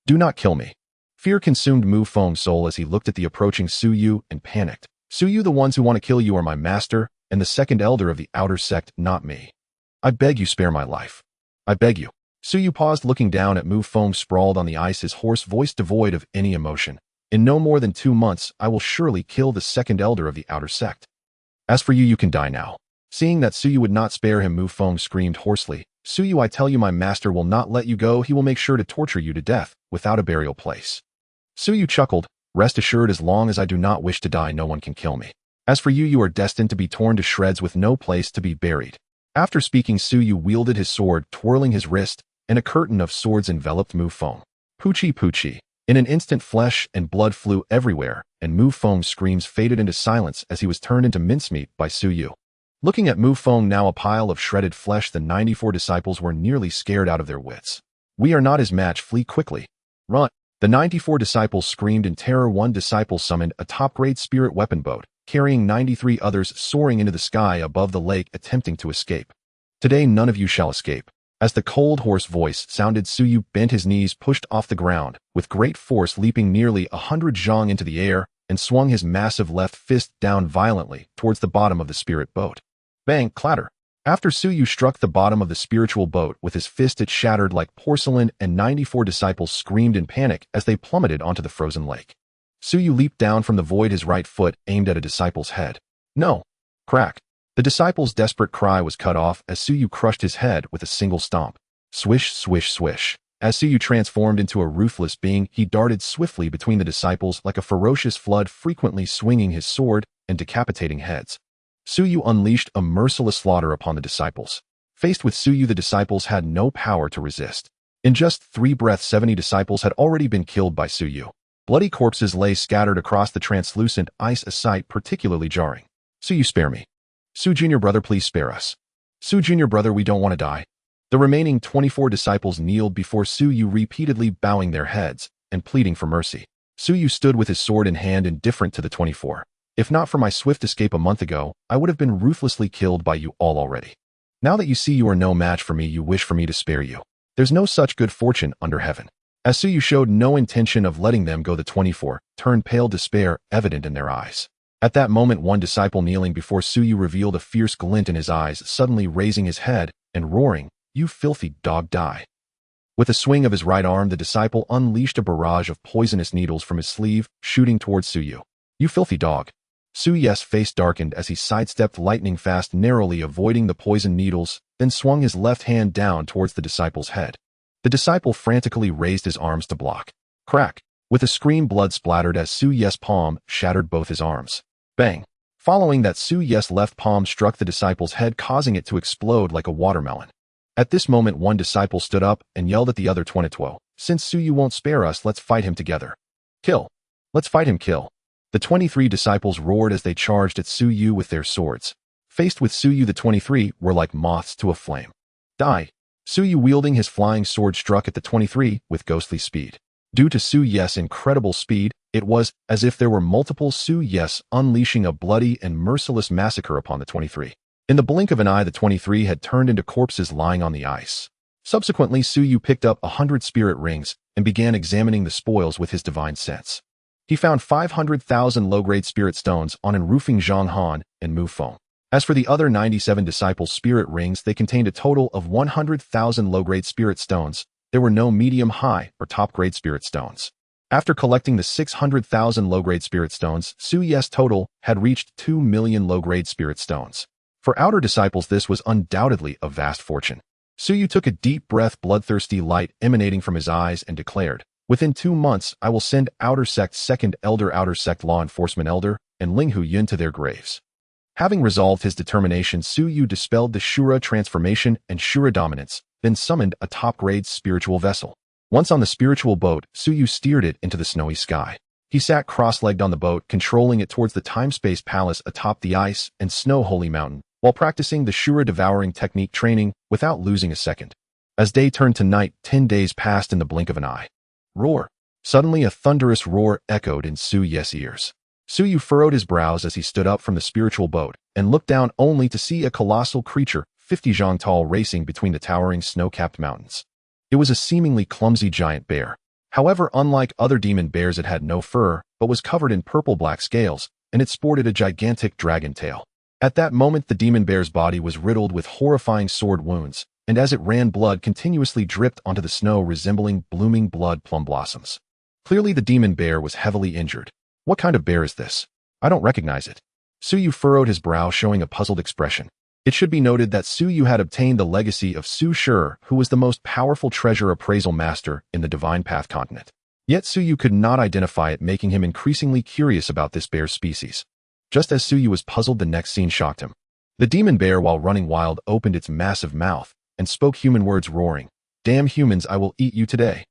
Do not kill me. Fear consumed Mu Feng's soul as he looked at the approaching Su Yu and panicked. Su Yu, the ones who want to kill you are my master and the second elder of the outer sect, not me. I beg you, spare my life. I beg you. Su Yu paused, looking down at Mu Feng sprawled on the ice, his hoarse voice devoid of any emotion. In no more than 2 months, I will surely kill the second elder of the outer sect. As for you, you can die now. Seeing that Su Yu would not spare him, Mu Feng screamed hoarsely. Su Yu, I tell you, my master will not let you go. He will make sure to torture you to death without a burial place. Su Yu chuckled. Rest assured, as long as I do not wish to die, no one can kill me. As for you, you are destined to be torn to shreds with no place to be buried. After speaking, Su Yu wielded his sword, twirling his wrist, and a curtain of swords enveloped Mu Feng. Poochie poochie. In an instant, flesh and blood flew everywhere, and Mu Feng's screams faded into silence as he was turned into mincemeat by Su Yu. Looking at Mu Feng, now a pile of shredded flesh, the 94 disciples were nearly scared out of their wits. We are not his match, flee quickly. Run! The 94 disciples screamed in terror. One disciple summoned a top-grade spirit weapon boat, carrying 93 others, soaring into the sky above the lake, attempting to escape. Today none of you shall escape. As the cold, hoarse voice sounded, Su Yu bent his knees, pushed off the ground, with great force, leaping nearly 100 zhang into the air, and swung his massive left fist down violently towards the bottom of the spirit boat. Bang, clatter. After Su Yu struck the bottom of the spiritual boat with his fist, it shattered like porcelain, and 94 disciples screamed in panic as they plummeted onto the frozen lake. Su Yu leaped down from the void, his right foot aimed at a disciple's head. No! Crack! The disciple's desperate cry was cut off as Su Yu crushed his head with a single stomp. Swish, swish, swish. As Suyu transformed into a ruthless being, he darted swiftly between the disciples like a ferocious flood, frequently swinging his sword and decapitating heads. Suyu unleashed a merciless slaughter upon the disciples. Faced with Suyu, the disciples had no power to resist. In just 3 breaths, 70 disciples had already been killed by Suyu. Bloody corpses lay scattered across the translucent ice, a sight particularly jarring. Suyu, spare me. Su, junior brother, please spare us. Su, junior brother, we don't want to die. The remaining 24 disciples kneeled before Suyu, repeatedly bowing their heads and pleading for mercy. Suyu stood with his sword in hand, indifferent to the 24. If not for my swift escape a month ago, I would have been ruthlessly killed by you all already. Now that you see you are no match for me, you wish for me to spare you. There's no such good fortune under heaven. As Suyu showed no intention of letting them go, the 24 turned pale, despair evident in their eyes. At that moment, one disciple kneeling before Suyu revealed a fierce glint in his eyes, suddenly raising his head and roaring, "You filthy dog, die." With a swing of his right arm, the disciple unleashed a barrage of poisonous needles from his sleeve, shooting towards Suyu. "You filthy dog." Suyu's face darkened as he sidestepped lightning fast, narrowly avoiding the poison needles, then swung his left hand down towards the disciple's head. The disciple frantically raised his arms to block. Crack! With a scream, blood splattered as Suyu's palm shattered both his arms. Bang! Following that, Suyu's left palm struck the disciple's head, causing it to explode like a watermelon. At this moment, one disciple stood up and yelled at the other 22, "Since Suyu won't spare us, let's fight him together. Kill! Let's fight him, kill!" The 23 disciples roared as they charged at Suyu with their swords. Faced with Suyu, the 23 were like moths to a flame. Die! Suyu, wielding his flying sword, struck at the 23 with ghostly speed. Due to Suyu's incredible speed, it was as if there were multiple Suyus unleashing a bloody and merciless massacre upon the 23. In the blink of an eye, the 23 had turned into corpses lying on the ice. Subsequently, Suyu picked up 100 spirit rings and began examining the spoils with his divine sense. He found 500,000 low-grade spirit stones on enroofing Zhonghan and Mufeng. As for the other 97 disciples' spirit rings, they contained a total of 100,000 low-grade spirit stones. There were no medium, high, or top-grade spirit stones. After collecting the 600,000 low-grade spirit stones, Suyu's total had reached 2 million low-grade spirit stones. For outer disciples, this was undoubtedly a vast fortune. Suyu took a deep breath, bloodthirsty light emanating from his eyes, and declared, "Within 2 months, I will send Outer Sect Second Elder, Outer Sect Law Enforcement Elder, and Linghu Yun to their graves." Having resolved his determination, Suyu dispelled the Shura transformation and Shura dominance, then summoned a top-grade spiritual vessel. Once on the spiritual boat, Suyu steered it into the snowy sky. He sat cross-legged on the boat, controlling it towards the time-space palace atop the ice and snow holy mountain, while practicing the Shura devouring technique training without losing a second. As day turned to night, 10 days passed in the blink of an eye. Roar! Suddenly a thunderous roar echoed in Suyu's ears. Suyu furrowed his brows as he stood up from the spiritual boat and looked down, only to see a colossal creature 50 zhang tall racing between the towering snow-capped mountains. It was a seemingly clumsy giant bear. However, unlike other demon bears, it had no fur, but was covered in purple-black scales, and it sported a gigantic dragon tail. At that moment, the demon bear's body was riddled with horrifying sword wounds, and as it ran, blood continuously dripped onto the snow, resembling blooming blood plum blossoms. Clearly, the demon bear was heavily injured. What kind of bear is this? I don't recognize it. Suyu furrowed his brow, showing a puzzled expression. It should be noted that Suyu had obtained the legacy of Su Shi, who was the most powerful treasure appraisal master in the Divine Path continent. Yet Suyu could not identify it, making him increasingly curious about this bear species. Just as Suyu was puzzled, the next scene shocked him. The demon bear, while running wild, opened its massive mouth and spoke human words, roaring, "Damn humans, I will eat you today."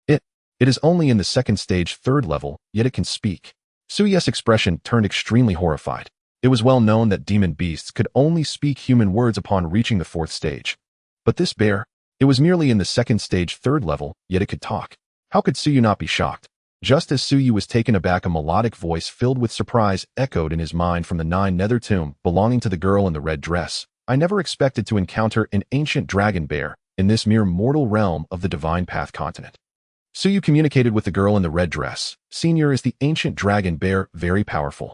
It is only in the second stage, 3rd level, yet it can speak. Suyu's expression turned extremely horrified. It was well known that demon beasts could only speak human words upon reaching the 4th stage. But this bear, it was merely in the 2nd stage, 3rd level, yet it could talk. How could Suyu not be shocked? Just as Suyu was taken aback, a melodic voice filled with surprise echoed in his mind from the 9 Nether tomb belonging to the girl in the red dress. I never expected to encounter an ancient dragon bear in this mere mortal realm of the Divine Path continent. Suyu communicated with the girl in the red dress. "Senior, is the ancient dragon bear very powerful?"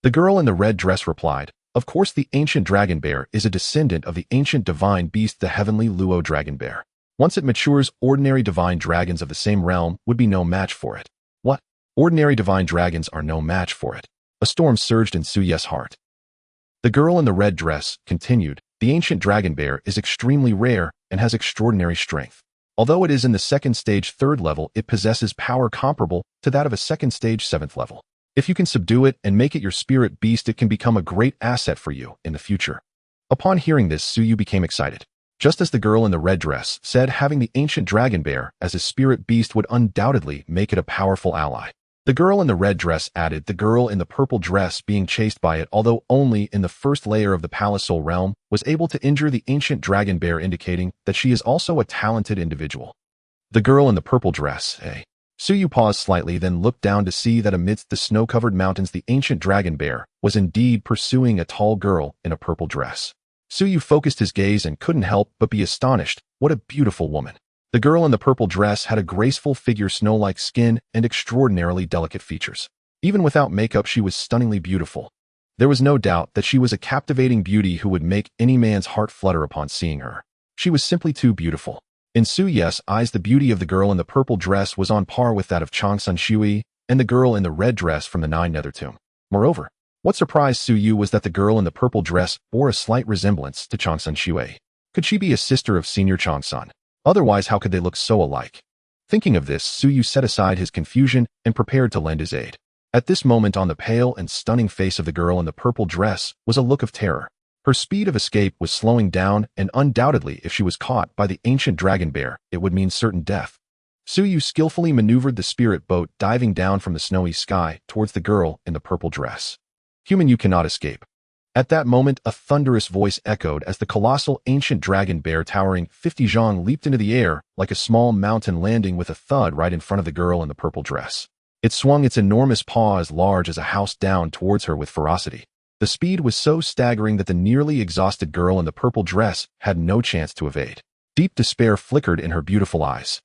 The girl in the red dress replied, "Of course, the ancient dragon bear is a descendant of the ancient divine beast, the heavenly Luo dragon bear. Once it matures, ordinary divine dragons of the same realm would be no match for it." What? Ordinary divine dragons are no match for it? A storm surged in Suyu's heart. The girl in the red dress continued, "The ancient dragon bear is extremely rare and has extraordinary strength. Although it is in the second stage 3rd level, it possesses power comparable to that of a second stage 7th level. If you can subdue it and make it your spirit beast, it can become a great asset for you in the future. Upon hearing this, Suyu became excited. Just as the girl in the red dress said, having the ancient dragon bear as his spirit beast would undoubtedly make it a powerful ally. The girl in the red dress added, the girl in the purple dress being chased by it, although only in the first layer of the palace soul realm, was able to injure the ancient dragon bear, indicating that she is also a talented individual. The girl in the purple dress, Suyu paused slightly, then looked down to see that amidst the snow-covered mountains the ancient dragon bear was indeed pursuing a tall girl in a purple dress. Suyu focused his gaze and couldn't help but be astonished. What a beautiful woman. The girl in the purple dress had a graceful figure, snow-like skin, and extraordinarily delicate features. Even without makeup, she was stunningly beautiful. There was no doubt that she was a captivating beauty who would make any man's heart flutter upon seeing her. She was simply too beautiful. In Suyu's eyes, the beauty of the girl in the purple dress was on par with that of Changsun Shui and the girl in the red dress from the 9 Nether Tomb. Moreover, what surprised Suyu was that the girl in the purple dress bore a slight resemblance to Changsun Shui. Could she be a sister of Senior Changsun? Otherwise, how could they look so alike? Thinking of this, Suyu set aside his confusion and prepared to lend his aid. At this moment, on the pale and stunning face of the girl in the purple dress was a look of terror. Her speed of escape was slowing down, and undoubtedly, if she was caught by the ancient dragon bear, it would mean certain death. Suyu skillfully maneuvered the spirit boat, diving down from the snowy sky towards the girl in the purple dress. Human, you cannot escape. At that moment, a thunderous voice echoed as the colossal ancient dragon bear towering 50 zhang leaped into the air like a small mountain, landing with a thud right in front of the girl in the purple dress. It swung its enormous paw as large as a house down towards her with ferocity. The speed was so staggering that the nearly exhausted girl in the purple dress had no chance to evade. Deep despair flickered in her beautiful eyes.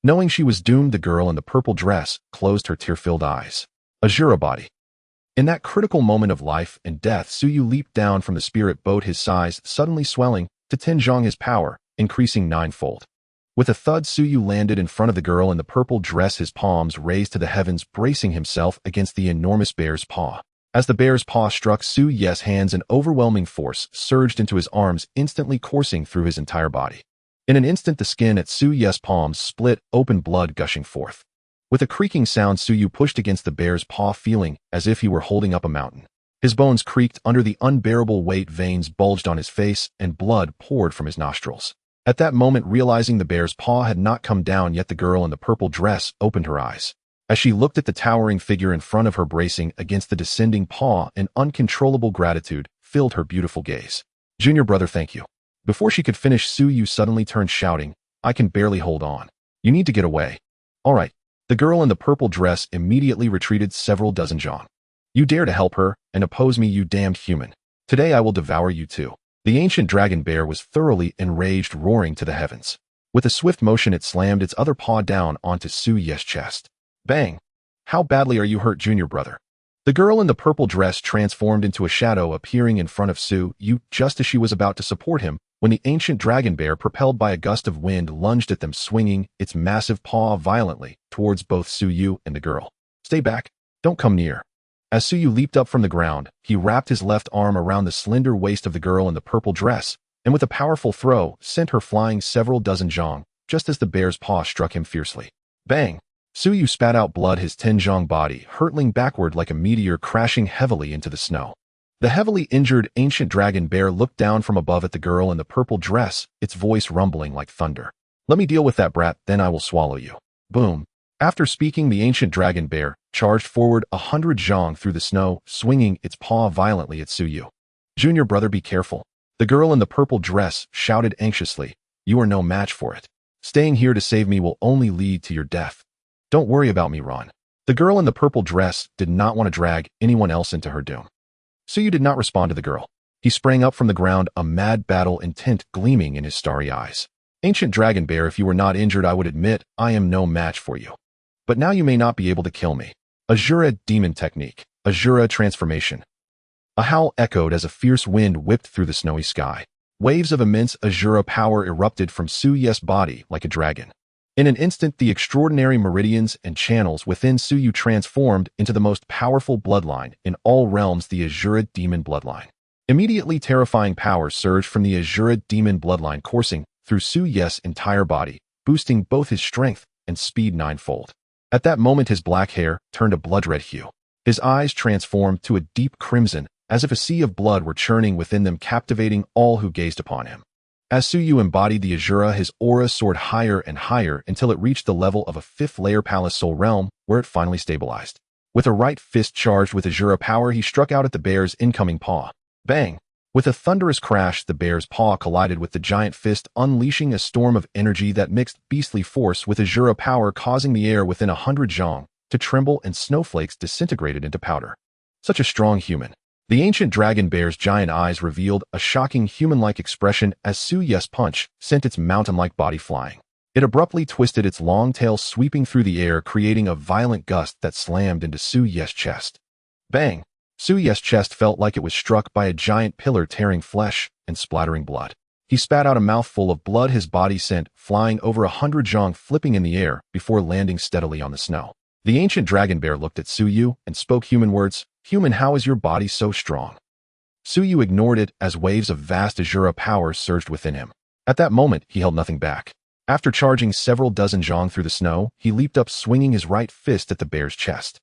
Knowing she was doomed, the girl in the purple dress closed her tear-filled eyes. Asura body. In that critical moment of life and death, Suyu leaped down from the spirit boat, his size suddenly swelling to 10 zhang, his power increasing 9-fold. With a thud, Suyu landed in front of the girl in the purple dress, his palms raised to the heavens, bracing himself against the enormous bear's paw. As the bear's paw struck Suyu's hands, an overwhelming force surged into his arms, instantly coursing through his entire body. In an instant, the skin at Suyu's palms split open, blood gushing forth. With a creaking sound, Suyu pushed against the bear's paw, feeling as if he were holding up a mountain. His bones creaked under the unbearable weight, veins bulged on his face, and blood poured from his nostrils. At that moment, realizing the bear's paw had not come down yet, the girl in the purple dress opened her eyes. As she looked at the towering figure in front of her bracing against the descending paw, an uncontrollable gratitude filled her beautiful gaze. "Junior brother, thank you." Before she could finish, Suyu suddenly turned, shouting, "I can barely hold on. You need to get away." "All right." The girl in the purple dress immediately retreated several dozen zhang. "You dare to help her and oppose me, you damned human. Today I will devour you too." The ancient dragon bear was thoroughly enraged, roaring to the heavens. With a swift motion, it slammed its other paw down onto Suyu's chest. Bang! "How badly are you hurt, junior brother?" The girl in the purple dress transformed into a shadow, appearing in front of Suyu just as she was about to support him, when the ancient dragon bear, propelled by a gust of wind, lunged at them, swinging its massive paw violently towards both Suyu and the girl. "Stay back. Don't come near." As Suyu leaped up from the ground, he wrapped his left arm around the slender waist of the girl in the purple dress, and with a powerful throw, sent her flying several dozen zhang, just as the bear's paw struck him fiercely. Bang! Suyu spat out blood, his 10 zhang body hurtling backward like a meteor, crashing heavily into the snow. The heavily injured ancient dragon bear looked down from above at the girl in the purple dress, its voice rumbling like thunder. "Let me deal with that brat, then I will swallow you." Boom! After speaking, the ancient dragon bear charged forward 100 zhang through the snow, swinging its paw violently at Suyu. "Junior brother, be careful." The girl in the purple dress shouted anxiously, "You are no match for it. Staying here to save me will only lead to your death. Don't worry about me, Ron." The girl in the purple dress did not want to drag anyone else into her doom. Suyu did not respond to the girl. He sprang up from the ground, a mad battle intent gleaming in his starry eyes. "Ancient dragon bear, if you were not injured, I would admit I am no match for you. But now you may not be able to kill me." Asura demon technique. Asura transformation. A howl echoed as a fierce wind whipped through the snowy sky. Waves of immense Asura power erupted from Suyu's body like a dragon. In an instant, the extraordinary meridians and channels within Suyu transformed into the most powerful bloodline in all realms, the Asura demon bloodline. Immediately, terrifying power surged from the Asura demon bloodline, coursing through Suyu's entire body, boosting both his strength and speed ninefold. At that moment his black hair turned a blood-red hue. His eyes transformed to a deep crimson, as if a sea of blood were churning within them, captivating all who gazed upon him. As Suyu embodied the Asura, his aura soared higher and higher until it reached the level of a fifth-layer palace soul realm, where it finally stabilized. With a right fist charged with Asura power, he struck out at the bear's incoming paw. Bang! With a thunderous crash, the bear's paw collided with the giant fist, unleashing a storm of energy that mixed beastly force with Asura power, causing the air within 100 zhang to tremble and snowflakes disintegrated into powder. Such a strong human. The ancient dragon bear's giant eyes revealed a shocking human-like expression as Suyu's punch sent its mountain-like body flying. It abruptly twisted, its long tail sweeping through the air, creating a violent gust that slammed into Suyu's chest. Bang! Suyu's chest felt like it was struck by a giant pillar, tearing flesh and splattering blood. He spat out a mouthful of blood, his body sent flying over 100 zhang, flipping in the air before landing steadily on the snow. The ancient dragon bear looked at Suyu and spoke human words. "Human, how is your body so strong?" Suyu ignored it as waves of vast Asura power surged within him. At that moment, he held nothing back. After charging several dozen zhang through the snow, he leaped up, swinging his right fist at the bear's chest.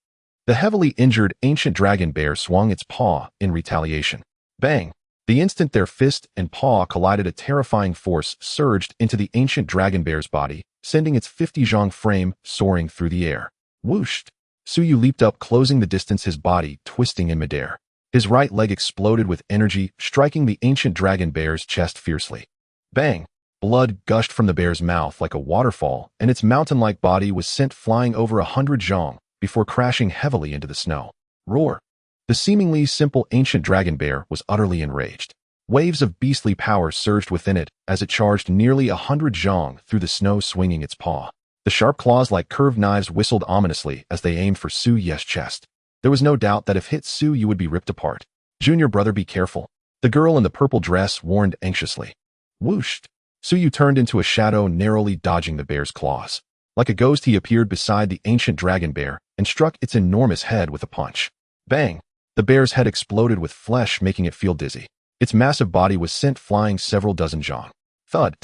The heavily injured ancient dragon bear swung its paw in retaliation. Bang! The instant their fist and paw collided, a terrifying force surged into the ancient dragon bear's body, sending its 50 zhang frame soaring through the air. Whooshed! Suyu leaped up, closing the distance, his body twisting in midair. His right leg exploded with energy, striking the ancient dragon bear's chest fiercely. Bang! Blood gushed from the bear's mouth like a waterfall, and its mountain-like body was sent flying over 100 zhang before crashing heavily into the snow. Roar! The seemingly simple ancient dragon bear was utterly enraged. Waves of beastly power surged within it as it charged nearly 100 zhang through the snow, swinging its paw. The sharp claws, like curved knives, whistled ominously as they aimed for Suyu's chest. There was no doubt that if hit, Suyu would be ripped apart. "Junior brother, be careful," the girl in the purple dress warned anxiously. Whooshed! Suyu turned into a shadow, narrowly dodging the bear's claws. Like a ghost, he appeared beside the ancient dragon bear and struck its enormous head with a punch. Bang! The bear's head exploded with flesh, making it feel dizzy. Its massive body was sent flying several dozen zhang. Thud!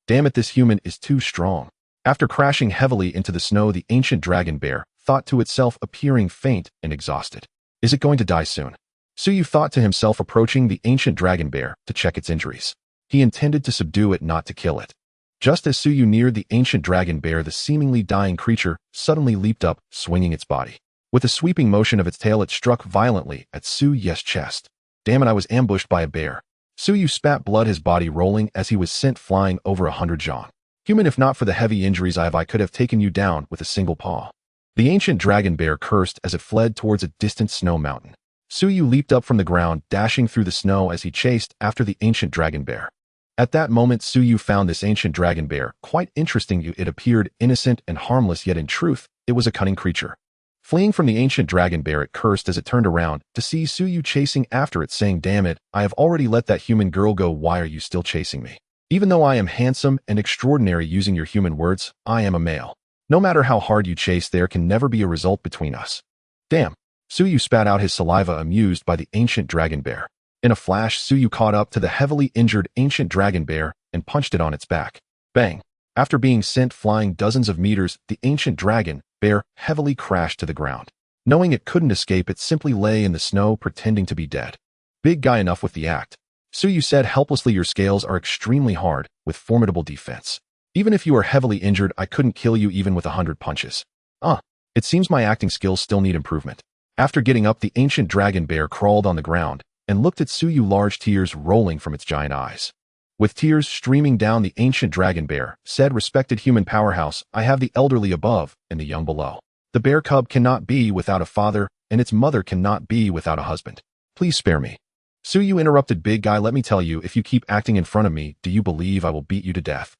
Damn it, this human is too strong. After crashing heavily into the snow, the ancient dragon bear thought to itself, appearing faint and exhausted. Is it going to die soon? Suyu thought to himself, approaching the ancient dragon bear to check its injuries. He intended to subdue it, not to kill it. Just as Suyu neared the ancient dragon bear, the seemingly dying creature suddenly leaped up, swinging its body. With a sweeping motion of its tail, it struck violently at Suyu's chest. Damn it, I was ambushed by a bear. Suyu spat blood, his body rolling as he was sent flying over 100 zhang. Human, if not for the heavy injuries I could have taken you down with a single paw. The ancient dragon bear cursed as it fled towards a distant snow mountain. Suyu leaped up from the ground, dashing through the snow as he chased after the ancient dragon bear. At that moment, Suyu found this ancient dragon bear quite interesting. It appeared innocent and harmless, yet in truth, it was a cunning creature. Fleeing from the ancient dragon bear, it cursed as it turned around to see Suyu chasing after it, saying, "Damn it, I have already let that human girl go. Why are you still chasing me? Even though I am handsome and extraordinary," using your human words, "I am a male. No matter how hard you chase, there can never be a result between us." Damn! Suyu spat out his saliva, amused by the ancient dragon bear. In a flash, Suyu caught up to the heavily injured ancient dragon bear and punched it on its back. Bang! After being sent flying dozens of meters, the ancient dragon bear heavily crashed to the ground. Knowing it couldn't escape, it simply lay in the snow, pretending to be dead. "Big guy, enough with the act," Suyu said helplessly. "Your scales are extremely hard, with formidable defense. Even if you are heavily injured, I couldn't kill you even with 100 punches. It seems my acting skills still need improvement." After getting up, the ancient dragon bear crawled on the ground and looked at Suyu, large tears rolling from its giant eyes. With tears streaming down, the ancient dragon bear said, "Respected human powerhouse, I have the elderly above and the young below. The bear cub cannot be without a father, and its mother cannot be without a husband. Please spare me." Suyu interrupted. "Big guy, let me tell you, if you keep acting in front of me, do you believe I will beat you to death?"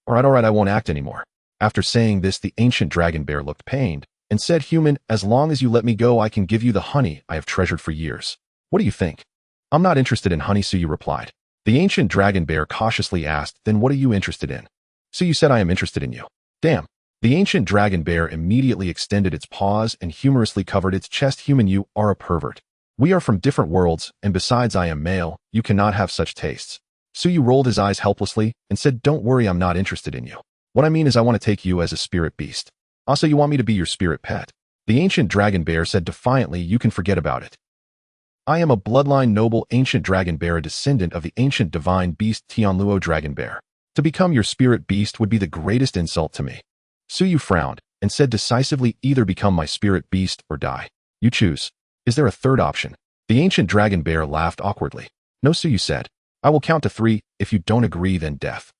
All right, I won't act anymore." After saying this, the ancient dragon bear looked pained and said, "Human, as long as you let me go, I can give you the honey I have treasured for years. What do you think?" "I'm not interested in honey," Suyu replied. The ancient dragon bear cautiously asked, "Then what are you interested in?" Suyu said, "I am interested in you." Damn! The ancient dragon bear immediately extended its paws and humorously covered its chest. "Human, you are a pervert. We are from different worlds, and besides I am male, you cannot have such tastes." Suyu rolled his eyes helplessly and said, "Don't worry, I'm not interested in you." What I mean is I want to take you as a spirit beast. Also, you want me to be your spirit pet. The ancient dragon bear said defiantly, you can forget about it. I am a bloodline noble ancient dragon bear, a descendant of the ancient divine beast Tianluo dragon bear. To become your spirit beast would be the greatest insult to me. Suyu frowned and said decisively, either become my spirit beast or die. You choose. Is there a third option? The ancient dragon bear laughed awkwardly. No, Suyu said. I will count to 3. If you don't agree, then death.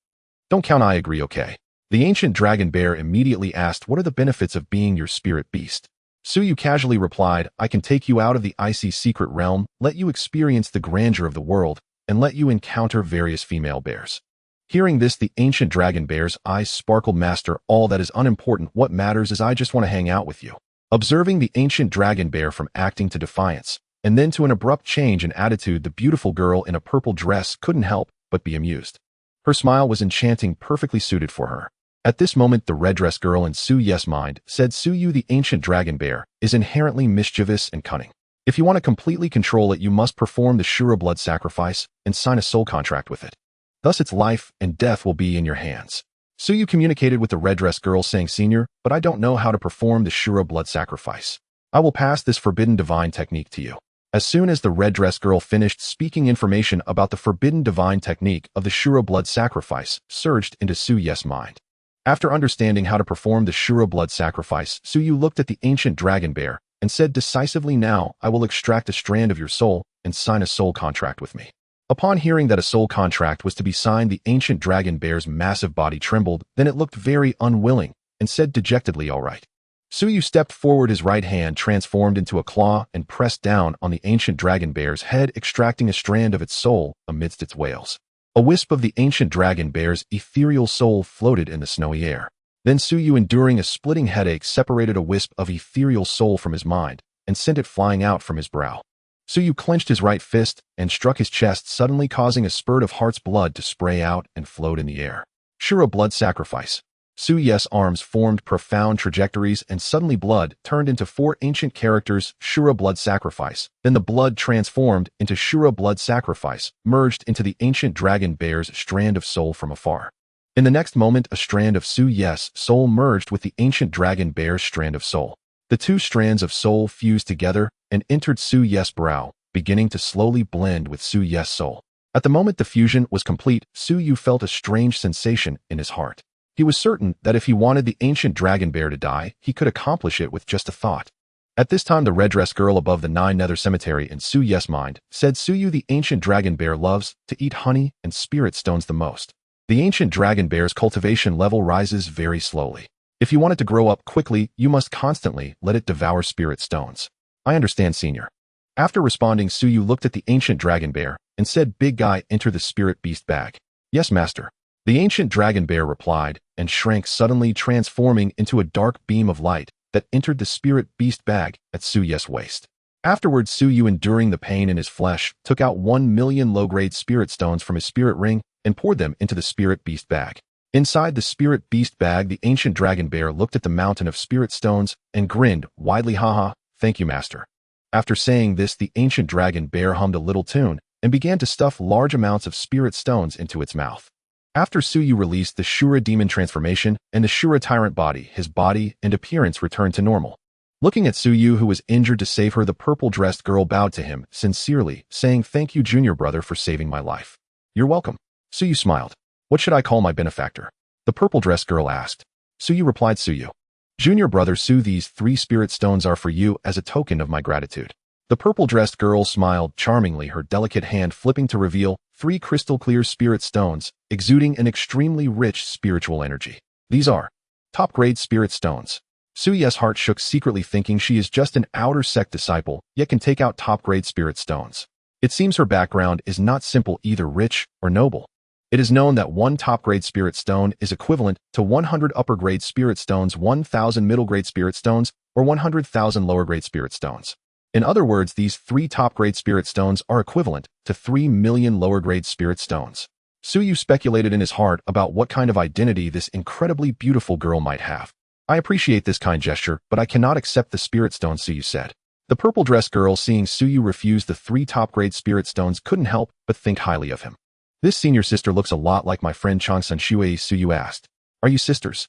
Don't count, I agree, okay. The ancient dragon bear immediately asked, what are the benefits of being your spirit beast? Suyu casually replied, I can take you out of the icy secret realm, let you experience the grandeur of the world, and let you encounter various female bears. Hearing this, the ancient dragon bear's eyes sparkled. Master, all that is unimportant. What matters is I just want to hang out with you. Observing the ancient dragon bear from acting to defiance, and then to an abrupt change in attitude, the beautiful girl in a purple dress couldn't help but be amused. Her smile was enchanting, perfectly suited for her. At this moment, the red dress girl in Suyu's mind said, Suyu, the ancient dragon bear, is inherently mischievous and cunning. If you want to completely control it, you must perform the Shura blood sacrifice and sign a soul contract with it. Thus its life and death will be in your hands. Suyu communicated with the red dress girl saying, Senior, but I don't know how to perform the Shura blood sacrifice. I will pass this forbidden divine technique to you. As soon as the red dress girl finished speaking, information about the forbidden divine technique of the Shura blood sacrifice surged into Suyu's mind. After understanding how to perform the Shura blood sacrifice, Suyu looked at the ancient dragon bear and said decisively, now I will extract a strand of your soul and sign a soul contract with me. Upon hearing that a soul contract was to be signed, the ancient dragon bear's massive body trembled, then it looked very unwilling and said dejectedly, all right. Suyu stepped forward, his right hand transformed into a claw and pressed down on the ancient dragon bear's head, extracting a strand of its soul amidst its wails. A wisp of the ancient dragon bear's ethereal soul floated in the snowy air. Then Suyu, enduring a splitting headache, separated a wisp of ethereal soul from his mind and sent it flying out from his brow. Suyu clenched his right fist and struck his chest, suddenly causing a spurt of heart's blood to spray out and float in the air. Shura blood sacrifice. Suyu's arms formed profound trajectories and suddenly blood turned into 4 ancient characters, Shura blood sacrifice. Then the blood transformed into Shura blood sacrifice, merged into the ancient dragon bear's strand of soul from afar. In the next moment, a strand of Suyu's soul merged with the ancient dragon bear's strand of soul. The 2 strands of soul fused together and entered Suyu's brow, beginning to slowly blend with Suyu's soul. At the moment the fusion was complete, Suyu felt a strange sensation in his heart. He was certain that if he wanted the ancient dragon bear to die, he could accomplish it with just a thought. At this time, the red dress girl above the 9 Nether cemetery in Suyu's mind said, Suyu, the ancient dragon bear loves to eat honey and spirit stones the most. The ancient dragon bear's cultivation level rises very slowly. If you want it to grow up quickly, you must constantly let it devour spirit stones. I understand, Senior. After responding, Suyu looked at the ancient dragon bear and said, Big guy, enter the spirit beast bag. Yes, master. The ancient dragon bear replied and shrank, suddenly transforming into a dark beam of light that entered the spirit beast bag at Suyu's waist. Afterwards, Suyu, enduring the pain in his flesh, took out 1 million low-grade spirit stones from his spirit ring and poured them into the spirit beast bag. Inside the spirit beast bag, the ancient dragon bear looked at the mountain of spirit stones and grinned widely. Haha, thank you, master. After saying this, the ancient dragon bear hummed a little tune and began to stuff large amounts of spirit stones into its mouth. After Suyu released the Shura demon transformation and the Shura tyrant body, his body and appearance returned to normal. Looking at Suyu, who was injured to save her, the purple-dressed girl bowed to him sincerely, saying, Thank you, junior brother, for saving my life. You're welcome. Suyu smiled. What should I call my benefactor? The purple-dressed girl asked. Suyu replied, Suyu. Junior brother Su, these 3 spirit stones are for you as a token of my gratitude. The purple-dressed girl smiled charmingly, her delicate hand flipping to reveal 3 crystal-clear spirit stones, exuding an extremely rich spiritual energy. These are top-grade spirit stones. Suyu's heart shook, secretly thinking she is just an outer sect disciple, yet can take out top-grade spirit stones. It seems her background is not simple, either rich or noble. It is known that 1 top-grade spirit stone is equivalent to 100 upper-grade spirit stones, 1,000 middle-grade spirit stones, or 100,000 lower-grade spirit stones. In other words, these 3 top-grade spirit stones are equivalent to 3 million lower-grade spirit stones. Suyu speculated in his heart about what kind of identity this incredibly beautiful girl might have. I appreciate this kind gesture, but I cannot accept the spirit stone, Suyu said. The purple-dressed girl, seeing Suyu refuse the 3 top-grade spirit stones, couldn't help but think highly of him. This senior sister looks a lot like my friend Changsun Shui, Suyu asked. Are you sisters?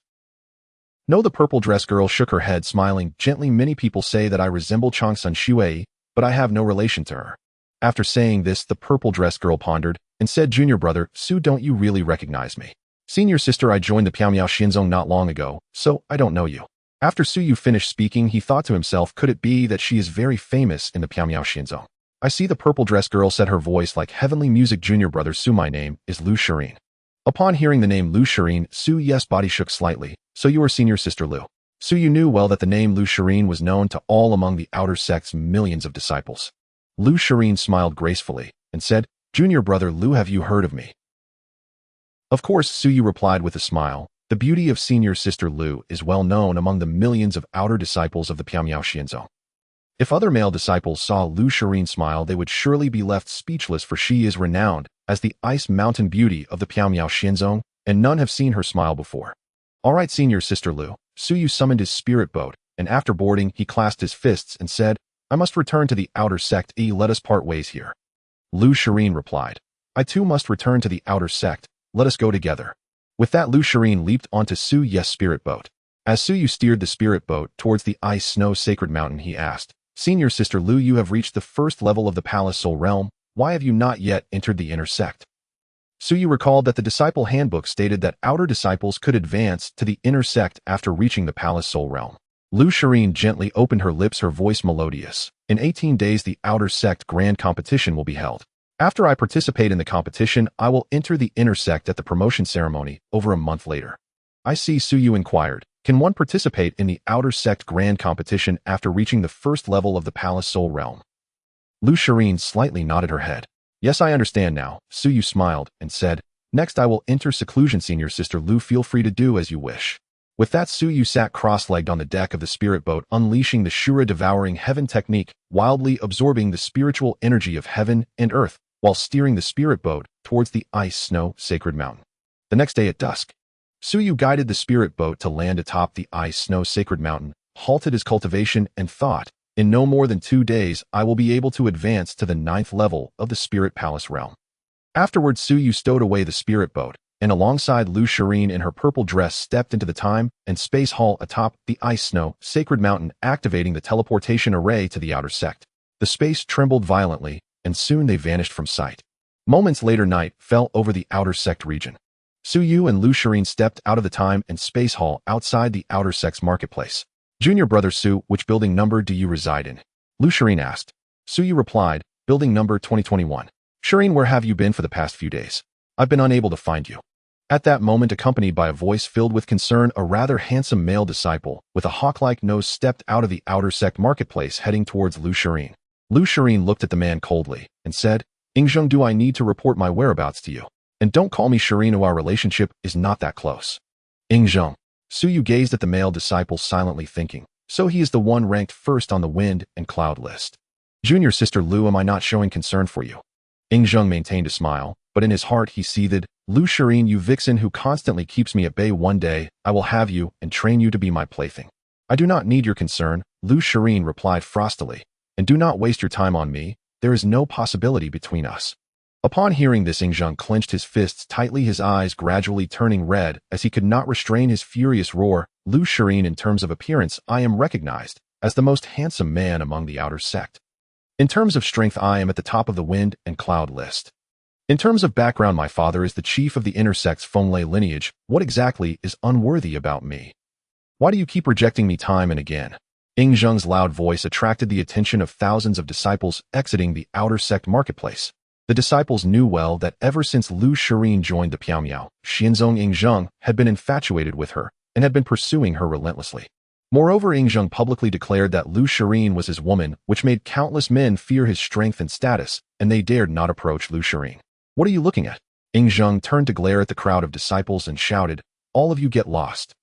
No, the purple dress girl shook her head, smiling gently. Many people say that I resemble Changsun Shuei, but I have no relation to her. After saying this, the purple dress girl pondered and said, Junior brother, Su, don't you really recognize me? Senior sister, I joined the Piaomiao Xinzong not long ago, so I don't know you. After Su Yu finished speaking, he thought to himself, could it be that she is very famous in the Piaomiao Xinzong? I see, the purple dress girl said, her voice like heavenly music. Junior brother Su, my name is Lu Shirin. Upon hearing the name Lu Shirin, Su Yu's body shook slightly. So you are senior sister Lu. Su Yu knew well that the name Lu Shirin was known to all among the outer sect's millions of disciples. Lu Shirin smiled gracefully and said, Junior brother Lu, have you heard of me? Of course, Su Yu replied with a smile. The beauty of senior sister Lu is well known among the millions of outer disciples of the Piaomiao Xinzong. If other male disciples saw Lu Shirin smile, they would surely be left speechless, for she is renowned as the ice mountain beauty of the Piaomiao Xinzong, and none have seen her smile before. All right, senior sister Lu. Su Yu summoned his spirit boat, and after boarding, he clasped his fists and said, I must return to the outer sect. Let us part ways here. Lu Shirin replied, I too must return to the outer sect. Let us go together. With that, Lu Shirin leaped onto Su Yu's spirit boat. As Su Yu steered the spirit boat towards the ice snow sacred mountain, he asked, Senior sister Lu, you have reached the first level of the palace soul realm. Why have you not yet entered the inner sect? Su Yu recalled that the disciple handbook stated that outer disciples could advance to the inner sect after reaching the palace soul realm. Lu Shirin gently opened her lips, her voice melodious. In 18 days, the outer sect grand competition will be held. After I participate in the competition, I will enter the inner sect at the promotion ceremony over a month later. I see, Su Yu inquired. Can one participate in the outer sect grand competition after reaching the first level of the palace soul realm? Lu Shirin slightly nodded her head. Yes, I understand now. Su Yu smiled and said, Next I will enter seclusion. Senior sister Lu, feel free to do as you wish. With that, Su Yu sat cross-legged on the deck of the spirit boat, unleashing the Shura devouring heaven technique, wildly absorbing the spiritual energy of heaven and earth, while steering the spirit boat towards the ice snow sacred mountain. The next day at dusk, Su Yu guided the spirit boat to land atop the ice snow sacred mountain, halted his cultivation, and thought, in no more than 2 days, I will be able to advance to the 9th level of the spirit palace realm. Afterwards, Su Yu stowed away the spirit boat, and alongside Lu Shirin in her purple dress stepped into the time and space hall atop the ice snow sacred mountain, activating the teleportation array to the outer sect. The space trembled violently, and soon they vanished from sight. Moments later, night fell over the outer sect region. Su Yu and Lu Shirin stepped out of the time and space hall outside the outer sect's marketplace. Junior brother Su, which building number do you reside in? Lu Shirin asked. Su Yu replied, building number 2021. Shirin, where have you been for the past few days? I've been unable to find you. At that moment, accompanied by a voice filled with concern, a rather handsome male disciple with a hawk-like nose stepped out of the outer sect marketplace, heading towards Lu Shirin. Lu Shirin looked at the man coldly and said, Ingzheng, do I need to report my whereabouts to you? And don't call me Shirin, our relationship is not that close. Ingzheng. Su Yu gazed at the male disciple, silently thinking, so he is the one ranked first on the wind and cloud list. Junior sister Lu, am I not showing concern for you? Ingzheng maintained a smile, but in his heart he seethed, Lu Shirin, you vixen who constantly keeps me at bay, one day I will have you and train you to be my plaything. I do not need your concern, Lu Shirin replied frostily, and do not waste your time on me, there is no possibility between us. Upon hearing this, Ingzheng clenched his fists tightly, his eyes gradually turning red as he could not restrain his furious roar. Lu Shirin, in terms of appearance, I am recognized as the most handsome man among the outer sect. In terms of strength, I am at the top of the wind and cloud list. In terms of background, my father is the chief of the inner sect's Fenglei lineage. What exactly is unworthy about me? Why do you keep rejecting me time and again? Ingzheng's loud voice attracted the attention of thousands of disciples exiting the outer sect marketplace. The disciples knew well that ever since Lu Shirin joined the Piaomiao Xinzong, Ingzheng had been infatuated with her and had been pursuing her relentlessly. Moreover, Ingzheng publicly declared that Lu Shirin was his woman, which made countless men fear his strength and status, and they dared not approach Lu Shirin. What are you looking at? Ingzheng turned to glare at the crowd of disciples and shouted, all of you get lost.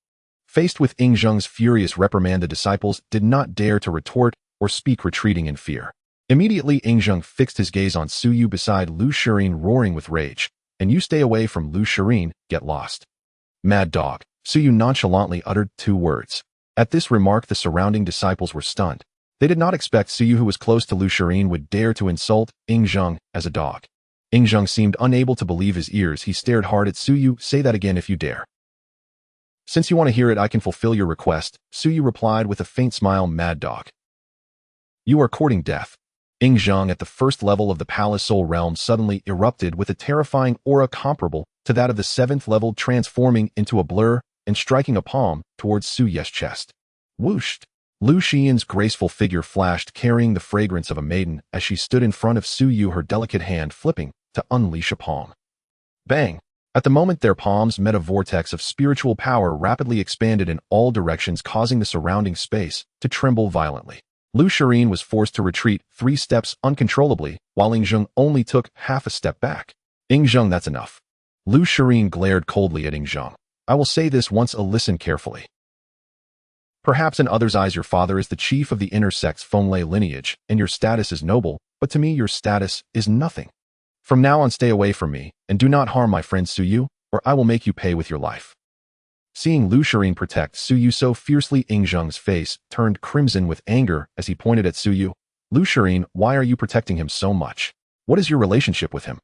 Faced with Ingzheng's furious reprimand, the disciples did not dare to retort or speak, retreating in fear. Immediately, Ingzheng fixed his gaze on Su Yu beside Lu Shirin, roaring with rage, and you stay away from Lu Shirin, get lost. Mad dog. Su Yu nonchalantly uttered 2 words. At this remark, the surrounding disciples were stunned. They did not expect Su Yu, who was close to Lu Shirin, would dare to insult Ingzheng as a dog. Ingzheng seemed unable to believe his ears. He stared hard at Su Yu. Say that again if you dare. Since you want to hear it, I can fulfill your request, Suyu replied with a faint smile. Mad Dog. You are courting death. Zhang at the first level of the Palace Soul Realm suddenly erupted with a terrifying aura comparable to that of the 7th level, transforming into a blur and striking a palm towards Suyu's chest. Whooshed! Lu Xian's graceful figure flashed, carrying the fragrance of a maiden as she stood in front of Suyu, her delicate hand flipping to unleash a palm. Bang! At the moment their palms met, a vortex of spiritual power rapidly expanded in all directions, causing the surrounding space to tremble violently. Lu Xian was forced to retreat 3 steps uncontrollably, while Zhang only took half a step back. Zhang, that's enough. Lu Xian glared coldly at Zhang. I will say this once, listen carefully. Perhaps in others' eyes your father is the chief of the inner sect's Fenglei lineage, and your status is noble, but to me your status is nothing. From now on stay away from me, and do not harm my friend Suyu, or I will make you pay with your life. Seeing Lu Xian protect Suyu so fiercely, Zhang's face turned crimson with anger as he pointed at Suyu. Lu Xian, why are you protecting him so much? What is your relationship with him?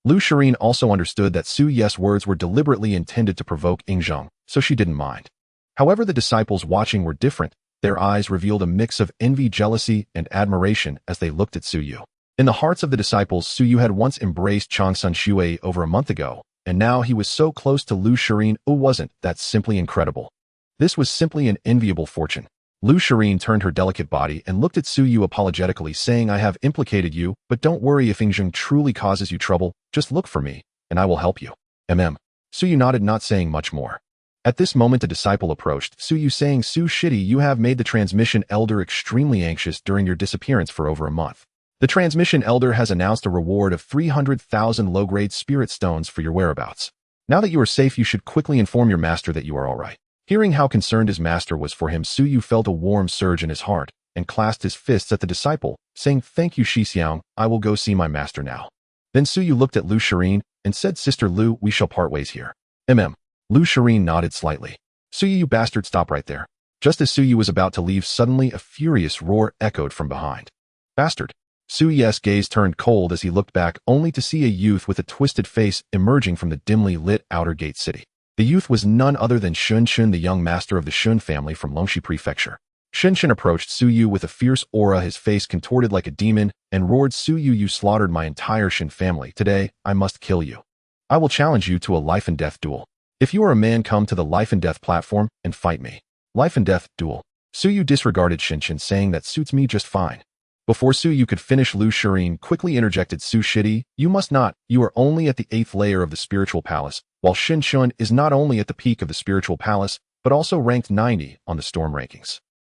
Lu Xian also understood that Suyu's words were deliberately intended to provoke Zhang, so she didn't mind. However, the disciples watching were different. Their eyes revealed a mix of envy, jealousy, and admiration as they looked at Suyu. In the hearts of the disciples, Suyu had once embraced Changsun Shui over a month ago, and now he was so close to Lu Xian. Wasn't that simply incredible? This was simply an enviable fortune. Lu Xian turned her delicate body and looked at Suyu apologetically, saying, I have implicated you, but don't worry, if Zhang truly causes you trouble, just look for me, and I will help you. Suyu nodded, not saying much more. At this moment a disciple approached Suyu, saying, Su Shidi, you have made the transmission elder extremely anxious during your disappearance for over a month. The transmission elder has announced a reward of 300,000 low-grade spirit stones for your whereabouts. Now that you are safe, you should quickly inform your master that you are all right. Hearing how concerned his master was for him, Suyu felt a warm surge in his heart and clasped his fists at the disciple, saying, Thank you, Shixiang, I will go see my master now. Then Suyu looked at Lu Xian and said, Sister Lu, we shall part ways here. Lu Xian nodded slightly. Suyu, you bastard, stop right there. Just as Suyu was about to leave, suddenly a furious roar echoed from behind. Bastard! Suyu's gaze turned cold as he looked back, only to see a youth with a twisted face emerging from the dimly lit outer gate city. The youth was none other than Shun, the young master of the Shun family from Longxi Prefecture. Shun approached Suyu with a fierce aura, his face contorted like a demon, and roared, Suyu, you slaughtered my entire Shun family. Today, I must kill you. I will challenge you to a life and death duel. If you are a man, come to the life and death platform and fight me. Life and death duel. Suyu disregarded Shin, saying that suits me just fine. Before Suyu could finish, Lu Xian quickly interjected, Su Shidi, you must not, you are only at the 8th layer of the spiritual palace, while Shin is not only at the peak of the spiritual palace, but also ranked 90 on the storm rankings.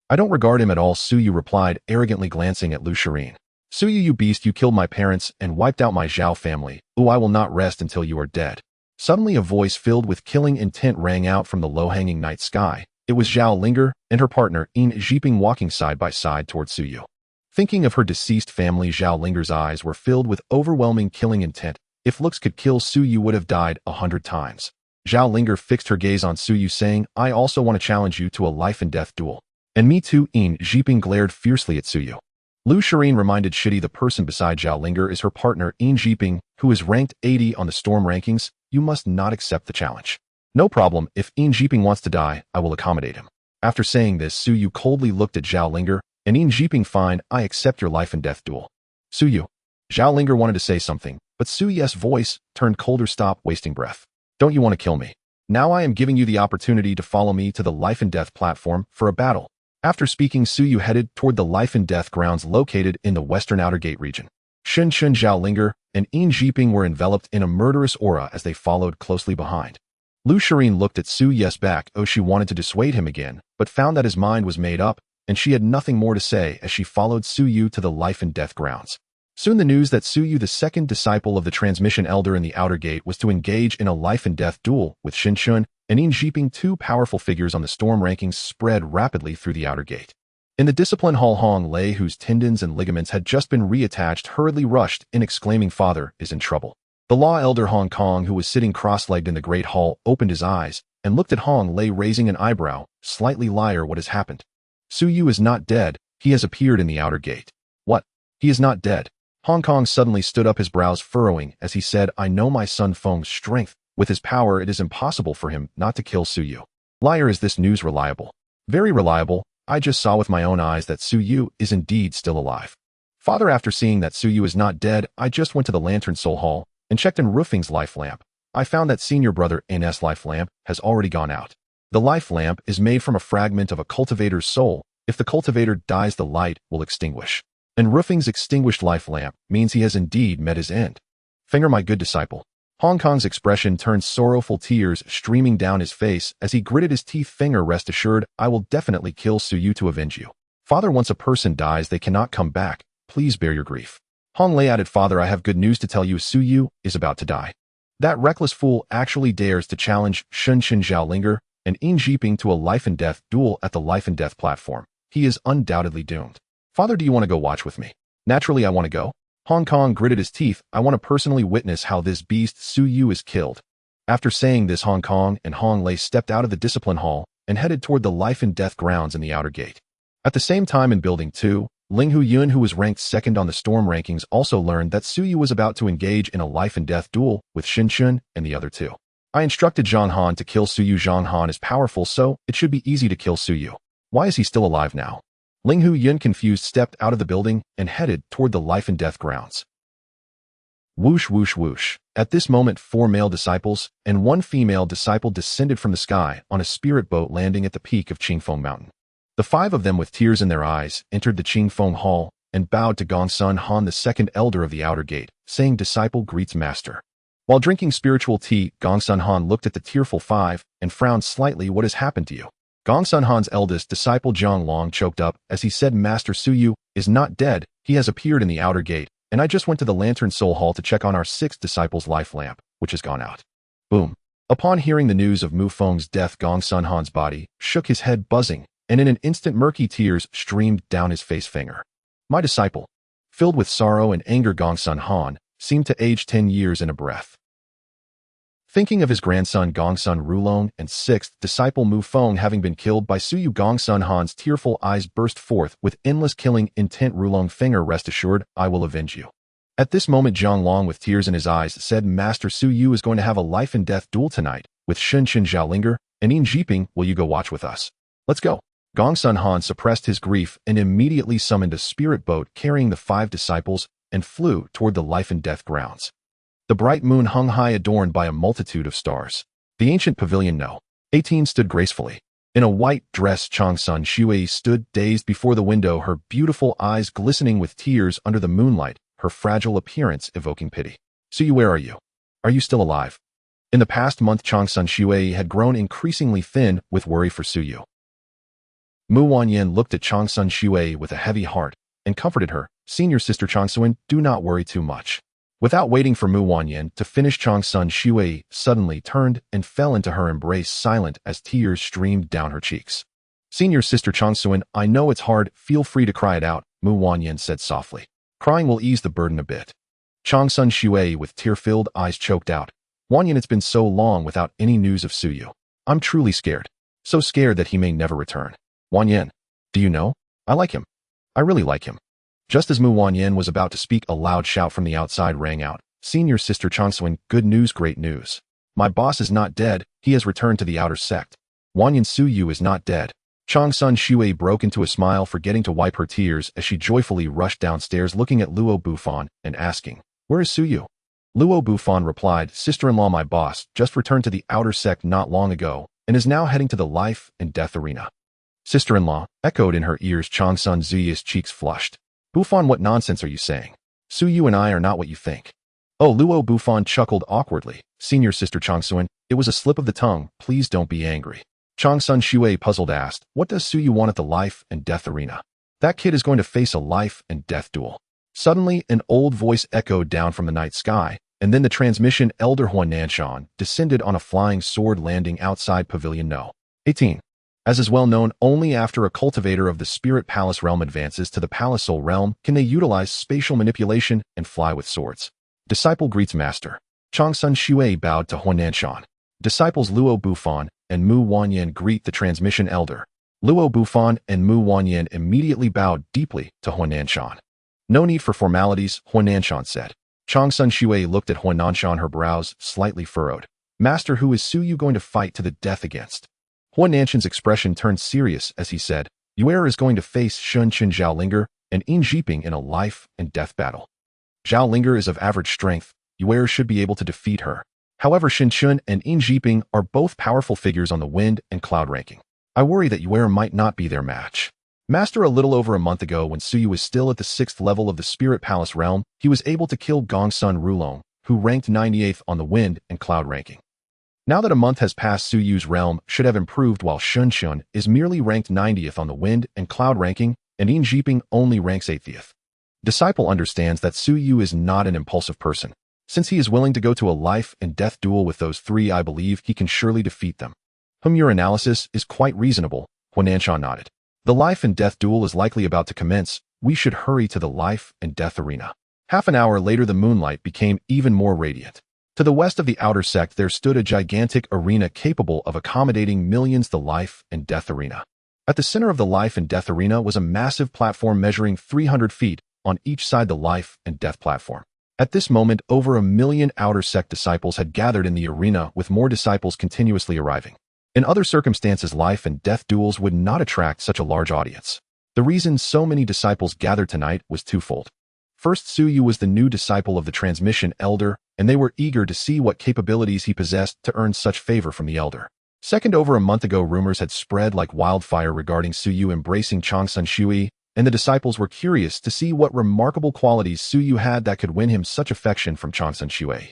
I don't regard him at all, Suyu replied, arrogantly glancing at Lu Xian. Suyu, you beast, you killed my parents and wiped out my Zhao family. I will not rest until you are dead. Suddenly a voice filled with killing intent rang out from the low-hanging night sky. It was Zhao Linger and her partner, In Jiping, walking side by side towards Suyu. Thinking of her deceased family, Zhao Linger's eyes were filled with overwhelming killing intent. If looks could kill, Suyu would have died 100 times. Zhao Linger fixed her gaze on Suyu, saying, I also want to challenge you to a life and death duel. And me too, In Jiping glared fiercely at Suyu. Lu Xian reminded Shidi the person beside Zhao Linger is her partner, In Jiping, who is ranked 80 on the storm rankings. You must not accept the challenge. No problem, if In Jiping wants to die, I will accommodate him. After saying this, Suyu coldly looked at Zhao Linger, and In Jiping, fine, I accept your life and death duel. Suyu. Zhao Linger wanted to say something, but Suyu's voice turned colder. Stop wasting breath. Don't you want to kill me? Now I am giving you the opportunity to follow me to the life and death platform for a battle. After speaking, Suyu headed toward the life and death grounds located in the western outer gate region. Shin, Zhao Linger, and In Jiping were enveloped in a murderous aura as they followed closely behind. Lu Xian looked at Suyu's back. She wanted to dissuade him again, but found that his mind was made up, and she had nothing more to say as she followed Suyu to the life and death grounds. Soon the news that Suyu, the second disciple of the transmission elder in the outer gate, was to engage in a life and death duel with Shin and In Jiping, 2 powerful figures on the storm rankings, spread rapidly through the outer gate. In the discipline hall, Hong Lei, whose tendons and ligaments had just been reattached, hurriedly rushed in, exclaiming, Father is in trouble. The law elder Hong Kong, who was sitting cross-legged in the great hall, opened his eyes and looked at Hong Lei, raising an eyebrow. Slightly, liar, what has happened? Suyu is not dead. He has appeared in the outer gate. What? He is not dead. Hong Kong suddenly stood up, his brows furrowing as he said, I know my son Feng's strength. With his power, it is impossible for him not to kill Suyu. Liar, is this news reliable? Very reliable. I just saw with my own eyes that Su Yu is indeed still alive. Father, after seeing that Su Yu is not dead, I just went to the Lantern Soul Hall and checked in Roofing's life lamp. I found that senior brother In's life lamp has already gone out. The life lamp is made from a fragment of a cultivator's soul. If the cultivator dies, the light will extinguish. And Roofing's extinguished life lamp means he has indeed met his end. Finger, my good disciple. Hong Kong's expression turned sorrowful, tears streaming down his face as he gritted his teeth. Finger, rest assured, I will definitely kill Su Yu to avenge you. Father, once a person dies, they cannot come back. Please bear your grief. Hong Lei added, Father, I have good news to tell you. Su Yu is about to die. That reckless fool actually dares to challenge Shun Xiaolinger and Yin Jiping to a life-and-death duel at the life-and-death platform. He is undoubtedly doomed. Father, do you want to go watch with me? Naturally, I want to go. Hong Kong gritted his teeth. I want to personally witness how this beast Su Yu is killed. After saying this, Hong Kong and Hong Lei stepped out of the discipline hall and headed toward the life-and-death grounds in the outer gate. At the same time, in Building 2, Ling Hu Yun, who was ranked second on the storm rankings, also learned that Su Yu was about to engage in a life-and-death duel with Shin Chun and the other two. I instructed Zhang Han to kill Su Yu. Zhang Han is powerful, so it should be easy to kill Su Yu. Why is he still alive now? Ling Hu Yun, confused, stepped out of the building and headed toward the life-and-death grounds. Whoosh, whoosh, whoosh. At this moment, 4 male disciples and 1 female disciple descended from the sky on a spirit boat, landing at the peak of Qingfeng Mountain. The 5 of them, with tears in their eyes, entered the Qingfeng Hall and bowed to Gongsun Han, the second elder of the outer gate, saying, Disciple greets master. While drinking spiritual tea, Gongsun Han looked at the tearful 5 and frowned slightly. What has happened to you? Gongsun Han's eldest disciple Zhang Long choked up as he said, Master, Su Yu is not dead. He has appeared in the outer gate, and I just went to the Lantern Soul Hall to check on our 6th disciple's life lamp, which has gone out. Boom. Upon hearing the news of Mu Feng's death, Gongsun Han's body shook, his head buzzing, and in an instant murky tears streamed down his face. Finger. My disciple. Filled with sorrow and anger, Gongsun Han seemed to age 10 years in a breath. Thinking of his grandson Gongsun Rulong and 6th disciple Mu Feng having been killed by Su Yu, Gongsun Han's tearful eyes burst forth with endless killing intent. Rulong, Finger, rest assured, I will avenge you. At this moment, Zhang Long, with tears in his eyes, said, Master, Su Yu is going to have a life-and-death duel tonight with Shun Xiaolinger and Yin Jiping. Will you go watch with us? Let's go. Gongsun Han suppressed his grief and immediately summoned a spirit boat carrying the 5 disciples and flew toward the life-and-death grounds. The bright moon hung high, adorned by a multitude of stars. The ancient pavilion No. 18 stood gracefully. In a white dress, Changsun Shui stood dazed before the window, her beautiful eyes glistening with tears under the moonlight, her fragile appearance evoking pity. Su Yu, where are you? Are you still alive? In the past month, Changsun Shui had grown increasingly thin with worry for Su Yu. Mu Wanyan looked at Changsun Shui with a heavy heart and comforted her. Senior sister Changsun, do not worry too much. Without waiting for Mu Wanyan to finish, Changsun Shui suddenly turned and fell into her embrace, silent as tears streamed down her cheeks. Senior sister Changsun, I know it's hard, feel free to cry it out, Mu Wanyan said softly. Crying will ease the burden a bit. Changsun Shui, with tear-filled eyes, choked out. Wanyan, it's been so long without any news of Su Yu. I'm truly scared. So scared that he may never return. Wanyan, do you know? I like him. I really like him. Just as Mu Wanyan was about to speak, a loud shout from the outside rang out. Senior sister Changsun, good news, great news. My boss is not dead, he has returned to the outer sect. Wanyan, Su Yu is not dead. Changsun Shui broke into a smile, forgetting to wipe her tears as she joyfully rushed downstairs, looking at Luo Bufan and asking, Where is Su Yu? Luo Bufan replied, Sister-in-law, my boss just returned to the outer sect not long ago and is now heading to the life and death arena. Sister-in-law echoed in her ears. Changsun Zuyi's cheeks flushed. Bufan, what nonsense are you saying? Su Yu and I are not what you think. Oh, Luo Bufan chuckled awkwardly. Senior sister Changsun, it was a slip of the tongue, please don't be angry. Changsun Shui, puzzled, asked, what does Su Yu want at the life and death arena? That kid is going to face a life and death duel. Suddenly, an old voice echoed down from the night sky, and then the transmission elder Huan Nanshan descended on a flying sword, landing outside Pavilion No. 18. As is well known, only after a cultivator of the Spirit Palace realm advances to the Palace Soul realm can they utilize spatial manipulation and fly with swords. Disciple greets master. Changsun Shui bowed to Huan Nanshan. Disciples Luo Bufan and Mu Wanyan greet the transmission elder. Luo Bufan and Mu Wanyan immediately bowed deeply to Huan Nanshan. No need for formalities, Huan Nanshan said. Changsun Shui looked at Huan Nanshan, her brows slightly furrowed. Master, who is Su Yu going to fight to the death against? Huan Nanshan's expression turned serious as he said, Yuer is going to face Shun Qin Zhao Linger and In Jiping in a life and death battle. Zhao Linger is of average strength. Yuer should be able to defeat her. However, Shin Chun and In Jiping are both powerful figures on the wind and cloud ranking. I worry that Yuer might not be their match. Master, a little over a month ago when Suyu was still at the 6th level of the Spirit Palace realm, he was able to kill Gongsun Rulong, who ranked 98th on the wind and cloud ranking. Now that a month has passed, Suyu's realm should have improved while Shun Chun is merely ranked 90th on the wind and cloud ranking, and In Jiping only ranks 80th. Disciple understands that Suyu is not an impulsive person. Since he is willing to go to a life and death duel with those three, I believe he can surely defeat them. Your analysis is quite reasonable, Huan Nanshan nodded. The life and death duel is likely about to commence. We should hurry to the life and death arena. Half an hour later, the moonlight became even more radiant. To the west of the outer sect, there stood a gigantic arena capable of accommodating millions. The life and death arena. At the center of the life and death arena was a massive platform measuring 300 feet on each side. The life and death platform. At this moment, over 1 million outer sect disciples had gathered in the arena, with more disciples continuously arriving. In other circumstances, life and death duels would not attract such a large audience. The reason so many disciples gathered tonight was twofold. First, Suyu was the new disciple of the transmission elder, and they were eager to see what capabilities he possessed to earn such favor from the elder. Second, over a month ago, rumors had spread like wildfire regarding Suyu embracing Changsun Shui, and the disciples were curious to see what remarkable qualities Suyu had that could win him such affection from Changsun Shui.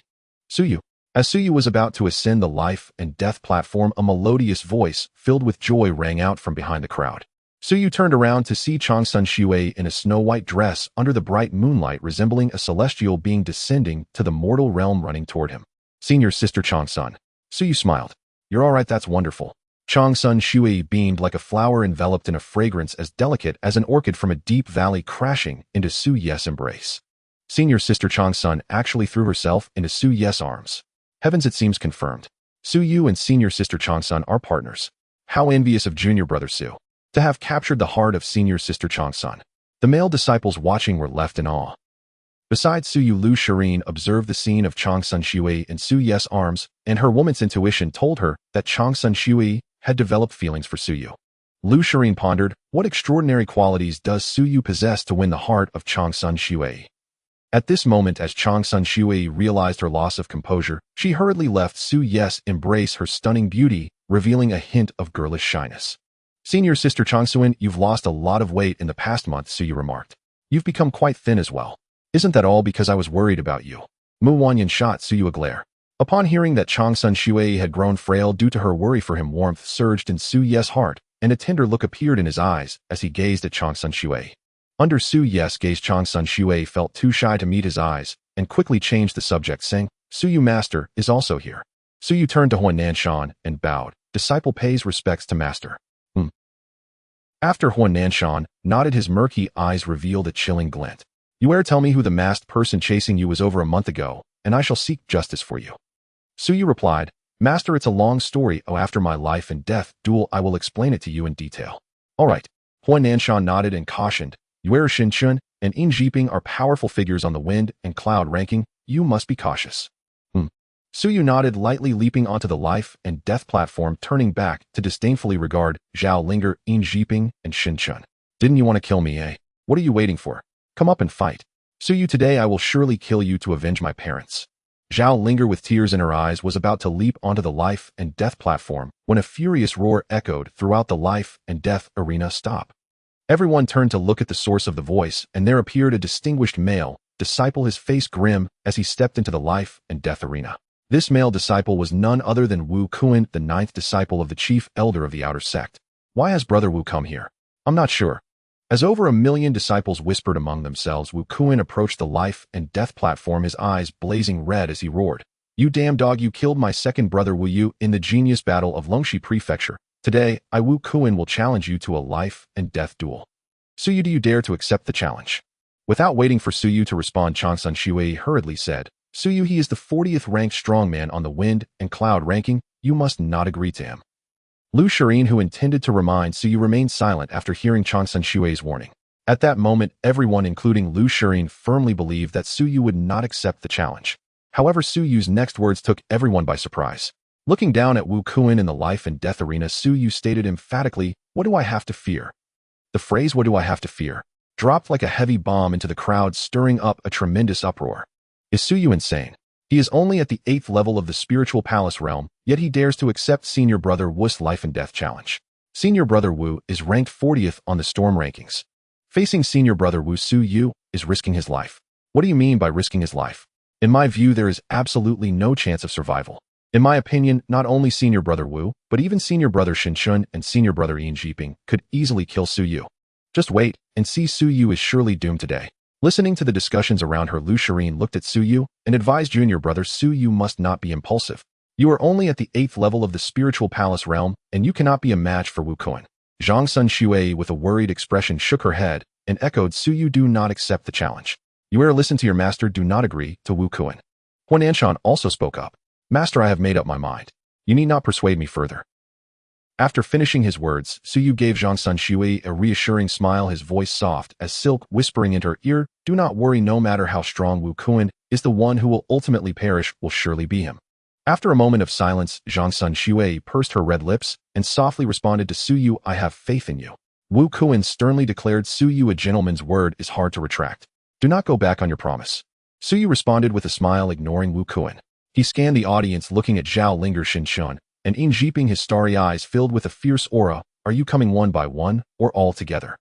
Suyu. As Suyu was about to ascend the life and death platform, a melodious voice filled with joy rang out from behind the crowd. Suyu turned around to see Changsun Shui in a snow-white dress under the bright moonlight, resembling a celestial being descending to the mortal realm, running toward him. Senior Sister Changsun. Suyu smiled. You're all right, that's wonderful. Changsun Shui beamed like a flower enveloped in a fragrance as delicate as an orchid from a deep valley, crashing into Su Ye's embrace. Senior Sister Changsun actually threw herself into Su Ye's arms. Heavens, it seems confirmed. Suyu and Senior Sister Changsun are partners. How envious of Junior Brother Su. To have captured the heart of Senior Sister Changsun. The male disciples watching were left in awe. Besides Suyu, Lu Shirin observed the scene of Changsun Shui in Su Ye's arms, and her woman's intuition told her that Changsun Shui had developed feelings for Suyu. Lu Shirin pondered, what extraordinary qualities does Suyu possess to win the heart of Changsun Shui? At this moment, as Changsun Shui realized her loss of composure, she hurriedly left Su Ye's embrace, her stunning beauty revealing a hint of girlish shyness. Senior Sister Changsun, you've lost a lot of weight in the past month, Suyu remarked. You've become quite thin as well. Isn't that all because I was worried about you? Mu Wanyan shot Suyu a glare. Upon hearing that Changsun Shui had grown frail due to her worry for him, warmth surged in Su Ye's heart, and a tender look appeared in his eyes as he gazed at Changsun Shui. Under Su Ye's gaze, Changsun Shui felt too shy to meet his eyes and quickly changed the subject, saying, Suyu Master is also here. Suyu turned to Huan Nanshan and bowed. Disciple pays respects to Master. After Huan Nanshan nodded, his murky eyes revealed a chilling glint. You tell me who the masked person chasing you was over a month ago, and I shall seek justice for you. Suyu replied, Master, it's a long story. After my life and death duel, I will explain it to you in detail. All right. Huan Nanshan nodded and cautioned, Yuer Xinchun and In Jiping are powerful figures on the wind and cloud ranking. You must be cautious. Suyu nodded, lightly leaping onto the life and death platform, turning back to disdainfully regard Zhao Linger, In Jiping, and Xinchun. Didn't you want to kill me, eh? What are you waiting for? Come up and fight. Suyu, today I will surely kill you to avenge my parents. Zhao Linger, with tears in her eyes, was about to leap onto the life and death platform when a furious roar echoed throughout the life and death arena. Stop. Everyone turned to look at the source of the voice, and there appeared a distinguished male disciple, his face grim as he stepped into the life and death arena. This male disciple was none other than Wu Kuan, the 9th disciple of the chief elder of the outer sect. Why has Brother Wu come here? I'm not sure. As over 1 million disciples whispered among themselves, Wu Kuan approached the life and death platform, his eyes blazing red as he roared. You damn dog, you killed my second brother Wu Yu in the genius battle of Longxi Prefecture. Today, I Wu Kuan will challenge you to a life and death duel. Suyu, do you dare to accept the challenge? Without waiting for Suyu to respond, Changsun Shui hurriedly said, Suyu, he is the 40th ranked strongman on the wind and cloud ranking. You must not agree to him. Lu Shirin, who intended to remind Suyu, remained silent after hearing Changsun Shui's warning. At that moment, everyone, including Lu Shirin, firmly believed that Suyu would not accept the challenge. However, Suyu's next words took everyone by surprise. Looking down at Wu Kuan in the life and death arena, Su Yu stated emphatically, "What do I have to fear?" The phrase, "what do I have to fear?" dropped like a heavy bomb into the crowd, stirring up a tremendous uproar. Is Su Yu insane? He is only at the 8th level of the spiritual palace realm, yet he dares to accept Senior Brother Wu's life and death challenge. Senior Brother Wu is ranked 40th on the storm rankings. Facing Senior Brother Wu, Su Yu is risking his life. What do you mean by risking his life? In my view, there is absolutely no chance of survival. In my opinion, not only Senior Brother Wu, but even Senior Brother Xinshun and Senior Brother Injiping could easily kill Su Yu. Just wait and see. Su Yu is surely doomed today. Listening to the discussions around her, Lu Shirin looked at Su Yu and advised Junior Brother, "Su Yu must not be impulsive. You are only at the 8th level of the spiritual palace realm, and you cannot be a match for Wu Kuan." Zhang Sun Shui, with a worried expression, shook her head and echoed, "Su Yu, do not accept the challenge. You are listen to your master, do not agree to Wu Kuan." Huan Anshan also spoke up. "Master, I have made up my mind. You need not persuade me further." After finishing his words, Su Yu gave Zhang Sun Shui a reassuring smile, his voice soft as silk, whispering into her ear, "Do not worry, no matter how strong Wu Kuan is, the one who will ultimately perish will surely be him." After a moment of silence, Zhang Sun Shui pursed her red lips and softly responded to Su Yu, "I have faith in you." Wu Kuan sternly declared, "Su Yu, a gentleman's word is hard to retract. Do not go back on your promise." Su Yu responded with a smile, ignoring Wu Kuan. He scanned the audience, looking at Zhao Linger, Xinshun, and Injiping, his starry eyes filled with a fierce aura. "Are you coming one by one, or all together?"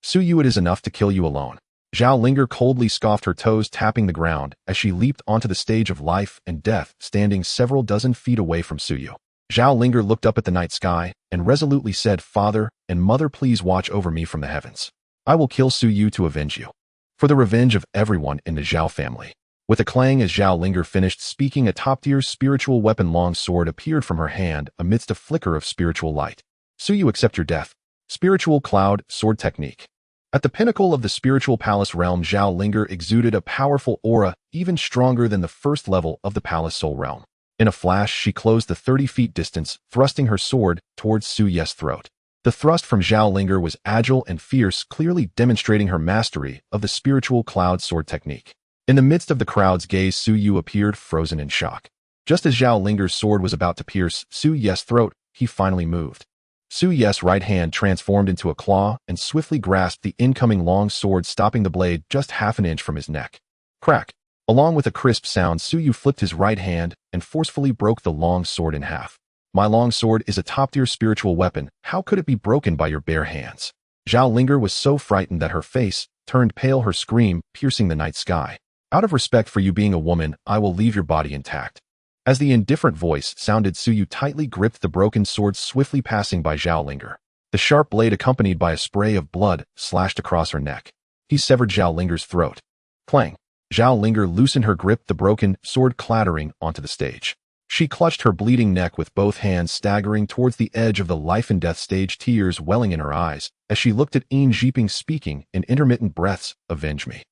"Su Yu, it is enough to kill you alone." Zhao Linger coldly scoffed, her toes tapping the ground as she leaped onto the stage of life and death, standing several dozen feet away from Su Yu. Zhao Linger looked up at the night sky and resolutely said, "Father and Mother, please watch over me from the heavens. I will kill Su Yu to avenge you. For the revenge of everyone in the Zhao family." With a clang, as Zhao Linger finished speaking, a top-tier spiritual weapon long sword appeared from her hand amidst a flicker of spiritual light. "Su Yu, accept your death." Spiritual cloud sword technique. At the pinnacle of the spiritual palace realm, Zhao Linger exuded a powerful aura, even stronger than the first level of the palace soul realm. In a flash, she closed the 30-feet distance, thrusting her sword towards Su Yu's throat. The thrust from Zhao Linger was agile and fierce, clearly demonstrating her mastery of the spiritual cloud sword technique. In the midst of the crowd's gaze, Su Yu appeared, frozen in shock. Just as Zhao Linger's sword was about to pierce Su Yu's throat, he finally moved. Su Yu's right hand transformed into a claw and swiftly grasped the incoming long sword, stopping the blade just half an inch from his neck. Crack! Along with a crisp sound, Su Yu flipped his right hand and forcefully broke the long sword in half. "My long sword is a top-tier spiritual weapon. How could it be broken by your bare hands?" Zhao Linger was so frightened that her face turned pale, her scream piercing the night sky. "Out of respect for you being a woman, I will leave your body intact." As the indifferent voice sounded, Su Yu tightly gripped the broken sword, swiftly passing by Zhao Linger. The sharp blade, accompanied by a spray of blood, slashed across her neck. He severed Zhao Linger's throat. Clang! Zhao Linger loosened her grip, the broken sword clattering onto the stage. She clutched her bleeding neck with both hands, staggering towards the edge of the life and death stage, tears welling in her eyes as she looked at Injiping, speaking in intermittent breaths, "Avenge me.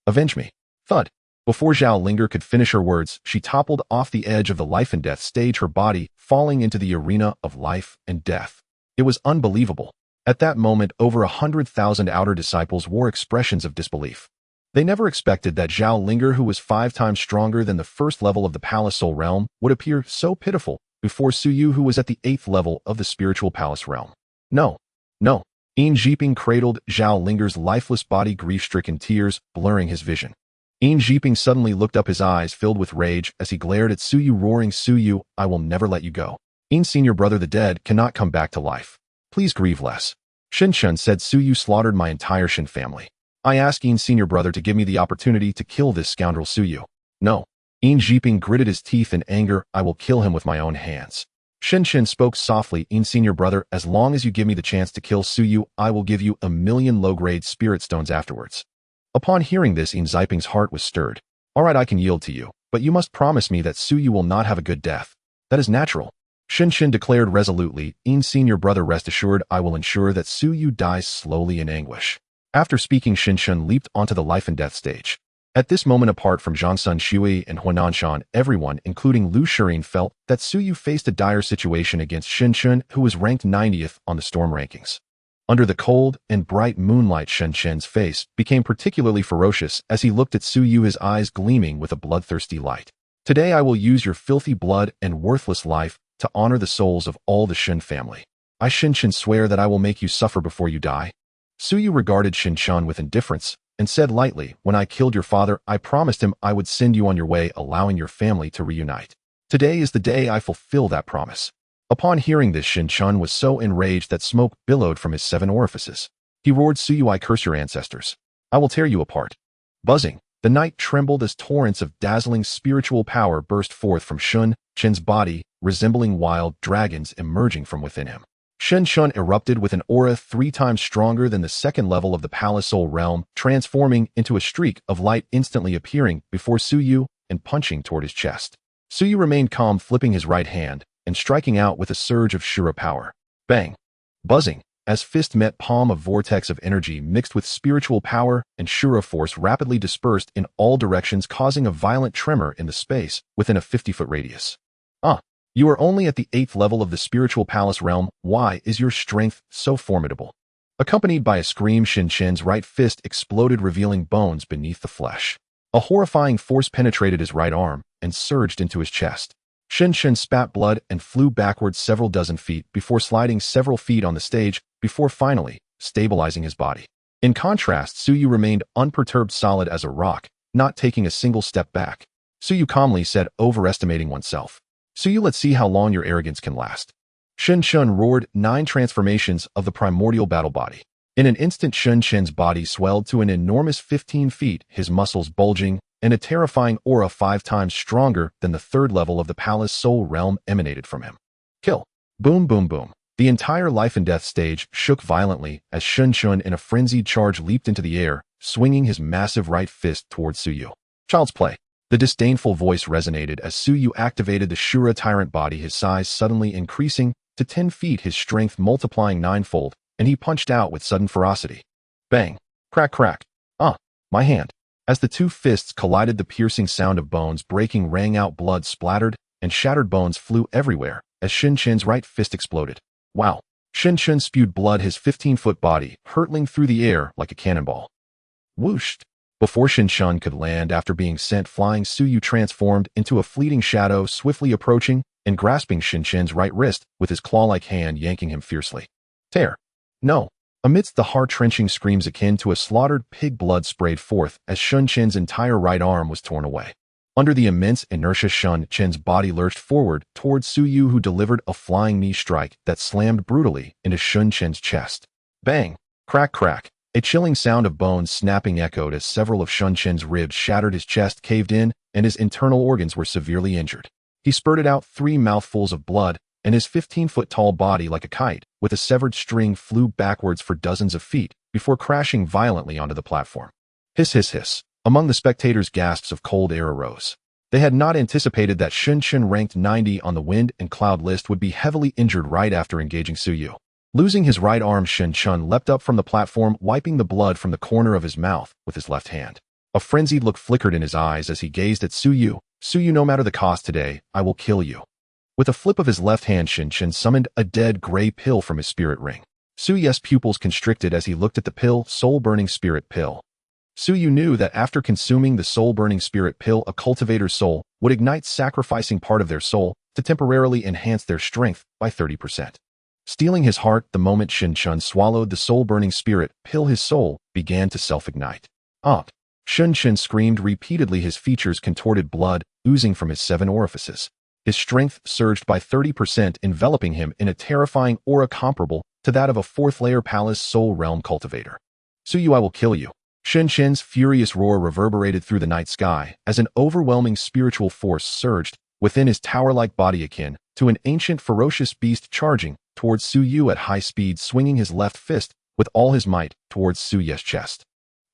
Avenge me." Thud! Before Zhao Linger could finish her words, she toppled off the edge of the life and death stage, her body falling into the arena of life and death. It was unbelievable. At that moment, over 100,000 outer disciples wore expressions of disbelief. They never expected that Zhao Linger, who was 5 times stronger than the first level of the Palace Soul realm, would appear so pitiful before Su Yu, who was at the 8th level of the Spiritual Palace realm. No. No. Injiping cradled Zhao Linger's lifeless body, grief-stricken, tears blurring his vision. Injiping suddenly looked up, his eyes filled with rage as he glared at Su Yu, roaring, "Su Yu, I will never let you go. Senior Brother, the dead cannot come back to life. Please grieve less." Xinshun said, "Su Yu slaughtered my entire Shin family. I ask Senior Brother to give me the opportunity to kill this scoundrel Su Yu." "No." Injiping gritted his teeth in anger, "I will kill him with my own hands." Xinshun spoke softly, Senior Brother, as long as you give me the chance to kill Su Yu, I will give you 1,000,000 low-grade spirit stones afterwards." Upon hearing this, Injiping's heart was stirred. "All right, I can yield to you, but you must promise me that Su Yu will not have a good death. That is natural." Xinshun declared resolutely, Senior Brother, rest assured, I will ensure that Su Yu dies slowly in anguish." After speaking, Xinshun leaped onto the life and death stage. At this moment, apart from Zhang Sun Shui and Huananshan, everyone, including Lu Shirin, felt that Su Yu faced a dire situation against Xinshun, who was ranked 90th on the storm rankings. Under the cold and bright moonlight, Xinshun's face became particularly ferocious as he looked at Su Yu, his eyes gleaming with a bloodthirsty light. "Today I will use your filthy blood and worthless life to honor the souls of all the Shun family. I Shinshin swear that I will make you suffer before you die. Suyu regarded Shinshan with indifference and said lightly, when I killed your father, I promised him I would send you on your way, allowing your family to reunite. Today is the day I fulfill that promise. Upon hearing this, Shinshan was so enraged that smoke billowed from his 7 orifices. He roared, Suyu, I curse your ancestors. I will tear you apart. Buzzing, the night trembled as torrents of dazzling spiritual power burst forth from Shun Chen's body, resembling wild dragons emerging from within him. Shun Shun erupted with an aura 3 times stronger than the second level of the Palace Soul realm, transforming into a streak of light instantly appearing before Suyu and punching toward his chest. Suyu remained calm, flipping his right hand and striking out with a surge of Shura power. Bang! Buzzing, as fist met palm, a vortex of energy mixed with spiritual power and Shura force rapidly dispersed in all directions, causing a violent tremor in the space within a 50-foot radius. You are only at the 8th level of the spiritual palace realm. Why is your strength so formidable? Accompanied by a scream, Shinshin's right fist exploded, revealing bones beneath the flesh. A horrifying force penetrated his right arm and surged into his chest. Shinshin spat blood and flew backwards several dozen feet before sliding several feet on the stage before finally stabilizing his body. In contrast, Suyu remained unperturbed, solid as a rock, not taking a single step back. Suyu calmly said, overestimating oneself. Suyu, let's see how long your arrogance can last. Shinshin roared 9 transformations of the primordial battle body. In an instant, Shinshin's body swelled to an enormous 15 feet, his muscles bulging, and a terrifying aura 5 times stronger than the 3rd level of the Palace Soul realm emanated from him. Kill. Boom, boom, boom. The entire life and death stage shook violently as Shinshin in a frenzied charge leaped into the air, swinging his massive right fist towards Suyu. Child's play. The disdainful voice resonated as Suyu activated the Shura tyrant body, his size suddenly increasing to 10 feet, his strength multiplying 9-fold, and he punched out with sudden ferocity. Bang! Crack, crack. My hand. As the 2 fists collided, the piercing sound of bones breaking rang out, blood splattered, and shattered bones flew everywhere as Shinshin's right fist exploded. Wow! Shinshin spewed blood, his 15-foot body hurtling through the air like a cannonball. Whooshed! Before Shinshin could land after being sent flying, Suyu transformed into a fleeting shadow, swiftly approaching and grasping Shinshin's right wrist with his claw-like hand, yanking him fiercely. Tear! No! Amidst the heart-wrenching screams akin to a slaughtered pig, blood sprayed forth as Shinshin's entire right arm was torn away. Under the immense inertia, Shinshin's body lurched forward towards Suyu, who delivered a flying knee strike that slammed brutally into Shinshin's chest. Bang! Crack, crack! A chilling sound of bones snapping echoed as several of Shinshin's ribs shattered, his chest caved in, and his internal organs were severely injured. He spurted out 3 mouthfuls of blood, and his 15-foot-tall body, like a kite with a severed string, flew backwards for dozens of feet before crashing violently onto the platform. Hiss, hiss, hiss. Among the spectators, gasps of cold air arose. They had not anticipated that Shinshin, ranked 90 on the wind and cloud list, would be heavily injured right after engaging Suyu. Losing his right arm, Shinshin leapt up from the platform, wiping the blood from the corner of his mouth with his left hand. A frenzied look flickered in his eyes as he gazed at Suyu. Suyu, no matter the cost today, I will kill you. With a flip of his left hand, Shinshin summoned a dead gray pill from his spirit ring. Suyu's pupils constricted as he looked at the pill, soul-burning spirit pill. Suyu knew that after consuming the soul-burning spirit pill, a cultivator's soul would ignite, sacrificing part of their soul to temporarily enhance their strength by 30%. Stealing his heart the moment Shinshin swallowed the soul-burning spirit pill, his soul began to self-ignite. Shinshin screamed repeatedly, his features contorted, blood oozing from his 7 orifices. His strength surged by 30%, enveloping him in a terrifying aura comparable to that of a 4th-layer Palace Soul Realm cultivator. Suyu, I will kill you. Shinshin's furious roar reverberated through the night sky as an overwhelming spiritual force surged within his tower-like body, akin to an ancient ferocious beast charging towards Suyu at high speed, swinging his left fist with all his might towards Suyu's chest.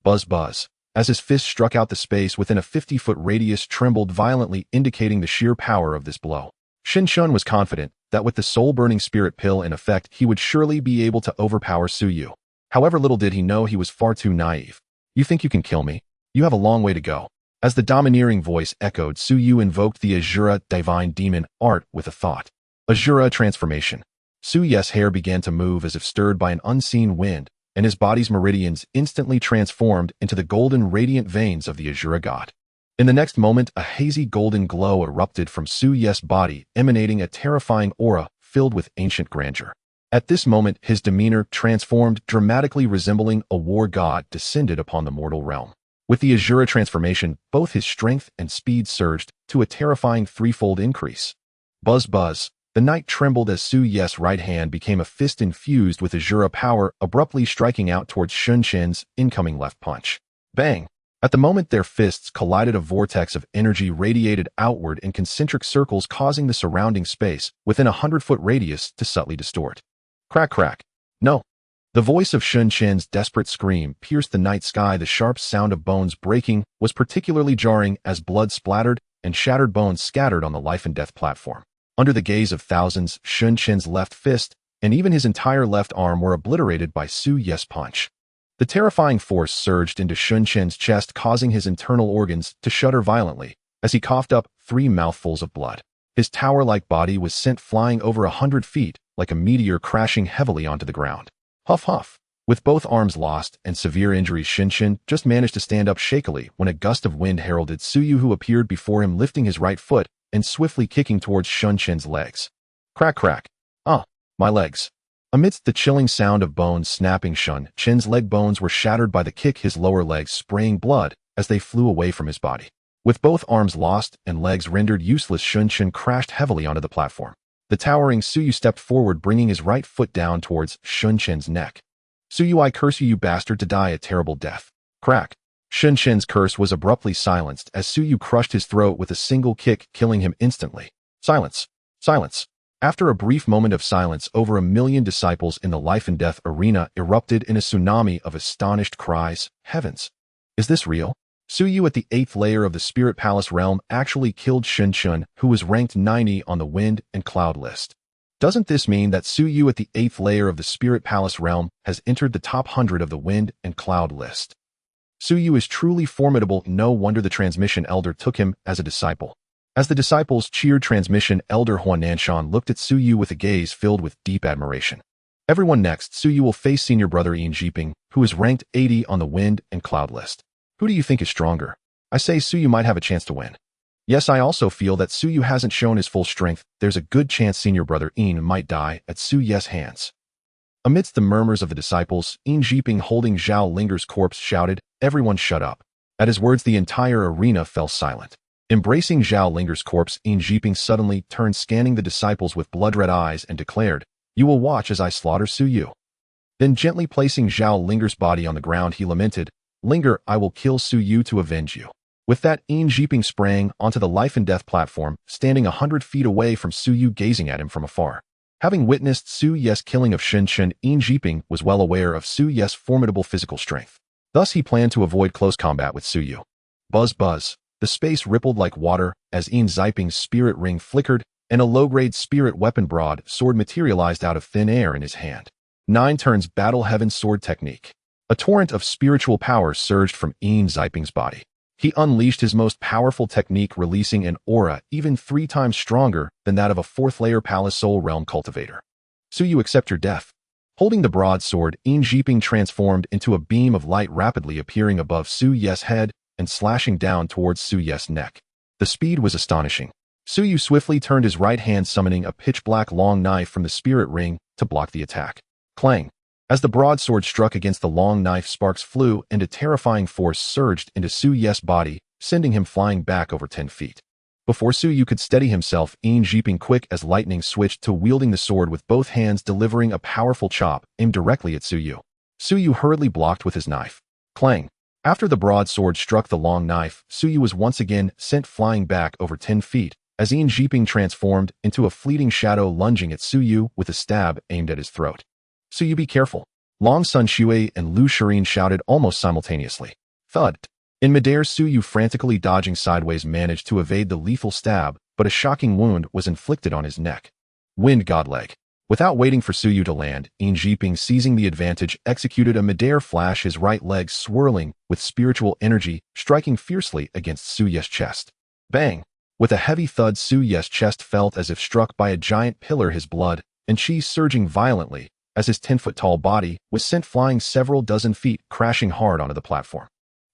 Buzz, buzz. As his fist struck out, the space within a 50-foot radius trembled violently, indicating the sheer power of this blow. Shinshin was confident that with the soul-burning spirit pill in effect, he would surely be able to overpower Suyu. However, little did he know he was far too naive. You think you can kill me? You have a long way to go. As the domineering voice echoed, Suyu invoked the Asura divine demon art with a thought. Asura transformation. Suyu's hair began to move as if stirred by an unseen wind, and his body's meridians instantly transformed into the golden radiant veins of the Asura god. In the next moment, a hazy golden glow erupted from Su Ye's body, emanating a terrifying aura filled with ancient grandeur. At this moment, his demeanor transformed, dramatically resembling a war god descended upon the mortal realm. With the Asura transformation, both his strength and speed surged to a terrifying threefold increase. Buzz buzz. The night trembled as Su Ye's right hand became a fist infused with Asura power, abruptly striking out towards Shun Chen's incoming left punch. Bang! At the moment their fists collided, a vortex of energy radiated outward in concentric circles, causing the surrounding space within a 100-foot radius to subtly distort. Crack crack. No. The voice of Shun Chen's desperate scream pierced the night sky. The sharp sound of bones breaking was particularly jarring as blood splattered and shattered bones scattered on the life and death platform. Under the gaze of thousands, Shun Chen's left fist and even his entire left arm were obliterated by Su Ye's punch. The terrifying force surged into Shun Chen's chest, causing his internal organs to shudder violently as he coughed up 3 mouthfuls of blood. His tower-like body was sent flying over 100 feet, like a meteor crashing heavily onto the ground. Huff huff. With both arms lost and severe injuries, Shun Chen just managed to stand up shakily when a gust of wind heralded Su Yu, who appeared before him, lifting his right foot and swiftly kicking towards Shun Chen's legs. Crack crack. Ah, my legs. Amidst the chilling sound of bones snapping, Shun Chen's leg bones were shattered by the kick, his lower legs spraying blood as they flew away from his body. With both arms lost and legs rendered useless, Shun Chen crashed heavily onto the platform. The towering Su Yu stepped forward, bringing his right foot down towards Shun Chen's neck. Su Yu, I curse you, you bastard, to die a terrible death. Crack. Shun Chen's curse was abruptly silenced as Su Yu crushed his throat with a single kick, killing him instantly. Silence. Silence. After a brief moment of silence, over 1 million disciples in the life and death arena erupted in a tsunami of astonished cries. Heavens! Is this real? Su Yu at the 8th layer of the Spirit Palace realm actually killed Shun Chen, who was ranked 90 on the Wind and Cloud list. Doesn't this mean that Su Yu at the 8th layer of the Spirit Palace realm has entered the top 100 of the Wind and Cloud list? Su Yu is truly formidable. No wonder the Transmission Elder took him as a disciple. As the disciples cheered, Transmission Elder Huan Nanshan looked at Su Yu with a gaze filled with deep admiration. Everyone next, Su Yu will face senior brother Yin Jiping, who is ranked 80 on the Wind and Cloud list. Who do you think is stronger? I say Su Yu might have a chance to win. Yes, I also feel that Su Yu hasn't shown his full strength. There's a good chance senior brother Yin might die at Su Ye's hands. Amidst the murmurs of the disciples, Yin Jiping, holding Zhao Linger's corpse, shouted, "Everyone shut up." At his words, the entire arena fell silent. Embracing Zhao Linger's corpse, Yin Jiping suddenly turned, scanning the disciples with blood-red eyes, and declared, "You will watch as I slaughter Su Yu." Then, gently placing Zhao Linger's body on the ground, he lamented, "Linger, I will kill Su Yu to avenge you." With that, Yin Jiping sprang onto the life and death platform, standing 100 feet away from Su Yu, gazing at him from afar. Having witnessed Su Ye's killing of Shun Chen, Yin Jiping was well aware of Su Ye's formidable physical strength. Thus, he planned to avoid close combat with Su Yu. Buzz buzz. The space rippled like water as Yin Jiping's spirit ring flickered, and a low-grade spirit weapon broadsword materialized out of thin air in his hand. 9 turns Battle Heaven Sword Technique. A torrent of spiritual power surged from Yin Jiping's body. He unleashed his most powerful technique, releasing an aura even 3 times stronger than that of a 4th-layer Palace Soul Realm cultivator. Su Yu, accept your death. Holding the broadsword, Yin Jiping transformed into a beam of light, rapidly appearing above Su Ye's head and slashing down towards Su Ye's neck. The speed was astonishing. Su Yu swiftly turned his right hand, summoning a pitch-black long knife from the spirit ring to block the attack. Clang! As the broadsword struck against the long knife, sparks flew and a terrifying force surged into Su Ye's body, sending him flying back over 10 feet. Before Su Yu could steady himself, Yin Jiping, quick as lightning, switched to wielding the sword with both hands, delivering a powerful chop aimed directly at Su Yu. Su Yu hurriedly blocked with his knife. Clang! After the broadsword struck the long knife, Su Yu was once again sent flying back over 10 feet, as Yin Jiping transformed into a fleeting shadow, lunging at Su Yu with a stab aimed at his throat. Su Yu, be careful! Long Sun Shui and Lu Shirin shouted almost simultaneously. Thud! In midair, Su Yu, frantically dodging sideways, managed to evade the lethal stab, but a shocking wound was inflicted on his neck. Wind God Leg. Without waiting for Su Yu to land, Yin Jiping, seizing the advantage, executed a midair flash, his right leg swirling with spiritual energy, striking fiercely against Su Ye's chest. Bang! With a heavy thud, Su Ye's chest felt as if struck by a giant pillar, his blood and chi surging violently as his 10-foot-tall body was sent flying several dozen feet, crashing hard onto the platform.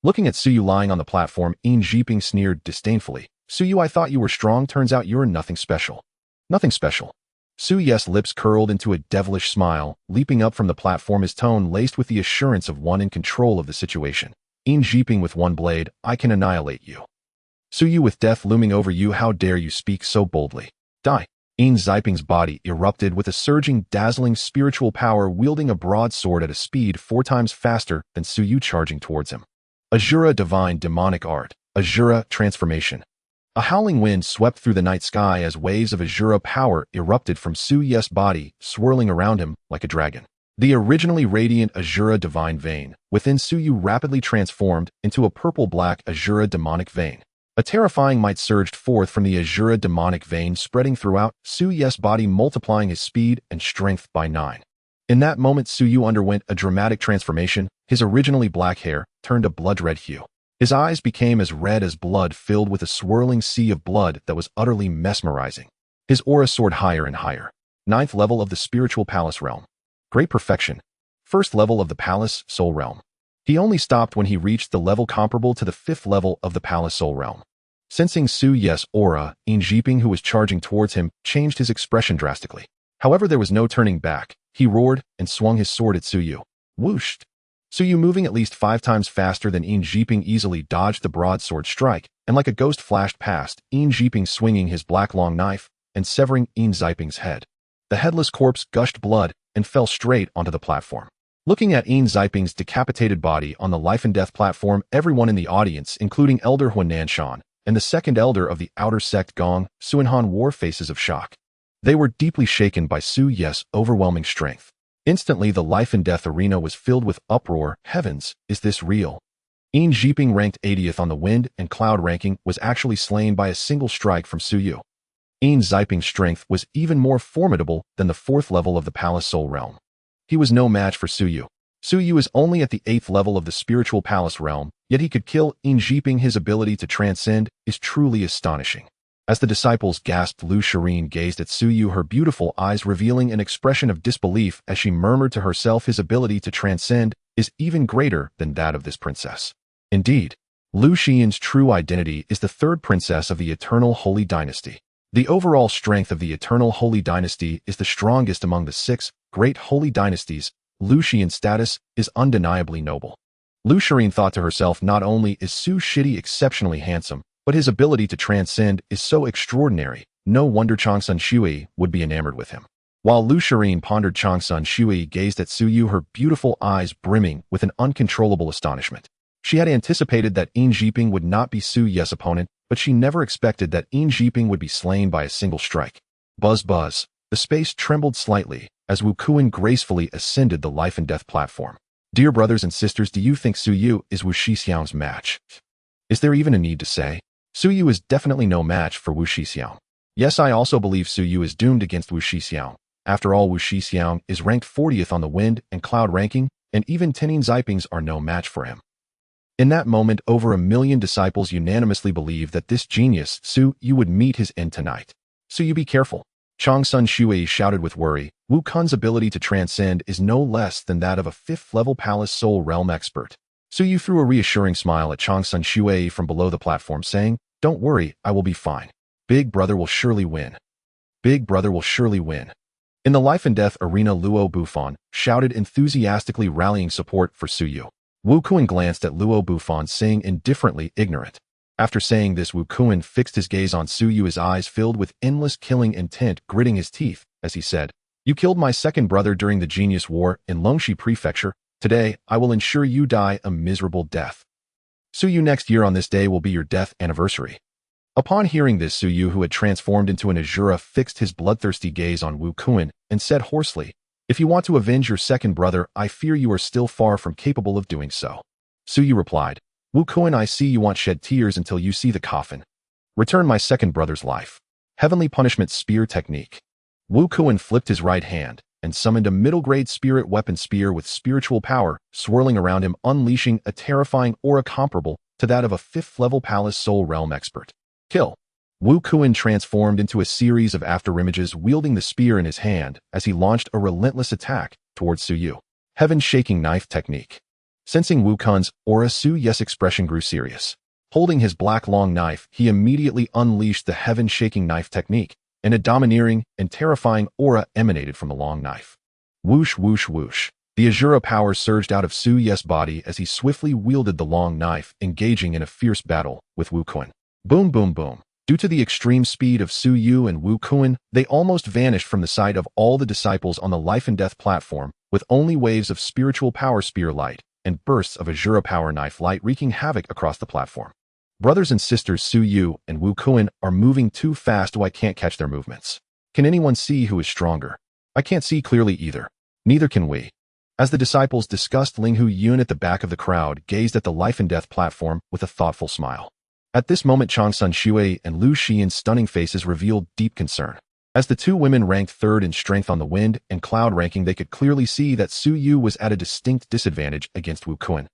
Looking at Suyu lying on the platform, Jiping sneered disdainfully. Suyu, I thought you were strong, turns out you're nothing special. Nothing special. Suyu's lips curled into a devilish smile, leaping up from the platform, his tone laced with the assurance of one in control of the situation. Jiping with one blade, I can annihilate you. Suyu with death looming over you, how dare you speak so boldly. Die. Ziping's body erupted with a surging, dazzling spiritual power, wielding a broadsword at a speed 4 times faster than Suyu, charging towards him. Asura divine demonic art. Asura transformation. A howling wind swept through the night sky as waves of Asura power erupted from Suyu's body, swirling around him like a dragon. The originally radiant Asura divine vein within Suyu rapidly transformed into a purple-black Asura demonic vein. A terrifying might surged forth from the Asura demonic vein, spreading throughout Suyu's body, multiplying his speed and strength by 9. In that moment, Suyu underwent a dramatic transformation. His originally black hair turned a blood-red hue. His eyes became as red as blood, filled with a swirling sea of blood that was utterly mesmerizing. His aura soared higher and higher. 9th level of the spiritual palace realm. Great perfection. 1st level of the palace soul realm. He only stopped when he reached the level comparable to the 5th level of the palace soul realm. Sensing Suyu's aura, Jiping, who was charging towards him, changed his expression drastically. However, there was no turning back. He roared and swung his sword at Suyu. Whooshed. Suyu, moving at least 5 times faster than Jiping, easily dodged the broadsword strike, and like a ghost flashed past, Jiping swinging his black long knife and severing Ziping's head. The headless corpse gushed blood and fell straight onto the platform. Looking at Ziping's decapitated body on the life and death platform, everyone in the audience, including Elder Huananshan and the second elder of the outer sect Gong, Suinhan, wore faces of shock. They were deeply shaken by Suyu's overwhelming strength. Instantly, the life and death arena was filled with uproar. Heavens, is this real? Jiping, ranked 80th on the wind and cloud ranking, was actually slain by a single strike from Suyu. Ziping's strength was even more formidable than the 4th level of the palace soul realm. He was no match for Suyu. Suyu is only at the 8th level of the spiritual palace realm, yet he could kill Jiping. His ability to transcend is truly astonishing. As the disciples gasped, Lu Shireen gazed at Suyu, her beautiful eyes revealing an expression of disbelief as she murmured to herself, his ability to transcend is even greater than that of this princess. Indeed, Lu Xian's true identity is the 3rd princess of the Eternal Holy Dynasty. The overall strength of the Eternal Holy Dynasty is the strongest among the 6 great holy dynasties. Lu Xian's status is undeniably noble. Lu Shireen thought to herself, not only is Su Shidi exceptionally handsome, but his ability to transcend is so extraordinary, no wonder Changsun Shui would be enamored with him. While Lu Shireen pondered, Changsun Shui gazed at Suyu, her beautiful eyes brimming with an uncontrollable astonishment. She had anticipated that Jiping would not be Suyu's opponent, but she never expected that Jiping would be slain by a single strike. Buzz buzz. The space trembled slightly as Wu Kuan gracefully ascended the life and death platform. Dear brothers and sisters, do you think Suyu is Wu Shixiang's match? Is there even a need to say? Suyu is definitely no match for Wu Shixiang. Yes, I also believe Suyu is doomed against Wu Shixiang. After all, Wu Shixiang is ranked 40th on the wind and cloud ranking, and even 10 Zipings are no match for him. In that moment, over 1 million disciples unanimously believed that this genius, Suyu, would meet his end tonight. Suyu, be careful. Changsun Shui shouted with worry. Wu Kun's ability to transcend is no less than that of a 5th level palace soul realm expert. Suyu threw a reassuring smile at Changsun Shui from below the platform, saying, Don't worry, I will be fine. Big brother will surely win. Big brother will surely win. In the life and death arena, Luo Bufan shouted enthusiastically, rallying support for Suyu. Wu Kuan glanced at Luo Bufan, saying indifferently, ignorant. After saying this, Wu Kuan fixed his gaze on Suyu, his eyes filled with endless killing intent, gritting his teeth as he said, You killed my second brother during the Genius War in Longxi Prefecture. Today, I will ensure you die a miserable death. Suyu, next year on this day will be your death anniversary. Upon hearing this, Suyu, who had transformed into an Asura, fixed his bloodthirsty gaze on Wu Kuan and said hoarsely, If you want to avenge your second brother, I fear you are still far from capable of doing so. Suyu replied, Wu Kuan, I see you want shed tears until you see the coffin. Return my second brother's life. Heavenly Punishment Spear Technique. Wu Kuan flipped his right hand and summoned a middle-grade spirit weapon spear with spiritual power swirling around him, unleashing a terrifying aura comparable to that of a 5th-level palace soul realm expert. Kill. Wu Kuan transformed into a series of afterimages, wielding the spear in his hand as he launched a relentless attack towards Suyu. Heaven-shaking knife technique. Sensing Wukun's aura, Su Yes' expression grew serious. Holding his black long knife, he immediately unleashed the heaven-shaking knife technique, and a domineering and terrifying aura emanated from the long knife. Whoosh, whoosh, whoosh. The Asura power surged out of Su Yes' body as he swiftly wielded the long knife, engaging in a fierce battle with Wukun. Boom, boom, boom. Due to the extreme speed of Su Yu and Wukun, they almost vanished from the sight of all the disciples on the life and death platform, with only waves of spiritual power spear light and bursts of Asura power knife light wreaking havoc across the platform. Brothers and sisters Su Yu and Wukun are moving too fast so I can't catch their movements. Can anyone see who is stronger? I can't see clearly either. Neither can we. As the disciples discussed, Ling Hu Yun at the back of the crowd gazed at the life and death platform with a thoughtful smile. At this moment, Changsun Shui and Lu Xian's stunning faces revealed deep concern. As the two women ranked third in strength on the wind and cloud ranking, they could clearly see that Su Yu was at a distinct disadvantage against Wukun.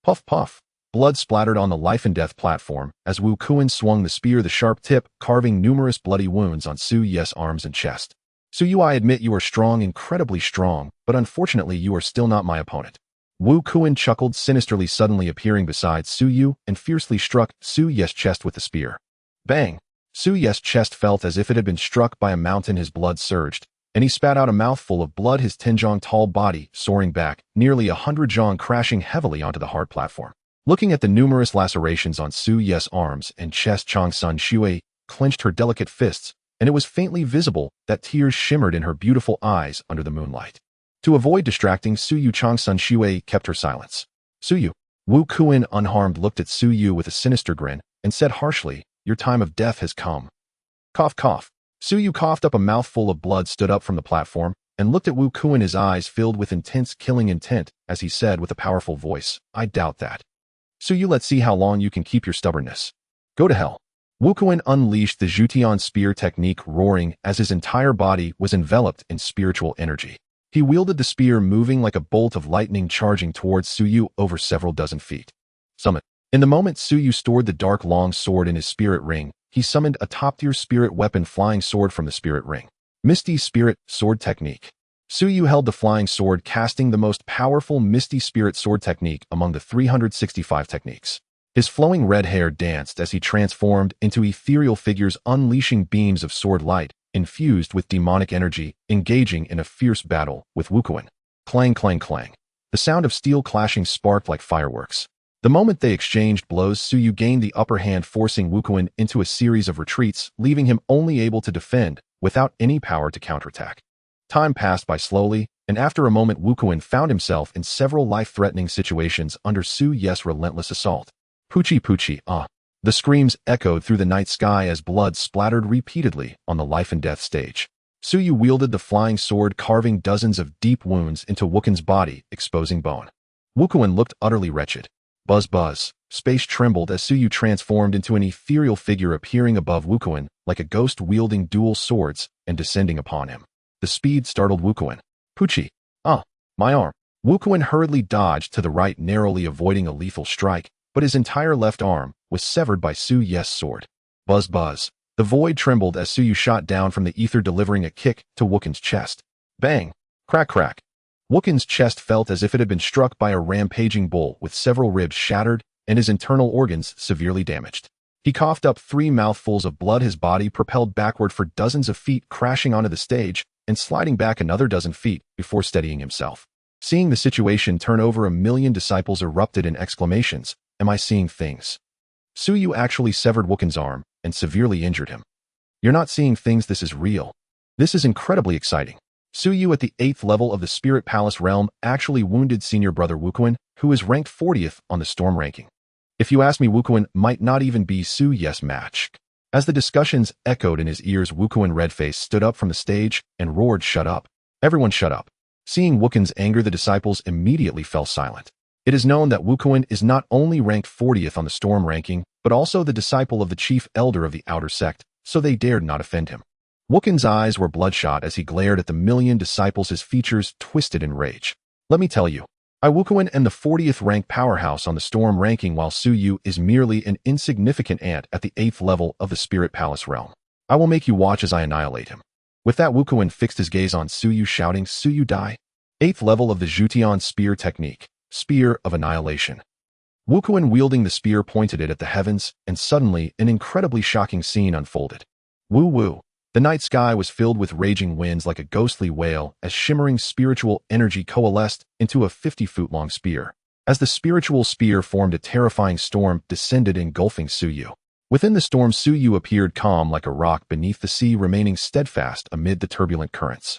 Puff, puff. Blood splattered on the life and death platform as Wukun swung the spear, the sharp tip carving numerous bloody wounds on Su Yes' arms and chest. Su Yu, I admit you are strong, incredibly strong, but unfortunately you are still not my opponent. Wukun chuckled sinisterly, suddenly appearing beside Su Yu and fiercely struck Su Yes' chest with the spear. Bang! Su Yes' chest felt as if it had been struck by a mountain. His blood surged, and he spat out a mouthful of blood, his 10-jong tall body soaring back, nearly 100 jong crashing heavily onto the hard platform. Looking at the numerous lacerations on Su Yes' arms and chest, Changsun Shui clenched her delicate fists, and it was faintly visible that tears shimmered in her beautiful eyes under the moonlight. To avoid distracting Su Yu, Changsun Shui kept her silence. Su Yu. Wukun, unharmed, looked at Su Yu with a sinister grin and said harshly, your time of death has come. Cough, cough. Su Yu coughed up a mouthful of blood, stood up from the platform, and looked at Wukun, his eyes filled with intense killing intent, as he said with a powerful voice, I doubt that. Su Yu, let's see how long you can keep your stubbornness. Go to hell. Wukun unleashed the Jutian spear technique, roaring as his entire body was enveloped in spiritual energy. He wielded the spear, moving like a bolt of lightning, charging towards Su Yu over several dozen feet. Summon. In the moment Su Yu stored the dark long sword in his spirit ring, he summoned a top-tier spirit weapon, flying sword from the spirit ring. Misty Spirit Sword Technique. Su Yu held the flying sword, casting the most powerful Misty Spirit Sword technique among the 365 techniques. His flowing red hair danced as he transformed into ethereal figures, unleashing beams of sword light, infused with demonic energy, engaging in a fierce battle with Wukun. Clang, clang, clang. The sound of steel clashing sparked like fireworks. The moment they exchanged blows, Su Yu gained the upper hand, forcing Wukun into a series of retreats, leaving him only able to defend, without any power to counterattack. Time passed by slowly, and after a moment Wukun found himself in several life-threatening situations under Su Yes' relentless assault. Poochie, poochie, ah. The screams echoed through the night sky as blood splattered repeatedly on the life and death stage. Su Yu wielded the flying sword, carving dozens of deep wounds into Wukun's body, exposing bone. Wukun looked utterly wretched. Buzz, buzz. Space trembled as Su Yu transformed into an ethereal figure, appearing above Wukun like a ghost wielding dual swords and descending upon him. The speed startled Wukun. Poochie. Ah, my arm. Wukun hurriedly dodged to the right, narrowly avoiding a lethal strike, but his entire left arm was severed by Su Yes' sword. Buzz, buzz. The void trembled as Su Yu shot down from the ether, delivering a kick to Wukun's chest. Bang! Crack, crack. Wukun's chest felt as if it had been struck by a rampaging bull, with several ribs shattered and his internal organs severely damaged. He coughed up 3 mouthfuls of blood, his body propelled backward for dozens of feet, crashing onto the stage and sliding back another dozen feet before steadying himself. Seeing the situation turn, over 1 million disciples erupted in exclamations. Am I seeing things? Su Yu actually severed Wukun's arm and severely injured him. You're not seeing things, this is real. This is incredibly exciting. Su Yu at the 8th level of the Spirit Palace realm actually wounded senior brother Wukun, who is ranked 40th on the storm ranking. If you ask me, Wukun might not even be Su Yes' match. As the discussions echoed in his ears, Wukun, red-faced, stood up from the stage and roared, shut up. Everyone shut up. Seeing Wukun's anger, the disciples immediately fell silent. It is known that Wukun is not only ranked 40th on the storm ranking, but also the disciple of the chief elder of the outer sect, so they dared not offend him. Wukun's eyes were bloodshot as he glared at the 1 million disciples, his features twisted in rage. Let me tell you, I Wukun am the 40th ranked powerhouse on the storm ranking, while Su Yu is merely an insignificant ant at the 8th level of the Spirit Palace realm. I will make you watch as I annihilate him. With that, Wukun fixed his gaze on Su Yu, shouting, Su Yu, die. 8th level of the Jutian spear technique. Spear of Annihilation. Wukuin wielding the spear pointed it at the heavens, and suddenly an incredibly shocking scene unfolded. Woo-woo. The night sky was filled with raging winds like a ghostly whale as shimmering spiritual energy coalesced into a 50-foot-long spear. As the spiritual spear formed a terrifying storm descended engulfing Suyu. Within the storm, Suyu appeared calm like a rock beneath the sea, remaining steadfast amid the turbulent currents.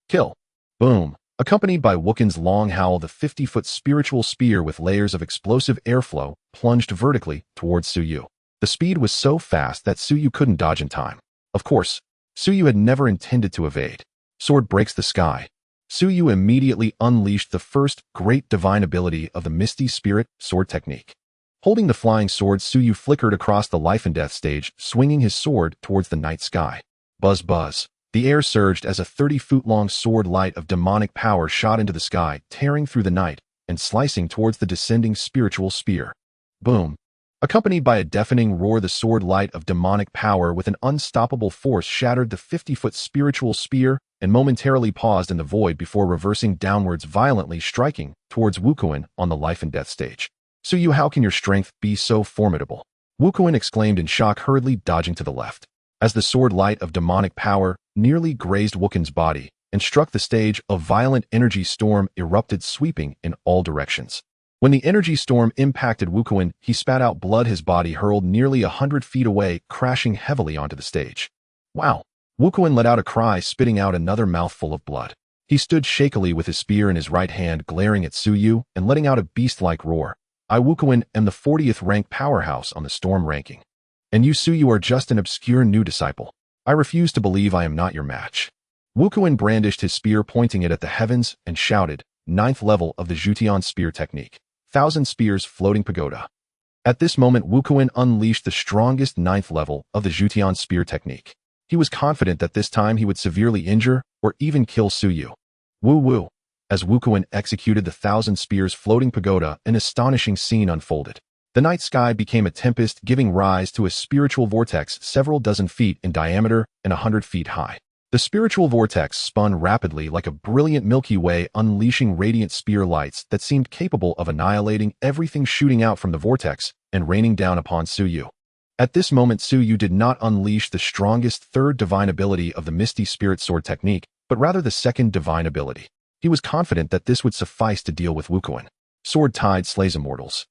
Kill. Boom. Accompanied by Wukin's long howl, the 50-foot spiritual spear with layers of explosive airflow plunged vertically towards Suyu. The speed was so fast that Suyu couldn't dodge in time. Of course, Suyu had never intended to evade. Sword breaks the sky. Suyu immediately unleashed the first great divine ability of the Misty Spirit sword technique. Holding the flying sword, Suyu flickered across the life and death stage, swinging his sword towards the night sky. Buzz buzz. The air surged as a 30-foot-long sword light of demonic power shot into the sky, tearing through the night and slicing towards the descending spiritual spear. Boom. Accompanied by a deafening roar, the sword light of demonic power with an unstoppable force shattered the 50-foot spiritual spear and momentarily paused in the void before reversing downwards, violently striking towards Wukuin on the life and death stage. Suyu, how can your strength be so formidable? Wukuin exclaimed in shock, hurriedly dodging to the left. As the sword light of demonic power nearly grazed Wukin's body and struck the stage, a violent energy storm erupted, sweeping in all directions. When the energy storm impacted Wukuin, he spat out blood, his body hurled nearly 100 feet away, crashing heavily onto the stage. Wow! Wukuin let out a cry, spitting out another mouthful of blood. He stood shakily with his spear in his right hand, glaring at Suyu and letting out a beast-like roar. I, Wukuin, am the 40th rank powerhouse on the storm ranking. And you, Suyu, are just an obscure new disciple. I refuse to believe I am not your match. Wukuin brandished his spear, pointing it at the heavens, and shouted, 9th level of the Jutian spear technique. 1,000 spears floating pagoda. At this moment, Wukuin unleashed the strongest 9th level of the Jutian spear technique. He was confident that this time he would severely injure or even kill Suyu. Woo-woo. As Wukuin executed the 1,000 spears floating pagoda, an astonishing scene unfolded. The night sky became a tempest, giving rise to a spiritual vortex several dozen feet in diameter and 100 feet high. The spiritual vortex spun rapidly like a brilliant Milky Way, unleashing radiant spear lights that seemed capable of annihilating everything shooting out from the vortex and raining down upon Suyu. At this moment, Suyu did not unleash the strongest third divine ability of the Misty Spirit sword technique, but rather the second divine ability. He was confident that this would suffice to deal with Wukuin. Sword Tide slays immortals.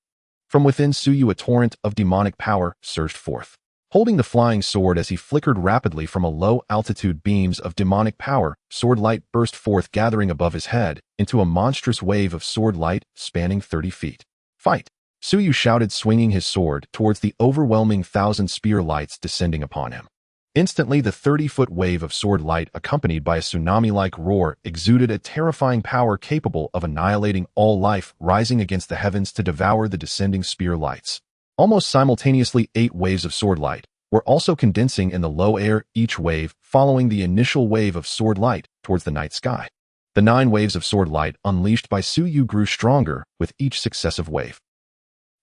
From within Suyu, a torrent of demonic power surged forth. Holding the flying sword as he flickered rapidly from a low-altitude, beams of demonic power, sword light burst forth, gathering above his head into a monstrous wave of sword light spanning 30 feet. Fight! Suyu shouted, swinging his sword towards the overwhelming 1,000 spear lights descending upon him. Instantly, the 30-foot wave of sword light, accompanied by a tsunami-like roar, exuded a terrifying power capable of annihilating all life, rising against the heavens to devour the descending spear lights. Almost simultaneously, 8 waves of sword light were also condensing in the low air, each wave following the initial wave of sword light towards the night sky. The 9 waves of sword light unleashed by Suyu grew stronger with each successive wave.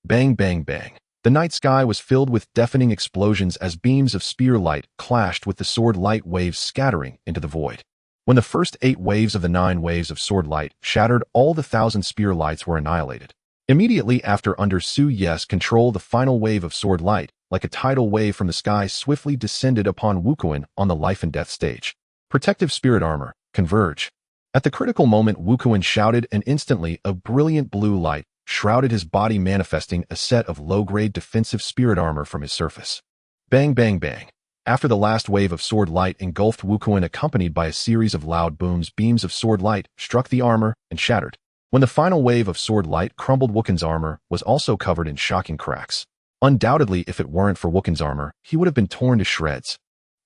Bang, bang, bang. The night sky was filled with deafening explosions as beams of spear light clashed with the sword light waves, scattering into the void. When the first 8 waves of the 9 waves of sword light shattered, all the 1,000 spear lights were annihilated. Immediately after, under Suyu's control, the final wave of sword light, like a tidal wave from the sky, swiftly descended upon Wukuin on the life and death stage. Protective spirit armor, converge. At the critical moment, Wukuin shouted, and instantly a brilliant blue light shrouded his body, manifesting a set of low-grade defensive spirit armor from his surface. Bang, bang, bang. After the last wave of sword light engulfed Wukuin, accompanied by a series of loud booms, beams of sword light struck the armor and shattered. When the final wave of sword light crumbled, Wukin's armor was also covered in shocking cracks. Undoubtedly, if it weren't for Wukin's armor, he would have been torn to shreds.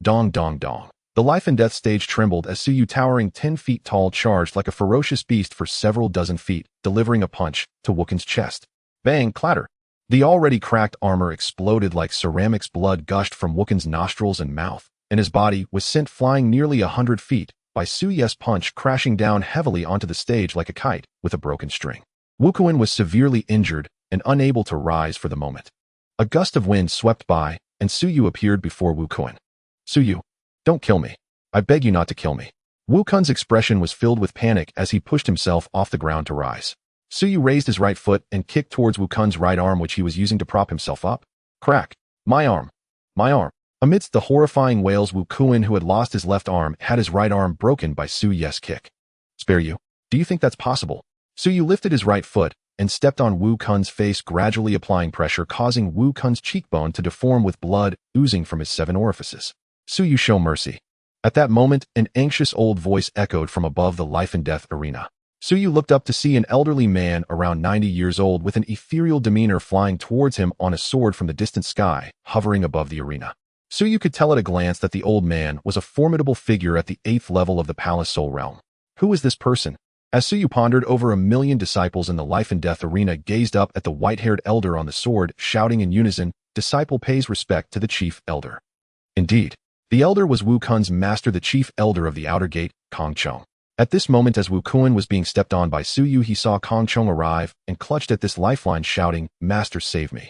Dong, dong, dong. The life and death stage trembled as Suyu, towering 10 feet tall, charged like a ferocious beast for several dozen feet, delivering a punch to Wukin's chest. Bang, clatter. The already cracked armor exploded like ceramics, blood gushed from Wukin's nostrils and mouth, and his body was sent flying nearly 100 feet by Suyu's punch, crashing down heavily onto the stage like a kite with a broken string. Wukuin was severely injured and unable to rise for the moment. A gust of wind swept by, and Suyu appeared before Wukuin. Suyu, don't kill me. I beg you not to kill me. Wukun's expression was filled with panic as he pushed himself off the ground to rise. Suyu raised his right foot and kicked towards Wukun's right arm, which he was using to prop himself up. Crack. My arm. My arm. Amidst the horrifying wails, Wukun, who had lost his left arm, had his right arm broken by Suyu's kick. Spare you? Do you think that's possible? Suyu lifted his right foot and stepped on Wukun's face, gradually applying pressure, causing Wukun's cheekbone to deform with blood oozing from his 7 orifices. Suyu, show mercy. At that moment, an anxious old voice echoed from above the life and death arena. Suyu looked up to see an elderly man around 90 years old with an ethereal demeanor flying towards him on a sword from the distant sky, hovering above the arena. Suyu could tell at a glance that the old man was a formidable figure at the 8th level of the Palace Soul Realm. Who is this person? As Suyu pondered, over 1 million disciples in the life and death arena gazed up at the white-haired elder on the sword, shouting in unison, "Disciple pays respect to the chief elder." Indeed, the elder was Wukun's master, the chief elder of the outer gate, Kong Chong. At this moment, as Wukun was being stepped on by Suyu, he saw Kong Chong arrive and clutched at this lifeline, shouting, "Master, save me."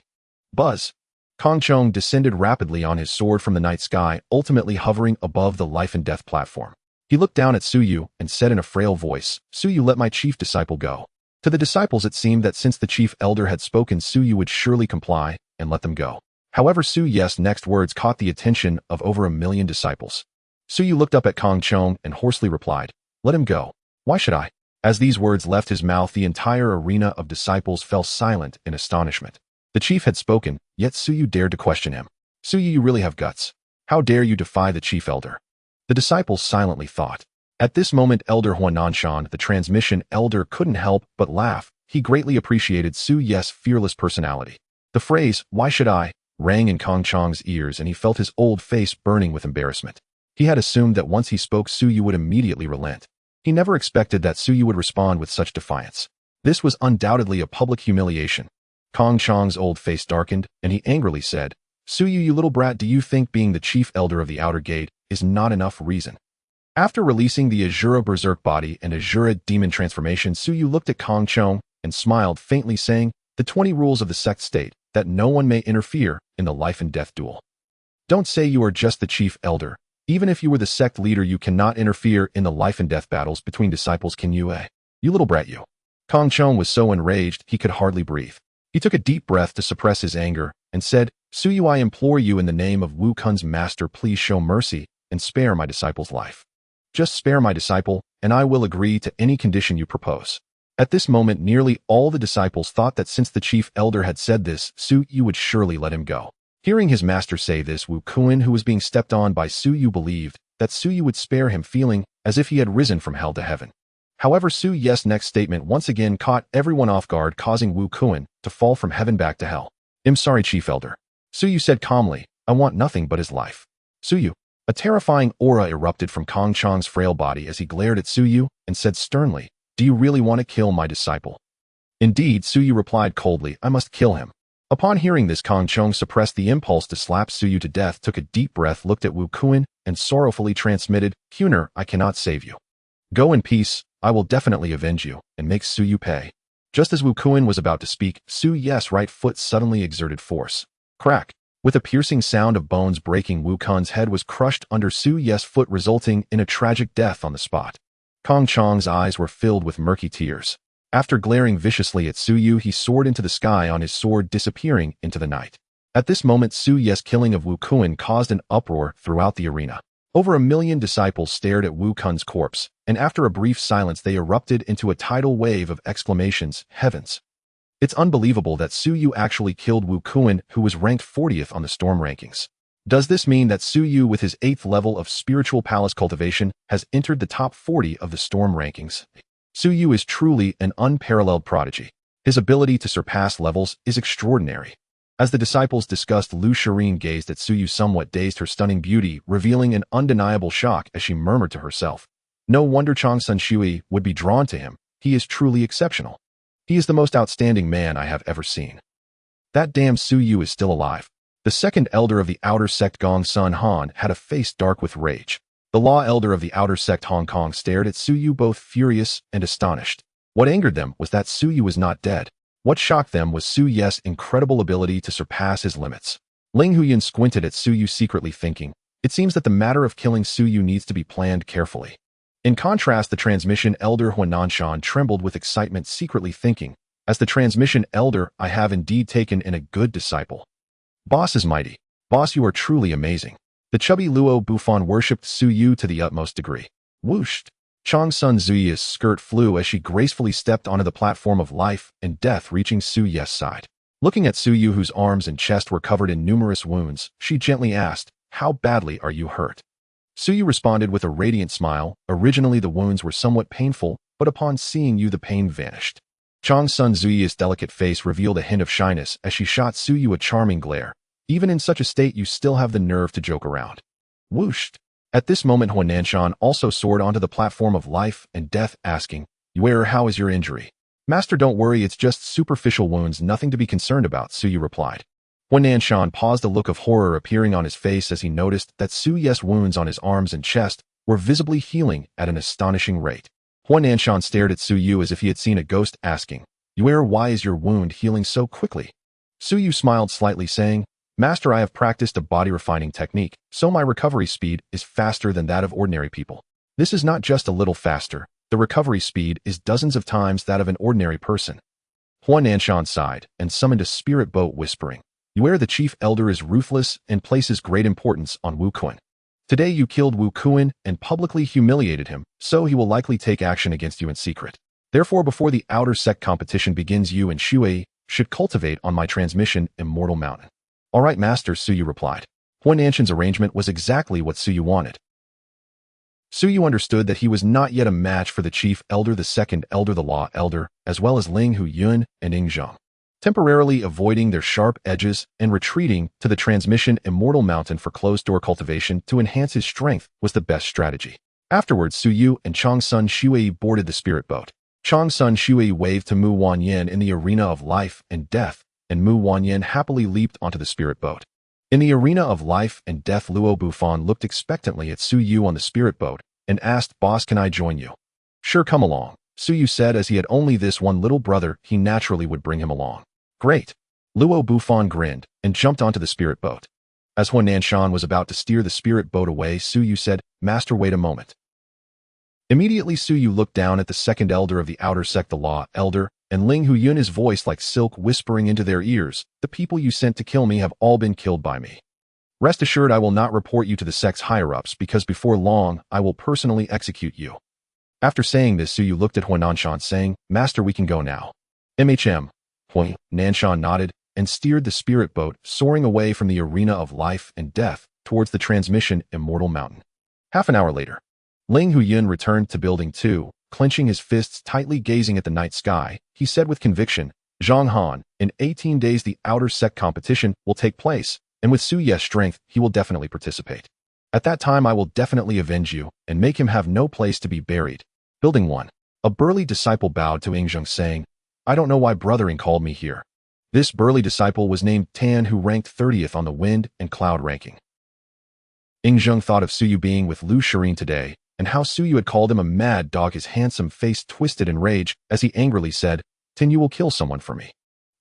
Buzz. Kong Chong descended rapidly on his sword from the night sky, ultimately hovering above the life and death platform. He looked down at Suyu and said in a frail voice, "Suyu, let my chief disciple go." To the disciples, it seemed that since the chief elder had spoken, Suyu would surely comply and let them go. However, Suyu's next words caught the attention of over 1 million disciples. Suyu looked up at Kong Chong and hoarsely replied, "Let him go. Why should I?" As these words left his mouth, the entire arena of disciples fell silent in astonishment. The chief had spoken, yet Suyu dared to question him. "Suyu, you really have guts. How dare you defy the chief elder?" The disciples silently thought. At this moment, Elder Huananshan, the transmission elder, couldn't help but laugh. He greatly appreciated Suyu's fearless personality. The phrase, "Why should I?" rang in Kong Chong's ears, and he felt his old face burning with embarrassment. He had assumed that once he spoke, Suyu would immediately relent. He never expected that Suyu would respond with such defiance. This was undoubtedly a public humiliation. Kong Chong's old face darkened, and he angrily said, "Suyu, you little brat, do you think being the chief elder of the outer gate is not enough reason?" After releasing the Asura Berserk body and Asura demon transformation, Suyu looked at Kong Chong and smiled faintly, saying, "The 20 rules of the sect state that no one may interfere in the life and death duel. Don't say you are just the chief elder. Even if you were the sect leader, you cannot interfere in the life and death battles between disciples, can you, eh? You little brat, you." Kong Chong was so enraged he could hardly breathe. He took a deep breath to suppress his anger and said, "Suyu, I implore you in the name of Wukun's master, please show mercy and spare my disciple's life. Just spare my disciple, and I will agree to any condition you propose." At this moment, nearly all the disciples thought that since the chief elder had said this, Suyu would surely let him go. Hearing his master say this, Wukun, who was being stepped on by Suyu, believed that Suyu would spare him, feeling as if he had risen from hell to heaven. However, Suyu's next statement once again caught everyone off guard, causing Wukun to fall from heaven back to hell. "I'm sorry, chief elder," Suyu said calmly. "I want nothing but his life." "Suyu." A terrifying aura erupted from Kong Chong's frail body as he glared at Suyu and said sternly, "Do you really want to kill my disciple?" "Indeed," Suyu replied coldly, "I must kill him." Upon hearing this, Kong Chong suppressed the impulse to slap Suyu to death, took a deep breath, looked at Wukun, and sorrowfully transmitted, "Huner, I cannot save you. Go in peace. I will definitely avenge you and make Suyu pay." Just as Wukun was about to speak, Suyu's right foot suddenly exerted force. Crack! With a piercing sound of bones breaking, Wukun's head was crushed under Suyu's foot, resulting in a tragic death on the spot. Kong Chong's eyes were filled with murky tears. After glaring viciously at Suyu, he soared into the sky on his sword, disappearing into the night. At this moment, Suyu's killing of Wukun caused an uproar throughout the arena. Over 1 million disciples stared at Wukun's corpse, and after a brief silence, they erupted into a tidal wave of exclamations, "Heavens! It's unbelievable that Suyu actually killed Wukun, who was ranked 40th on the storm rankings. Does this mean that Suyu, with his 8th level of spiritual palace cultivation, has entered the top 40 of the storm rankings? Suyu is truly an unparalleled prodigy. His ability to surpass levels is extraordinary." As the disciples discussed, Lu Shireen gazed at Suyu, somewhat dazed, her stunning beauty revealing an undeniable shock as she murmured to herself, "No wonder Chong Sun Shui would be drawn to him. He is truly exceptional. He is the most outstanding man I have ever seen." That damn Suyu is still alive. The second elder of the outer sect, Gong Sun Han, had a face dark with rage. The law elder of the outer sect, Hong Kong, stared at Suyu, both furious and astonished. What angered them was that Suyu was not dead. What shocked them was Suyu's incredible ability to surpass his limits. Ling Huyan squinted at Suyu, secretly thinking, "It seems that the matter of killing Suyu needs to be planned carefully." In contrast, the transmission elder Huananshan trembled with excitement, secretly thinking, as the transmission elder, I have indeed taken in a good disciple. Boss is mighty. Boss, you are truly amazing. The chubby Luo Bufon worshipped Su Yu to the utmost degree. Whooshed. Chang Sun Zuyu's skirt flew as she gracefully stepped onto the platform of life and death, reaching Su Yu's side. Looking at Su Yu, whose arms and chest were covered in numerous wounds, she gently asked, how badly are you hurt? Su Yu responded with a radiant smile. Originally the wounds were somewhat painful, but upon seeing you the pain vanished. Chang Sun Zuyu's delicate face revealed a hint of shyness as she shot Su Yu a charming glare. Even in such a state you still have the nerve to joke around. Whooshed. At this moment Huananshan also soared onto the platform of life and death, asking, Yuer, how is your injury? Master, don't worry, it's just superficial wounds, nothing to be concerned about, Su Yu replied. Huananshan paused, a look of horror appearing on his face as he noticed that Su Yu's wounds on his arms and chest were visibly healing at an astonishing rate. Huananshan stared at Su Yu as if he had seen a ghost, asking, Yuer, why is your wound healing so quickly? Su Yu smiled slightly, saying, Master, I have practiced a body refining technique, so my recovery speed is faster than that of ordinary people. This is not just a little faster, the recovery speed is dozens of times that of an ordinary person. Huananshan sighed and summoned a spirit boat, whispering, Yuer, the chief elder is ruthless and places great importance on Wu Kun. Today you killed Wu Kun and publicly humiliated him, so he will likely take action against you in secret. Therefore, before the outer sect competition begins, you and Shui should cultivate on my transmission Immortal Mountain. All right, Master, Su Yu replied. Huananshan's arrangement was exactly what Su Yu wanted. Su Yu understood that he was not yet a match for the chief elder, the second elder, the law elder, as well as Ling Hu Yun and Ing Zheng. Temporarily avoiding their sharp edges and retreating to the transmission Immortal Mountain for closed-door cultivation to enhance his strength was the best strategy. Afterwards, Su Yu and Chang Sun Shui boarded the spirit boat. Chang Sun Shui waved to Mu Wanyan in the arena of life and death, and Mu Wanyan happily leaped onto the spirit boat. In the arena of life and death, Luo Bufon looked expectantly at Su Yu on the spirit boat and asked, Boss, can I join you? Sure, come along, Su Yu said, as he had only this one little brother, he naturally would bring him along. Great. Luo Bufon grinned and jumped onto the spirit boat. As Huananshan was about to steer the spirit boat away, Su Yu said, Master, wait a moment. Immediately Su Yu looked down at the second elder of the outer sect, the law elder, and Ling Hu Yun, his voice like silk whispering into their ears, the people you sent to kill me have all been killed by me. Rest assured I will not report you to the sect's higher-ups, because before long I will personally execute you. After saying this, Su Yu looked at Huananshan, saying, Master, we can go now. Huananshan nodded and steered the spirit boat, soaring away from the arena of life and death towards the transmission Immortal Mountain. Half an hour later, Ling Hu Yun returned to Building 2, clenching his fists tightly, gazing at the night sky. He said with conviction, Zhang Han, in 18 days the outer sect competition will take place, and with Su Ye's strength, he will definitely participate. At that time I will definitely avenge you and make him have no place to be buried. Building 1. A burly disciple bowed to Ing Zheng, saying, I don't know why brothering called me here. This burly disciple was named Tan, who ranked 30th on the wind and cloud ranking. Ing Zheng thought of Su Yu being with Lu Shirin today, and how Su Yu had called him a mad dog, his handsome face twisted in rage as he angrily said, Tan, you will kill someone for me.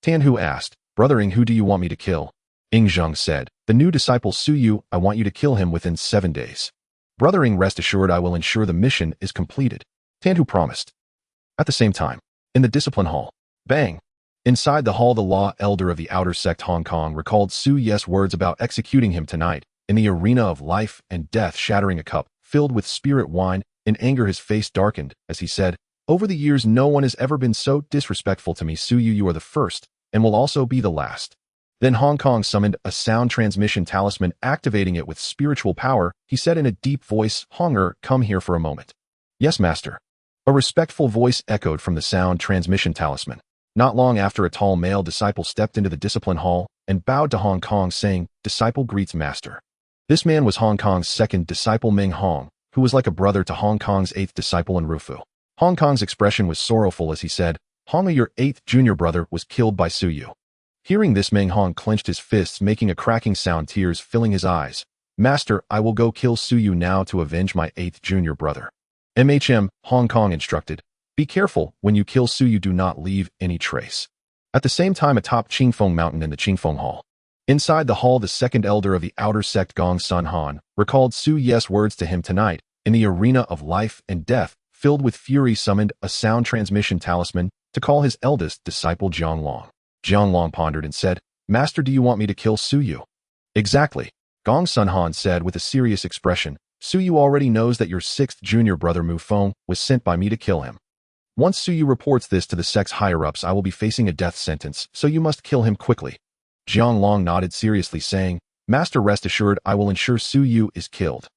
Tan Hu asked, Brothering, who do you want me to kill? Ing Zheng said, the new disciple Su Yu, I want you to kill him within 7 days. Brothering, rest assured I will ensure the mission is completed. Tan Hu promised. At the same time, in the discipline hall, bang! Inside the hall, the law elder of the outer sect Hong Kong recalled Su Ye's words about executing him tonight in the arena of life and death, shattering a cup filled with spirit wine. In anger his face darkened as he said, Over the years no one has ever been so disrespectful to me. Su Yu, you are the first, and will also be the last. Then Hong Kong summoned a sound transmission talisman, activating it with spiritual power. He said in a deep voice, Honger, come here for a moment. Yes, master. A respectful voice echoed from the sound transmission talisman. Not long after, a tall male disciple stepped into the discipline hall and bowed to Hong Kong, saying, Disciple greets master. This man was Hong Kong's second disciple, Ming Hong, who was like a brother to Hong Kong's 8th disciple in Rufu. Hong Kong's expression was sorrowful as he said, Hong, your 8th junior brother was killed by Su Yu. Hearing this, Ming Hong clenched his fists, making a cracking sound, tears filling his eyes. Master, I will go kill Su Yu now to avenge my 8th junior brother. Hong Kong instructed. Be careful, when you kill Su Yu, do not leave any trace. At the same time, atop Qingfeng Mountain in the Qingfeng Hall. Inside the hall, the second elder of the outer sect Gong Sun Han recalled Su Ye's words to him tonight In the arena of life and death, filled with fury, summoned a sound transmission talisman to call his eldest disciple Jianglong. Jianglong pondered and said, "Master, do you want me to kill Suyu?" "Exactly," Gong Sunhan said with a serious expression. "Suyu already knows that your sixth junior brother Mu Feng was sent by me to kill him. Once Suyu reports this to the sect's higher-ups, I will be facing a death sentence, so you must kill him quickly." Jianglong nodded seriously, saying, "Master, rest assured, I will ensure Suyu is killed."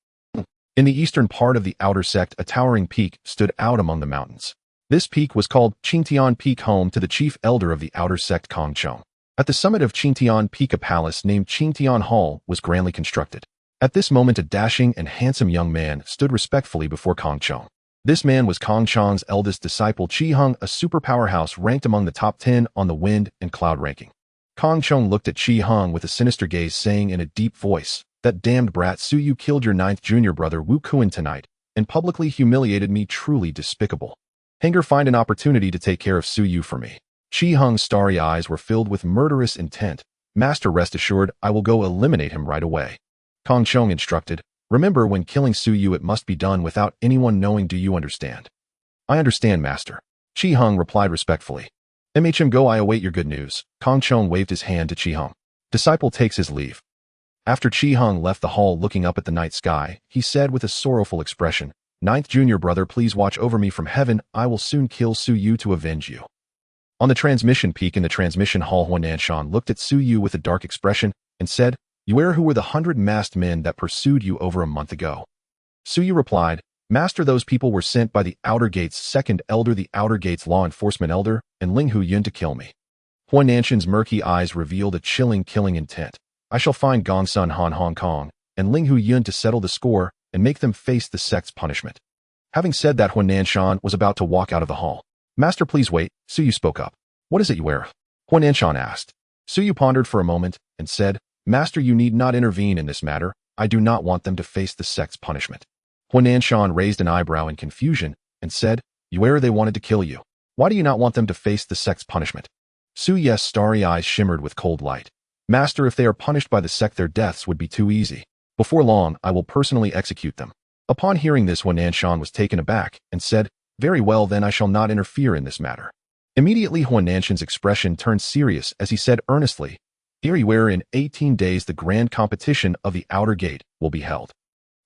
In the eastern part of the outer sect, a towering peak stood out among the mountains. This peak was called Qingtian Peak, home to the chief elder of the outer sect, Kong Chong. At the summit of Qingtian Peak, a palace named Qingtian Hall was grandly constructed. At this moment, a dashing and handsome young man stood respectfully before Kong Chong. This man was Kong Chong's eldest disciple, Qi Hung, a super powerhouse ranked among the top 10 on the wind and cloud ranking. Kong Chong looked at Qi Hung with a sinister gaze, saying in a deep voice, "That damned brat Suyu killed your ninth junior brother Wu Kuan tonight and publicly humiliated me. Truly despicable. Hanger, find an opportunity to take care of Suyu for me." Qi Hung's starry eyes were filled with murderous intent. "Master, rest assured, I will go eliminate him right away." Kong Chong instructed, "Remember, when killing Suyu, it must be done without anyone knowing. Do you understand?" "I understand, Master," Qi Hung replied respectfully. "Go, I await your good news." Kong Chong waved his hand to Qi Hung. Disciple takes his leave. After Qi Hung left the hall, looking up at the night sky, he said with a sorrowful expression, "Ninth junior brother, please watch over me from heaven. I will soon kill Suyu to avenge you." On the transmission peak in the transmission hall, Huananshan looked at Suyu with a dark expression and said, "You who were the 100 masked men that pursued you over a month ago?" Suyu replied, "Master, those people were sent by the Outer Gate's second elder, the Outer Gate's law enforcement elder, and Ling Hu Yun to kill me." Huananshan's murky eyes revealed a chilling killing intent. "I shall find Gong Sun Han Hong Kong and Ling Hu Yun to settle the score and make them face the sect's punishment." Having said that, Huananshan was about to walk out of the hall. "Master, please wait," Suyu spoke up. "What is it you wear?" Huananshan asked. Suyu pondered for a moment and said, "Master, you need not intervene in this matter. I do not want them to face the sect's punishment." Huananshan raised an eyebrow in confusion and said, "You they wanted to kill you. Why do you not want them to face the sect's punishment?" Suyu's starry eyes shimmered with cold light. "Master, if they are punished by the sect, their deaths would be too easy. Before long, I will personally execute them." Upon hearing this, Huananshan was taken aback and said, "Very well, then I shall not interfere in this matter." Immediately, Huananshan's expression turned serious as he said earnestly, "Where in 18 days the grand competition of the Outer Gate will be held.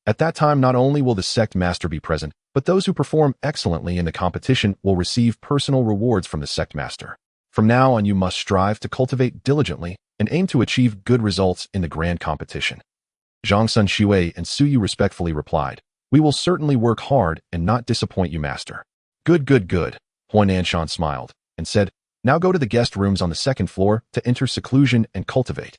At that time, not only will the sect master be present, but those who perform excellently in the competition will receive personal rewards from the sect master. From now on, you must strive to cultivate diligently and aim to achieve good results in the grand competition." Zhang Sun Shui and Suyu respectfully replied, "We will certainly work hard and not disappoint you, master." Good. Huananshan smiled and said, "Now go to the guest rooms on the second floor to enter seclusion and cultivate."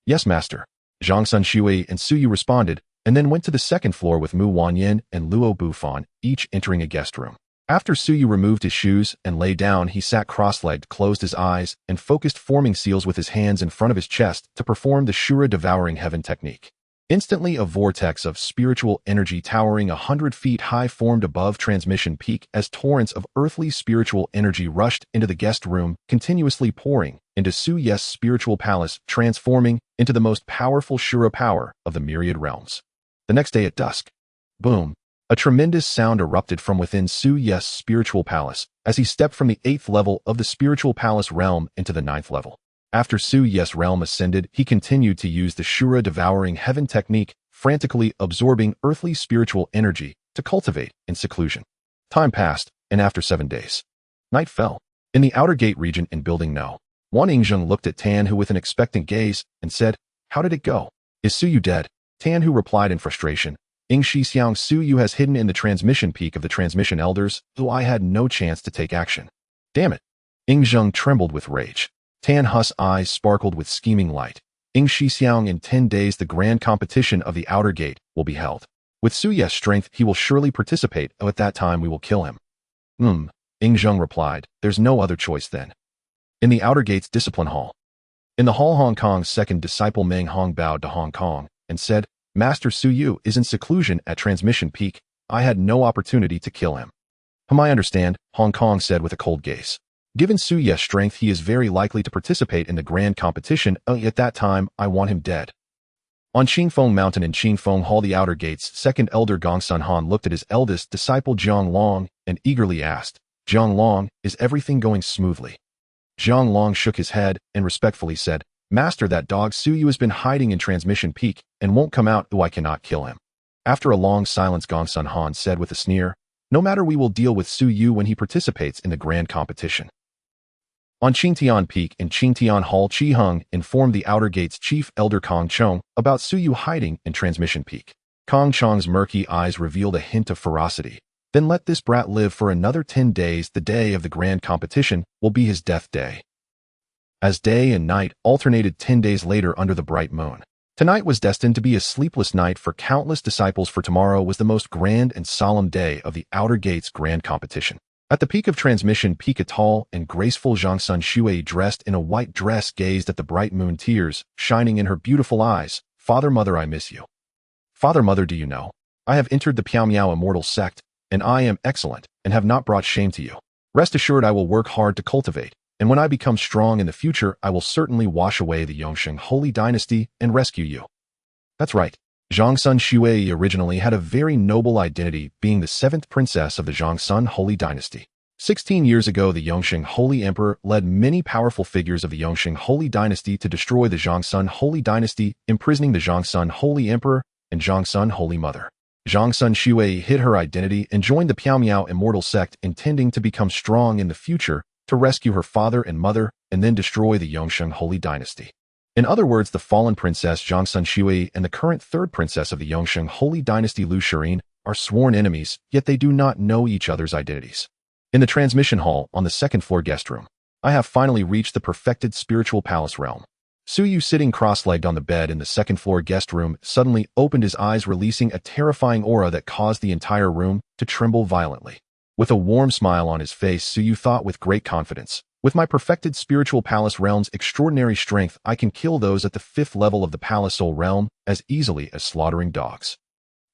"Yes, master," Zhang Sun Shui and Suyu responded, and then went to the second floor with Mu Wanyan and Luo Bufan, each entering a guest room. After Suyu removed his shoes and lay down, he sat cross-legged, closed his eyes, and focused, forming seals with his hands in front of his chest to perform the Shura devouring heaven technique. Instantly, a vortex of spiritual energy towering 100 feet high formed above transmission peak as torrents of earthly spiritual energy rushed into the guest room, continuously pouring into Suyu's spiritual palace, transforming into the most powerful Shura power of the myriad realms. The next day at dusk, boom, a tremendous sound erupted from within Suyu's spiritual palace as he stepped from the 8th level of the spiritual palace realm into the 9th level. After Suyu's realm ascended, he continued to use the Shura devouring heaven technique, frantically absorbing earthly spiritual energy to cultivate in seclusion. Time passed, and after 7 days, night fell. In the outer gate region in Building No. 1, Yingzheng looked at Tan Hu with an expectant gaze and said, "How did it go? Is Suyu dead?" Tan Hu replied in frustration, "Ing Shixiang, Suyu has hidden in the transmission peak of the transmission elders, though I had no chance to take action." "Damn it." Yingzheng trembled with rage. Tan Hu's eyes sparkled with scheming light. "Ing Shixiang, in 10 days the grand competition of the outer gate will be held. With Suyu's strength, he will surely participate, at that time we will kill him." Yingzheng replied, "There's no other choice then." In the outer gate's discipline hall. In the hall, Hong Kong's second disciple Meng Hong bowed to Hong Kong and said, "Master, Suyu is in seclusion at transmission peak. I had no opportunity to kill him." "I understand," Hong Kong said with a cold gaze. "Given Suyu's strength, he is very likely to participate in the grand competition. At that time, I want him dead." On Qingfeng Mountain in Qingfeng Hall, the outer gates, second elder Gongsun Han looked at his eldest disciple Jiang Long and eagerly asked, "Jiang Long, is everything going smoothly?" Jiang Long shook his head and respectfully said, "Master, that dog Suyu has been hiding in Transmission Peak and won't come out, though I cannot kill him." After a long silence, Gongsun Han said with a sneer, "No matter, we will deal with Suyu when he participates in the grand competition." On Qingtian Peak in Qingtian Hall, Qi Heng informed the Outer Gates chief elder Kong Chong about Suyu hiding in Transmission Peak. Kong Chong's murky eyes revealed a hint of ferocity. "Then let this brat live for another 10 days. The day of the grand competition will be his death day." As day and night alternated 10 days later under the bright moon, tonight was destined to be a sleepless night for countless disciples, for tomorrow was the most grand and solemn day of the Outer Gates grand competition. At the peak of Transmission Peak, a tall and graceful Zhangsun Shui dressed in a white dress gazed at the bright moon, tears shining in her beautiful eyes. "Father, Mother, I miss you. Father, Mother, do you know? I have entered the Piao Miao immortal sect, and I am excellent and have not brought shame to you. Rest assured, I will work hard to cultivate, and when I become strong in the future, I will certainly wash away the Yongsheng holy dynasty and rescue you." That's right. Zhangsun Shui originally had a very noble identity, being the 7th princess of the Zhangsun holy dynasty. 16 years ago, the Yongsheng holy emperor led many powerful figures of the Yongsheng holy dynasty to destroy the Zhangsun holy dynasty, imprisoning the Zhangsun holy emperor and Zhangsun holy mother. Zhangsun Shui hid her identity and joined the Piao Miao immortal sect, intending to become strong in the future to rescue her father and mother and then destroy the Yongsheng holy dynasty. In other words, the fallen princess Zhangsun Shui and the current 3rd princess of the Yongsheng holy dynasty Lu Shirin are sworn enemies, yet they do not know each other's identities. In the transmission hall on the 2nd floor guest room, I have finally reached the perfected spiritual palace realm. Suyu, sitting cross-legged on the bed in the 2nd floor guest room, suddenly opened his eyes, releasing a terrifying aura that caused the entire room to tremble violently. With a warm smile on his face, Suyu thought with great confidence, "With my perfected spiritual palace realm's extraordinary strength, I can kill those at the 5th level of the palace soul realm as easily as slaughtering dogs.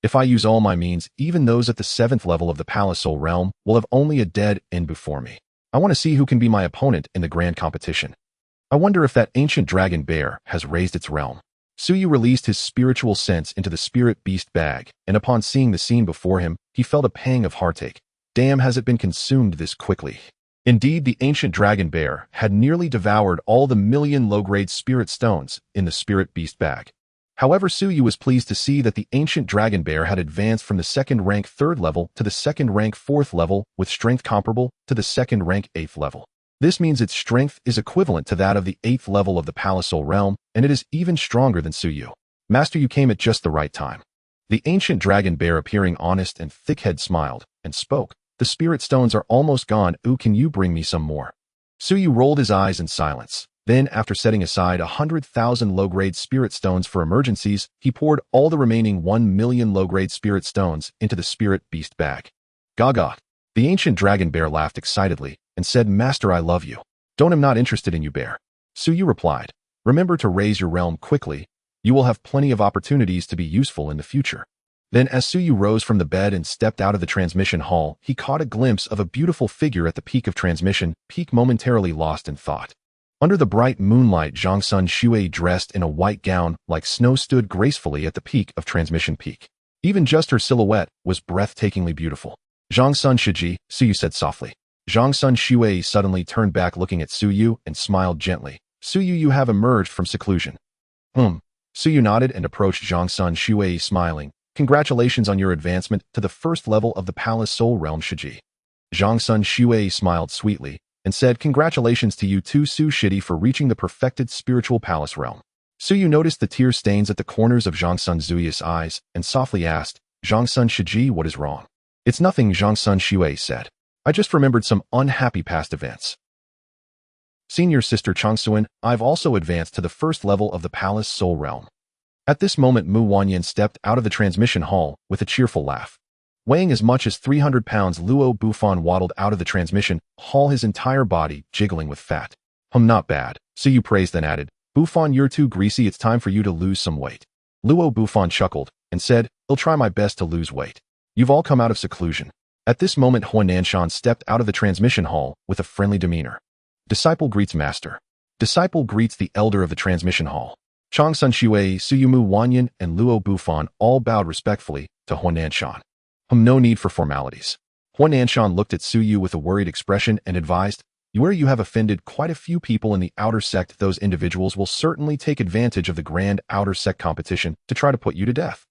If I use all my means, even those at the 7th level of the palace soul realm will have only a dead end before me. I want to see who can be my opponent in the grand competition. I wonder if that ancient dragon bear has raised its realm." Suyu released his spiritual sense into the spirit beast bag, and upon seeing the scene before him, he felt a pang of heartache. Damn, has it been consumed this quickly? Indeed, the ancient dragon bear had nearly devoured all the million low-grade spirit stones in the spirit beast bag. However, Suyu was pleased to see that the ancient dragon bear had advanced from the 2nd rank 3rd level to the 2nd rank 4th level with strength comparable to the 2nd rank 8th level. This means its strength is equivalent to that of the 8th level of the Palace Soul realm, and it is even stronger than Suyu. "Master, you came at just the right time." The ancient dragon bear, appearing honest and thick-head, smiled and spoke. "The spirit stones are almost gone. Ooh, can you bring me some more?" Suyu rolled his eyes in silence. Then, after setting aside 100,000 low-grade spirit stones for emergencies, he poured all the remaining 1 million low-grade spirit stones into the spirit beast bag. "Gaga." The ancient dragon bear laughed excitedly and said, "Master, I love you. Don't, I'm not interested in you, bear." Suyu replied, "Remember to raise your realm quickly. You will have plenty of opportunities to be useful in the future." Then, as Suyu rose from the bed and stepped out of the transmission hall, he caught a glimpse of a beautiful figure at the peak of Transmission Peak, momentarily lost in thought. Under the bright moonlight, Zhangsun Shui, dressed in a white gown like snow, stood gracefully at the peak of Transmission Peak. Even just her silhouette was breathtakingly beautiful. "Zhangsun Shiji," Suyu said softly. Zhangsun Shui suddenly turned back, looking at Suyu, and smiled gently. "Suyu, you have emerged from seclusion." Suyu nodded and approached Zhangsun Shui, smiling. "Congratulations on your advancement to the 1st level of the Palace Soul Realm, Shiji." Zhangsun Shui smiled sweetly and said, "Congratulations to you too, Su Shidi, for reaching the perfected spiritual palace realm." Suyu noticed the tear stains at the corners of Zhangsun Zuyu's eyes and softly asked, "Zhangsun Shiji, what is wrong?" "It's nothing," Zhangsun Shui said. "I just remembered some unhappy past events." Senior sister Changsuan, I've also advanced to the 1st level of the Palace Soul Realm. At this moment, Mu Wanyan stepped out of the transmission hall with a cheerful laugh. Weighing as much as 300 pounds, Luo Bufan waddled out of the transmission hall, his entire body jiggling with fat. Not bad," Suyu praised, then added, "Bufan, you're too greasy. It's time for you to lose some weight." Luo Bufan chuckled and said, "I'll try my best to lose weight. You've all come out of seclusion." At this moment, Huan Nanshan stepped out of the transmission hall with a friendly demeanor. "Disciple greets master." Disciple greets the elder of the transmission hall. Chang Sun Shui, Suyumu Wanyan, and Luo Bufan all bowed respectfully to Huananshan. No need for formalities. Huananshan looked at Suyu with a worried expression and advised, where you have offended quite a few people in the outer sect, those individuals will certainly take advantage of the grand outer sect competition to try to put you to death.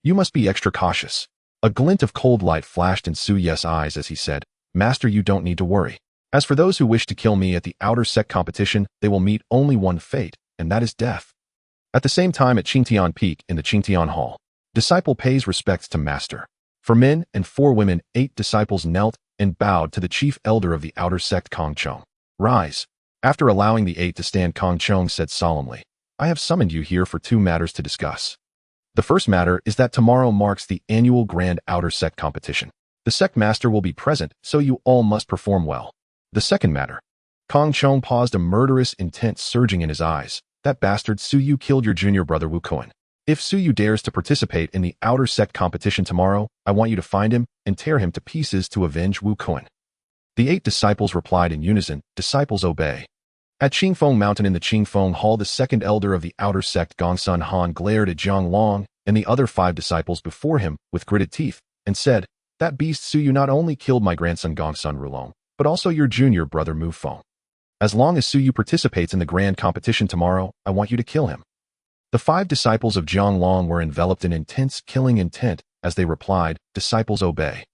You must be extra cautious. A glint of cold light flashed in Suyu's eyes as he said, Master, you don't need to worry. As for those who wish to kill me at the outer sect competition, they will meet only one fate, and that is death. At the same time at Qingtian Peak in the Qingtian Hall, disciple pays respects to master. For men and 4 women, 8 disciples knelt and bowed to the chief elder of the outer sect, Kong Chong. Rise. After allowing the 8 to stand, Kong Chong said solemnly, I have summoned you here for 2 matters to discuss. The first matter is that tomorrow marks the annual grand outer sect competition. The sect master will be present, so you all must perform well. The second matter. Kong Chong paused, a murderous intent surging in his eyes. That bastard Suyu killed your junior brother Wu Kuan. If Suyu dares to participate in the outer sect competition tomorrow, I want you to find him and tear him to pieces to avenge Wu Kuan. The 8 disciples replied in unison, Disciples obey. At Qingfeng Mountain in the Qingfeng Hall, the second elder of the outer sect, Gongsun Han, glared at Zhang Long and the other 5 disciples before him with gritted teeth and said, That beast Suyu not only killed my grandson Gongsun Rulong, but also your junior brother Mu Feng. As long as Suyu participates in the grand competition tomorrow, I want you to kill him. The 5 disciples of Zhang Long were enveloped in intense killing intent as they replied, Disciples obey.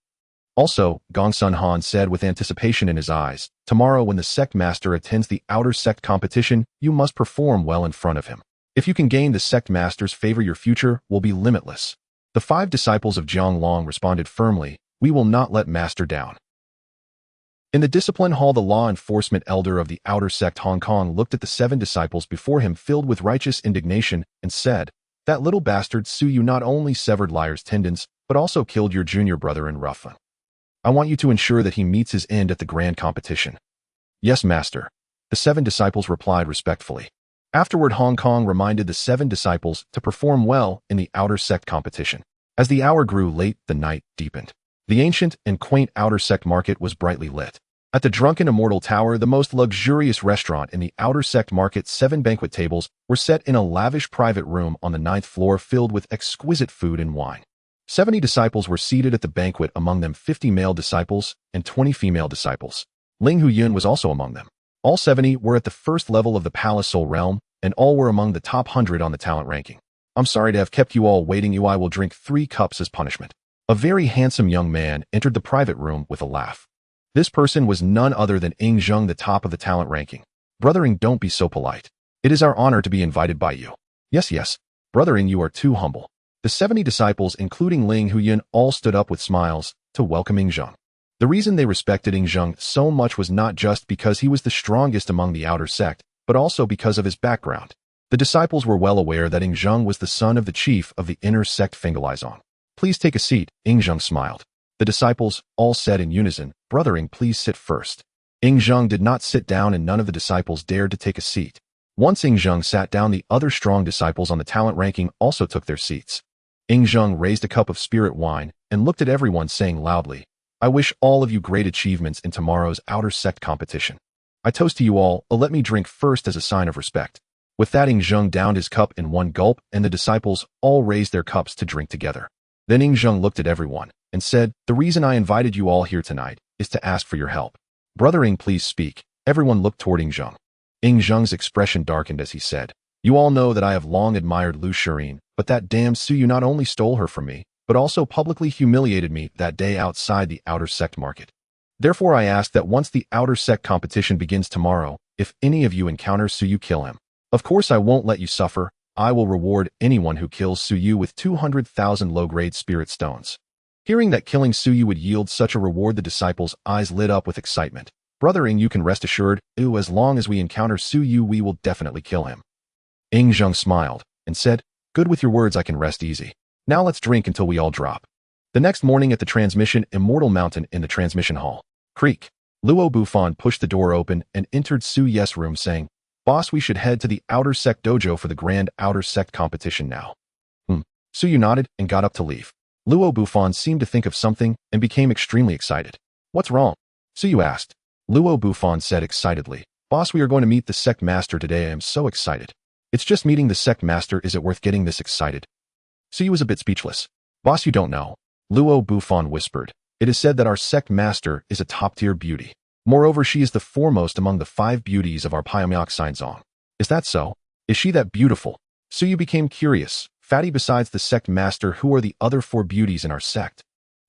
Also, Gongsun Han said with anticipation in his eyes, Tomorrow when the sect master attends the outer sect competition, you must perform well in front of him. If you can gain the sect master's favor, your future will be limitless. The 5 disciples of Zhang Long responded firmly, We will not let master down. In the discipline hall, the law enforcement elder of the outer sect Hong Kong looked at the 7 disciples before him filled with righteous indignation and said, That little bastard Suyu not only severed Liar's tendons, but also killed your junior brother in Ruffin. I want you to ensure that he meets his end at the grand competition. Yes, master. The 7 disciples replied respectfully. Afterward, Hong Kong reminded the 7 disciples to perform well in the outer sect competition. As the hour grew late, the night deepened. The ancient and quaint outer sect market was brightly lit. At the Drunken Immortal Tower, the most luxurious restaurant in the outer sect market, 7 banquet tables were set in a lavish private room on the 9th floor filled with exquisite food and wine. 70 disciples were seated at the banquet, among them 50 male disciples and 20 female disciples. Ling Huyun was also among them. All 70 were at the first level of the Palace Soul Realm, and all were among the top 100 on the talent ranking. I'm sorry to have kept you all waiting. I will drink 3 cups as punishment. A very handsome young man entered the private room with a laugh. This person was none other than Ing Zheng, the top of the talent ranking. Brother Ing, don't be so polite. It is our honor to be invited by you. Yes. Brother Ing, you are too humble. The 70 disciples, including Ling Huyun, all stood up with smiles to welcome Ing Zheng. The reason they respected Ing Zheng so much was not just because he was the strongest among the outer sect, but also because of his background. The disciples were well aware that Ing Zheng was the son of the chief of the inner sect Fengalizon. Please take a seat, Ing Zheng smiled. The disciples all said in unison, Brother Ing, please sit first. Ing Zheng did not sit down, and none of the disciples dared to take a seat. Once Ing Zheng sat down, the other strong disciples on the talent ranking also took their seats. Ing Zheng raised a cup of spirit wine and looked at everyone, saying loudly, I wish all of you great achievements in tomorrow's outer sect competition. I toast to you all, let me drink first as a sign of respect. With that, Ing Zheng downed his cup in one gulp, and the disciples all raised their cups to drink together. Then Ing Zheng looked at everyone and said, The reason I invited you all here tonight is to ask for your help. Brother Ing, please speak. Everyone looked toward Ing Zheng. Ing Zheng's expression darkened as he said, You all know that I have long admired Lu Shirin, but that damn Suyu not only stole her from me, but also publicly humiliated me that day outside the outer sect market. Therefore I ask that once the outer sect competition begins tomorrow, if any of you encounter Suyu, kill him. Of course I won't let you suffer. I will reward anyone who kills Suyu with 200,000 low-grade spirit stones. Hearing that killing Suyu would yield such a reward, the disciples' eyes lit up with excitement. Brother Ing, you can rest assured, as long as we encounter Suyu, we will definitely kill him. Ing Zheng smiled and said, Good, with your words I can rest easy. Now let's drink until we all drop. The next morning at the Transmission Immortal Mountain in the Transmission Hall, Creek, Luo Bufan pushed the door open and entered Su Yes' room, saying, Boss, we should head to the Outer Sect Dojo for the grand Outer Sect competition now. Suyu nodded and got up to leave. Luo Bufan seemed to think of something and became extremely excited. What's wrong? Suyu asked. Luo Bufan said excitedly, Boss, we are going to meet the sect master today. I am so excited. It's just meeting the sect master. Is it worth getting this excited? Suyu was a bit speechless. Boss, you don't know. Luo Bufan whispered. It is said that our sect master is a top-tier beauty. Moreover, she is the foremost among the 5 beauties of our Pyamyak Sainzong. Is that so? Is she that beautiful? Suyu became curious. Fatty, besides the sect master, who are the other 4 beauties in our sect?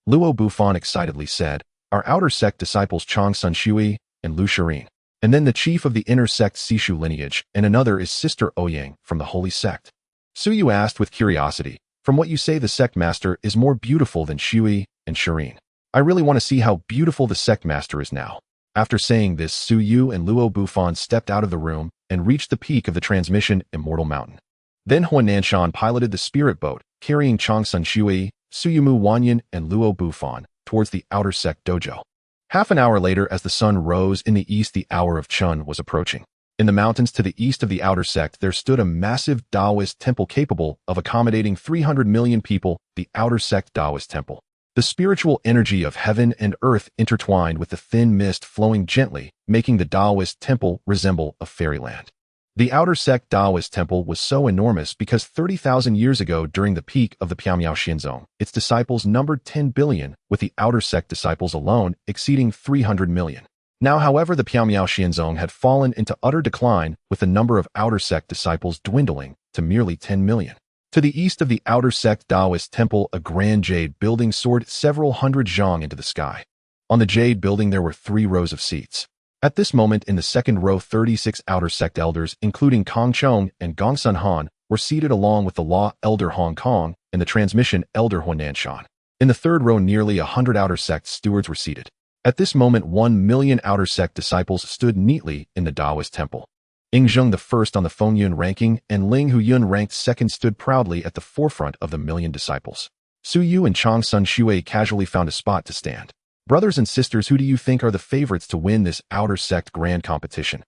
Luo Bufan excitedly said, our outer sect disciples Chong Sun Shui and Lu Shirin. And then the chief of the inner sect Sishu lineage, and another is Sister Ouyang from the holy sect. Suyu asked with curiosity, from what you say the sect master is more beautiful than Shui and Shirin. I really want to see how beautiful the sect master is now. After saying this, Suyu and Luo Bufan stepped out of the room and reached the peak of the transmission Immortal Mountain. Then Huan Nanshan piloted the spirit boat, carrying Chong Sun Shui, Suyumu Wanyan, and Luo Bufan towards the outer sect dojo. Half an hour later, as the sun rose in the east, the hour of Chun was approaching. In the mountains to the east of the outer sect, there stood a massive Taoist temple capable of accommodating 300 million people, the outer sect Taoist temple. The spiritual energy of heaven and earth intertwined with the thin mist flowing gently, making the Taoist temple resemble a fairyland. The outer sect Taoist temple was so enormous because 30,000 years ago, during the peak of the Pyamyao Xianzong, its disciples numbered 10 billion, with the outer sect disciples alone exceeding 300 million. Now, however, the Pyamyao Xianzong had fallen into utter decline, with the number of outer sect disciples dwindling to merely 10 million. To the east of the outer sect Taoist temple, a grand jade building soared several hundred zhang into the sky. On the jade building there were 3 rows of seats. At this moment, in the second row, 36 outer sect elders, including Kong Chong and Gong Sun Han, were seated along with the Law Elder Hong Kong and the Transmission Elder Huan Nanshan. In the third row, nearly 100 outer sect stewards were seated. At this moment, 1 million outer sect disciples stood neatly in the Taoist temple. Ing Zheng, the first on the Fengyun ranking, and Ling Huyun, ranked second, stood proudly at the forefront of the million disciples. Suyu and Chong Sun Shui casually found a spot to stand. Brothers and sisters, who do you think are the favorites to win this outer sect grand competition?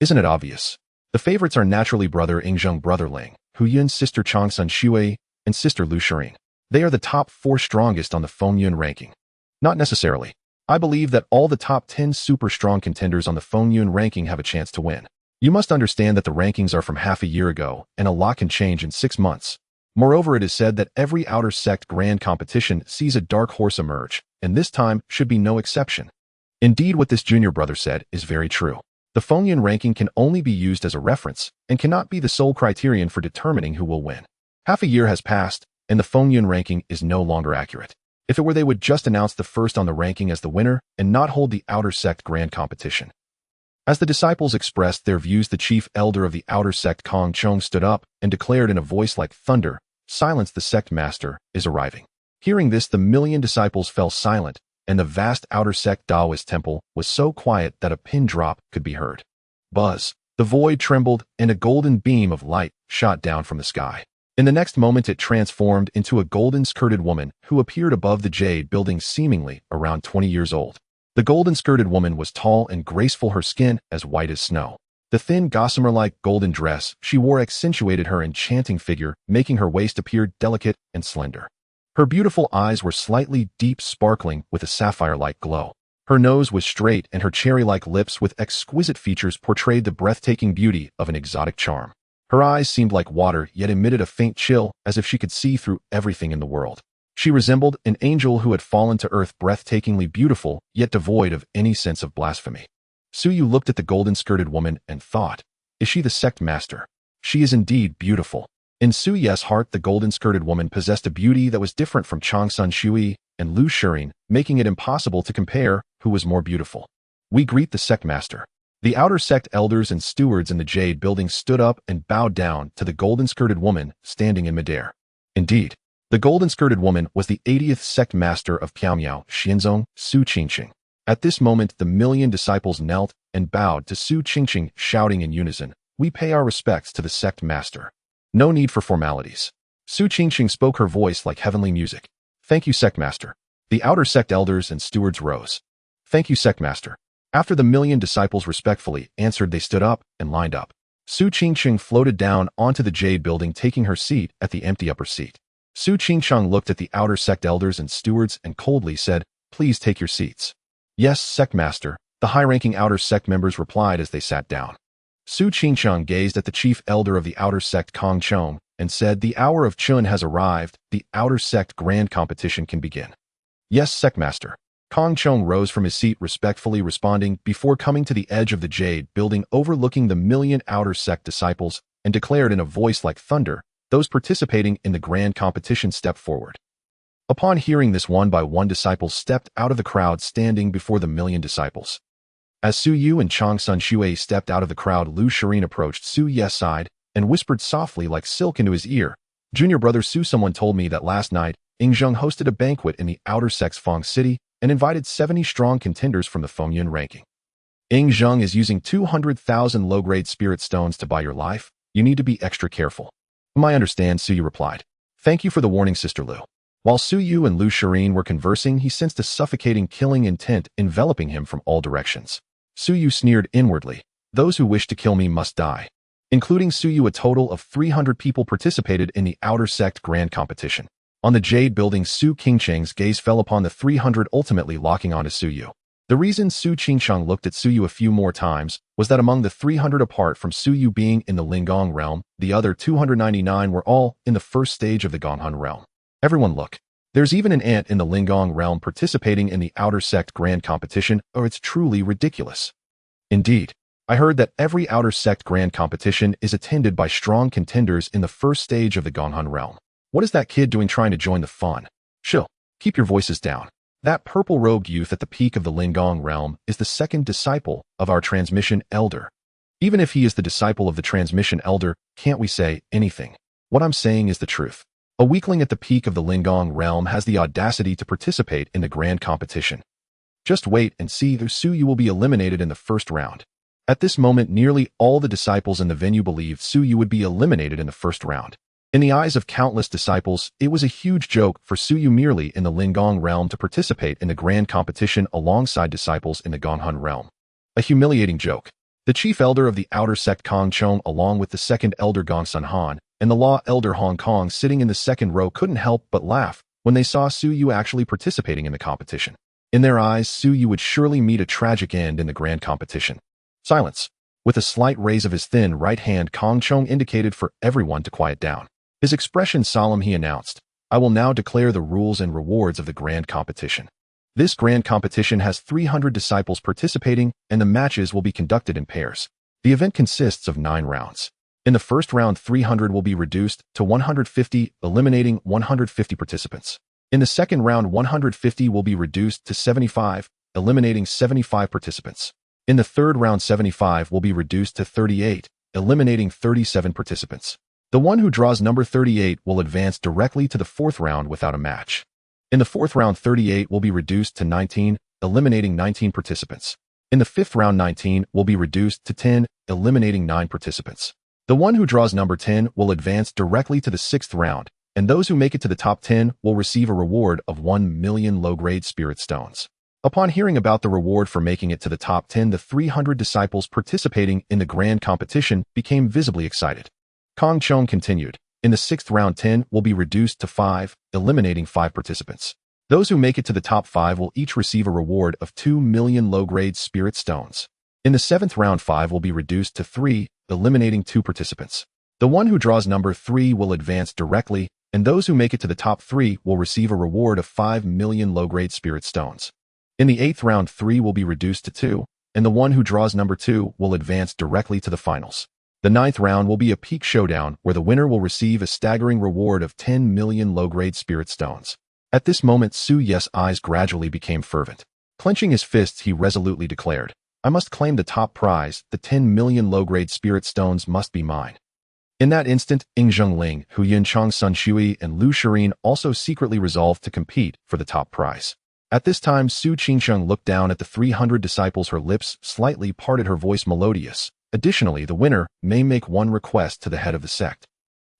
Isn't it obvious? The favorites are naturally brother Ing Zheng, brother Ling Huyun, sister Chong Sun Shui, and sister Lu Shirin. They are the top 4 strongest on the Fengyun ranking. Not necessarily. I believe that all the top 10 super strong contenders on the Fengyun ranking have a chance to win. You must understand that the rankings are from half a year ago, and a lot can change in 6 months. Moreover, it is said that every outer sect grand competition sees a dark horse emerge, and this time should be no exception. Indeed, what this junior brother said is very true. The Fengyun ranking can only be used as a reference, and cannot be the sole criterion for determining who will win. Half a year has passed, and the Fengyun ranking is no longer accurate. If it were, they would just announce the first on the ranking as the winner, and not hold the outer sect grand competition. As the disciples expressed their views, the chief elder of the outer sect Kong Chong stood up and declared in a voice like thunder, "Silence, the sect master is arriving." Hearing this, the million disciples fell silent, and the vast outer sect Taoist temple was so quiet that a pin drop could be heard. Buzz. The void trembled, and a golden beam of light shot down from the sky. In the next moment, it transformed into a golden-skirted woman who appeared above the jade building, seemingly around 20 years old. The golden-skirted woman was tall and graceful, her skin as white as snow. The thin, gossamer-like golden dress she wore accentuated her enchanting figure, making her waist appear delicate and slender. Her beautiful eyes were slightly deep, sparkling with a sapphire-like glow. Her nose was straight, and her cherry-like lips with exquisite features portrayed the breathtaking beauty of an exotic charm. Her eyes seemed like water, yet emitted a faint chill, as if she could see through everything in the world. She resembled an angel who had fallen to earth, breathtakingly beautiful, yet devoid of any sense of blasphemy. Suyu looked at the golden-skirted woman and thought, is she the sect master? She is indeed beautiful. In Suyu's heart, the golden-skirted woman possessed a beauty that was different from Chong Sun Shui and Lu Shirin, making it impossible to compare who was more beautiful. We greet the sect master. The outer sect elders and stewards in the jade building stood up and bowed down to the golden-skirted woman standing in midair. Indeed, the golden-skirted woman was the 80th sect master of Pyamyao Xianzong, Su Qingqing. At this moment, the million disciples knelt and bowed to Su Qingqing, shouting in unison, "We pay our respects to the sect master." No need for formalities. Su Qingqing spoke, her voice like heavenly music. "Thank you, sect master." The outer sect elders and stewards rose. "Thank you, sect master." After the million disciples respectfully answered, they stood up and lined up. Su Qingqing floated down onto the jade building, taking her seat at the empty upper seat. Su Qingqing looked at the outer sect elders and stewards and coldly said, "Please take your seats." "Yes, sect master," the high-ranking outer sect members replied as they sat down. Su Qingsheng gazed at the chief elder of the outer sect Kong Chong and said, "The hour of Chun has arrived. The outer sect grand competition can begin." "Yes, Sectmaster." Kong Chong rose from his seat respectfully responding before coming to the edge of the Jade building overlooking the million outer sect disciples and declared in a voice like thunder, "Those participating in the grand competition step forward." Upon hearing this, one by one disciples stepped out of the crowd standing before the million disciples. As Su Yu and Chang Sun Shui stepped out of the crowd, Lu Shirin approached Su Ye's side and whispered softly like silk into his ear, "Junior brother Su, someone told me that last night, Yingzheng hosted a banquet in the outer sect's Fang City and invited 70 strong contenders from the Fengyun ranking. Yingzheng is using 200,000 low-grade spirit stones to buy your life. You need to be extra careful." "I understand," Su Yu replied. "Thank you for the warning, Sister Lu." While Su Yu and Lu Shirin were conversing, he sensed a suffocating killing intent enveloping him from all directions. Su Yu sneered inwardly, "Those who wish to kill me must die." Including Su Yu, a total of 300 people participated in the outer sect grand competition. On the Jade building, Su Qingsheng's gaze fell upon the 300, ultimately locking onto Su Yu. The reason Su Qingsheng looked at Su Yu a few more times was that among the 300, apart from Su Yu being in the Lingong realm, the other 299 were all in the first stage of the Gonghan realm. "Everyone look. There's even an ant in the Lingong realm participating in the outer sect grand competition, or it's truly ridiculous." "Indeed. I heard that every outer sect grand competition is attended by strong contenders in the first stage of the Gonghan realm. What is that kid doing trying to join the fun?" "Chill. Keep your voices down. That purple-robed youth at the peak of the Lingong realm is the second disciple of our transmission elder. Even if he is the disciple of the transmission elder, can't we say anything? What I'm saying is the truth. A weakling at the peak of the Lingong realm has the audacity to participate in the grand competition. Just wait and see. Su Yu will be eliminated in the first round." At this moment, nearly all the disciples in the venue believed Su Yu would be eliminated in the first round. In the eyes of countless disciples, it was a huge joke for Su Yu merely in the Lingong realm to participate in the grand competition alongside disciples in the Gonghan realm. A humiliating joke. The chief elder of the outer sect Kong Chong, along with the second elder Gong Sun Han, and the law elder Hong Kong sitting in the second row, couldn't help but laugh when they saw Su Yu actually participating in the competition. In their eyes, Su Yu would surely meet a tragic end in the grand competition. Silence. With a slight raise of his thin right hand, Kong Chong indicated for everyone to quiet down. His expression solemn, he announced, "I will now declare the rules and rewards of the grand competition. This grand competition has 300 disciples participating, and the matches will be conducted in pairs. The event consists of 9 rounds. In the first round, 300 will be reduced to 150, eliminating 150 participants. In the second round, 150 will be reduced to 75, eliminating 75 participants. In the third round, 75 will be reduced to 38, eliminating 37 participants. The one who draws number 38 will advance directly to the fourth round without a match. In the fourth round, 38 will be reduced to 19, eliminating 19 participants. In the fifth round, 19 will be reduced to 10, eliminating 9 participants. The one who draws number 10 will advance directly to the sixth round, and those who make it to the top 10 will receive a reward of 1 million low-grade spirit stones." Upon hearing about the reward for making it to the top 10, the 300 disciples participating in the grand competition became visibly excited. Kong Chong continued, "In the sixth round, 10 will be reduced to 5, eliminating 5 participants. Those who make it to the top 5 will each receive a reward of 2 million low-grade spirit stones. In the seventh round, 5 will be reduced to 3, eliminating 2 participants. The one who draws number 3 will advance directly, and those who make it to the top 3 will receive a reward of 5 million low-grade spirit stones. In the eighth round, 3 will be reduced to 2, and the one who draws number 2 will advance directly to the finals. The ninth round will be a peak showdown where the winner will receive a staggering reward of 10 million low-grade spirit stones." At this moment, Su Ye's eyes gradually became fervent. Clenching his fists, he resolutely declared, "I must claim the top prize. The 10 million low-grade spirit stones must be mine." In that instant, Yingzheng Ling, Hu Yin, Chang Sun Shui, and Lu Shirin also secretly resolved to compete for the top prize. At this time, Su Qingsheng looked down at the 300 disciples. Her lips slightly parted, her voice melodious. "Additionally, the winner may make one request to the head of the sect."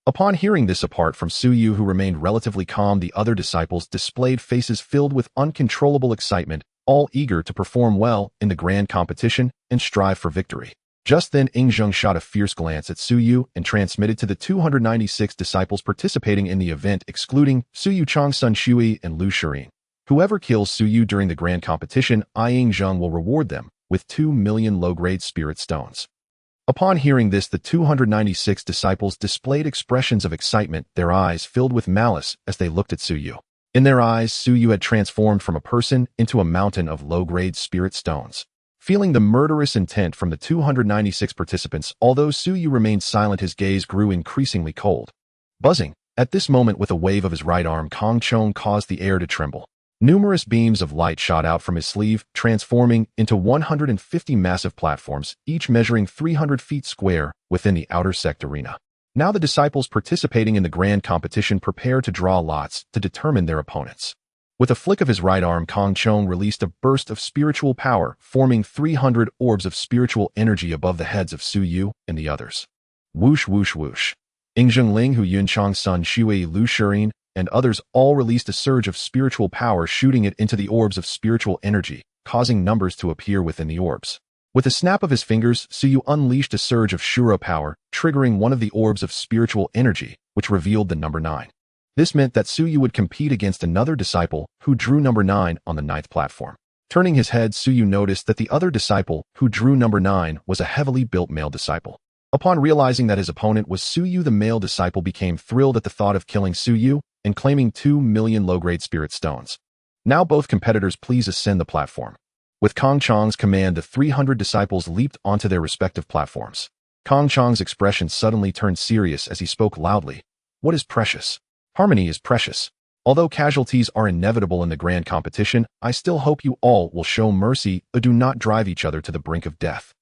Upon hearing this, apart from Su Yu, who remained relatively calm, the other disciples displayed faces filled with uncontrollable excitement, all eager to perform well in the grand competition and strive for victory. Just then, Yingzheng shot a fierce glance at Su Yu and transmitted to the 296 disciples participating in the event, excluding Su Yu, Chang Sun Shui, and Lu Shirin. "Whoever kills Su Yu during the grand competition, Yingzheng will reward them with 2 million low-grade spirit stones." Upon hearing this, the 296 disciples displayed expressions of excitement, their eyes filled with malice as they looked at Suyu. In their eyes, Suyu had transformed from a person into a mountain of low-grade spirit stones. Feeling the murderous intent from the 296 participants, although Suyu remained silent, his gaze grew increasingly cold. Buzzing. At this moment, with a wave of his right arm, Kong Chong caused the air to tremble. Numerous beams of light shot out from his sleeve, transforming into 150 massive platforms, each measuring 300 feet square within the outer sect arena. Now the disciples participating in the grand competition prepare to draw lots to determine their opponents. With a flick of his right arm, Kong Chong released a burst of spiritual power, forming 300 orbs of spiritual energy above the heads of Suyu and the others. Whoosh, whoosh, whoosh. Ingzheng Ling, Hu Yunchang, Sun Shui, Lu Shirin, and others all released a surge of spiritual power, shooting it into the orbs of spiritual energy, causing numbers to appear within the orbs. With a snap of his fingers, Suyu unleashed a surge of Shura power, triggering one of the orbs of spiritual energy, which revealed the number 9. This meant that Suyu would compete against another disciple who drew number 9 on the 9th platform. Turning his head, Suyu noticed that the other disciple who drew number 9 was a heavily built male disciple. Upon realizing that his opponent was Suyu, the male disciple became thrilled at the thought of killing Suyu and claiming 2 million low-grade spirit stones. Now both competitors, please ascend the platform. With Kong Chong's command, the 300 disciples leaped onto their respective platforms. Kong Chong's expression suddenly turned serious as he spoke loudly. What is precious? Harmony is precious. Although casualties are inevitable in the grand competition, I still hope you all will show mercy and do not drive each other to the brink of death.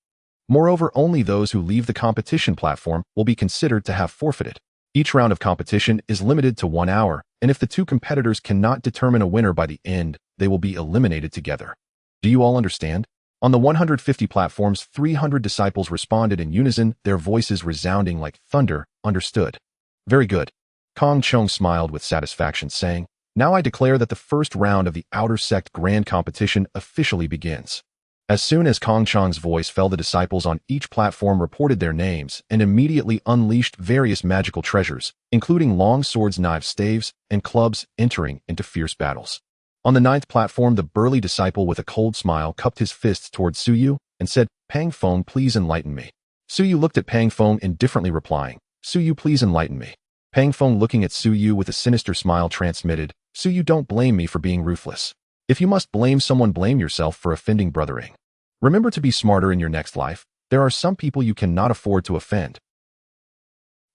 Moreover, only those who leave the competition platform will be considered to have forfeited. Each round of competition is limited to 1 hour, and if the two competitors cannot determine a winner by the end, they will be eliminated together. Do you all understand? On the 150 platforms, 300 disciples responded in unison, their voices resounding like thunder. Understood. Very good. Kong Chong smiled with satisfaction, saying, Now I declare that the first round of the Outer Sect Grand Competition officially begins. As soon as Kong Chong's voice fell, the disciples on each platform reported their names and immediately unleashed various magical treasures, including long swords, knives, staves, and clubs, entering into fierce battles. On the 9th platform, the burly disciple with a cold smile cupped his fists towards Suyu and said, Pang Feng, please enlighten me. Suyu looked at Pang Feng indifferently, replying, Suyu, please enlighten me. Pang Feng, looking at Suyu with a sinister smile, transmitted, Suyu, don't blame me for being ruthless. If you must blame someone, blame yourself for offending brothering. Remember to be smarter in your next life. There are some people you cannot afford to offend.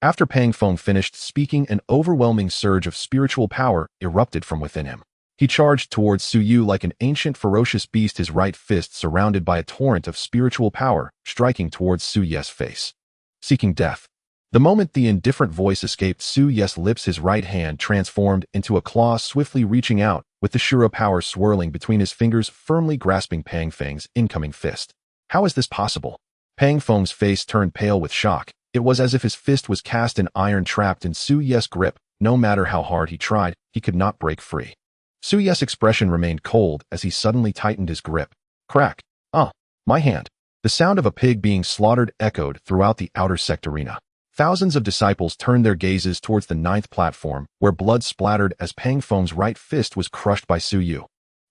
After Pang Feng finished speaking, an overwhelming surge of spiritual power erupted from within him. He charged towards Suyu like an ancient ferocious beast, his right fist surrounded by a torrent of spiritual power, striking towards Suyu's face. Seeking death. The moment the indifferent voice escaped Suyu's lips, his right hand transformed into a claw, swiftly reaching out, with the Shura power swirling between his fingers, firmly grasping Pang Feng's incoming fist. How is this possible? Pang Feng's face turned pale with shock. It was as if his fist was cast in iron, trapped in Suyu's grip. No matter how hard he tried, he could not break free. Suyu's expression remained cold as he suddenly tightened his grip. Crack. My hand. The sound of a pig being slaughtered echoed throughout the outer sect arena. Thousands of disciples turned their gazes towards the 9th platform, where blood splattered as Pang Feng's right fist was crushed by Suyu.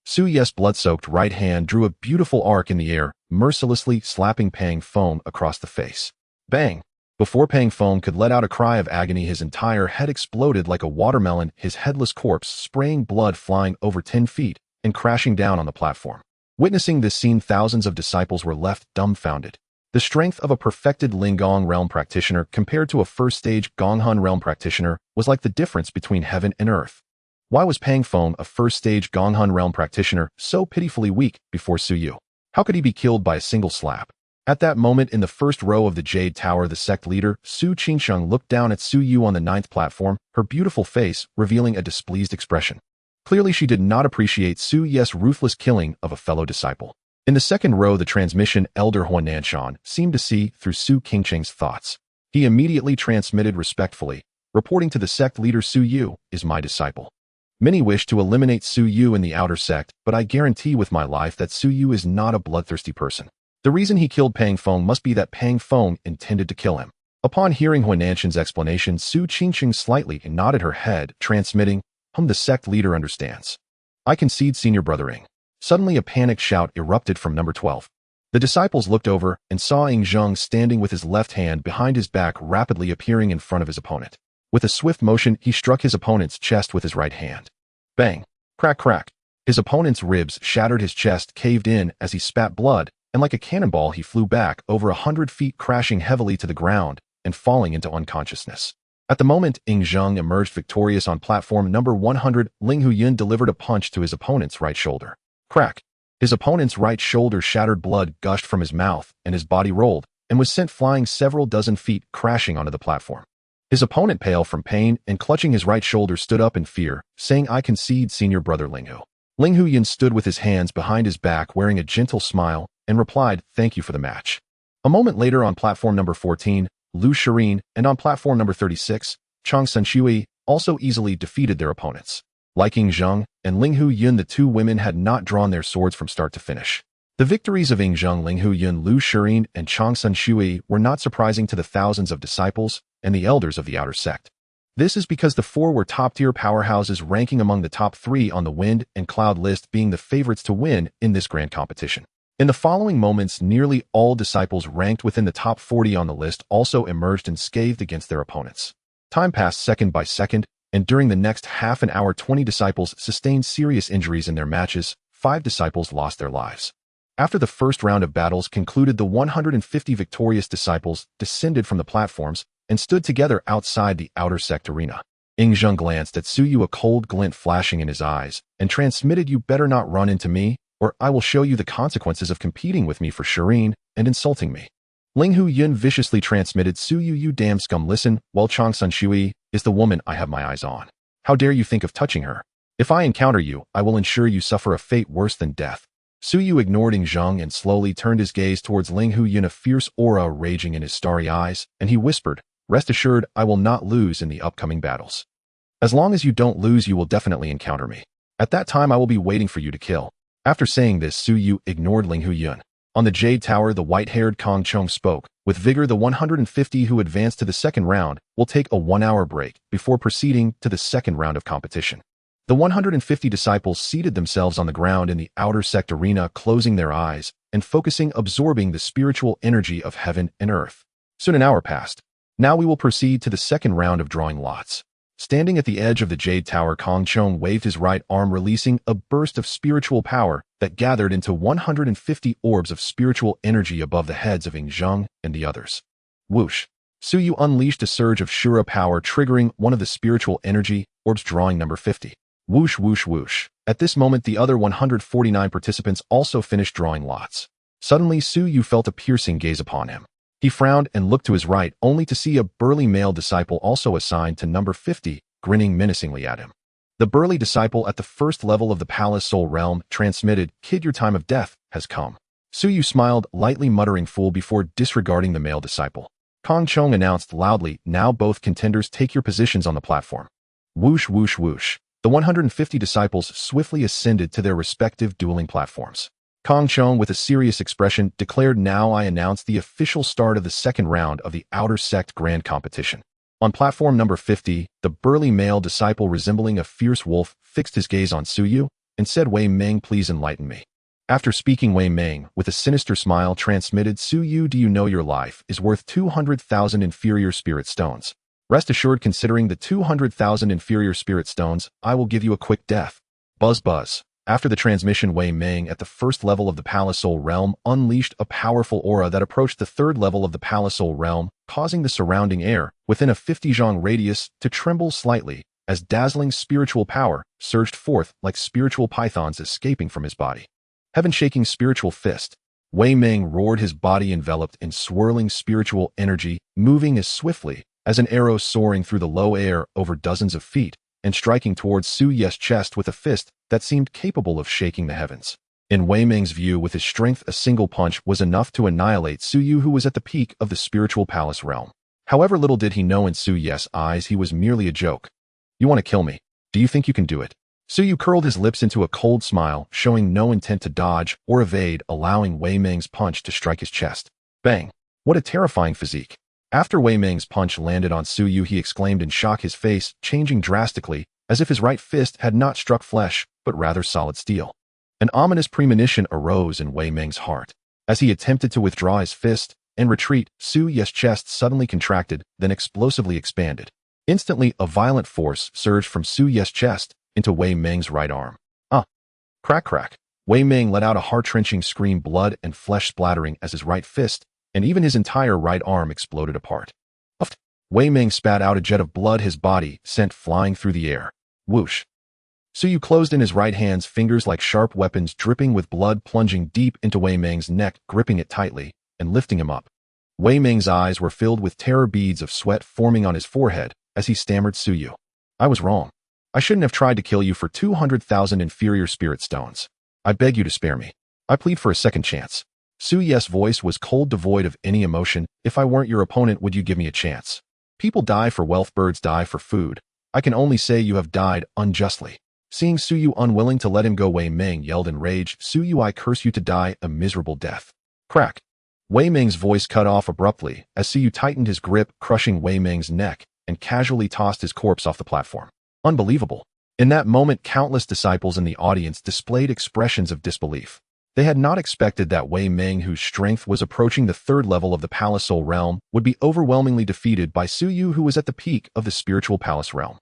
Suyu's blood-soaked right hand drew a beautiful arc in the air, mercilessly slapping Pang Feng across the face. Bang! Before Pang Feng could let out a cry of agony, his entire head exploded like a watermelon, his headless corpse spraying blood, flying over 10 feet and crashing down on the platform. Witnessing this scene, thousands of disciples were left dumbfounded. The strength of a perfected Lingong realm practitioner compared to a first-stage Gonghun realm practitioner was like the difference between heaven and earth. Why was Pang Feng, a first-stage Gonghun realm practitioner, so pitifully weak before Suyu? How could he be killed by a single slap? At that moment, in the first row of the Jade Tower, the sect leader, Su Qingsheng, looked down at Suyu on the 9th platform, her beautiful face revealing a displeased expression. Clearly, she did not appreciate Suyu's ruthless killing of a fellow disciple. In the second row, the transmission elder Huan Nanshan seemed to see through Su Qingsheng's thoughts. He immediately transmitted respectfully, reporting to the sect leader, Suyu is my disciple. Many wish to eliminate Suyu in the outer sect, but I guarantee with my life that Suyu is not a bloodthirsty person. The reason he killed Pang Feng must be that Pang Feng intended to kill him. Upon hearing Huan Nanshan's explanation, Su Qingsheng slightly nodded her head, transmitting, the sect leader understands. I concede, senior brothering. Suddenly a panicked shout erupted from number 12. The disciples looked over and saw Ing Zheng standing with his left hand behind his back, rapidly appearing in front of his opponent. With a swift motion, he struck his opponent's chest with his right hand. Bang! Crack, crack! His opponent's ribs shattered, his chest caved in as he spat blood, and like a cannonball he flew back over 100 feet, crashing heavily to the ground and falling into unconsciousness. At the moment Ing Zheng emerged victorious on platform number 100, Ling Huyan delivered a punch to his opponent's right shoulder. Crack! His opponent's right shoulder shattered, blood gushed from his mouth, and his body rolled and was sent flying several dozen feet, crashing onto the platform. His opponent, pale from pain and clutching his right shoulder, stood up in fear, saying, "I concede, senior brother Linghu." Ling Huyan stood with his hands behind his back, wearing a gentle smile, and replied, "Thank you for the match." A moment later, on platform number 14, Lu Shirin, and on platform number 36, Chang Sunshui also easily defeated their opponents. Like Ing Zheng and Ling Huyan, the two women had not drawn their swords from start to finish. The victories of Ing Zheng, Ling Huyan, Lu Shirin, and Chang Sunshui were not surprising to the thousands of disciples and the elders of the outer sect. This is because the four were top-tier powerhouses, ranking among the top 3 on the wind and cloud list, being the favorites to win in this grand competition. In the following moments, nearly all disciples ranked within the top 40 on the list also emerged and scathed against their opponents. Time passed second by second, and during the next half an hour 20 disciples sustained serious injuries in their matches. 5 disciples lost their lives. After the first round of battles concluded, the 150 victorious disciples descended from the platforms and stood together outside the outer sect arena. Ing Zheng glanced at Su Yu, a cold glint flashing in his eyes, and transmitted, "You better not run into me, or I will show you the consequences of competing with me for Shirin and insulting me." Ling Huyan viciously transmitted, "Su Yu, you damn scum, listen, while Chang Sunshui is the woman I have my eyes on. How dare you think of touching her? If I encounter you, I will ensure you suffer a fate worse than death." Su Yu ignored Ing Zheng and slowly turned his gaze towards Ling Huyan, a fierce aura raging in his starry eyes, and he whispered, "Rest assured, I will not lose in the upcoming battles. As long as you don't lose, you will definitely encounter me. At that time, I will be waiting for you to kill." After saying this, Su Yu ignored Ling Huyan. On the Jade Tower, the white-haired Kong Chong spoke with vigor. "The 150 who advance to the second round will take a 1-hour break before proceeding to the second round of competition." The 150 disciples seated themselves on the ground in the outer sect arena, closing their eyes and focusing, absorbing the spiritual energy of heaven and earth. Soon an hour passed. "Now we will proceed to the second round of drawing lots." Standing at the edge of the Jade Tower, Kong Chong waved his right arm, releasing a burst of spiritual power that gathered into 150 orbs of spiritual energy above the heads of Ing Zheng and the others. Whoosh! Su Yu unleashed a surge of Shura power, triggering one of the spiritual energy orbs, drawing number 50. Whoosh, whoosh, whoosh. At this moment, the other 149 participants also finished drawing lots. Suddenly, Su Yu felt a piercing gaze upon him. He frowned and looked to his right, only to see a burly male disciple also assigned to number 50, grinning menacingly at him. The burly disciple at the first level of the Palace Soul Realm transmitted, "Kid, your time of death has come." Su Yu smiled, lightly muttering "fool" before disregarding the male disciple. Kong Chong announced loudly, "Now both contenders take your positions on the platform." Whoosh, whoosh, whoosh. The 150 disciples swiftly ascended to their respective dueling platforms. Kong Chong, with a serious expression, declared, "Now I announce the official start of the second round of the Outer Sect Grand Competition." On platform number 50, the burly male disciple, resembling a fierce wolf, fixed his gaze on Su Yu and said, "Wei Meng, please enlighten me." After speaking, Wei Meng, with a sinister smile, transmitted, "Su Yu, do you know your life is worth 200,000 inferior spirit stones? Rest assured, considering the 200,000 inferior spirit stones, I will give you a quick death." Buzz buzz. After the transmission, Wei Meng, at the first level of the Palace Soul Realm, unleashed a powerful aura that approached the third level of the Palace Soul Realm, causing the surrounding air within a 50 zhang radius to tremble slightly as dazzling spiritual power surged forth like spiritual pythons escaping from his body. Heaven-shaking spiritual fist. Wei Meng roared, his body enveloped in swirling spiritual energy, moving as swiftly as an arrow soaring through the low air over dozens of feet and striking towards Su Yu's chest with a fist that seemed capable of shaking the heavens. In Wei Meng's view, with his strength, a single punch was enough to annihilate Su Yu, who was at the peak of the spiritual palace realm. However, little did he know, in Su Yu's eyes, he was merely a joke. "You want to kill me? Do you think you can do it?" Su Yu curled his lips into a cold smile, showing no intent to dodge or evade, allowing Wei Meng's punch to strike his chest. Bang! What a terrifying physique. After Wei Meng's punch landed on Su Yu, he exclaimed in shock, his face changing drastically, as if his right fist had not struck flesh, but rather solid steel. An ominous premonition arose in Wei Meng's heart. As he attempted to withdraw his fist and retreat, Su Ye's chest suddenly contracted, then explosively expanded. Instantly, a violent force surged from Su Ye's chest into Wei Meng's right arm. Ah! Crack crack. Wei Meng let out a heart-wrenching scream, blood and flesh splattering as his right fist and even his entire right arm exploded apart. Uft! Wei Meng spat out a jet of blood, his body sent flying through the air. Whoosh! Su Yu closed in his right hand's fingers like sharp weapons, dripping with blood, plunging deep into Wei Meng's neck, gripping it tightly and lifting him up. Wei Meng's eyes were filled with terror, beads of sweat forming on his forehead as he stammered, Su Yu, I was wrong. I shouldn't have tried to kill you for 200,000 inferior spirit stones. I beg you to spare me. I plead for a second chance. Su Ye's voice was cold, devoid of any emotion. If I weren't your opponent, would you give me a chance? People die for wealth, birds die for food. I can only say you have died unjustly. Seeing Su Yu unwilling to let him go, Wei Meng yelled in rage, Su Yu, I curse you to die a miserable death. Crack. Wei Meng's voice cut off abruptly as Su Yu tightened his grip, crushing Wei Meng's neck, and casually tossed his corpse off the platform. Unbelievable. In that moment, countless disciples in the audience displayed expressions of disbelief. They had not expected that Wei Meng, whose strength was approaching the third level of the Palace Soul Realm, would be overwhelmingly defeated by Su Yu, who was at the peak of the Spiritual Palace Realm.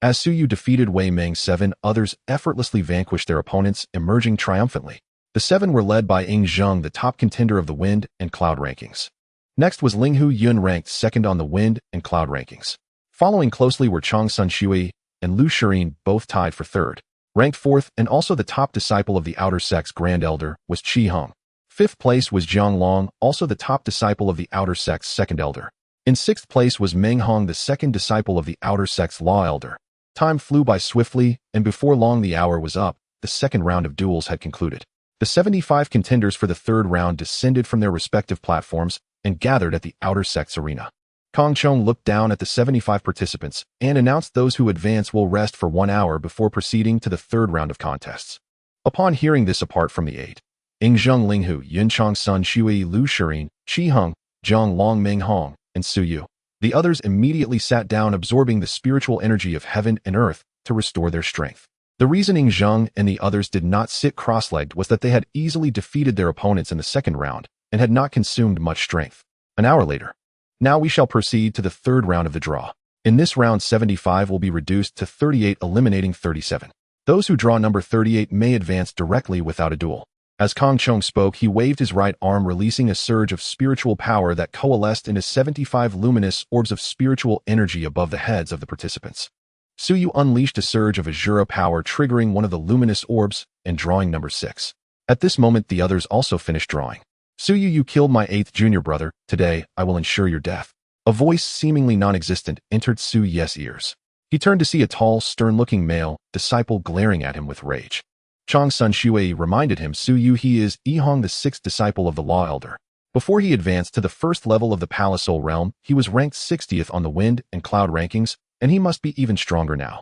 As Su Yu defeated Wei Meng, 7 others effortlessly vanquished their opponents, emerging triumphantly. The 7 were led by Ying Zheng, the top contender of the Wind and Cloud rankings. Next was Linghu Yun, ranked second on the Wind and Cloud rankings. Following closely were Changsun Shui and Lu Shirin, both tied for third. Ranked fourth and also the top disciple of the Outer Sect's Grand Elder was Qi Heng. Fifth place was Jiang Long, also the top disciple of the Outer Sect's Second Elder. In sixth place was Meng Hong, the second disciple of the Outer Sect's Law Elder. Time flew by swiftly, and before long the hour was up. The second round of duels had concluded. The 75 contenders for the third round descended from their respective platforms and gathered at the Outer Sect's arena. Kong Chong looked down at the 75 participants and announced those who advance will rest for 1 hour before proceeding to the third round of contests. Upon hearing this, apart from the 8, Ying Zheng, Linghu Yun, Changsun Shui, Lu Shirin, Qi Heng, Jiang Long, Meng Hong, and Su Yu, the others immediately sat down, absorbing the spiritual energy of heaven and earth to restore their strength. The reason Ying Zheng and the others did not sit cross-legged was that they had easily defeated their opponents in the second round and had not consumed much strength. An hour later. Now we shall proceed to the third round of the draw. In this round, 75 will be reduced to 38, eliminating 37. Those who draw number 38 may advance directly without a duel. As Kong Chong spoke, he waved his right arm, releasing a surge of spiritual power that coalesced into 75 luminous orbs of spiritual energy above the heads of the participants. Su Yu unleashed a surge of Asura power, triggering one of the luminous orbs and drawing number 6. At this moment, the others also finished drawing. Su Yu, you killed my 8th junior brother. Today, I will ensure your death. A voice seemingly non-existent entered Su Ye's ears. He turned to see a tall, stern-looking male disciple glaring at him with rage. Changsun Shui reminded him, Su Yu, he is Yi Hong, the 6th disciple of the Law Elder. Before he advanced to the first level of the Palace Soul Realm, he was ranked 60th on the Wind and Cloud rankings, and he must be even stronger now.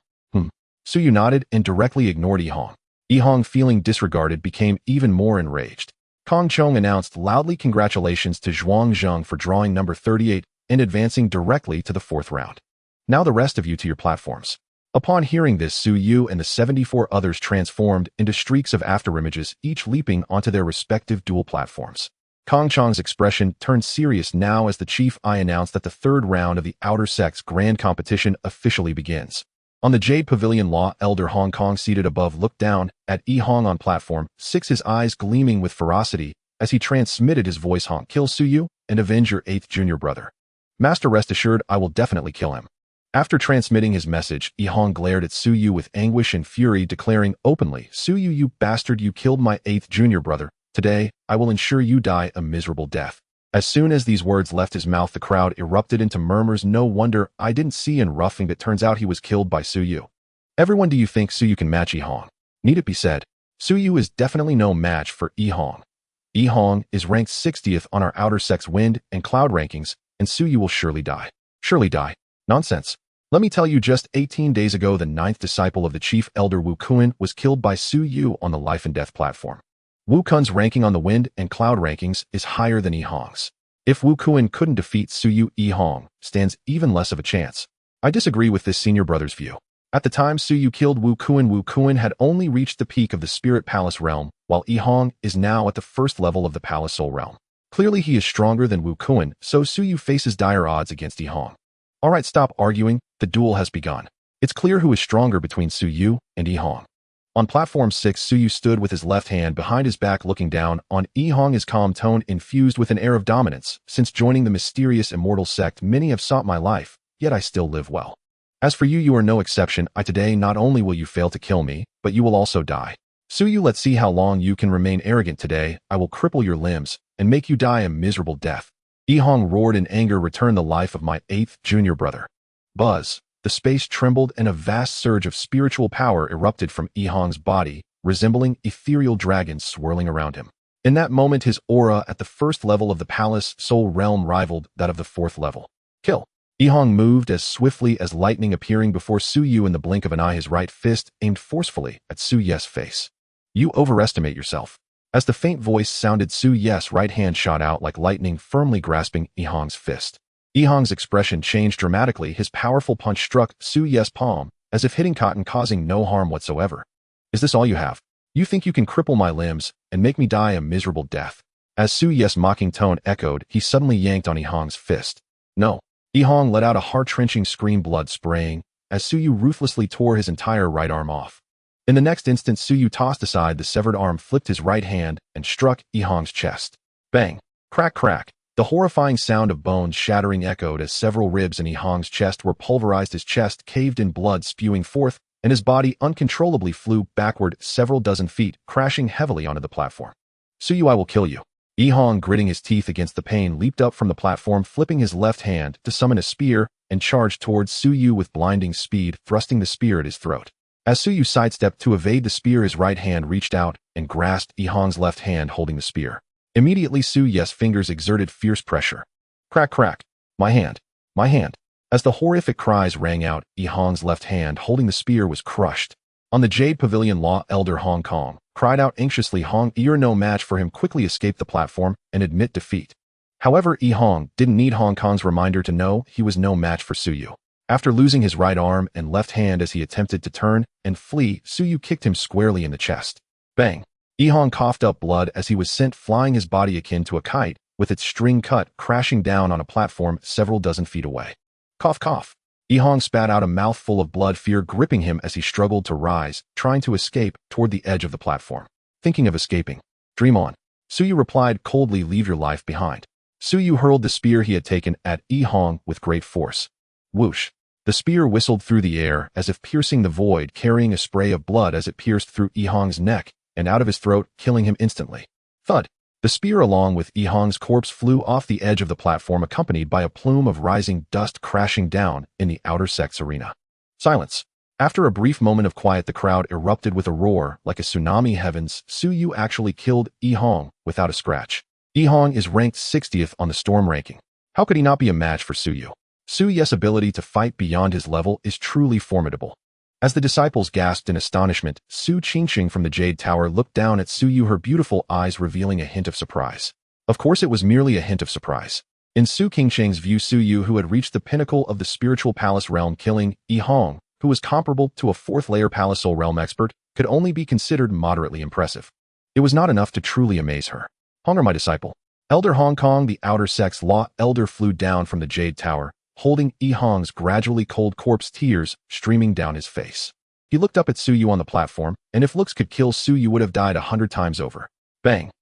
Su Yu nodded and directly ignored Yi Hong. Yi Hong, feeling disregarded, became even more enraged. Kong Chong announced loudly, congratulations to Zhuang Zheng for drawing number 38 and advancing directly to the fourth round. Now the rest of you to your platforms. Upon hearing this, Su Yu and the 74 others transformed into streaks of afterimages, each leaping onto their respective dual platforms. Kong Chong's expression turned serious now as the Chief I announced that the third round of the Outer Sect's grand competition officially begins. On the Jade Pavilion, Law Elder Hong Kong, seated above, looked down at Yi Hong on platform 6, his eyes gleaming with ferocity as he transmitted his voice, Hong, kill Su Yu and avenge your 8th junior brother. Master, rest assured, I will definitely kill him. After transmitting his message, Yi Hong glared at Su Yu with anguish and fury, declaring openly, Su Yu, you bastard, you killed my 8th junior brother. Today, I will ensure you die a miserable death. As soon as these words left his mouth, the crowd erupted into murmurs. No wonder I didn't see in roughing that turns out he was killed by Su Yu. Everyone, do you think Su Yu can match Yi Hong? Need it be said, Su Yu is definitely no match for Yi Hong. Yi Hong is ranked 60th on our Outer Sect's Wind and Cloud rankings, and Su Yu will surely die. Surely die. Nonsense. Let me tell you, just 18 days ago, the 9th disciple of the Chief Elder Wu Kun was killed by Su Yu on the Life and Death platform. Wu Kun's ranking on the Wind and Cloud rankings is higher than Yi Hong's. If Wu Kun couldn't defeat Su Yu, Yi Hong stands even less of a chance. I disagree with this senior brother's view. At the time Su Yu killed Wu Kuan had only reached the peak of the Spirit Palace realm, while Yi Hong is now at the first level of the Palace Soul realm. Clearly he is stronger than Wu Kuan, so Su Yu faces dire odds against Yi Hong. Alright, stop arguing, the duel has begun. It's clear who is stronger between Su Yu and Yi Hong. On platform 6, Su Yu stood with his left hand behind his back looking down on Yi Hong, his calm tone infused with an air of dominance. Since joining the mysterious immortal sect, many have sought my life, yet I still live well. As for you, you are no exception. Today not only will you fail to kill me, but you will also die. Su Yu, let's see how long you can remain arrogant today. I will cripple your limbs and make you die a miserable death. Yi Hong roared in anger, return the life of my 8th junior brother. Buzz. The space trembled and a vast surge of spiritual power erupted from Yi Hong's body, resembling ethereal dragons swirling around him. In that moment, his aura at the first level of the Palace Soul realm rivaled that of the 4th level. Kill. Yi Hong moved as swiftly as lightning, appearing before Su Yu in the blink of an eye, his right fist aimed forcefully at Su Yu's face. You overestimate yourself. As the faint voice sounded, Su Yu's right hand shot out like lightning, firmly grasping Yi Hong's fist. Yi Hong's expression changed dramatically. His powerful punch struck Su Yu's palm, as if hitting cotton, causing no harm whatsoever. Is this all you have? You think you can cripple my limbs and make me die a miserable death? As Su Yu's mocking tone echoed, he suddenly yanked on Yi Hong's fist. No. Yi Hong let out a heart-wrenching scream, blood spraying, as Su Yu ruthlessly tore his entire right arm off. In the next instant, Su Yu tossed aside the severed arm, flipped his right hand, and struck Yi Hong's chest. Bang! Crack, crack! The horrifying sound of bones shattering echoed as several ribs in Yi Hong's chest were pulverized. His chest caved in, blood spewing forth, and his body uncontrollably flew backward several dozen feet, crashing heavily onto the platform. Su Yu, I will kill you. Yi Hong, gritting his teeth against the pain, leaped up from the platform, flipping his left hand to summon a spear, and charged towards Su Yu with blinding speed, thrusting the spear at his throat. As Su Yu sidestepped to evade the spear, his right hand reached out and grasped Yi Hong's left hand holding the spear. Immediately, Su Yu's fingers exerted fierce pressure. Crack, crack. My hand. My hand. As the horrific cries rang out, Yi Hong's left hand holding the spear was crushed. On the Jade Pavilion, Law Elder Hong Kong cried out anxiously. Hong, you're no match for him. Quickly escape the platform and admit defeat. However, Yi Hong didn't need Hong Kong's reminder to know he was no match for Su Yu. After losing his right arm and left hand as he attempted to turn and flee, Su Yu kicked him squarely in the chest. Bang! Yi Hong coughed up blood as he was sent flying, his body akin to a kite, with its string cut, crashing down on a platform several dozen feet away. Cough, cough. Yi Hong spat out a mouthful of blood, fear gripping him as he struggled to rise, trying to escape toward the edge of the platform. Thinking of escaping? Dream on. Su Yu replied coldly, leave your life behind. Su Yu hurled the spear he had taken at Yi Hong with great force. Whoosh. The spear whistled through the air as if piercing the void, carrying a spray of blood as it pierced through Yi Hong's neck and out of his throat, killing him instantly. Thud. The spear along with Yi Hong's corpse flew off the edge of the platform, accompanied by a plume of rising dust crashing down in the outer sect's arena. Silence. After a brief moment of quiet, the crowd erupted with a roar like a tsunami. Heavens, Su Yu actually killed Yi Hong without a scratch. Yi Hong is ranked 60th on the Storm ranking. How could he not be a match for Su Yu? Su Yu's ability to fight beyond his level is truly formidable. As the disciples gasped in astonishment, Su Qingqing from the Jade Tower looked down at Su Yu, her beautiful eyes revealing a hint of surprise. Of course, it was merely a hint of surprise. In Su Qingqing's view, Su Yu, who had reached the pinnacle of the spiritual palace realm, killing Yi Hong, who was comparable to a 4th-layer Palace Soul realm expert, could only be considered moderately impressive. It was not enough to truly amaze her. Hong, my disciple. Elder Hong Kong, the outer sect's law elder, flew down from the Jade Tower, holding Yi Hong's gradually cold corpse, tears streaming down his face. He looked up at Su Yu on the platform, and if looks could kill, Su Yu would have died 100 times over. Bang!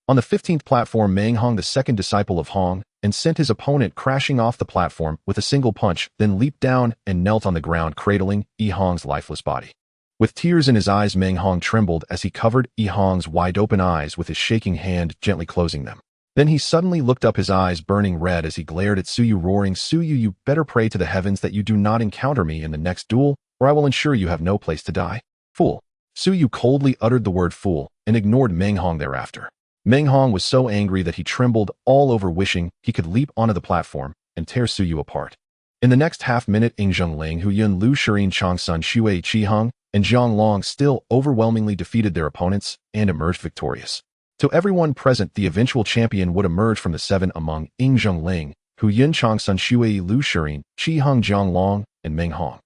On the 15th platform, Meng Hong, the second disciple of Hong, and sent his opponent crashing off the platform with a single punch, then leaped down and knelt on the ground, cradling Yi Hong's lifeless body. With tears in his eyes, Meng Hong trembled as he covered Yi Hong's wide-open eyes with his shaking hand, gently closing them. Then he suddenly looked up, his eyes burning red as he glared at Su Yu, roaring, Su Yu, you better pray to the heavens that you do not encounter me in the next duel, or I will ensure you have no place to die. Fool. Su Yu coldly uttered the word fool and ignored Meng Hong thereafter. Meng Hong was so angry that he trembled all over, wishing he could leap onto the platform and tear Su Yu apart. In the next half-minute, Ying Zhongling, Hu Yun, Lu Shirin, Changsun, Xue, Qi Heng, and Zhang Long still overwhelmingly defeated their opponents and emerged victorious. To everyone present, the eventual champion would emerge from the 7 among Ying Zhongling, Hu Yun, Changsun, Xue, Lu Shirin, Qi Heng, Zhang Long, and Meng Hong.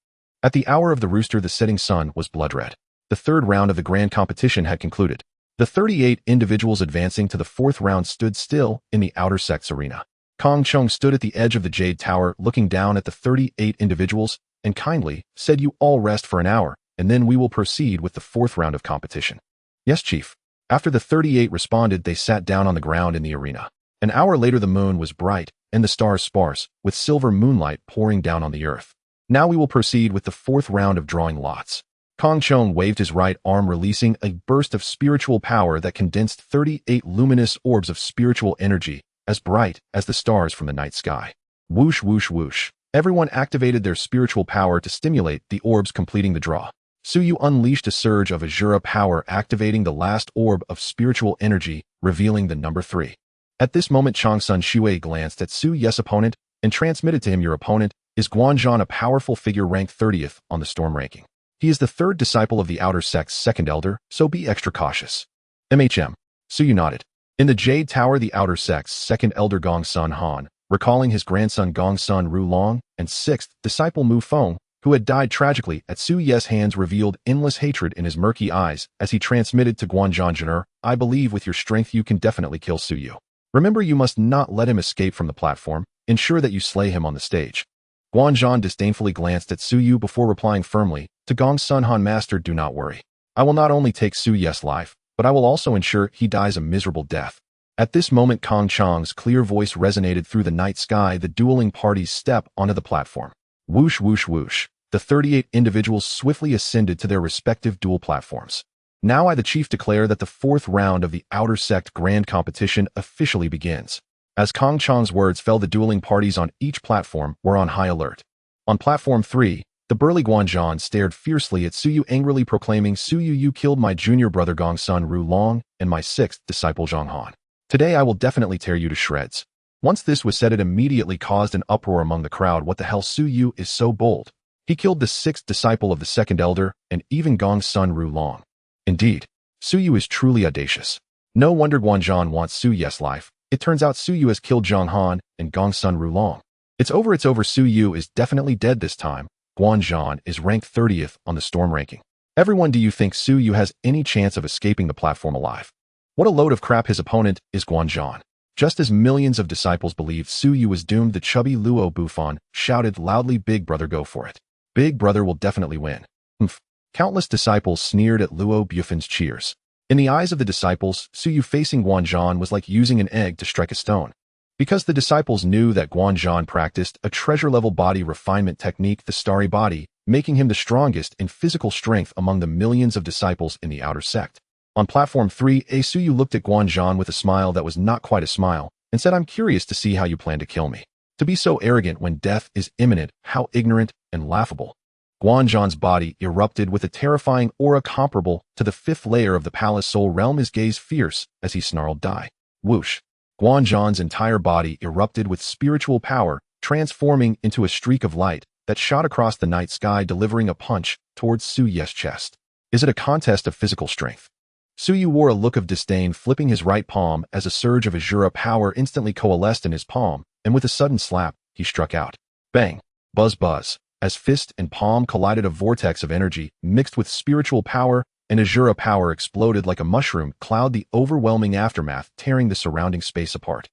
At the hour of the rooster, the setting sun was blood red. The third round of the grand competition had concluded. The 38 individuals advancing to the fourth round stood still in the outer sect's arena. Kong Chung stood at the edge of the Jade Tower looking down at the 38 individuals and kindly said, "You all rest for an hour, and then we will proceed with the fourth round of competition." "Yes, Chief." After the 38 responded, they sat down on the ground in the arena. An hour later, the moon was bright and the stars sparse, with silver moonlight pouring down on the earth. "Now we will proceed with the fourth round of drawing lots." Kong Chung waved his right arm, releasing a burst of spiritual power that condensed 38 luminous orbs of spiritual energy, as bright as the stars from the night sky. Whoosh, whoosh, whoosh. Everyone activated their spiritual power to stimulate the orbs, completing the draw. Suyu unleashed a surge of Asura power, activating the last orb of spiritual energy, revealing the number 3. At this moment, Changsun Shui glanced at Suyu's opponent and transmitted to him, "Your opponent is Guanzhan, a powerful figure ranked 30th on the storm ranking. He is the third disciple of the outer sect's second elder, so be extra cautious." Suyu nodded. In the Jade Tower, the outer sect's second elder Gongsun Han, recalling his grandson Gongsun Rulong and sixth disciple Mu Feng, who had died tragically at Suyu's hands, revealed endless hatred in his murky eyes as he transmitted to Guanzhan, "Jin'er, I believe with your strength you can definitely kill Suyu. Remember, you must not let him escape from the platform. Ensure that you slay him on the stage." Guanzhan disdainfully glanced at Suyu before replying firmly to Gongsun Han, "Master, do not worry. I will not only take Suyu's life, but I will also ensure he dies a miserable death." At this moment, Kong Chang's clear voice resonated through the night sky. The dueling parties step onto the platform. Whoosh, whoosh, whoosh. The 38 individuals swiftly ascended to their respective duel platforms. "Now I, the chief, declare that the fourth round of the outer sect grand competition officially begins." As Kong Chang's words fell, the dueling parties on each platform were on high alert. On platform 3, the burly Guanzhan stared fiercely at Suyu, angrily proclaiming, "Suyu, you killed my junior brother Gongsun Rulong and my sixth disciple Zhang Han. Today I will definitely tear you to shreds." Once this was said, it immediately caused an uproar among the crowd. "What the hell? Suyu is so bold. He killed the sixth disciple of the second elder and even Gongsun Rulong. Indeed, Suyu is truly audacious. No wonder Guanzhan wants Suyu's life. It turns out Suyu has killed Zhang Han and Gongsun Rulong. It's over. Suyu is definitely dead this time. Guanzhan is ranked 30th on the storm ranking. Everyone, do you think Suyu has any chance of escaping the platform alive? What a load of crap. His opponent is Guanzhan. Just as millions of disciples believed Suyu was doomed, the chubby Luo Bufan shouted loudly, "Big brother, go for it. Big brother will definitely win." Humph. Countless disciples sneered at Luo Bufan's cheers. In the eyes of the disciples, Suyu facing Guanzhan was like using an egg to strike a stone. Because the disciples knew that Guanzhan practiced a treasure-level body refinement technique, the starry body, making him the strongest in physical strength among the millions of disciples in the outer sect. On platform 3, Suyu looked at Guanzhan with a smile that was not quite a smile and said, "I'm curious to see how you plan to kill me. To be so arrogant when death is imminent, how ignorant and laughable." Guanzhan's body erupted with a terrifying aura comparable to the fifth layer of the palace soul realm, his gaze fierce as he snarled, "Die." Whoosh. Guanzhan's entire body erupted with spiritual power, transforming into a streak of light that shot across the night sky, delivering a punch towards Suyu's chest. Is it a contest of physical strength? Suyu wore a look of disdain, flipping his right palm as a surge of Asura power instantly coalesced in his palm, and with a sudden slap, he struck out. Bang! Buzz buzz. As fist and palm collided, a vortex of energy mixed with spiritual power and Asura power exploded like a mushroom cloud, the overwhelming aftermath tearing the surrounding space apart.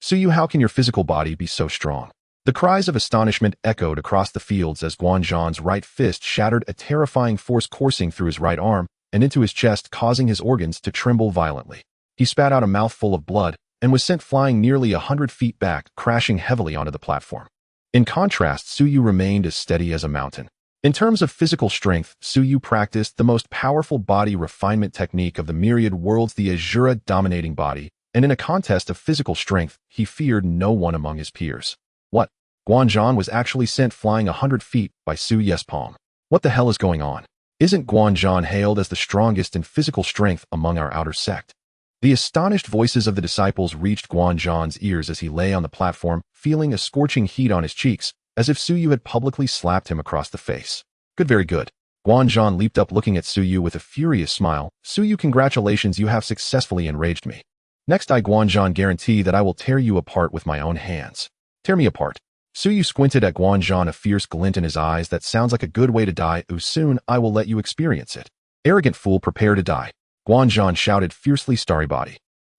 "Suyu, how can your physical body be so strong?" The cries of astonishment echoed across the fields as Guanzhan's right fist shattered, a terrifying force coursing through his right arm and into his chest, causing his organs to tremble violently. He spat out a mouthful of blood and was sent flying nearly 100 feet back, crashing heavily onto the platform. In contrast, Suyu remained as steady as a mountain. In terms of physical strength, Suyu practiced the most powerful body refinement technique of the myriad worlds, the Asura dominating body, and in a contest of physical strength, he feared no one among his peers. What? Guanzhan was actually sent flying 100 feet by Suyu's palm. What the hell is going on? Isn't Guanzhan hailed as the strongest in physical strength among our outer sect? The astonished voices of the disciples reached Guanzhan's ears as he lay on the platform, feeling a scorching heat on his cheeks, as if Suyu had publicly slapped him across the face. Good, very good. Guanzhan leaped up, looking at Suyu with a furious smile. "Suyu, congratulations, you have successfully enraged me. Next, I, Guanzhan, guarantee that I will tear you apart with my own hands." "Tear me apart?" Su Yu squinted at Guanzhong, a fierce glint in his eyes. That sounds like a good way to die. Soon I will let you experience it. Arrogant fool, prepare to die. Guanzhong shouted fiercely. Starry body.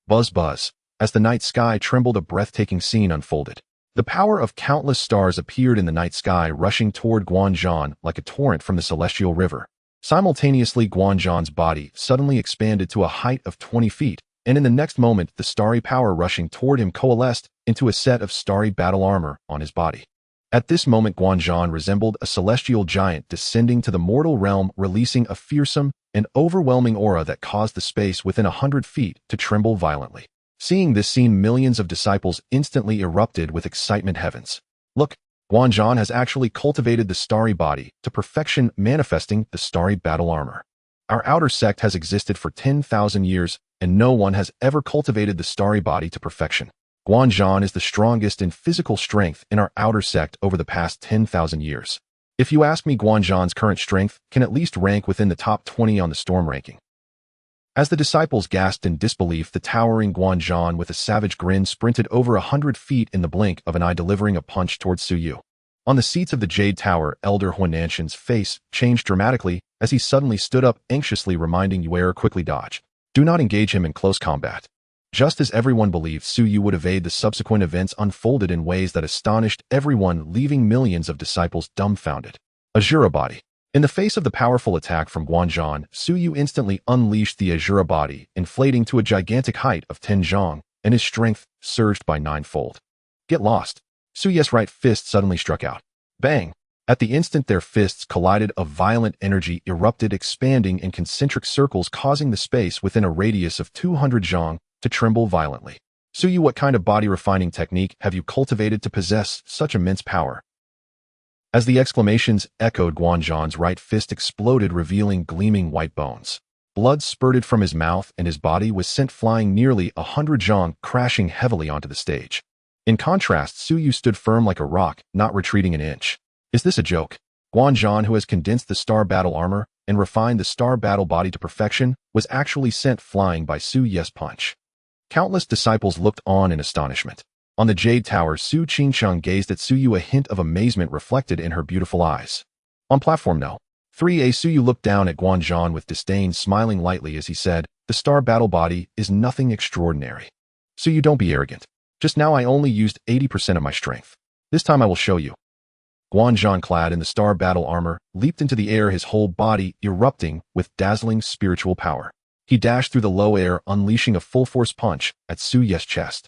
Buzz buzz. As the night sky trembled, a breathtaking scene unfolded. The power of countless stars appeared in the night sky, rushing toward Guanzhong like a torrent from the celestial river. Simultaneously, Guanzhong's body suddenly expanded to a height of 20 feet, and in the next moment, the starry power rushing toward him coalesced into a set of starry battle armor on his body. At this moment, Guanzhong resembled a celestial giant descending to the mortal realm, releasing a fearsome and overwhelming aura that caused the space within 100 feet to tremble violently. Seeing this scene, millions of disciples instantly erupted with excitement. Heavens! Look, Guanzhong has actually cultivated the starry body to perfection, manifesting the starry battle armor. Our outer sect has existed for 10,000 years, and no one has ever cultivated the starry body to perfection. Guanzhong is the strongest in physical strength in our outer sect over the past 10,000 years. If you ask me, Guanzhong's current strength can at least rank within the top 20 on the storm ranking. As the disciples gasped in disbelief, the towering Guanzhong with a savage grin sprinted over 100 feet in the blink of an eye, delivering a punch towards Su Yu. On the seats of the Jade Tower, Elder Huananshan's face changed dramatically as he suddenly stood up, anxiously reminding Yuer, quickly dodge. Do not engage him in close combat. Just as everyone believed Su Yu would evade, the subsequent events unfolded in ways that astonished everyone, leaving millions of disciples dumbfounded. Asura body. In the face of the powerful attack from Guanzhong, Su Yu instantly unleashed the Asura body, inflating to a gigantic height of 10 zhang, and his strength surged by 9-fold. Get lost. Su Yu's right fist suddenly struck out. Bang! At the instant their fists collided, a violent energy erupted, expanding in concentric circles, causing the space within a radius of 200 zhang to tremble violently. Su Yu, what kind of body refining technique have you cultivated to possess such immense power? As the exclamations echoed, Guanzhong's right fist exploded, revealing gleaming white bones. Blood spurted from his mouth, and his body was sent flying nearly 100 zhang, crashing heavily onto the stage. In contrast, Su Yu stood firm like a rock, not retreating an inch. Is this a joke? Guanzhong, who has condensed the star battle armor and refined the star battle body to perfection, was actually sent flying by Su Yu's punch. Countless disciples looked on in astonishment. On the Jade Tower, Su Qingsheng gazed at Su Yu, a hint of amazement reflected in her beautiful eyes. On platform No. 3A, Su Yu looked down at Guanzhong with disdain, smiling lightly as he said, the star battle body is nothing extraordinary. Su Yu, don't be arrogant. Just now I only used 80% of my strength. This time I will show you. Guanzhong, clad in the star battle armor, leaped into the air, his whole body erupting with dazzling spiritual power. He dashed through the low air, unleashing a full-force punch at Su Yu's chest.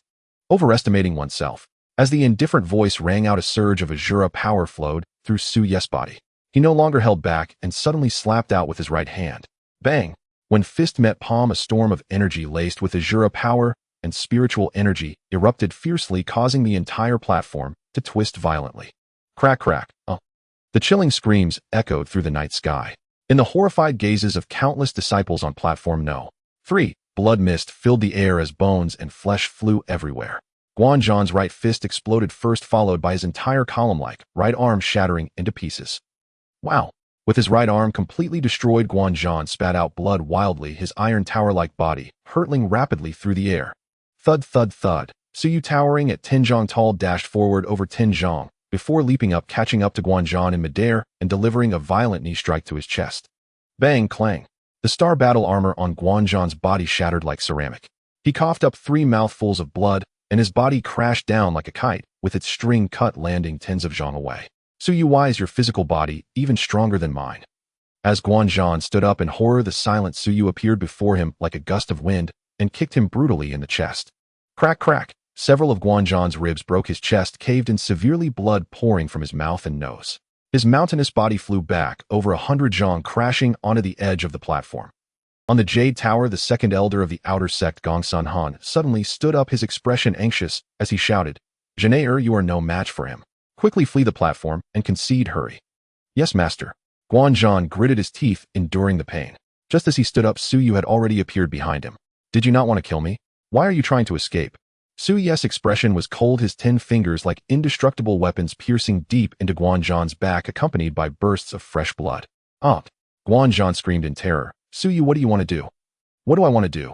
Overestimating oneself. As the indifferent voice rang out, a surge of Asura power flowed through Su Yu's body. He no longer held back and suddenly slapped out with his right hand. Bang! When fist met palm, a storm of energy laced with Asura power and spiritual energy erupted fiercely, causing the entire platform to twist violently. Crack, crack. The chilling screams echoed through the night sky. In the horrified gazes of countless disciples on platform No. 3, blood mist filled the air as bones and flesh flew everywhere. Guanzhong's right fist exploded first, followed by his entire column-like right arm shattering into pieces. Wow! With his right arm completely destroyed, Guanzhong spat out blood wildly, his iron tower-like body hurtling rapidly through the air. Thud, thud, thud. Su Yu, towering at 10 zhang tall, dashed forward over 10 zhang, before leaping up, catching up to Guanzhong in midair and delivering a violent knee strike to his chest. Bang, clang. The star battle armor on Guanzhong's body shattered like ceramic. He coughed up 3 mouthfuls of blood, and his body crashed down like a kite, with its string cut landing tens of zhang away. Su Yu, why is your physical body even stronger than mine? As Guanzhong stood up in horror, the silent Su Yu appeared before him like a gust of wind and kicked him brutally in the chest. Crack, crack. Several of Guanzhong's ribs broke, his chest caved in, severely, blood pouring from his mouth and nose. His mountainous body flew back over 100 zhang, crashing onto the edge of the platform. On the Jade Tower, the second elder of the outer sect, Gongsun Han, suddenly stood up, his expression anxious as he shouted, Zhenaer, you are no match for him. Quickly flee the platform and concede, hurry. Yes, master. Guanzhong gritted his teeth, enduring the pain. Just as he stood up, Su Yu had already appeared behind him. Did you not want to kill me? Why are you trying to escape? Su Yu's expression was cold, his 10 fingers like indestructible weapons piercing deep into Guanzhong's back, accompanied by bursts of fresh blood. Guanzhong screamed in terror. Su Yu, what do you want to do? What do I want to do?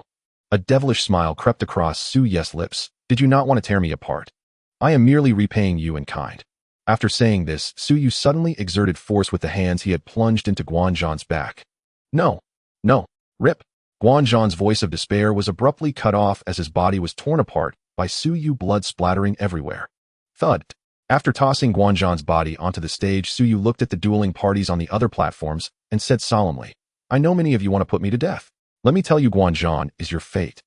A devilish smile crept across Su Yu's lips. Did you not want to tear me apart? I am merely repaying you in kind. After saying this, Suyu suddenly exerted force with the hands he had plunged into Guanzhang's back. No, no, rip. Guanzhang's voice of despair was abruptly cut off as his body was torn apart by Suyu, blood splattering everywhere. Thud. After tossing Guanzhang's body onto the stage, Suyu looked at the dueling parties on the other platforms and said solemnly, I know many of you want to put me to death. Let me tell you, Guanzhang is your fate.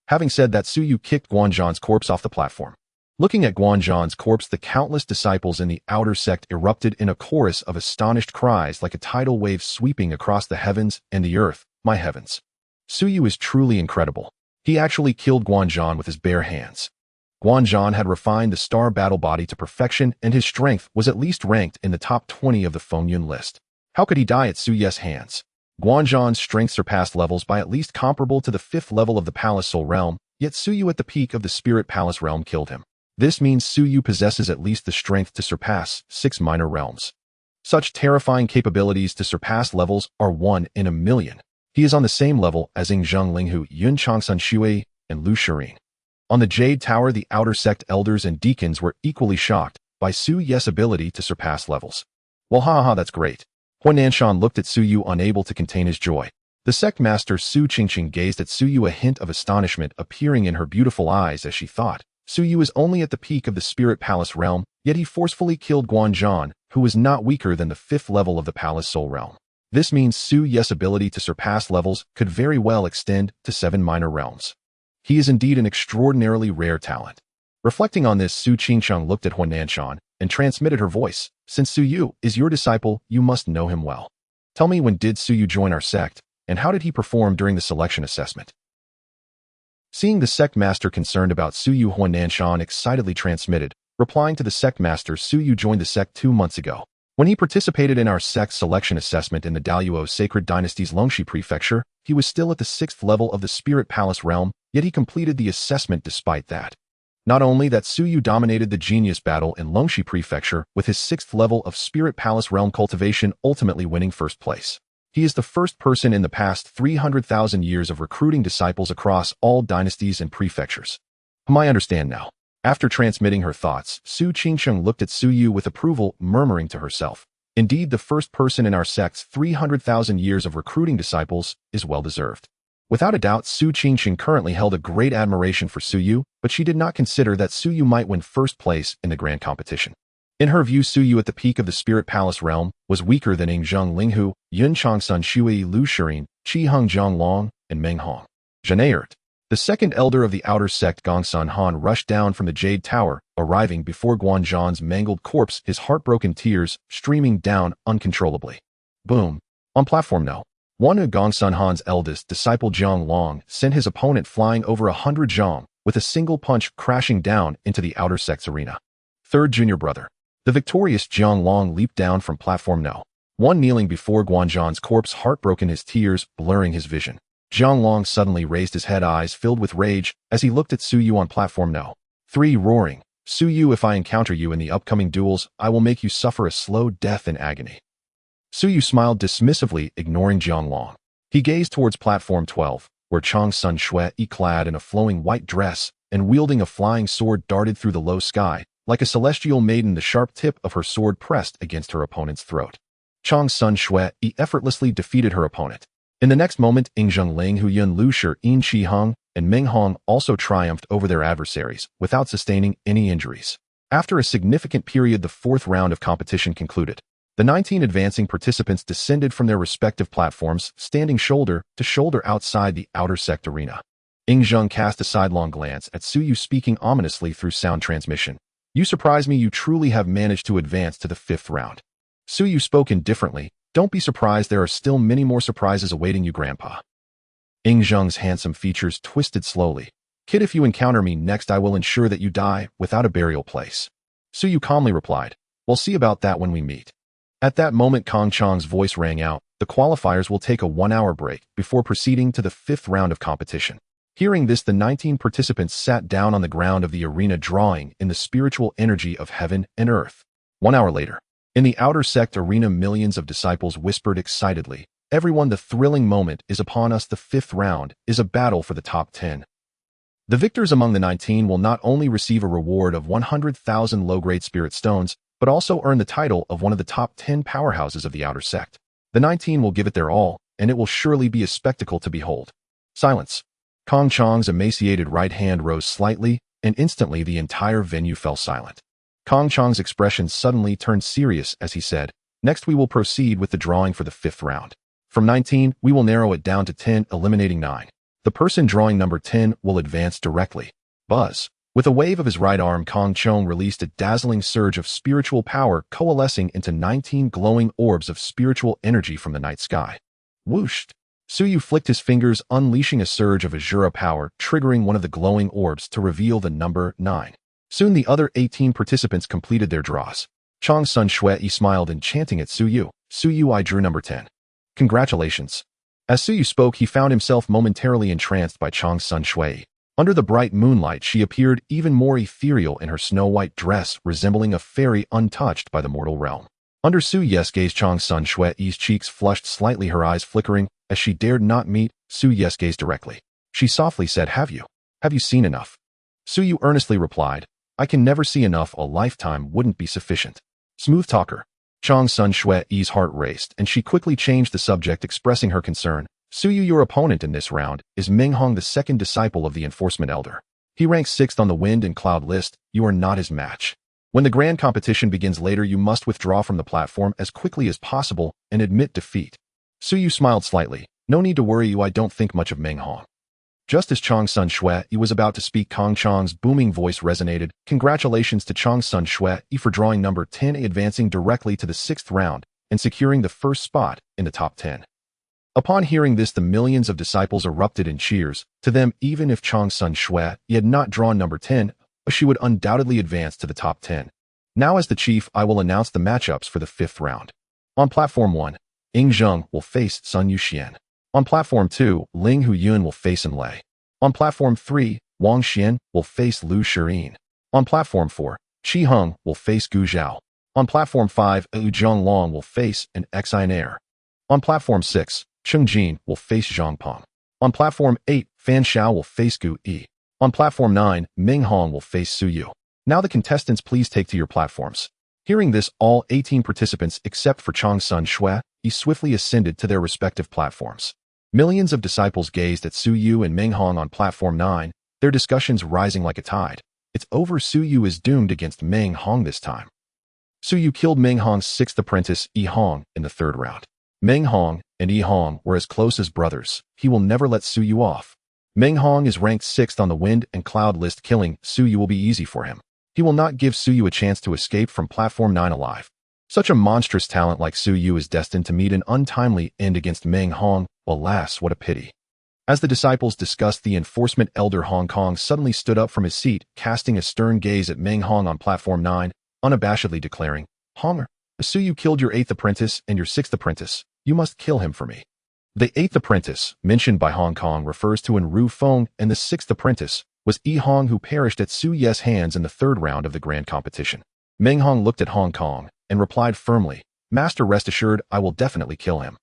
Having said that, Suyu kicked Guanzhang's corpse off the platform. Looking at Guanzhang's corpse, the countless disciples in the outer sect erupted in a chorus of astonished cries like a tidal wave sweeping across the heavens and the earth. My heavens. Suyu is truly incredible. He actually killed Guanzhang with his bare hands. Guanzhang had refined the star battle body to perfection, and his strength was at least ranked in the top 20 of the Fengyun list. How could he die at Suyu's hands? Guanzhang's strength surpassed levels by at least comparable to the 5th level of the Palace Soul Realm, yet Suyu at the peak of the Spirit Palace Realm killed him. This means Suyu possesses at least the strength to surpass 6 minor realms. Such terrifying capabilities to surpass levels are 1 in a million. He is on the same level as Yingzheng Linghu, Yun Changsun Shui, and Lu Shirin. On the Jade Tower, the outer sect elders and deacons were equally shocked by Suyu's ability to surpass levels. Well, haha, that's great. Huananshan looked at Suyu, unable to contain his joy. The sect master Su Qingqing gazed at Suyu, a hint of astonishment appearing in her beautiful eyes as she thought, Suyu is only at the peak of the Spirit Palace Realm, yet he forcefully killed Guanzhang, who was not weaker than the 5th level of the Palace Soul Realm. This means Suyu's ability to surpass levels could very well extend to 7 minor realms. He is indeed an extraordinarily rare talent. Reflecting on this, Su Qingqing looked at Huananshan and transmitted her voice. Since Suyu is your disciple, you must know him well. Tell me, when did Suyu join our sect, and how did he perform during the selection assessment? Seeing the sect master concerned about Suyu, Huananshan excitedly transmitted, replying to the sect master, Suyu joined the sect 2 months ago. When he participated in our sect selection assessment in the Daluo Sacred Dynasty's Longxi Prefecture, he was still at the 6th level of the Spirit Palace Realm, yet he completed the assessment despite that. Not only that, Suyu dominated the genius battle in Longxi Prefecture with his 6th level of Spirit Palace Realm cultivation, ultimately winning first place. He is the first person in the past 300,000 years of recruiting disciples across all dynasties and prefectures. I understand now. After transmitting her thoughts, Su Qingqing looked at Suyu with approval, murmuring to herself, indeed, the first person in our sect's 300,000 years of recruiting disciples is well-deserved. Without a doubt, Su Qingqing currently held a great admiration for Suyu, but she did not consider that Suyu might win first place in the grand competition. In her view, Suyu at the peak of the Spirit Palace Realm was weaker than Yingzheng Linghu, Yun Changsun Shui, Lu Shirin, Qi Heng Zhonglong, and Meng Hong. Martyred. The second elder of the outer sect, Gongsun Han, rushed down from the Jade Tower, arriving before Guanzhang's mangled corpse, his heartbroken tears streaming down uncontrollably. Boom. On platform No. 1, Gongsun Han's eldest disciple Zhang Long sent his opponent flying over 100 zhang, with a single punch crashing down into the outer sect's arena. Third junior brother. The victorious Zhang Long leaped down from platform No. 1, kneeling before Guanzhang's corpse, heartbroken, his tears blurring his vision. Zhang Long suddenly raised his head, eyes filled with rage, as he looked at Suyu on platform No. 3, roaring, Suyu, if I encounter you in the upcoming duels, I will make you suffer a slow death in agony. Suyu smiled dismissively, ignoring Zhang Long. He gazed towards platform 12, where Chang Sun Shui, clad in a flowing white dress and wielding a flying sword, darted through the low sky, like a celestial maiden, the sharp tip of her sword pressed against her opponent's throat. Chang Sun Shui effortlessly defeated her opponent. In the next moment, Yingzheng Linghu, Yun Lu Shirin, Qi Heng, and Meng Hong also triumphed over their adversaries without sustaining any injuries. After a significant period, the 4th round of competition concluded. The 19 advancing participants descended from their respective platforms, standing shoulder to shoulder outside the outer sect arena. Yingzheng cast a sidelong glance at Suyu, speaking ominously through sound transmission. You surprise me, you truly have managed to advance to the 5th round. Suyu spoke indifferently. Don't be surprised, there are still many more surprises awaiting you, Grandpa. Yingzheng's handsome features twisted slowly. Kid, if you encounter me next, I will ensure that you die without a burial place. Suyu calmly replied, we'll see about that when we meet. At that moment, Kong Chang's voice rang out. The qualifiers will take a 1-hour break before proceeding to the 5th round of competition. Hearing this, the 19 participants sat down on the ground of the arena, drawing in the spiritual energy of heaven and earth. 1 hour later, in the outer sect arena, millions of disciples whispered excitedly, everyone, the thrilling moment is upon us. The 5th round is a battle for the top 10. The victors among the 19 will not only receive a reward of 100,000 low-grade spirit stones, but also earn the title of one of the top 10 powerhouses of the outer sect. The 19 will give it their all, and it will surely be a spectacle to behold. Silence. Kong Chang's emaciated right hand rose slightly, and instantly the entire venue fell silent. Kong Chang's expression suddenly turned serious as he said, "Next we will proceed with the drawing for the 5th round. From 19, we will narrow it down to 10, eliminating 9. The person drawing number 10 will advance directly." Buzz. With a wave of his right arm, Kong Chong released a dazzling surge of spiritual power coalescing into 19 glowing orbs of spiritual energy from the night sky. Whooshed. Suyu flicked his fingers, unleashing a surge of Asura power, triggering one of the glowing orbs to reveal the number 9. Soon the other 18 participants completed their draws. Chong Sun Shui smiled and chanting at Suyu, "Suyu, I drew number 10. Congratulations." As Suyu spoke, he found himself momentarily entranced by Chong Sun Shui. Under the bright moonlight, she appeared even more ethereal in her snow-white dress, resembling a fairy untouched by the mortal realm. Under Suyu's gaze, Chong Sun Shui's cheeks flushed slightly, her eyes flickering, as she dared not meet Suyu's gaze directly. She softly said, Have you seen enough?" Suyu earnestly replied, "I can never see enough, a lifetime wouldn't be sufficient." Smooth talker. Chong Sun Shui's heart raced, and she quickly changed the subject, expressing her concern. "Suyu, your opponent in this round is Menghong, the second disciple of the Enforcement Elder. He ranks 6th on the Wind and Cloud list. You are not his match. When the grand competition begins later, you must withdraw from the platform as quickly as possible and admit defeat." Suyu smiled slightly. "No need to worry you, I don't think much of Menghong." Just as Chong Sun Shui was about to speak, Kong Chang's booming voice resonated. "Congratulations to Chong Sun Shui for drawing number 10, advancing directly to the 6th round and securing the first spot in the top 10. Upon hearing this, the millions of disciples erupted in cheers. To them, even if Chong Sun Shui had not drawn number 10, she would undoubtedly advance to the top 10. Now, as the chief, I will announce the matchups for the 5th round. On Platform 1, Ying Zheng will face Sun Yuxian. On Platform 2, Ling Huyun will face An Lei. On Platform 3, Wang Xian will face Lu Shirin. On Platform 4, Qi Heng will face Gu Zhao. On Platform 5, Yu Zhonglong will face an Xinair. On Platform 6, Cheng Jin will face Zhang Peng. On Platform 8, Fan Xiao will face Gu Yi. On Platform 9, Ming Hong will face Suyu. Now the contestants, please take to your platforms. Hearing this, all 18 participants except for Chong Sun Shui swiftly ascended to their respective platforms. Millions of disciples gazed at Suyu and Ming Hong on Platform 9, their discussions rising like a tide. It's over, Suyu is doomed against Ming Hong this time. Suyu killed Ming Hong's 6th apprentice, Yi Hong, in the 3rd round. Ming Hong and Yi Hong were as close as brothers. He will never let Suyu off. Ming Hong is ranked 6th on the Wind and Cloud list. Killing Suyu will be easy for him. He will not give Suyu a chance to escape from Platform 9 alive. Such a monstrous talent like Suyu is destined to meet an untimely end against Ming Hong. Alas, what a pity. As the disciples discussed, the Enforcement Elder Hong Kong suddenly stood up from his seat, casting a stern gaze at Ming Hong on Platform 9, unabashedly declaring, "Honger, Suyu killed your 8th apprentice and your 6th apprentice. You must kill him for me." The 8th apprentice, mentioned by Hong Kong, refers to Ru Feng, and the 6th apprentice was Yi Hong, who perished at Su Ye's hands in the 3rd round of the grand competition. Ming Hong looked at Hong Kong and replied firmly, "Master, rest assured, I will definitely kill him."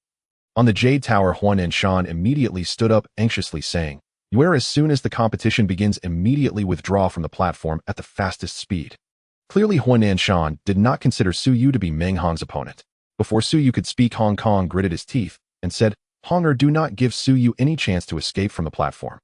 On the Jade Tower, Huan Anshan immediately stood up, anxiously saying, "You as soon as the competition begins, immediately withdraw from the platform at the fastest speed." Clearly, Huan Anshan did not consider Suyu to be Ming Hong's opponent. Before Suyu could speak, Hong Kong gritted his teeth and said, "Honger, do not give Suyu any chance to escape from the platform."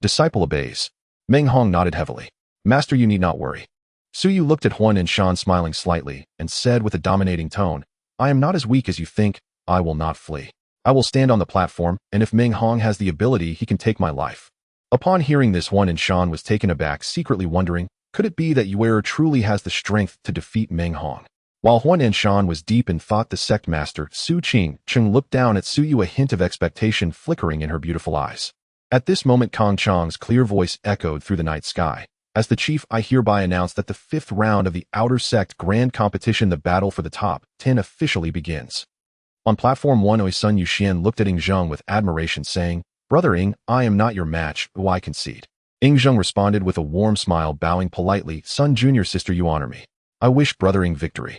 Disciple obeys. Ming Hong nodded heavily. "Master, you need not worry." Suyu looked at Huan Anshan, smiling slightly, and said with a dominating tone, "I am not as weak as you think. I will not flee. I will stand on the platform, and if Ming Hong has the ability, he can take my life." Upon hearing this, Huan Anshan was taken aback, secretly wondering, could it be that Yuer truly has the strength to defeat Ming Hong? While Huan Anshan was deep in thought, the sect master, Su Cheng looked down at Suyu, a hint of expectation flickering in her beautiful eyes. At this moment, Kong Chang's clear voice echoed through the night sky. "As the chief, I hereby announce that the 5th round of the Outer Sect Grand Competition, the battle for the top 10, officially begins." On Platform 1, Sun Yuxian looked at Ying Zheng with admiration, saying, "Brother Ying, I am not your match, who I concede." Ying Zheng responded with a warm smile, bowing politely, "Sun Junior, sister, you honor me. I wish Brother Ying victory."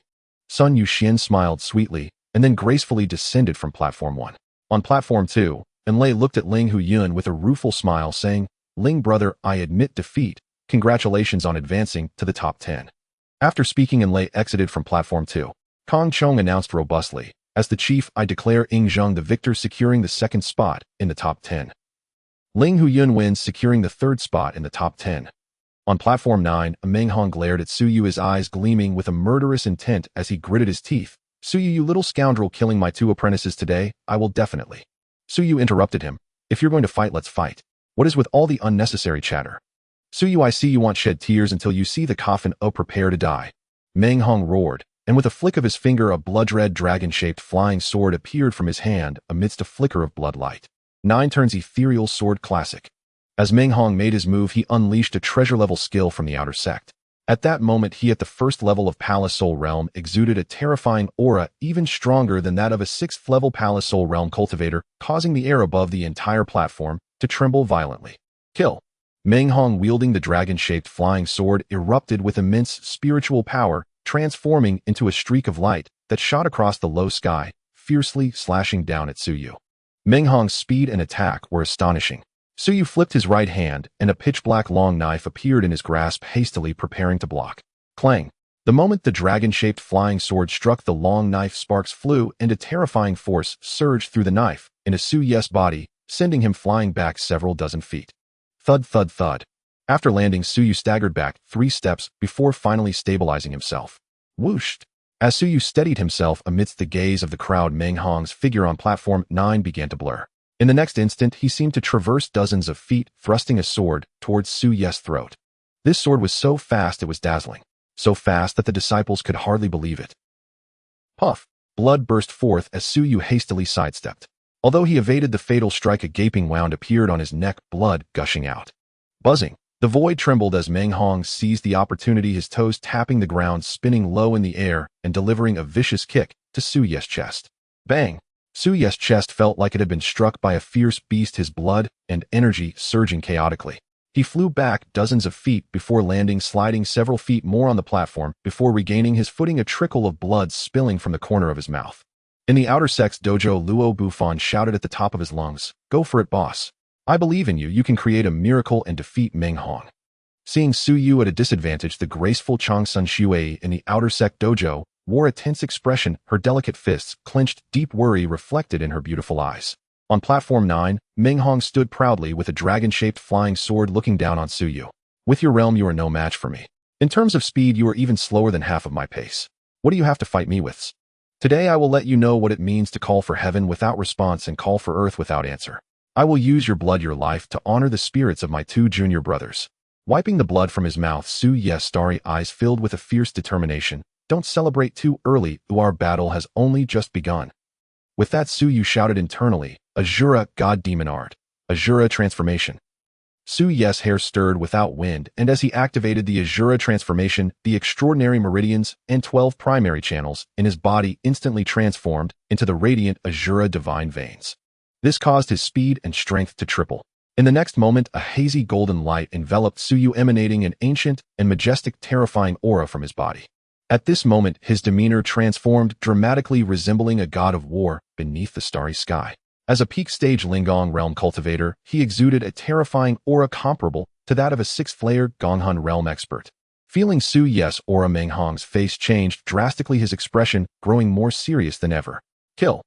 Sun Yuxian smiled sweetly, and then gracefully descended from Platform 1. On Platform 2, An Lei looked at Ling Huyun with a rueful smile, saying, "Ling brother, I admit defeat. Congratulations on advancing to the top 10. After speaking and Lei exited from Platform 2, Kong Chong announced robustly, "As the chief, I declare Ing Zheng the victor, securing the second spot in the top 10. Ling Huyun wins, securing the third spot in the top 10. On Platform 9, Meng Hong glared at Su Yu, his eyes gleaming with a murderous intent as he gritted his teeth. "Su Yu, you little scoundrel, killing my 2 apprentices today, I will definitely." Su Yu interrupted him. "If you're going to fight, let's fight. What is with all the unnecessary chatter? Su Yu, I see you want shed tears until you see the coffin. Oh, prepare to die." Meng Hong roared, and with a flick of his finger a blood-red dragon-shaped flying sword appeared from his hand amidst a flicker of bloodlight. 9 turns ethereal sword classic. As Meng Hong made his move, he unleashed a treasure-level skill from the outer sect. At that moment, he at the first level of Palace Soul Realm exuded a terrifying aura even stronger than that of a 6th-level Palace Soul Realm cultivator, causing the air above the entire platform to tremble violently. Kill. Meng Hong, wielding the dragon-shaped flying sword, erupted with immense spiritual power, transforming into a streak of light that shot across the low sky, fiercely slashing down at Su Yu. Meng Hong's speed and attack were astonishing. Su Yu flipped his right hand, and a pitch-black long knife appeared in his grasp, hastily preparing to block. Clang! The moment the dragon-shaped flying sword struck the long knife, sparks flew, and a terrifying force surged through the knife into Su Yu's body, sending him flying back several dozen feet. Thud, thud, thud. After landing, Su Yu staggered back 3 steps before finally stabilizing himself. Whooshed! As Su Yu steadied himself amidst the gaze of the crowd, Meng Hong's figure on Platform 9 began to blur. In the next instant, he seemed to traverse dozens of feet, thrusting a sword towards Su Yu's throat. This sword was so fast it was dazzling, so fast that the disciples could hardly believe it. Puff! Blood burst forth as Su Yu hastily sidestepped. Although he evaded the fatal strike, a gaping wound appeared on his neck, blood gushing out. Buzzing, the void trembled as Meng Hong seized the opportunity, his toes tapping the ground, spinning low in the air, and delivering a vicious kick to Su Yu's chest. Bang! Su Yu's chest felt like it had been struck by a fierce beast, his blood and energy surging chaotically. He flew back dozens of feet before landing, sliding several feet more on the platform before regaining his footing, a trickle of blood spilling from the corner of his mouth. In the outer sect's dojo, Luo Bufan shouted at the top of his lungs, "Go for it, boss. I believe in you. You can create a miracle and defeat Meng Hong." Seeing Su Yu at a disadvantage, the graceful Changsun Shuei in the outer sect dojo wore a tense expression, her delicate fists clenched, deep worry reflected in her beautiful eyes. On Platform 9, Meng Hong stood proudly with a dragon-shaped flying sword, looking down on Su Yu. "With your realm, you are no match for me. In terms of speed, you are even slower than half of my pace. What do you have to fight me with? Today I will let you know what it means to call for heaven without response and call for earth without answer. I will use your blood, your life, to honor the spirits of my 2 junior brothers." Wiping the blood from his mouth, Su Yu's starry eyes filled with a fierce determination. "Don't celebrate too early, our battle has only just begun." With that, Su Yu shouted internally, "Asura, God Demon Art. Asura transformation." Su Yu's hair stirred without wind, and as he activated the Asura transformation, the extraordinary meridians and 12 primary channels in his body instantly transformed into the radiant Asura divine veins. This caused his speed and strength to triple. In the next moment, a hazy golden light enveloped Su Yu, emanating an ancient and majestic, terrifying aura from his body. At this moment, his demeanor transformed, dramatically resembling a god of war beneath the starry sky. As a peak stage Lingong realm cultivator, he exuded a terrifying aura comparable to that of a 6th-layer Gonghun realm expert. Feeling Su Yu's aura, Meng Hong's face changed drastically, his expression growing more serious than ever. Kill.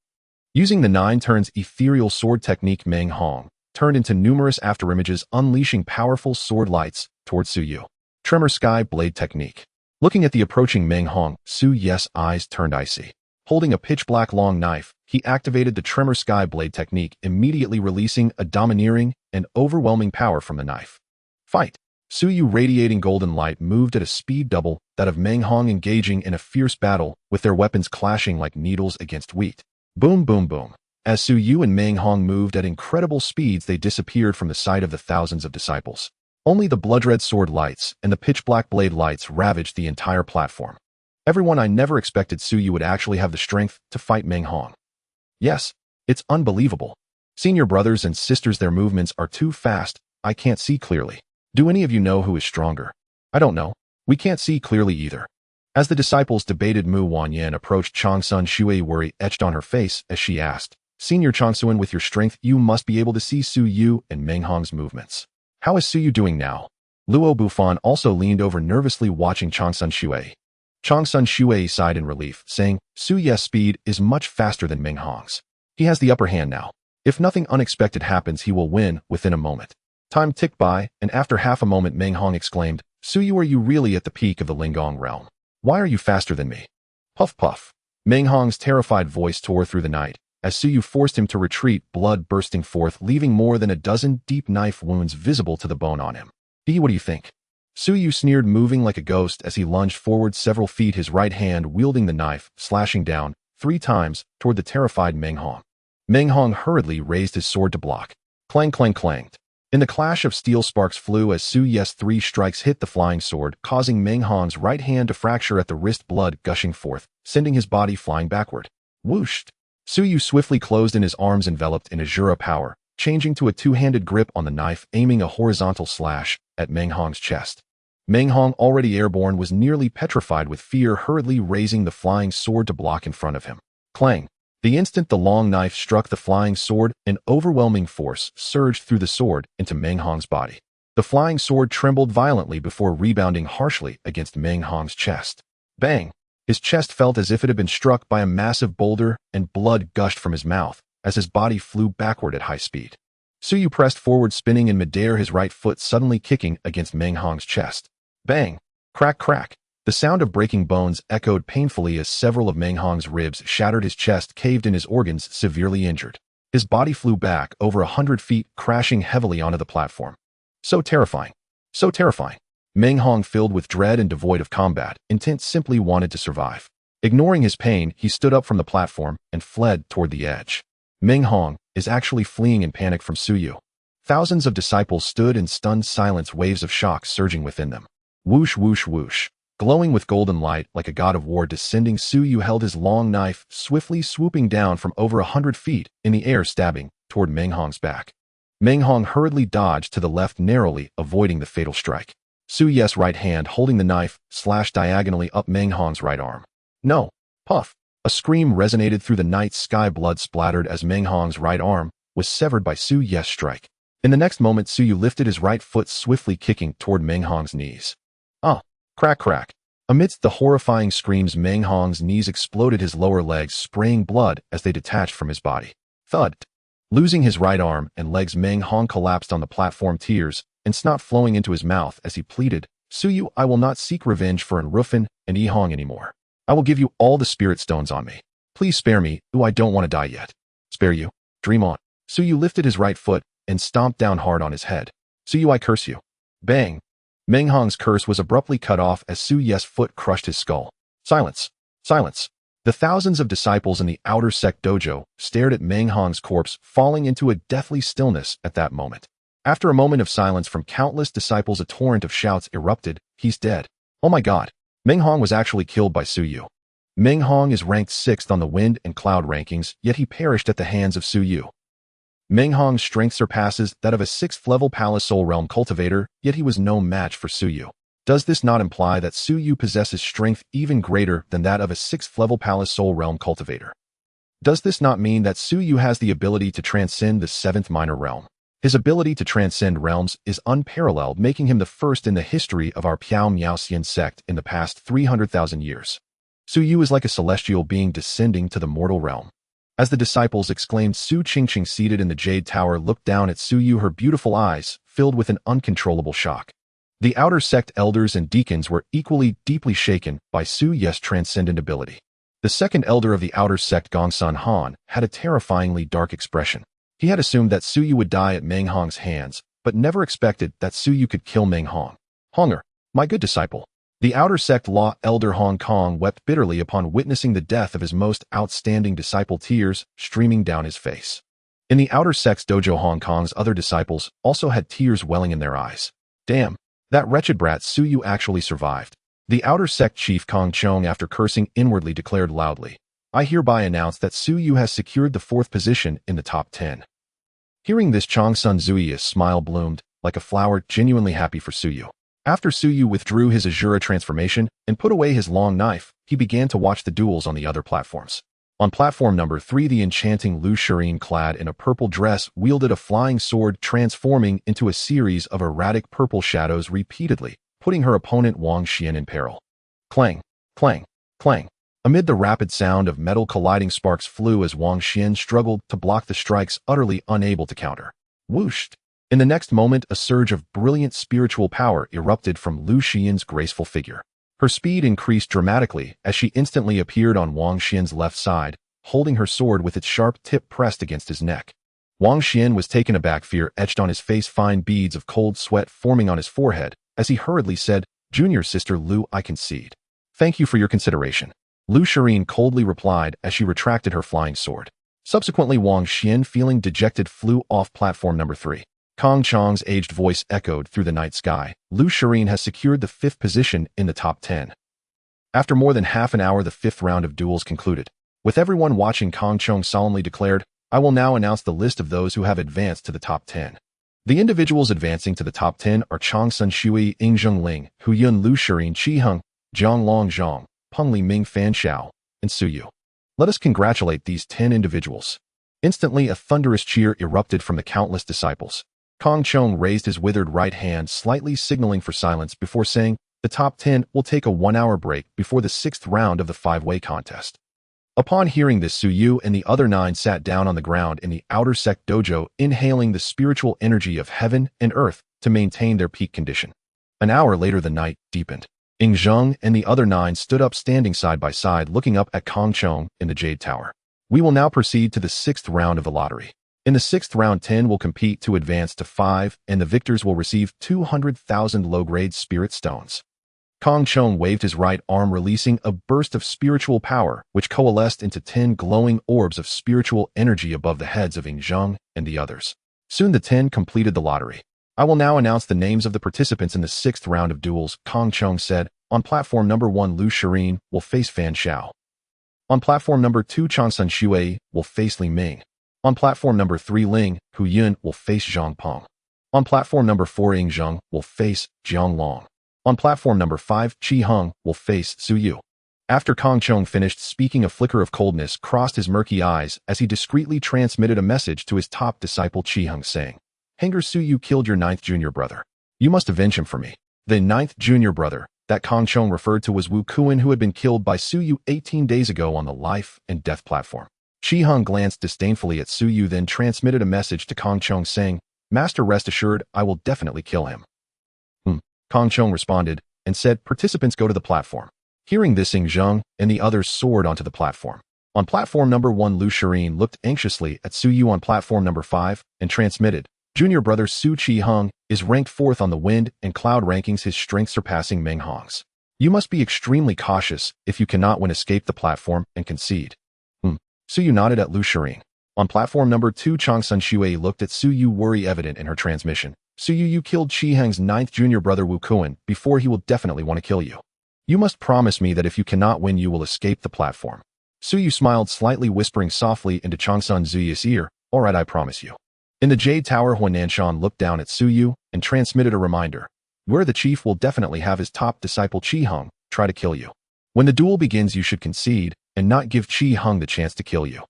Using the 9 turns ethereal sword technique, Meng Hong turned into numerous afterimages, unleashing powerful sword lights towards Su Yu. Tremor Sky Blade technique. Looking at the approaching Meng Hong, Su Yu's eyes turned icy. Holding a pitch-black long knife, he activated the Tremor Sky Blade technique, immediately releasing a domineering and overwhelming power from the knife. Fight! Su Yu, radiating golden light, moved at a speed double that of Meng Hong, engaging in a fierce battle, with their weapons clashing like needles against wheat. Boom, boom, boom. As Su Yu and Meng Hong moved at incredible speeds, they disappeared from the sight of the thousands of disciples. Only the blood-red sword lights and the pitch-black blade lights ravaged the entire platform. "Everyone, I never expected Su Yu would actually have the strength to fight Meng Hong. Yes, it's unbelievable. Senior brothers and sisters, their movements are too fast, I can't see clearly. Do any of you know who is stronger? I don't know. We can't see clearly either." As the disciples debated, Mu Wanyan approached Changsun Shuei, worry etched on her face as she asked, "Senior Changsun, with your strength, you must be able to see Su Yu and Meng Hong's movements. How is Su Yu doing now?" Luo Bufan also leaned over, nervously watching Changsun Shuei. Changsun Shuai sighed in relief, saying, Su Ye's speed is much faster than Meng Hong's. He has the upper hand now. If nothing unexpected happens, he will win within a moment. Time ticked by, and after half a moment Meng Hong exclaimed, Su Yu, are you really at the peak of the Lingong realm? Why are you faster than me? Puff puff. Meng Hong's terrified voice tore through the night, as Su Yu forced him to retreat, blood bursting forth, leaving more than a dozen deep knife wounds visible to the bone on him. What do you think? Su Yu sneered, moving like a ghost as he lunged forward several feet, his right hand wielding the knife, slashing down 3 times toward the terrified Meng Hong. Meng Hong hurriedly raised his sword to block. Clang, clang, clanged. In the clash of steel, sparks flew as Su Ye's 3 strikes hit the flying sword, causing Meng Hong's right hand to fracture at the wrist, blood gushing forth, sending his body flying backward. Whooshed. Su Yu swiftly closed in, his arms enveloped in Asura power, changing to a 2-handed grip on the knife, aiming a horizontal slash at Meng Hong's chest. Meng Hong, already airborne, was nearly petrified with fear, hurriedly raising the flying sword to block in front of him. Clang. The instant the long knife struck the flying sword, an overwhelming force surged through the sword into Meng Hong's body. The flying sword trembled violently before rebounding harshly against Meng Hong's chest. Bang! His chest felt as if it had been struck by a massive boulder, and blood gushed from his mouth as his body flew backward at high speed. Su Yu pressed forward, spinning in midair, his right foot suddenly kicking against Meng Hong's chest. Bang! Crack, crack! The sound of breaking bones echoed painfully as several of Meng Hong's ribs shattered, his chest caved in, his organs severely injured. His body flew back over 100 feet, crashing heavily onto the platform. So terrifying. So terrifying. Meng Hong, filled with dread and devoid of combat intent, simply wanted to survive. Ignoring his pain, he stood up from the platform and fled toward the edge. Meng Hong is actually fleeing in panic from Su Yu. Thousands of disciples stood in stunned silence, waves of shock surging within them. Whoosh, whoosh, whoosh. Glowing with golden light like a god of war descending, Su Yu held his long knife, swiftly swooping down from over 100 feet in the air, stabbing toward Meng Hong's back. Meng Hong hurriedly dodged to the left, narrowly avoiding the fatal strike. Su Ye's right hand, holding the knife, slashed diagonally up Meng Hong's right arm. No! Puff! A scream resonated through the night sky, blood splattered as Meng Hong's right arm was severed by Su Ye's strike. In the next moment, Su Yu lifted his right foot, swiftly kicking toward Meng Hong's knees. Ah! Crack, crack. Amidst the horrifying screams, Meng Hong's knees exploded, his lower legs spraying blood as they detached from his body. Thud. Losing his right arm and legs, Meng Hong collapsed on the platform, tears and snot flowing into his mouth as he pleaded, Su Yu, I will not seek revenge for Enrufin and Yi Hong anymore. I will give you all the spirit stones on me. Please spare me, I don't want to die yet. Spare you? Dream on. Su Yu lifted his right foot and stomped down hard on his head. Su Yu, I curse you. Bang! Meng Hong's curse was abruptly cut off as Su Ye's foot crushed his skull. Silence! Silence! The thousands of disciples in the outer sect dojo stared at Meng Hong's corpse, falling into a deathly stillness at that moment. After a moment of silence from countless disciples, a torrent of shouts erupted. He's dead. Oh my god! Meng Hong was actually killed by Su Yu. Meng Hong is ranked 6th on the wind and cloud rankings, yet he perished at the hands of Su Yu. Meng Hong's strength surpasses that of a 6th-level Palace Soul Realm cultivator, yet he was no match for Su Yu. Does this not imply that Su Yu possesses strength even greater than that of a 6th-level Palace Soul Realm cultivator? Does this not mean that Su Yu has the ability to transcend the 7th minor realm? His ability to transcend realms is unparalleled, making him the first in the history of our Piao Miaoxian sect in the past 300,000 years. Su Yu is like a celestial being descending to the mortal realm. As the disciples exclaimed, Su Qingqing, seated in the Jade Tower, looked down at Su Yu, her beautiful eyes filled with an uncontrollable shock. The outer sect elders and deacons were equally deeply shaken by Su Ye's transcendent ability. The second elder of the outer sect, Gongsun Han, had a terrifyingly dark expression. He had assumed that Su Yu would die at Meng Hong's hands, but never expected that Su Yu could kill Meng Hong. Honger, my good disciple. The outer sect law elder Hong Kong wept bitterly upon witnessing the death of his most outstanding disciple, tears streaming down his face. In the outer sect's dojo, Hong Kong's other disciples also had tears welling in their eyes. Damn, that wretched brat Su Yu actually survived. The outer sect chief Kong Chong, after cursing inwardly, declared loudly, I hereby announce that Su Yu has secured the 4th position in the top 10. Hearing this, Changsun Zui's smile bloomed like a flower, genuinely happy for Su Yu. After Su Yu withdrew his Asura transformation and put away his long knife, he began to watch the duels on the other platforms. On platform number 3, the enchanting Lu Shirin, clad in a purple dress, wielded a flying sword, transforming into a series of erratic purple shadows repeatedly, putting her opponent Wang Xian in peril. Clang! Clang, clang. Amid the rapid sound of metal colliding, sparks flew as Wang Xian struggled to block the strikes, utterly unable to counter. Whooshed. In the next moment, a surge of brilliant spiritual power erupted from Lu Xian's graceful figure. Her speed increased dramatically as she instantly appeared on Wang Xian's left side, holding her sword with its sharp tip pressed against his neck. Wang Xian was taken aback, fear etched on his face, fine beads of cold sweat forming on his forehead, as he hurriedly said, "Junior sister Lu, I concede. Thank you for your consideration." Lu Shireen coldly replied as she retracted her flying sword. Subsequently, Wang Xian, feeling dejected, flew off platform number 3. Kong Chong's aged voice echoed through the night sky. Lu Shireen has secured the 5th position in the top 10. After more than half an hour, the 5th round of duels concluded. With everyone watching, Kong Chong solemnly declared, "I will now announce the list of those who have advanced to the top 10. The individuals advancing to the top 10 are Chong Sun Shui, Yingzheng Ling, Hu Yun, Lu Shireen, Qi Heng, Zhang Long Zhang, Peng Li Ming, Fan Xiao, and Su Yu. Let us congratulate these 10 individuals." Instantly, a thunderous cheer erupted from the countless disciples. Kong Chong raised his withered right hand, slightly signaling for silence before saying, "The top 10 will take a 1-hour break before the 6th round of the 5-way contest." Upon hearing this, Su Yu and the other 9 sat down on the ground in the outer sect dojo, inhaling the spiritual energy of heaven and earth to maintain their peak condition. An hour later, the night deepened. Ying Zheng and the other 9 stood up, standing side by side, looking up at Kong Chong in the Jade Tower. We will now proceed to the 6th round of the lottery. In the 6th round, 10 will compete to advance to 5, and the victors will receive 200,000 low-grade spirit stones. Kong Chong waved his right arm, releasing a burst of spiritual power, which coalesced into 10 glowing orbs of spiritual energy above the heads of Ying Zheng and the others. Soon the 10 completed the lottery. "I will now announce the names of the participants in the 6th round of duels," Kong Chong said. On platform number 1, Lu Shireen will face Fan Xiao. On platform number 2, Chong Sun Shui will face Li Ming. On platform number 3, Ling Hu Yun will face Zhang Peng. On platform number 4, Ying Zheng will face Jiang Long. On platform number 5, Qi Heng will face Su Yu. After Kong Chong finished speaking, a flicker of coldness crossed his murky eyes as he discreetly transmitted a message to his top disciple Qi Heng, saying, "Hanger, Su Yu killed your 9th junior brother. You must avenge him for me." The 9th junior brother that Kong Chong referred to was Wu Kuan, who had been killed by Su Yu 18 days ago on the life and death platform. Qi Heng glanced disdainfully at Su Yu, then transmitted a message to Kong Chong saying, "Master, rest assured, I will definitely kill him." Kong Chong responded and said, "Participants go to the platform." Hearing this, Ying Zheng and the others soared onto the platform. On platform number 1, Lu Shireen looked anxiously at Su Yu on platform number 5 and transmitted, "Junior brother Su Qi Heng is ranked 4th on the wind and cloud rankings, his strength surpassing Meng Hong's. You must be extremely cautious if you cannot win, escape the platform and concede." Su Yu nodded at Lu Shireen. On platform number 2, Chong Sun Shui looked at Su Yu, worry evident in her transmission. "Su Yu, you killed Qi Heng's 9th junior brother Wu Kuan before. He will definitely want to kill you. You must promise me that if you cannot win, you will escape the platform." Su Yu smiled slightly, whispering softly into Chong Sun Zuyu's ear, "All right, I promise you." In the Jade Tower, Huananshan looked down at Su Yu and transmitted a reminder, "Where the chief will definitely have his top disciple Qi Heng try to kill you. When the duel begins, you should concede and not give Qi Heng the chance to kill you.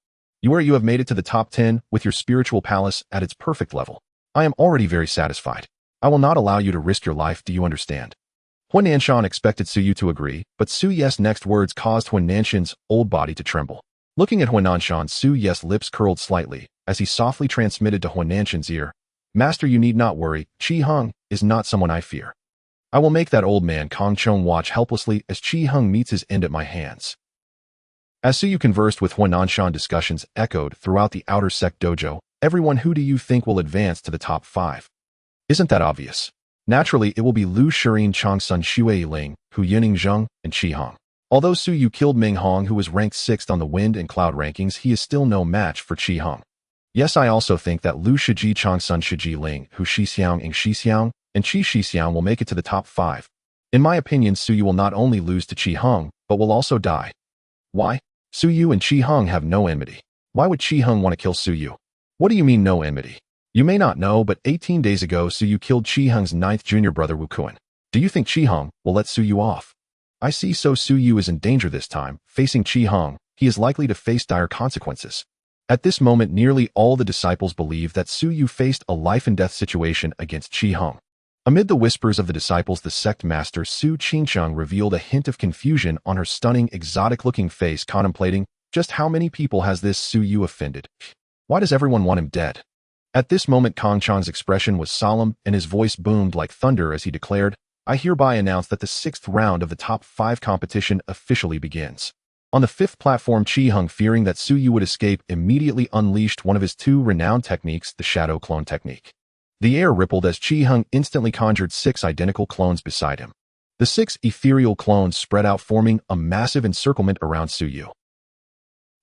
You have made it to the top 10 with your spiritual palace at its perfect level. I am already very satisfied. I will not allow you to risk your life, do you understand?" Huananshan expected Su Yu to agree, but Su Ye's next words caused Huananshan's old body to tremble. Looking at Huananshan, Su Ye's lips curled slightly as he softly transmitted to Huananshan's ear, "Master, you need not worry. Qi Heng is not someone I fear. I will make that old man Kong Chong watch helplessly as Qi Heng meets his end at my hands." As Su Yu conversed with Huananshan, discussions echoed throughout the outer sect dojo. "Everyone, who do you think will advance to the top 5? Isn't that obvious? Naturally, it will be Lu Shireen, Chong Sun Shui, Ling Hu Yun, Zheng, and Qi Heng. Although Su Yu killed Meng Hong, who was ranked 6th on the wind and cloud rankings, he is still no match for Qi Heng. Yes, I also think that Lu Shiji, Chong Sun Shiji, Ling Hu Shixiang, Ying Shixiang, and Qi Shixiang will make it to the top 5. In my opinion, Su Yu will not only lose to Qi Heng, but will also die." "Why? Su Yu and Qi Heng have no enmity. Why would Qi Heng want to kill Su Yu?" "What do you mean, no enmity? You may not know, but 18 days ago, Su Yu killed Qi Heng's 9th junior brother Wu Kuan. Do you think Qi Heng will let Su Yu off?" "I see, so Su Yu is in danger this time. Facing Qi Heng, he is likely to face dire consequences." At this moment, nearly all the disciples believed that Su Yu faced a life-and-death situation against Qi Heng. Amid the whispers of the disciples, the sect master Su Qingcheng revealed a hint of confusion on her stunning, exotic-looking face, contemplating, just how many people has this Su Yu offended? Why does everyone want him dead? At this moment, Kong Chan's expression was solemn and his voice boomed like thunder as he declared, I hereby announce that the 6th round of the top 5 competition officially begins. On the 5th platform, Qi Hung, fearing that Su Yu would escape, immediately unleashed one of his 2 renowned techniques, the shadow clone technique. The air rippled as Qi Hung instantly conjured 6 identical clones beside him. The 6 ethereal clones spread out, forming a massive encirclement around Su Yu.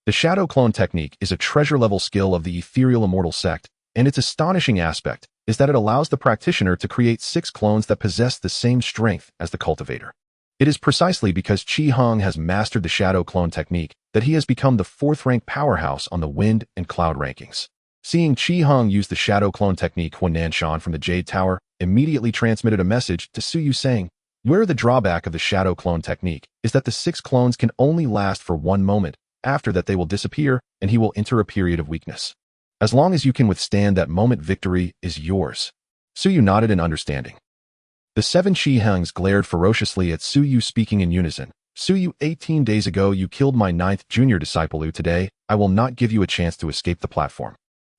The shadow clone technique is a treasure-level skill of the ethereal immortal sect, and its astonishing aspect is that it allows the practitioner to create 6 clones that possess the same strength as the cultivator. It is precisely because Qi Hung has mastered the shadow clone technique that he has become the 4th-ranked powerhouse on the wind and cloud rankings. Seeing Qi Hung use the shadow clone technique, Huan Nanshan from the Jade Tower immediately transmitted a message to Su Yu saying, where the drawback of the shadow clone technique is that the 6 clones can only last for 1 moment, after that they will disappear and he will enter a period of weakness. As long as you can withstand that moment, victory is yours. Su Yu nodded in understanding. The 7 Qi Hungs glared ferociously at Su Yu, speaking in unison. Su Yu, 18 days ago you killed my 9th junior disciple. Today, I will not give you a chance to escape the platform.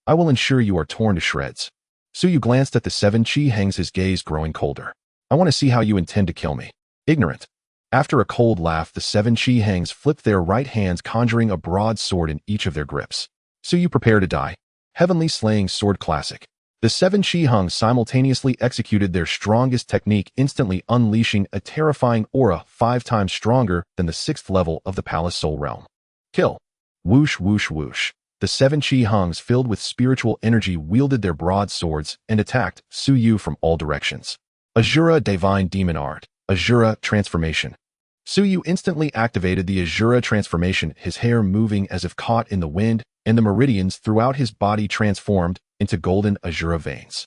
I will ensure you are torn to shreds. Su Yu glanced at the 7 Qi Hungs, his gaze growing colder. I want to see how you intend to kill me. Ignorant. After a cold laugh, the 7 Qi Hungs flipped their right hands, conjuring a broad sword in each of their grips. Su Yu, prepare to die. Heavenly Slaying Sword Classic. The 7 Qi Hungs simultaneously executed their strongest technique, instantly unleashing a terrifying aura 5 times stronger than the 6th level of the Palace Soul Realm. Kill. Whoosh, whoosh, whoosh. The 7 Qi Hungs, filled with spiritual energy, wielded their broad swords and attacked Su Yu from all directions. Asura Divine Demon Art. Asura Transformation. Su Yu instantly activated the Asura Transformation, his hair moving as if caught in the wind, and the meridians throughout his body transformed into golden Asura veins.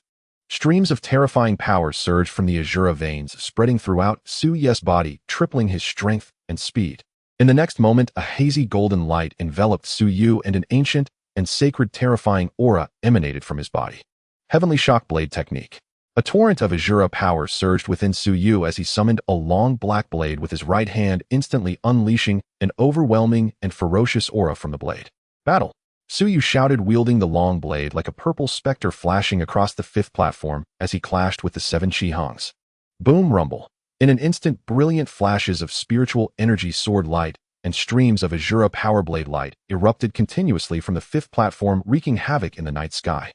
Streams of terrifying power surged from the Asura veins, spreading throughout Su Yu's body, tripling his strength and speed. In the next moment, a hazy golden light enveloped Su Yu and an ancient and sacred terrifying aura emanated from his body. Heavenly Shock Blade Technique. A torrent of Asura power surged within Su Yu as he summoned a long black blade with his right hand, instantly unleashing an overwhelming and ferocious aura from the blade. Battle. Su Yu shouted, wielding the long blade like a purple specter flashing across the 5th platform as he clashed with the 7 Qi Hungs. Boom, rumble. In an instant, brilliant flashes of spiritual energy sword light and streams of Asura power blade light erupted continuously from the 5th platform, wreaking havoc in the night sky.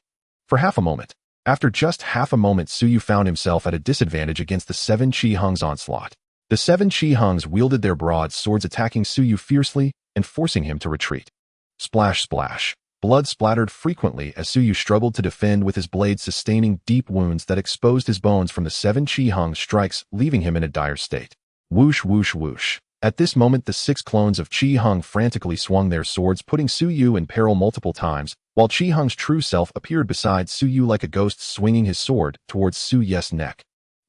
For half a moment, after just half a moment, Su Yu found himself at a disadvantage against the 7 Qi Hungs' onslaught. The 7 Qi Hungs wielded their broad swords, attacking Su Yu fiercely and forcing him to retreat. Splash, splash. Blood splattered frequently as Su Yu struggled to defend with his blade, sustaining deep wounds that exposed his bones from the 7 Qi Hungs' strikes, leaving him in a dire state. Whoosh, whoosh, whoosh. At this moment, the 6 clones of Qi Hung frantically swung their swords, putting Su Yu in peril multiple times, while Qi Hung's true self appeared beside Su Yu like a ghost, swinging his sword towards Su Yu's neck.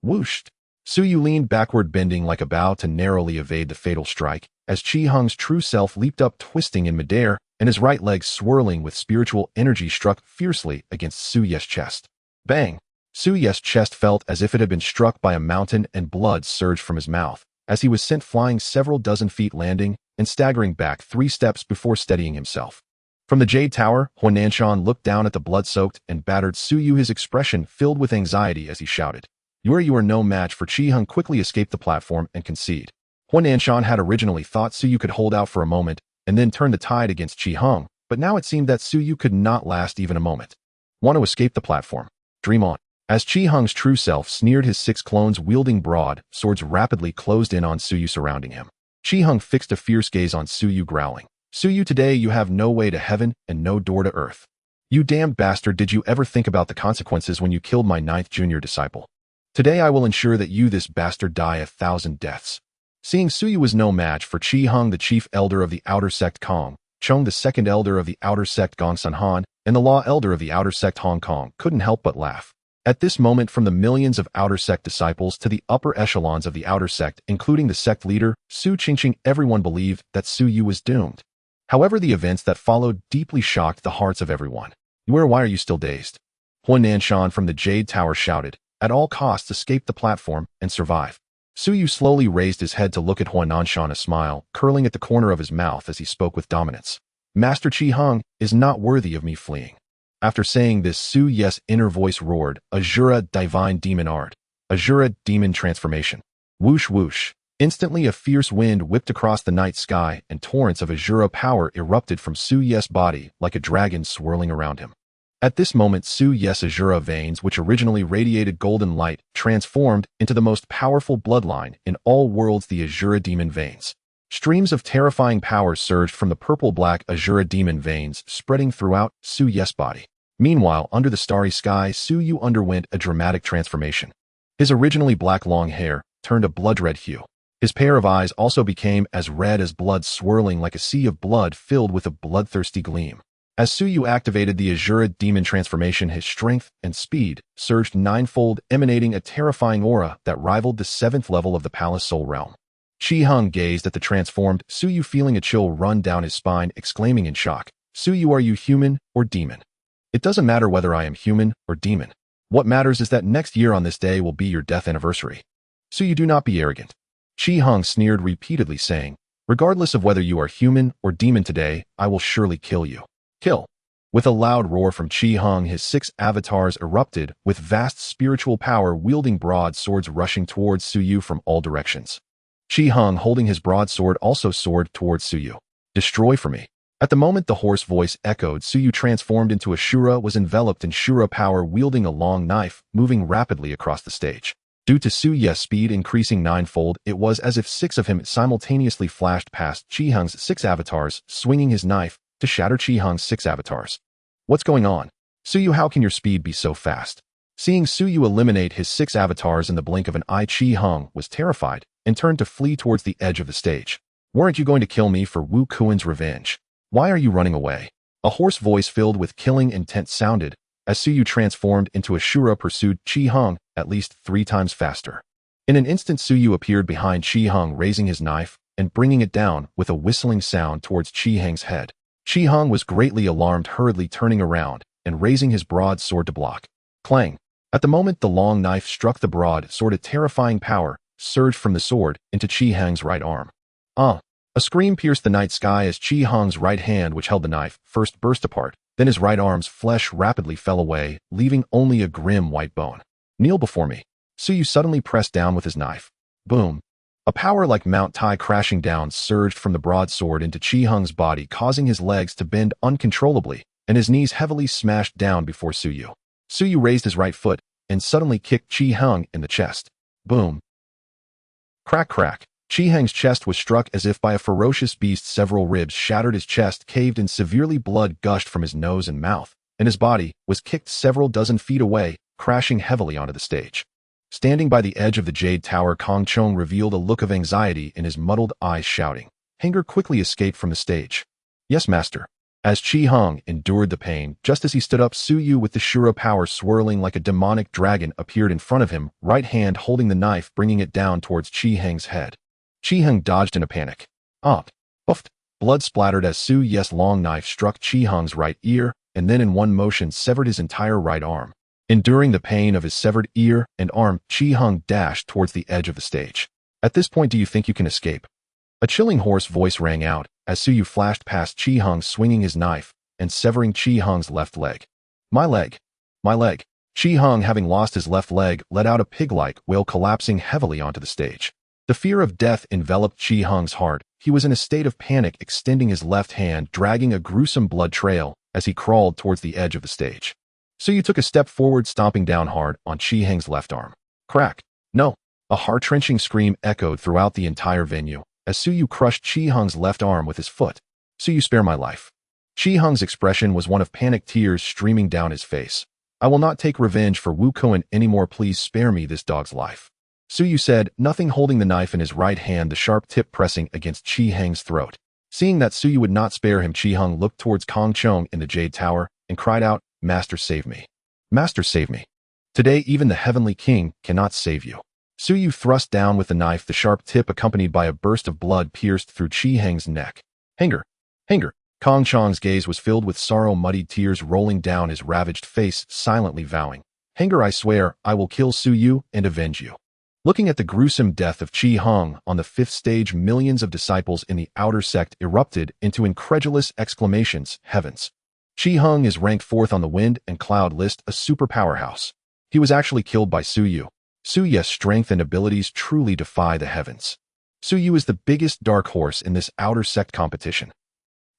Whooshed. Su Yu leaned backward, bending like a bow to narrowly evade the fatal strike, as Qi Hung's true self leaped up, twisting in midair, and his right leg, swirling with spiritual energy, struck fiercely against Su Yu's chest. Bang! Su Yu's chest felt as if it had been struck by a mountain, and blood surged from his mouth as he was sent flying several dozen feet, landing and staggering back 3 steps before steadying himself. From the Jade Tower, Huan Nanshan looked down at the blood-soaked and battered Su Yu, his expression filled with anxiety as he shouted, You are no match for Qi Hung. Quickly escape the platform and concede. Huan Nanshan had originally thought Su Yu could hold out for a moment and then turn the tide against Qi Hung, but now it seemed that Su Yu could not last even a moment. Want to escape the platform? Dream on. As Qi Hung's true self sneered, his 6 clones wielding broad swords rapidly closed in on Su Yu, surrounding him. Qi Hung fixed a fierce gaze on Su Yu, growling, Su Yu, today you have no way to heaven and no door to earth. You damned bastard, did you ever think about the consequences when you killed my 9th junior disciple? Today I will ensure that you, this bastard, die 1,000 deaths. Seeing Su Yu was no match for Qi Hung, the chief elder of the outer sect Kong, Chong, the second elder of the outer sect Gong Sun Han, and the law elder of the outer sect Hong Kong, couldn't help but laugh. At this moment, from the millions of outer sect disciples to the upper echelons of the outer sect, including the sect leader, Su Qingqing, everyone believed that Su Yu was doomed. However, the events that followed deeply shocked the hearts of everyone. Why are you still dazed? Huan Nanshan from the Jade Tower shouted, At all costs escape the platform and survive. Suyu slowly raised his head to look at Huananshan, a smile curling at the corner of his mouth as he spoke with dominance. Master Qi Heng is not worthy of me fleeing. After saying this, Suyu's inner voice roared, Asura divine demon art. Asura demon transformation. Whoosh whoosh. Instantly a fierce wind whipped across the night sky and torrents of Asura power erupted from Suyu's body like a dragon swirling around him. At this moment, Suyu's Asura veins, which originally radiated golden light, transformed into the most powerful bloodline in all worlds, the Asura demon veins. Streams of terrifying power surged from the purple-black Asura demon veins, spreading throughout Suyu's body. Meanwhile, under the starry sky, Suyu underwent a dramatic transformation. His originally black long hair turned a blood-red hue. His pair of eyes also became as red as blood, swirling like a sea of blood filled with a bloodthirsty gleam. As Suyu activated the Asura demon transformation, his strength and speed surged ninefold, emanating a terrifying aura that rivaled the 7th level of the Palace Soul Realm. Qi Heng gazed at the transformed Suyu, feeling a chill run down his spine, exclaiming in shock, Suyu, are you human or demon? It doesn't matter whether I am human or demon. What matters is that next year on this day will be your death anniversary. Suyu, do not be arrogant. Qi Heng sneered repeatedly, saying, regardless of whether you are human or demon today, I will surely kill you. Kill. With a loud roar from Qi Heng, his 6 avatars erupted, with vast spiritual power wielding broad swords rushing towards Suyu from all directions. Qi Heng, holding his broadsword, also soared towards Suyu. Destroy for me. At the moment the hoarse voice echoed, Suyu transformed into a Shura, was enveloped in Shura power, wielding a long knife, moving rapidly across the stage. Due to Suyu's speed increasing ninefold, it was as if 6 of him simultaneously flashed past Qi Heng's 6 avatars, swinging his knife to shatter Qi Heng's 6 avatars. What's going on? Suyu, how can your speed be so fast? Seeing Suyu eliminate his 6 avatars in the blink of an eye, Qi Heng was terrified and turned to flee towards the edge of the stage. Weren't you going to kill me for Wu Kuan's revenge? Why are you running away? A hoarse voice filled with killing intent sounded as Suyu transformed into a Shura, pursued Qi Heng at least 3 times faster. In an instant, Suyu appeared behind Qi Heng, raising his knife and bringing it down with a whistling sound towards Qi Heng's head. Qi Heng was greatly alarmed, hurriedly turning around and raising his broadsword to block. Clang! At the moment the long knife struck the broadsword, a terrifying power surged from the sword into Qi Heng's right arm. A scream pierced the night sky as Qi Heng's right hand, which held the knife, first burst apart, then his right arm's flesh rapidly fell away, leaving only a grim white bone. Kneel before me. Suyu suddenly pressed down with his knife. Boom! A power like Mount Tai crashing down surged from the broadsword into Qi Heng's body, causing his legs to bend uncontrollably and his knees heavily smashed down before Suyu. Suyu raised his right foot and suddenly kicked Qi Heng in the chest. Boom! Crack crack! Qi Heng's chest was struck as if by a ferocious beast. Several ribs shattered, his chest caved in severely, blood gushed from his nose and mouth, and his body was kicked several dozen feet away, crashing heavily onto the stage. Standing by the edge of the Jade Tower, Kong Chong revealed a look of anxiety in his muddled eyes, shouting. Hanger quickly escaped from the stage. Yes, master. As Qi Heng endured the pain, just as he stood up, Suyu, with the Shura power swirling like a demonic dragon, appeared in front of him, right hand holding the knife, bringing it down towards Qi Heng's head. Qi Heng dodged in a panic. Puffed. Blood splattered as Suyu's long knife struck Qi Heng's right ear, and then in one motion severed his entire right arm. Enduring the pain of his severed ear and arm, Qi Heng dashed towards the edge of the stage. At this point, do you think you can escape? A chilling hoarse voice rang out as Suyu flashed past Qi Heng, swinging his knife and severing Qi Heng's left leg. My leg. My leg. Qi Heng, having lost his left leg, let out a pig-like wail, collapsing heavily onto the stage. The fear of death enveloped Qi Heng's heart. He was in a state of panic, extending his left hand, dragging a gruesome blood trail as he crawled towards the edge of the stage. Suyu took a step forward, stomping down hard on Qi Heng's left arm. Crack! No! A heart-wrenching scream echoed throughout the entire venue as Suyu crushed Qi Heng's left arm with his foot. Suyu, spare my life. Qi Heng's expression was one of panic, tears streaming down his face. I will not take revenge for Wu Kuan anymore. Please spare me this dog's life. Suyu said, nothing, holding the knife in his right hand, the sharp tip pressing against Qi Heng's throat. Seeing that Suyu would not spare him, Qi Heng looked towards Kong Chong in the Jade Tower and cried out, Master, save me. Master, save me. Today even the Heavenly King cannot save you. Suyu thrust down with the knife, the sharp tip accompanied by a burst of blood pierced through Qi Heng's neck. Hanger! Hanger! Kong Chong's gaze was filled with sorrow, muddied tears rolling down his ravaged face, silently vowing, Hanger, I swear, I will kill Su Yu and avenge you. Looking at the gruesome death of Qi Heng on the 5th stage, millions of disciples in the outer sect erupted into incredulous exclamations. Heavens! Qi Heng is ranked 4th on the wind and cloud list, a super powerhouse. He was actually killed by Su Yu. Su Yu's strength and abilities truly defy the heavens. Su Yu is the biggest dark horse in this outer sect competition.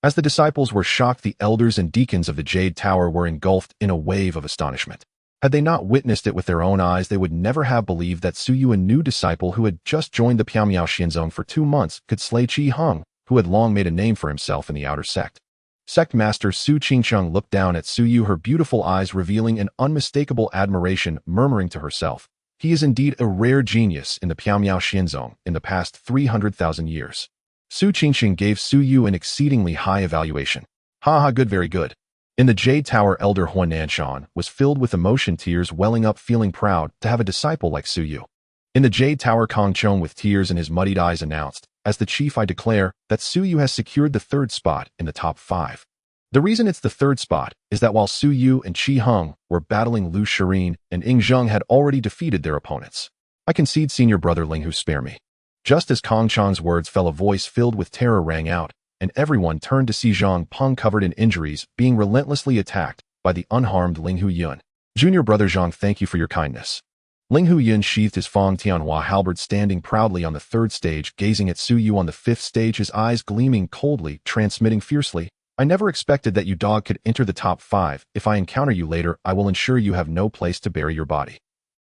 As the disciples were shocked, the elders and deacons of the Jade Tower were engulfed in a wave of astonishment. Had they not witnessed it with their own eyes, they would never have believed that Su Yu, a new disciple who had just joined the Piaomiao Xianzong for 2 months, could slay Qi Heng, who had long made a name for himself in the outer sect. Sect Master Su Qingcheng looked down at Su Yu, her beautiful eyes revealing an unmistakable admiration, murmuring to herself, "He is indeed a rare genius in the Piaomiao Xianzong in the past 300,000 years." Su Qingcheng gave Su Yu an exceedingly high evaluation. "Ha, good, very good." In the Jade Tower, Elder Huan Nanshan was filled with emotion, tears welling up, feeling proud to have a disciple like Su Yu. In the Jade Tower, Kong Chong, with tears in his muddied eyes, announced, "As the chief, I declare that Su Yu has secured the 3rd spot in the top 5. The reason it's the 3rd spot is that while Su Yu and Qi Heng were battling, Lu Shirin and Ying Zheng had already defeated their opponents. I concede, senior brother Ling Hu, spare me." Just as Kong Chong's words fell, a voice filled with terror rang out, and everyone turned to see Zhang Peng, covered in injuries, being relentlessly attacked by the unharmed Ling Hu Yun. "Junior brother Zhang, thank you for your kindness." Ling Hu Yun sheathed his Fong Tianhua halberd, standing proudly on the 3rd stage, gazing at Su Yu on the 5th stage, his eyes gleaming coldly, transmitting fiercely, "I never expected that you dog could enter the top 5. If I encounter you later, I will ensure you have no place to bury your body."